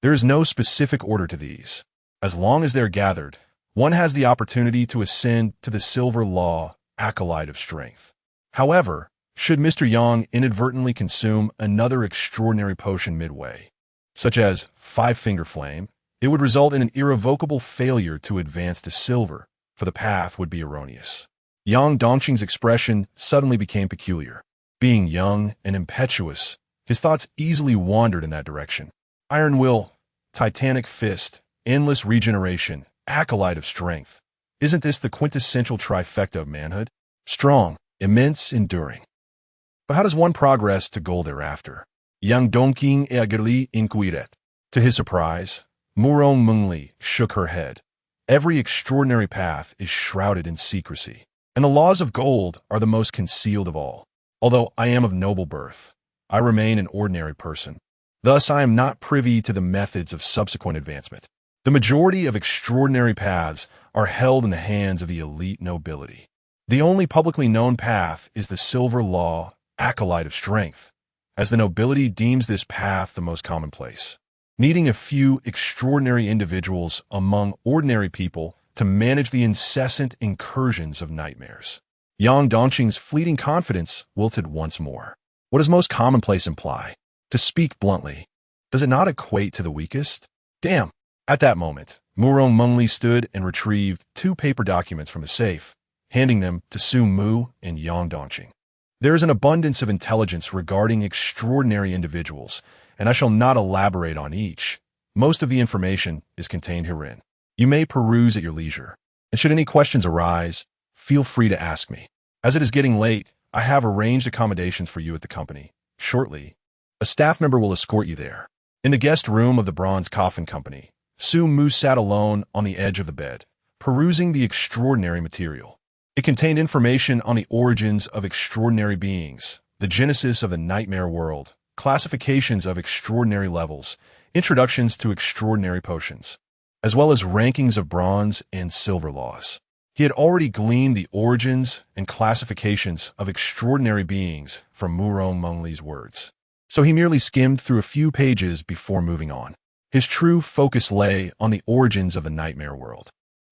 There is no specific order to these. As long as they're gathered, one has the opportunity to ascend to the silver law, acolyte of strength. However, should Mr. Yang inadvertently consume another extraordinary potion midway, such as five-finger flame, it would result in an irrevocable failure to advance to silver, for the path would be erroneous. Yang Dongqing's expression suddenly became peculiar. Being young and impetuous, his thoughts easily wandered in that direction. Iron will, titanic fist, endless regeneration, acolyte of strength. Isn't this the quintessential trifecta of manhood? Strong, immense, enduring. But how does one progress to goal thereafter? Yang Dongqing eagerly inquired. To his surprise, Murong Mengli shook her head. Every extraordinary path is shrouded in secrecy, and the laws of gold are the most concealed of all. Although I am of noble birth, I remain an ordinary person. Thus, I am not privy to the methods of subsequent advancement. The majority of extraordinary paths are held in the hands of the elite nobility. The only publicly known path is the silver law, acolyte of strength, as the nobility deems this path the most commonplace, needing a few extraordinary individuals among ordinary people to manage the incessant incursions of nightmares. Yang Dongqing's fleeting confidence wilted once more. What does most commonplace imply? To speak bluntly, does it not equate to the weakest? Damn! At that moment, Murong Mengli stood and retrieved 2 paper documents from the safe, handing them to Sumu and Yang Dongqing. There is an abundance of intelligence regarding extraordinary individuals, and I shall not elaborate on each. Most of the information is contained herein. You may peruse at your leisure, and should any questions arise, feel free to ask me. As it is getting late, I have arranged accommodations for you at the company. Shortly, a staff member will escort you there. In the guest room of the Bronze Coffin Company, Sumu sat alone on the edge of the bed, perusing the extraordinary material. It contained information on the origins of extraordinary beings, the genesis of the nightmare world, classifications of extraordinary levels, introductions to extraordinary potions, as well as rankings of bronze and silver laws. He had already gleaned the origins and classifications of extraordinary beings from Murong Mengli's words, so he merely skimmed through a few pages before moving on. His true focus lay on the origins of the nightmare world.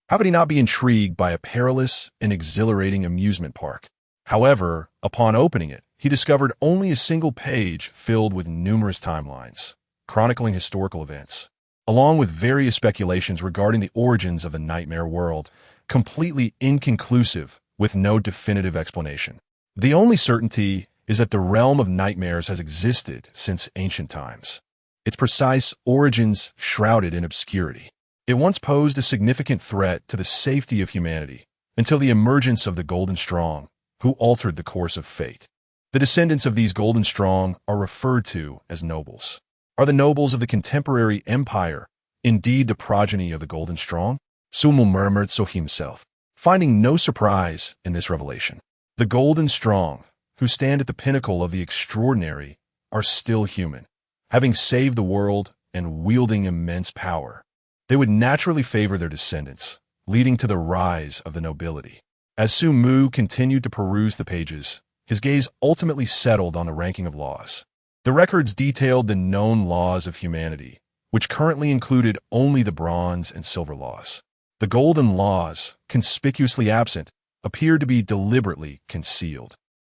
How could he not be intrigued by a perilous and exhilarating amusement park? However, upon opening it, he discovered only a single page filled with numerous timelines, chronicling historical events, along with various speculations regarding the origins of the nightmare world, completely inconclusive with no definitive explanation. The only certainty is that the realm of nightmares has existed since ancient times, its precise origins shrouded in obscurity. It once posed a significant threat to the safety of humanity until the emergence of the Golden Strong, who altered the course of fate. The descendants of these Golden Strong are referred to as nobles. Are the nobles of the contemporary empire indeed the progeny of the Golden Strong? Sumu murmured so himself, finding no surprise in this revelation. The Golden Strong, who stand at the pinnacle of the extraordinary, are still human, having saved the world and wielding immense power. They would naturally favor their descendants, leading to the rise of the nobility. As Sumu continued to peruse the pages, his gaze ultimately settled on the ranking of laws. The records detailed the known laws of humanity, which currently included only the bronze and silver laws. The golden laws, conspicuously absent, appeared to be deliberately concealed.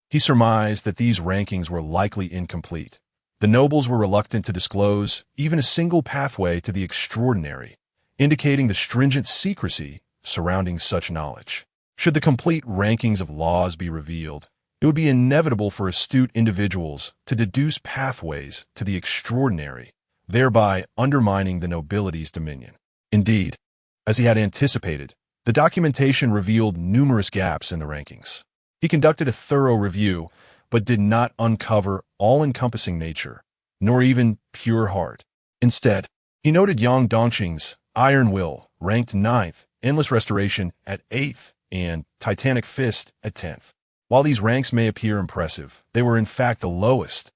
He surmised that these rankings were likely incomplete. The nobles were reluctant to disclose even a single pathway to the extraordinary, indicating the stringent secrecy surrounding such knowledge. Should the complete rankings of laws be revealed, it would be inevitable for astute individuals to deduce pathways to the extraordinary, thereby undermining the nobility's dominion. Indeed, as he had anticipated, the documentation revealed numerous gaps in the rankings. He conducted a thorough review, but did not uncover all-encompassing nature, nor even pure heart. Instead, he noted Yang Dongqing's Iron Will, ranked 9th, Endless Restoration at 8th, and Titanic Fist at 10th. While these ranks may appear impressive, they were in fact the lowest.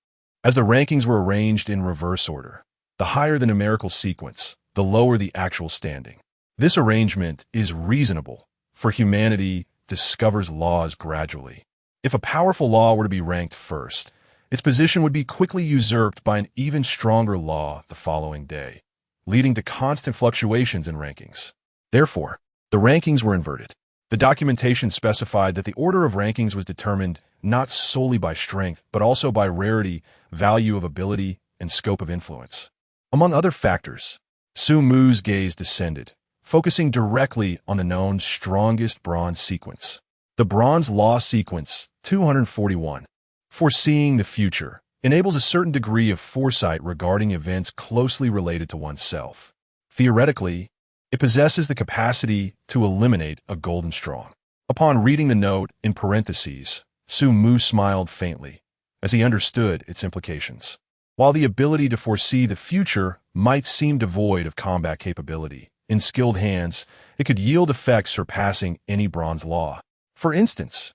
As the rankings were arranged in reverse order, the higher the numerical sequence, the lower the actual standing. This arrangement is reasonable, for humanity discovers laws gradually. If a powerful law were to be ranked first, its position would be quickly usurped by an even stronger law the following day, leading to constant fluctuations in rankings. Therefore, the rankings were inverted. The documentation specified that the order of rankings was determined not solely by strength, but also by rarity, value of ability, and scope of influence. Among other factors, Sumu's gaze descended, focusing directly on the known strongest bronze sequence. The bronze law sequence 241, foreseeing the future, enables a certain degree of foresight regarding events closely related to oneself. Theoretically, it possesses the capacity to eliminate a golden strong. Upon reading the note in parentheses, Sumu smiled faintly, as he understood its implications. While the ability to foresee the future might seem devoid of combat capability, in skilled hands, it could yield effects surpassing any bronze law. For instance,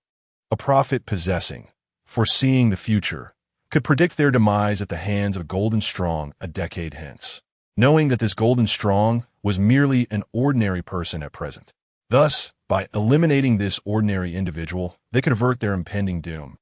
a prophet possessing, foreseeing the future, could predict their demise at the hands of a golden strong a decade hence, knowing that this golden strong was merely an ordinary person at present. Thus, by eliminating this ordinary individual, they could avert their impending doom,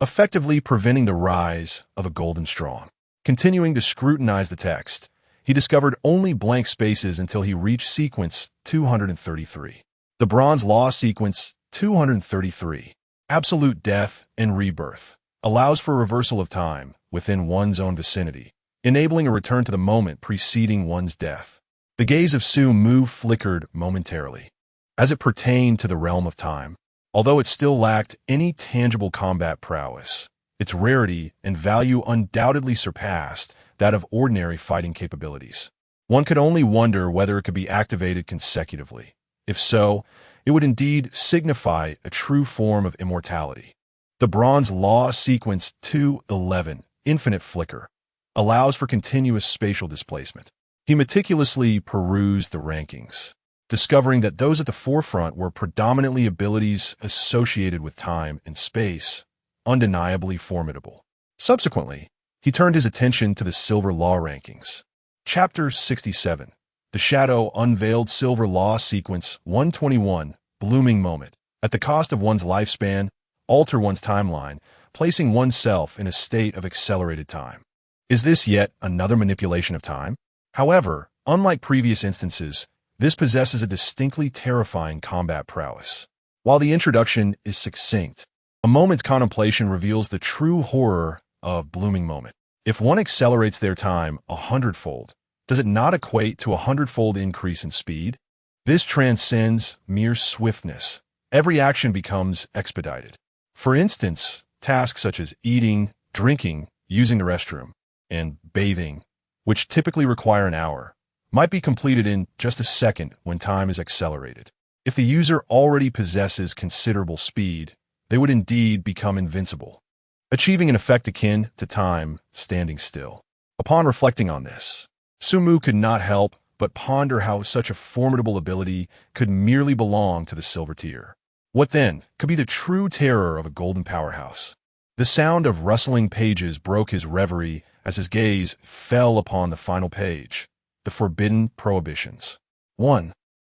effectively preventing the rise of a golden strong. Continuing to scrutinize the text, he discovered only blank spaces until he reached sequence 233. The bronze law sequence 233, absolute death and rebirth, allows for reversal of time within one's own vicinity, enabling a return to the moment preceding one's death. The gaze of Sumu flickered momentarily. As it pertained to the realm of time, although it still lacked any tangible combat prowess, its rarity and value undoubtedly surpassed that of ordinary fighting capabilities. One could only wonder whether it could be activated consecutively. If so, it would indeed signify a true form of immortality. The bronze law sequence 211, infinite flicker, allows for continuous spatial displacement. He meticulously perused the rankings, discovering that those at the forefront were predominantly abilities associated with time and space, undeniably formidable. Subsequently, he turned his attention to the Silver Law rankings. Chapter 67, The Shadow Unveiled Silver Law Sequence 121, Blooming Moment. At the cost of one's lifespan, alter one's timeline, placing oneself in a state of accelerated time. Is this yet another manipulation of time? However, unlike previous instances, this possesses a distinctly terrifying combat prowess. While the introduction is succinct, a moment's contemplation reveals the true horror of blooming moment. If one accelerates their time 100-fold, does it not equate to a 100-fold increase in speed? This transcends mere swiftness. Every action becomes expedited. For instance, tasks such as eating, drinking, using the restroom, and bathing, which typically require an hour, might be completed in just a second when time is accelerated. If the user already possesses considerable speed, they would indeed become invincible, achieving an effect akin to time standing still. Upon reflecting on this, Sumu could not help but ponder how such a formidable ability could merely belong to the silver tier. What then could be the true terror of a golden powerhouse? The sound of rustling pages broke his reverie as his gaze fell upon the final page, the forbidden prohibitions. 1.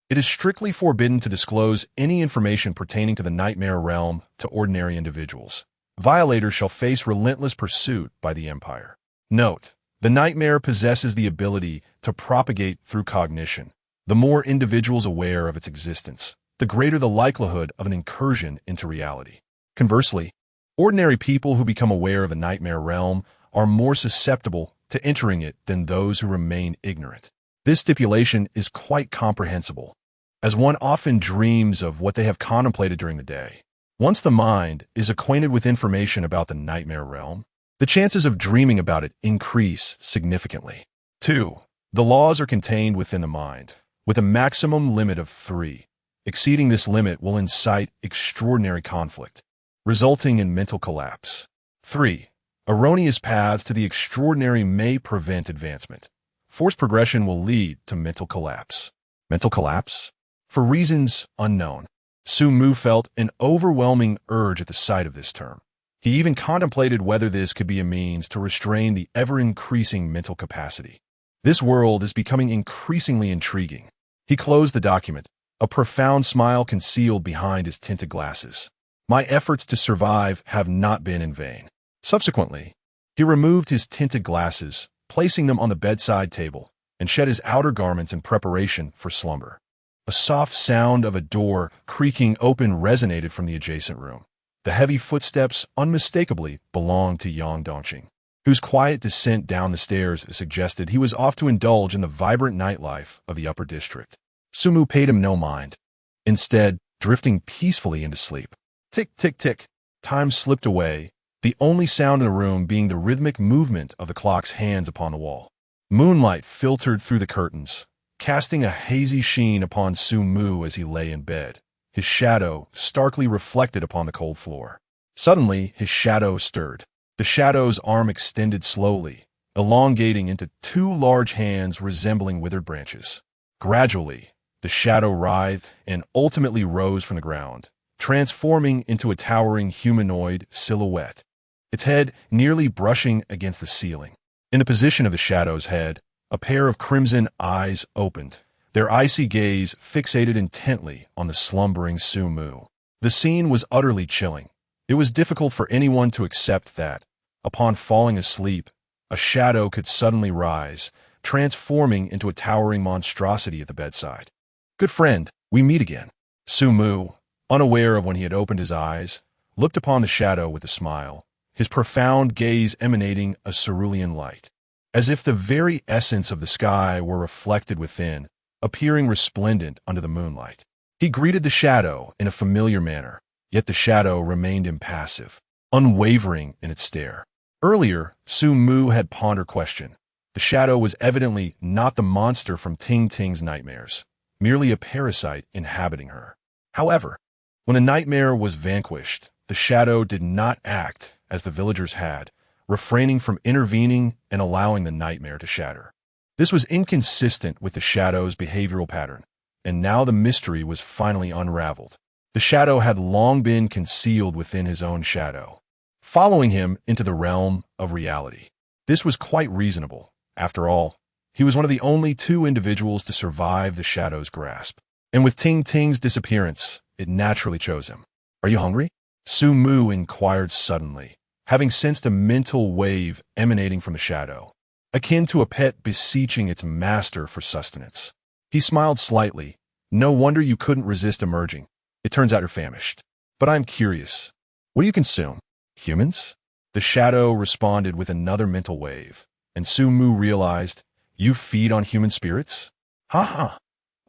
It is strictly forbidden to disclose any information pertaining to the nightmare realm to ordinary individuals. Violators shall face relentless pursuit by the Empire. Note: the nightmare possesses the ability to propagate through cognition. The more individuals aware of its existence, the greater the likelihood of an incursion into reality. Conversely, ordinary people who become aware of a nightmare realm are more susceptible to entering it than those who remain ignorant. This stipulation is quite comprehensible, as one often dreams of what they have contemplated during the day. Once the mind is acquainted with information about the nightmare realm, the chances of dreaming about it increase significantly. 2. The laws are contained within the mind, with a maximum limit of 3. Exceeding this limit will incite extraordinary conflict, resulting in mental collapse. 3. Erroneous paths to the extraordinary may prevent advancement. Forced progression will lead to mental collapse. Mental collapse? For reasons unknown, Sumu felt an overwhelming urge at the sight of this term. He even contemplated whether this could be a means to restrain the ever-increasing mental capacity. This world is becoming increasingly intriguing. He closed the document, a profound smile concealed behind his tinted glasses. My efforts to survive have not been in vain. Subsequently, he removed his tinted glasses, placing them on the bedside table, and shed his outer garments in preparation for slumber. A soft sound of a door creaking open resonated from the adjacent room. The heavy footsteps unmistakably belonged to Yang Dongqing, whose quiet descent down the stairs suggested he was off to indulge in the vibrant nightlife of the upper district. Sumu paid him no mind, instead drifting peacefully into sleep. Tick, tick, tick. Time slipped away, the only sound in the room being the rhythmic movement of the clock's hands upon the wall. Moonlight filtered through the curtains, casting a hazy sheen upon Sumu as he lay in bed, his shadow starkly reflected upon the cold floor. Suddenly, his shadow stirred. The shadow's arm extended slowly, elongating into two large hands resembling withered branches. Gradually, the shadow writhed and ultimately rose from the ground, transforming into a towering humanoid silhouette, its head nearly brushing against the ceiling. In the position of the shadow's head, a pair of crimson eyes opened, their icy gaze fixated intently on the slumbering Sumu. The scene was utterly chilling. It was difficult for anyone to accept that, upon falling asleep, a shadow could suddenly rise, transforming into a towering monstrosity at the bedside. "Good friend, we meet again." Sumu, unaware of when he had opened his eyes, looked upon the shadow with a smile, his profound gaze emanating a cerulean light, as if the very essence of the sky were reflected within, appearing resplendent under the moonlight. He greeted the shadow in a familiar manner, yet the shadow remained impassive, unwavering in its stare. Earlier, Sumu had pondered question. The shadow was evidently not the monster from Ting Ting's nightmares, merely a parasite inhabiting her. However, when the nightmare was vanquished, the shadow did not act as the villagers had, refraining from intervening and allowing the nightmare to shatter. This was inconsistent with the shadow's behavioral pattern, and now the mystery was finally unraveled. The shadow had long been concealed within his own shadow, following him into the realm of reality. This was quite reasonable. After all, he was one of the only two individuals to survive the shadow's grasp. And with Ting Ting's disappearance, it naturally chose him. "Are you hungry?" Sumu inquired suddenly, having sensed a mental wave emanating from the shadow, akin to a pet beseeching its master for sustenance. He smiled slightly. "No wonder you couldn't resist emerging. It turns out you're famished. But I'm curious. What do you consume? Humans?" The shadow responded with another mental wave, and Sumu realized, "You feed on human spirits? Ha ha.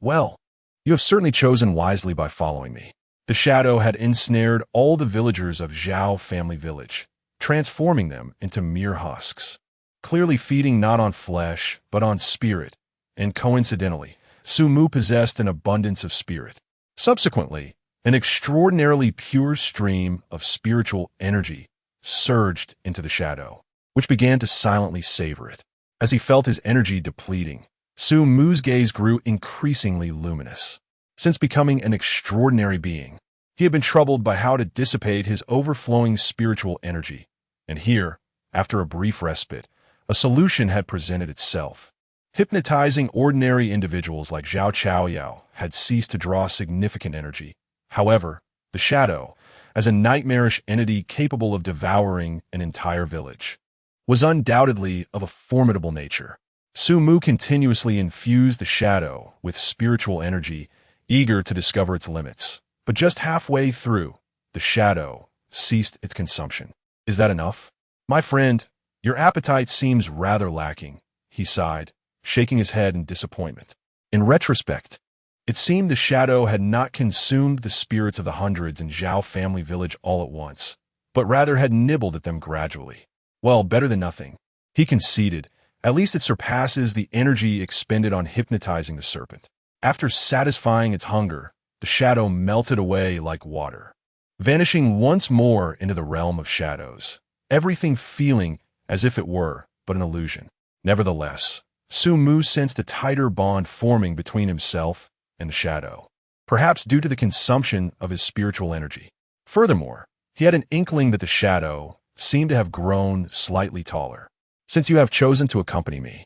Well, you have certainly chosen wisely by following me." The shadow had ensnared all the villagers of Zhao family village, transforming them into mere husks, clearly feeding not on flesh, but on spirit, and coincidentally, Sumu possessed an abundance of spirit. Subsequently, an extraordinarily pure stream of spiritual energy surged into the shadow, which began to silently savor it. As he felt his energy depleting, Sumu's gaze grew increasingly luminous. Since becoming an extraordinary being, he had been troubled by how to dissipate his overflowing spiritual energy, and here, after a brief respite, a solution had presented itself. Hypnotizing ordinary individuals like Zhao Chaoyao had ceased to draw significant energy. However, the shadow, as a nightmarish entity capable of devouring an entire village, was undoubtedly of a formidable nature. Sumu continuously infused the shadow with spiritual energy, eager to discover its limits. But just halfway through, the shadow ceased its consumption. "Is that enough? My friend, your appetite seems rather lacking," he sighed, shaking his head in disappointment. In retrospect, it seemed the shadow had not consumed the spirits of the hundreds in Zhao family village all at once, but rather had nibbled at them gradually. "Well, better than nothing," he conceded. "At least it surpasses the energy expended on hypnotizing the serpent." After satisfying its hunger, the shadow melted away like water, vanishing once more into the realm of shadows, everything feeling as if it were but an illusion. Nevertheless, Sumu sensed a tighter bond forming between himself and the shadow, perhaps due to the consumption of his spiritual energy. Furthermore, he had an inkling that the shadow seemed to have grown slightly taller. "Since you have chosen to accompany me,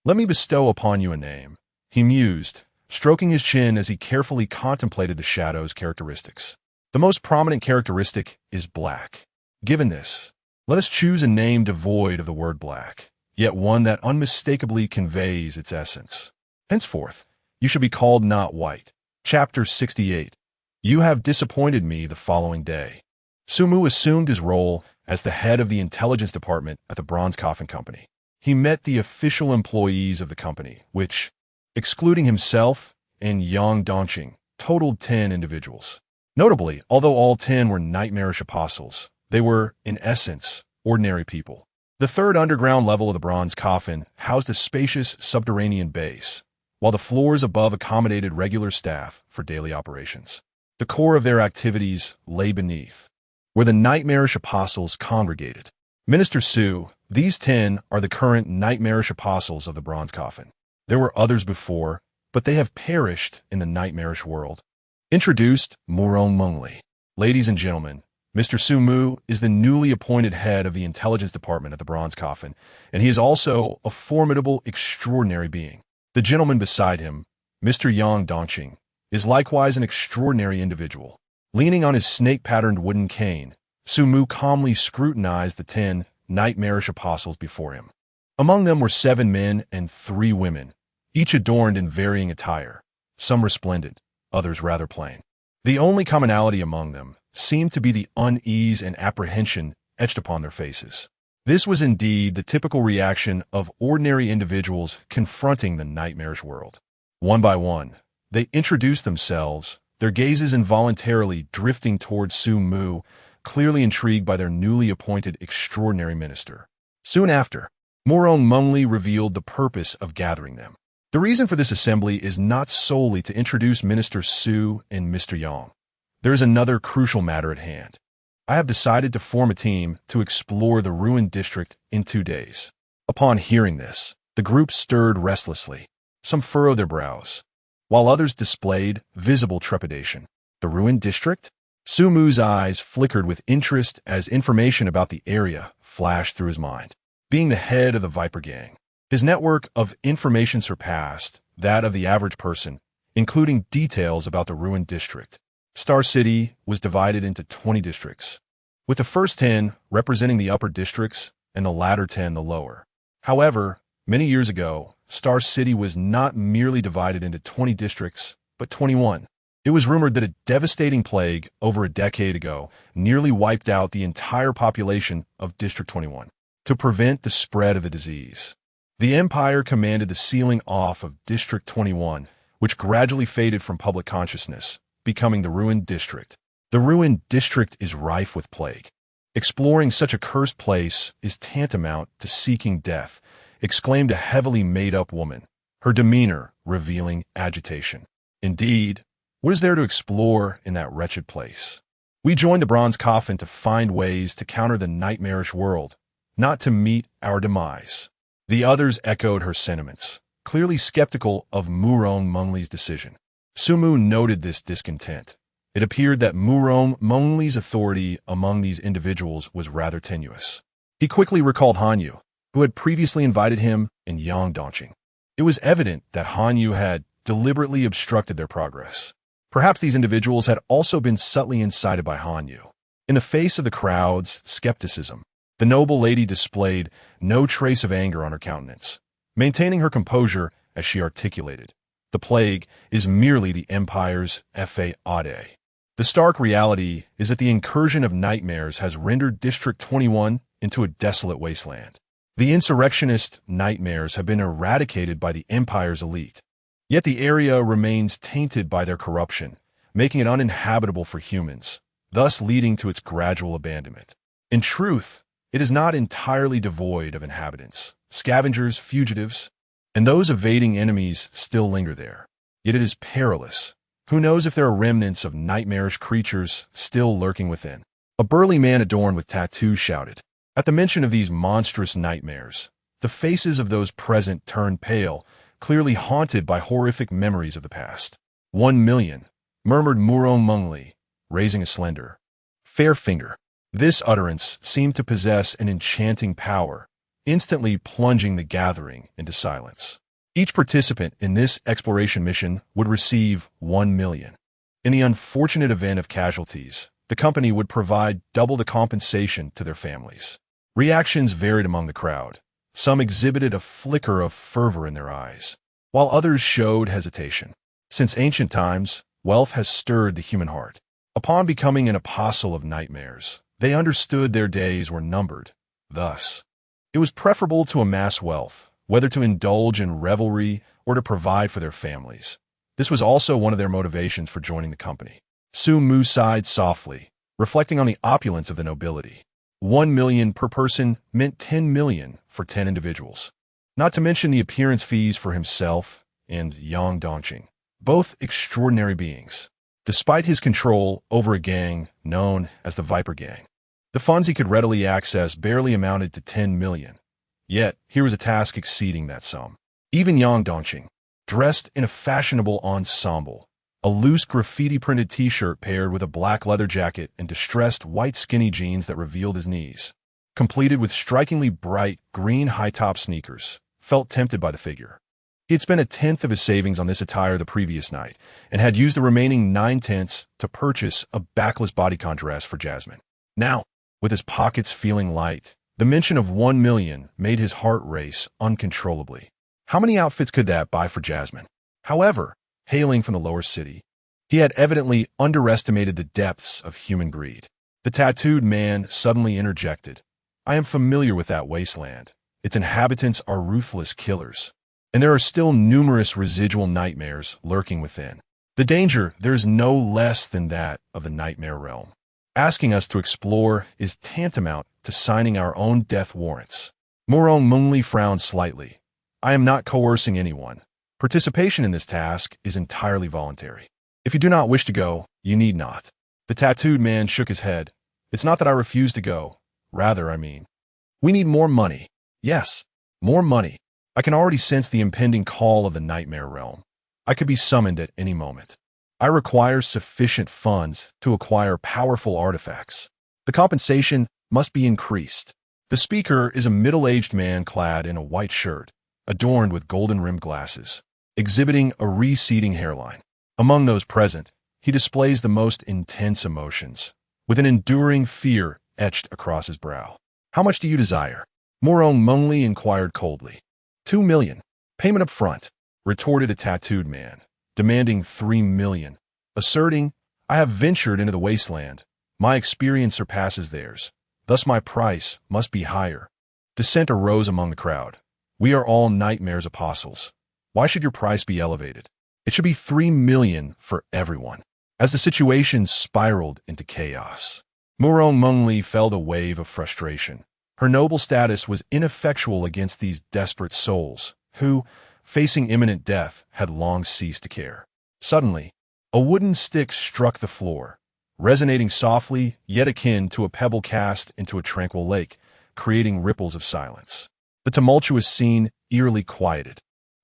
let me bestow upon you a name," he mused, stroking his chin as he carefully contemplated the shadow's characteristics. The most prominent characteristic is black. Given this, let us choose a name devoid of the word black, yet one that unmistakably conveys its essence. Henceforth, you shall be called not white. Chapter 68. You have disappointed me the following day. Sumu assumed his role as the head of the intelligence department at the Bronze Coffin Company. He met the official employees of the company, which, excluding himself and Yang Dongqing, totaled 10 individuals. Notably, although all 10 were nightmarish apostles, they were, in essence, ordinary people. The third underground level of the Bronze Coffin housed a spacious subterranean base, while the floors above accommodated regular staff for daily operations. The core of their activities lay beneath, where the nightmarish apostles congregated. Minister Su, these 10 are the current nightmarish apostles of the Bronze Coffin. There were others before, but they have perished in the nightmarish world. Introduced Murong Mengli. Ladies and gentlemen, Mr. Sumu is the newly appointed head of the intelligence department at the Bronze Coffin, and he is also a formidable, extraordinary being. The gentleman beside him, Mr. Yang Dongqing, is likewise an extraordinary individual. Leaning on his snake-patterned wooden cane, Sumu calmly scrutinized the 10 nightmarish apostles before him. Among them were 7 men and 3 women, each adorned in varying attire, some resplendent, others rather plain. The only commonality among them seemed to be the unease and apprehension etched upon their faces. This was indeed the typical reaction of ordinary individuals confronting the nightmarish world. One by one, they introduced themselves, their gazes involuntarily drifting towards Sumu, clearly intrigued by their newly appointed extraordinary minister. Soon after, Murong Mengli revealed the purpose of gathering them. The reason for this assembly is not solely to introduce Minister Su and Mr. Yang. There is another crucial matter at hand. I have decided to form a team to explore the ruined district in 2 days. Upon hearing this, the group stirred restlessly. Some furrowed their brows, while others displayed visible trepidation. The ruined district? Sumu's eyes flickered with interest as information about the area flashed through his mind. Being the head of the Viper Gang, his network of information surpassed that of the average person, including details about the ruined district. Star City was divided into 20 districts, with the first 10 representing the upper districts and the latter 10 the lower. However, many years ago, Star City was not merely divided into 20 districts, but 21. It was rumored that a devastating plague over a decade ago nearly wiped out the entire population of District 21. To prevent the spread of the disease, the Empire commanded the sealing off of District 21, which gradually faded from public consciousness, becoming the ruined district. The ruined district is rife with plague. Exploring such a cursed place is tantamount to seeking death, exclaimed a heavily made-up woman, her demeanor revealing agitation. Indeed, what is there to explore in that wretched place? We joined the Bronze Coffin to find ways to counter the nightmarish world, not to meet our demise. The others echoed her sentiments, clearly skeptical of Murong Mengli's decision. Sumu noted this discontent. It appeared that Murong Mengli's authority among these individuals was rather tenuous. He quickly recalled Hanyu, who had previously invited him, and Yang Dongqing. It was evident that Hanyu had deliberately obstructed their progress. Perhaps these individuals had also been subtly incited by Hanyu. In the face of the crowd's skepticism, the noble lady displayed no trace of anger on her countenance, maintaining her composure as she articulated. The plague is merely the Empire's fade. The stark reality is that the incursion of nightmares has rendered District 21 into a desolate wasteland. The insurrectionist nightmares have been eradicated by the Empire's elite. Yet the area remains tainted by their corruption, making it uninhabitable for humans, thus leading to its gradual abandonment. In truth, it is not entirely devoid of inhabitants. Scavengers, fugitives, and those evading enemies still linger there. Yet it is perilous. Who knows if there are remnants of nightmarish creatures still lurking within? A burly man adorned with tattoos shouted. At the mention of these monstrous nightmares, the faces of those present turned pale, clearly haunted by horrific memories of the past. 1 million, murmured Murong Mengli, raising a slender, fair finger. This utterance seemed to possess an enchanting power, instantly plunging the gathering into silence. Each participant in this exploration mission would receive 1 million. In the unfortunate event of casualties, the company would provide double the compensation to their families. Reactions varied among the crowd. Some exhibited a flicker of fervor in their eyes, while others showed hesitation. Since ancient times, wealth has stirred the human heart. Upon becoming an apostle of nightmares, they understood their days were numbered. Thus, it was preferable to amass wealth, whether to indulge in revelry or to provide for their families. This was also one of their motivations for joining the company. Sumu sighed softly, reflecting on the opulence of the nobility. 1 million per person meant 10 million for 10 individuals. Not to mention the appearance fees for himself and Yang Dongqing, both extraordinary beings. Despite his control over a gang known as the Viper Gang, the funds he could readily access barely amounted to 10 million. Yet, here was a task exceeding that sum. Even Yang Dongqing, dressed in a fashionable ensemble, a loose graffiti-printed t-shirt paired with a black leather jacket and distressed white skinny jeans that revealed his knees, completed with strikingly bright green high-top sneakers, felt tempted by the figure. He had spent a tenth of his savings on this attire the previous night and had used the remaining 9/10 to purchase a backless bodycon dress for Jasmine. Now, with his pockets feeling light, the mention of 1 million made his heart race uncontrollably. How many outfits could that buy for Jasmine? However, hailing from the lower city, he had evidently underestimated the depths of human greed. The tattooed man suddenly interjected, "I am familiar with that wasteland. Its inhabitants are ruthless killers, and there are still numerous residual nightmares lurking within. The danger there is no less than that of the nightmare realm. Asking us to explore is tantamount to signing our own death warrants." Morong Mungli frowned slightly. "I am not coercing anyone. Participation in this task is entirely voluntary. If you do not wish to go, you need not." The tattooed man shook his head. "It's not that I refuse to go. Rather, I mean, we need more money. Yes, more money. I can already sense the impending call of the nightmare realm. I could be summoned at any moment. I require sufficient funds to acquire powerful artifacts. The compensation must be increased." The speaker is a middle-aged man clad in a white shirt, adorned with golden-rimmed glasses, exhibiting a receding hairline. Among those present, he displays the most intense emotions, with an enduring fear etched across his brow. "How much do you desire?" Morong Mungli inquired coldly. 2 million. Payment up front, retorted a tattooed man, demanding 3 million, asserting, "I have ventured into the wasteland. My experience surpasses theirs. Thus my price must be higher." Dissent arose among the crowd. "We are all nightmares apostles. Why should your price be elevated? It should be 3 million for everyone." As the situation spiraled into chaos, Morong Mungli felt a wave of frustration. Her noble status was ineffectual against these desperate souls, who, facing imminent death, had long ceased to care. Suddenly, a wooden stick struck the floor, resonating softly yet akin to a pebble cast into a tranquil lake, creating ripples of silence. The tumultuous scene eerily quieted,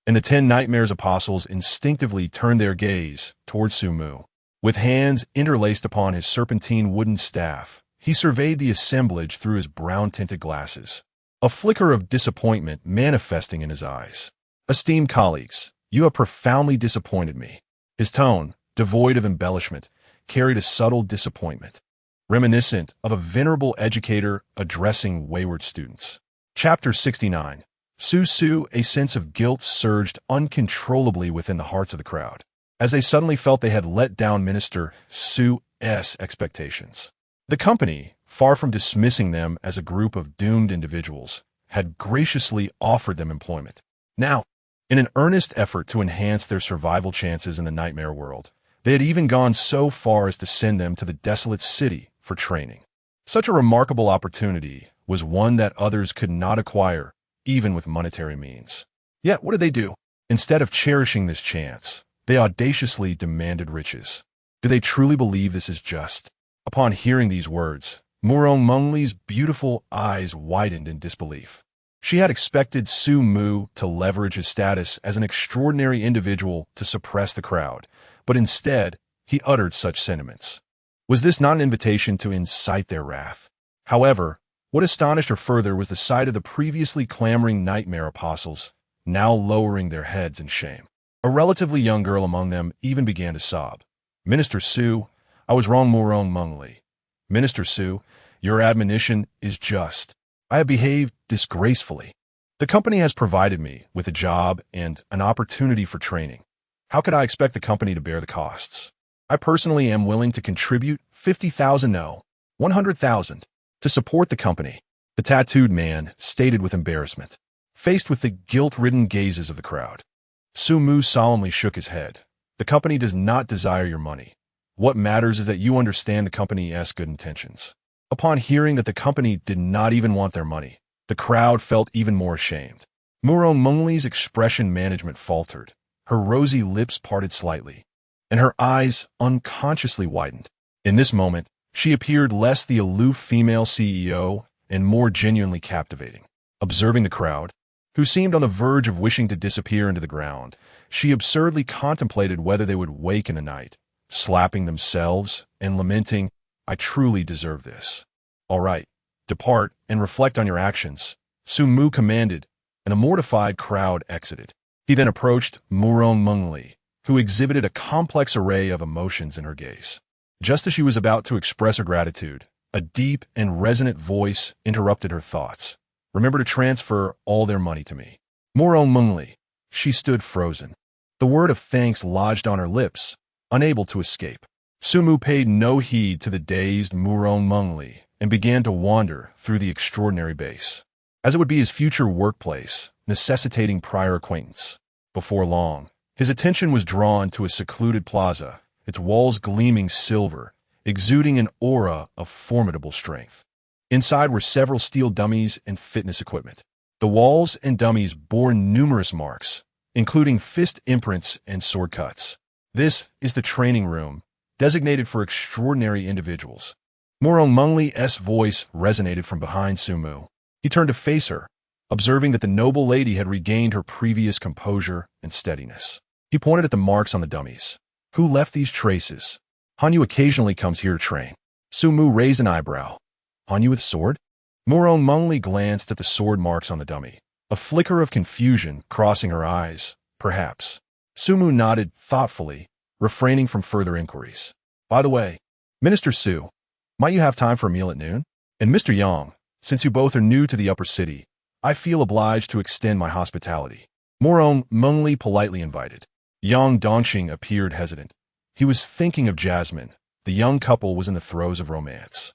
and the 10 Nightmares apostles instinctively turned their gaze toward Sumu. With hands interlaced upon his serpentine wooden staff, he surveyed the assemblage through his brown-tinted glasses, a flicker of disappointment manifesting in his eyes. "Esteemed colleagues, you have profoundly disappointed me." His tone, devoid of embellishment, carried a subtle disappointment, reminiscent of a venerable educator addressing wayward students. Chapter 69. Su, a sense of guilt surged uncontrollably within the hearts of the crowd, as they suddenly felt they had let down Minister Su's expectations. The company, far from dismissing them as a group of doomed individuals, had graciously offered them employment. Now, in an earnest effort to enhance their survival chances in the nightmare world, they had even gone so far as to send them to the desolate city for training. Such a remarkable opportunity was one that others could not acquire, even with monetary means. Yet what did they do? Instead of cherishing this chance, they audaciously demanded riches. Do they truly believe this is just? Upon hearing these words, Morong Mungli's beautiful eyes widened in disbelief. She had expected Sumu to leverage his status as an extraordinary individual to suppress the crowd, but instead, he uttered such sentiments. Was this not an invitation to incite their wrath? However, what astonished her further was the sight of the previously clamoring nightmare apostles, now lowering their heads in shame. A relatively young girl among them even began to sob. Minister Su, I was wrong, Murong Mengli. Minister Su, your admonition is just. I have behaved disgracefully. The company has provided me with a job and an opportunity for training. How could I expect the company to bear the costs? I personally am willing to contribute 50,000, no, 100,000, to support the company, the tattooed man stated with embarrassment, faced with the guilt-ridden gazes of the crowd. Sumu solemnly shook his head. The company does not desire your money. What matters is that you understand the company's good intentions. Upon hearing that the company did not even want their money, the crowd felt even more ashamed. Murong Mengli's expression management faltered. Her rosy lips parted slightly, and her eyes unconsciously widened. In this moment, she appeared less the aloof female CEO and more genuinely captivating. Observing the crowd, who seemed on the verge of wishing to disappear into the ground, she absurdly contemplated whether they would wake in the night, slapping themselves and lamenting, I truly deserve this. All right, depart and reflect on your actions, Sumu commanded, and a mortified crowd exited. He then approached Murong Mengli, who exhibited a complex array of emotions in her gaze. Just as she was about to express her gratitude, a deep and resonant voice interrupted her thoughts. Remember to transfer all their money to me. Murong Mengli. She stood frozen. The word of thanks lodged on her lips, unable to escape. Sumu paid no heed to the dazed Murong Mengli and began to wander through the extraordinary base, as it would be his future workplace, necessitating prior acquaintance. Before long, his attention was drawn to a secluded plaza, its walls gleaming silver, exuding an aura of formidable strength. Inside were several steel dummies and fitness equipment. The walls and dummies bore numerous marks, including fist imprints and sword cuts. This is the training room, designated for extraordinary individuals. Murong Mengli's voice resonated from behind Sumu. He turned to face her, observing that the noble lady had regained her previous composure and steadiness. He pointed at the marks on the dummies. Who left these traces? Hanyu occasionally comes here to train. Sumu raised an eyebrow. Hanyu with sword? Murong Mengli glanced at the sword marks on the dummy, a flicker of confusion crossing her eyes, perhaps. Sumu nodded thoughtfully, refraining from further inquiries. By the way, Minister Su, might you have time for a meal at noon? And Mr. Yang, since you both are new to the upper city, I feel obliged to extend my hospitality. Murong Mengli politely invited. Yang Dongxing appeared hesitant. He was thinking of Jasmine. The young couple was in the throes of romance.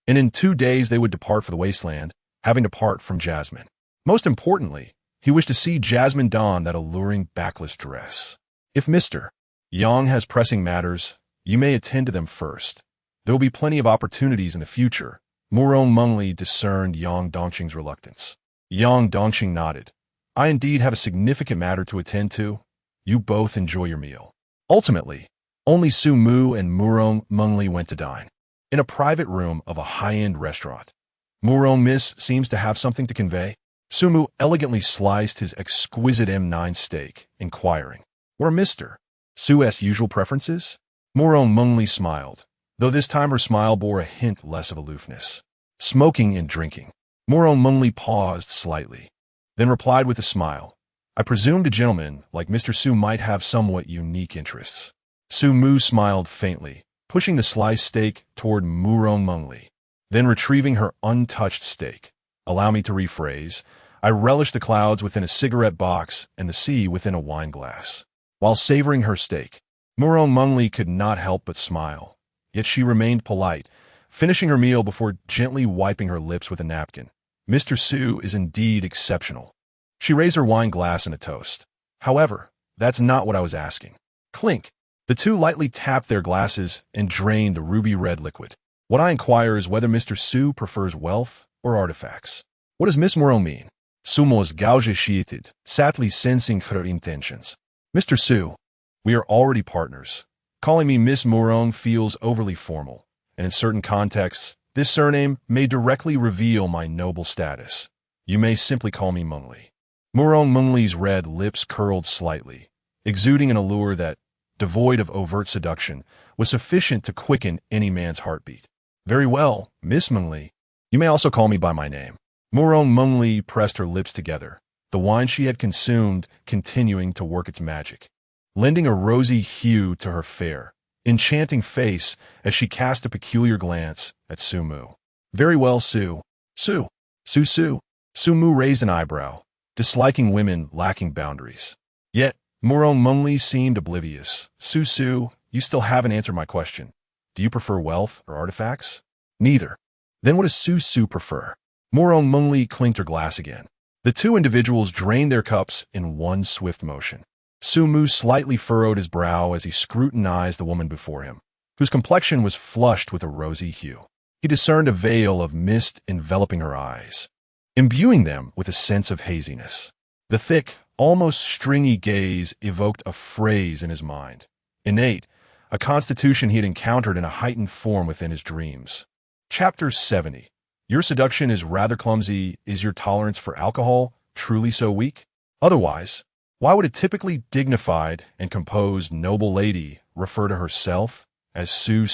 And in 2 days they would depart for the wasteland, having to part from Jasmine. Most importantly, he wished to see Jasmine don that alluring backless dress. If Mr. Yang has pressing matters, you may attend to them first. There will be plenty of opportunities in the future. Murong Mengli discerned Yang Dongxing's reluctance. Yang Dongxing nodded. I indeed have a significant matter to attend to. You both enjoy your meal. Ultimately, only Sumu and Murong Mengli went to dine in a private room of a high-end restaurant. Murong Miss seems to have something to convey. Sumu elegantly sliced his exquisite M9 steak, inquiring, What are Mr. Su's usual preferences? Murong Mengli smiled, though this time her smile bore a hint less of aloofness. Smoking and drinking. Murong Mengli paused slightly, then replied with a smile. I presumed a gentleman like Mr. Su might have somewhat unique interests. Sumu smiled faintly, pushing the sliced steak toward Murong Mengli, then retrieving her untouched steak. Allow me to rephrase. I relished the clouds within a cigarette box and the sea within a wine glass. While savoring her steak, Murong Mengli could not help but smile. Yet she remained polite, finishing her meal before gently wiping her lips with a napkin. Mr. Su is indeed exceptional. She raised her wine glass in a toast. However, that's not what I was asking. Clink. The two lightly tapped their glasses and drained the ruby-red liquid. What I inquire is whether Mr. Su prefers wealth or artifacts. What does Miss Murong mean? Sumos gaujeshieted, sadly sensing her intentions. Mr. Su, we are already partners. Calling me Miss Murong feels overly formal, and in certain contexts, this surname may directly reveal my noble status. You may simply call me Mengli. Murong Mengli's red lips curled slightly, exuding an allure that, devoid of overt seduction, was sufficient to quicken any man's heartbeat. Very well, Miss Mengli. You may also call me by my name. Murong Mengli pressed her lips together, the wine she had consumed continuing to work its magic, lending a rosy hue to her fair, enchanting face as she cast a peculiar glance at Sumu. Very well, Su. Su. Su. Sumu raised an eyebrow, disliking women lacking boundaries. Yet, Murong Mengli seemed oblivious. Su, you still haven't answered my question. Do you prefer wealth or artifacts? Neither. Then what does Su prefer? Murong Mengli clinked her glass again. The two individuals drained their cups in one swift motion. Sumu slightly furrowed his brow as he scrutinized the woman before him, whose complexion was flushed with a rosy hue. He discerned a veil of mist enveloping her eyes, imbuing them with a sense of haziness. The thick, almost stringy gaze evoked a phrase in his mind. Innate, a constitution he had encountered in a heightened form within his dreams. Chapter 70. Your seduction is rather clumsy. Is your tolerance for alcohol truly so weak? Otherwise, why would a typically dignified and composed noble lady refer to herself as Su?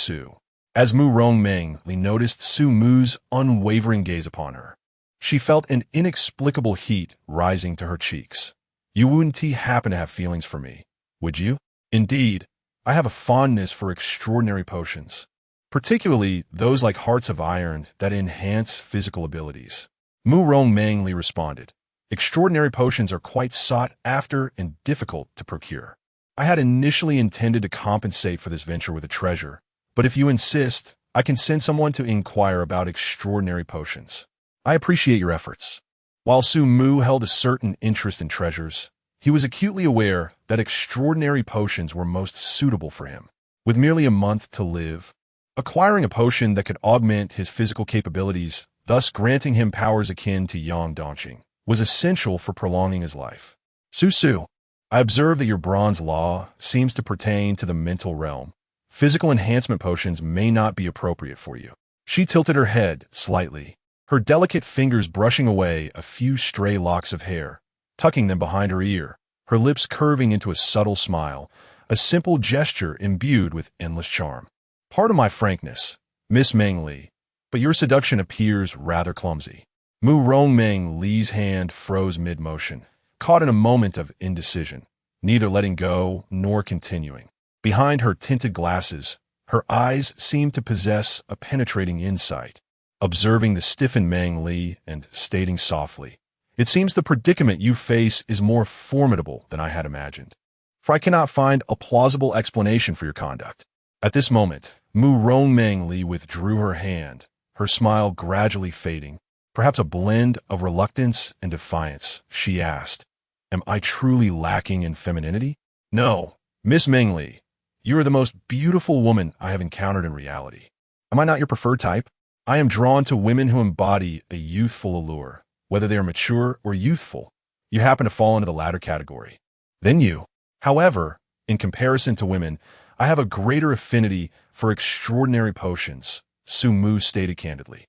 As Murong Mengli noticed Sumu's unwavering gaze upon her, she felt an inexplicable heat rising to her cheeks. You wouldn't happen to have feelings for me, would you? Indeed, I have a fondness for extraordinary potions, particularly those like hearts of iron that enhance physical abilities. Murong Mengli responded. Extraordinary potions are quite sought after and difficult to procure. I had initially intended to compensate for this venture with a treasure, but if you insist, I can send someone to inquire about extraordinary potions. I appreciate your efforts. While Sumu held a certain interest in treasures, he was acutely aware that extraordinary potions were most suitable for him. With merely a month to live, acquiring a potion that could augment his physical capabilities, thus granting him powers akin to Yang Donqing, was essential for prolonging his life. Su, I observe that your bronze law seems to pertain to the mental realm. Physical enhancement potions may not be appropriate for you. She tilted her head slightly, her delicate fingers brushing away a few stray locks of hair, tucking them behind her ear, her lips curving into a subtle smile, a simple gesture imbued with endless charm. Pardon my frankness, Miss Mengli, but your seduction appears rather clumsy. Murong Mengli's hand froze mid-motion, caught in a moment of indecision, neither letting go nor continuing. Behind her tinted glasses, her eyes seemed to possess a penetrating insight, observing the stiffened Mengli and stating softly, "It seems the predicament you face is more formidable than I had imagined, for I cannot find a plausible explanation for your conduct." At this moment, Murong Mengli withdrew her hand, her smile gradually fading. Perhaps a blend of reluctance and defiance, she asked, "Am I truly lacking in femininity?" "No, Miss Mengli. You are the most beautiful woman I have encountered in reality. Am I not your preferred type? I am drawn to women who embody a youthful allure, whether they are mature or youthful. You happen to fall into the latter category. Then you. However, in comparison to women, I have a greater affinity for extraordinary potions," Sumu stated candidly.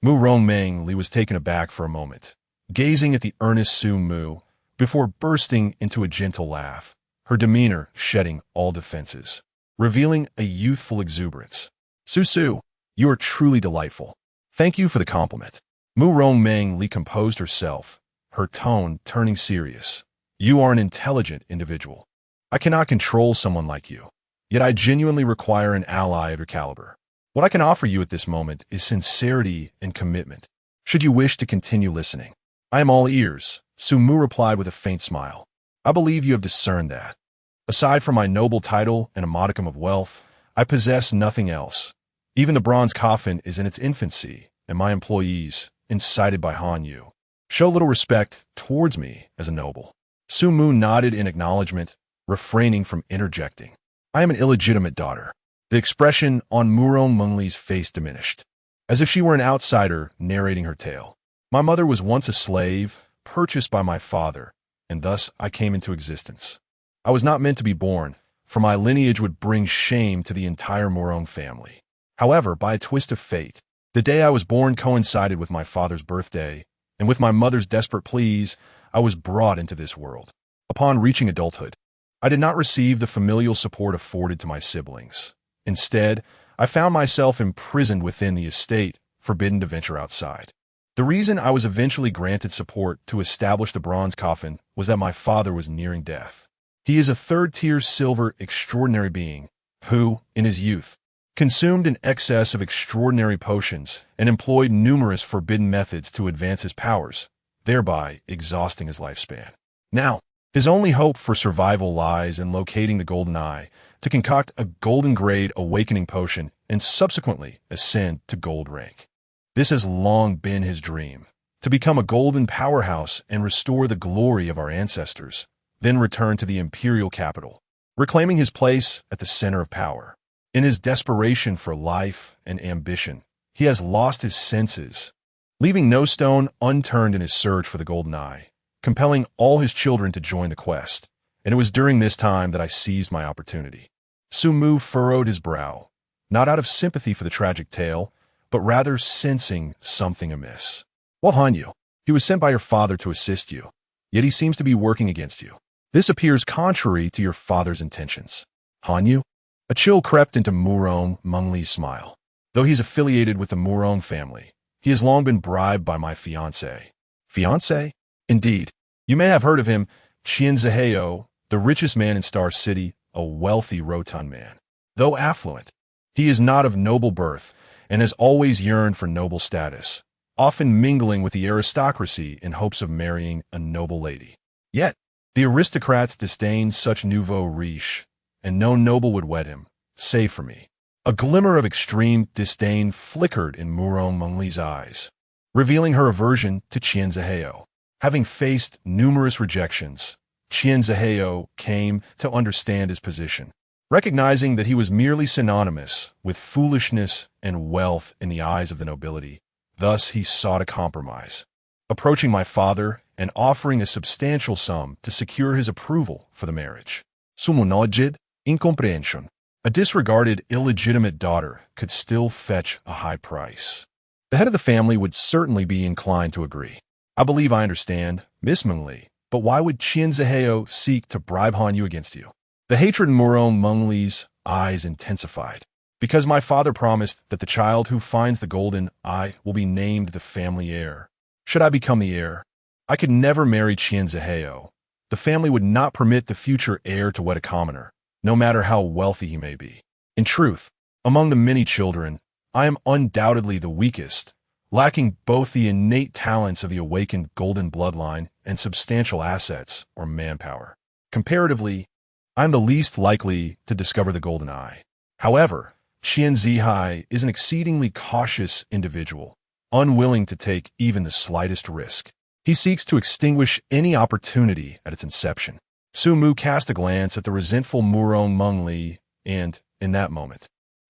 Murong Mengli was taken aback for a moment, gazing at the earnest Sumu before bursting into a gentle laugh, her demeanor shedding all defenses, revealing a youthful exuberance. Su, you are truly delightful. Thank you for the compliment." Murong Mengli composed herself, her tone turning serious. "You are an intelligent individual. I cannot control someone like you, yet I genuinely require an ally of your caliber. What I can offer you at this moment is sincerity and commitment. Should you wish to continue listening, I am all ears," Sumu replied with a faint smile. "I believe you have discerned that. Aside from my noble title and a modicum of wealth, I possess nothing else. Even the bronze coffin is in its infancy, and my employees, incited by Han Yu, show little respect towards me as a noble." Sumu nodded in acknowledgement, refraining from interjecting. "I am an illegitimate daughter." The expression on Murong Mengli's face diminished, as if she were an outsider narrating her tale. "My mother was once a slave, purchased by my father, and thus I came into existence. I was not meant to be born, for my lineage would bring shame to the entire Murong family. However, by a twist of fate, the day I was born coincided with my father's birthday, and with my mother's desperate pleas, I was brought into this world. Upon reaching adulthood, I did not receive the familial support afforded to my siblings. Instead, I found myself imprisoned within the estate, forbidden to venture outside. The reason I was eventually granted support to establish the bronze coffin was that my father was nearing death. He is a third-tier silver extraordinary being who, in his youth, consumed an excess of extraordinary potions and employed numerous forbidden methods to advance his powers, thereby exhausting his lifespan. Now, his only hope for survival lies in locating the golden eye to concoct a golden-grade awakening potion and subsequently ascend to gold rank. This has long been his dream, to become a golden powerhouse and restore the glory of our ancestors, then return to the imperial capital, reclaiming his place at the center of power. In his desperation for life and ambition, he has lost his senses, leaving no stone unturned in his search for the golden eye, compelling all his children to join the quest. And it was during this time that I seized my opportunity. Sumu furrowed his brow, not out of sympathy for the tragic tale, but rather sensing something amiss. Well, Hanyu, he was sent by your father to assist you, yet he seems to be working against you. This appears contrary to your father's intentions. Hanyu? A chill crept into Murong Mungli's smile. Though he's affiliated with the Murong family, he has long been bribed by my fiancé. Fiancé? Indeed. You may have heard of him, Qianziheo, the richest man in Star City, a wealthy rotund man. Though affluent, he is not of noble birth and has always yearned for noble status, often mingling with the aristocracy in hopes of marrying a noble lady. Yet, the aristocrats disdain such nouveau riche, and no noble would wed him, save for me. A glimmer of extreme disdain flickered in Murong Mungli's eyes, revealing her aversion to Qianziheo. Having faced numerous rejections, Qianziheo came to understand his position, recognizing that he was merely synonymous with foolishness and wealth in the eyes of the nobility. Thus he sought a compromise, approaching my father and offering a substantial sum to secure his approval for the marriage. Sumu nodded in comprehension. A disregarded, illegitimate daughter could still fetch a high price. The head of the family would certainly be inclined to agree. I believe I understand, Miss Mengli, but why would Qianziheo seek to bribe Hanyu against you? The hatred in Murong Mungli's eyes intensified. Because my father promised that the child who finds the golden eye will be named the family heir. Should I become the heir, I could never marry Qianziheo. The family would not permit the future heir to wed a commoner, no matter how wealthy he may be. In truth, among the many children, I am undoubtedly the weakest, lacking both the innate talents of the awakened golden bloodline and substantial assets or manpower. Comparatively, I am the least likely to discover the golden eye. However, Qianzihai is an exceedingly cautious individual, unwilling to take even the slightest risk. He seeks to extinguish any opportunity at its inception. Sumu cast a glance at the resentful Murong Mungli and, in that moment,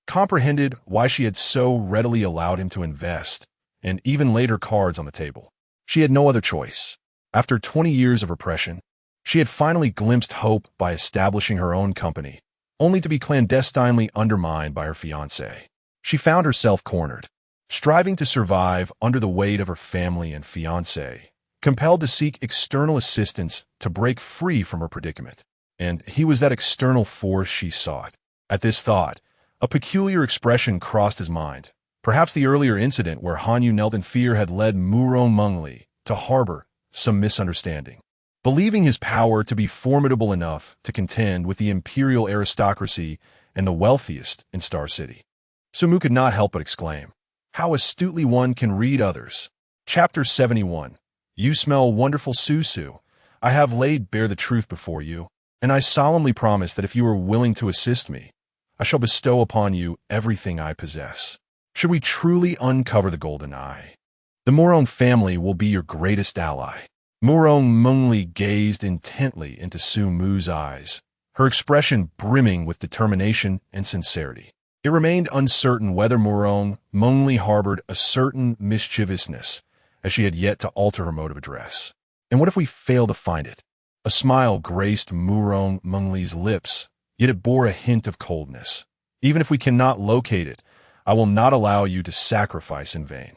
comprehended why she had so readily allowed him to invest and even laid her cards on the table. She had no other choice. After 20 years of repression, she had finally glimpsed hope by establishing her own company, only to be clandestinely undermined by her fiancé. She found herself cornered, striving to survive under the weight of her family and fiancé, compelled to seek external assistance to break free from her predicament. And he was that external force she sought. At this thought, a peculiar expression crossed his mind. Perhaps the earlier incident where Hanyu knelt in fear had led Murong Mungli to harbor some misunderstanding. Believing his power to be formidable enough to contend with the imperial aristocracy and the wealthiest in Star City, Sumu could not help but exclaim, "How astutely one can read others." Chapter 71. You smell wonderful, Susu. I have laid bare the truth before you, and I solemnly promise that if you are willing to assist me, I shall bestow upon you everything I possess. Should we truly uncover the golden eye, the Murong family will be your greatest ally. Murong Mungli gazed intently into Sumu's eyes, her expression brimming with determination and sincerity. It remained uncertain whether Murong Mungli harbored a certain mischievousness, as she had yet to alter her mode of address. And what if we fail to find it? A smile graced Murong Mungli's lips, yet it bore a hint of coldness. Even if we cannot locate it, I will not allow you to sacrifice in vain.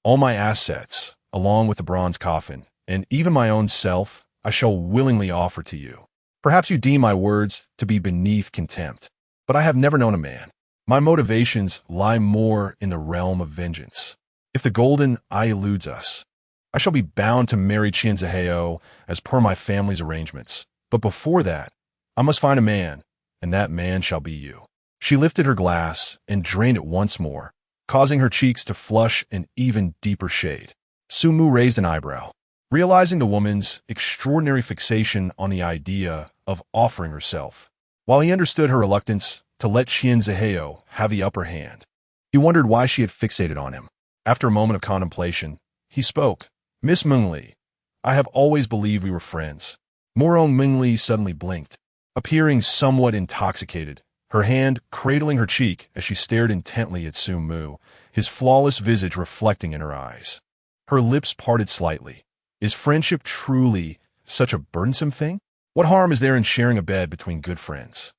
All my assets, along with the bronze coffin, and even my own self, I shall willingly offer to you. Perhaps you deem my words to be beneath contempt, but I have never known a man. My motivations lie more in the realm of vengeance. If the golden eye eludes us, I shall be bound to marry Chienzaheo as per my family's arrangements. But before that, I must find a man, and that man shall be you." She lifted her glass and drained it once more, causing her cheeks to flush an even deeper shade. Sumu raised an eyebrow, realizing the woman's extraordinary fixation on the idea of offering herself. While he understood her reluctance to let Chienzaheo have the upper hand, he wondered why she had fixated on him. After a moment of contemplation, he spoke. "Miss Mengli, I have always believed we were friends." Morong Mengli suddenly blinked, appearing somewhat intoxicated, her hand cradling her cheek as she stared intently at Sumu, his flawless visage reflecting in her eyes. Her lips parted slightly. Is friendship truly such a burdensome thing? What harm is there in sharing a bed between good friends?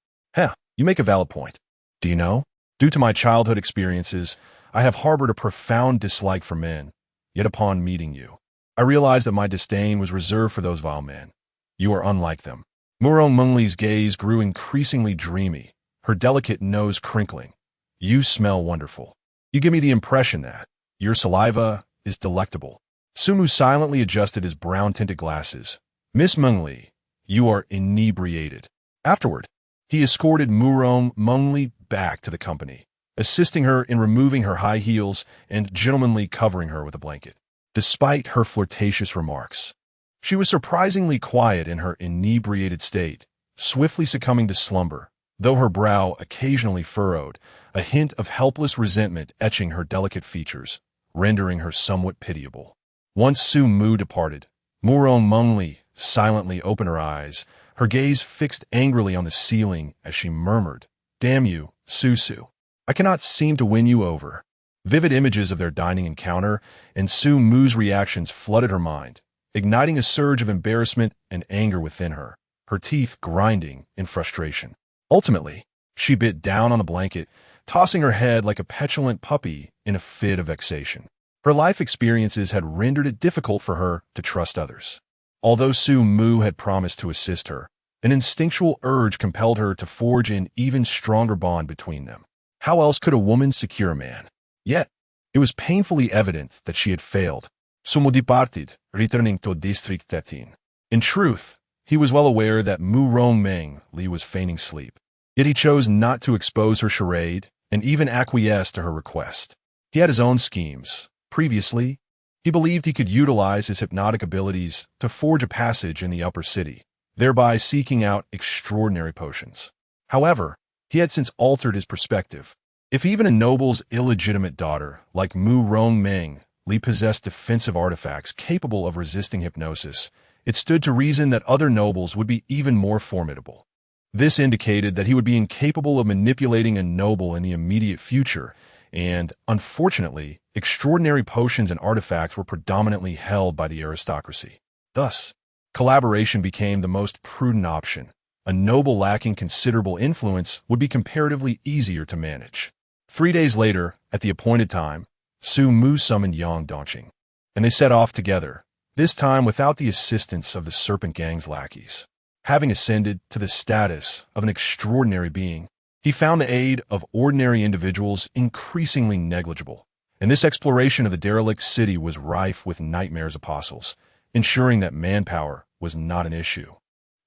You make a valid point. Do you know? Due to my childhood experiences, I have harbored a profound dislike for men. Yet upon meeting you, I realized that my disdain was reserved for those vile men. You are unlike them. Murong Mungli's gaze grew increasingly dreamy, her delicate nose crinkling. You smell wonderful. You give me the impression that your saliva is delectable. Sumu silently adjusted his brown-tinted glasses. Miss Mengli, you are inebriated. Afterward, he escorted Murong Mengli back to the company, assisting her in removing her high heels and gentlemanly covering her with a blanket. Despite her flirtatious remarks, she was surprisingly quiet in her inebriated state, swiftly succumbing to slumber, though her brow occasionally furrowed, a hint of helpless resentment etching her delicate features, rendering her somewhat pitiable. Once Su Mu departed, Murong Mengli silently opened her eyes, her gaze fixed angrily on the ceiling as she murmured, "Damn you, Susu. I cannot seem to win you over." Vivid images of their dining encounter and Su Mu's reactions flooded her mind, igniting a surge of embarrassment and anger within her, her teeth grinding in frustration. Ultimately, she bit down on the blanket, tossing her head like a petulant puppy in a fit of vexation. Her life experiences had rendered it difficult for her to trust others. Although Su Mu had promised to assist her, an instinctual urge compelled her to forge an even stronger bond between them. How else could a woman secure a man? Yet, it was painfully evident that she had failed. Sumu departed, returning to District 13. In truth, he was well aware that Mu Rongmeng Li was feigning sleep. Yet he chose not to expose her charade and even acquiesce to her request. He had his own schemes. Previously, he believed he could utilize his hypnotic abilities to forge a passage in the upper city, thereby seeking out extraordinary potions. However, he had since altered his perspective. If even a noble's illegitimate daughter, like Mu Rongmeng Li, possessed defensive artifacts capable of resisting hypnosis, it stood to reason that other nobles would be even more formidable. This indicated that he would be incapable of manipulating a noble in the immediate future, and, unfortunately, extraordinary potions and artifacts were predominantly held by the aristocracy. Thus, collaboration became the most prudent option. A noble lacking considerable influence would be comparatively easier to manage. 3 days later, at the appointed time, Su Mu summoned Yang Dongqing, and they set off together, this time without the assistance of the Serpent Gang's lackeys. Having ascended to the status of an extraordinary being, he found the aid of ordinary individuals increasingly negligible, and this exploration of the derelict city was rife with nightmares apostles, ensuring that manpower was not an issue.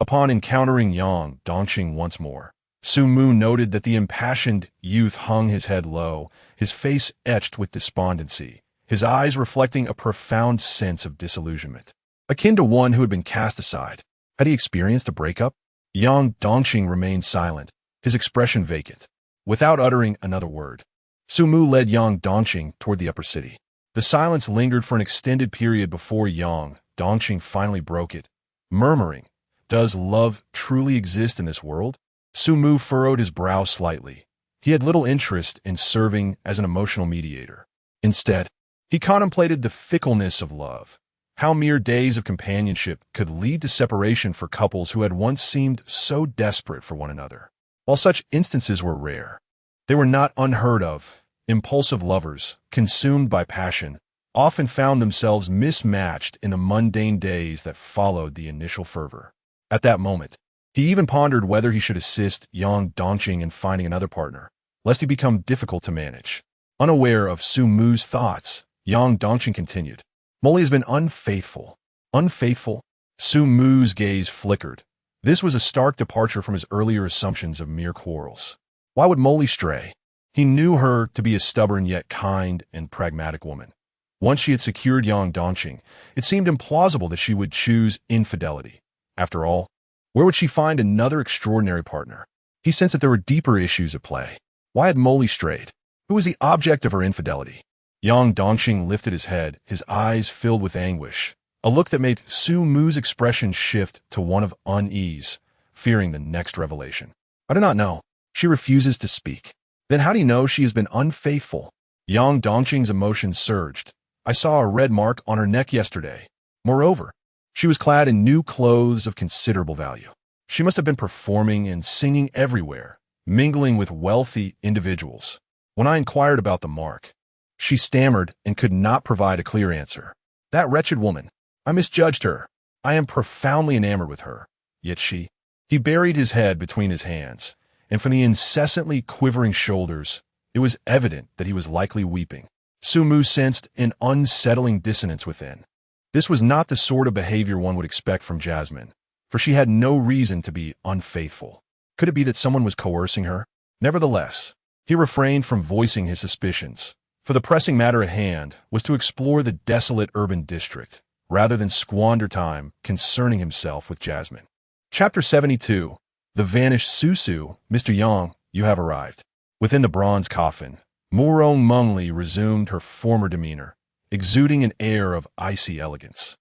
Upon encountering Yang Dongqing once more, Su Mu noted that the impassioned youth hung his head low, his face etched with despondency, his eyes reflecting a profound sense of disillusionment. Akin to one who had been cast aside, had he experienced a breakup? Yang Dongqing remained silent, his expression vacant. Without uttering another word, Su Mu led Yang Dongqing toward the upper city. The silence lingered for an extended period before Yang Dongqing finally broke it, murmuring, "Does love truly exist in this world?" Su Mu furrowed his brow slightly. He had little interest in serving as an emotional mediator. Instead, he contemplated the fickleness of love, how mere days of companionship could lead to separation for couples who had once seemed so desperate for one another. While such instances were rare, they were not unheard of. Impulsive lovers, consumed by passion, often found themselves mismatched in the mundane days that followed the initial fervor. At that moment, he even pondered whether he should assist Yang Dongqing in finding another partner, lest he become difficult to manage. Unaware of Su Mu's thoughts, Yang Dongqing continued. Molly has been unfaithful. Unfaithful? Sumu's gaze flickered. This was a stark departure from his earlier assumptions of mere quarrels. Why would Molly stray? He knew her to be a stubborn yet kind and pragmatic woman. Once she had secured Yang Dongqing, it seemed implausible that she would choose infidelity. After all, where would she find another extraordinary partner? He sensed that there were deeper issues at play. Why had Molly strayed? Who was the object of her infidelity? Yang Dongqing lifted his head, his eyes filled with anguish, a look that made Sumu's expression shift to one of unease, fearing the next revelation. I do not know. She refuses to speak. Then how do you know she has been unfaithful? Yang Dongqing's emotions surged. I saw a red mark on her neck yesterday. Moreover, she was clad in new clothes of considerable value. She must have been performing and singing everywhere, mingling with wealthy individuals. When I inquired about the mark, she stammered and could not provide a clear answer. That wretched woman. I misjudged her. I am profoundly enamored with her. Yet she... He buried his head between his hands, and from the incessantly quivering shoulders, it was evident that he was likely weeping. Sumu sensed an unsettling dissonance within. This was not the sort of behavior one would expect from Jasmine, for she had no reason to be unfaithful. Could it be that someone was coercing her? Nevertheless, he refrained from voicing his suspicions, for the pressing matter at hand was to explore the desolate urban district, rather than squander time concerning himself with Jasmine. Chapter 72. The Vanished Susu. Mr. Yang, you have arrived. Within the bronze coffin, Murong Mengli resumed her former demeanor, exuding an air of icy elegance.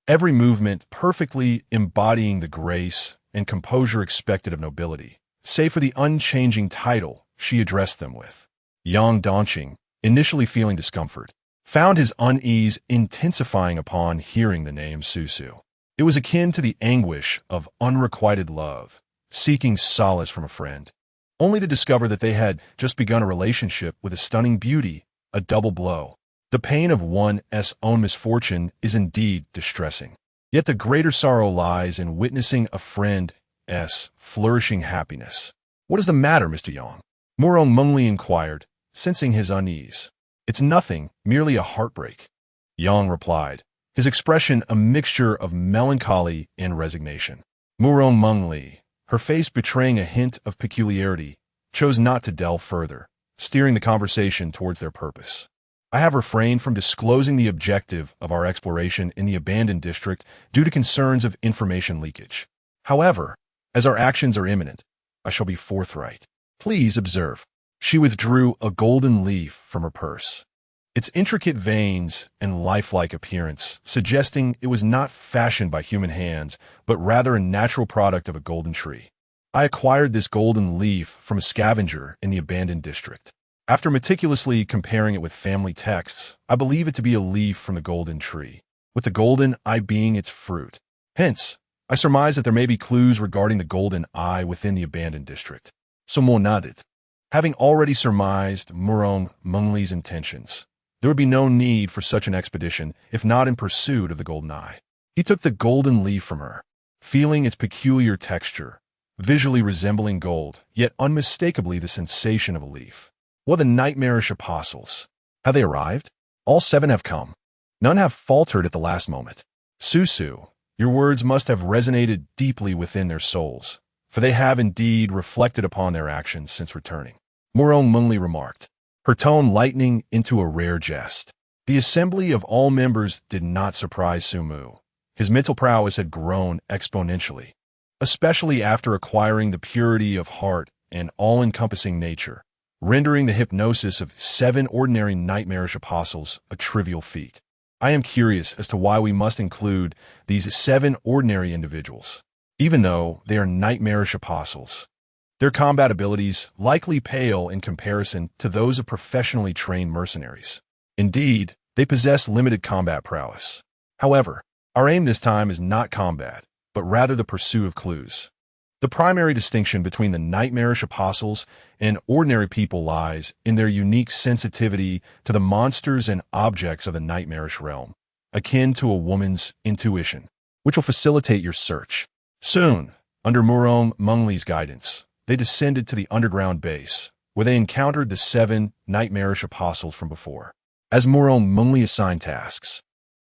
Every movement perfectly embodying the grace and composure expected of nobility, save for the unchanging title she addressed them with. Yang Dongqing, initially feeling discomfort, found his unease intensifying upon hearing the name Susu. It was akin to the anguish of unrequited love, seeking solace from a friend, only to discover that they had just begun a relationship with a stunning beauty, a double blow. The pain of one's own misfortune is indeed distressing. Yet the greater sorrow lies in witnessing a friend's flourishing happiness. What is the matter, Mr. Yang? Murong Mengli inquired, sensing his unease. It's nothing, merely a heartbreak. Yang replied, his expression a mixture of melancholy and resignation. Murong Mengli, her face betraying a hint of peculiarity, chose not to delve further, steering the conversation towards their purpose. I have refrained from disclosing the objective of our exploration in the abandoned district due to concerns of information leakage. However, as our actions are imminent, I shall be forthright. Please observe. She withdrew a golden leaf from her purse, its intricate veins and lifelike appearance suggesting it was not fashioned by human hands, but rather a natural product of a golden tree. I acquired this golden leaf from a scavenger in the abandoned district. After meticulously comparing it with family texts, I believe it to be a leaf from the golden tree, with the golden eye being its fruit. Hence, I surmise that there may be clues regarding the golden eye within the abandoned district. Sumu nodded. Having already surmised Murong Mengli's intentions, there would be no need for such an expedition if not in pursuit of the golden eye. He took the golden leaf from her, feeling its peculiar texture, visually resembling gold, yet unmistakably the sensation of a leaf. What the nightmarish apostles? Have they arrived? All 7 have come. None have faltered at the last moment. Susu, your words must have resonated deeply within their souls, for they have indeed reflected upon their actions since returning. Murong Mengli remarked, her tone lightening into a rare jest. The assembly of all members did not surprise Sumu. His mental prowess had grown exponentially, especially after acquiring the purity of heart and all-encompassing nature, rendering the hypnosis of 7 ordinary nightmarish apostles a trivial feat. I am curious as to why we must include these 7 ordinary individuals, even though they are nightmarish apostles. Their combat abilities likely pale in comparison to those of professionally trained mercenaries. Indeed, they possess limited combat prowess. However, our aim this time is not combat, but rather the pursuit of clues. The primary distinction between the nightmarish apostles and ordinary people lies in their unique sensitivity to the monsters and objects of the nightmarish realm, akin to a woman's intuition, which will facilitate your search. Soon, under Murong Mengli's guidance, they descended to the underground base, where they encountered the 7 nightmarish apostles from before. as Moroni assigned tasks.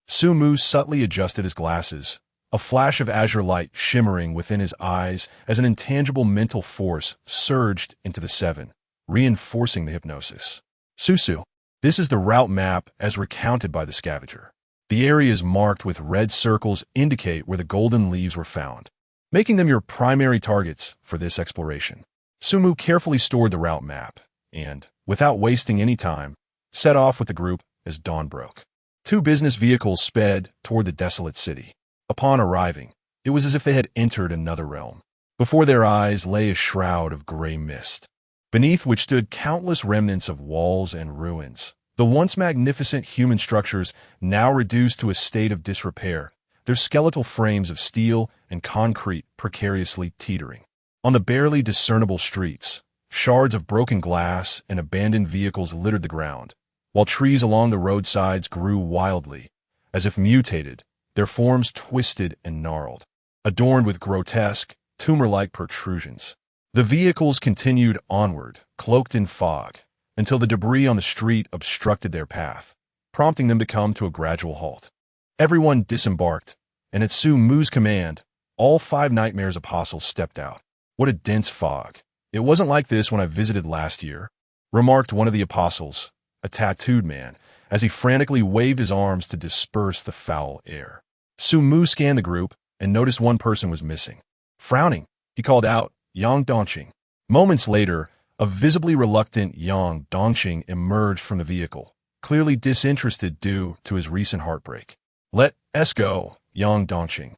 Sumu subtly adjusted his glasses, a flash of azure light shimmering within his eyes as an intangible mental force surged into the seven, reinforcing the hypnosis. Susu, this is the route map as recounted by the scavenger. The areas marked with red circles indicate where the golden leaves were found, making them your primary targets for this exploration. Sumu carefully stored the route map and, without wasting any time, set off with the group as dawn broke. 2 business vehicles sped toward the desolate city. Upon arriving, it was as if they had entered another realm. Before their eyes lay a shroud of gray mist, beneath which stood countless remnants of walls and ruins. The once magnificent human structures now reduced to a state of disrepair, their skeletal frames of steel and concrete precariously teetering. On the barely discernible streets, shards of broken glass and abandoned vehicles littered the ground, while trees along the roadsides grew wildly, as if mutated, their forms twisted and gnarled, adorned with grotesque, tumor-like protrusions. The vehicles continued onward, cloaked in fog, until the debris on the street obstructed their path, prompting them to come to a gradual halt. Everyone disembarked, and at Sumu's command, all 5 Nightmare's apostles stepped out. What a dense fog. It wasn't like this when I visited last year, remarked one of the apostles, a tattooed man, as he frantically waved his arms to disperse the foul air. Sumu scanned the group and noticed one person was missing. Frowning, he called out, Yang Dongqing. Moments later, a visibly reluctant Yang Dongqing emerged from the vehicle, clearly disinterested due to his recent heartbreak. Let us go, Yang Dongqing.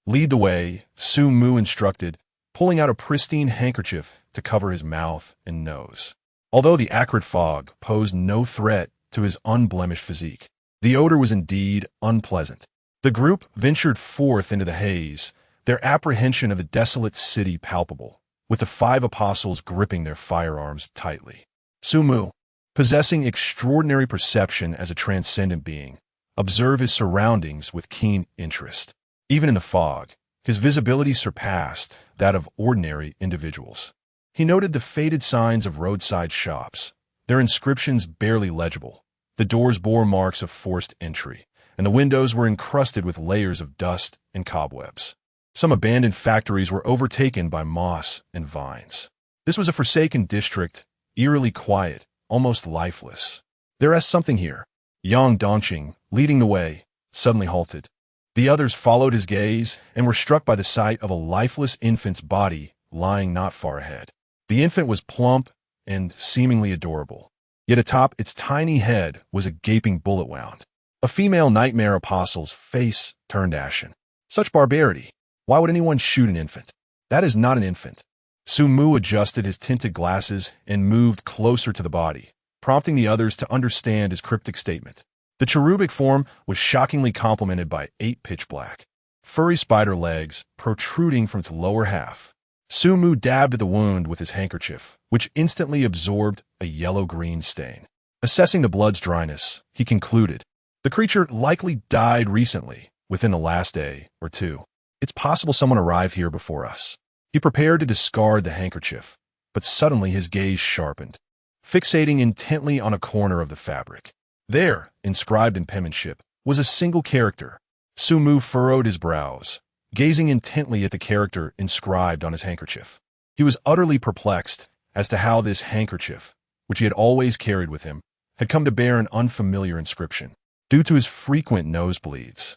Lead the way, Sumu instructed, pulling out a pristine handkerchief to cover his mouth and nose. Although the acrid fog posed no threat to his unblemished physique, the odor was indeed unpleasant. The group ventured forth into the haze, their apprehension of the desolate city palpable, with the 5 apostles gripping their firearms tightly. Sumu, possessing extraordinary perception as a transcendent being, observed his surroundings with keen interest. Even in the fog, his visibility surpassed that of ordinary individuals. He noted the faded signs of roadside shops, their inscriptions barely legible. The doors bore marks of forced entry, and the windows were encrusted with layers of dust and cobwebs. Some abandoned factories were overtaken by moss and vines. This was a forsaken district, eerily quiet, almost lifeless. There is something here. Yang Dongqing, leading the way, suddenly halted. The others followed his gaze and were struck by the sight of a lifeless infant's body lying not far ahead. The infant was plump and seemingly adorable, yet atop its tiny head was a gaping bullet wound. A female nightmare apostle's face turned ashen. Such barbarity! Why would anyone shoot an infant? That is not an infant. Sumu adjusted his tinted glasses and moved closer to the body, prompting the others to understand his cryptic statement. The cherubic form was shockingly complemented by 8 pitch black, furry spider legs protruding from its lower half. Sumu dabbed at the wound with his handkerchief, which instantly absorbed a yellow-green stain. Assessing the blood's dryness, he concluded, the creature likely died recently, within the last day or 2. It's possible someone arrived here before us. He prepared to discard the handkerchief, but suddenly his gaze sharpened, fixating intently on a corner of the fabric. There, inscribed in penmanship, was a single character. Sumu furrowed his brows, gazing intently at the character inscribed on his handkerchief. He was utterly perplexed as to how this handkerchief, which he had always carried with him, had come to bear an unfamiliar inscription. Due to his frequent nosebleeds,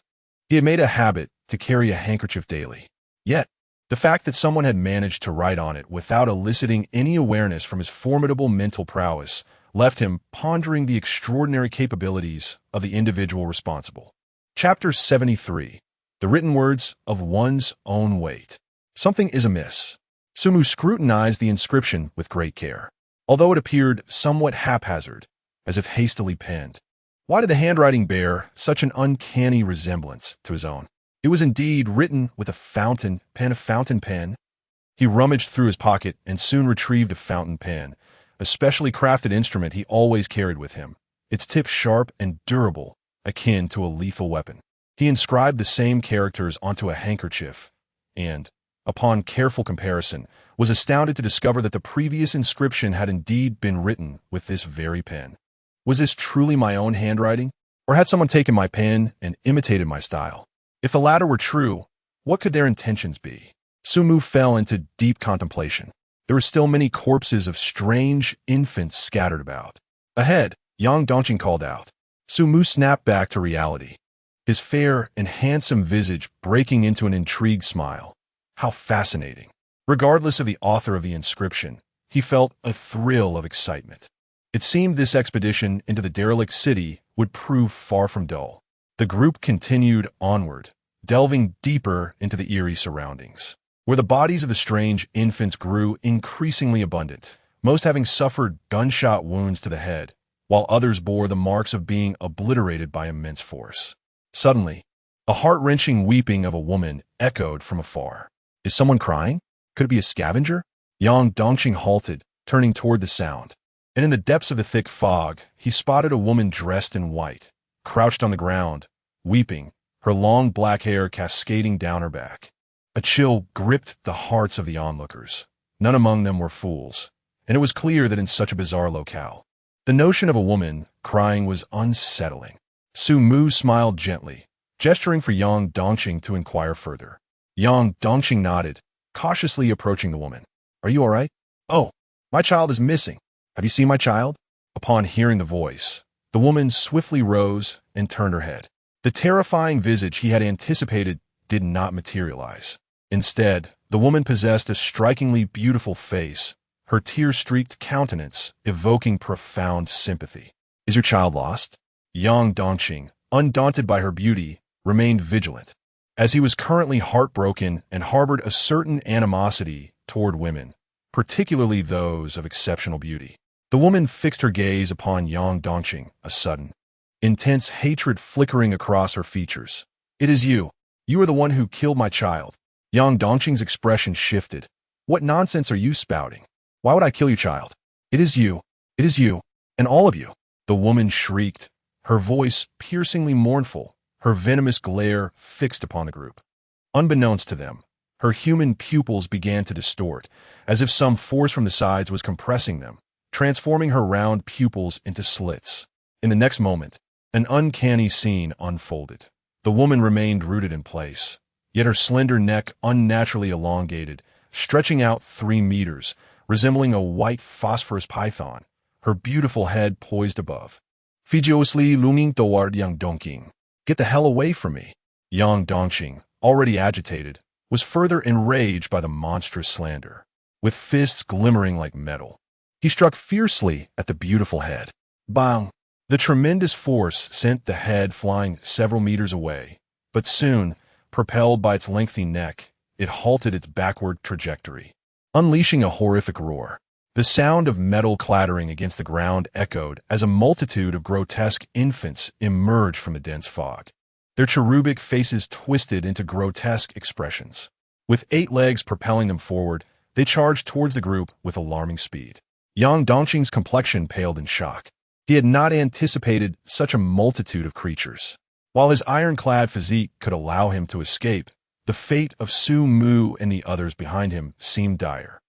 he had made a habit to carry a handkerchief daily. Yet, the fact that someone had managed to write on it without eliciting any awareness from his formidable mental prowess left him pondering the extraordinary capabilities of the individual responsible. Chapter 73. The Written Words of One's Own Weight. Something is amiss. Sumu scrutinized the inscription with great care, although it appeared somewhat haphazard, as if hastily penned. Why did the handwriting bear such an uncanny resemblance to his own? It was indeed written with a fountain pen. He rummaged through his pocket and soon retrieved a fountain pen, a specially crafted instrument he always carried with him, its tip sharp and durable, akin to a lethal weapon. He inscribed the same characters onto a handkerchief and, upon careful comparison, was astounded to discover that the previous inscription had indeed been written with this very pen. Was this truly my own handwriting? Or had someone taken my pen and imitated my style? If the latter were true, what could their intentions be? Sumu fell into deep contemplation. There were still many corpses of strange infants scattered about. Ahead, Yang Dongqing called out. Sumu snapped back to reality, his fair and handsome visage breaking into an intrigued smile. How fascinating. Regardless of the author of the inscription, he felt a thrill of excitement. It seemed this expedition into the derelict city would prove far from dull. The group continued onward, delving deeper into the eerie surroundings, where the bodies of the strange infants grew increasingly abundant, most having suffered gunshot wounds to the head, while others bore the marks of being obliterated by immense force. Suddenly, a heart-wrenching weeping of a woman echoed from afar. Is someone crying? Could it be a scavenger? Yang Dongqing halted, turning toward the sound. And in the depths of the thick fog, he spotted a woman dressed in white, crouched on the ground, weeping, her long black hair cascading down her back. A chill gripped the hearts of the onlookers. None among them were fools, and it was clear that in such a bizarre locale, the notion of a woman crying was unsettling. Sumu smiled gently, gesturing for Yang Dongqing to inquire further. Yang Dongqing nodded, cautiously approaching the woman. Are you all right? Oh, my child is missing. Have you seen my child? Upon hearing the voice, the woman swiftly rose and turned her head. The terrifying visage he had anticipated did not materialize. Instead, the woman possessed a strikingly beautiful face, her tear-streaked countenance evoking profound sympathy. Is your child lost? Yang Dongqing, undaunted by her beauty, remained vigilant, as he was currently heartbroken and harbored a certain animosity toward women, particularly those of exceptional beauty. The woman fixed her gaze upon Yang Dongqing, a sudden, intense hatred flickering across her features. It is you. You are the one who killed my child. Yang Dongqing's expression shifted. What nonsense are you spouting? Why would I kill your child? It is you. It is you. And all of you. The woman shrieked, her voice piercingly mournful, her venomous glare fixed upon the group. Unbeknownst to them, her human pupils began to distort, as if some force from the sides was compressing them, transforming her round pupils into slits. In the next moment, an uncanny scene unfolded. The woman remained rooted in place, yet her slender neck unnaturally elongated, stretching out 3 meters, resembling a white phosphorus python, her beautiful head poised above. Furiously looming toward Yang Dongqing. Get the hell away from me. Yang Dongqing, already agitated, was further enraged by the monstrous slander. With fists glimmering like metal, he struck fiercely at the beautiful head. Bang! The tremendous force sent the head flying several meters away, but soon, propelled by its lengthy neck, it halted its backward trajectory, unleashing a horrific roar. The sound of metal clattering against the ground echoed as a multitude of grotesque infants emerged from the dense fog. Their cherubic faces twisted into grotesque expressions. With 8 legs propelling them forward, they charged towards the group with alarming speed. Yang Dongqing's complexion paled in shock. He had not anticipated such a multitude of creatures. While his ironclad physique could allow him to escape, the fate of Sumu and the others behind him seemed dire.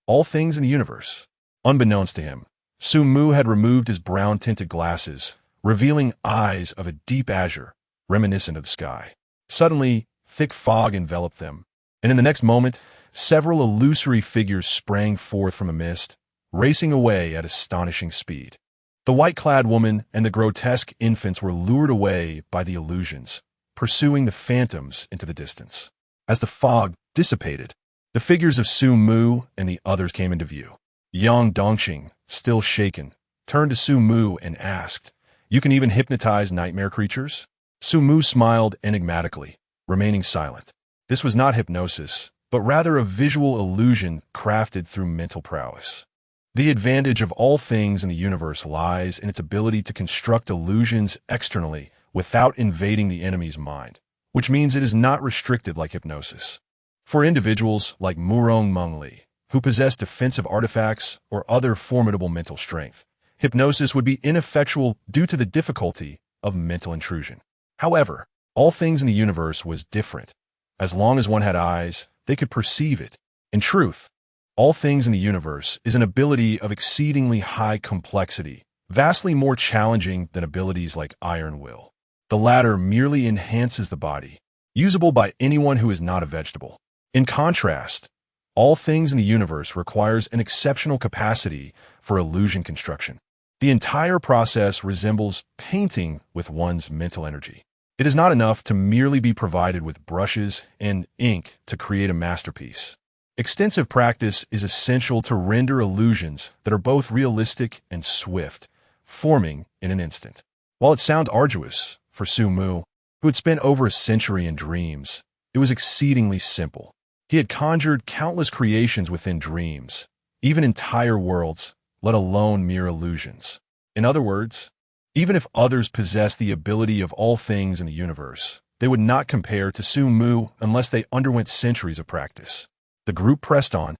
All things in the universe. Unbeknownst to him, Sumu had removed his brown-tinted glasses, revealing eyes of a deep azure, reminiscent of the sky. Suddenly, thick fog enveloped them, and in the next moment, several illusory figures sprang forth from a mist, racing away at astonishing speed. The white-clad woman and the grotesque infants were lured away by the illusions, pursuing the phantoms into the distance. As the fog dissipated, the figures of Sumu and the others came into view. Yang Dongqing, still shaken, turned to Sumu and asked, "You can even hypnotize nightmare creatures?" Sumu smiled enigmatically, remaining silent. This was not hypnosis, but rather a visual illusion crafted through mental prowess. The advantage of all things in the universe lies in its ability to construct illusions externally without invading the enemy's mind, which means it is not restricted like hypnosis. For individuals like Murong Mengli, who possess defensive artifacts or other formidable mental strength, hypnosis would be ineffectual due to the difficulty of mental intrusion. However, all things in the universe was different. As long as one had eyes, they could perceive it. In truth, all things in the universe is an ability of exceedingly high complexity, vastly more challenging than abilities like iron will. The latter merely enhances the body, usable by anyone who is not a vegetable. In contrast, all things in the universe requires an exceptional capacity for illusion construction. The entire process resembles painting with one's mental energy. It is not enough to merely be provided with brushes and ink to create a masterpiece. Extensive practice is essential to render illusions that are both realistic and swift, forming in an instant. While it sounds arduous for Sumu, who had spent over a century in dreams, it was exceedingly simple. He had conjured countless creations within dreams, even entire worlds, let alone mere illusions. In other words, even if others possessed the ability of all things in the universe, they would not compare to Sumu unless they underwent centuries of practice. The group pressed on,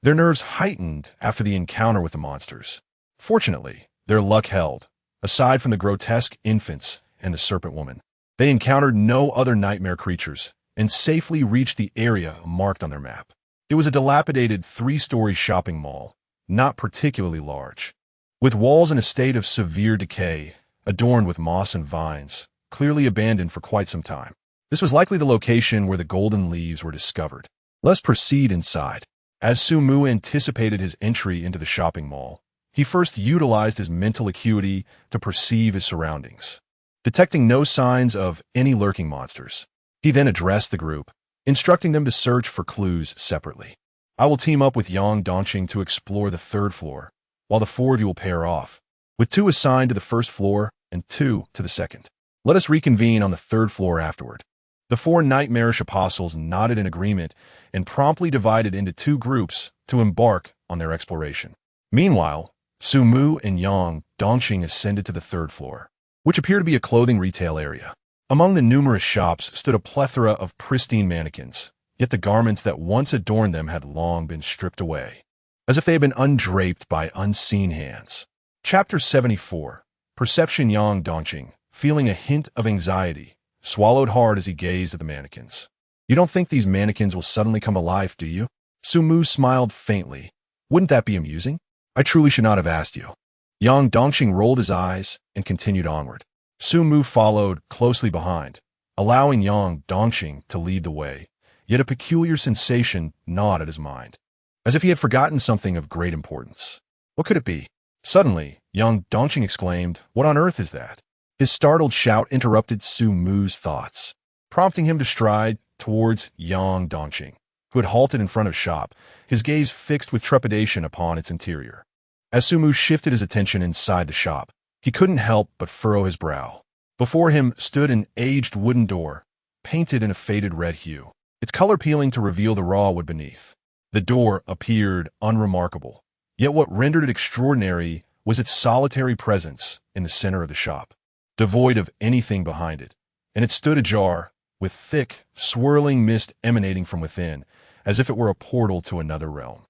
their nerves heightened after the encounter with the monsters. Fortunately, their luck held. Aside from the grotesque infants and the serpent woman, they encountered no other nightmare creatures and safely reached the area marked on their map. It was a dilapidated 3-story shopping mall, not particularly large, with walls in a state of severe decay, adorned with moss and vines, clearly abandoned for quite some time. This was likely the location where the golden leaves were discovered. Let's proceed inside. As Sumu anticipated his entry into the shopping mall, he first utilized his mental acuity to perceive his surroundings. Detecting no signs of any lurking monsters, he then addressed the group, instructing them to search for clues separately. I will team up with Yang Dongqing to explore the 3rd floor, while the 4 of you will pair off, with 2 assigned to the 1st floor and 2 to the 2nd. Let us reconvene on the 3rd floor afterward. The 4 nightmarish apostles nodded in agreement and promptly divided into 2 groups to embark on their exploration. Meanwhile, Sumu and Yang Dongqing ascended to the 3rd floor, which appeared to be a clothing retail area. Among the numerous shops stood a plethora of pristine mannequins, yet the garments that once adorned them had long been stripped away, as if they had been undraped by unseen hands. Chapter 74. Perception. Yang Dongqing, feeling a hint of anxiety, swallowed hard as he gazed at the mannequins. You don't think these mannequins will suddenly come alive, do you? Sumu smiled faintly. Wouldn't that be amusing? I truly should not have asked you. Yang Dongqing rolled his eyes and continued onward. Sumu followed closely behind, allowing Yang Dongqing to lead the way, yet a peculiar sensation gnawed at his mind, as if he had forgotten something of great importance. What could it be? Suddenly, Yang Dongqing exclaimed, "What on earth is that?" His startled shout interrupted Sumu's thoughts, prompting him to stride towards Yang Dongqing, who had halted in front of shop, his gaze fixed with trepidation upon its interior. As Sumu shifted his attention inside the shop, he couldn't help but furrow his brow. Before him stood an aged wooden door, painted in a faded red hue, its color peeling to reveal the raw wood beneath. The door appeared unremarkable, yet what rendered it extraordinary was its solitary presence in the center of the shop, devoid of anything behind it, and it stood ajar, with thick, swirling mist emanating from within, as if it were a portal to another realm.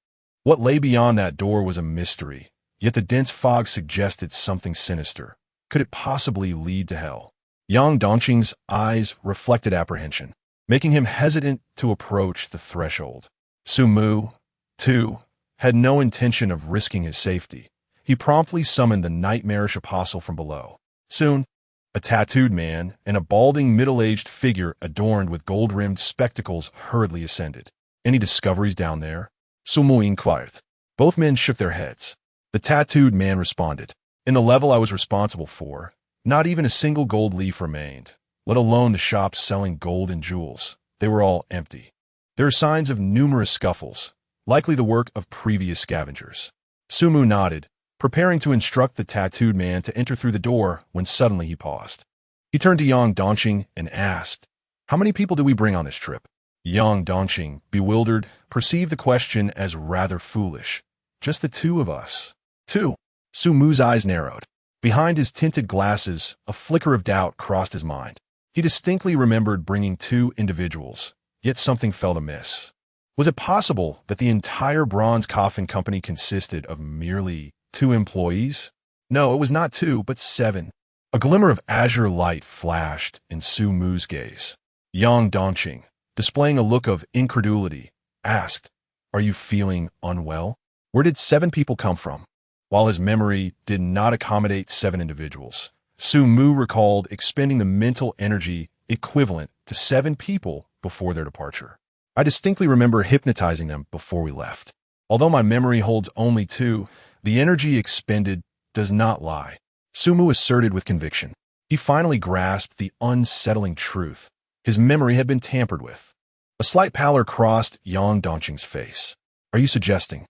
What lay beyond that door was a mystery, yet the dense fog suggested something sinister. Could it possibly lead to hell? Yang Dongqing's eyes reflected apprehension, making him hesitant to approach the threshold. Sumu, too, had no intention of risking his safety. He promptly summoned the nightmarish apostle from below. Soon, a tattooed man and a balding middle-aged figure adorned with gold-rimmed spectacles hurriedly ascended. Any discoveries down there? Sumu inquired. Both men shook their heads. The tattooed man responded. In the level I was responsible for, not even a single gold leaf remained, let alone the shops selling gold and jewels. They were all empty. There are signs of numerous scuffles, likely the work of previous scavengers. Sumu nodded, preparing to instruct the tattooed man to enter through the door when suddenly he paused. He turned to Yang Dongqing and asked, "How many people did we bring on this trip?" Yang Dongqing, bewildered, perceived the question as rather foolish. "Just the 2 of us." 2. Sumu's eyes narrowed. Behind his tinted glasses, a flicker of doubt crossed his mind. He distinctly remembered bringing 2 individuals, yet something felt amiss. Was it possible that the entire bronze coffin company consisted of merely 2 employees? No, it was not 2, but 7. A glimmer of azure light flashed in Sumu's gaze. Yang Dongqing, displaying a look of incredulity, asked, "Are you feeling unwell? Where did 7 people come from?" While his memory did not accommodate 7 individuals, Sumu recalled expending the mental energy equivalent to 7 people before their departure. I distinctly remember hypnotizing them before we left. Although my memory holds only 2, the energy expended does not lie, Sumu asserted with conviction. He finally grasped the unsettling truth. His memory had been tampered with. A slight pallor crossed Yang Dongqing's face. Are you suggesting?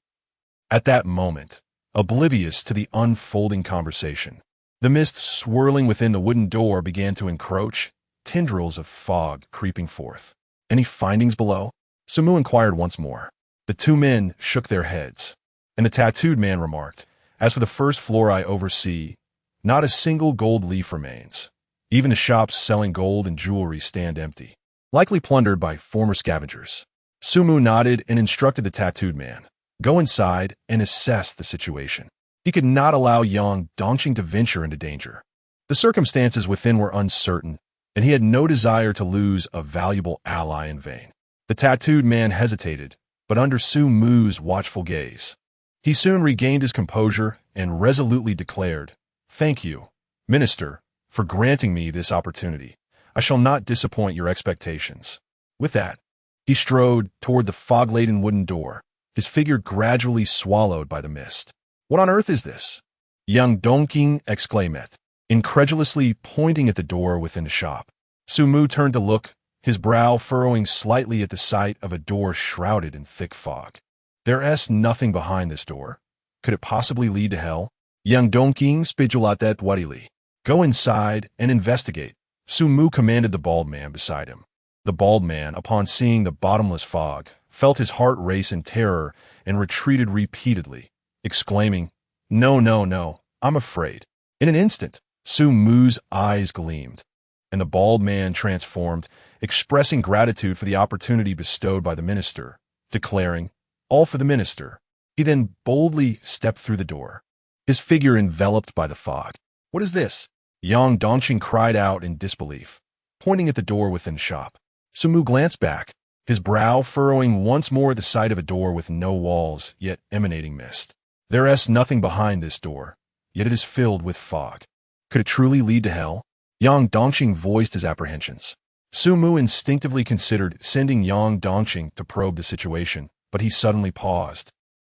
At that moment, oblivious to the unfolding conversation, the mist swirling within the wooden door began to encroach, tendrils of fog creeping forth. Any findings below? Sumu inquired once more. The 2 men shook their heads, and the tattooed man remarked, as for the first floor I oversee, not a single gold leaf remains. Even the shops selling gold and jewelry stand empty, likely plundered by former scavengers. Sumu nodded and instructed the tattooed man, go inside and assess the situation. He could not allow Yang Dongqing to venture into danger. The circumstances within were uncertain, and he had no desire to lose a valuable ally in vain. The tattooed man hesitated, but under Sumu's watchful gaze, he soon regained his composure and resolutely declared, thank you, Minister, for granting me this opportunity. I shall not disappoint your expectations. With that, he strode toward the fog-laden wooden door, his figure gradually swallowed by the mist. What on earth is this? Yang Dongqing exclaimed, incredulously pointing at the door within the shop. Sumu turned to look, his brow furrowing slightly at the sight of a door shrouded in thick fog. There's nothing behind this door. Could it possibly lead to hell? Yang Dongqing spijulatet warili. Go inside and investigate. Sumu commanded the bald man beside him. The bald man, upon seeing the bottomless fog, felt his heart race in terror and retreated repeatedly, exclaiming, no, no, no, I'm afraid. In an instant, Sumu's eyes gleamed, and the bald man transformed, expressing gratitude for the opportunity bestowed by the minister, declaring, all for the minister. He then boldly stepped through the door, his figure enveloped by the fog. What is this? Yang Dongqing cried out in disbelief, pointing at the door within the shop. Sumu glanced back, his brow furrowing once more at the sight of a door with no walls, yet emanating mist. There's nothing behind this door, yet it is filled with fog. Could it truly lead to hell? Yang Dongqing voiced his apprehensions. Sumu instinctively considered sending Yang Dongqing to probe the situation, but he suddenly paused,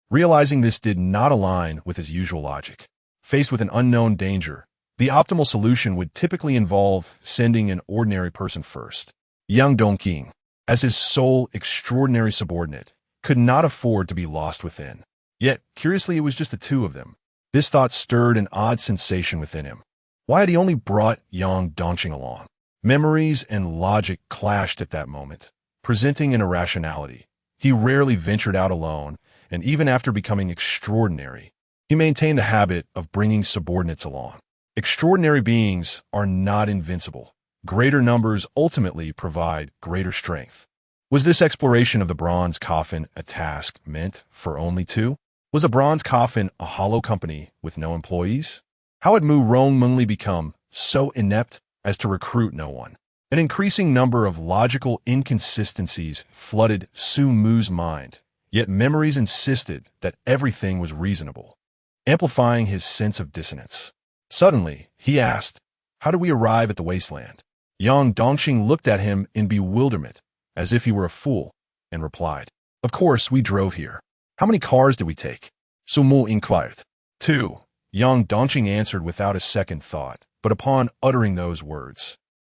realizing this did not align with his usual logic. Faced with an unknown danger, the optimal solution would typically involve sending an ordinary person first. Yang Dongqing, as his sole extraordinary subordinate, could not afford to be lost within. Yet, curiously, it was just the 2 of them. This thought stirred an odd sensation within him. Why had he only brought Yang Dongqing along? Memories and logic clashed at that moment, presenting an irrationality. He rarely ventured out alone, and even after becoming extraordinary, he maintained the habit of bringing subordinates along. Extraordinary beings are not invincible. Greater numbers ultimately provide greater strength. Was this exploration of the bronze coffin a task meant for only 2? Was a bronze coffin a hollow company with no employees? How had Mu Rongmengli become so inept as to recruit no one? An increasing number of logical inconsistencies flooded Sumu's mind, yet memories insisted that everything was reasonable, amplifying his sense of dissonance. Suddenly, he asked, how do we arrive at the wasteland? Yang Dongqing looked at him in bewilderment, as if he were a fool, and replied, of course we drove here. How many cars did we take? Sumu inquired. 2. Yang Dongqing answered without a second thought, but upon uttering those words,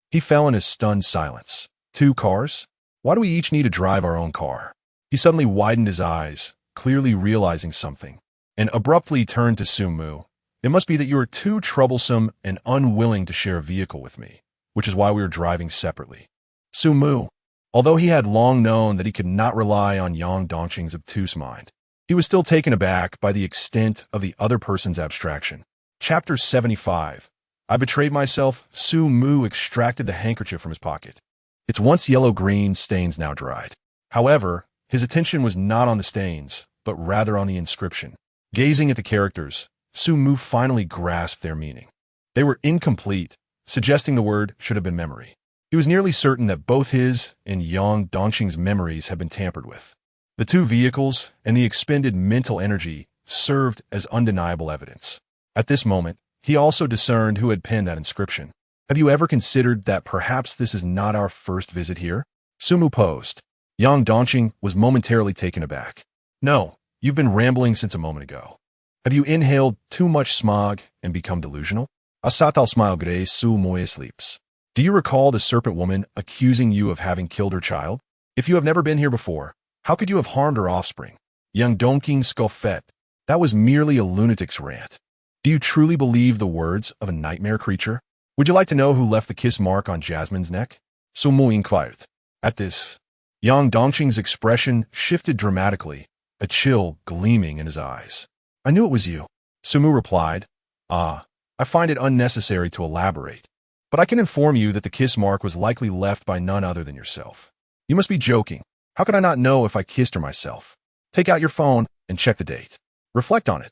he fell in a stunned silence. 2 cars? Why do we each need to drive our own car? He suddenly widened his eyes, clearly realizing something, and abruptly turned to Sumu. It must be that you are too troublesome and unwilling to share a vehicle with me, which is why we are driving separately. Sumu, although he had long known that he could not rely on Yang Dongqing's obtuse mind, he was still taken aback by the extent of the other person's abstraction. Chapter 75. I betrayed myself. Sumu extracted the handkerchief from his pocket. Its once yellow-green stains now dried. However, his attention was not on the stains, but rather on the inscription. Gazing at the characters, Sumu finally grasped their meaning. They were incomplete, suggesting the word should have been memory. He was nearly certain that both his and Yang Dongqing's memories had been tampered with. The 2 vehicles and the expended mental energy served as undeniable evidence. At this moment, he also discerned who had penned that inscription. Have you ever considered that perhaps this is not our first visit here? Sumu posed. Yang Dongqing was momentarily taken aback. No, you've been rambling since a moment ago. Have you inhaled too much smog and become delusional? Asatal smile grace su moye sleeps. Do you recall the serpent woman accusing you of having killed her child? If you have never been here before, how could you have harmed her offspring? Yang Dongqing scoffed. That was merely a lunatic's rant. Do you truly believe the words of a nightmare creature? Would you like to know who left the kiss mark on Jasmine's neck? Sumu inquired. At this, Yang Dongqing's expression shifted dramatically, a chill gleaming in his eyes. I knew it was you. Sumu replied. I find it unnecessary to elaborate, but I can inform you that the kiss mark was likely left by none other than yourself. You must be joking. How could I not know if I kissed her myself? Take out your phone and check the date. Reflect on it.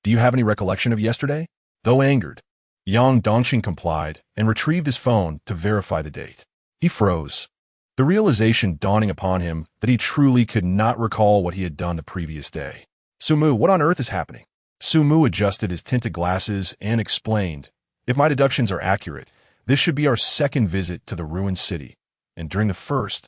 Do you have any recollection of yesterday? Though angered, Yang Dongqing complied and retrieved his phone to verify the date. He froze, the realization dawning upon him that he truly could not recall what he had done the previous day. Sumu, what on earth is happening? Sumu adjusted his tinted glasses and explained, if my deductions are accurate, this should be our second visit to the ruined city, and during the first,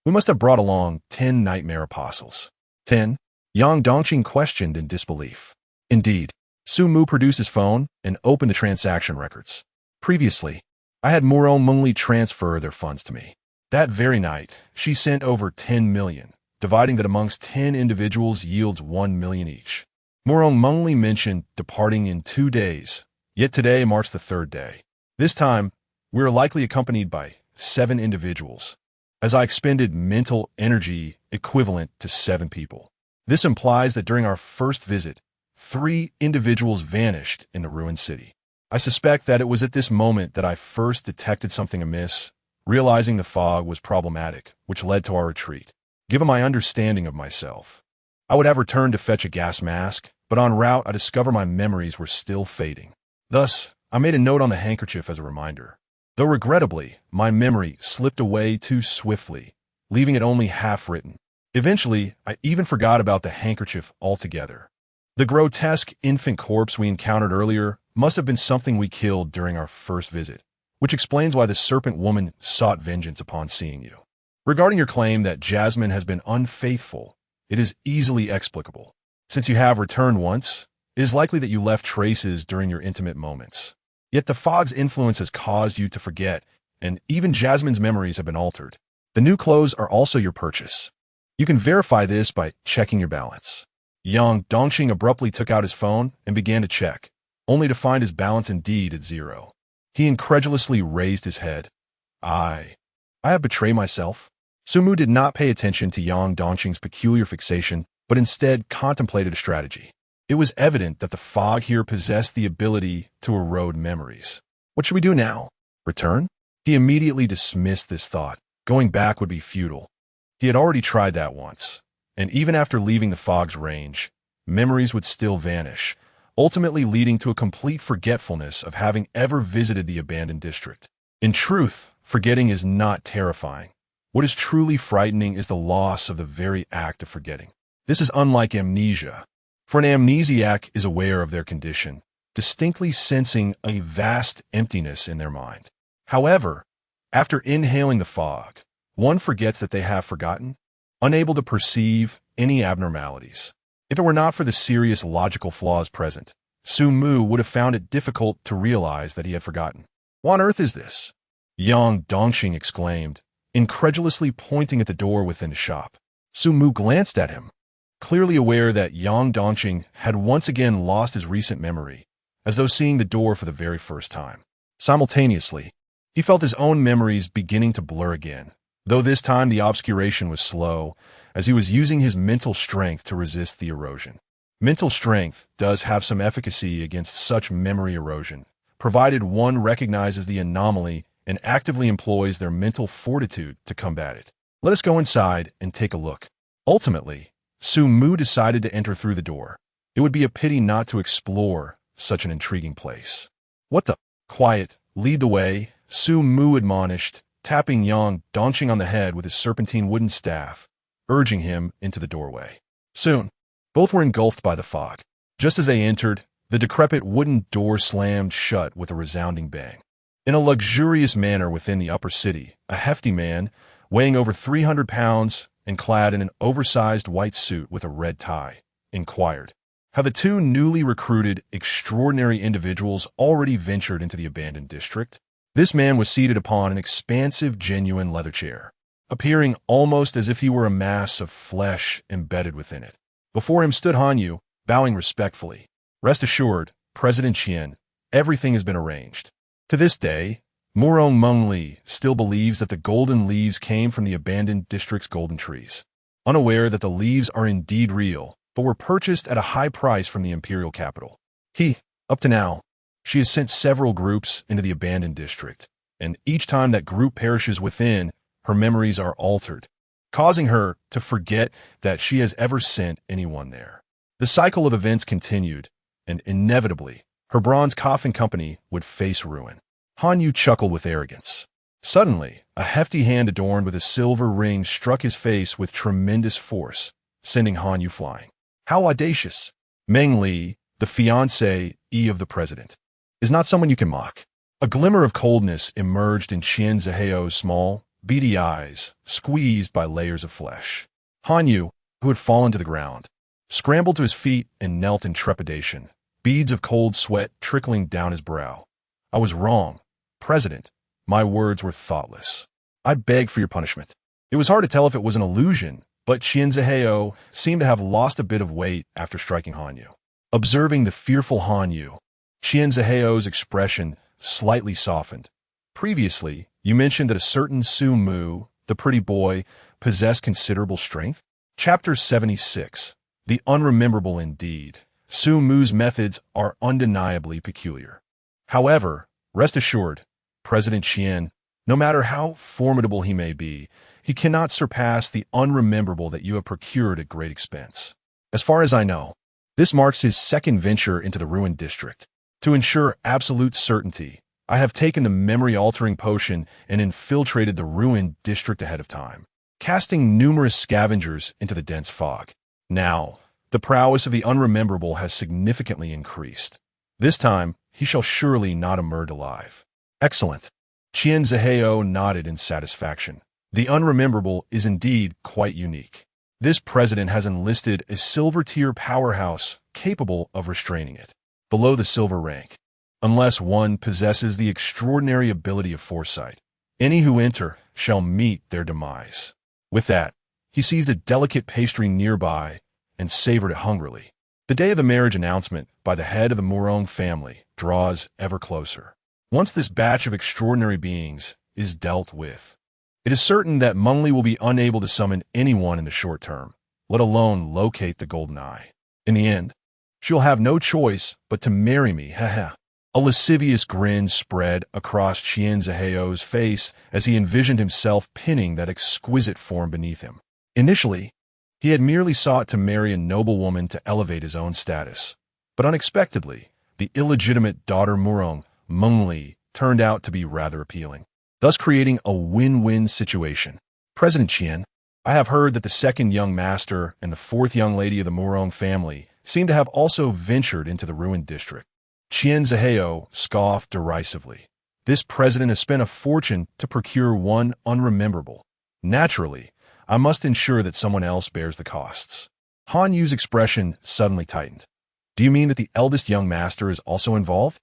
we must have brought along 10 nightmare apostles. 10? Yang Dongqing questioned in disbelief. Indeed, Sumu produced his phone and opened the transaction records. Previously, I had Muro Mengli transfer their funds to me. That very night, she sent over 10 million. Dividing that amongst 10 individuals yields 1 million each. Muro Mengli mentioned departing in 2 days, yet today marks the 3rd day. This time, we are likely accompanied by 7 individuals, as I expended mental energy equivalent to 7 people. This implies that during our first visit, 3 individuals vanished in the ruined city. I suspect that it was at this moment that I first detected something amiss, realizing the fog was problematic, which led to our retreat. Given my understanding of myself, I would have returned to fetch a gas mask, but en route I discovered my memories were still fading. Thus, I made a note on the handkerchief as a reminder. Though regrettably, my memory slipped away too swiftly, leaving it only half written. Eventually, I even forgot about the handkerchief altogether. The grotesque infant corpse we encountered earlier must have been something we killed during our first visit, which explains why the serpent woman sought vengeance upon seeing you. Regarding your claim that Jasmine has been unfaithful, it is easily explicable. Since you have returned once, it is likely that you left traces during your intimate moments. Yet the fog's influence has caused you to forget, and even Jasmine's memories have been altered. The new clothes are also your purchase. You can verify this by checking your balance. Yang Dongqing abruptly took out his phone and began to check, only to find his balance indeed at 0. He incredulously raised his head. I have betrayed myself. Sumu did not pay attention to Yang Dongqing's peculiar fixation, but instead contemplated a strategy. It was evident that the fog here possessed the ability to erode memories. What should we do now? Return? He immediately dismissed this thought. Going back would be futile. He had already tried that once, and even after leaving the fog's range, memories would still vanish, ultimately leading to a complete forgetfulness of having ever visited the abandoned district. In truth, forgetting is not terrifying. What is truly frightening is the loss of the very act of forgetting. This is unlike amnesia, for an amnesiac is aware of their condition, distinctly sensing a vast emptiness in their mind. However, after inhaling the fog, one forgets that they have forgotten, unable to perceive any abnormalities. If it were not for the serious logical flaws present, Sumu would have found it difficult to realize that he had forgotten. What on earth is this? Yang Dongqing exclaimed, incredulously pointing at the door within the shop. Sumu glanced at him, clearly aware that Yang Dongqing had once again lost his recent memory, as though seeing the door for the very first time. Simultaneously, he felt his own memories beginning to blur again, though this time the obscuration was slow, as he was using his mental strength to resist the erosion. Mental strength does have some efficacy against such memory erosion, provided one recognizes the anomaly and actively employs their mental fortitude to combat it. Let us go inside and take a look. Ultimately, Sumu decided to enter through the door. It would be a pity not to explore such an intriguing place. What the? Quiet, lead the way, Sumu admonished, tapping Yang Dongqing on the head with his serpentine wooden staff, urging him into the doorway. Soon, both were engulfed by the fog. Just as they entered, the decrepit wooden door slammed shut with a resounding bang. In a luxurious manner within the upper city, a hefty man, weighing over 300 pounds and clad in an oversized white suit with a red tie, inquired, "Have the two newly recruited, extraordinary individuals already ventured into the abandoned district?" This man was seated upon an expansive, genuine leather chair, appearing almost as if he were a mass of flesh embedded within it. Before him stood Hanyu, bowing respectfully. "Rest assured, President Qian, everything has been arranged." To this day, Murong Mengli still believes that the golden leaves came from the abandoned district's golden trees, unaware that the leaves are indeed real, but were purchased at a high price from the imperial capital. Up to now, she has sent several groups into the abandoned district, and each time that group perishes within, her memories are altered, causing her to forget that she has ever sent anyone there. The cycle of events continued, and inevitably, her bronze coffin company would face ruin. Hanyu chuckled with arrogance. Suddenly, a hefty hand adorned with a silver ring struck his face with tremendous force, sending Hanyu flying. How audacious! Meng Li, the fiancée of the president, is not someone you can mock. A glimmer of coldness emerged in Qian Ziheo's small, beady eyes, squeezed by layers of flesh. Hanyu, who had fallen to the ground, scrambled to his feet and knelt in trepidation, beads of cold sweat trickling down his brow. "I was wrong, President. My words were thoughtless. I beg for your punishment." It was hard to tell if it was an illusion, but Qian Ziheo seemed to have lost a bit of weight after striking Hanyu. Observing the fearful Hanyu, Qian Ziheo's expression slightly softened. "Previously, you mentioned that a certain Sumu, the pretty boy, possessed considerable strength?" Chapter 76. The Unrememberable Indeed. Sumu's methods are undeniably peculiar. However, rest assured, President Qian, no matter how formidable he may be, he cannot surpass the unrememberable that you have procured at great expense. As far as I know, this marks his second venture into the ruined district. To ensure absolute certainty, I have taken the memory-altering potion and infiltrated the ruined district ahead of time, casting numerous scavengers into the dense fog. Now, the prowess of the unrememberable has significantly increased. This time, he shall surely not emerge alive. Excellent. Qian Ziheo nodded in satisfaction. The unrememberable is indeed quite unique. This president has enlisted a silver-tier powerhouse capable of restraining it, below the silver rank. Unless one possesses the extraordinary ability of foresight, any who enter shall meet their demise. With that, he seized a delicate pastry nearby and savored it hungrily. The day of the marriage announcement by the head of the Murong family draws ever closer. Once this batch of extraordinary beings is dealt with, it is certain that Mengli will be unable to summon anyone in the short term, let alone locate the golden eye. In the end, she'll have no choice but to marry me, haha. A lascivious grin spread across Qian Ziheo's face as he envisioned himself pinning that exquisite form beneath him. Initially, he had merely sought to marry a noble woman to elevate his own status, but unexpectedly, the illegitimate daughter Murong Mengli turned out to be rather appealing, thus creating a win-win situation. President Qian, I have heard that the second young master and the fourth young lady of the Murong family seem to have also ventured into the ruined district. Qian Ziheo scoffed derisively. This president has spent a fortune to procure one unrememberable. Naturally, I must ensure that someone else bears the costs. Han Yu's expression suddenly tightened. Do you mean that the eldest young master is also involved?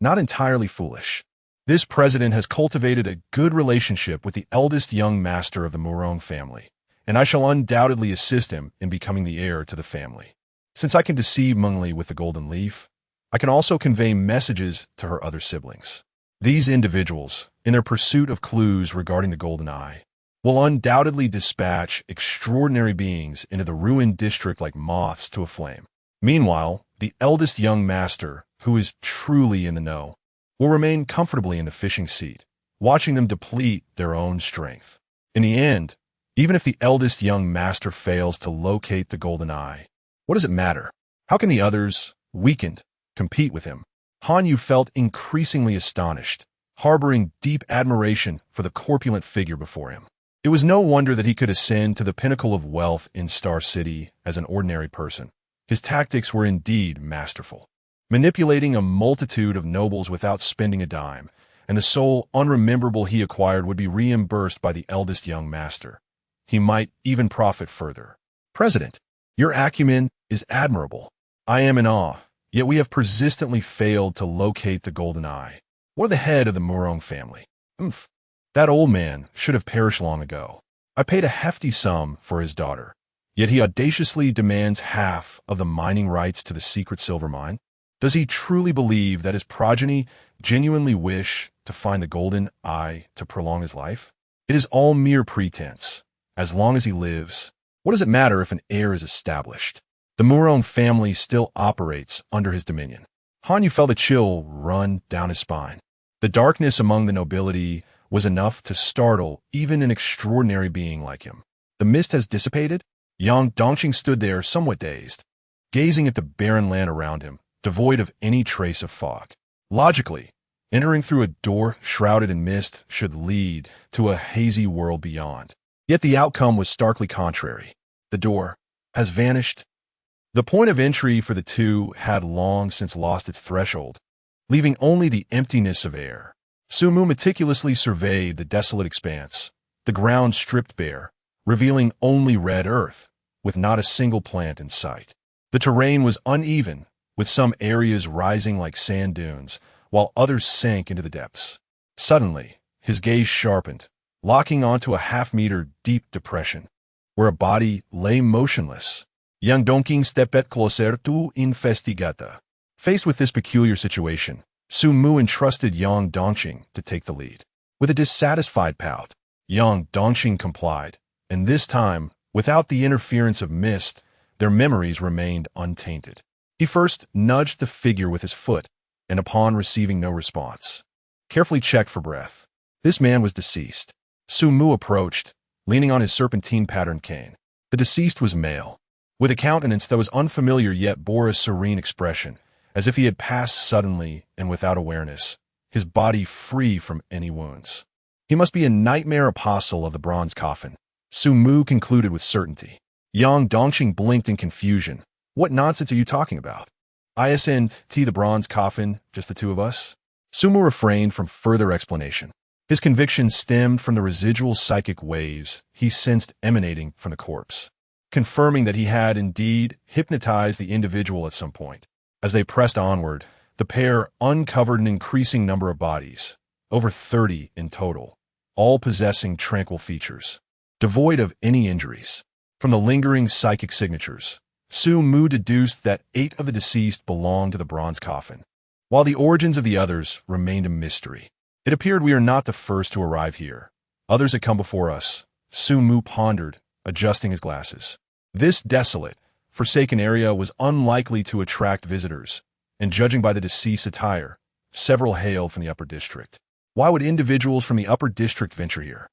Not entirely foolish. This president has cultivated a good relationship with the eldest young master of the Murong family, and I shall undoubtedly assist him in becoming the heir to the family. Since I can deceive Mengli with the golden leaf, I can also convey messages to her other siblings. These individuals, in their pursuit of clues regarding the golden eye, will undoubtedly dispatch extraordinary beings into the ruined district like moths to a flame. Meanwhile, the eldest young master, who is truly in the know, will remain comfortably in the fishing seat, watching them deplete their own strength. In the end, even if the eldest young master fails to locate the golden eye, what does it matter? How can the others, weakened, compete with him? Han Yu felt increasingly astonished, harboring deep admiration for the corpulent figure before him. It was no wonder that he could ascend to the pinnacle of wealth in Star City as an ordinary person. His tactics were indeed masterful, manipulating a multitude of nobles without spending a dime, and the sole unrememberable he acquired would be reimbursed by the eldest young master. He might even profit further. President, your acumen is admirable. I am in awe, yet we have persistently failed to locate the golden eye, or the head of the Murong family. Oomph. That old man should have perished long ago. I paid a hefty sum for his daughter, yet he audaciously demands half of the mining rights to the secret silver mine. Does he truly believe that his progeny genuinely wish to find the golden eye to prolong his life? It is all mere pretense. As long as he lives, what does it matter if an heir is established? The Murong family still operates under his dominion. Han Yu felt a chill run down his spine. The darkness among the nobility was enough to startle even an extraordinary being like him. The mist has dissipated? Yang Dongqing stood there somewhat dazed, gazing at the barren land around him, devoid of any trace of fog. Logically, entering through a door shrouded in mist should lead to a hazy world beyond. Yet the outcome was starkly contrary. The door has vanished. The point of entry for the two had long since lost its threshold, leaving only the emptiness of air. Sumu meticulously surveyed the desolate expanse, the ground stripped bare, revealing only red earth, with not a single plant in sight. The terrain was uneven, with some areas rising like sand dunes, while others sank into the depths. Suddenly, his gaze sharpened, locking onto a half-meter deep depression, where a body lay motionless. Yang Dongqing stepped closer to investigata. Faced with this peculiar situation, Sumu entrusted Yang Dongqing to take the lead. With a dissatisfied pout, Yang Dongqing complied, and this time, without the interference of mist, their memories remained untainted. He first nudged the figure with his foot, and upon receiving no response, carefully checked for breath. This man was deceased. Sumu approached, leaning on his serpentine-patterned cane. The deceased was male, with a countenance that was unfamiliar yet bore a serene expression, as if he had passed suddenly and without awareness, his body free from any wounds. He must be a nightmare apostle of the bronze coffin, Sumu concluded with certainty. Yang Dongqing blinked in confusion. What nonsense are you talking about? ISNT the bronze coffin, just the two of us? Sumu refrained from further explanation. His conviction stemmed from the residual psychic waves he sensed emanating from the corpse, confirming that he had indeed hypnotized the individual at some point. As they pressed onward, the pair uncovered an increasing number of bodies, over 30 in total, all possessing tranquil features, devoid of any injuries. From the lingering psychic signatures, Sumu deduced that 8 of the deceased belonged to the bronze coffin, while the origins of the others remained a mystery. It appeared we are not the first to arrive here. Others had come before us, Sumu pondered, adjusting his glasses. This desolate, forsaken area was unlikely to attract visitors, and judging by the deceased's attire, several hailed from the upper district. Why would individuals from the upper district venture here?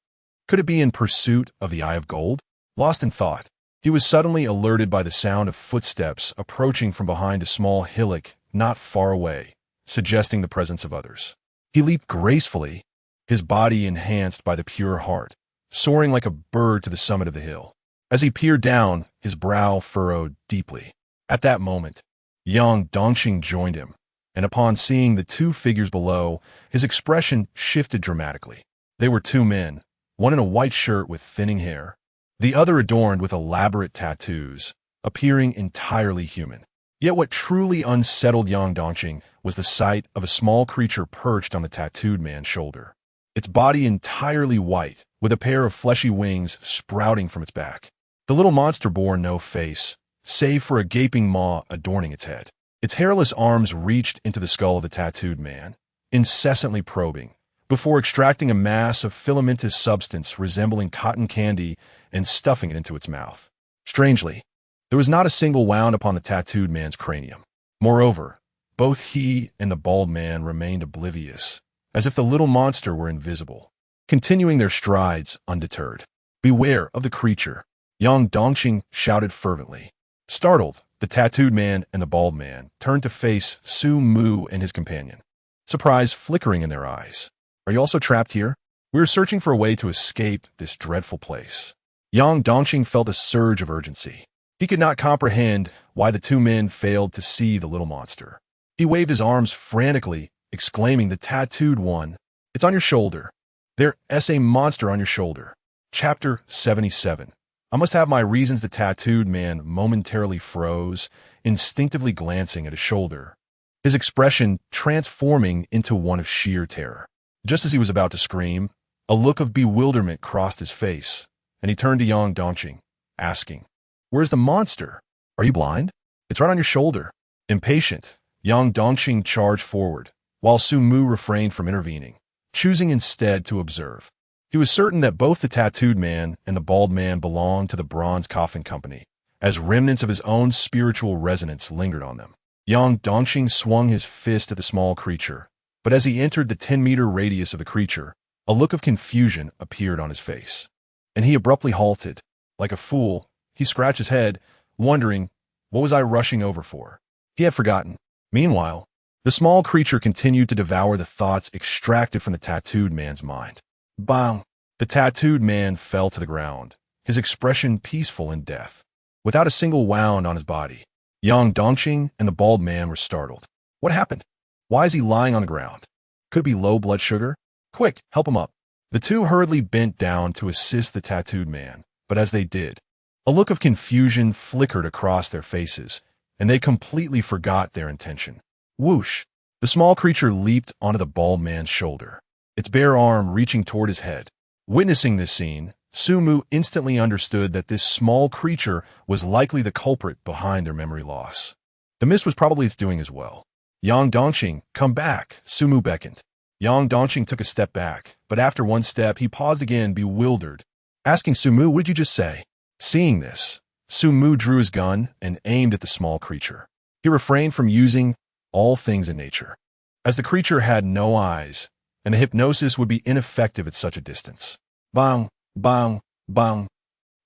Could it be in pursuit of the Eye of Gold? Lost in thought, he was suddenly alerted by the sound of footsteps approaching from behind a small hillock not far away, suggesting the presence of others. He leaped gracefully, his body enhanced by the pure heart, soaring like a bird to the summit of the hill. As he peered down, his brow furrowed deeply. At that moment, Yang Dongqing joined him, and upon seeing the two figures below, his expression shifted dramatically. They were 2 men, one in a white shirt with thinning hair, the other adorned with elaborate tattoos, appearing entirely human. Yet what truly unsettled Yang Dongqing was the sight of a small creature perched on the tattooed man's shoulder, its body entirely white, with a pair of fleshy wings sprouting from its back. The little monster bore no face, save for a gaping maw adorning its head. Its hairless arms reached into the skull of the tattooed man, incessantly probing, before extracting a mass of filamentous substance resembling cotton candy and stuffing it into its mouth. Strangely, there was not a single wound upon the tattooed man's cranium. Moreover, both he and the bald man remained oblivious, as if the little monster were invisible, continuing their strides undeterred. "Beware of the creature," Yang Dongqing shouted fervently. Startled, the tattooed man and the bald man turned to face Sumu and his companion, surprise flickering in their eyes. "Are you also trapped here? We are searching for a way to escape this dreadful place." Yang Dongqing felt a surge of urgency. He could not comprehend why the two men failed to see the little monster. He waved his arms frantically, exclaiming, "The tattooed one! It's on your shoulder. There's a monster on your shoulder." Chapter 77. I must have my reasons. The tattooed man momentarily froze, instinctively glancing at his shoulder, his expression transforming into one of sheer terror. Just as he was about to scream, a look of bewilderment crossed his face, and he turned to Yang Dongqing, asking, "Where's the monster? Are you blind? It's right on your shoulder." Impatient, Yang Dongqing charged forward, while Sumu refrained from intervening, choosing instead to observe. He was certain that both the tattooed man and the bald man belonged to the Bronze Coffin Company, as remnants of his own spiritual resonance lingered on them. Yang Dongqing swung his fist at the small creature, but as he entered the 10-meter radius of the creature, a look of confusion appeared on his face, and he abruptly halted. Like a fool, he scratched his head, wondering, what was I rushing over for? He had forgotten. Meanwhile, the small creature continued to devour the thoughts extracted from the tattooed man's mind. Bang! The tattooed man fell to the ground, his expression peaceful in death. Without a single wound on his body, Yang Dongqing and the bald man were startled. What happened? Why is he lying on the ground? Could it be low blood sugar? Quick, help him up. The two hurriedly bent down to assist the tattooed man, but as they did, a look of confusion flickered across their faces, and they completely forgot their intention. Whoosh! The small creature leaped onto the bald man's shoulder, its bare arm reaching toward his head. Witnessing this scene, Sumu instantly understood that this small creature was likely the culprit behind their memory loss. The mist was probably its doing as well. Yang Dongqing, come back, Sumu beckoned. Yang Dongqing took a step back, but after one step he paused again, bewildered, asking Sumu, "What did you just say?" Seeing this, Sumu drew his gun and aimed at the small creature. He refrained from using all things in nature, as the creature had no eyes, and the hypnosis would be ineffective at such a distance. Bang! Bang! Bang!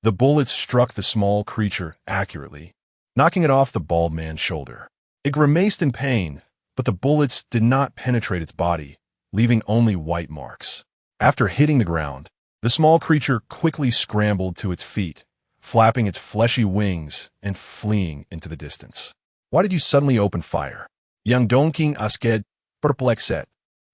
The bullets struck the small creature accurately, knocking it off the bald man's shoulder. It grimaced in pain, but the bullets did not penetrate its body, leaving only white marks. After hitting the ground, the small creature quickly scrambled to its feet, flapping its fleshy wings and fleeing into the distance. Why did you suddenly open fire? Yang Dongqing asked, perplexed.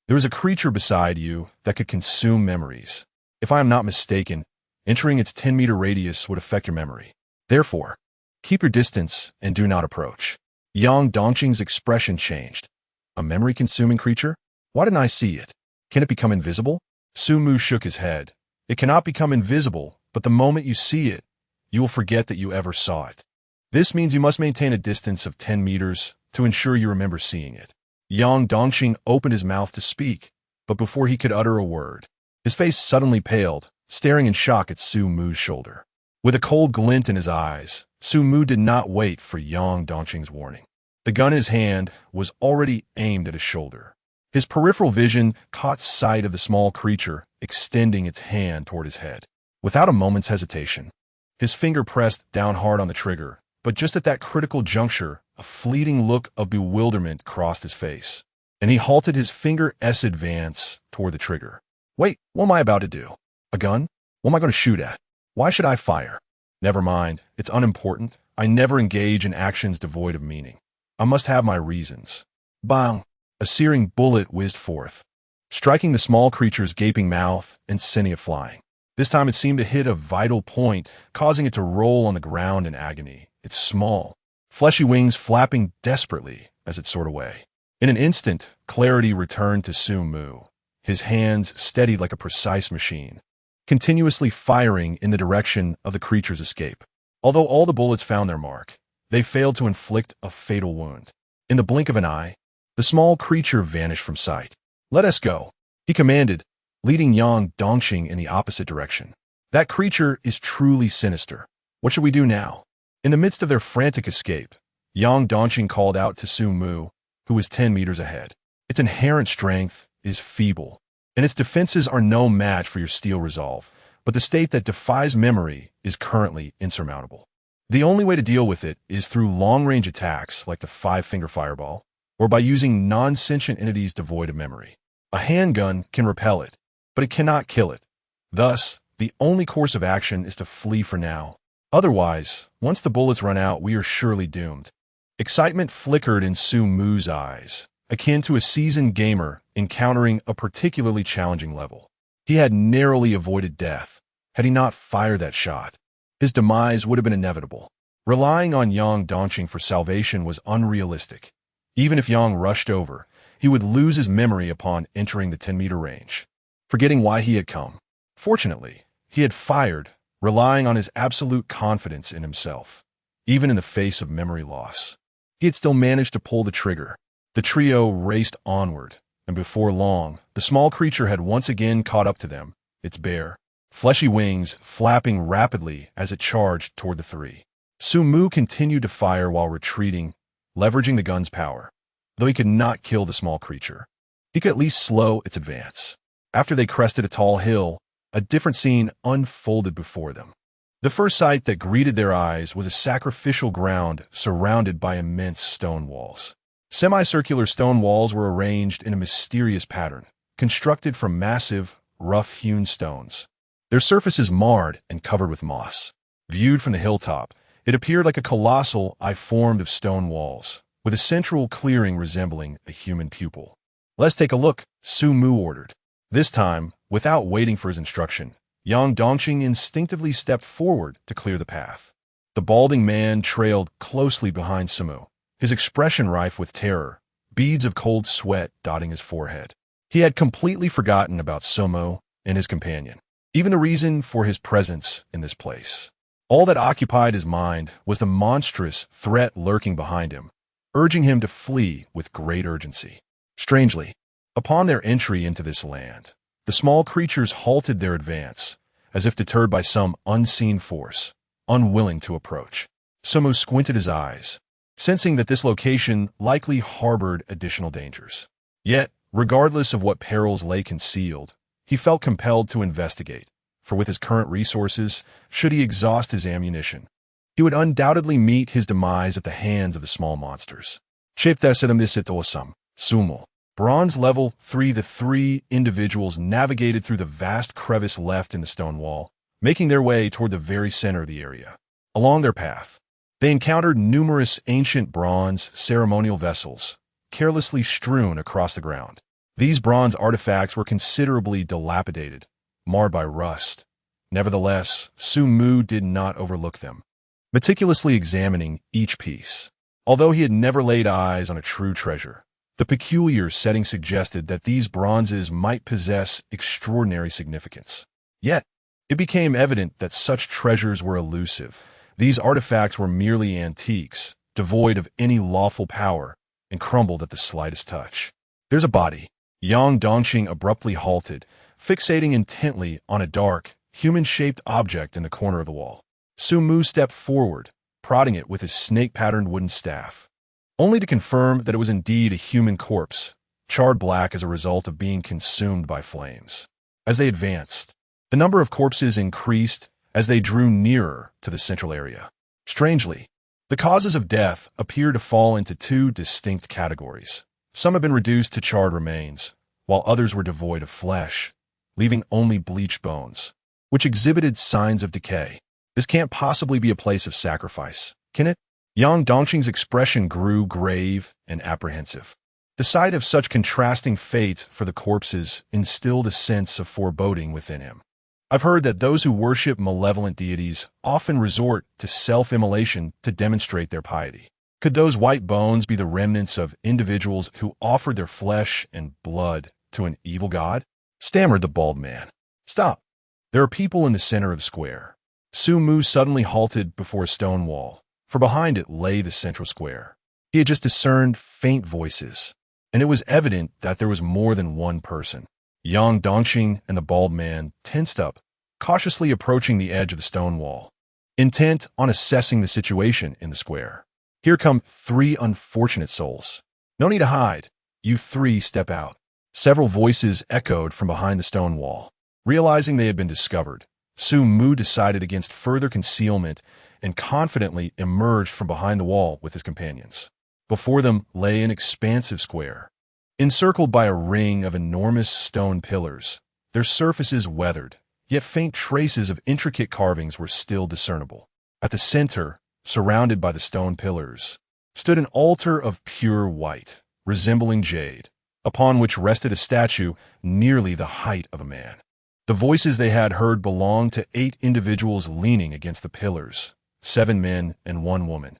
There is a creature beside you that could consume memories. If I am not mistaken, entering its 10-meter radius would affect your memory. Therefore, keep your distance and do not approach. Yang Dongqing's expression changed. A memory-consuming creature? Why didn't I see it? Can it become invisible? Sumu shook his head. It cannot become invisible, but the moment you see it, you will forget that you ever saw it. This means you must maintain a distance of 10 meters to ensure you remember seeing it. Yang Dongqing opened his mouth to speak, but before he could utter a word, his face suddenly paled, staring in shock at Sumu's shoulder. With a cold glint in his eyes, Sumu did not wait for Yang Dongqing's warning. The gun in his hand was already aimed at his shoulder. His peripheral vision caught sight of the small creature extending its hand toward his head. Without a moment's hesitation, his finger pressed down hard on the trigger, but just at that critical juncture, a fleeting look of bewilderment crossed his face, and he halted his finger's advance toward the trigger. Wait, what am I about to do? A gun? What am I going to shoot at? Why should I fire? Never mind, it's unimportant. I never engage in actions devoid of meaning. I must have my reasons. Bang! A searing bullet whizzed forth, striking the small creature's gaping mouth and sending it flying. This time it seemed to hit a vital point, causing it to roll on the ground in agony, its small, fleshy wings flapping desperately as it soared away. In an instant, clarity returned to Sumu, his hands steadied like a precise machine, continuously firing in the direction of the creature's escape. Although all the bullets found their mark, they failed to inflict a fatal wound. In the blink of an eye, the small creature vanished from sight. Let us go, he commanded, leading Yang Dongqing in the opposite direction. That creature is truly sinister. What should we do now? In the midst of their frantic escape, Yang Dongqing called out to Sumu, who was 10 meters ahead. Its inherent strength is feeble, and its defenses are no match for your steel resolve, but the state that defies memory is currently insurmountable. The only way to deal with it is through long-range attacks like the five-finger fireball, or by using non-sentient entities devoid of memory. A handgun can repel it, but it cannot kill it. Thus, the only course of action is to flee for now. Otherwise, once the bullets run out, we are surely doomed. Excitement flickered in Sumu's eyes, akin to a seasoned gamer encountering a particularly challenging level. He had narrowly avoided death. Had he not fired that shot, his demise would have been inevitable. Relying on Yang Dongqing for salvation was unrealistic. Even if Yang rushed over, he would lose his memory upon entering the 10-meter range, forgetting why he had come. Fortunately, he had fired, relying on his absolute confidence in himself. Even in the face of memory loss, he had still managed to pull the trigger. The trio raced onward, and before long, the small creature had once again caught up to them, its bare, fleshy wings flapping rapidly as it charged toward the three. Sumu continued to fire while retreating, leveraging the gun's power. Though he could not kill the small creature, he could at least slow its advance. After they crested a tall hill, a different scene unfolded before them. The first sight that greeted their eyes was a sacrificial ground surrounded by immense stone walls. Semicircular stone walls were arranged in a mysterious pattern, constructed from massive, rough-hewn stones, their surfaces marred and covered with moss. Viewed from the hilltop, it appeared like a colossal eye formed of stone walls, with a central clearing resembling a human pupil. "Let's take a look," Sumu ordered. This time, without waiting for his instruction, Yang Dongqing instinctively stepped forward to clear the path. The balding man trailed closely behind Sumu, his expression rife with terror, beads of cold sweat dotting his forehead. He had completely forgotten about Sumu and his companion, even the reason for his presence in this place. All that occupied his mind was the monstrous threat lurking behind him, urging him to flee with great urgency. Strangely, upon their entry into this land, the small creatures halted their advance, as if deterred by some unseen force, unwilling to approach. Sumu squinted his eyes, sensing that this location likely harbored additional dangers. Yet, regardless of what perils lay concealed, he felt compelled to investigate, for with his current resources, should he exhaust his ammunition, he would undoubtedly meet his demise at the hands of the small monsters. Sumu. Bronze level 3. The three individuals navigated through the vast crevice left in the stone wall, making their way toward the very center of the area. Along their path, they encountered numerous ancient bronze ceremonial vessels, carelessly strewn across the ground. These bronze artifacts were considerably dilapidated, marred by rust. Nevertheless, Sumu did not overlook them, meticulously examining each piece. Although he had never laid eyes on a true treasure, the peculiar setting suggested that these bronzes might possess extraordinary significance. Yet, it became evident that such treasures were elusive. These artifacts were merely antiques, devoid of any lawful power, and crumbled at the slightest touch. "There's a body." Yang Dongqing abruptly halted, fixating intently on a dark, human-shaped object in the corner of the wall. Sumu stepped forward, prodding it with his snake-patterned wooden staff, only to confirm that it was indeed a human corpse, charred black as a result of being consumed by flames. As they advanced, the number of corpses increased as they drew nearer to the central area. Strangely, the causes of death appear to fall into two distinct categories. Some had been reduced to charred remains, while others were devoid of flesh, leaving only bleached bones, which exhibited signs of decay. This can't possibly be a place of sacrifice, can it? Yang Dongqing's expression grew grave and apprehensive. The sight of such contrasting fate for the corpses instilled a sense of foreboding within him. "I've heard that those who worship malevolent deities often resort to self-immolation to demonstrate their piety. Could those white bones be the remnants of individuals who offered their flesh and blood to an evil god?" stammered the bald man. "Stop. There are people in the center of the square." Sumu suddenly halted before a stone wall, for behind it lay the central square. He had just discerned faint voices, and it was evident that there was more than one person. Yang Dongqing and the bald man tensed up, cautiously approaching the edge of the stone wall, intent on assessing the situation in the square. "Here come 3 unfortunate souls. No need to hide. You 3 step out." Several voices echoed from behind the stone wall. Realizing they had been discovered, Sumu decided against further concealment and confidently emerged from behind the wall with his companions. Before them lay an expansive square, encircled by a ring of enormous stone pillars, their surfaces weathered, yet faint traces of intricate carvings were still discernible. At the center, surrounded by the stone pillars, stood an altar of pure white, resembling jade, upon which rested a statue nearly the height of a man. The voices they had heard belonged to 8 individuals leaning against the pillars, 7 men and 1 woman,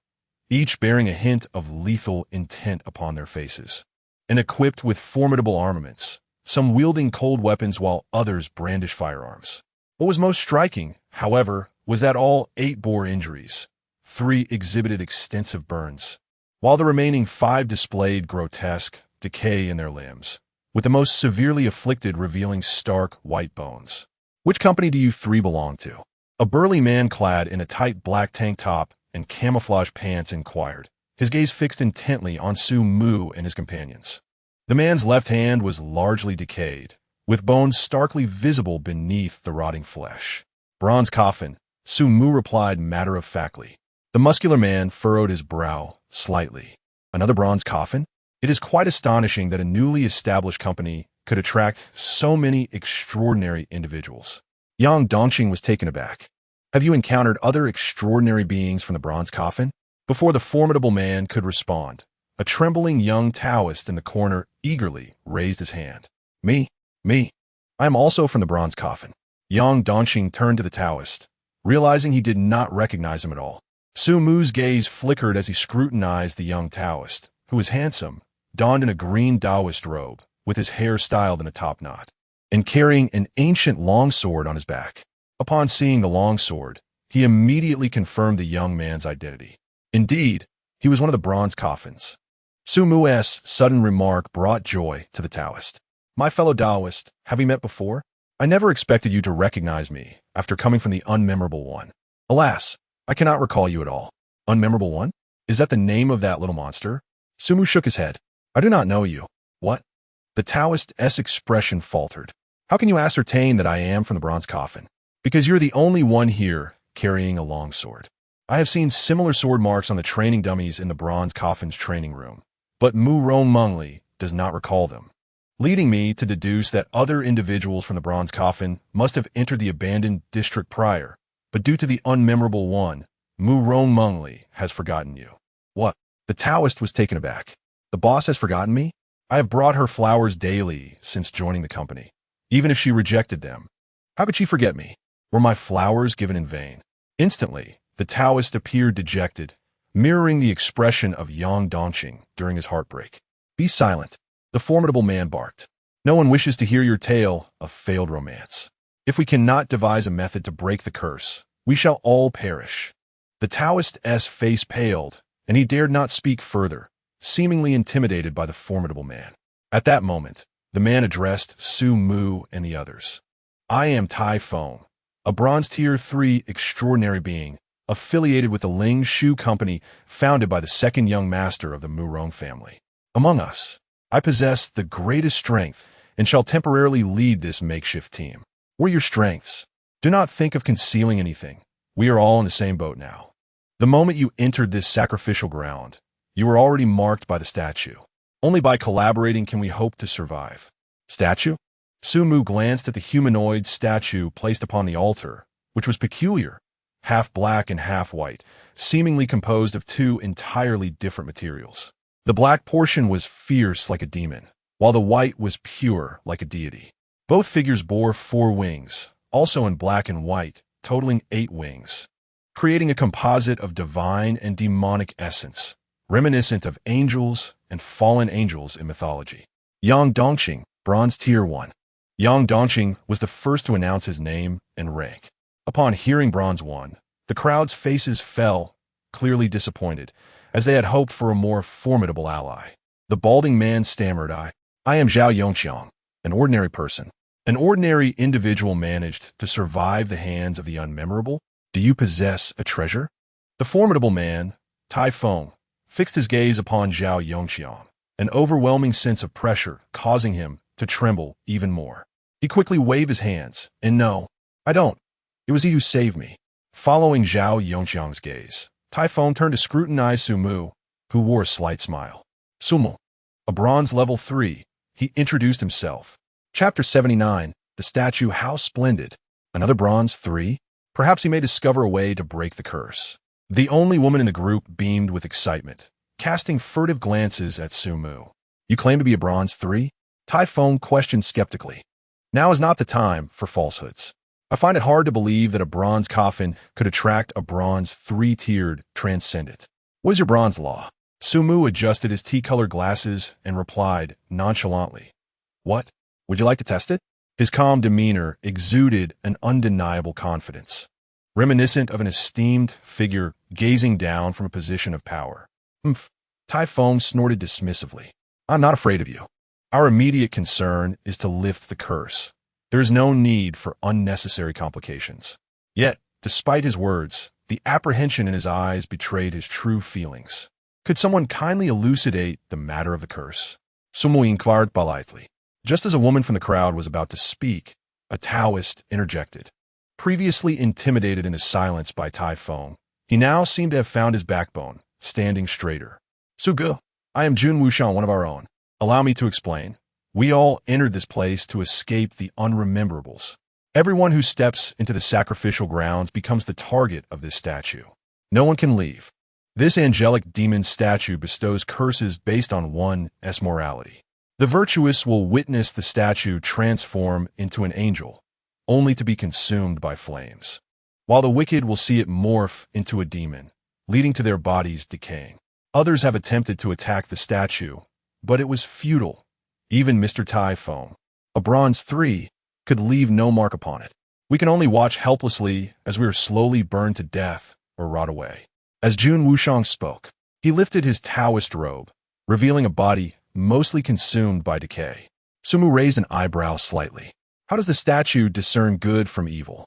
each bearing a hint of lethal intent upon their faces, and equipped with formidable armaments, some wielding cold weapons while others brandished firearms. What was most striking, however, was that all 8 bore injuries. 3 exhibited extensive burns, while the remaining 5 displayed grotesque decay in their limbs, with the most severely afflicted revealing stark white bones. "Which company do you 3 belong to?" A burly man clad in a tight black tank top and camouflage pants inquired, his gaze fixed intently on Sumu and his companions. The man's left hand was largely decayed, with bones starkly visible beneath the rotting flesh. "Bronze coffin," Sumu replied matter-of-factly. The muscular man furrowed his brow slightly. "Another bronze coffin? It is quite astonishing that a newly established company could attract so many extraordinary individuals." Yang Dongqing was taken aback. "Have you encountered other extraordinary beings from the bronze coffin?" Before the formidable man could respond, a trembling young Taoist in the corner eagerly raised his hand. Me. I am also from the bronze coffin." Yang Dongqing turned to the Taoist, realizing he did not recognize him at all. Sumu's gaze flickered as he scrutinized the young Taoist, who was handsome, donned in a green Taoist robe, with his hair styled in a top knot, and carrying an ancient longsword on his back. Upon seeing the longsword, he immediately confirmed the young man's identity. Indeed, he was one of the bronze coffins. Sumu's sudden remark brought joy to the Taoist. "My fellow Taoist, have we met before? I never expected you to recognize me after coming from the unmemorable one. Alas, I cannot recall you at all." "Unmemorable one? Is that the name of that little monster?" Sumu shook his head. "I do not know you." "What?" The Taoist's expression faltered. "How can you ascertain that I am from the bronze coffin?" "Because you're the only one here carrying a long sword. I have seen similar sword marks on the training dummies in the bronze coffin's training room, but Mu Rong Mengli does not recall them, leading me to deduce that other individuals from the bronze coffin must have entered the abandoned district prior, but due to the unmemorable one, Mu Rong Mengli has forgotten you." "What?" The Taoist was taken aback. "The boss has forgotten me? I have brought her flowers daily since joining the company. Even if she rejected them, how could she forget me? Were my flowers given in vain?" Instantly, the Taoist appeared dejected, mirroring the expression of Yang Dongqing during his heartbreak. "Be silent," the formidable man barked. "No one wishes to hear your tale of failed romance. If we cannot devise a method to break the curse, we shall all perish." The Taoist's face paled, and he dared not speak further, seemingly intimidated by the formidable man. At that moment, the man addressed Sumu and the others. "I am Tai Feng, a bronze tier 3 extraordinary being, affiliated with the Ling Shu Company founded by the second young master of the Murong family. Among us, I possess the greatest strength and shall temporarily lead this makeshift team. What are your strengths? Do not think of concealing anything. We are all in the same boat now. The moment you entered this sacrificial ground, you were already marked by the statue. Only by collaborating can we hope to survive." "Statue?" Sumu glanced at the humanoid statue placed upon the altar, which was peculiar, half black and half white, seemingly composed of 2 entirely different materials. The black portion was fierce like a demon, while the white was pure like a deity. Both figures bore 4 wings, also in black and white, totaling 8 wings, creating a composite of divine and demonic essence, reminiscent of angels and fallen angels in mythology. Yang Dongqing, bronze tier 1. Yang Dongqing was the first to announce his name and rank. Upon hearing bronze 1, the crowd's faces fell, clearly disappointed, as they had hoped for a more formidable ally. The balding man stammered, I am Zhao Yongqiang, an ordinary person. An ordinary individual managed to survive the hands of the unmemorable? Do you possess a treasure?" The formidable man, Tai Feng, fixed his gaze upon Zhao Yongqiang, an overwhelming sense of pressure causing him to tremble even more. He quickly waved his hands, and "No, I don't. It was he who saved me." Following Zhao Yongqiang's gaze, Tai Feng turned to scrutinize Sumu, who wore a slight smile. "Sumu, a bronze level 3, he introduced himself. Chapter 79, The Statue, how splendid. Another bronze 3? Perhaps he may discover a way to break the curse. The only woman in the group beamed with excitement, casting furtive glances at Sumu. You claim to be a Bronze 3? Typhone questioned skeptically. Now is not the time for falsehoods. I find it hard to believe that a bronze coffin could attract a Bronze 3-tiered transcendent. What is your bronze law? Sumu adjusted his tea-colored glasses and replied nonchalantly. What? Would you like to test it? His calm demeanor exuded an undeniable confidence, reminiscent of an esteemed figure gazing down from a position of power. Typhone snorted dismissively. I'm not afraid of you. Our immediate concern is to lift the curse. There is no need for unnecessary complications. Yet, despite his words, the apprehension in his eyes betrayed his true feelings. Could someone kindly elucidate the matter of the curse? Sumu inquired politely. Just as a woman from the crowd was about to speak, a Taoist interjected. Previously intimidated in his silence by Typhone, he now seemed to have found his backbone, standing straighter. Sugu, I am Jun Wushan, one of our own. Allow me to explain. We all entered this place to escape the unrememberables. Everyone who steps into the sacrificial grounds becomes the target of this statue. No one can leave. This angelic demon statue bestows curses based on one's morality. The virtuous will witness the statue transform into an angel, only to be consumed by flames, while the wicked will see it morph into a demon, leading to their bodies decaying. Others have attempted to attack the statue, but it was futile. Even Mr. Typhone, a Bronze 3, could leave no mark upon it. We can only watch helplessly as we are slowly burned to death or rot away. As Jun Wushan spoke, he lifted his Taoist robe, revealing a body mostly consumed by decay. Sumu raised an eyebrow slightly. How does the statue discern good from evil?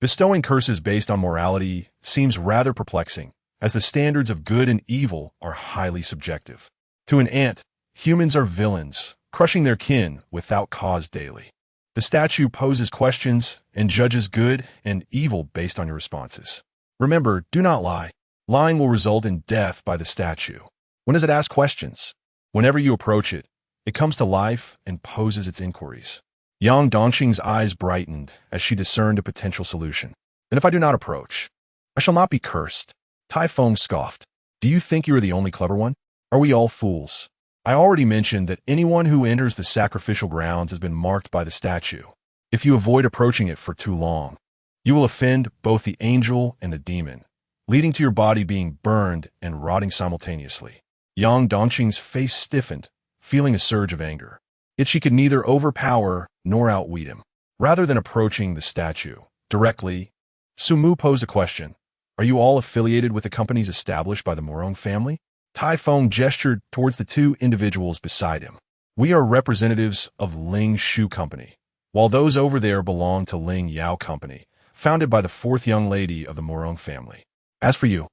Bestowing curses based on morality seems rather perplexing, as the standards of good and evil are highly subjective. To an ant, humans are villains, crushing their kin without cause daily. The statue poses questions and judges good and evil based on your responses. Remember, do not lie. Lying will result in death by the statue. When does it ask questions? Whenever you approach it, it comes to life and poses its inquiries. Yang Dongxing's eyes brightened as she discerned a potential solution. And if I do not approach, I shall not be cursed. Typhone scoffed. Do you think you are the only clever one? Are we all fools? I already mentioned that anyone who enters the sacrificial grounds has been marked by the statue. If you avoid approaching it for too long, you will offend both the angel and the demon, leading to your body being burned and rotting simultaneously. Yang Dongqing's face stiffened, feeling a surge of anger. Yet she could neither overpower nor outwit him. Rather than approaching the statue directly, Sumu posed a question. Are you all affiliated with the companies established by the Morong family? Typhone gestured towards the two individuals beside him. We are representatives of Ling Shu Company, while those over there belong to Ling Yao Company, founded by the fourth young lady of the Morong family. As for you,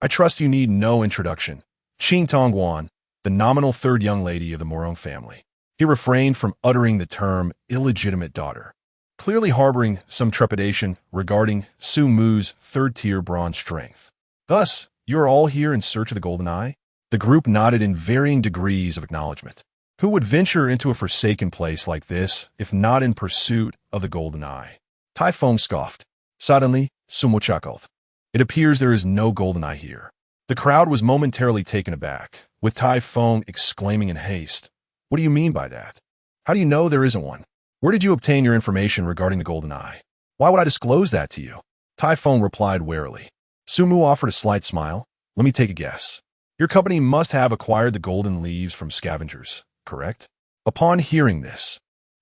I trust you need no introduction. Qing Tongguan, the nominal third young lady of the Morong family. He refrained from uttering the term illegitimate daughter, clearly harboring some trepidation regarding Su Mu's third-tier bronze strength. Thus, you are all here in search of the Golden Eye? The group nodded in varying degrees of acknowledgement. Who would venture into a forsaken place like this if not in pursuit of the Golden Eye? Typhone scoffed. Suddenly, Sumo chuckled. It appears there is no Golden Eye here. The crowd was momentarily taken aback, with Typhone exclaiming in haste, What do you mean by that? How do you know there isn't one? Where did you obtain your information regarding the Golden Eye? Why would I disclose that to you? Typhone replied warily. Sumu offered a slight smile. Let me take a guess. Your company must have acquired the golden leaves from scavengers, correct? Upon hearing this,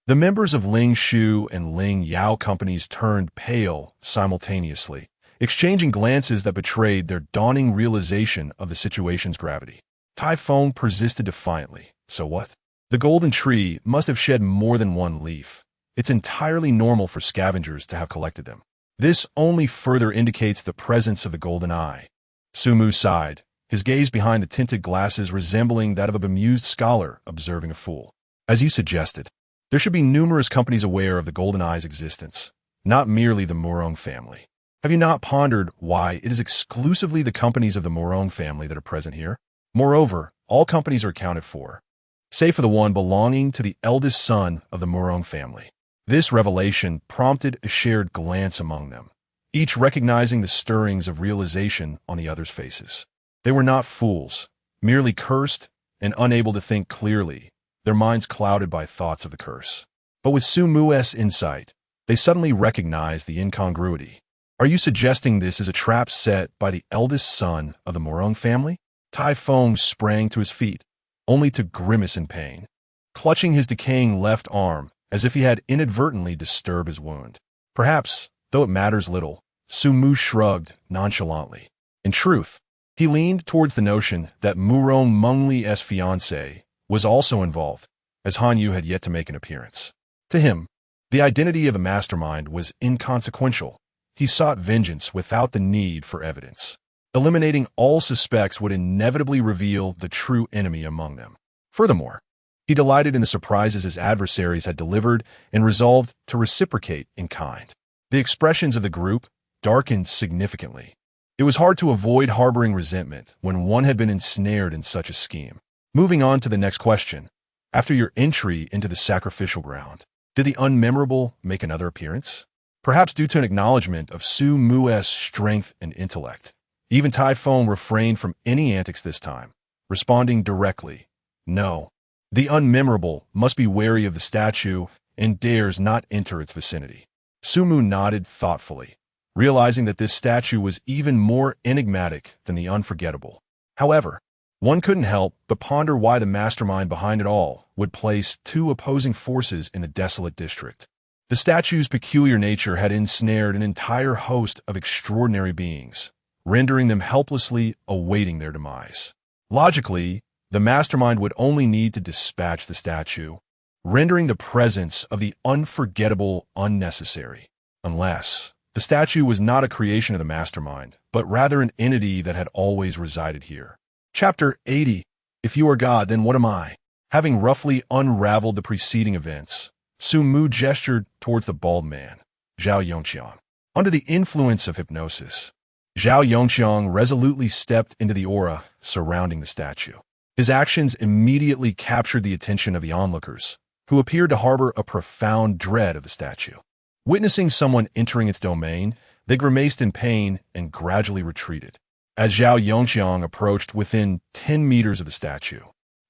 the members of Ling Shu and Ling Yao companies turned pale simultaneously, exchanging glances that betrayed their dawning realization of the situation's gravity. Typhone persisted defiantly. So what? The golden tree must have shed more than one leaf. It's entirely normal for scavengers to have collected them. This only further indicates the presence of the Golden Eye. Sumu sighed, his gaze behind the tinted glasses resembling that of a bemused scholar observing a fool. As you suggested, there should be numerous companies aware of the Golden Eye's existence, not merely the Morong family. Have you not pondered why it is exclusively the companies of the Morong family that are present here? Moreover, all companies are accounted for, save for the one belonging to the eldest son of the Morong family. This revelation prompted a shared glance among them, each recognizing the stirrings of realization on the other's faces. They were not fools, merely cursed and unable to think clearly, their minds clouded by thoughts of the curse. But with Sumu's insight, they suddenly recognized the incongruity. Are you suggesting this is a trap set by the eldest son of the Morung family? Tai Fong sprang to his feet, only to grimace in pain, clutching his decaying left arm as if he had inadvertently disturbed his wound. Perhaps, though it matters little, Sumu shrugged nonchalantly. In truth, he leaned towards the notion that Murong Mungli's fiancé was also involved, as Han Yu had yet to make an appearance. To him, the identity of a mastermind was inconsequential. He sought vengeance without the need for evidence. Eliminating all suspects would inevitably reveal the true enemy among them. Furthermore, he delighted in the surprises his adversaries had delivered and resolved to reciprocate in kind. The expressions of the group darkened significantly. It was hard to avoid harboring resentment when one had been ensnared in such a scheme. Moving on to the next question. After your entry into the sacrificial ground, did the unmemorable make another appearance? Perhaps due to an acknowledgement of Su Mu's strength and intellect. Even Tai Fong refrained from any antics this time, responding directly, no. The unmemorable must be wary of the statue and dares not enter its vicinity. Sumu nodded thoughtfully, realizing that this statue was even more enigmatic than the unforgettable. However, one couldn't help but ponder why the mastermind behind it all would place two opposing forces in the desolate district. The statue's peculiar nature had ensnared an entire host of extraordinary beings, rendering them helplessly awaiting their demise. Logically, the mastermind would only need to dispatch the statue, rendering the presence of the unforgettable unnecessary, unless the statue was not a creation of the mastermind, but rather an entity that had always resided here. Chapter 80. If you are God, then what am I? Having roughly unraveled the preceding events, Sumu gestured towards the bald man, Zhao Yongqiang. Under the influence of hypnosis, Zhao Yongqiang resolutely stepped into the aura surrounding the statue. His actions immediately captured the attention of the onlookers, who appeared to harbor a profound dread of the statue. Witnessing someone entering its domain, they grimaced in pain and gradually retreated. As Zhao Yongqiang approached within 10 meters of the statue,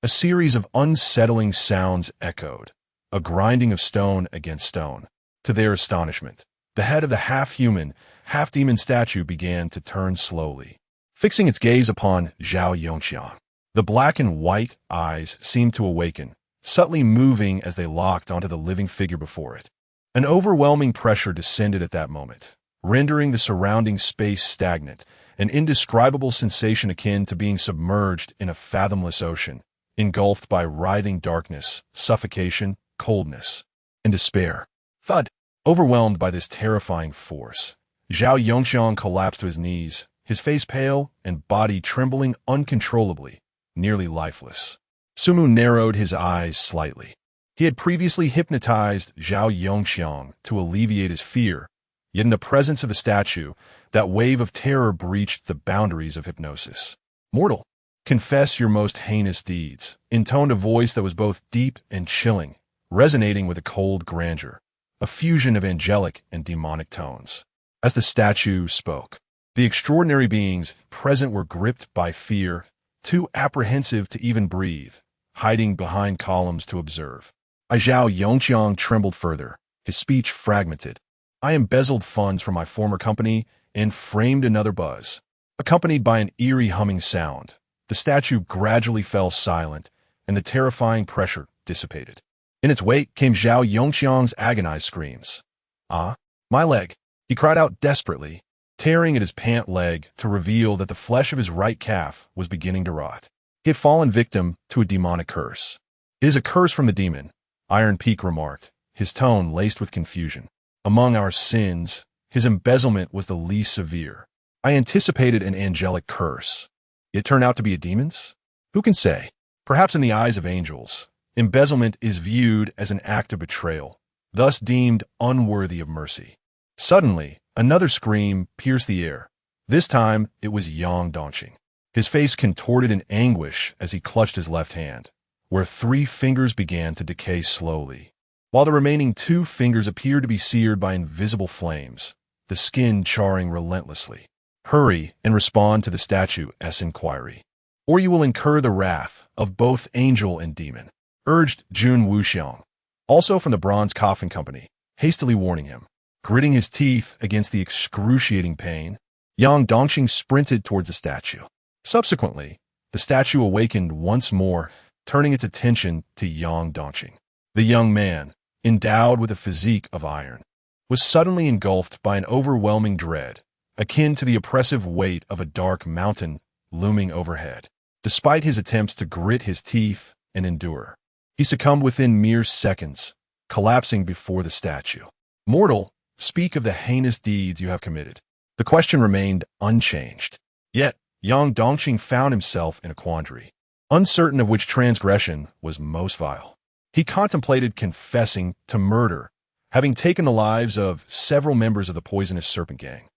a series of unsettling sounds echoed, a grinding of stone against stone. To their astonishment, the head of the half-human, half-demon statue began to turn slowly, fixing its gaze upon Zhao Yongqiang. The black and white eyes seemed to awaken, subtly moving as they locked onto the living figure before it. An overwhelming pressure descended at that moment, rendering the surrounding space stagnant, an indescribable sensation akin to being submerged in a fathomless ocean, engulfed by writhing darkness, suffocation, coldness, and despair. Thud! Overwhelmed by this terrifying force, Zhao Yongqiang collapsed to his knees, his face pale and body trembling uncontrollably, nearly lifeless. Sumu narrowed his eyes slightly. He had previously hypnotized Zhao Yongqiang to alleviate his fear, yet in the presence of the statue, that wave of terror breached the boundaries of hypnosis. Mortal, confess your most heinous deeds, intoned a voice that was both deep and chilling, resonating with a cold grandeur, a fusion of angelic and demonic tones. As the statue spoke, the extraordinary beings present were gripped by fear, too apprehensive to even breathe, hiding behind columns to observe. Zhao Yongqiang trembled further, his speech fragmented. I embezzled funds from my former company and framed another buzz. Accompanied by an eerie humming sound, the statue gradually fell silent, and the terrifying pressure dissipated. In its wake came Zhao Yongqiang's agonized screams. Ah, my leg! He cried out desperately, tearing at his pant leg to reveal that the flesh of his right calf was beginning to rot. He had fallen victim to a demonic curse. It is a curse from the demon, Iron Peak remarked, his tone laced with confusion. Among our sins, his embezzlement was the least severe. I anticipated an angelic curse. It turned out to be a demon's? Who can say? Perhaps in the eyes of angels, embezzlement is viewed as an act of betrayal, thus deemed unworthy of mercy. Suddenly, another scream pierced the air. This time, it was Yang Dongqing. His face contorted in anguish as he clutched his left hand, where 3 fingers began to decay slowly. While the remaining 2 fingers appeared to be seared by invisible flames, the skin charring relentlessly. Hurry and respond to the statue's inquiry, or you will incur the wrath of both angel and demon, urged Jun Wuxiang, also from the Bronze Coffin Company, hastily warning him. Gritting his teeth against the excruciating pain, Yang Dongqing sprinted towards the statue. Subsequently, the statue awakened once more, turning its attention to Yang Dongqing. The young man, endowed with a physique of iron, was suddenly engulfed by an overwhelming dread, akin to the oppressive weight of a dark mountain looming overhead. Despite his attempts to grit his teeth and endure, he succumbed within mere seconds, collapsing before the statue. Mortal, speak of the heinous deeds you have committed. The question remained unchanged. Yet, Yang Dongqing found himself in a quandary, uncertain of which transgression was most vile. He contemplated confessing to murder, having taken the lives of several members of the poisonous serpent gang.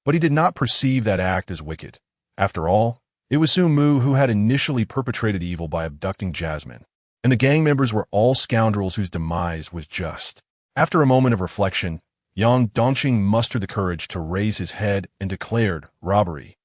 But he did not perceive that act as wicked. After all, it was Sumu who had initially perpetrated evil by abducting Jasmine, and the gang members were all scoundrels whose demise was just. After a moment of reflection, Yang Dongqing mustered the courage to raise his head and declared, "Robbery.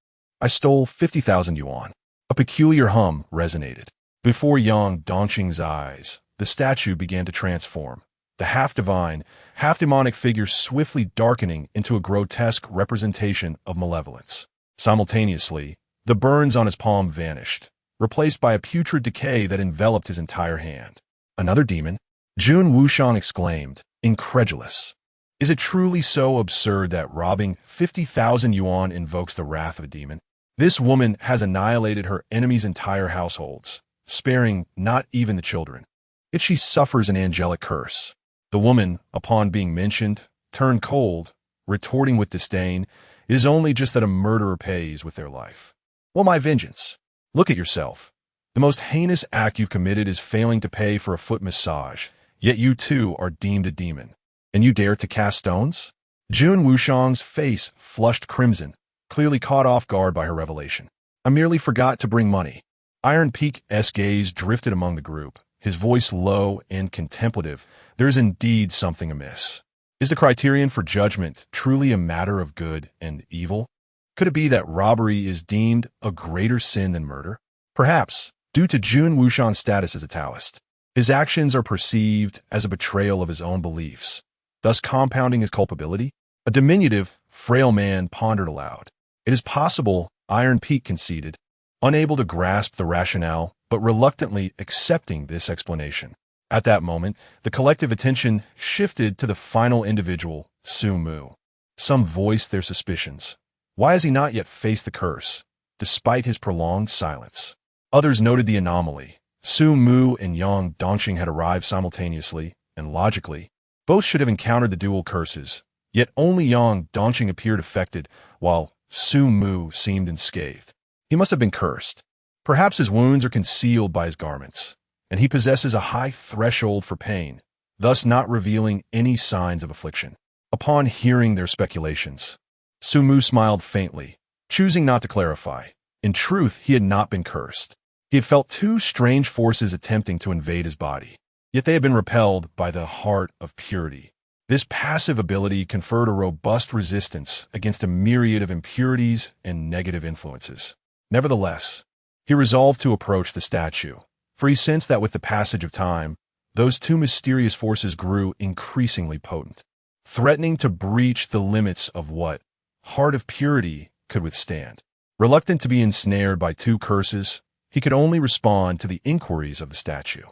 I stole 50,000 yuan." A peculiar hum resonated. Before Yang Dongqing's eyes, the statue began to transform, the half-divine, half-demonic figure swiftly darkening into a grotesque representation of malevolence. Simultaneously, the burns on his palm vanished, replaced by a putrid decay that enveloped his entire hand. "Another demon?" Jun Wuxiang exclaimed, incredulous. "Is it truly so absurd that robbing 50,000 yuan invokes the wrath of a demon? This woman has annihilated her enemies' entire households, sparing not even the children. Yet she suffers an angelic curse." The woman, upon being mentioned, turned cold, retorting with disdain, "It is only just that a murderer pays with their life. Well, my vengeance. Look at yourself. The most heinous act you've committed is failing to pay for a foot massage, yet you too are deemed a demon. And you dare to cast stones?" Jun Wuxiang's face flushed crimson, clearly caught off guard by her revelation. "I merely forgot to bring money." Iron Peak's gaze drifted among the group, his voice low and contemplative. "There is indeed something amiss. Is the criterion for judgment truly a matter of good and evil? Could it be that robbery is deemed a greater sin than murder? Perhaps, due to Jun Wuxiang's status as a Taoist, his actions are perceived as a betrayal of his own beliefs, thus compounding his culpability? A diminutive, frail man pondered aloud. "It is possible," Iron Peak conceded, unable to grasp the rationale, but reluctantly accepting this explanation. At that moment, the collective attention shifted to the final individual, Sumu. Some voiced their suspicions. Why has he not yet faced the curse, despite his prolonged silence? Others noted the anomaly. Sumu and Yang Dongqing had arrived simultaneously, and logically, both should have encountered the dual curses, yet only Yang Dongqing appeared affected, while Sumu seemed unscathed. He must have been cursed. Perhaps his wounds are concealed by his garments, and he possesses a high threshold for pain, thus not revealing any signs of affliction. Upon hearing their speculations, Sumu smiled faintly, choosing not to clarify. In truth, he had not been cursed. He had felt two strange forces attempting to invade his body, yet they had been repelled by the heart of purity. This passive ability conferred a robust resistance against a myriad of impurities and negative influences. Nevertheless, he resolved to approach the statue, for he sensed that with the passage of time, those two mysterious forces grew increasingly potent, threatening to breach the limits of what heart of purity could withstand. Reluctant to be ensnared by two curses, he could only respond to the inquiries of the statue.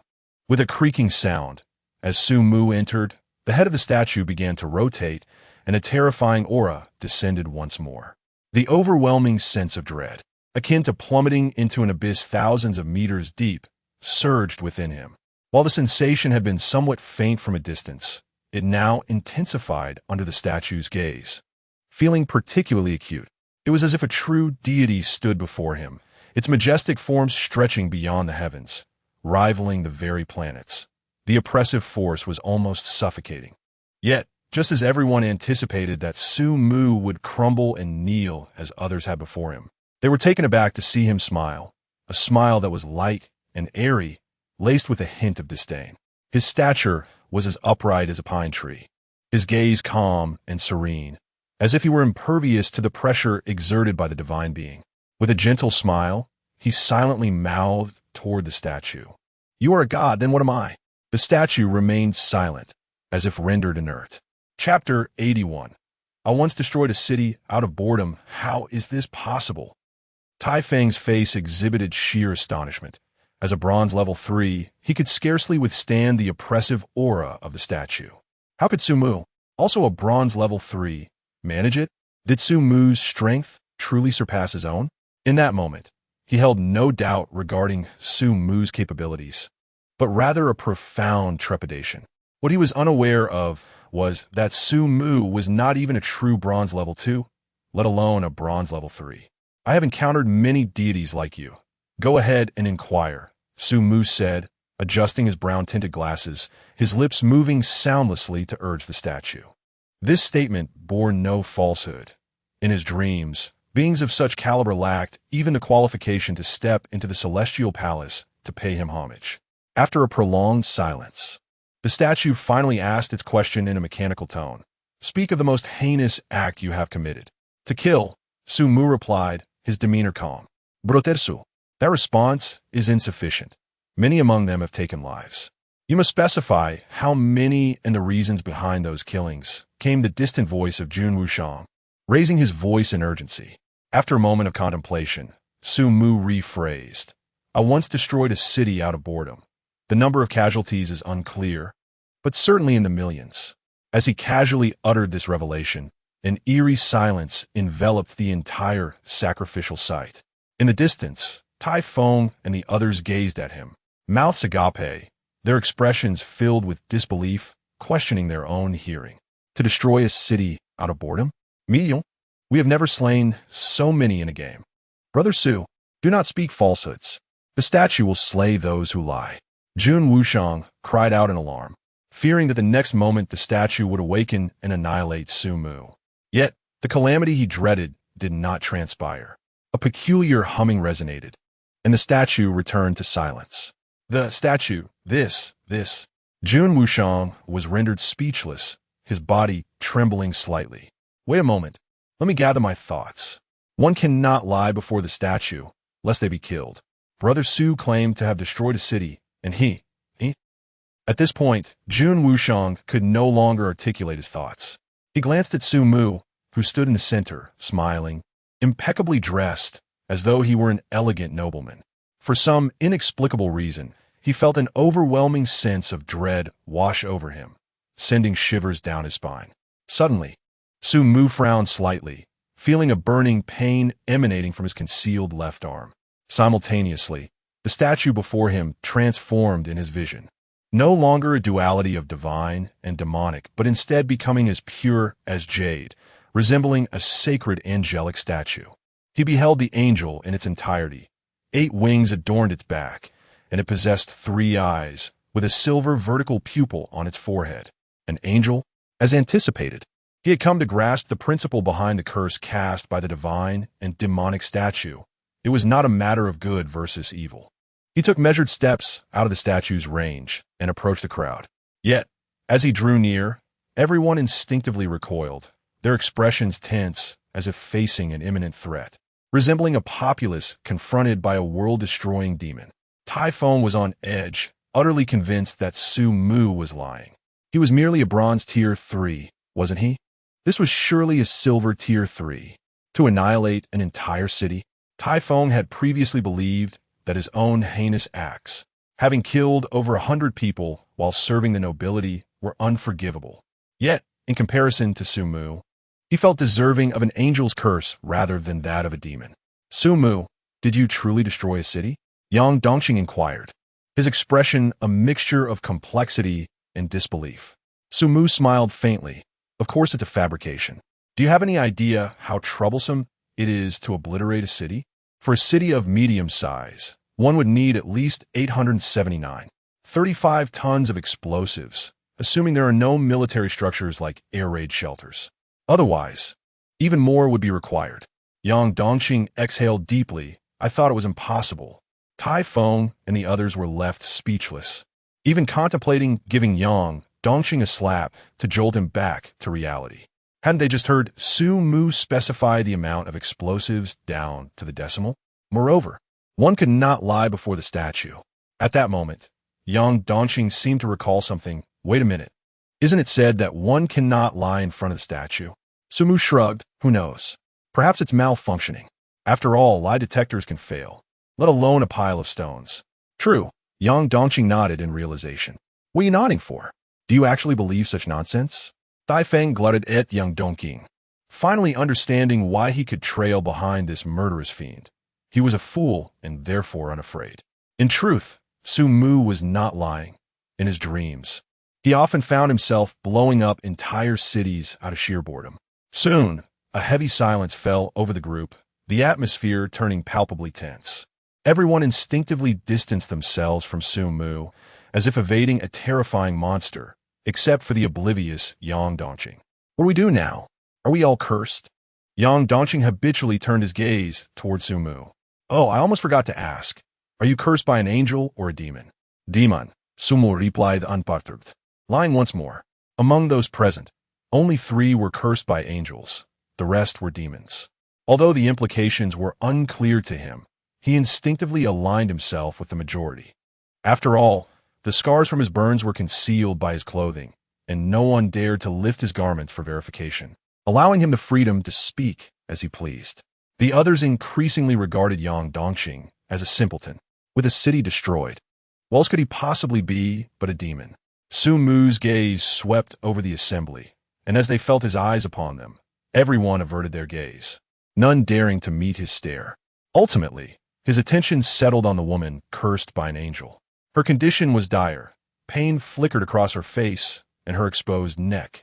With a creaking sound, as Sumu entered, the head of the statue began to rotate, and a terrifying aura descended once more. The overwhelming sense of dread, akin to plummeting into an abyss thousands of meters deep, surged within him. While the sensation had been somewhat faint from a distance, it now intensified under the statue's gaze. Feeling particularly acute, it was as if a true deity stood before him, its majestic form stretching beyond the heavens, rivaling the very planets. The oppressive force was almost suffocating. Yet, just as everyone anticipated that Sumu would crumble and kneel as others had before him, they were taken aback to see him smile, a smile that was light and airy, laced with a hint of disdain. His stature was as upright as a pine tree, his gaze calm and serene, as if he were impervious to the pressure exerted by the divine being. With a gentle smile, he silently mouthed toward the statue. "You are a god, then what am I?" The statue remained silent, as if rendered inert. Chapter 81. I once destroyed a city out of boredom. How is this possible? Tai Feng's face exhibited sheer astonishment. As a bronze level 3, he could scarcely withstand the oppressive aura of the statue. How could Sumu, also a bronze level 3, manage it? Did Sumu's strength truly surpass his own? In that moment, he held no doubt regarding Sumu's capabilities, but rather a profound trepidation. What he was unaware of was that Sumu was not even a true bronze level 2, let alone a bronze level 3. "I have encountered many deities like you. Go ahead and inquire," Sumu said, adjusting his brown-tinted glasses, his lips moving soundlessly to urge the statue. This statement bore no falsehood. In his dreams, beings of such caliber lacked even the qualification to step into the celestial palace to pay him homage. After a prolonged silence, the statue finally asked its question in a mechanical tone. "Speak of the most heinous act you have committed." "To kill," Sumu replied, his demeanor calm. "Brotersu." That response is insufficient. Many among them have taken lives. "You must specify how many and the reasons behind those killings," came the distant voice of Jun Wushang, raising his voice in urgency. After a moment of contemplation, Sumu rephrased. "I once destroyed a city out of boredom. The number of casualties is unclear, but certainly in the millions." As he casually uttered this revelation, an eerie silence enveloped the entire sacrificial site. In the distance, Tai Feng and the others gazed at him, mouths agape, their expressions filled with disbelief, questioning their own hearing. To destroy a city out of boredom? "Million? We have never slain so many in a game." "Brother Su, do not speak falsehoods. The statue will slay those who lie." Jun Wushang cried out in alarm, fearing that the next moment the statue would awaken and annihilate Sumu. Yet, the calamity he dreaded did not transpire. A peculiar humming resonated, and the statue returned to silence. The statue, this. Jun Wushang was rendered speechless, his body trembling slightly. "Wait a moment. Let me gather my thoughts. One cannot lie before the statue, lest they be killed. Brother Su claimed to have destroyed a city, and he. At this point, Jun Wushang could no longer articulate his thoughts. He glanced at Sumu, who stood in the center, smiling, impeccably dressed, as though he were an elegant nobleman. For some inexplicable reason, he felt an overwhelming sense of dread wash over him, sending shivers down his spine. Suddenly, Sumu frowned slightly, feeling a burning pain emanating from his concealed left arm. Simultaneously, the statue before him transformed in his vision. No longer a duality of divine and demonic, but instead becoming as pure as jade, resembling a sacred angelic statue. He beheld the angel in its entirety. 8 wings adorned its back, and it possessed 3 eyes, with a silver vertical pupil on its forehead. An angel? As anticipated, he had come to grasp the principle behind the curse cast by the divine and demonic statue. It was not a matter of good versus evil. He took measured steps out of the statue's range and approached the crowd. Yet, as he drew near, everyone instinctively recoiled, their expressions tense as if facing an imminent threat. Resembling a populace confronted by a world-destroying demon, Tai Feng was on edge, utterly convinced that Sumu was lying. He was merely a bronze tier 3, wasn't he? This was surely a silver tier 3. To annihilate an entire city? Tai Feng had previously believed that his own heinous acts, having killed over 100 people while serving the nobility, were unforgivable. Yet, in comparison to Sumu, he felt deserving of an angel's curse rather than that of a demon. "Sumu, did you truly destroy a city?" Yang Dongqing inquired, his expression a mixture of complexity and disbelief. Sumu smiled faintly. "Of course it's a fabrication. Do you have any idea how troublesome it is to obliterate a city? For a city of medium size, one would need at least 879, 35 tons of explosives, assuming there are no military structures like air raid shelters. Otherwise, even more would be required." Yang Dongqing exhaled deeply. "I thought it was impossible." Tai Feng and the others were left speechless, even contemplating giving Yang Dongqing a slap to jolt him back to reality. Hadn't they just heard Sumu specify the amount of explosives down to the decimal? Moreover, one could not lie before the statue. At that moment, Yang Dongqing seemed to recall something. Wait a minute. Isn't it said that one cannot lie in front of the statue? Sumu shrugged. Who knows? Perhaps it's malfunctioning. After all, lie detectors can fail, let alone a pile of stones. True. Yang Dongqing nodded in realization. What are you nodding for? Do you actually believe such nonsense? Dai Feng glutted at Yang Dongqing, finally understanding why he could trail behind this murderous fiend. He was a fool and therefore unafraid. In truth, Sumu was not lying. In his dreams, he often found himself blowing up entire cities out of sheer boredom. Soon, a heavy silence fell over the group, the atmosphere turning palpably tense. Everyone instinctively distanced themselves from Sumu, as if evading a terrifying monster, except for the oblivious Yang Dongqing. What do we do now? Are we all cursed? Yang Dongqing habitually turned his gaze toward Sumu. Oh, I almost forgot to ask. Are you cursed by an angel or a demon? Demon, Sumu replied unperturbed. Lying once more. Among those present, only 3 were cursed by angels. The rest were demons. Although the implications were unclear to him, he instinctively aligned himself with the majority. After all, the scars from his burns were concealed by his clothing, and no one dared to lift his garments for verification, allowing him the freedom to speak as he pleased. The others increasingly regarded Yang Dongqing as a simpleton, with a city destroyed. What else could he possibly be but a demon? Sumu's gaze swept over the assembly, and as they felt his eyes upon them, everyone averted their gaze, none daring to meet his stare. Ultimately, his attention settled on the woman cursed by an angel. Her condition was dire. Pain flickered across her face and her exposed neck.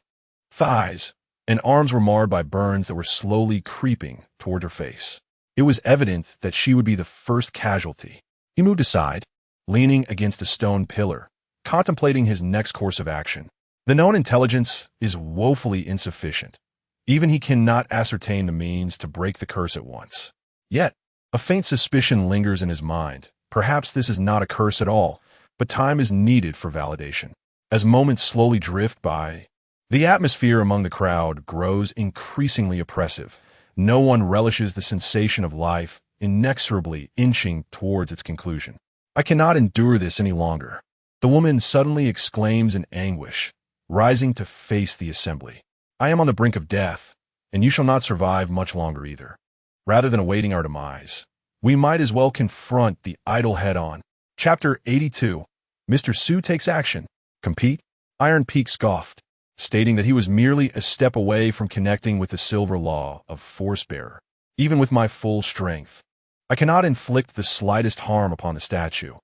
Thighs and arms were marred by burns that were slowly creeping toward her face. It was evident that she would be the first casualty. He moved aside, leaning against a stone pillar, contemplating his next course of action. The known intelligence is woefully insufficient. Even he cannot ascertain the means to break the curse at once. Yet, a faint suspicion lingers in his mind. Perhaps this is not a curse at all, but time is needed for validation. As moments slowly drift by, the atmosphere among the crowd grows increasingly oppressive. No one relishes the sensation of life inexorably inching towards its conclusion. I cannot endure this any longer. The woman suddenly exclaims in anguish, rising to face the assembly. I am on the brink of death, and you shall not survive much longer either. Rather than awaiting our demise, we might as well confront the idol head-on. Chapter 82. Mr. Su takes action. Compete? Iron Peak scoffed, stating that he was merely a step away from connecting with the silver law of force-bearer. Even with my full strength, I cannot inflict the slightest harm upon the statue.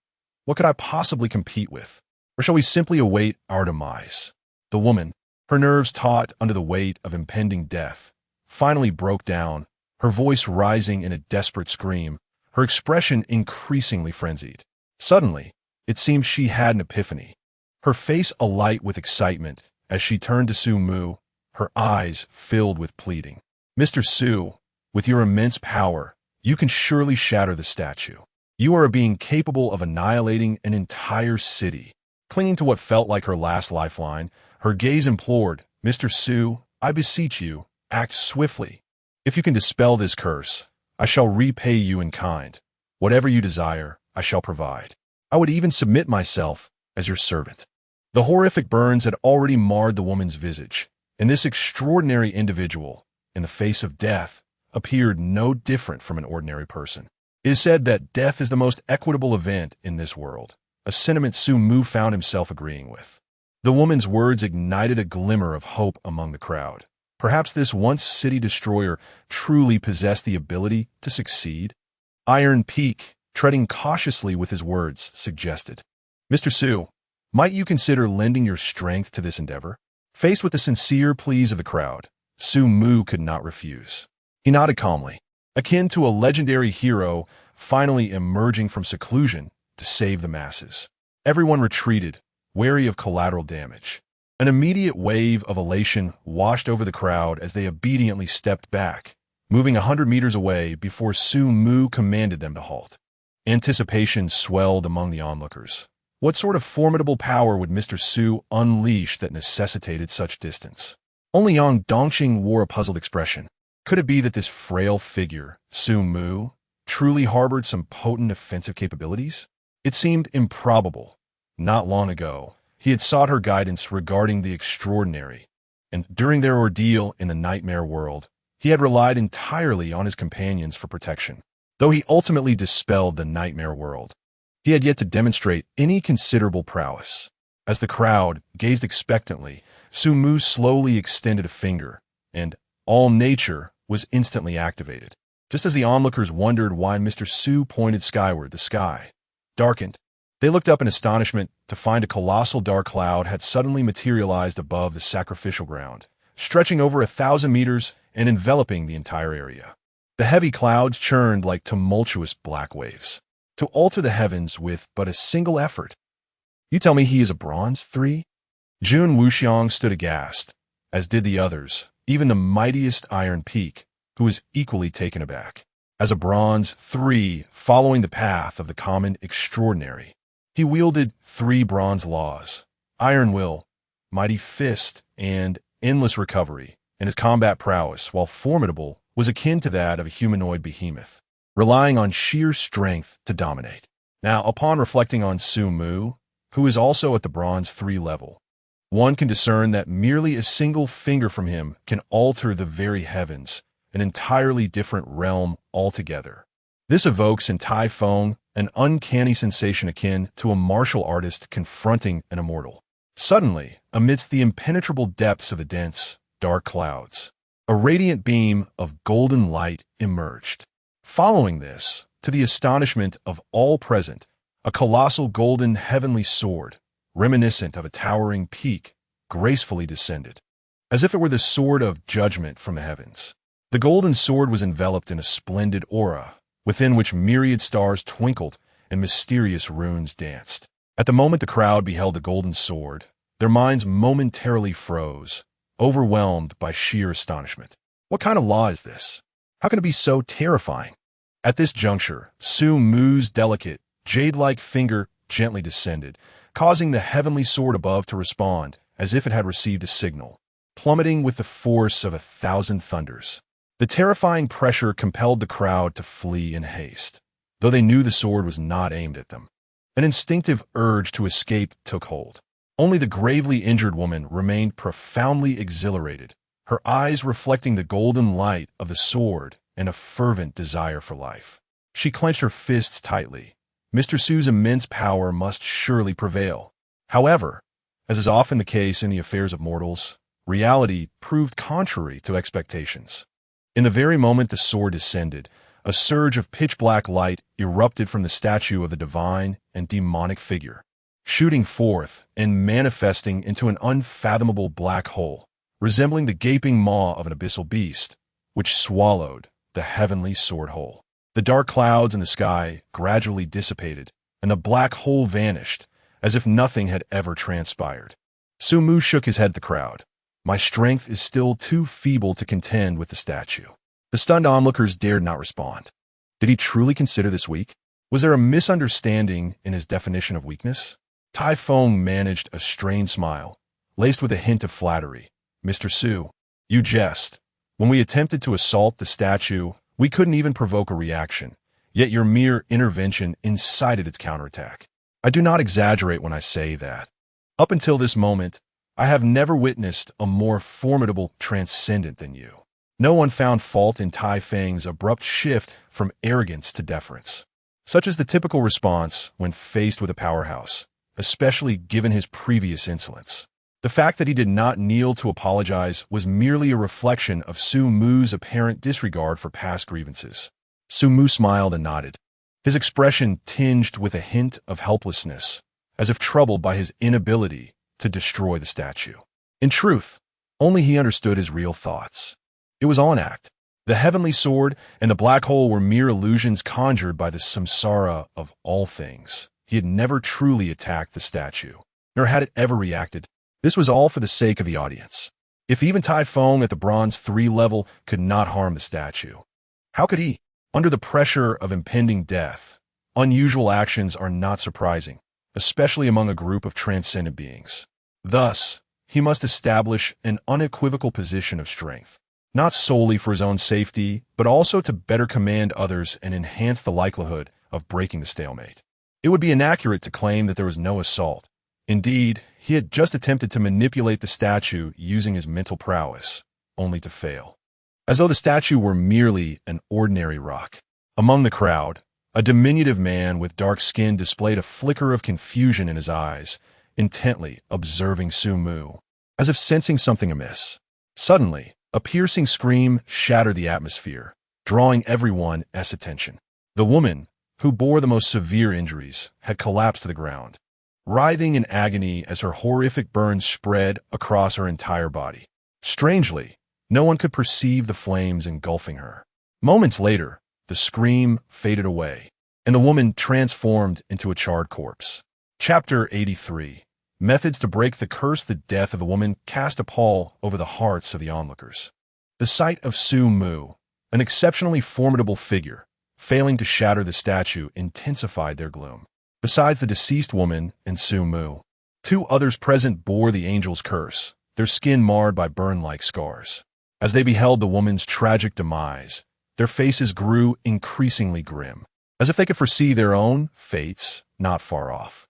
What could I possibly compete with? Or shall we simply await our demise? The woman, her nerves taut under the weight of impending death, finally broke down, her voice rising in a desperate scream, her expression increasingly frenzied. Suddenly, it seemed she had an epiphany. Her face alight with excitement as she turned to Sumu, her eyes filled with pleading. Mr. Su, with your immense power, you can surely shatter the statue. You are a being capable of annihilating an entire city. Clinging to what felt like her last lifeline, her gaze implored, Mr. Su, I beseech you, act swiftly. If you can dispel this curse, I shall repay you in kind. Whatever you desire, I shall provide. I would even submit myself as your servant. The horrific burns had already marred the woman's visage, and this extraordinary individual, in the face of death, appeared no different from an ordinary person. It is said that death is the most equitable event in this world, a sentiment Sumu found himself agreeing with. The woman's words ignited a glimmer of hope among the crowd. Perhaps this once city destroyer truly possessed the ability to succeed. Iron Peak, treading cautiously with his words, suggested, Mr. Su, might you consider lending your strength to this endeavor? Faced with the sincere pleas of the crowd, Sumu could not refuse. He nodded calmly, akin to a legendary hero finally emerging from seclusion to save the masses. Everyone retreated, wary of collateral damage. An immediate wave of elation washed over the crowd as they obediently stepped back, moving 100 meters away before Sumu commanded them to halt. Anticipation swelled among the onlookers. What sort of formidable power would Mr. Su unleash that necessitated such distance? Only Yang Dongqing wore a puzzled expression. Could it be that this frail figure, Sumu, truly harbored some potent offensive capabilities? It seemed improbable. Not long ago, he had sought her guidance regarding the extraordinary, and during their ordeal in the nightmare world, he had relied entirely on his companions for protection. Though he ultimately dispelled the nightmare world, he had yet to demonstrate any considerable prowess. As the crowd gazed expectantly, Sumu slowly extended a finger, and all nature was instantly activated. Just as the onlookers wondered why Mr. Su pointed skyward, the sky darkened. They looked up in astonishment to find a colossal dark cloud had suddenly materialized above the sacrificial ground, stretching over 1,000 meters and enveloping the entire area. The heavy clouds churned like tumultuous black waves to alter the heavens with but a single effort. You tell me he is a bronze 3? Jun Wuxiang stood aghast, as did the others, even the mightiest Iron Peak, who was equally taken aback. As a bronze 3 following the path of the common extraordinary, he wielded 3 bronze laws: iron will, mighty fist, and endless recovery, and his combat prowess, while formidable, was akin to that of a humanoid behemoth, relying on sheer strength to dominate. Now, upon reflecting on Sumu, who is also at the bronze 3 level, one can discern that merely a single finger from him can alter the very heavens, an entirely different realm altogether. This evokes in Tai Feng an uncanny sensation akin to a martial artist confronting an immortal. Suddenly, amidst the impenetrable depths of the dense, dark clouds, a radiant beam of golden light emerged. Following this, to the astonishment of all present, a colossal golden heavenly sword, reminiscent of a towering peak, gracefully descended, as if it were the sword of judgment from the heavens. The golden sword was enveloped in a splendid aura, within which myriad stars twinkled and mysterious runes danced. At the moment the crowd beheld the golden sword, their minds momentarily froze, overwhelmed by sheer astonishment. What kind of law is this? How can it be so terrifying? At this juncture, Sumu's delicate, jade-like finger gently descended, causing the heavenly sword above to respond as if it had received a signal, plummeting with the force of 1,000 thunders. The terrifying pressure compelled the crowd to flee in haste, though they knew the sword was not aimed at them. An instinctive urge to escape took hold. Only the gravely injured woman remained profoundly exhilarated, her eyes reflecting the golden light of the sword and a fervent desire for life. She clenched her fists tightly. Mr. Su's immense power must surely prevail. However, as is often the case in the affairs of mortals, reality proved contrary to expectations. In the very moment the sword descended, a surge of pitch-black light erupted from the statue of the divine and demonic figure, shooting forth and manifesting into an unfathomable black hole, resembling the gaping maw of an abyssal beast, which swallowed the heavenly sword hole. The dark clouds in the sky gradually dissipated, and the black hole vanished, as if nothing had ever transpired. Sumu shook his head at the crowd. My strength is still too feeble to contend with the statue. The stunned onlookers dared not respond. Did he truly consider this weak? Was there a misunderstanding in his definition of weakness? Tai Feng managed a strained smile, laced with a hint of flattery. Mr. Su, you jest. When we attempted to assault the statue, we couldn't even provoke a reaction, yet your mere intervention incited its counterattack. I do not exaggerate when I say that. Up until this moment, I have never witnessed a more formidable transcendent than you. No one found fault in Tai Feng's abrupt shift from arrogance to deference. Such is the typical response when faced with a powerhouse, especially given his previous insolence. The fact that he did not kneel to apologize was merely a reflection of Sumu's apparent disregard for past grievances. Sumu smiled and nodded, his expression tinged with a hint of helplessness, as if troubled by his inability to destroy the statue. In truth, only he understood his real thoughts. It was all an act. The heavenly sword and the black hole were mere illusions conjured by the samsara of all things. He had never truly attacked the statue, nor had it ever reacted. This was all for the sake of the audience. If even Tai Feng at the bronze 3 level could not harm the statue, how could he? Under the pressure of impending death, unusual actions are not surprising, especially among a group of transcendent beings. Thus, he must establish an unequivocal position of strength, not solely for his own safety, but also to better command others and enhance the likelihood of breaking the stalemate. It would be inaccurate to claim that there was no assault. Indeed, he had just attempted to manipulate the statue using his mental prowess, only to fail. As though the statue were merely an ordinary rock. Among the crowd, a diminutive man with dark skin displayed a flicker of confusion in his eyes, intently observing Sumu, as if sensing something amiss. Suddenly, a piercing scream shattered the atmosphere, drawing everyone's attention. The woman, who bore the most severe injuries, had collapsed to the ground, writhing in agony as her horrific burns spread across her entire body. Strangely, no one could perceive the flames engulfing her. Moments later, the scream faded away, and the woman transformed into a charred corpse. Chapter 83. Methods to break the curse. The death of the woman cast a pall over the hearts of the onlookers. The sight of Sumu, an exceptionally formidable figure, failing to shatter the statue, intensified their gloom. Besides the deceased woman and Sumu, two others present bore the angel's curse, their skin marred by burn-like scars. As they beheld the woman's tragic demise, their faces grew increasingly grim, as if they could foresee their own fates not far off.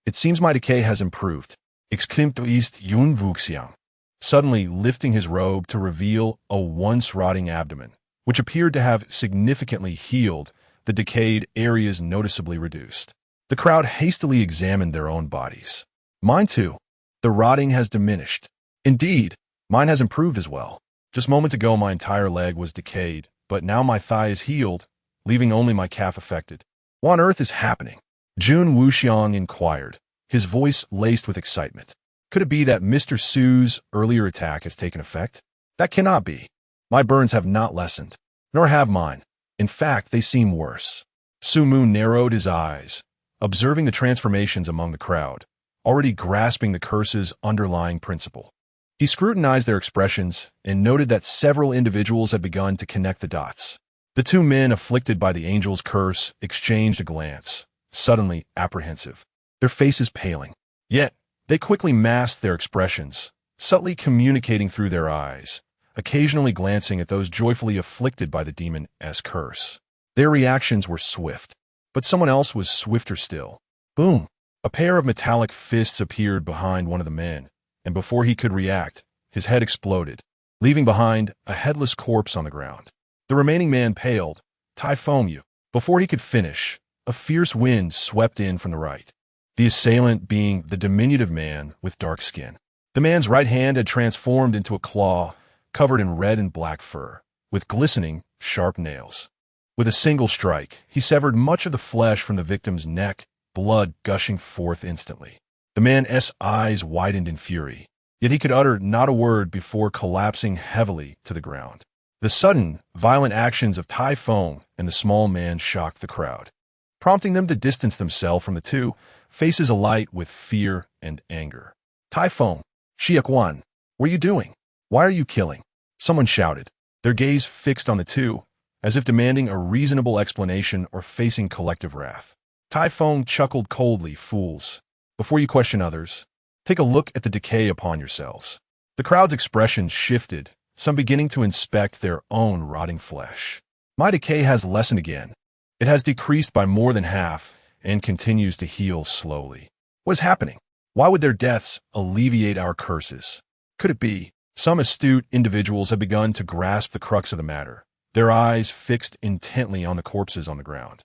It seems my decay has improved, exclaimed Yun Vuxiang, suddenly lifting his robe to reveal a once rotting abdomen, which appeared to have significantly healed, the decayed areas noticeably reduced. The crowd hastily examined their own bodies. Mine too. The rotting has diminished. Indeed, mine has improved as well. Just moments ago my entire leg was decayed, but now my thigh is healed, leaving only my calf affected. What on earth is happening? Jun Wuxiang inquired, his voice laced with excitement. Could it be that Mr. Su's earlier attack has taken effect? That cannot be. My burns have not lessened, nor have mine. In fact, they seem worse. Sumu narrowed his eyes, observing the transformations among the crowd, already grasping the curse's underlying principle. He scrutinized their expressions and noted that several individuals had begun to connect the dots. The two men afflicted by the angel's curse exchanged a glance, suddenly apprehensive, their faces paling. Yet, they quickly masked their expressions, subtly communicating through their eyes, occasionally glancing at those joyfully afflicted by the demon's curse. Their reactions were swift, but someone else was swifter still. Boom! A pair of metallic fists appeared behind one of the men, and before he could react, his head exploded, leaving behind a headless corpse on the ground. The remaining man paled. Typhoon you. Before he could finish, a fierce wind swept in from the right, the assailant being the diminutive man with dark skin. The man's right hand had transformed into a claw covered in red and black fur, with glistening, sharp nails. With a single strike, he severed much of the flesh from the victim's neck, blood gushing forth instantly. The man's eyes widened in fury, yet he could utter not a word before collapsing heavily to the ground. The sudden, violent actions of Typhoon and the small man shocked the crowd, prompting them to distance themselves from the two, faces alight with fear and anger. Typhoon, Xiaquan, what are you doing? Why are you killing? Someone shouted, their gaze fixed on the two, as if demanding a reasonable explanation or facing collective wrath. Typhoon chuckled coldly, fools. Before you question others, take a look at the decay upon yourselves. The crowd's expressions shifted, some beginning to inspect their own rotting flesh. My decay has lessened again. It has decreased by more than half and continues to heal slowly. What is happening? Why would their deaths alleviate our curses? Could it be? Some astute individuals have begun to grasp the crux of the matter, their eyes fixed intently on the corpses on the ground.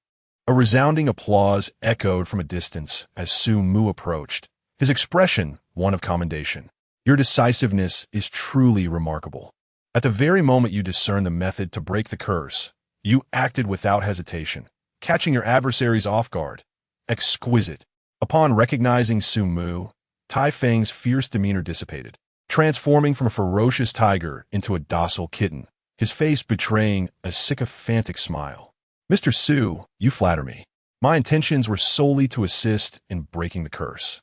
A resounding applause echoed from a distance as Sumu approached, his expression one of commendation. Your decisiveness is truly remarkable. At the very moment you discerned the method to break the curse, you acted without hesitation, catching your adversaries off guard. Exquisite. Upon recognizing Sumu, Tai Feng's fierce demeanor dissipated, transforming from a ferocious tiger into a docile kitten, his face betraying a sycophantic smile. Mr. Su, you flatter me. My intentions were solely to assist in breaking the curse.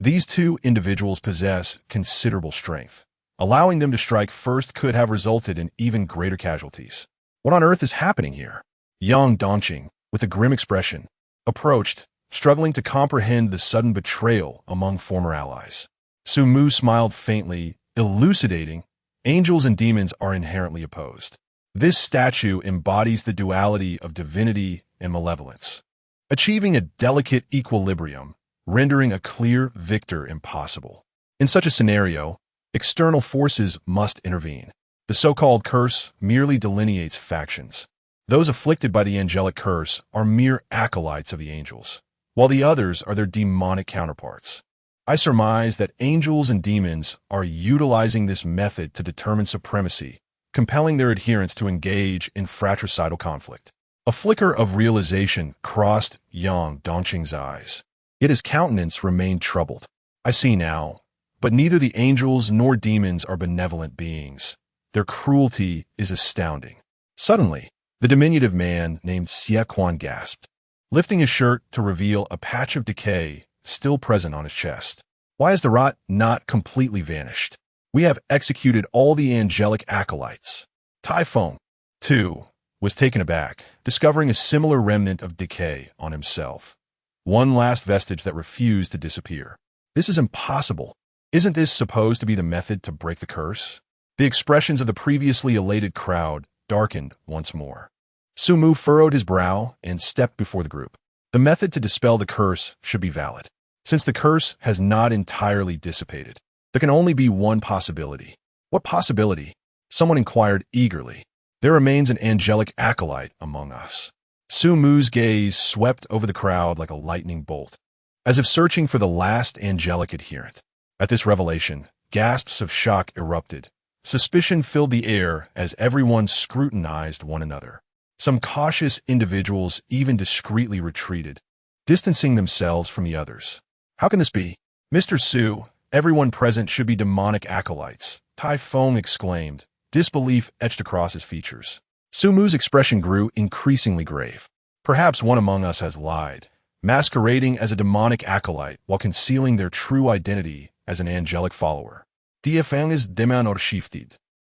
These two individuals possess considerable strength. Allowing them to strike first could have resulted in even greater casualties. What on earth is happening here? Yang Dongqing, with a grim expression, approached, struggling to comprehend the sudden betrayal among former allies. Sumu smiled faintly, elucidating, angels and demons are inherently opposed. This statue embodies the duality of divinity and malevolence, achieving a delicate equilibrium, rendering a clear victor impossible. In such a scenario, external forces must intervene. The so-called curse merely delineates factions. Those afflicted by the angelic curse are mere acolytes of the angels, while the others are their demonic counterparts. I surmise that angels and demons are utilizing this method to determine supremacy, compelling their adherents to engage in fratricidal conflict. A flicker of realization crossed Yang Dongqing's eyes, yet his countenance remained troubled. I see now, but neither the angels nor demons are benevolent beings. Their cruelty is astounding. Suddenly, the diminutive man named Xie Quan gasped, lifting his shirt to reveal a patch of decay still present on his chest. Why has the rot not completely vanished? We have executed all the angelic acolytes. Tai Feng, too, was taken aback, discovering a similar remnant of decay on himself. One last vestige that refused to disappear. This is impossible. Isn't this supposed to be the method to break the curse? The expressions of the previously elated crowd darkened once more. Sumu furrowed his brow and stepped before the group. The method to dispel the curse should be valid. Since the curse has not entirely dissipated, there can only be one possibility. What possibility? Someone inquired eagerly. There remains an angelic acolyte among us. Sumu's gaze swept over the crowd like a lightning bolt, as if searching for the last angelic adherent. At this revelation, gasps of shock erupted. Suspicion filled the air as everyone scrutinized one another. Some cautious individuals even discreetly retreated, distancing themselves from the others. How can this be? Mr. Su, everyone present should be demonic acolytes, Tai Feng exclaimed, disbelief etched across his features. Sumu's expression grew increasingly grave. Perhaps one among us has lied, masquerading as a demonic acolyte while concealing their true identity as an angelic follower. Die Feng is deman or shifted.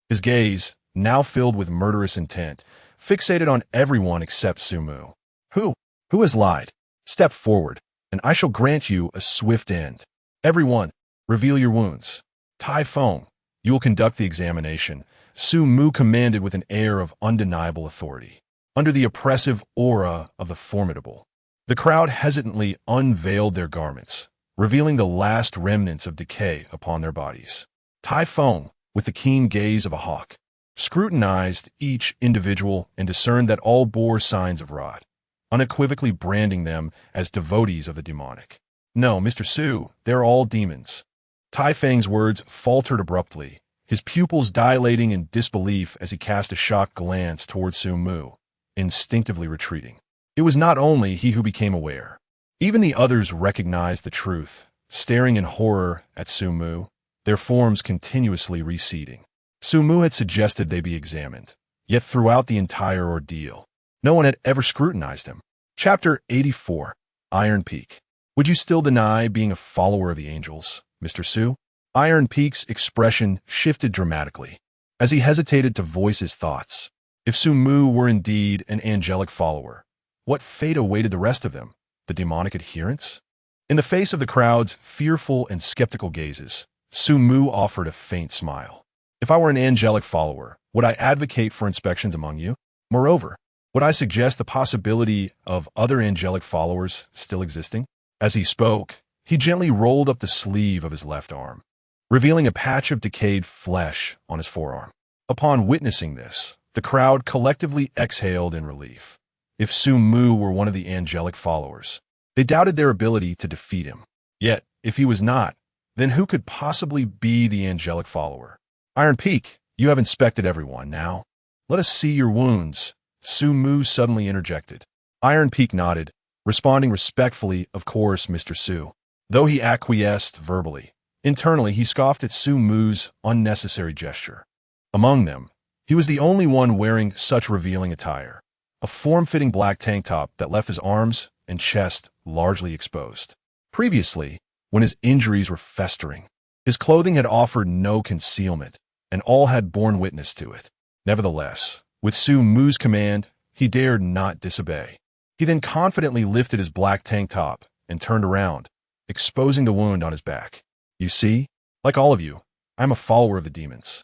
His gaze, now filled with murderous intent, fixated on everyone except Sumu. Who has lied? Step forward, and I shall grant you a swift end. Everyone, reveal your wounds. Tai Feng, you will conduct the examination, Sumu commanded with an air of undeniable authority. Under the oppressive aura of the formidable, the crowd hesitantly unveiled their garments, revealing the last remnants of decay upon their bodies. Tai Feng, with the keen gaze of a hawk, scrutinized each individual and discerned that all bore signs of rot, unequivocally branding them as devotees of the demonic. No, Mr. Su, they're all demons. Tai Feng's words faltered abruptly, his pupils dilating in disbelief as he cast a shocked glance toward Sumu, instinctively retreating. It was not only he who became aware. Even the others recognized the truth, staring in horror at Sumu, their forms continuously receding. Sumu had suggested they be examined, yet throughout the entire ordeal, no one had ever scrutinized him. Chapter 84, Iron Peak. Would you still deny being a follower of the angels, Mr. Su? Iron Peak's expression shifted dramatically, as he hesitated to voice his thoughts. If Sumu were indeed an angelic follower, what fate awaited the rest of them, the demonic adherents? In the face of the crowd's fearful and skeptical gazes, Sumu offered a faint smile. If I were an angelic follower, would I advocate for inspections among you? Moreover, would I suggest the possibility of other angelic followers still existing? As he spoke, he gently rolled up the sleeve of his left arm, revealing a patch of decayed flesh on his forearm. Upon witnessing this, the crowd collectively exhaled in relief. If Sumu were one of the angelic followers, they doubted their ability to defeat him. Yet, if he was not, then who could possibly be the angelic follower? Iron Peak, you have inspected everyone. Now, let us see your wounds, Sumu suddenly interjected. Iron Peak nodded, responding respectfully, of course, Mr. Su. Though he acquiesced verbally, internally he scoffed at Sumu's unnecessary gesture. Among them, he was the only one wearing such revealing attire, a form-fitting black tank top that left his arms and chest largely exposed. Previously, when his injuries were festering, his clothing had offered no concealment, and all had borne witness to it. Nevertheless, with Sumu's command, he dared not disobey. He then confidently lifted his black tank top and turned around, exposing the wound on his back. You see, Like all of you, I'm a follower of the demons.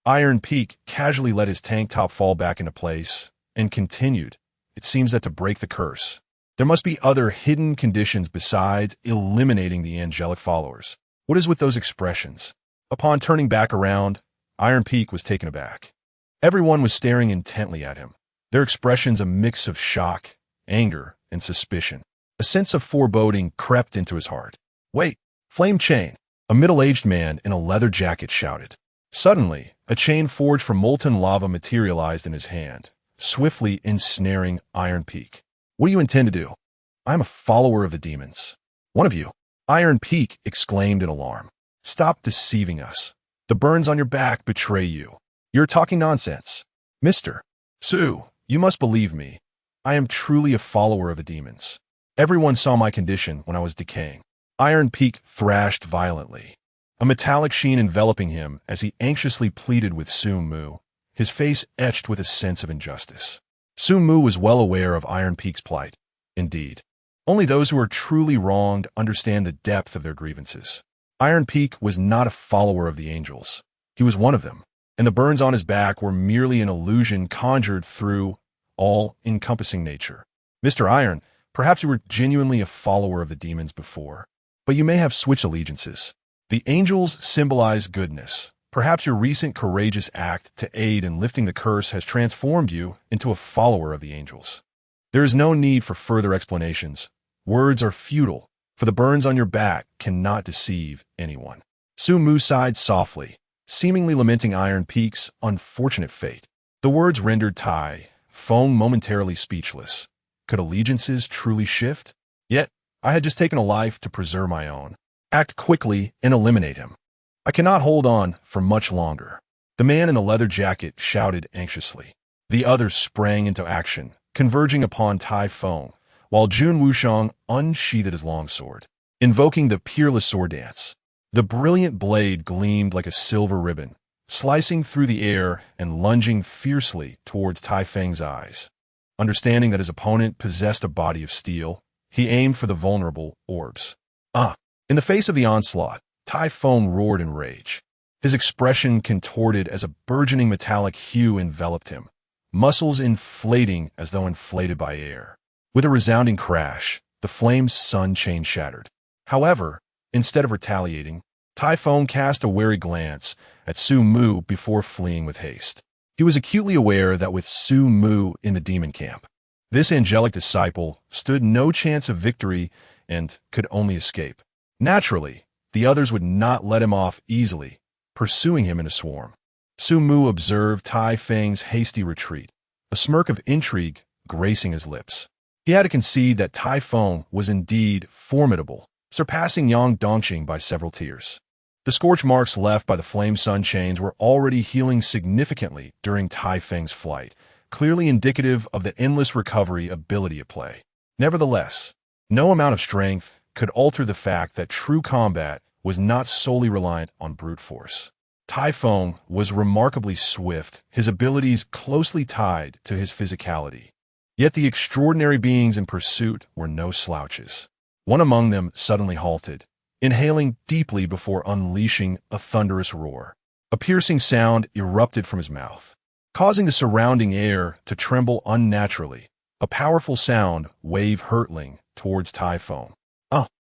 Iron Peak casually let his tank top fall back into place and continued. It seems that to break the curse, there must be other hidden conditions besides eliminating the angelic followers. What is with those expressions? Upon turning back around, Iron Peak was taken aback. Everyone was staring intently at him, their expressions a mix of shock, anger, and suspicion. A sense of foreboding crept into his heart. Wait, Flame Chain! A middle-aged man in a leather jacket shouted. Suddenly, a chain forged from molten lava materialized in his hand, swiftly ensnaring Iron Peak. What do you intend to do? I'm a follower of the demons. One of you. Iron Peak exclaimed in alarm. Stop deceiving us. The burns on your back betray you. You're talking nonsense. Mr. Sue, you must believe me. I am truly a follower of the demons. Everyone saw my condition when I was decaying. Iron Peak thrashed violently, a metallic sheen enveloping him as he anxiously pleaded with Sumu, his face etched with a sense of injustice. Sumu was well aware of Iron Peak's plight. Indeed, only those who are truly wronged understand the depth of their grievances. Iron Peak was not a follower of the angels. He was one of them, and the burns on his back were merely an illusion conjured through all-encompassing nature. Mr. Iron, perhaps you were genuinely a follower of the demons before, but you may have switched allegiances. The angels symbolize goodness. Perhaps your recent courageous act to aid in lifting the curse has transformed you into a follower of the angels. There is no need for further explanations. Words are futile, for the burns on your back cannot deceive anyone. Sumu sighed softly, seemingly lamenting Iron Peak's unfortunate fate. The words rendered Tai Feng momentarily speechless. Could allegiances truly shift? Yet, I had just taken a life to preserve my own. Act quickly and eliminate him. I cannot hold on for much longer. The man in the leather jacket shouted anxiously. The others sprang into action, converging upon Tai Feng, while Jun Wushang unsheathed his longsword, invoking the peerless sword dance. The brilliant blade gleamed like a silver ribbon, slicing through the air and lunging fiercely towards Tai Feng's eyes. Understanding that his opponent possessed a body of steel, he aimed for the vulnerable orbs. In the face of the onslaught, Tai Feng roared in rage. His expression contorted as a burgeoning metallic hue enveloped him, muscles inflating as though inflated by air. With a resounding crash, the flame's sun chain shattered. However, instead of retaliating, Tai Feng cast a wary glance at Sumu before fleeing with haste. He was acutely aware that with Sumu in the demon camp, this angelic disciple stood no chance of victory and could only escape. Naturally, the others would not let him off easily, pursuing him in a swarm. Sumu observed Tai Feng's hasty retreat, a smirk of intrigue gracing his lips. He had to concede that Tai Feng was indeed formidable, surpassing Yang Dongqing by several tiers. The scorch marks left by the flame sun chains were already healing significantly during Tai Feng's flight, clearly indicative of the endless recovery ability at play. Nevertheless, no amount of strength could alter the fact that true combat was not solely reliant on brute force. Tai Feng was remarkably swift, his abilities closely tied to his physicality. Yet the extraordinary beings in pursuit were no slouches. One among them suddenly halted, inhaling deeply before unleashing a thunderous roar. A piercing sound erupted from his mouth, causing the surrounding air to tremble unnaturally. A powerful sound waved hurtling towards Tai Feng.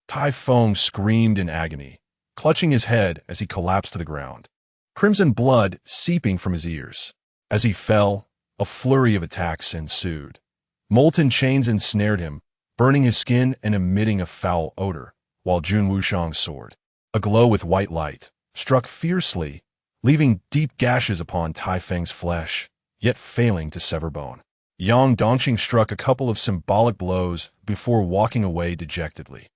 Tai Feng screamed in agony, clutching his head as he collapsed to the ground, crimson blood seeping from his ears. As he fell, a flurry of attacks ensued. Molten chains ensnared him, burning his skin and emitting a foul odor, while Jun Wushang's sword, aglow with white light, struck fiercely, leaving deep gashes upon Tai Feng's flesh, yet failing to sever bone. Yang Dongqing struck a couple of symbolic blows before walking away dejectedly,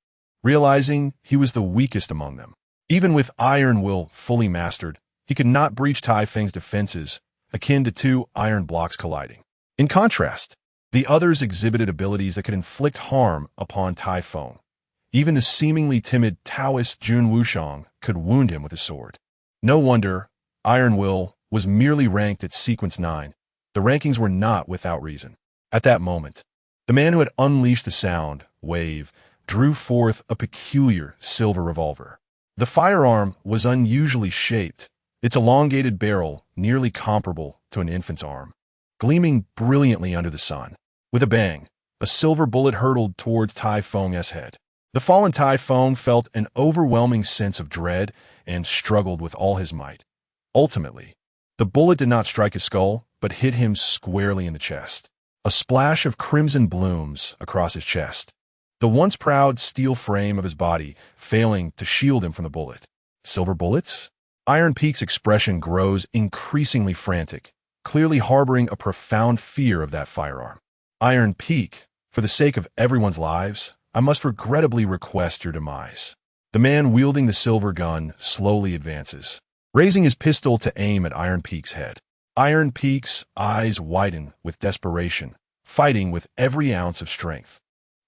realizing he was the weakest among them. Even with iron will fully mastered, he could not breach Tai Feng's defenses, akin to two iron blocks colliding. In contrast, the others exhibited abilities that could inflict harm upon Tai Feng. Even the seemingly timid Taoist Jun Wushang could wound him with a sword. No wonder Iron Will was merely ranked at Sequence 9. The rankings were not without reason. At that moment, the man who had unleashed the sound wave drew forth a peculiar silver revolver. The firearm was unusually shaped, its elongated barrel nearly comparable to an infant's arm, gleaming brilliantly under the sun. With a bang, a silver bullet hurtled towards Tai Feng's head. The fallen Tai Feng felt an overwhelming sense of dread and struggled with all his might. Ultimately, the bullet did not strike his skull, but hit him squarely in the chest. A splash of crimson blooms across his chest, the once proud steel frame of his body failing to shield him from the bullet. Silver bullets? Iron Peak's expression grows increasingly frantic, clearly harboring a profound fear of that firearm. Iron Peak, for the sake of everyone's lives, I must regrettably request your demise. The man wielding the silver gun slowly advances, raising his pistol to aim at Iron Peak's head. Iron Peak's eyes widen with desperation, fighting with every ounce of strength.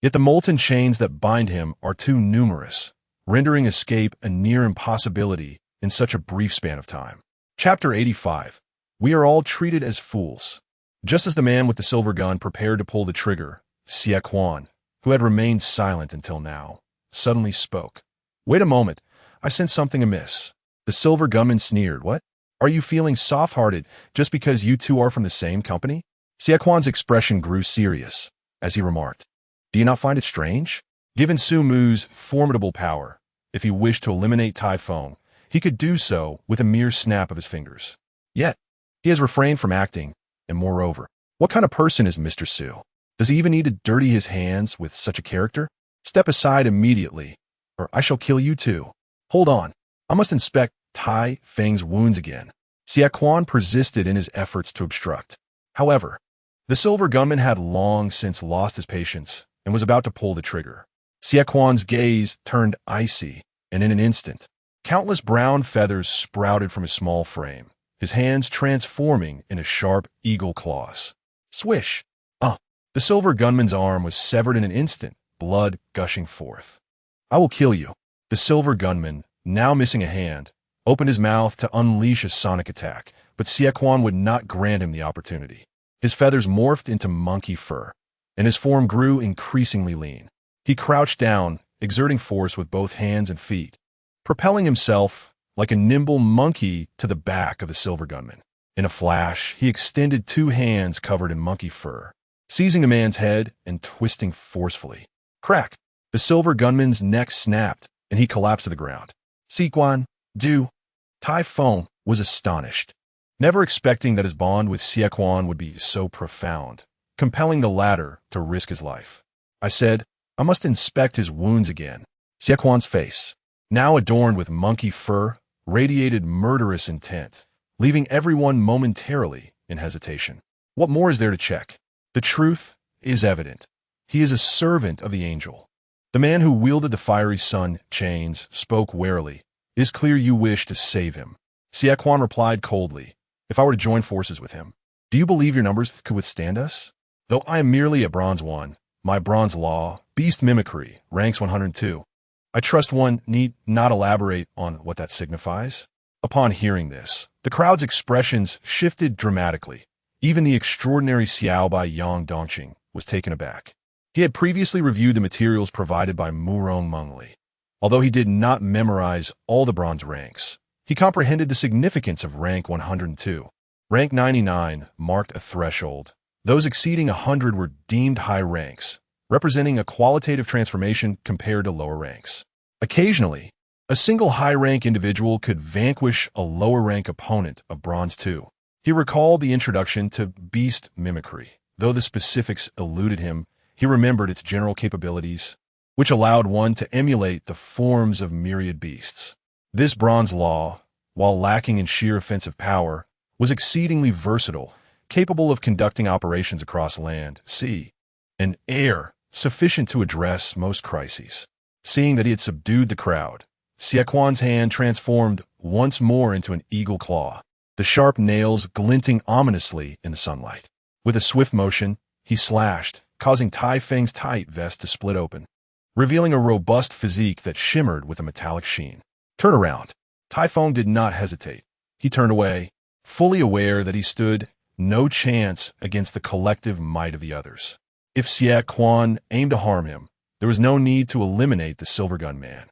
Yet the molten chains that bind him are too numerous, rendering escape a near impossibility in such a brief span of time. Chapter 85. We are all treated as fools. Just as the man with the silver gun prepared to pull the trigger, Xie Quan, who had remained silent until now, suddenly spoke. Wait a moment, I sense something amiss. The silver gunman sneered. What? Are you feeling soft-hearted just because you two are from the same company? Xie Quan's expression grew serious as he remarked. Do you not find it strange? Given Sumu's formidable power, if he wished to eliminate Tai Feng, he could do so with a mere snap of his fingers. Yet, he has refrained from acting, and moreover, what kind of person is Mr. Su? Does he even need to dirty his hands with such a character? Step aside immediately, or I shall kill you too. Hold on, I must inspect Tai Feng's wounds again. Xie Quan persisted in his efforts to obstruct. However, the silver gunman had long since lost his patience and was about to pull the trigger. Xie Quan's gaze turned icy, and in an instant, countless brown feathers sprouted from his small frame, his hands transforming into sharp eagle claws. Swish! The silver gunman's arm was severed in an instant, blood gushing forth. I will kill you. The silver gunman, now missing a hand, opened his mouth to unleash a sonic attack, but Xie Quan would not grant him the opportunity. His feathers morphed into monkey fur, and his form grew increasingly lean. He crouched down, exerting force with both hands and feet, propelling himself like a nimble monkey to the back of the silver gunman. In a flash, he extended two hands covered in monkey fur, seizing the man's head and twisting forcefully. Crack! The silver gunman's neck snapped, and he collapsed to the ground. Xie do. Tai Feng was astonished, never expecting that his bond with Xie Quan would be so profound, compelling the latter to risk his life. I said, I must inspect his wounds again. Xie Quan's face, now adorned with monkey fur, radiated murderous intent, leaving everyone momentarily in hesitation. What more is there to check? The truth is evident. He is a servant of the angel. The man who wielded the fiery sun chains spoke warily. It is clear you wish to save him. Xie Quan replied coldly. If I were to join forces with him, do you believe your numbers could withstand us? Though I am merely a bronze one, my bronze law, beast mimicry, ranks 102. I trust one need not elaborate on what that signifies. Upon hearing this, the crowd's expressions shifted dramatically. Even the extraordinary Xiao Bai Yang Dongqing was taken aback. He had previously reviewed the materials provided by Murong Mengli. Although he did not memorize all the bronze ranks, he comprehended the significance of rank 102. Rank 99 marked a threshold. Those exceeding 100 were deemed high ranks, representing a qualitative transformation compared to lower ranks. Occasionally, a single high-rank individual could vanquish a lower-rank opponent of Bronze 2. He recalled the introduction to beast mimicry. Though the specifics eluded him, he remembered its general capabilities, which allowed one to emulate the forms of myriad beasts. This bronze law, while lacking in sheer offensive power, was exceedingly versatile, capable of conducting operations across land, sea, and air, sufficient to address most crises. Seeing that he had subdued the crowd, Xie Quan's hand transformed once more into an eagle claw, the sharp nails glinting ominously in the sunlight. With a swift motion, he slashed, causing Tai Feng's tight vest to split open, revealing a robust physique that shimmered with a metallic sheen. Turn around. Tai Feng did not hesitate. He turned away, fully aware that he stood no chance against the collective might of the others. If Xie Quan aimed to harm him, there was no need to eliminate the Silver Gun Man.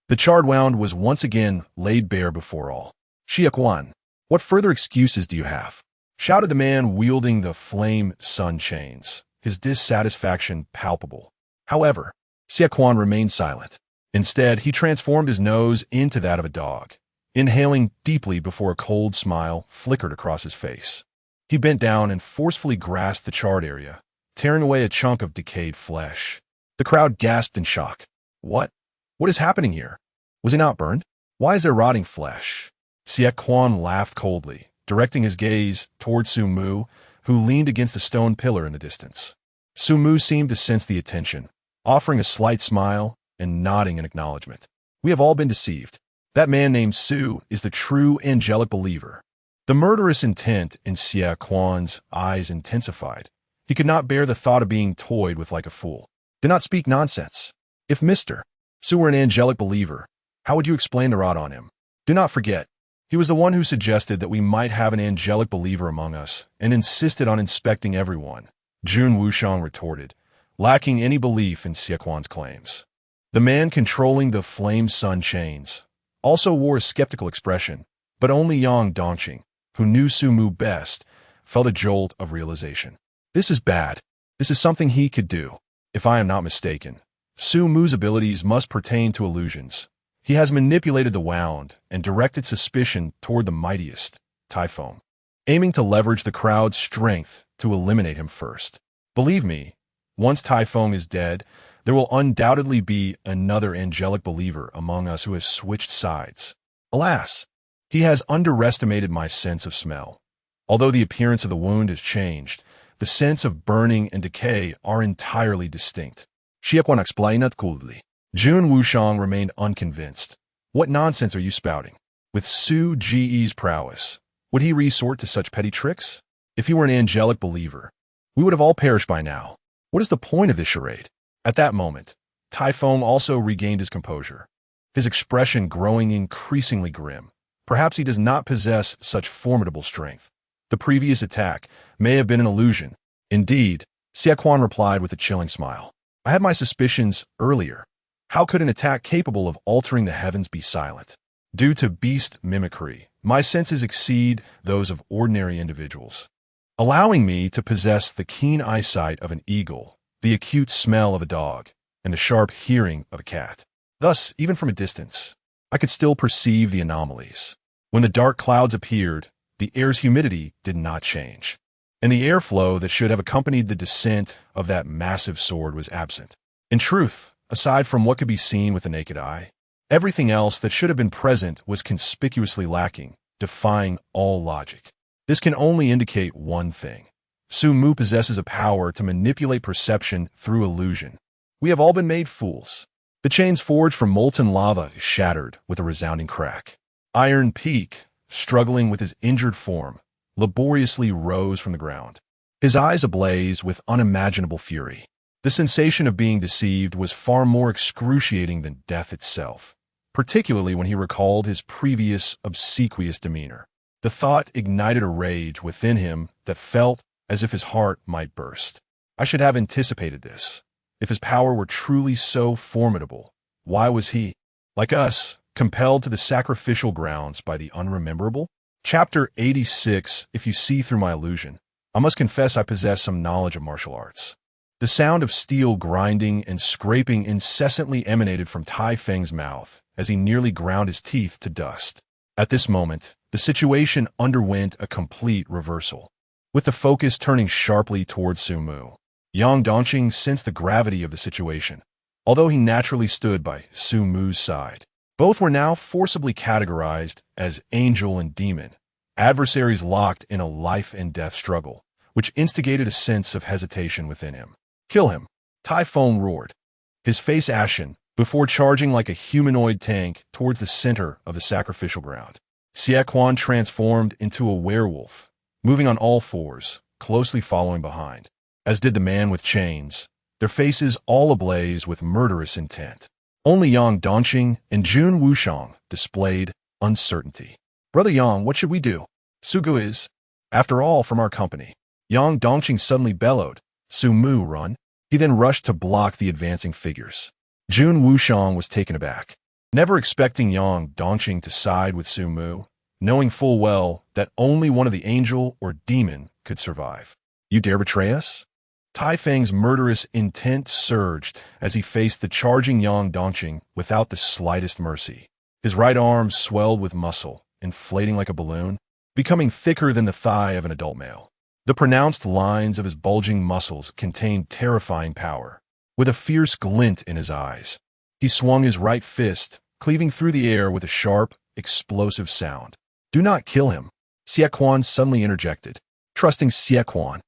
The charred wound was once again laid bare before all. Xie Quan, what further excuses do you have? Shouted the man wielding the flame sun chains, his dissatisfaction palpable. However, Xie Quan remained silent. Instead, he transformed his nose into that of a dog, inhaling deeply before a cold smile flickered across his face. He bent down and forcefully grasped the charred area, tearing away a chunk of decayed flesh. The crowd gasped in shock. What? What is happening here? Was he not burned? Why is there rotting flesh? Xie Quan laughed coldly, directing his gaze toward Sumu, who leaned against a stone pillar in the distance. Sumu seemed to sense the attention, offering a slight smile and nodding in acknowledgement. We have all been deceived. That man named Su is the true angelic believer. The murderous intent in Xie Quan's eyes intensified. He could not bear the thought of being toyed with like a fool. Do not speak nonsense. If Mr. Su were an angelic believer, how would you explain the rot on him? Do not forget, he was the one who suggested that we might have an angelic believer among us and insisted on inspecting everyone, Jun Wushang retorted, lacking any belief in Xie Quan's claims. The man controlling the flame sun chains also wore a skeptical expression, but only Yang Dongqing, who knew Sumu best, felt a jolt of realization. This is bad. This is something he could do. If I am not mistaken, Sumu's abilities must pertain to illusions. He has manipulated the wound and directed suspicion toward the mightiest, Typhoon, aiming to leverage the crowd's strength to eliminate him first. Believe me, once Typhoon is dead, there will undoubtedly be another angelic believer among us who has switched sides. Alas, he has underestimated my sense of smell. Although the appearance of the wound has changed, the sense of burning and decay are entirely distinct. Xie Quan explained coldly. Jun Wushang remained unconvinced. What nonsense are you spouting? With Su Ji's prowess, would he resort to such petty tricks? If he were an angelic believer, we would have all perished by now. What is the point of this charade? At that moment, Typhoon also regained his composure, his expression growing increasingly grim. Perhaps he does not possess such formidable strength. The previous attack may have been an illusion. Indeed, Xie Quan replied with a chilling smile. I had my suspicions earlier. How could an attack capable of altering the heavens be silent? Due to beast mimicry, my senses exceed those of ordinary individuals, allowing me to possess the keen eyesight of an eagle, the acute smell of a dog, and the sharp hearing of a cat. Thus, even from a distance, I could still perceive the anomalies. When the dark clouds appeared, the air's humidity did not change, and the airflow that should have accompanied the descent of that massive sword was absent. In truth, aside from what could be seen with the naked eye, everything else that should have been present was conspicuously lacking, defying all logic. This can only indicate one thing. Sumu possesses a power to manipulate perception through illusion. We have all been made fools. The chains forged from molten lava shattered with a resounding crack. Iron Peak, struggling with his injured form, laboriously rose from the ground, his eyes ablaze with unimaginable fury. The sensation of being deceived was far more excruciating than death itself, particularly when he recalled his previous obsequious demeanor. The thought ignited a rage within him that felt as if his heart might burst. I should have anticipated this. If his power were truly so formidable, why was he, like us, compelled to the sacrificial grounds by the unrememberable? Chapter 86. If you see through my illusion, I must confess I possess some knowledge of martial arts. The sound of steel grinding and scraping incessantly emanated from Tai Feng's mouth as he nearly ground his teeth to dust. At this moment, the situation underwent a complete reversal, with the focus turning sharply towards Sumu. Yang Dongqing sensed the gravity of the situation, although he naturally stood by Sumu's side. Both were now forcibly categorized as angel and demon, adversaries locked in a life-and-death struggle, which instigated a sense of hesitation within him. Kill him, Typhoon roared, his face ashen, before charging like a humanoid tank towards the center of the sacrificial ground. Xie Quan transformed into a werewolf, moving on all fours, closely following behind, as did the man with chains, their faces all ablaze with murderous intent. Only Yang Dongqing and Jun Wushang displayed uncertainty. Brother Yang, what should we do? Sugu is, after all, from our company. Yang Dongqing suddenly bellowed, Sumu, run. He then rushed to block the advancing figures. Jun Wushang was taken aback. Never expecting Yang Dongqing to side with Sumu, knowing full well that only one of the angel or demon could survive. You dare betray us? Tai Feng's murderous intent surged as he faced the charging Yang Dongqing without the slightest mercy. His right arm swelled with muscle, inflating like a balloon, becoming thicker than the thigh of an adult male. The pronounced lines of his bulging muscles contained terrifying power. With a fierce glint in his eyes, he swung his right fist, cleaving through the air with a sharp, explosive sound. "Do not kill him," Xie Quan suddenly interjected. Trusting Xie Quan,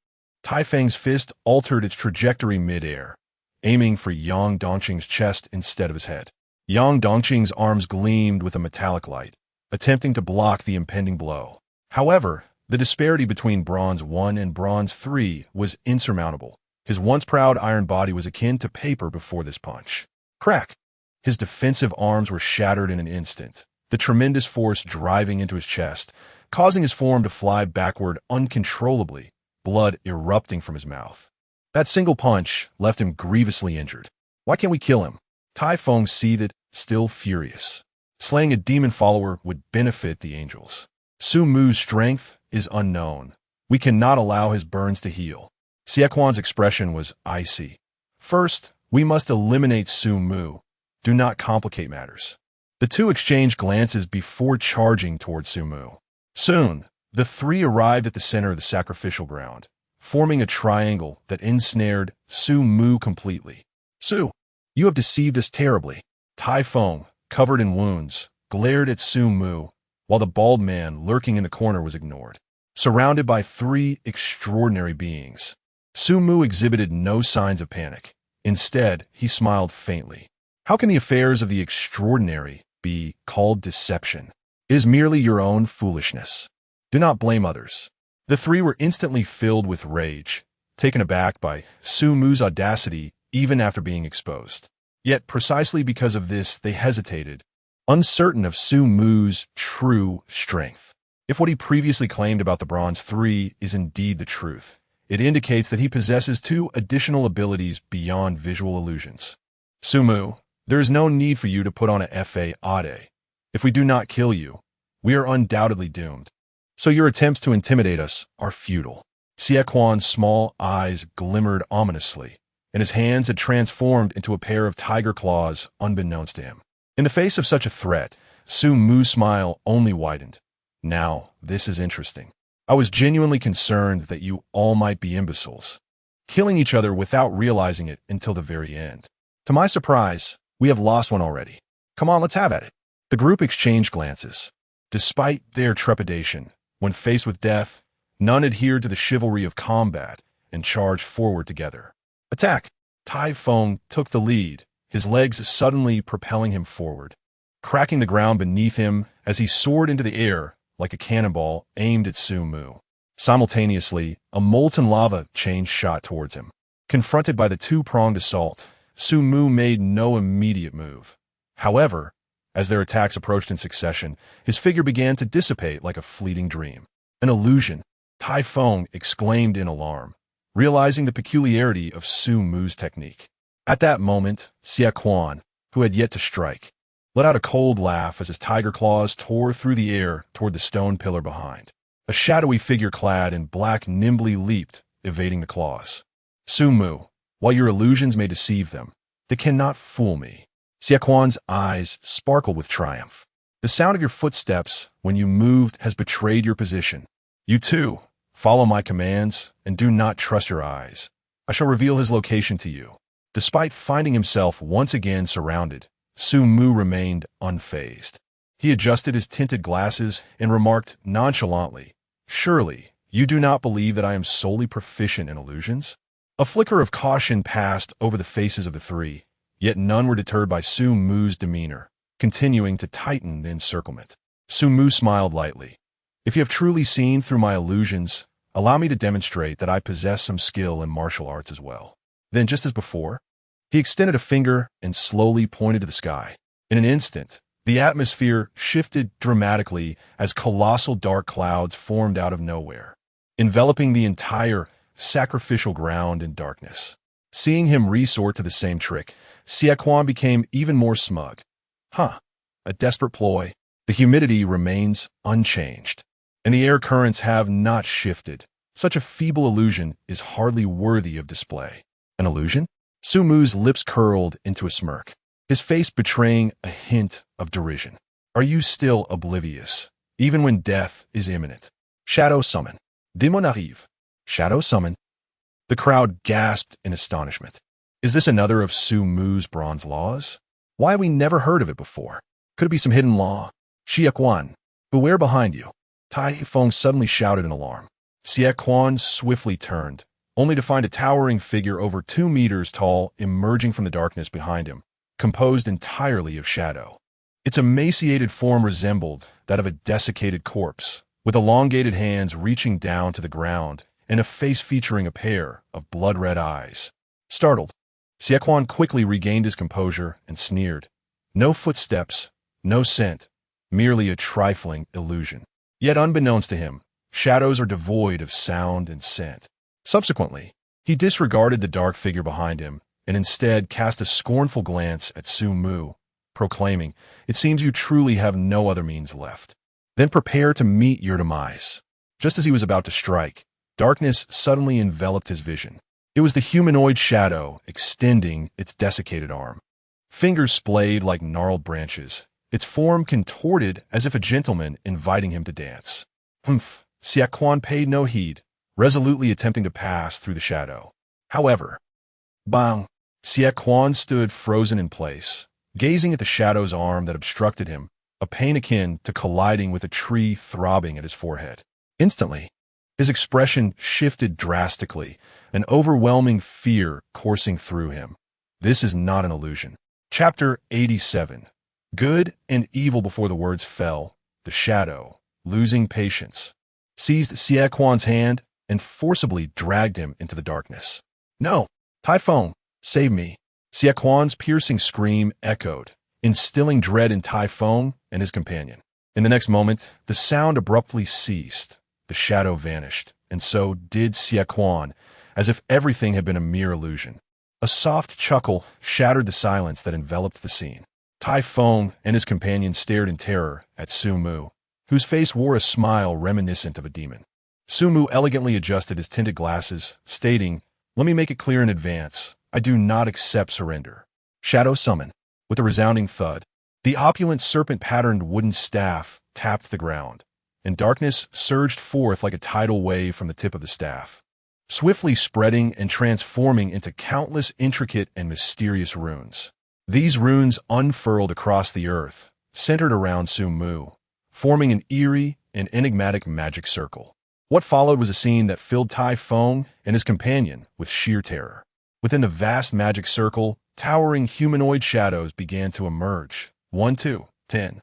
Tai Feng's fist altered its trajectory mid-air, aiming for Yang Dongqing's chest instead of his head. Yang Dongqing's arms gleamed with a metallic light, attempting to block the impending blow. However, the disparity between Bronze 1 and Bronze 3 was insurmountable. His once proud iron body was akin to paper before this punch. Crack! His defensive arms were shattered in an instant, the tremendous force driving into his chest, causing his form to fly backward uncontrollably, blood erupting from his mouth. That single punch left him grievously injured. Why can't we kill him? Tai Feng seethed, still furious. Slaying a demon follower would benefit the angels. Sumu's strength is unknown. We cannot allow his burns to heal. Xie Quan's expression was icy. First, we must eliminate Sumu. Do not complicate matters. The two exchanged glances before charging toward Sumu. Soon, the three arrived at the center of the sacrificial ground, forming a triangle that ensnared Sumu completely. "Su, you have deceived us terribly." Tai Feng, covered in wounds, glared at Sumu, while the bald man lurking in the corner was ignored. Surrounded by three extraordinary beings, Sumu exhibited no signs of panic. Instead, he smiled faintly. How can the affairs of the extraordinary be called deception? It is merely your own foolishness. Do not blame others. The three were instantly filled with rage, taken aback by Sumu's audacity even after being exposed. Yet precisely because of this, they hesitated, uncertain of Sumu's true strength. If what he previously claimed about the Bronze 3 is indeed the truth, it indicates that he possesses two additional abilities beyond visual illusions. "Sumu, there is no need for you to put on a fade. If we do not kill you, we are undoubtedly doomed. So your attempts to intimidate us are futile." Xie Quan's small eyes glimmered ominously, and his hands had transformed into a pair of tiger claws unbeknownst to him. In the face of such a threat, Sumu's smile only widened. "Now, this is interesting. I was genuinely concerned that you all might be imbeciles, killing each other without realizing it until the very end. To my surprise, we have lost one already. Come on, let's have at it." The group exchanged glances. Despite their trepidation, when faced with death, none adhered to the chivalry of combat and charged forward together. "Attack!" Tai Feng took the lead, his legs suddenly propelling him forward, cracking the ground beneath him as he soared into the air like a cannonball aimed at Sumu. Simultaneously, a molten lava chain shot towards him. Confronted by the two-pronged assault, Sumu made no immediate move. However, as their attacks approached in succession, his figure began to dissipate like a fleeting dream. "An illusion," Tai Feng exclaimed in alarm, realizing the peculiarity of Sumu's technique. At that moment, Xie Quan, who had yet to strike, let out a cold laugh as his tiger claws tore through the air toward the stone pillar behind. A shadowy figure clad in black nimbly leaped, evading the claws. "Sumu, while your illusions may deceive them, they cannot fool me." Xie Quan's eyes sparkled with triumph. "The sound of your footsteps when you moved has betrayed your position. You too, follow my commands and do not trust your eyes. I shall reveal his location to you." Despite finding himself once again surrounded, Sumu remained unfazed. He adjusted his tinted glasses and remarked nonchalantly, "Surely, you do not believe that I am solely proficient in illusions?" A flicker of caution passed over the faces of the three, yet none were deterred by Sumu's demeanor, continuing to tighten the encirclement. Sumu smiled lightly. "If you have truly seen through my illusions, allow me to demonstrate that I possess some skill in martial arts as well." Then, just as before, he extended a finger and slowly pointed to the sky. In an instant, the atmosphere shifted dramatically as colossal dark clouds formed out of nowhere, enveloping the entire sacrificial ground in darkness. Seeing him resort to the same trick, Xie Quan became even more smug. "Huh, a desperate ploy. The humidity remains unchanged, and the air currents have not shifted. Such a feeble illusion is hardly worthy of display. An illusion? Sumu's lips curled into a smirk, his face betraying a hint of derision. Are you still oblivious, even when death is imminent? Shadow summon. Demon arrive. Shadow summon. The crowd gasped in astonishment. Is this another of Sumu's bronze laws? Why have we never heard of it before? Could it be some hidden law? Xie Quan, beware behind you. Tai Feng suddenly shouted in alarm. Xie Quan swiftly turned, only to find a towering figure over 2 meters tall emerging from the darkness behind him, composed entirely of shadow. Its emaciated form resembled that of a desiccated corpse, with elongated hands reaching down to the ground and a face featuring a pair of blood-red eyes. Startled, Xie Quan quickly regained his composure and sneered. No footsteps, no scent, merely a trifling illusion. Yet unbeknownst to him, shadows are devoid of sound and scent. Subsequently, he disregarded the dark figure behind him and instead cast a scornful glance at Sumu, proclaiming, "It seems you truly have no other means left. Then prepare to meet your demise." Just as he was about to strike, darkness suddenly enveloped his vision. It was the humanoid shadow extending its desiccated arm. Fingers splayed like gnarled branches, its form contorted as if a gentleman inviting him to dance. Humph! Xie Quan paid no heed, resolutely attempting to pass through the shadow. However, bang! Xie Quan stood frozen in place, gazing at the shadow's arm that obstructed him, a pain akin to colliding with a tree throbbing at his forehead. Instantly, his expression shifted drastically, an overwhelming fear coursing through him. This is not an illusion. Chapter 87. Good and evil. Before the words fell, the shadow, losing patience, seized Xie Quan's hand and forcibly dragged him into the darkness. "No! Tai Feng, save me!" Xie Quan's piercing scream echoed, instilling dread in Tai Feng and his companion. In the next moment, the sound abruptly ceased, the shadow vanished, and so did Xie Quan, as if everything had been a mere illusion. A soft chuckle shattered the silence that enveloped the scene. Tai Feng and his companion stared in terror at Sumu, whose face wore a smile reminiscent of a demon. Sumu elegantly adjusted his tinted glasses, stating, "Let me make it clear in advance, I do not accept surrender." Shadow summon. With a resounding thud, the opulent serpent-patterned wooden staff tapped the ground, and darkness surged forth like a tidal wave from the tip of the staff, swiftly spreading and transforming into countless intricate and mysterious runes. These runes unfurled across the earth, centered around Sumu, forming an eerie and enigmatic magic circle. What followed was a scene that filled Tai Feng and his companion with sheer terror. Within the vast magic circle, towering humanoid shadows began to emerge. 1, 2, 10.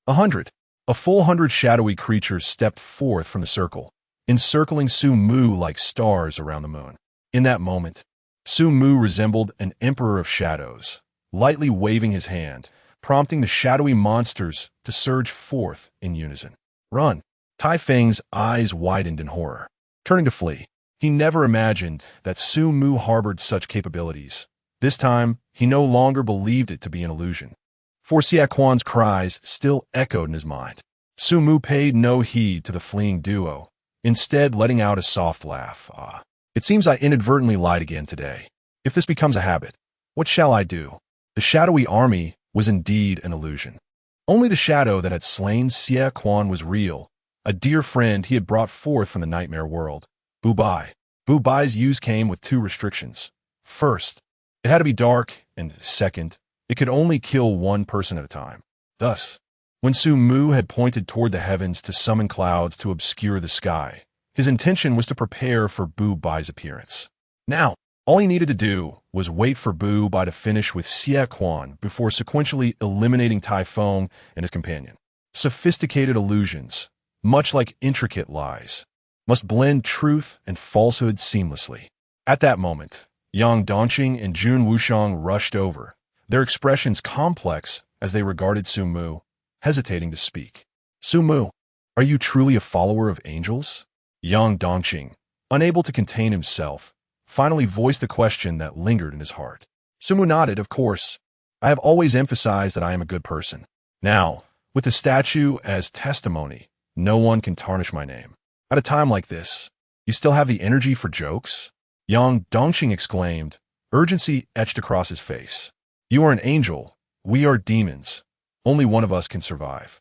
100. A full 100 shadowy creatures stepped forth from the circle, encircling Sumu like stars around the moon. In that moment, Sumu resembled an emperor of shadows, lightly waving his hand, prompting the shadowy monsters to surge forth in unison. "Run!" Tai Feng's eyes widened in horror, turning to flee. He never imagined that Sumu harbored such capabilities. This time, he no longer believed it to be an illusion, for Xie Quan's cries still echoed in his mind. Sumu paid no heed to the fleeing duo, instead letting out a soft laugh. It seems I inadvertently lied again today. If this becomes a habit, what shall I do?" The shadowy army was indeed an illusion. Only the shadow that had slain Xie Quan was real, a dear friend he had brought forth from the nightmare world. Bu Bai. Bu Bai's use came with 2 restrictions. First, it had to be dark, and second, it could only kill 1 person at a time. Thus, when Sumu had pointed toward the heavens to summon clouds to obscure the sky, his intention was to prepare for Bu Bai's appearance. Now, all he needed to do was wait for Bu Bai to finish with Xie Quan before sequentially eliminating Tai Feng and his companion. Sophisticated illusions, much like intricate lies, must blend truth and falsehood seamlessly. At that moment, Yang Dongqing and Jun Wushang rushed over, their expressions complex as they regarded Sumu, hesitating to speak. "Sumu, are you truly a follower of angels?" Yang Dongqing, unable to contain himself, finally voiced the question that lingered in his heart. Sumu nodded. "Of course. I have always emphasized that I am a good person." Now, with the statue as testimony, no one can tarnish my name. At a time like this, you still have the energy for jokes? Yang Dongqing exclaimed, urgency etched across his face. You are an angel. We are demons. Only one of us can survive.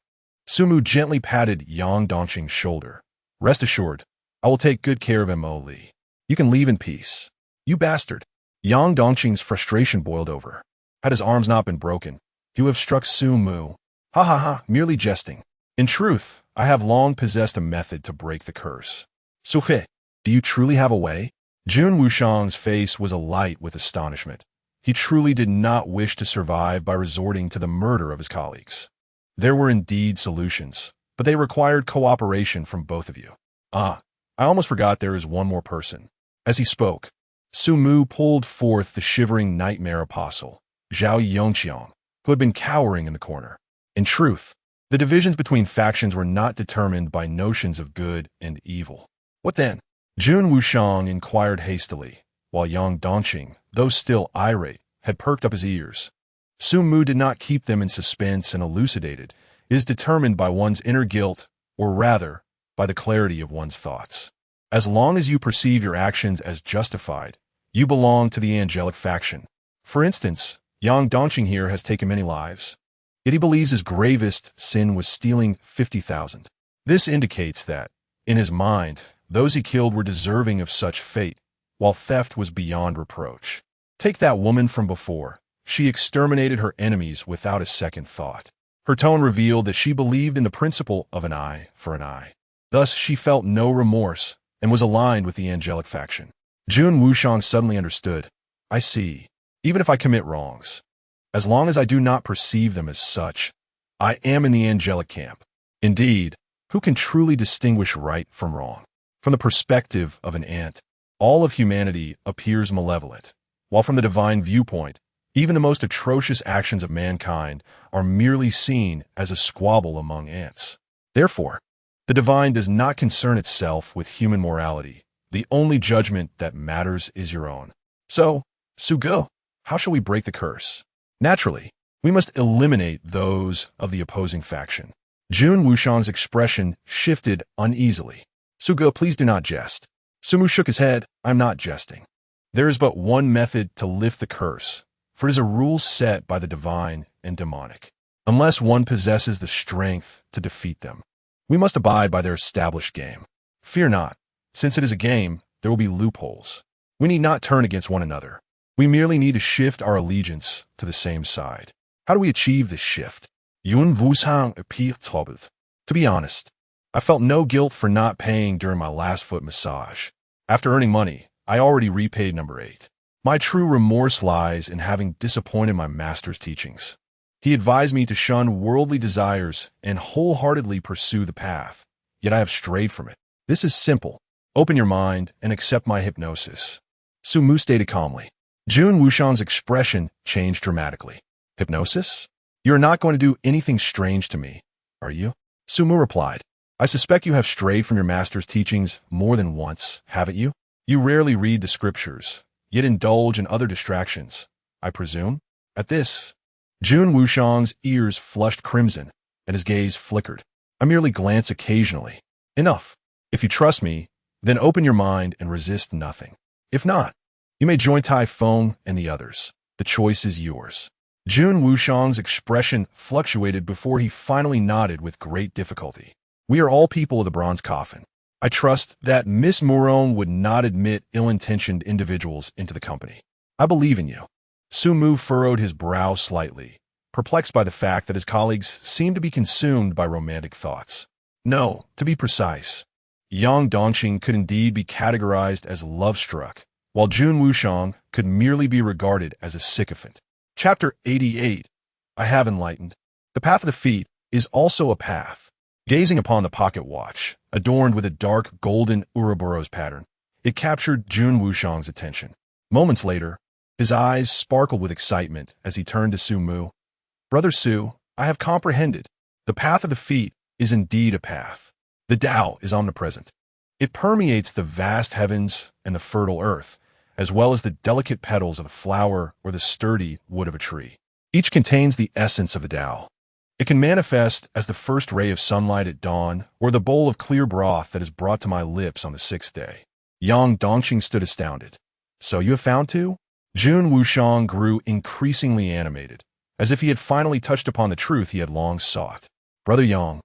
Sumu gently patted Yang Dongqing's shoulder. Rest assured, I will take good care of Mo Li. You can leave in peace. You bastard. Yang Dongqing's frustration boiled over. Had his arms not been broken, he would have struck Sumu. Ha ha ha, merely jesting. In truth, I have long possessed a method to break the curse. Suhe, do you truly have a way? Jun Wushang's face was alight with astonishment. He truly did not wish to survive by resorting to the murder of his colleagues. There were indeed solutions, but they required cooperation from both of you. Ah, I almost forgot there is one more person. As he spoke, Sumu pulled forth the shivering nightmare apostle, Zhao Yongqiang, who had been cowering in the corner. In truth, the divisions between factions were not determined by notions of good and evil. What then? Jun Wushang inquired hastily, while Yang Dongqing, though still irate, had perked up his ears. Sumu did not keep them in suspense and elucidated. It is determined by one's inner guilt, or rather, by the clarity of one's thoughts. As long as you perceive your actions as justified, you belong to the angelic faction. For instance, Yang Dongqing here has taken many lives. Yet he believes his gravest sin was stealing 50,000. This indicates that, in his mind, those he killed were deserving of such fate, while theft was beyond reproach. Take that woman from before. She exterminated her enemies without a second thought. Her tone revealed that she believed in the principle of an eye for an eye. Thus, she felt no remorse and was aligned with the angelic faction. Jun Wushang suddenly understood. I see. Even if I commit wrongs, as long as I do not perceive them as such, I am in the angelic camp. Indeed, who can truly distinguish right from wrong? From the perspective of an ant, all of humanity appears malevolent, while from the divine viewpoint, even the most atrocious actions of mankind are merely seen as a squabble among ants. Therefore, the divine does not concern itself with human morality. The only judgment that matters is your own. So, Sugo, how shall we break the curse? Naturally, we must eliminate those of the opposing faction. Jun Wushang's expression shifted uneasily. Sugo, please do not jest. Sumu shook his head. I'm not jesting. There is but one method to lift the curse, for it is a rule set by the divine and demonic. Unless one possesses the strength to defeat them, we must abide by their established game. Fear not. Since it is a game, there will be loopholes. We need not turn against one another. We merely need to shift our allegiance to the same side. How do we achieve this shift? Yun Wushang appeared troubled. To be honest, I felt no guilt for not paying during my last foot massage. After earning money, I already repaid number 8. My true remorse lies in having disappointed my master's teachings. He advised me to shun worldly desires and wholeheartedly pursue the path, yet I have strayed from it. This is simple. Open your mind and accept my hypnosis. Sumu stated calmly. Jun Wushang's expression changed dramatically. Hypnosis? You are not going to do anything strange to me, are you? Sumu replied. I suspect you have strayed from your master's teachings more than once, haven't you? You rarely read the scriptures, yet indulge in other distractions, I presume? At this, Jun Wushang's ears flushed crimson, and his gaze flickered. I merely glance occasionally. Enough. If you trust me, then open your mind and resist nothing. If not, you may join Typhon and the others. The choice is yours. Jun Wushang's expression fluctuated before he finally nodded with great difficulty. We are all people of the bronze coffin. I trust that Miss Moron would not admit ill-intentioned individuals into the company. I believe in you. Sumu furrowed his brow slightly, perplexed by the fact that his colleagues seemed to be consumed by romantic thoughts. No, to be precise, Yang Dongqing could indeed be categorized as love-struck, while Jun Wushang could merely be regarded as a sycophant. Chapter 88. I have enlightened. The path of the feet is also a path. Gazing upon the pocket watch, adorned with a dark golden Ouroboros pattern, it captured Jun Wushang's attention. Moments later, his eyes sparkled with excitement as he turned to Sumu. Brother Su, I have comprehended. The path of the feet is indeed a path. The Tao is omnipresent. It permeates the vast heavens and the fertile earth, as well as the delicate petals of a flower or the sturdy wood of a tree. Each contains the essence of the Tao. It can manifest as the first ray of sunlight at dawn or the bowl of clear broth that is brought to my lips on the sixth day. Yang Dongqing stood astounded. So you have found two? Jun Wushang grew increasingly animated, as if he had finally touched upon the truth he had long sought. Brother Yang,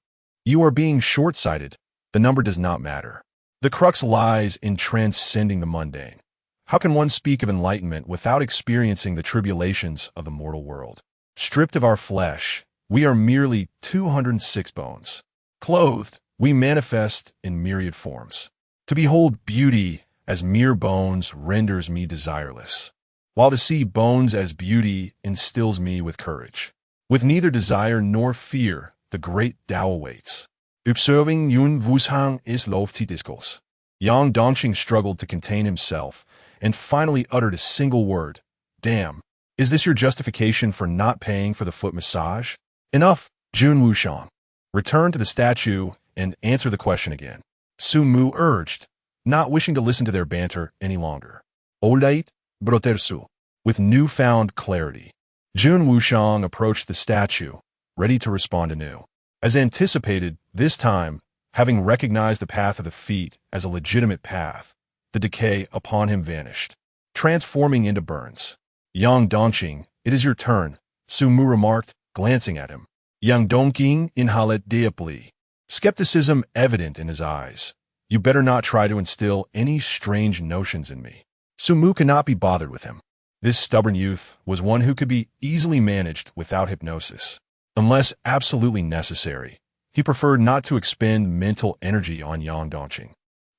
you are being short-sighted. The number does not matter. The crux lies in transcending the mundane. How can one speak of enlightenment without experiencing the tribulations of the mortal world? Stripped of our flesh, we are merely 206 bones. Clothed, we manifest in myriad forms. To behold beauty as mere bones renders me desireless, while to see bones as beauty instills me with courage. With neither desire nor fear, the great Tao awaits. Observing Yun Wushang is lofty discourse. Yang Dongqing struggled to contain himself and finally uttered a single word. Damn, is this your justification for not paying for the foot massage? Enough, Jun Wushang. Return to the statue and answer the question again. Sumu urged, not wishing to listen to their banter any longer. Olait, brotersu. With newfound clarity, Jun Wushang approached the statue, ready to respond anew. As anticipated, this time, having recognized the path of the feet as a legitimate path, the decay upon him vanished, transforming into burns. Yang Dongqing, it is your turn, Sumu remarked, glancing at him. Yang Dongqing inhaled deeply, skepticism evident in his eyes. You better not try to instill any strange notions in me. Sumu could not be bothered with him. This stubborn youth was one who could be easily managed without hypnosis. Unless absolutely necessary, he preferred not to expend mental energy on Yang Dongqing,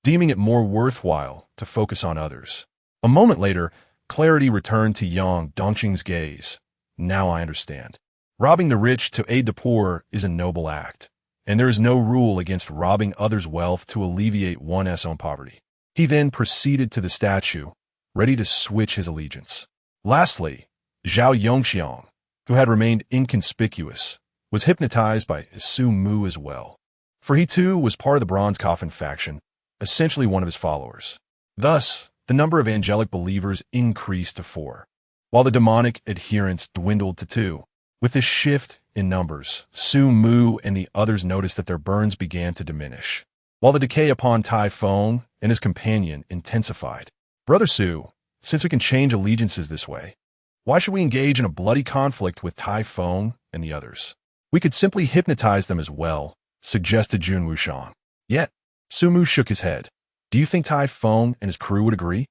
deeming it more worthwhile to focus on others. A moment later, clarity returned to Yang Dongqing's gaze. Now I understand. Robbing the rich to aid the poor is a noble act, and there is no rule against robbing others' wealth to alleviate one's own poverty. He then proceeded to the statue, ready to switch his allegiance. Lastly, Zhao Yongxiang, who had remained inconspicuous, was hypnotized by Sumu as well, for he too was part of the Bronze Coffin faction, essentially one of his followers. Thus, the number of angelic believers increased to 4, while the demonic adherents dwindled to 2. With this shift in numbers, Sumu and the others noticed that their burns began to diminish, while the decay upon Tai Feng and his companion intensified. Brother Su, since we can change allegiances this way, why should we engage in a bloody conflict with Tai Feng and the others? We could simply hypnotize them as well, suggested Jun Wushang. Yet, Sumu shook his head. Do you think Tai Feng and his crew would agree?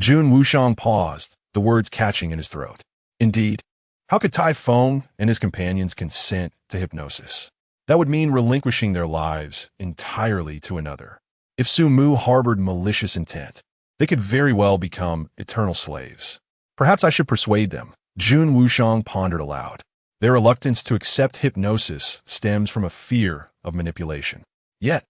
Jun Wushang paused, the words catching in his throat. Indeed, how could Tai Feng and his companions consent to hypnosis? That would mean relinquishing their lives entirely to another. If Sumu harbored malicious intent, they could very well become eternal slaves. Perhaps I should persuade them, Jun Wushang pondered aloud. Their reluctance to accept hypnosis stems from a fear of manipulation. Yet,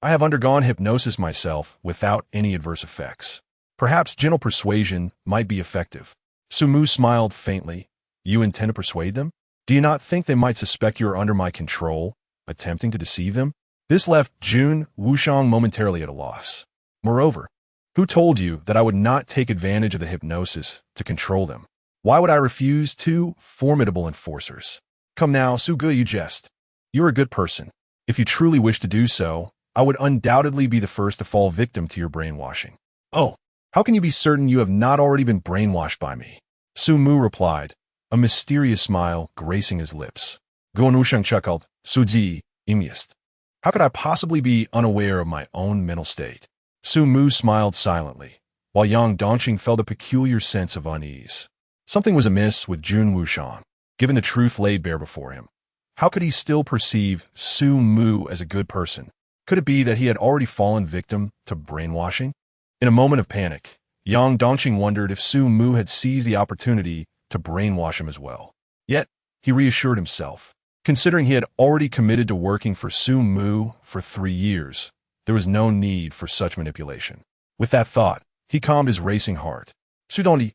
I have undergone hypnosis myself without any adverse effects. Perhaps gentle persuasion might be effective. Sumu smiled faintly. You intend to persuade them? Do you not think they might suspect you are under my control, attempting to deceive them? This left Jun Wushang momentarily at a loss. Moreover, who told you that I would not take advantage of the hypnosis to control them? Why would I refuse two formidable enforcers? Come now, Sugu, you jest. You're a good person. If you truly wish to do so, I would undoubtedly be the first to fall victim to your brainwashing. Oh, how can you be certain you have not already been brainwashed by me? Sumu replied, a mysterious smile gracing his lips. Gonushang chuckled, Suji, imiest. How could I possibly be unaware of my own mental state? Sumu smiled silently, while Yang Dongqing felt a peculiar sense of unease. Something was amiss with Jun Wushang, given the truth laid bare before him. How could he still perceive Sumu as a good person? Could it be that he had already fallen victim to brainwashing? In a moment of panic, Yang Dongqing wondered if Sumu had seized the opportunity to brainwash him as well. Yet, he reassured himself. Considering he had already committed to working for Sumu for 3 years, there was no need for such manipulation. With that thought, he calmed his racing heart. Sudonli,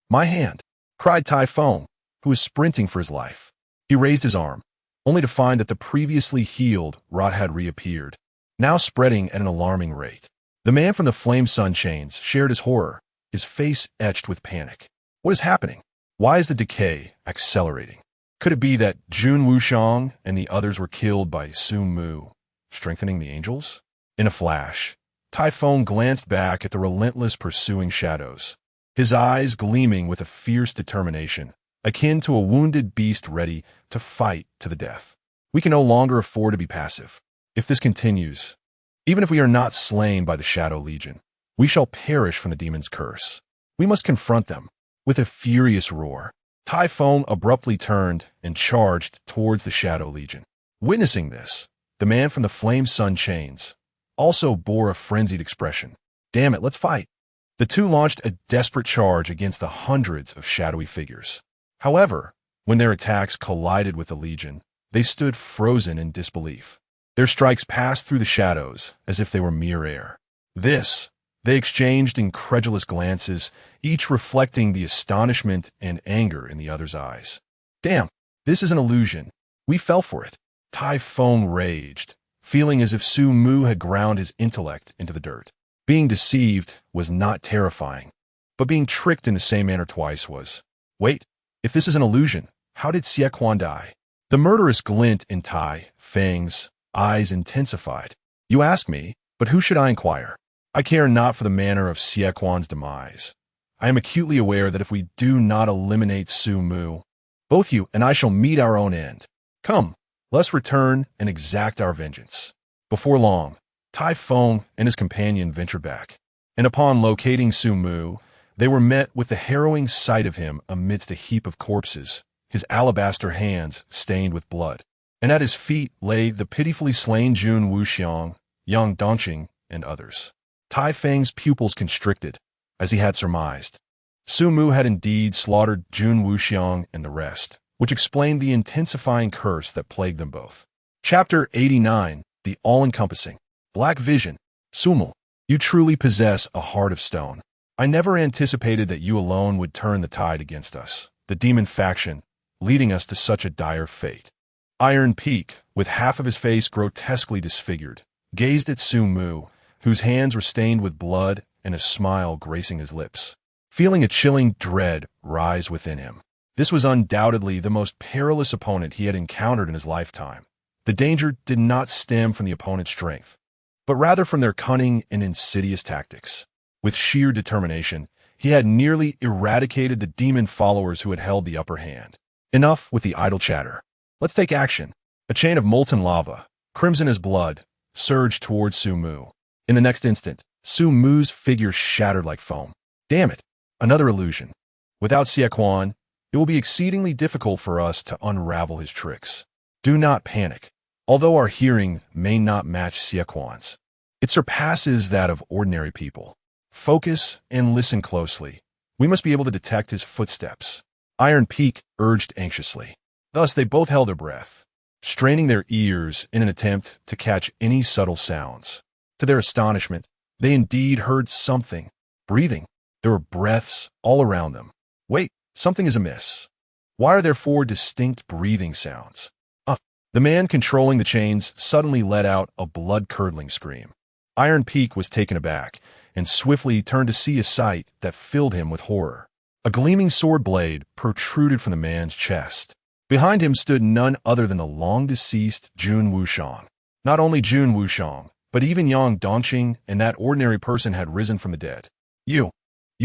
my hand, cried Tai Feng, who was sprinting for his life. He raised his arm, only to find that the previously healed rot had reappeared, now spreading at an alarming rate. The man from the flame sun chains shared his horror, his face etched with panic. What is happening? Why is the decay accelerating? Could it be that Jun Wuxiang and the others were killed by Sumu, strengthening the angels? In a flash, Typhon glanced back at the relentless pursuing shadows, his eyes gleaming with a fierce determination, akin to a wounded beast ready to fight to the death. We can no longer afford to be passive. If this continues, even if we are not slain by the Shadow Legion, we shall perish from the demon's curse. We must confront them. With a furious roar, Typhon abruptly turned and charged towards the Shadow Legion. Witnessing this, the man from the Flame Sun chains also bore a frenzied expression. Damn it, let's fight. The two launched a desperate charge against the hundreds of shadowy figures. However, when their attacks collided with the Legion, they stood frozen in disbelief. Their strikes passed through the shadows as if they were mere air. They exchanged incredulous glances, each reflecting the astonishment and anger in the other's eyes. Damn, this is an illusion. We fell for it. Typhon raged, feeling as if Sumu had ground his intellect into the dirt. Being deceived was not terrifying, but being tricked in the same manner twice was. Wait, if this is an illusion, how did Xie die? The murderous glint in Tai Feng's eyes intensified. You ask me, but who should I inquire? I care not for the manner of Xie demise. I am acutely aware that if we do not eliminate Sumu, both you and I shall meet our own end. Come, let's return and exact our vengeance. Before long, Typhon and his companion ventured back, and upon locating Sumu, they were met with the harrowing sight of him amidst a heap of corpses, his alabaster hands stained with blood, and at his feet lay the pitifully slain Jun Wuxiang, Yang Dongqing, and others. Tai Feng's pupils constricted, as he had surmised. Sumu had indeed slaughtered Jun Wuxiang and the rest, which explained the intensifying curse that plagued them both. Chapter 89, The All-Encompassing. Black Vision. Sumu, you truly possess a heart of stone. I never anticipated that you alone would turn the tide against us, the demon faction, leading us to such a dire fate. Iron Peak, with half of his face grotesquely disfigured, gazed at Sumu, whose hands were stained with blood and a smile gracing his lips, feeling a chilling dread rise within him. This was undoubtedly the most perilous opponent he had encountered in his lifetime. The danger did not stem from the opponent's strength, but rather from their cunning and insidious tactics. With sheer determination, he had nearly eradicated the demon followers who had held the upper hand. Enough with the idle chatter. Let's take action. A chain of molten lava, crimson as blood, surged towards Sumu. In the next instant, Sumu's figure shattered like foam. Damn it, another illusion. Without Xie, it will be exceedingly difficult for us to unravel his tricks. Do not panic. Although our hearing may not match Xie, it surpasses that of ordinary people. Focus and listen closely. We must be able to detect his footsteps. Iron Peak urged anxiously. Thus they both held their breath, straining their ears in an attempt to catch any subtle sounds. To their astonishment, they indeed heard something. Breathing. There were breaths all around them. Wait, something is amiss. Why are there 4 distinct breathing sounds? The man controlling the chains suddenly let out a blood-curdling scream. Iron Peak was taken aback and swiftly turned to see a sight that filled him with horror. A gleaming sword blade protruded from the man's chest. Behind him stood none other than the long-deceased Jun Wuxiang. Not only Jun Wuxiang, but even Yang Dongqing and that ordinary person had risen from the dead. You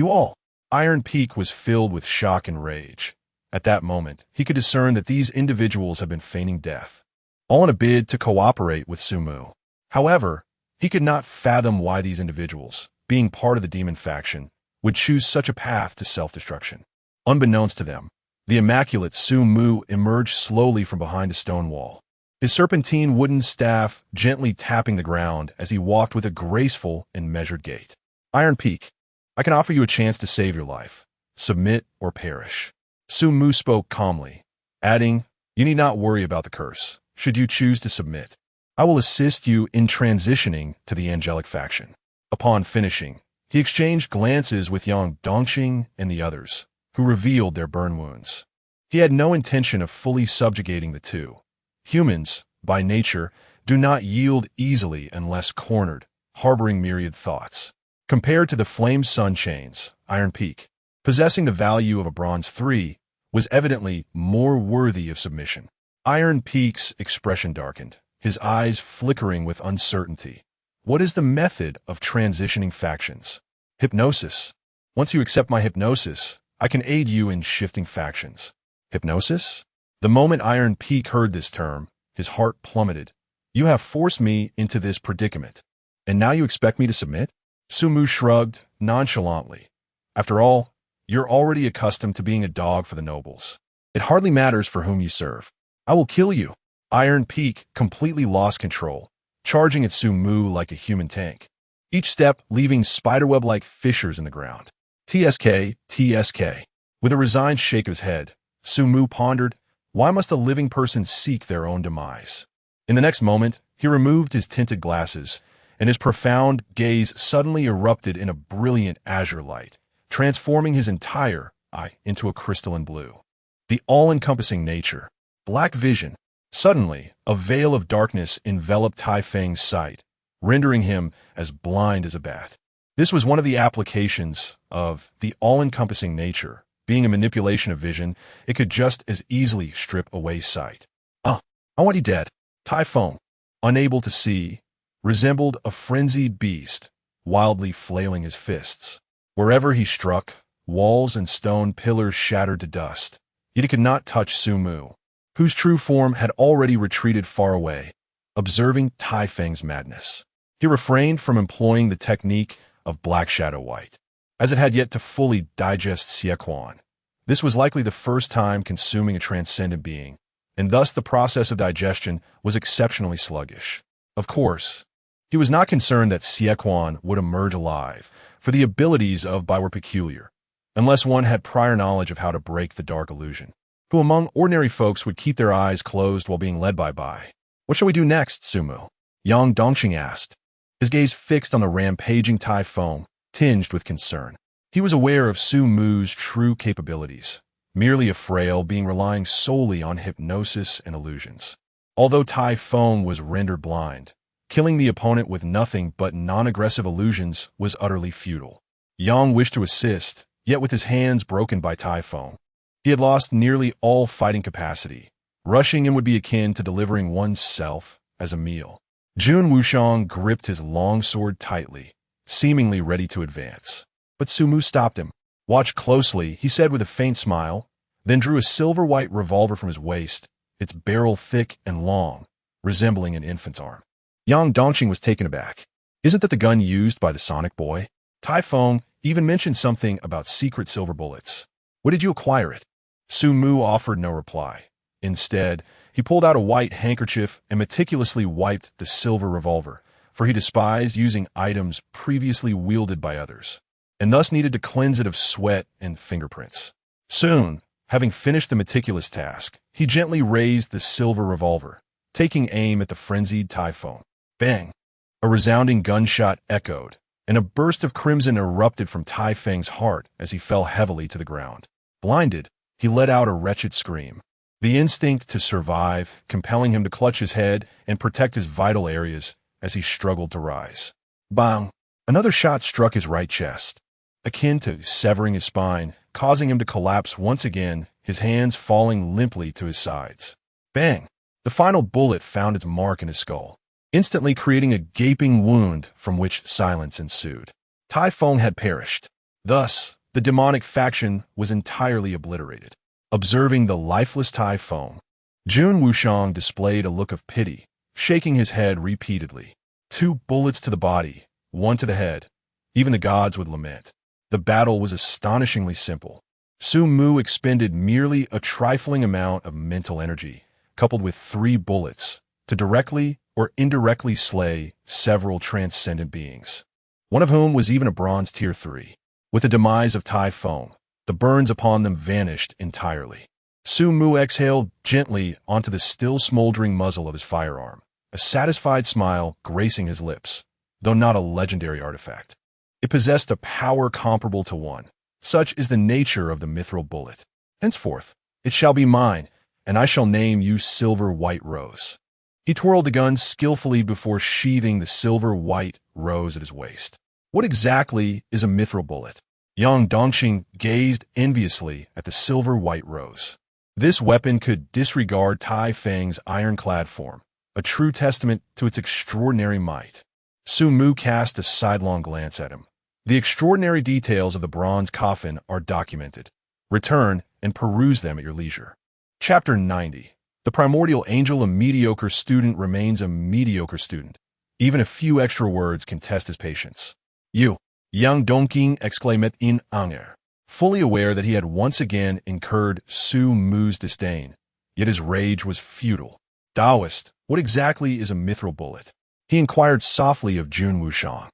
all. Iron Peak was filled with shock and rage. At that moment, he could discern that these individuals had been feigning death, all in a bid to cooperate with Sumu. However, he could not fathom why these individuals, being part of the demon faction, would choose such a path to self-destruction. Unbeknownst to them, the immaculate Sumu emerged slowly from behind a stone wall, his serpentine wooden staff gently tapping the ground as he walked with a graceful and measured gait. Iron Peak, I can offer you a chance to save your life. Submit or perish. Sumu spoke calmly, adding, you need not worry about the curse, should you choose to submit. I will assist you in transitioning to the angelic faction. Upon finishing, he exchanged glances with Yang Dongqing and the others, who revealed their burn wounds. He had no intention of fully subjugating the two. Humans, by nature, do not yield easily unless cornered, harboring myriad thoughts. Compared to the Flame Sun chains, Iron Peak, possessing the value of a bronze 3, was evidently more worthy of submission. Iron Peak's expression darkened, his eyes flickering with uncertainty. What is the method of transitioning factions? Hypnosis. Once you accept my hypnosis, I can aid you in shifting factions. Hypnosis? The moment Iron Peak heard this term, his heart plummeted. You have forced me into this predicament. And now you expect me to submit? Sumu shrugged nonchalantly. After all, you're already accustomed to being a dog for the nobles. It hardly matters for whom you serve. I will kill you. Iron Peak completely lost control, charging at Sumu like a human tank. Each step leaving spiderweb-like fissures in the ground. TSK, TSK. With a resigned shake of his head, Sumu pondered, why must a living person seek their own demise? In the next moment, he removed his tinted glasses, and his profound gaze suddenly erupted in a brilliant azure light, transforming his entire eye into a crystalline blue. The all-encompassing nature, black vision. Suddenly, a veil of darkness enveloped Tai Feng's sight, rendering him as blind as a bat. This was one of the applications of the all-encompassing nature. Being a manipulation of vision, it could just as easily strip away sight. I want you dead. Tai Feng, unable to see, resembled a frenzied beast, wildly flailing his fists. Wherever he struck, walls and stone pillars shattered to dust. Yet he could not touch Sumu, whose true form had already retreated far away, observing Tai Feng's madness. He refrained from employing the technique of Black Shadow White, as it had yet to fully digest Xie. This was likely the first time consuming a transcendent being, and thus the process of digestion was exceptionally sluggish. Of course, he was not concerned that Xie would emerge alive, for the abilities of Bai were peculiar, unless one had prior knowledge of how to break the dark illusion. Who among ordinary folks would keep their eyes closed while being led by Bai? What shall we do next, Sumu? Yang Dongqing asked, his gaze fixed on the rampaging Tai Feng, tinged with concern. He was aware of Sumu's true capabilities, merely a frail being relying solely on hypnosis and illusions. Although Tai Feng was rendered blind, killing the opponent with nothing but non-aggressive illusions was utterly futile. Yang wished to assist, yet with his hands broken by Tai Feng, he had lost nearly all fighting capacity. Rushing him would be akin to delivering one's self as a meal. Jun Wushang gripped his long sword tightly, seemingly ready to advance. But Sumu stopped him. Watch closely, he said with a faint smile, then drew a silver-white revolver from his waist, its barrel thick and long, resembling an infant's arm. Yang Dongqing was taken aback. Isn't that the gun used by the Sonic Boy? Tai Feng even mentioned something about secret silver bullets. Where did you acquire it? Sumu offered no reply. Instead, he pulled out a white handkerchief and meticulously wiped the silver revolver, for he despised using items previously wielded by others, and thus needed to cleanse it of sweat and fingerprints. Soon, having finished the meticulous task, he gently raised the silver revolver, taking aim at the frenzied Tai Feng. Bang! A resounding gunshot echoed, and a burst of crimson erupted from Tai Feng's heart as he fell heavily to the ground. Blinded, he let out a wretched scream, the instinct to survive compelling him to clutch his head and protect his vital areas as he struggled to rise. Bang! Another shot struck his right chest, akin to severing his spine, causing him to collapse once again, his hands falling limply to his sides. Bang! The final bullet found its mark in his skull, instantly creating a gaping wound from which silence ensued. Tai Feng had perished. Thus, the demonic faction was entirely obliterated. Observing the lifeless Tai Feng, Jun Wushang displayed a look of pity, shaking his head repeatedly. 2 bullets to the body, 1 to the head. Even the gods would lament. The battle was astonishingly simple. Sumu expended merely a trifling amount of mental energy, coupled with 3 bullets, to directly or indirectly slay several transcendent beings, one of whom was even a bronze tier 3. With the demise of Tai Feng, the burns upon them vanished entirely. Sumu exhaled gently onto the still smoldering muzzle of his firearm, a satisfied smile gracing his lips, though not a legendary artifact. It possessed a power comparable to one. Such is the nature of the mithril bullet. Henceforth, it shall be mine, and I shall name you Silver White Rose. He twirled the gun skillfully before sheathing the silver-white rose at his waist. What exactly is a mithril bullet? Yang Dongqing gazed enviously at the silver-white rose. This weapon could disregard Tai Feng's ironclad form, a true testament to its extraordinary might. Sumu cast a sidelong glance at him. The extraordinary details of the bronze coffin are documented. Return and peruse them at your leisure. Chapter 90. The primordial angel, a mediocre student remains a mediocre student. Even a few extra words can test his patience. You, Yang Dongqing exclaimed in anger, fully aware that he had once again incurred Su Mu's disdain, yet his rage was futile. Taoist, what exactly is a mithril bullet? He inquired softly of Jun Wushang.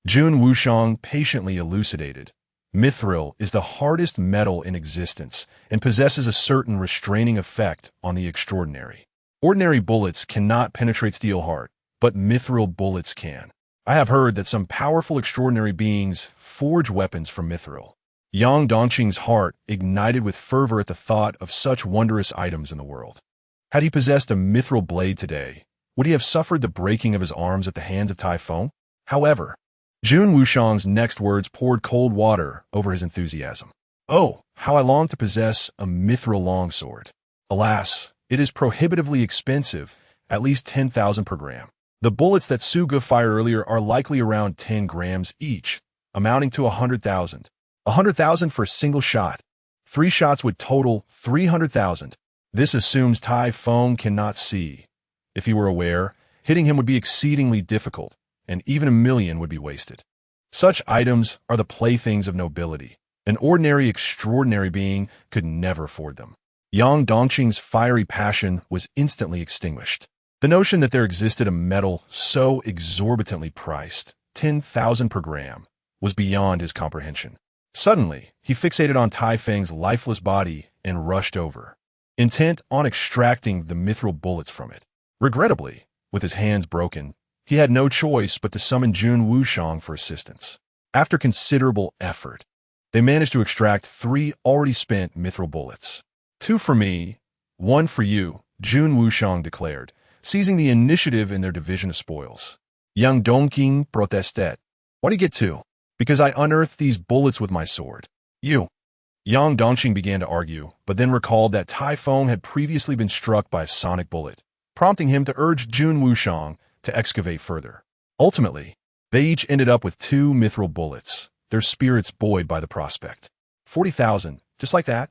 Jun Wushang patiently elucidated. Mithril is the hardest metal in existence and possesses a certain restraining effect on the extraordinary. Ordinary bullets cannot penetrate steel hard, but mithril bullets can. I have heard that some powerful extraordinary beings forge weapons from mithril. Yang Dongqing's heart ignited with fervor at the thought of such wondrous items in the world. Had he possessed a mithril blade today, would he have suffered the breaking of his arms at the hands of Tai Feng? However, Jun Wushang's next words poured cold water over his enthusiasm. Oh, how I long to possess a mithril longsword. Alas, it is prohibitively expensive, at least 10,000 per gram. The bullets that Suga fired earlier are likely around 10 grams each, amounting to 100,000. 100,000 for a single shot. 3 shots would total 300,000. This assumes Tai Feng cannot see. If he were aware, hitting him would be exceedingly difficult, and even 1 million would be wasted. Such items are the playthings of nobility. An ordinary, extraordinary being could never afford them. Yang Dongqing's fiery passion was instantly extinguished. The notion that there existed a metal so exorbitantly priced, 10,000 per gram, was beyond his comprehension. Suddenly, he fixated on Tai Feng's lifeless body and rushed over, intent on extracting the mithril bullets from it. Regrettably, with his hands broken, he had no choice but to summon Jun Wushang for assistance. After considerable effort, they managed to extract 3 already spent mithril bullets. 2 for me, 1 for you, Jun Wushang declared, seizing the initiative in their division of spoils. Yang Dongqing protested. Why do you get 2? Because I unearthed these bullets with my sword. You. Yang Dongqing began to argue, but then recalled that Tai Feng had previously been struck by a sonic bullet, prompting him to urge Jun Wushang to excavate further. Ultimately, they each ended up with 2 mithril bullets, their spirits buoyed by the prospect. 40,000, just like that?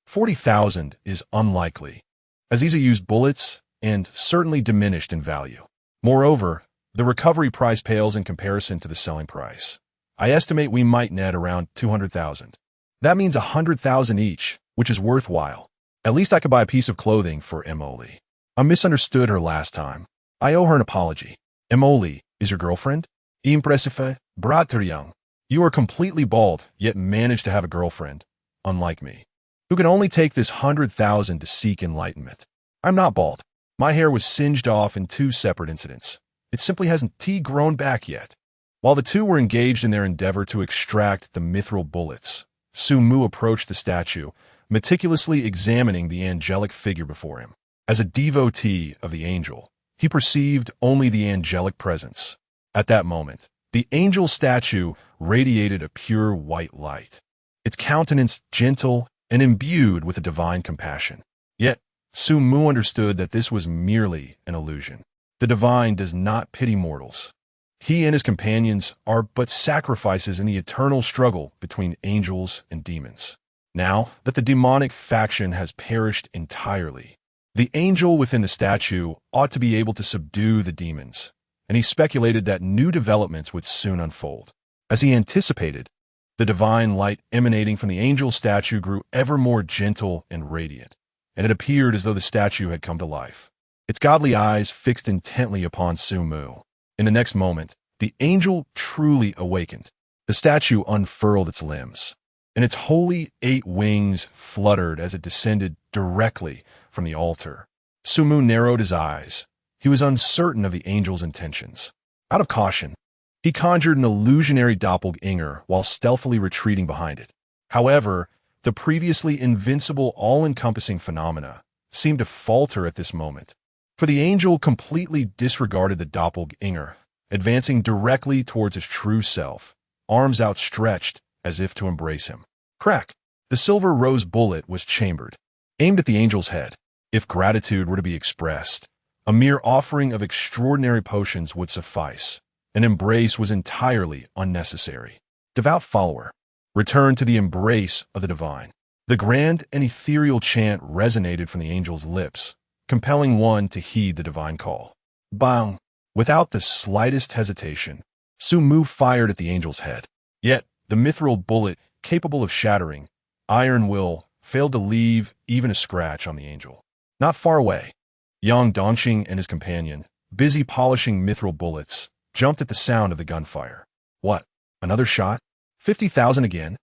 40,000 is unlikely, as these are used bullets and certainly diminished in value. Moreover, the recovery price pales in comparison to the selling price. I estimate we might net around 200,000. That means 100,000 each, which is worthwhile. At least I could buy a piece of clothing for Emily. I misunderstood her last time. I owe her an apology. Emily is your girlfriend? Impressive, Brateryoung. You are completely bald, yet manage to have a girlfriend, unlike me, who can only take this 100,000 to seek enlightenment. I'm not bald. My hair was singed off in 2 separate incidents. It simply hasn't grown back yet. While the 2 were engaged in their endeavor to extract the mithril bullets, Sumu approached the statue, meticulously examining the angelic figure before him. As a devotee of the angel, he perceived only the angelic presence. At that moment, the angel statue radiated a pure white light, its countenance gentle and imbued with a divine compassion. Yet, Sumu understood that this was merely an illusion. The divine does not pity mortals. He and his companions are but sacrifices in the eternal struggle between angels and demons. Now that the demonic faction has perished entirely, the angel within the statue ought to be able to subdue the demons, and he speculated that new developments would soon unfold. As he anticipated, the divine light emanating from the angel statue grew ever more gentle and radiant, and it appeared as though the statue had come to life, its godly eyes fixed intently upon Sumu. In the next moment, the angel truly awakened. The statue unfurled its limbs, and its holy 8 wings fluttered as it descended directly from the altar. Sumu narrowed his eyes. He was uncertain of the angel's intentions. Out of caution, he conjured an illusionary doppelganger while stealthily retreating behind it. However, the previously invincible, all-encompassing phenomena seemed to falter at this moment, for the angel completely disregarded the doppelganger, advancing directly towards his true self, arms outstretched as if to embrace him. Crack! The silver rose bullet was chambered, aimed at the angel's head. If gratitude were to be expressed, a mere offering of extraordinary potions would suffice. An embrace was entirely unnecessary. Devout follower, return to the embrace of the divine. The grand and ethereal chant resonated from the angel's lips, compelling one to heed the divine call. Bang! Without the slightest hesitation, Sumu fired at the angel's head. Yet, the mithril bullet, capable of shattering iron will, failed to leave even a scratch on the angel. Not far away, Yang Dongxing and his companion, busy polishing mithril bullets, jumped at the sound of the gunfire. What? Another shot? 50,000 again?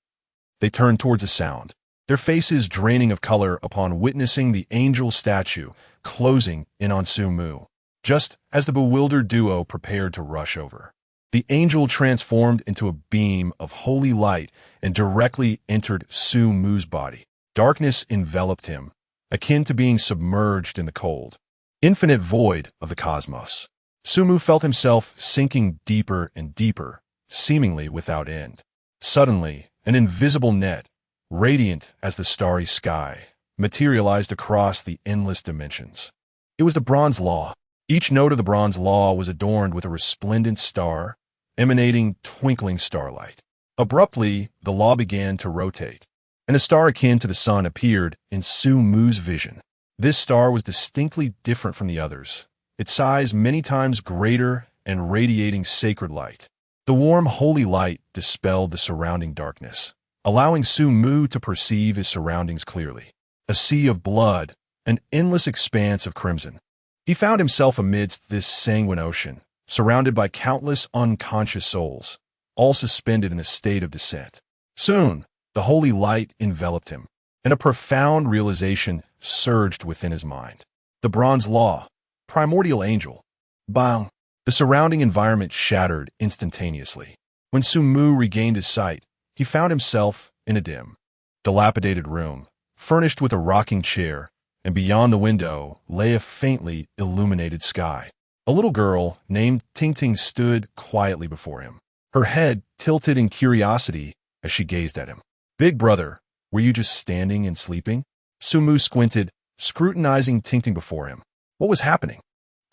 They turned towards the sound, their faces draining of color upon witnessing the angel statue closing in on Sumu. Just as the bewildered duo prepared to rush over, the angel transformed into a beam of holy light and directly entered Sumu's body. Darkness enveloped him, akin to being submerged in the cold, infinite void of the cosmos. Sumu felt himself sinking deeper and deeper, seemingly without end. Suddenly, an invisible net, radiant as the starry sky, materialized across the endless dimensions. It was the Bronze Law. Each node of the Bronze Law was adorned with a resplendent star, emanating twinkling starlight. Abruptly, the law began to rotate, and a star akin to the sun appeared in Sumu's vision. This star was distinctly different from the others, its size many times greater and radiating sacred light. The warm, holy light dispelled the surrounding darkness, allowing Sumu to perceive his surroundings clearly. A sea of blood, an endless expanse of crimson. He found himself amidst this sanguine ocean, surrounded by countless unconscious souls, all suspended in a state of descent. Soon, the holy light enveloped him, and a profound realization surged within his mind. The Bronze Law, primordial angel. Bang! The surrounding environment shattered instantaneously. When Sumu regained his sight, he found himself in a dim, dilapidated room, furnished with a rocking chair, and beyond the window lay a faintly illuminated sky. A little girl named Ting stood quietly before him, her head tilted in curiosity as she gazed at him. Big brother, were you just standing and sleeping? Sumu squinted, scrutinizing Ting before him. What was happening?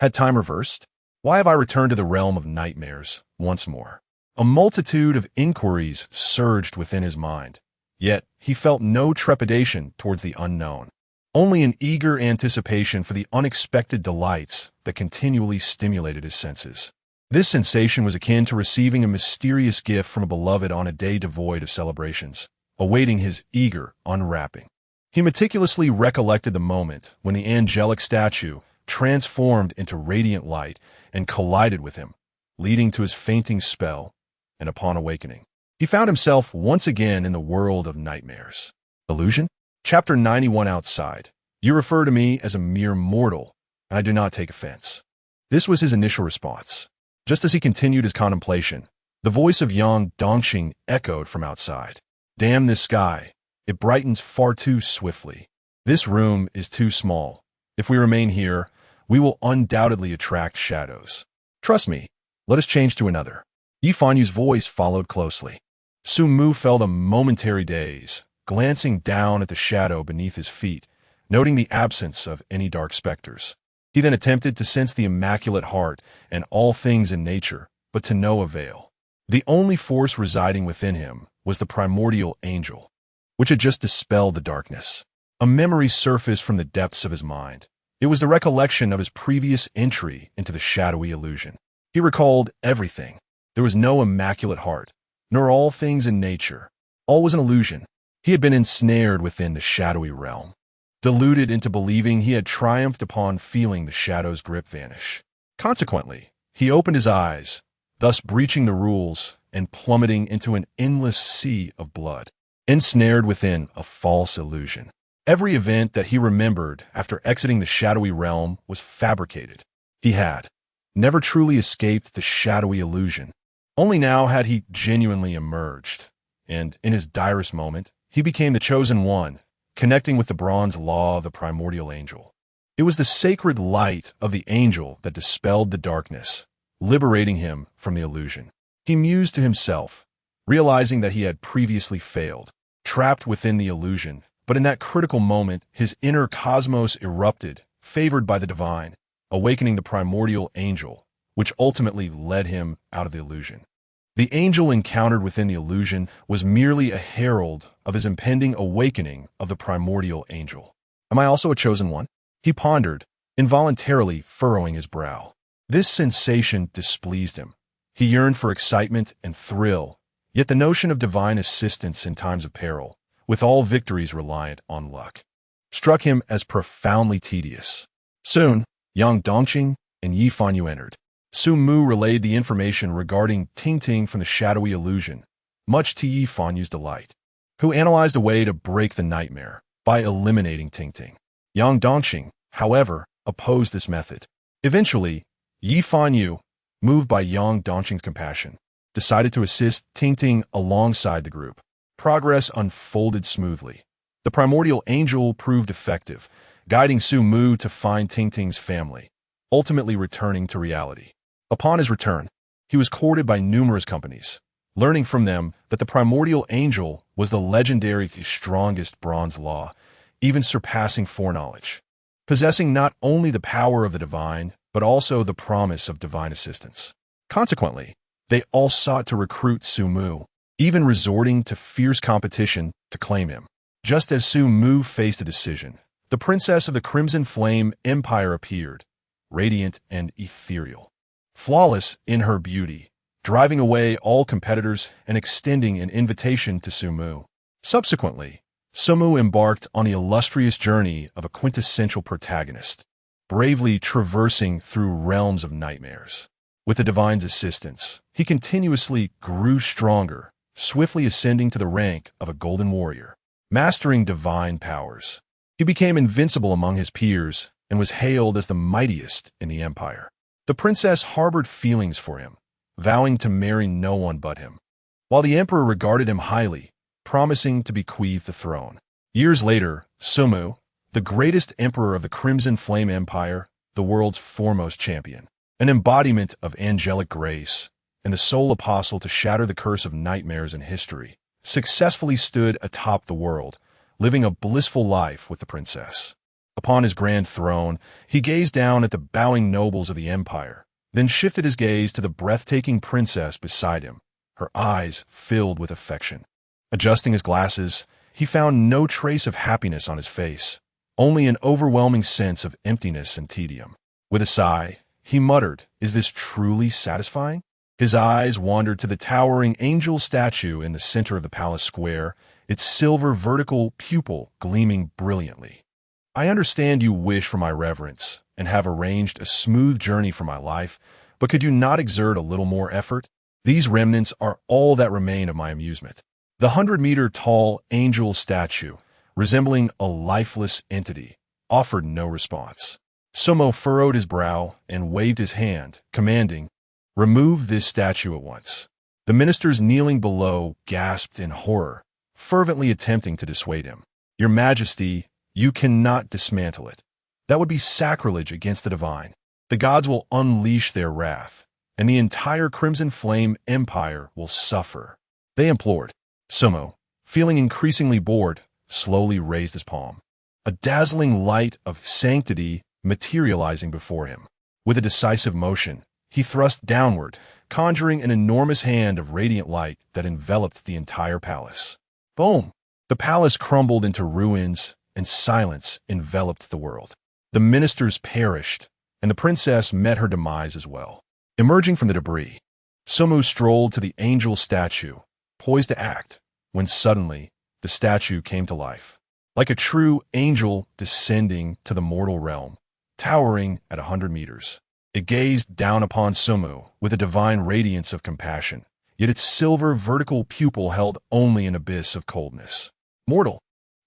Had time reversed? Why have I returned to the realm of nightmares once more? A multitude of inquiries surged within his mind, yet he felt no trepidation towards the unknown, only an eager anticipation for the unexpected delights that continually stimulated his senses. This sensation was akin to receiving a mysterious gift from a beloved on a day devoid of celebrations, awaiting his eager unwrapping. He meticulously recollected the moment when the angelic statue transformed into radiant light and collided with him, leading to his fainting spell, and upon awakening, he found himself once again in the world of nightmares. Illusion? Chapter 91 Outside. You refer to me as a mere mortal, and I do not take offense. This was his initial response. Just as he continued his contemplation, the voice of Yang Dongxing echoed from outside. Damn this sky. It brightens far too swiftly. This room is too small. If we remain here, we will undoubtedly attract shadows. Trust me, let us change to another. Yi Fanyu's voice followed closely. Sumu felt a momentary daze, glancing down at the shadow beneath his feet, noting the absence of any dark specters. He then attempted to sense the immaculate heart and all things in nature, but to no avail. The only force residing within him was the primordial angel, which had just dispelled the darkness. A memory surfaced from the depths of his mind. It was the recollection of his previous entry into the shadowy illusion. He recalled everything. There was no immaculate heart, nor all things in nature. All was an illusion. He had been ensnared within the shadowy realm, deluded into believing he had triumphed upon feeling the shadow's grip vanish. Consequently, he opened his eyes, thus breaching the rules and plummeting into an endless sea of blood, ensnared within a false illusion. Every event that he remembered after exiting the shadowy realm was fabricated. He had never truly escaped the shadowy illusion. Only now had he genuinely emerged, and in his direst moment, he became the chosen one, connecting with the Bronze Law of the primordial angel. It was the sacred light of the angel that dispelled the darkness, liberating him from the illusion. He mused to himself, realizing that he had previously failed, trapped within the illusion. But in that critical moment, his inner cosmos erupted, favored by the divine, awakening the primordial angel, which ultimately led him out of the illusion. The angel encountered within the illusion was merely a herald of his impending awakening of the primordial angel. Am I also a chosen one? He pondered, involuntarily furrowing his brow. This sensation displeased him. He yearned for excitement and thrill, yet the notion of divine assistance in times of peril, with all victories reliant on luck, struck him as profoundly tedious. Soon, Yang Dongqing and Yi Fanyu entered. Sumu relayed the information regarding Ting Ting from the shadowy illusion, much to Yi Fanyu's delight, who analyzed a way to break the nightmare by eliminating Ting Ting. Yang Dongqing, however, opposed this method. Eventually, Yi Fanyu, moved by Yang Dongqing's compassion, decided to assist Ting Ting alongside the group. Progress unfolded smoothly. The primordial angel proved effective, guiding Sumu to find Ting Ting's family, ultimately returning to reality. Upon his return, he was courted by numerous companies, learning from them that the primordial angel was the legendary strongest bronze law, even surpassing foreknowledge, possessing not only the power of the divine, but also the promise of divine assistance. Consequently, they all sought to recruit Sumu, even resorting to fierce competition to claim him. Just as Sumu faced a decision, the princess of the Crimson Flame Empire appeared, radiant and ethereal, flawless in her beauty, driving away all competitors and extending an invitation to Sumu. Subsequently, Sumu embarked on the illustrious journey of a quintessential protagonist, bravely traversing through realms of nightmares. With the divine's assistance, he continuously grew stronger, swiftly ascending to the rank of a golden warrior, mastering divine powers. He became invincible among his peers and was hailed as the mightiest in the empire. The princess harbored feelings for him, vowing to marry no one but him, while the emperor regarded him highly, promising to bequeath the throne. Years later, Sumu, the greatest emperor of the Crimson Flame Empire, the world's foremost champion, an embodiment of angelic grace, and the sole apostle to shatter the curse of nightmares in history, successfully stood atop the world, living a blissful life with the princess. Upon his grand throne, he gazed down at the bowing nobles of the empire, then shifted his gaze to the breathtaking princess beside him, her eyes filled with affection. Adjusting his glasses, he found no trace of happiness on his face, only an overwhelming sense of emptiness and tedium. With a sigh, he muttered, "Is this truly satisfying?" His eyes wandered to the towering angel statue in the center of the palace square, its silver vertical pupil gleaming brilliantly. "I understand you wish for my reverence and have arranged a smooth journey for my life, but could you not exert a little more effort? These remnants are all that remain of my amusement." The 100-meter-tall angel statue, resembling a lifeless entity, offered no response. Sumo furrowed his brow and waved his hand, commanding, "Remove this statue at once." The ministers kneeling below gasped in horror, fervently attempting to dissuade him. "Your Majesty, you cannot dismantle it. That would be sacrilege against the divine. The gods will unleash their wrath, and the entire Crimson Flame Empire will suffer," they implored. Sumo, feeling increasingly bored, slowly raised his palm, a dazzling light of sanctity materializing before him. With a decisive motion, he thrust downward, conjuring an enormous hand of radiant light that enveloped the entire palace. Boom! The palace crumbled into ruins, and silence enveloped the world. The ministers perished, and the princess met her demise as well. Emerging from the debris, Sumu strolled to the angel statue, poised to act, when suddenly the statue came to life. Like a true angel descending to the mortal realm, towering at 100 meters. It gazed down upon Sumu with a divine radiance of compassion, yet its silver vertical pupil held only an abyss of coldness. "Mortal,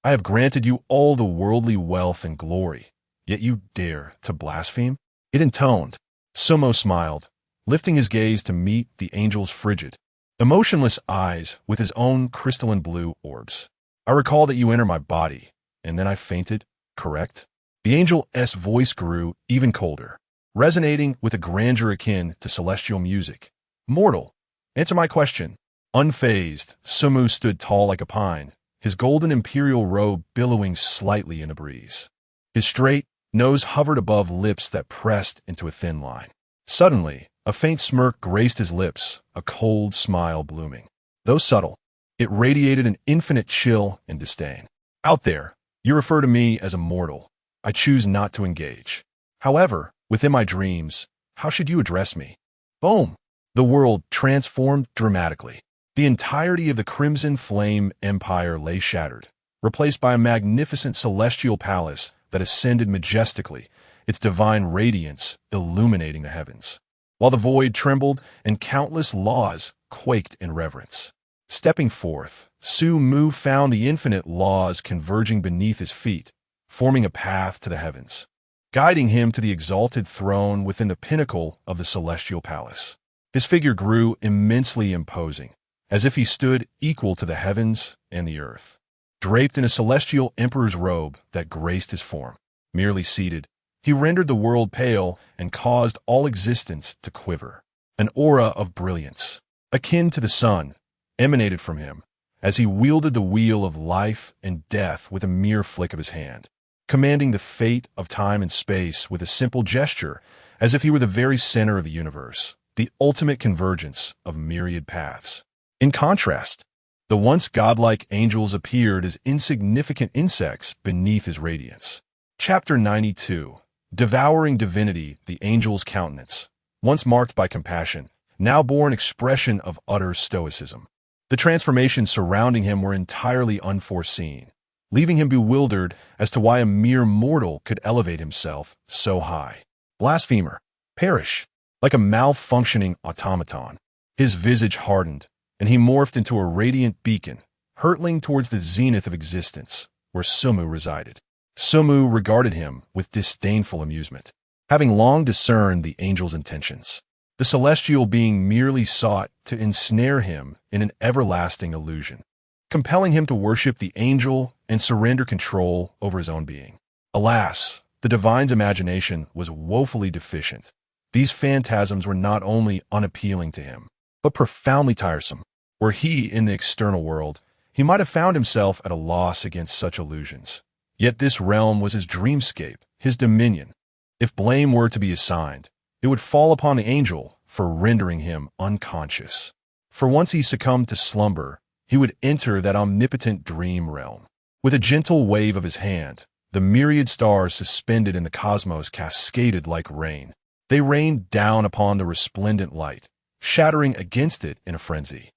I have granted you all the worldly wealth and glory, yet you dare to blaspheme?" It intoned. Sumo smiled, lifting his gaze to meet the angel's frigid, emotionless eyes with his own crystalline blue orbs. "I recall that you entered my body, and then I fainted, correct?" The angel's voice grew even colder, resonating with a grandeur akin to celestial music. "Mortal, answer my question. Unfazed, Sumu stood tall like a pine, his golden imperial robe billowing slightly in a breeze. His straight nose hovered above lips that pressed into a thin line. Suddenly, a faint smirk graced his lips, a cold smile blooming. Though subtle, it radiated an infinite chill and disdain. Out there, you refer to me as a mortal. I choose not to engage. However, within my dreams, how should you address me? Boom! The world transformed dramatically. The entirety of the Crimson Flame Empire lay shattered, replaced by a magnificent celestial palace that ascended majestically, its divine radiance illuminating the heavens, while the void trembled and countless laws quaked in reverence. Stepping forth, Sumu found the infinite laws converging beneath his feet, forming a path to the heavens, guiding him to the exalted throne within the pinnacle of the celestial palace. His figure grew immensely imposing, as if he stood equal to the heavens and the earth, draped in a celestial emperor's robe that graced his form. Merely seated, he rendered the world pale and caused all existence to quiver. An aura of brilliance, akin to the sun, emanated from him as he wielded the wheel of life and death with a mere flick of his hand, commanding the fate of time and space with a simple gesture, as if he were the very center of the universe, the ultimate convergence of myriad paths. In contrast, the once godlike angels appeared as insignificant insects beneath his radiance. Chapter 92. Devouring Divinity, the Angel's Countenance. Once marked by compassion, now bore an expression of utter stoicism. The transformations surrounding him were entirely unforeseen, leaving him bewildered as to why a mere mortal could elevate himself so high. Blasphemer, perish! Like a malfunctioning automaton, his visage hardened, and he morphed into a radiant beacon, hurtling towards the zenith of existence, where Sumu resided. Sumu regarded him with disdainful amusement, having long discerned the angel's intentions. The celestial being merely sought to ensnare him in an everlasting illusion, compelling him to worship the angel and surrender control over his own being. Alas, the divine's imagination was woefully deficient. These phantasms were not only unappealing to him, but profoundly tiresome. Were he in the external world, he might have found himself at a loss against such illusions. Yet this realm was his dreamscape, his dominion. If blame were to be assigned, it would fall upon the angel for rendering him unconscious. For once he succumbed to slumber, he would enter that omnipotent dream realm. With a gentle wave of his hand, the myriad stars suspended in the cosmos cascaded like rain. They rained down upon the resplendent light, shattering against it in a frenzy.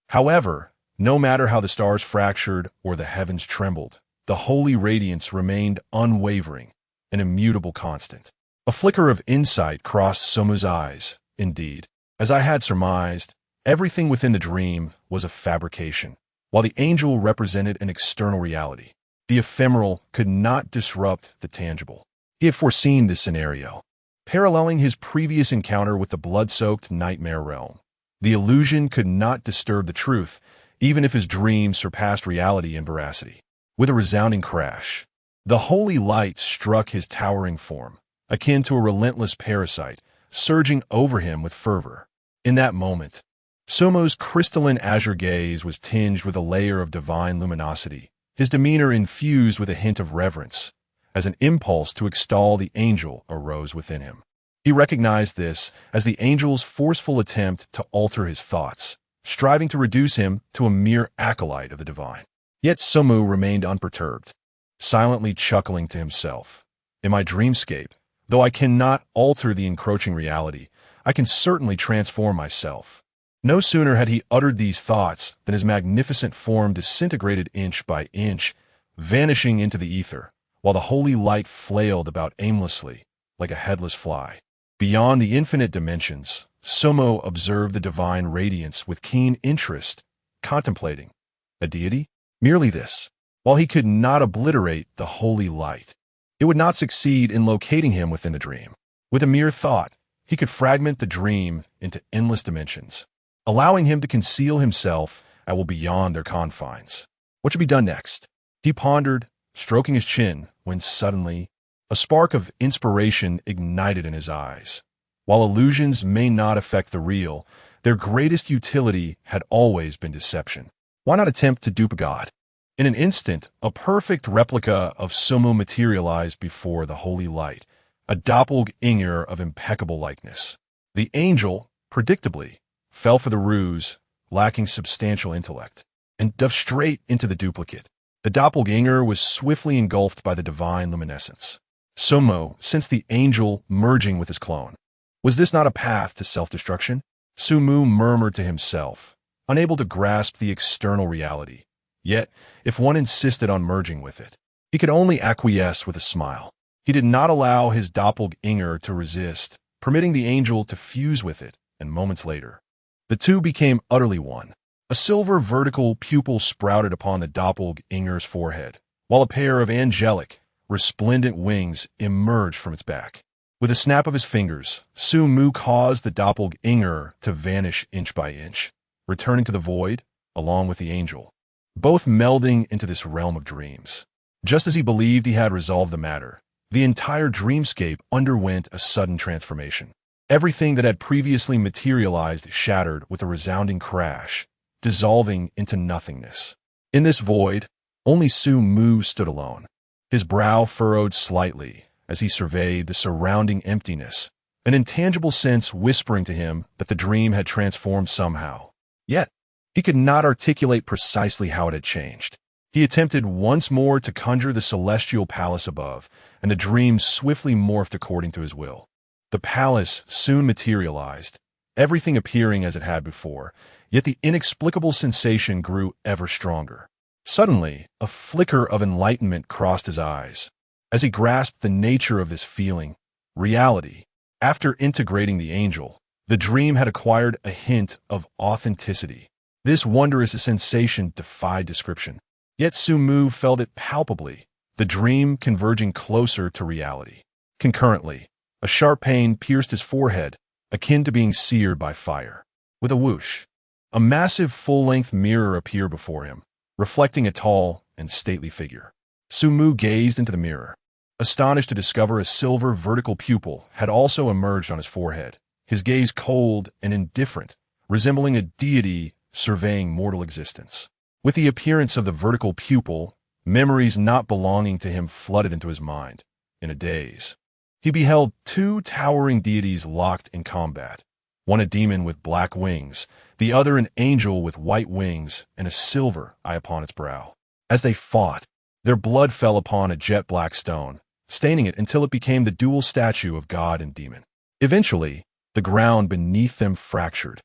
However, no matter how the stars fractured or the heavens trembled, the holy radiance remained unwavering, an immutable constant. A flicker of insight crossed Sumu's eyes. Indeed, as I had surmised, everything within the dream was a fabrication, while the angel represented an external reality. The ephemeral could not disrupt the tangible. He had foreseen this scenario, paralleling his previous encounter with the blood-soaked nightmare realm. The illusion could not disturb the truth, even if his dream surpassed reality in veracity. With a resounding crash, the holy light struck his towering form, akin to a relentless parasite, surging over him with fervor. In that moment, Sumu's crystalline azure gaze was tinged with a layer of divine luminosity, his demeanor infused with a hint of reverence, as an impulse to extol the angel arose within him. He recognized this as the angel's forceful attempt to alter his thoughts, striving to reduce him to a mere acolyte of the divine. Yet Sumu remained unperturbed, silently chuckling to himself. In my dreamscape, though I cannot alter the encroaching reality, I can certainly transform myself. No sooner had he uttered these thoughts than his magnificent form disintegrated inch by inch, vanishing into the ether, while the holy light flailed about aimlessly, like a headless fly. Beyond the infinite dimensions, Sumu observed the divine radiance with keen interest, contemplating a deity? Merely this. While he could not obliterate the holy light, it would not succeed in locating him within the dream. With a mere thought, he could fragment the dream into endless dimensions, allowing him to conceal himself at well beyond their confines. What should be done next? He pondered, stroking his chin, when suddenly, a spark of inspiration ignited in his eyes. While illusions may not affect the real, Their greatest utility had always been deception. Why not attempt to dupe a god? In an instant, a perfect replica of Sumu materialized before the holy light, a doppelganger of impeccable likeness. The angel, predictably, fell for the ruse, lacking substantial intellect, and dove straight into the duplicate. The doppelganger was swiftly engulfed by the divine luminescence. Sumu sensed the angel merging with his clone. Was this not a path to self-destruction? Sumu murmured to himself, unable to grasp the external reality. Yet, if one insisted on merging with it, he could only acquiesce with a smile. He did not allow his doppelganger to resist, permitting the angel to fuse with it, and moments later, the two became utterly one. A silver vertical pupil sprouted upon the doppelganger's forehead, while a pair of angelic, resplendent wings emerged from its back. With a snap of his fingers, Sumu caused the doppelganger to vanish inch by inch, returning to the void, along with the angel, both melding into this realm of dreams. Just as he believed he had resolved the matter, the entire dreamscape underwent a sudden transformation. Everything that had previously materialized shattered with a resounding crash, dissolving into nothingness. In this void, only Sumu stood alone, his brow furrowed slightly as he surveyed the surrounding emptiness, an intangible sense whispering to him that the dream had transformed somehow. Yet, he could not articulate precisely how it had changed. He attempted once more to conjure the celestial palace above, and the dream swiftly morphed according to his will. The palace soon materialized, everything appearing as it had before, yet the inexplicable sensation grew ever stronger. Suddenly, a flicker of enlightenment crossed his eyes. As he grasped the nature of this feeling, reality, after integrating the angel, the dream had acquired a hint of authenticity. This wondrous sensation defied description. Yet Sumu felt it palpably, the dream converging closer to reality. Concurrently, a sharp pain pierced his forehead, akin to being seared by fire. With a whoosh, a massive full-length mirror appeared before him, reflecting a tall and stately figure. Sumu gazed into the mirror, astonished to discover a silver vertical pupil had also emerged on his forehead, his gaze cold and indifferent, resembling a deity surveying mortal existence. With the appearance of the vertical pupil, memories not belonging to him flooded into his mind. In a daze, he beheld two towering deities locked in combat, one a demon with black wings, the other an angel with white wings and a silver eye upon its brow. As they fought, their blood fell upon a jet-black stone, staining it until it became the dual statue of god and demon. Eventually, the ground beneath them fractured,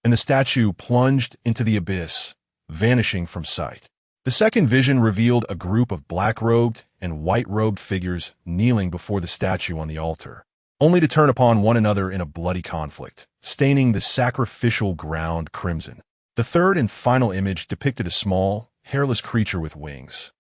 and the statue plunged into the abyss, vanishing from sight. The second vision revealed a group of black-robed and white-robed figures kneeling before the statue on the altar, only to turn upon one another in a bloody conflict, staining the sacrificial ground crimson. The third and final image depicted a small, hairless creature with wings,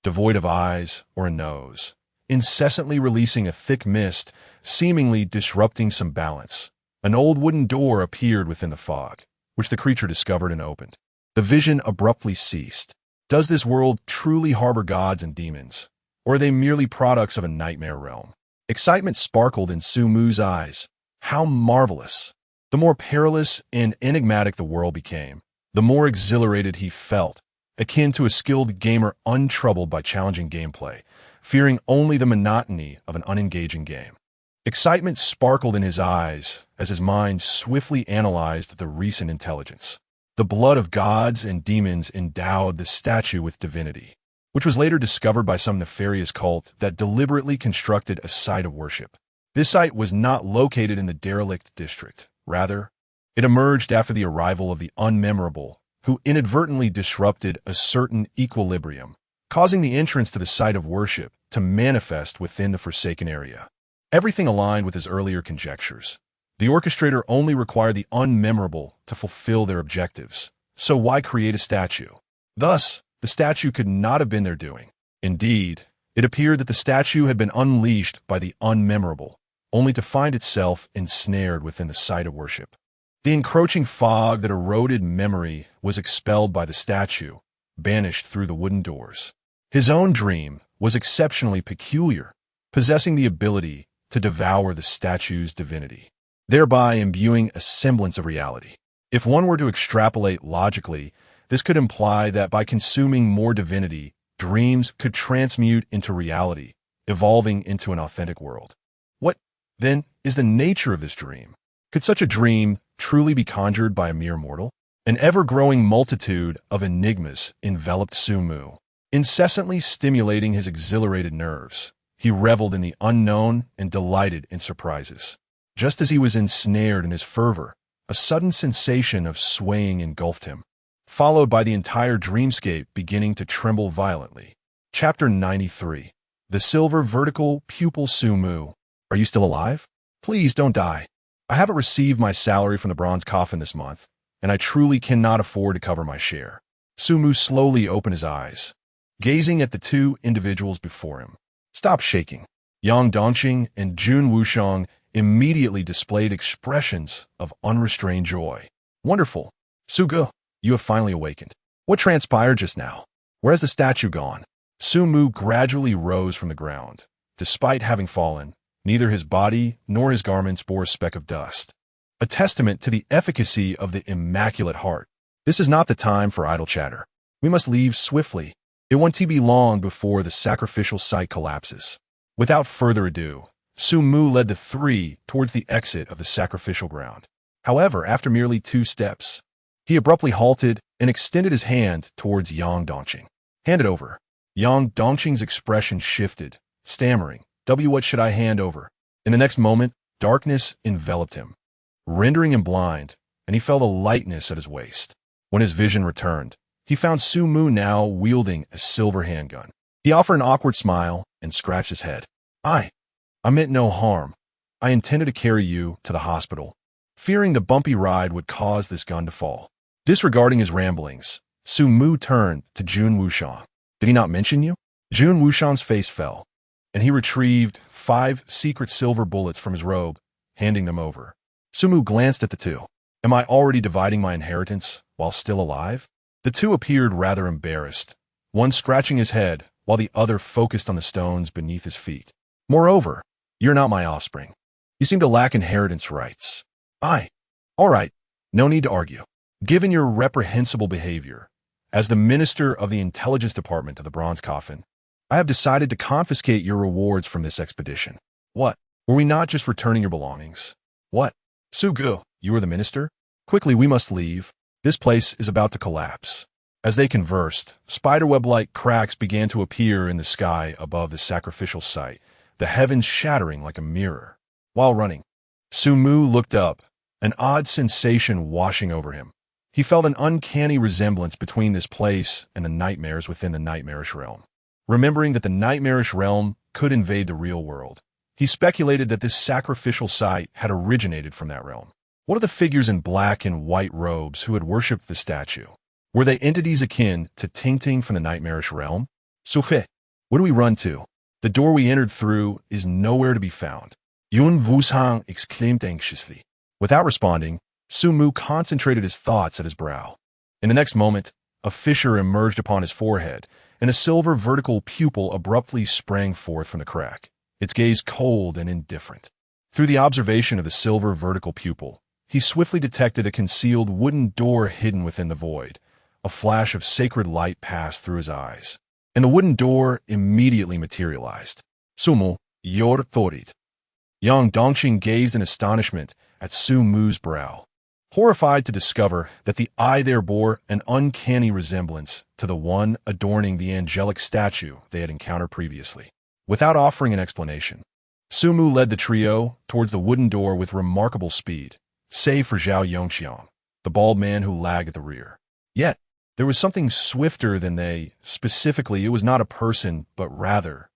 devoid of eyes or a nose, incessantly releasing a thick mist, seemingly disrupting some balance. An old wooden door appeared within the fog, which the creature discovered and opened. The vision abruptly ceased. Does this world truly harbor gods and demons, or are they merely products of a nightmare realm? Excitement sparkled in Sumu's eyes. How marvelous! The more perilous and enigmatic the world became, the more exhilarated he felt, akin to a skilled gamer untroubled by challenging gameplay, fearing only the monotony of an unengaging game. Excitement sparkled in his eyes as his mind swiftly analyzed the recent intelligence. The blood of gods and demons endowed the statue with divinity, which was later discovered by some nefarious cult that deliberately constructed a site of worship. This site was not located in the derelict district. Rather, it emerged after the arrival of the unmemorable, who inadvertently disrupted a certain equilibrium, causing the entrance to the site of worship to manifest within the forsaken area. Everything aligned with his earlier conjectures. The orchestrator only required the unmemorable to fulfill their objectives, so why create a statue? Thus, the statue could not have been their doing. Indeed, it appeared that the statue had been unleashed by the unmemorable, only to find itself ensnared within the site of worship. The encroaching fog that eroded memory was expelled by the statue, banished through the wooden doors. His own dream was exceptionally peculiar, possessing the ability to devour the statue's divinity, thereby imbuing a semblance of reality. If one were to extrapolate logically, this could imply that by consuming more divinity, dreams could transmute into reality, evolving into an authentic world. What, then, is the nature of this dream? Could such a dream truly be conjured by a mere mortal? An ever-growing multitude of enigmas enveloped Sumu, incessantly stimulating his exhilarated nerves. He reveled in the unknown and delighted in surprises. Just as he was ensnared in his fervor, a sudden sensation of swaying engulfed him, followed by the entire dreamscape beginning to tremble violently. Chapter 93. The Silver Vertical Pupil. Sumu, are you still alive? Please don't die. I haven't received my salary from the bronze coffin this month, and I truly cannot afford to cover my share. Sumu slowly opened his eyes, gazing at the two individuals before him. Stop shaking. Yang Dongqing and Jun Wushang immediately displayed expressions of unrestrained joy. Wonderful. Sugu, you have finally awakened. What transpired just now? Where has the statue gone? Sumu gradually rose from the ground. Despite having fallen, neither his body nor his garments bore a speck of dust, a testament to the efficacy of the Immaculate Heart. This is not the time for idle chatter. We must leave swiftly. It won't be long before the sacrificial site collapses. Without further ado, Sumu led the three towards the exit of the sacrificial ground. However, after merely 2 steps, he abruptly halted and extended his hand towards Yang Dongqing. Hand it over. Yang Dongqing's expression shifted, stammering, What should I hand over? In the next moment, darkness enveloped him, rendering him blind, and he felt a lightness at his waist. When his vision returned, he found Sumu now wielding a silver handgun. He offered an awkward smile and scratched his head. I meant no harm. I intended to carry you to the hospital, fearing the bumpy ride would cause this gun to fall. Disregarding his ramblings, Sumu turned to Jun Wushang. Did he not mention you? Jun Wushang's face fell, and he retrieved 5 secret silver bullets from his robe, handing them over. Sumu glanced at the two. Am I already dividing my inheritance while still alive? The two appeared rather embarrassed, one scratching his head while the other focused on the stones beneath his feet. Moreover, you're not my offspring. You seem to lack inheritance rights. All right, no need to argue. Given your reprehensible behavior, as the Minister of the Intelligence Department of the Bronze Coffin, I have decided to confiscate your rewards from this expedition. What? Were we not just returning your belongings? What? Sugu, you are the minister? Quickly, we must leave. This place is about to collapse. As they conversed, spiderweb-like cracks began to appear in the sky above the sacrificial site, the heavens shattering like a mirror. While running, Sumu looked up, an odd sensation washing over him. He felt an uncanny resemblance between this place and the nightmares within the nightmarish realm. Remembering that the nightmarish realm could invade the real world, he speculated that this sacrificial site had originated from that realm. What are the figures in black and white robes who had worshipped the statue? Were they entities akin to Ting from the nightmarish realm? Suhe, where do we run to? The door we entered through is nowhere to be found. Yun Wushang exclaimed anxiously. Without responding, Sumu concentrated his thoughts at his brow. In the next moment, a fissure emerged upon his forehead, and a silver vertical pupil abruptly sprang forth from the crack, its gaze cold and indifferent. Through the observation of the silver vertical pupil, he swiftly detected a concealed wooden door hidden within the void. A flash of sacred light passed through his eyes, and the wooden door immediately materialized. Sumu, yor thorid. Yang Dongqing gazed in astonishment at Sumu's brow, horrified to discover that the eye there bore an uncanny resemblance to the one adorning the angelic statue they had encountered previously. Without offering an explanation, Sumu led the trio towards the wooden door with remarkable speed, save for Zhao Yongxiang, the bald man who lagged at the rear. Yet, there was something swifter than they. Specifically, it was not a person, but rather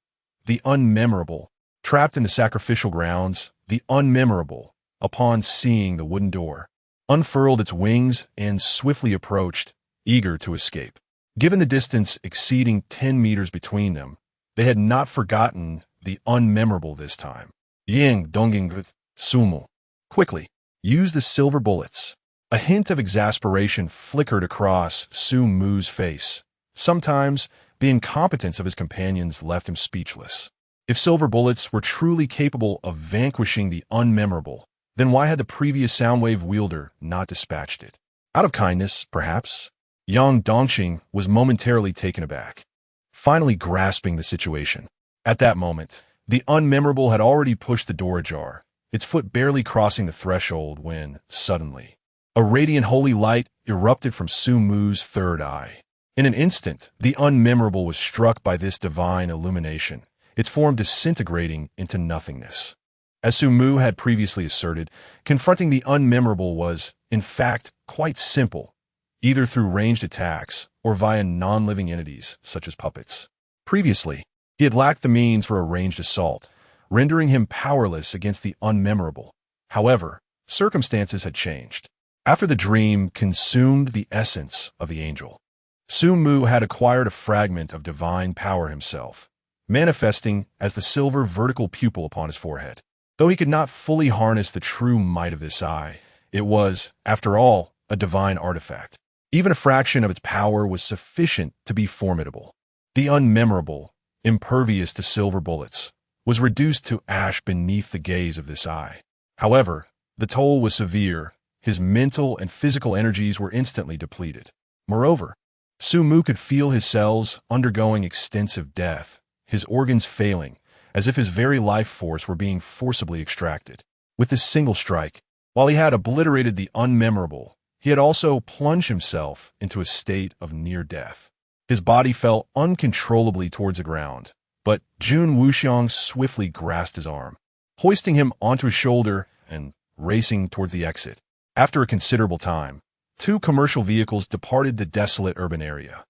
the unmemorable. Trapped in the sacrificial grounds, the unmemorable, upon seeing the wooden door, unfurled its wings and swiftly approached, eager to escape. Given the distance exceeding 10 meters between them, they had not forgotten the unmemorable this time. Yang Donging Sumu. Quickly, use the silver bullets. A hint of exasperation flickered across Sumu's face. Sometimes, the incompetence of his companions left him speechless. If silver bullets were truly capable of vanquishing the unmemorable, then why had the previous Soundwave wielder not dispatched it? Out of kindness, perhaps? Yang Dongqing was momentarily taken aback, finally grasping the situation. At that moment, the unmemorable had already pushed the door ajar, its foot barely crossing the threshold when, suddenly, a radiant holy light erupted from Sumu's third eye. In an instant, the unmemorable was struck by this divine illumination, its form disintegrating into nothingness. As Sumu had previously asserted, confronting the unmemorable was, in fact, quite simple, either through ranged attacks or via non-living entities such as puppets. Previously, he had lacked the means for a ranged assault, rendering him powerless against the unmemorable. However, circumstances had changed. After the dream consumed the essence of the angel, Sumu had acquired a fragment of divine power himself, manifesting as the silver vertical pupil upon his forehead. Though he could not fully harness the true might of this eye, it was, after all, a divine artifact. Even a fraction of its power was sufficient to be formidable. The unmemorable, impervious to silver bullets, was reduced to ash beneath the gaze of this eye. However, the toll was severe. His mental and physical energies were instantly depleted. Moreover, Sumu could feel his cells undergoing extensive death, his organs failing, as if his very life force were being forcibly extracted. With this single strike, while he had obliterated the unmemorable, he had also plunged himself into a state of near death. His body fell uncontrollably towards the ground, but Jun Wuxiang swiftly grasped his arm, hoisting him onto his shoulder and racing towards the exit. After a considerable time, 2 commercial vehicles departed the desolate urban area.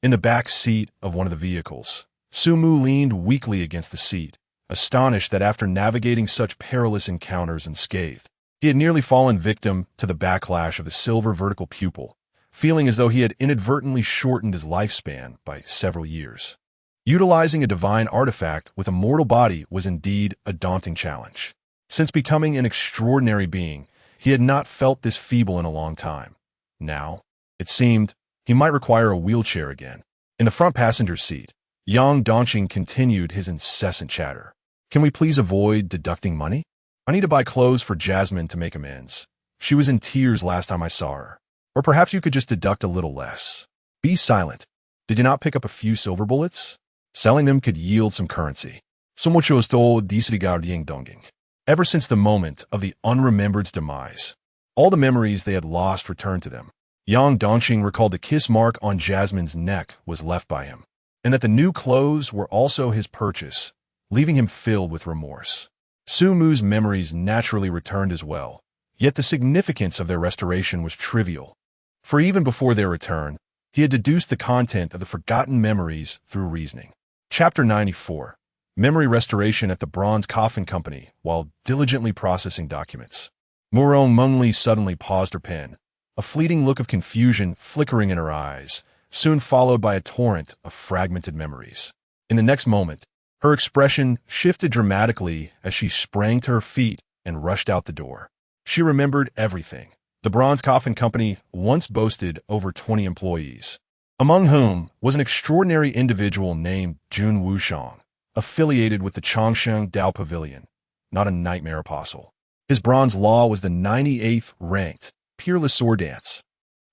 In the back seat of one of the vehicles, Sumu leaned weakly against the seat, astonished that after navigating such perilous encounters unscathed, he had nearly fallen victim to the backlash of the silver vertical pupil, feeling as though he had inadvertently shortened his lifespan by several years. Utilizing a divine artifact with a mortal body was indeed a daunting challenge. Since becoming an extraordinary being, he had not felt this feeble in a long time. Now, it seemed, he might require a wheelchair again. In the front passenger seat, Yang Dongqing continued his incessant chatter. Can we please avoid deducting money? I need to buy clothes for Jasmine to make amends. She was in tears last time I saw her. Or perhaps you could just deduct a little less. Be silent. Did you not pick up a few silver bullets? Selling them could yield some currency. Ever since the moment of the unremembered's demise, all the memories they had lost returned to them. Yang Dongqing recalled the kiss mark on Jasmine's neck was left by him, and that the new clothes were also his purchase, leaving him filled with remorse. Sumu's memories naturally returned as well, yet the significance of their restoration was trivial, for even before their return, he had deduced the content of the forgotten memories through reasoning. Chapter 94. Memory Restoration at the Bronze Coffin Company while diligently processing documents. Murong Mengli suddenly paused her pen, a fleeting look of confusion flickering in her eyes, soon followed by a torrent of fragmented memories. In the next moment, her expression shifted dramatically as she sprang to her feet and rushed out the door. She remembered everything. The Bronze Coffin Company once boasted over 20 employees, among whom was an extraordinary individual named Jun Wuxiang, affiliated with the Changsheng Dao Pavilion, not a nightmare apostle. His bronze law was the 98th ranked, peerless sword dance.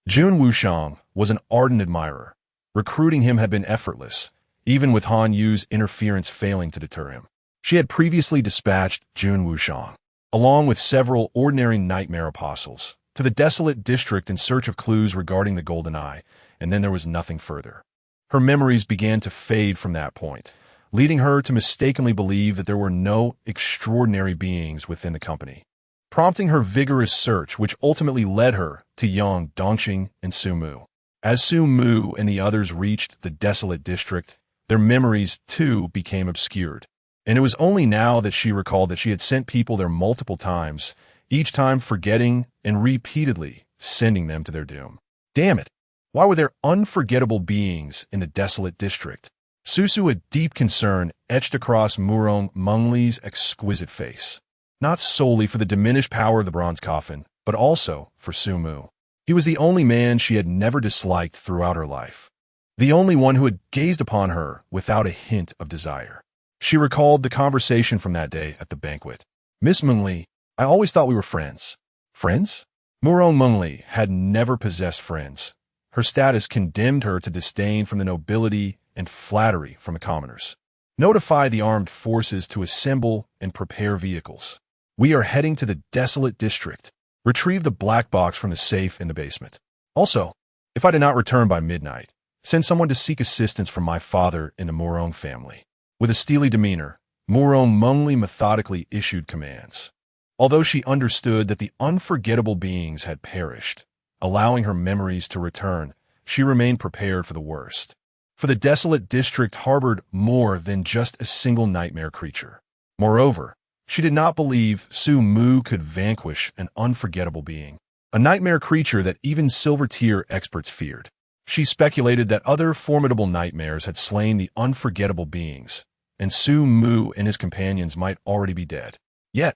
Jun Wuxiang was an ardent admirer. Recruiting him had been effortless, even with Han Yu's interference failing to deter him. She had previously dispatched Jun Wuxiang, along with several ordinary nightmare apostles, to the desolate district in search of clues regarding the Golden Eye, and then there was nothing further. Her memories began to fade from that point, leading her to mistakenly believe that there were no extraordinary beings within the company, prompting her vigorous search which ultimately led her to Yang Dongqing and Sumu. As Sumu and the others reached the desolate district, their memories, too, became obscured, and it was only now that she recalled that she had sent people there multiple times, each time forgetting and repeatedly sending them to their doom. Damn it! Why were there unforgettable beings in the desolate district? Susu, a deep concern etched across Murong Mengli's exquisite face, not solely for the diminished power of the bronze coffin, but also for Sumu. He was the only man she had never disliked throughout her life, the only one who had gazed upon her without a hint of desire. She recalled the conversation from that day at the banquet. Miss Mengli, I always thought we were friends. Friends? Murong Mengli had never possessed friends. Her status condemned her to disdain from the nobility and flattery from the commoners. Notify the armed forces to assemble and prepare vehicles. We are heading to the desolate district. Retrieve the black box from the safe in the basement. Also, if I do not return by midnight, send someone to seek assistance from my father in the Murong family. With a steely demeanor, Murong Mengli methodically issued commands. Although she understood that the unforgettable beings had perished, allowing her memories to return, she remained prepared for the worst. For the desolate district harbored more than just a single nightmare creature. Moreover, she did not believe Sumu could vanquish an unforgettable being, a nightmare creature that even silver-tier experts feared. She speculated that other formidable nightmares had slain the unforgettable beings, and Sumu and his companions might already be dead. Yet,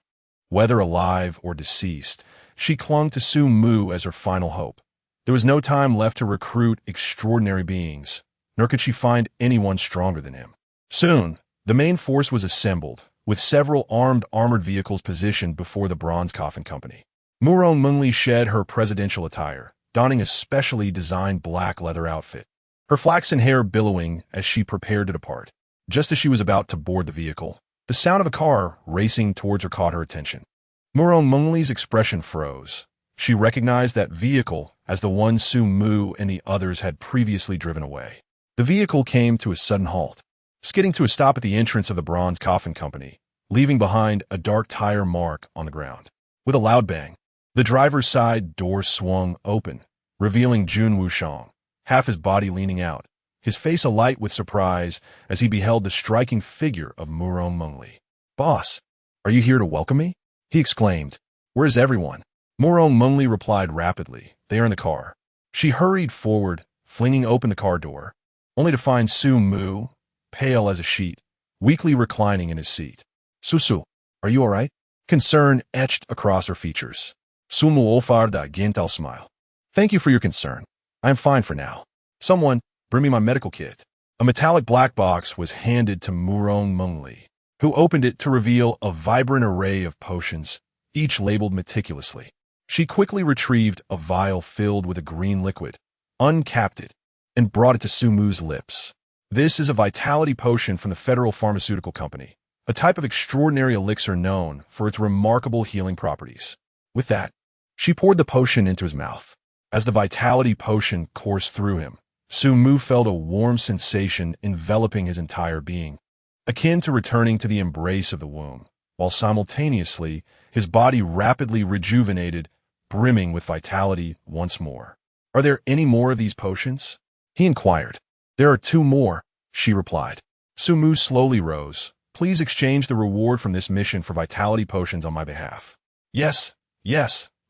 whether alive or deceased, she clung to Sumu as her final hope. There was no time left to recruit extraordinary beings, nor could she find anyone stronger than him. Soon, the main force was assembled, with several armored vehicles positioned before the Bronze Coffin Company. Murong Mengli shed her presidential attire, donning a specially designed black leather outfit, her flaxen hair billowing as she prepared to depart. Just as she was about to board the vehicle, the sound of a car racing towards her caught her attention. Murong Mengli's expression froze. She recognized that vehicle as the one Sumu and the others had previously driven away. The vehicle came to a sudden halt, skidding to a stop at the entrance of the Bronze Coffin Company, leaving behind a dark tire mark on the ground. With a loud bang, the driver's side door swung open, revealing Jun Wushang, half his body leaning out, his face alight with surprise as he beheld the striking figure of Murong Mengli. "Boss, are you here to welcome me?" he exclaimed. "Where's everyone?" Murong Mengli replied rapidly, "They are in the car." She hurried forward, flinging open the car door, only to find Sumu, pale as a sheet, weakly reclining in his seat. "Susu, are you all right?" Concern etched across her features. Sumu offered a gentle smile. "Thank you for your concern. I am fine for now. Someone, bring me my medical kit." A metallic black box was handed to Murong Mengli, who opened it to reveal a vibrant array of potions, each labeled meticulously. She quickly retrieved a vial filled with a green liquid, uncapped it, and brought it to Sumu's lips. "This is a vitality potion from the Federal Pharmaceutical Company, a type of extraordinary elixir known for its remarkable healing properties." With that, she poured the potion into his mouth. As the vitality potion coursed through him, Sumu felt a warm sensation enveloping his entire being, akin to returning to the embrace of the womb, while simultaneously his body rapidly rejuvenated, brimming with vitality once more. "Are there any more of these potions?" he inquired. "There are 2 more, she replied. Sumu slowly rose. "Please exchange the reward from this mission for vitality potions on my behalf." Yes,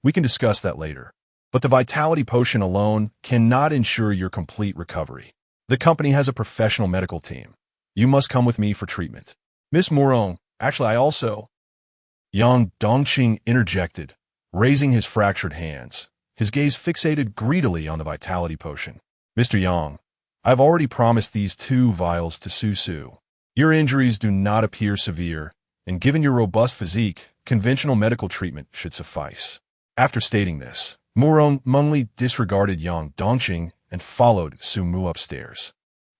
we can discuss that later. But the vitality potion alone cannot ensure your complete recovery. The company has a professional medical team. You must come with me for treatment. "Miss Murong, actually I also—" Yang Dongqing interjected, raising his fractured hands, his gaze fixated greedily on the vitality potion. "Mr. Yang, I've already promised these 2 vials to Susu. Your injuries do not appear severe, and given your robust physique, conventional medical treatment should suffice." After stating this, Murong Mengli disregarded Yang Dongqing and followed Sumu upstairs.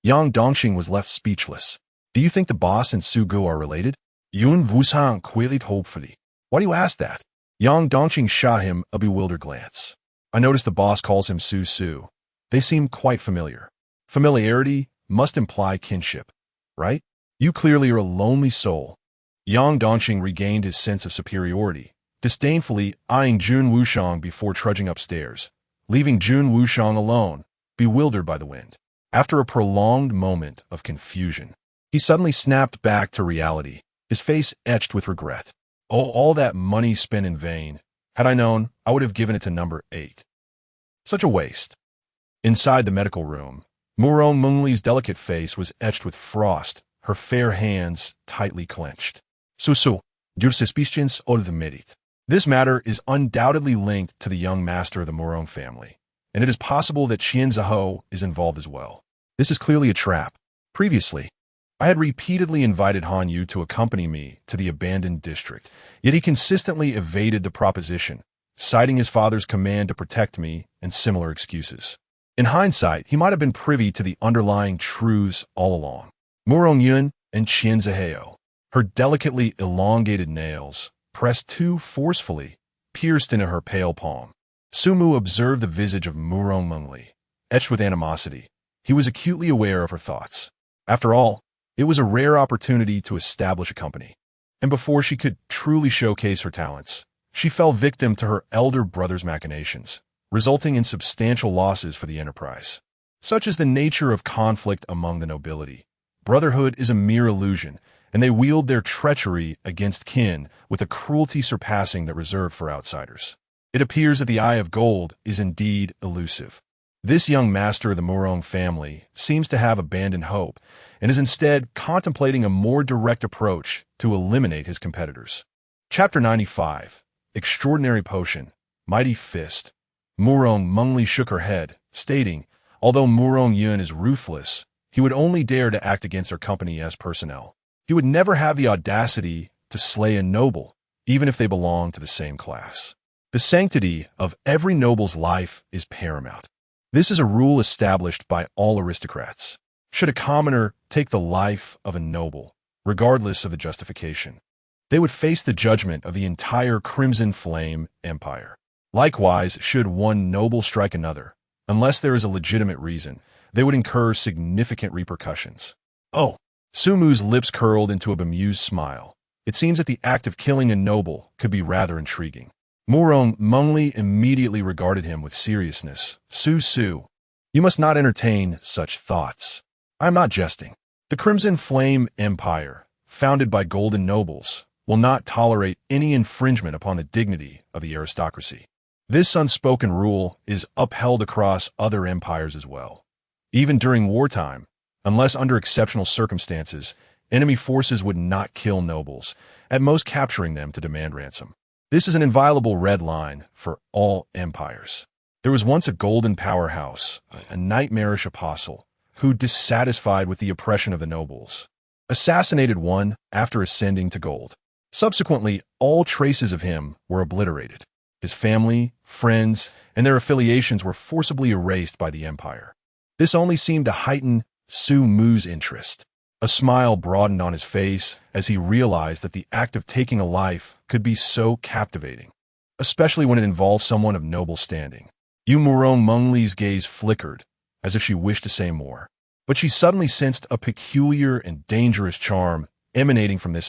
Yang Dongqing was left speechless. "Do you think the boss and Sugu are related?" Yun Wusang queried hopefully. "Why do you ask that?" Yang Dongqing shot him a bewildered glance. "I noticed the boss calls him Su. They seem quite familiar. Familiarity must imply kinship, right? You clearly are a lonely soul." Yang Dongqing regained his sense of superiority, disdainfully eyeing Jun Wushang before trudging upstairs, leaving Jun Wushang alone, bewildered by the wind. After a prolonged moment of confusion, he suddenly snapped back to reality, his face etched with regret. "Oh, all that money spent in vain. Had I known, I would have given it to number 8. Such a waste." Inside the medical room, Murong Mengli's delicate face was etched with frost, her fair hands tightly clenched. "Susu, your suspicions are the merit. This matter is undoubtedly linked to the young master of the Murong family, and it is possible that Qian Ziho is involved as well. This is clearly a trap. Previously, I had repeatedly invited Han Yu to accompany me to the abandoned district, yet he consistently evaded the proposition, citing his father's command to protect me and similar excuses. In hindsight, he might have been privy to the underlying truths all along. Murong-yun and Qianzaheo, her delicately elongated nails, pressed too forcefully, pierced into her pale palm. Sumu observed the visage of Murong Mengli, etched with animosity. He was acutely aware of her thoughts. After all, it was a rare opportunity to establish a company. And before she could truly showcase her talents, she fell victim to her elder brother's machinations, resulting in substantial losses for the enterprise. Such is the nature of conflict among the nobility. Brotherhood is a mere illusion, and they wield their treachery against kin with a cruelty surpassing that reserved for outsiders. It appears that the Eye of Gold is indeed elusive. This young master of the Murong family seems to have abandoned hope and is instead contemplating a more direct approach to eliminate his competitors. Chapter 95. Extraordinary Potion, Mighty Fist. Murong Mengli shook her head, stating, although Murong-yun is ruthless, he would only dare to act against our company as personnel. He would never have the audacity to slay a noble, even if they belong to the same class. The sanctity of every noble's life is paramount. This is a rule established by all aristocrats. Should a commoner take the life of a noble, regardless of the justification, they would face the judgment of the entire Crimson Flame Empire. Likewise, should one noble strike another, unless there is a legitimate reason, they would incur significant repercussions. Oh, Sumu's lips curled into a bemused smile. It seems that the act of killing a noble could be rather intriguing. Murong Mengli immediately regarded him with seriousness. Su, you must not entertain such thoughts. I am not jesting. The Crimson Flame Empire, founded by golden nobles, will not tolerate any infringement upon the dignity of the aristocracy. This unspoken rule is upheld across other empires as well. Even during wartime, unless under exceptional circumstances, enemy forces would not kill nobles, at most capturing them to demand ransom. This is an inviolable red line for all empires. There was once a golden powerhouse, a nightmarish apostle, who, dissatisfied with the oppression of the nobles, assassinated one after ascending to gold. Subsequently, all traces of him were obliterated. His family, friends, and their affiliations were forcibly erased by the empire. This only seemed to heighten Sumu's interest. A smile broadened on his face as he realized that the act of taking a life could be so captivating, especially when it involved someone of noble standing. Murong Mengli's gaze flickered, as if she wished to say more, but she suddenly sensed a peculiar and dangerous charm emanating from this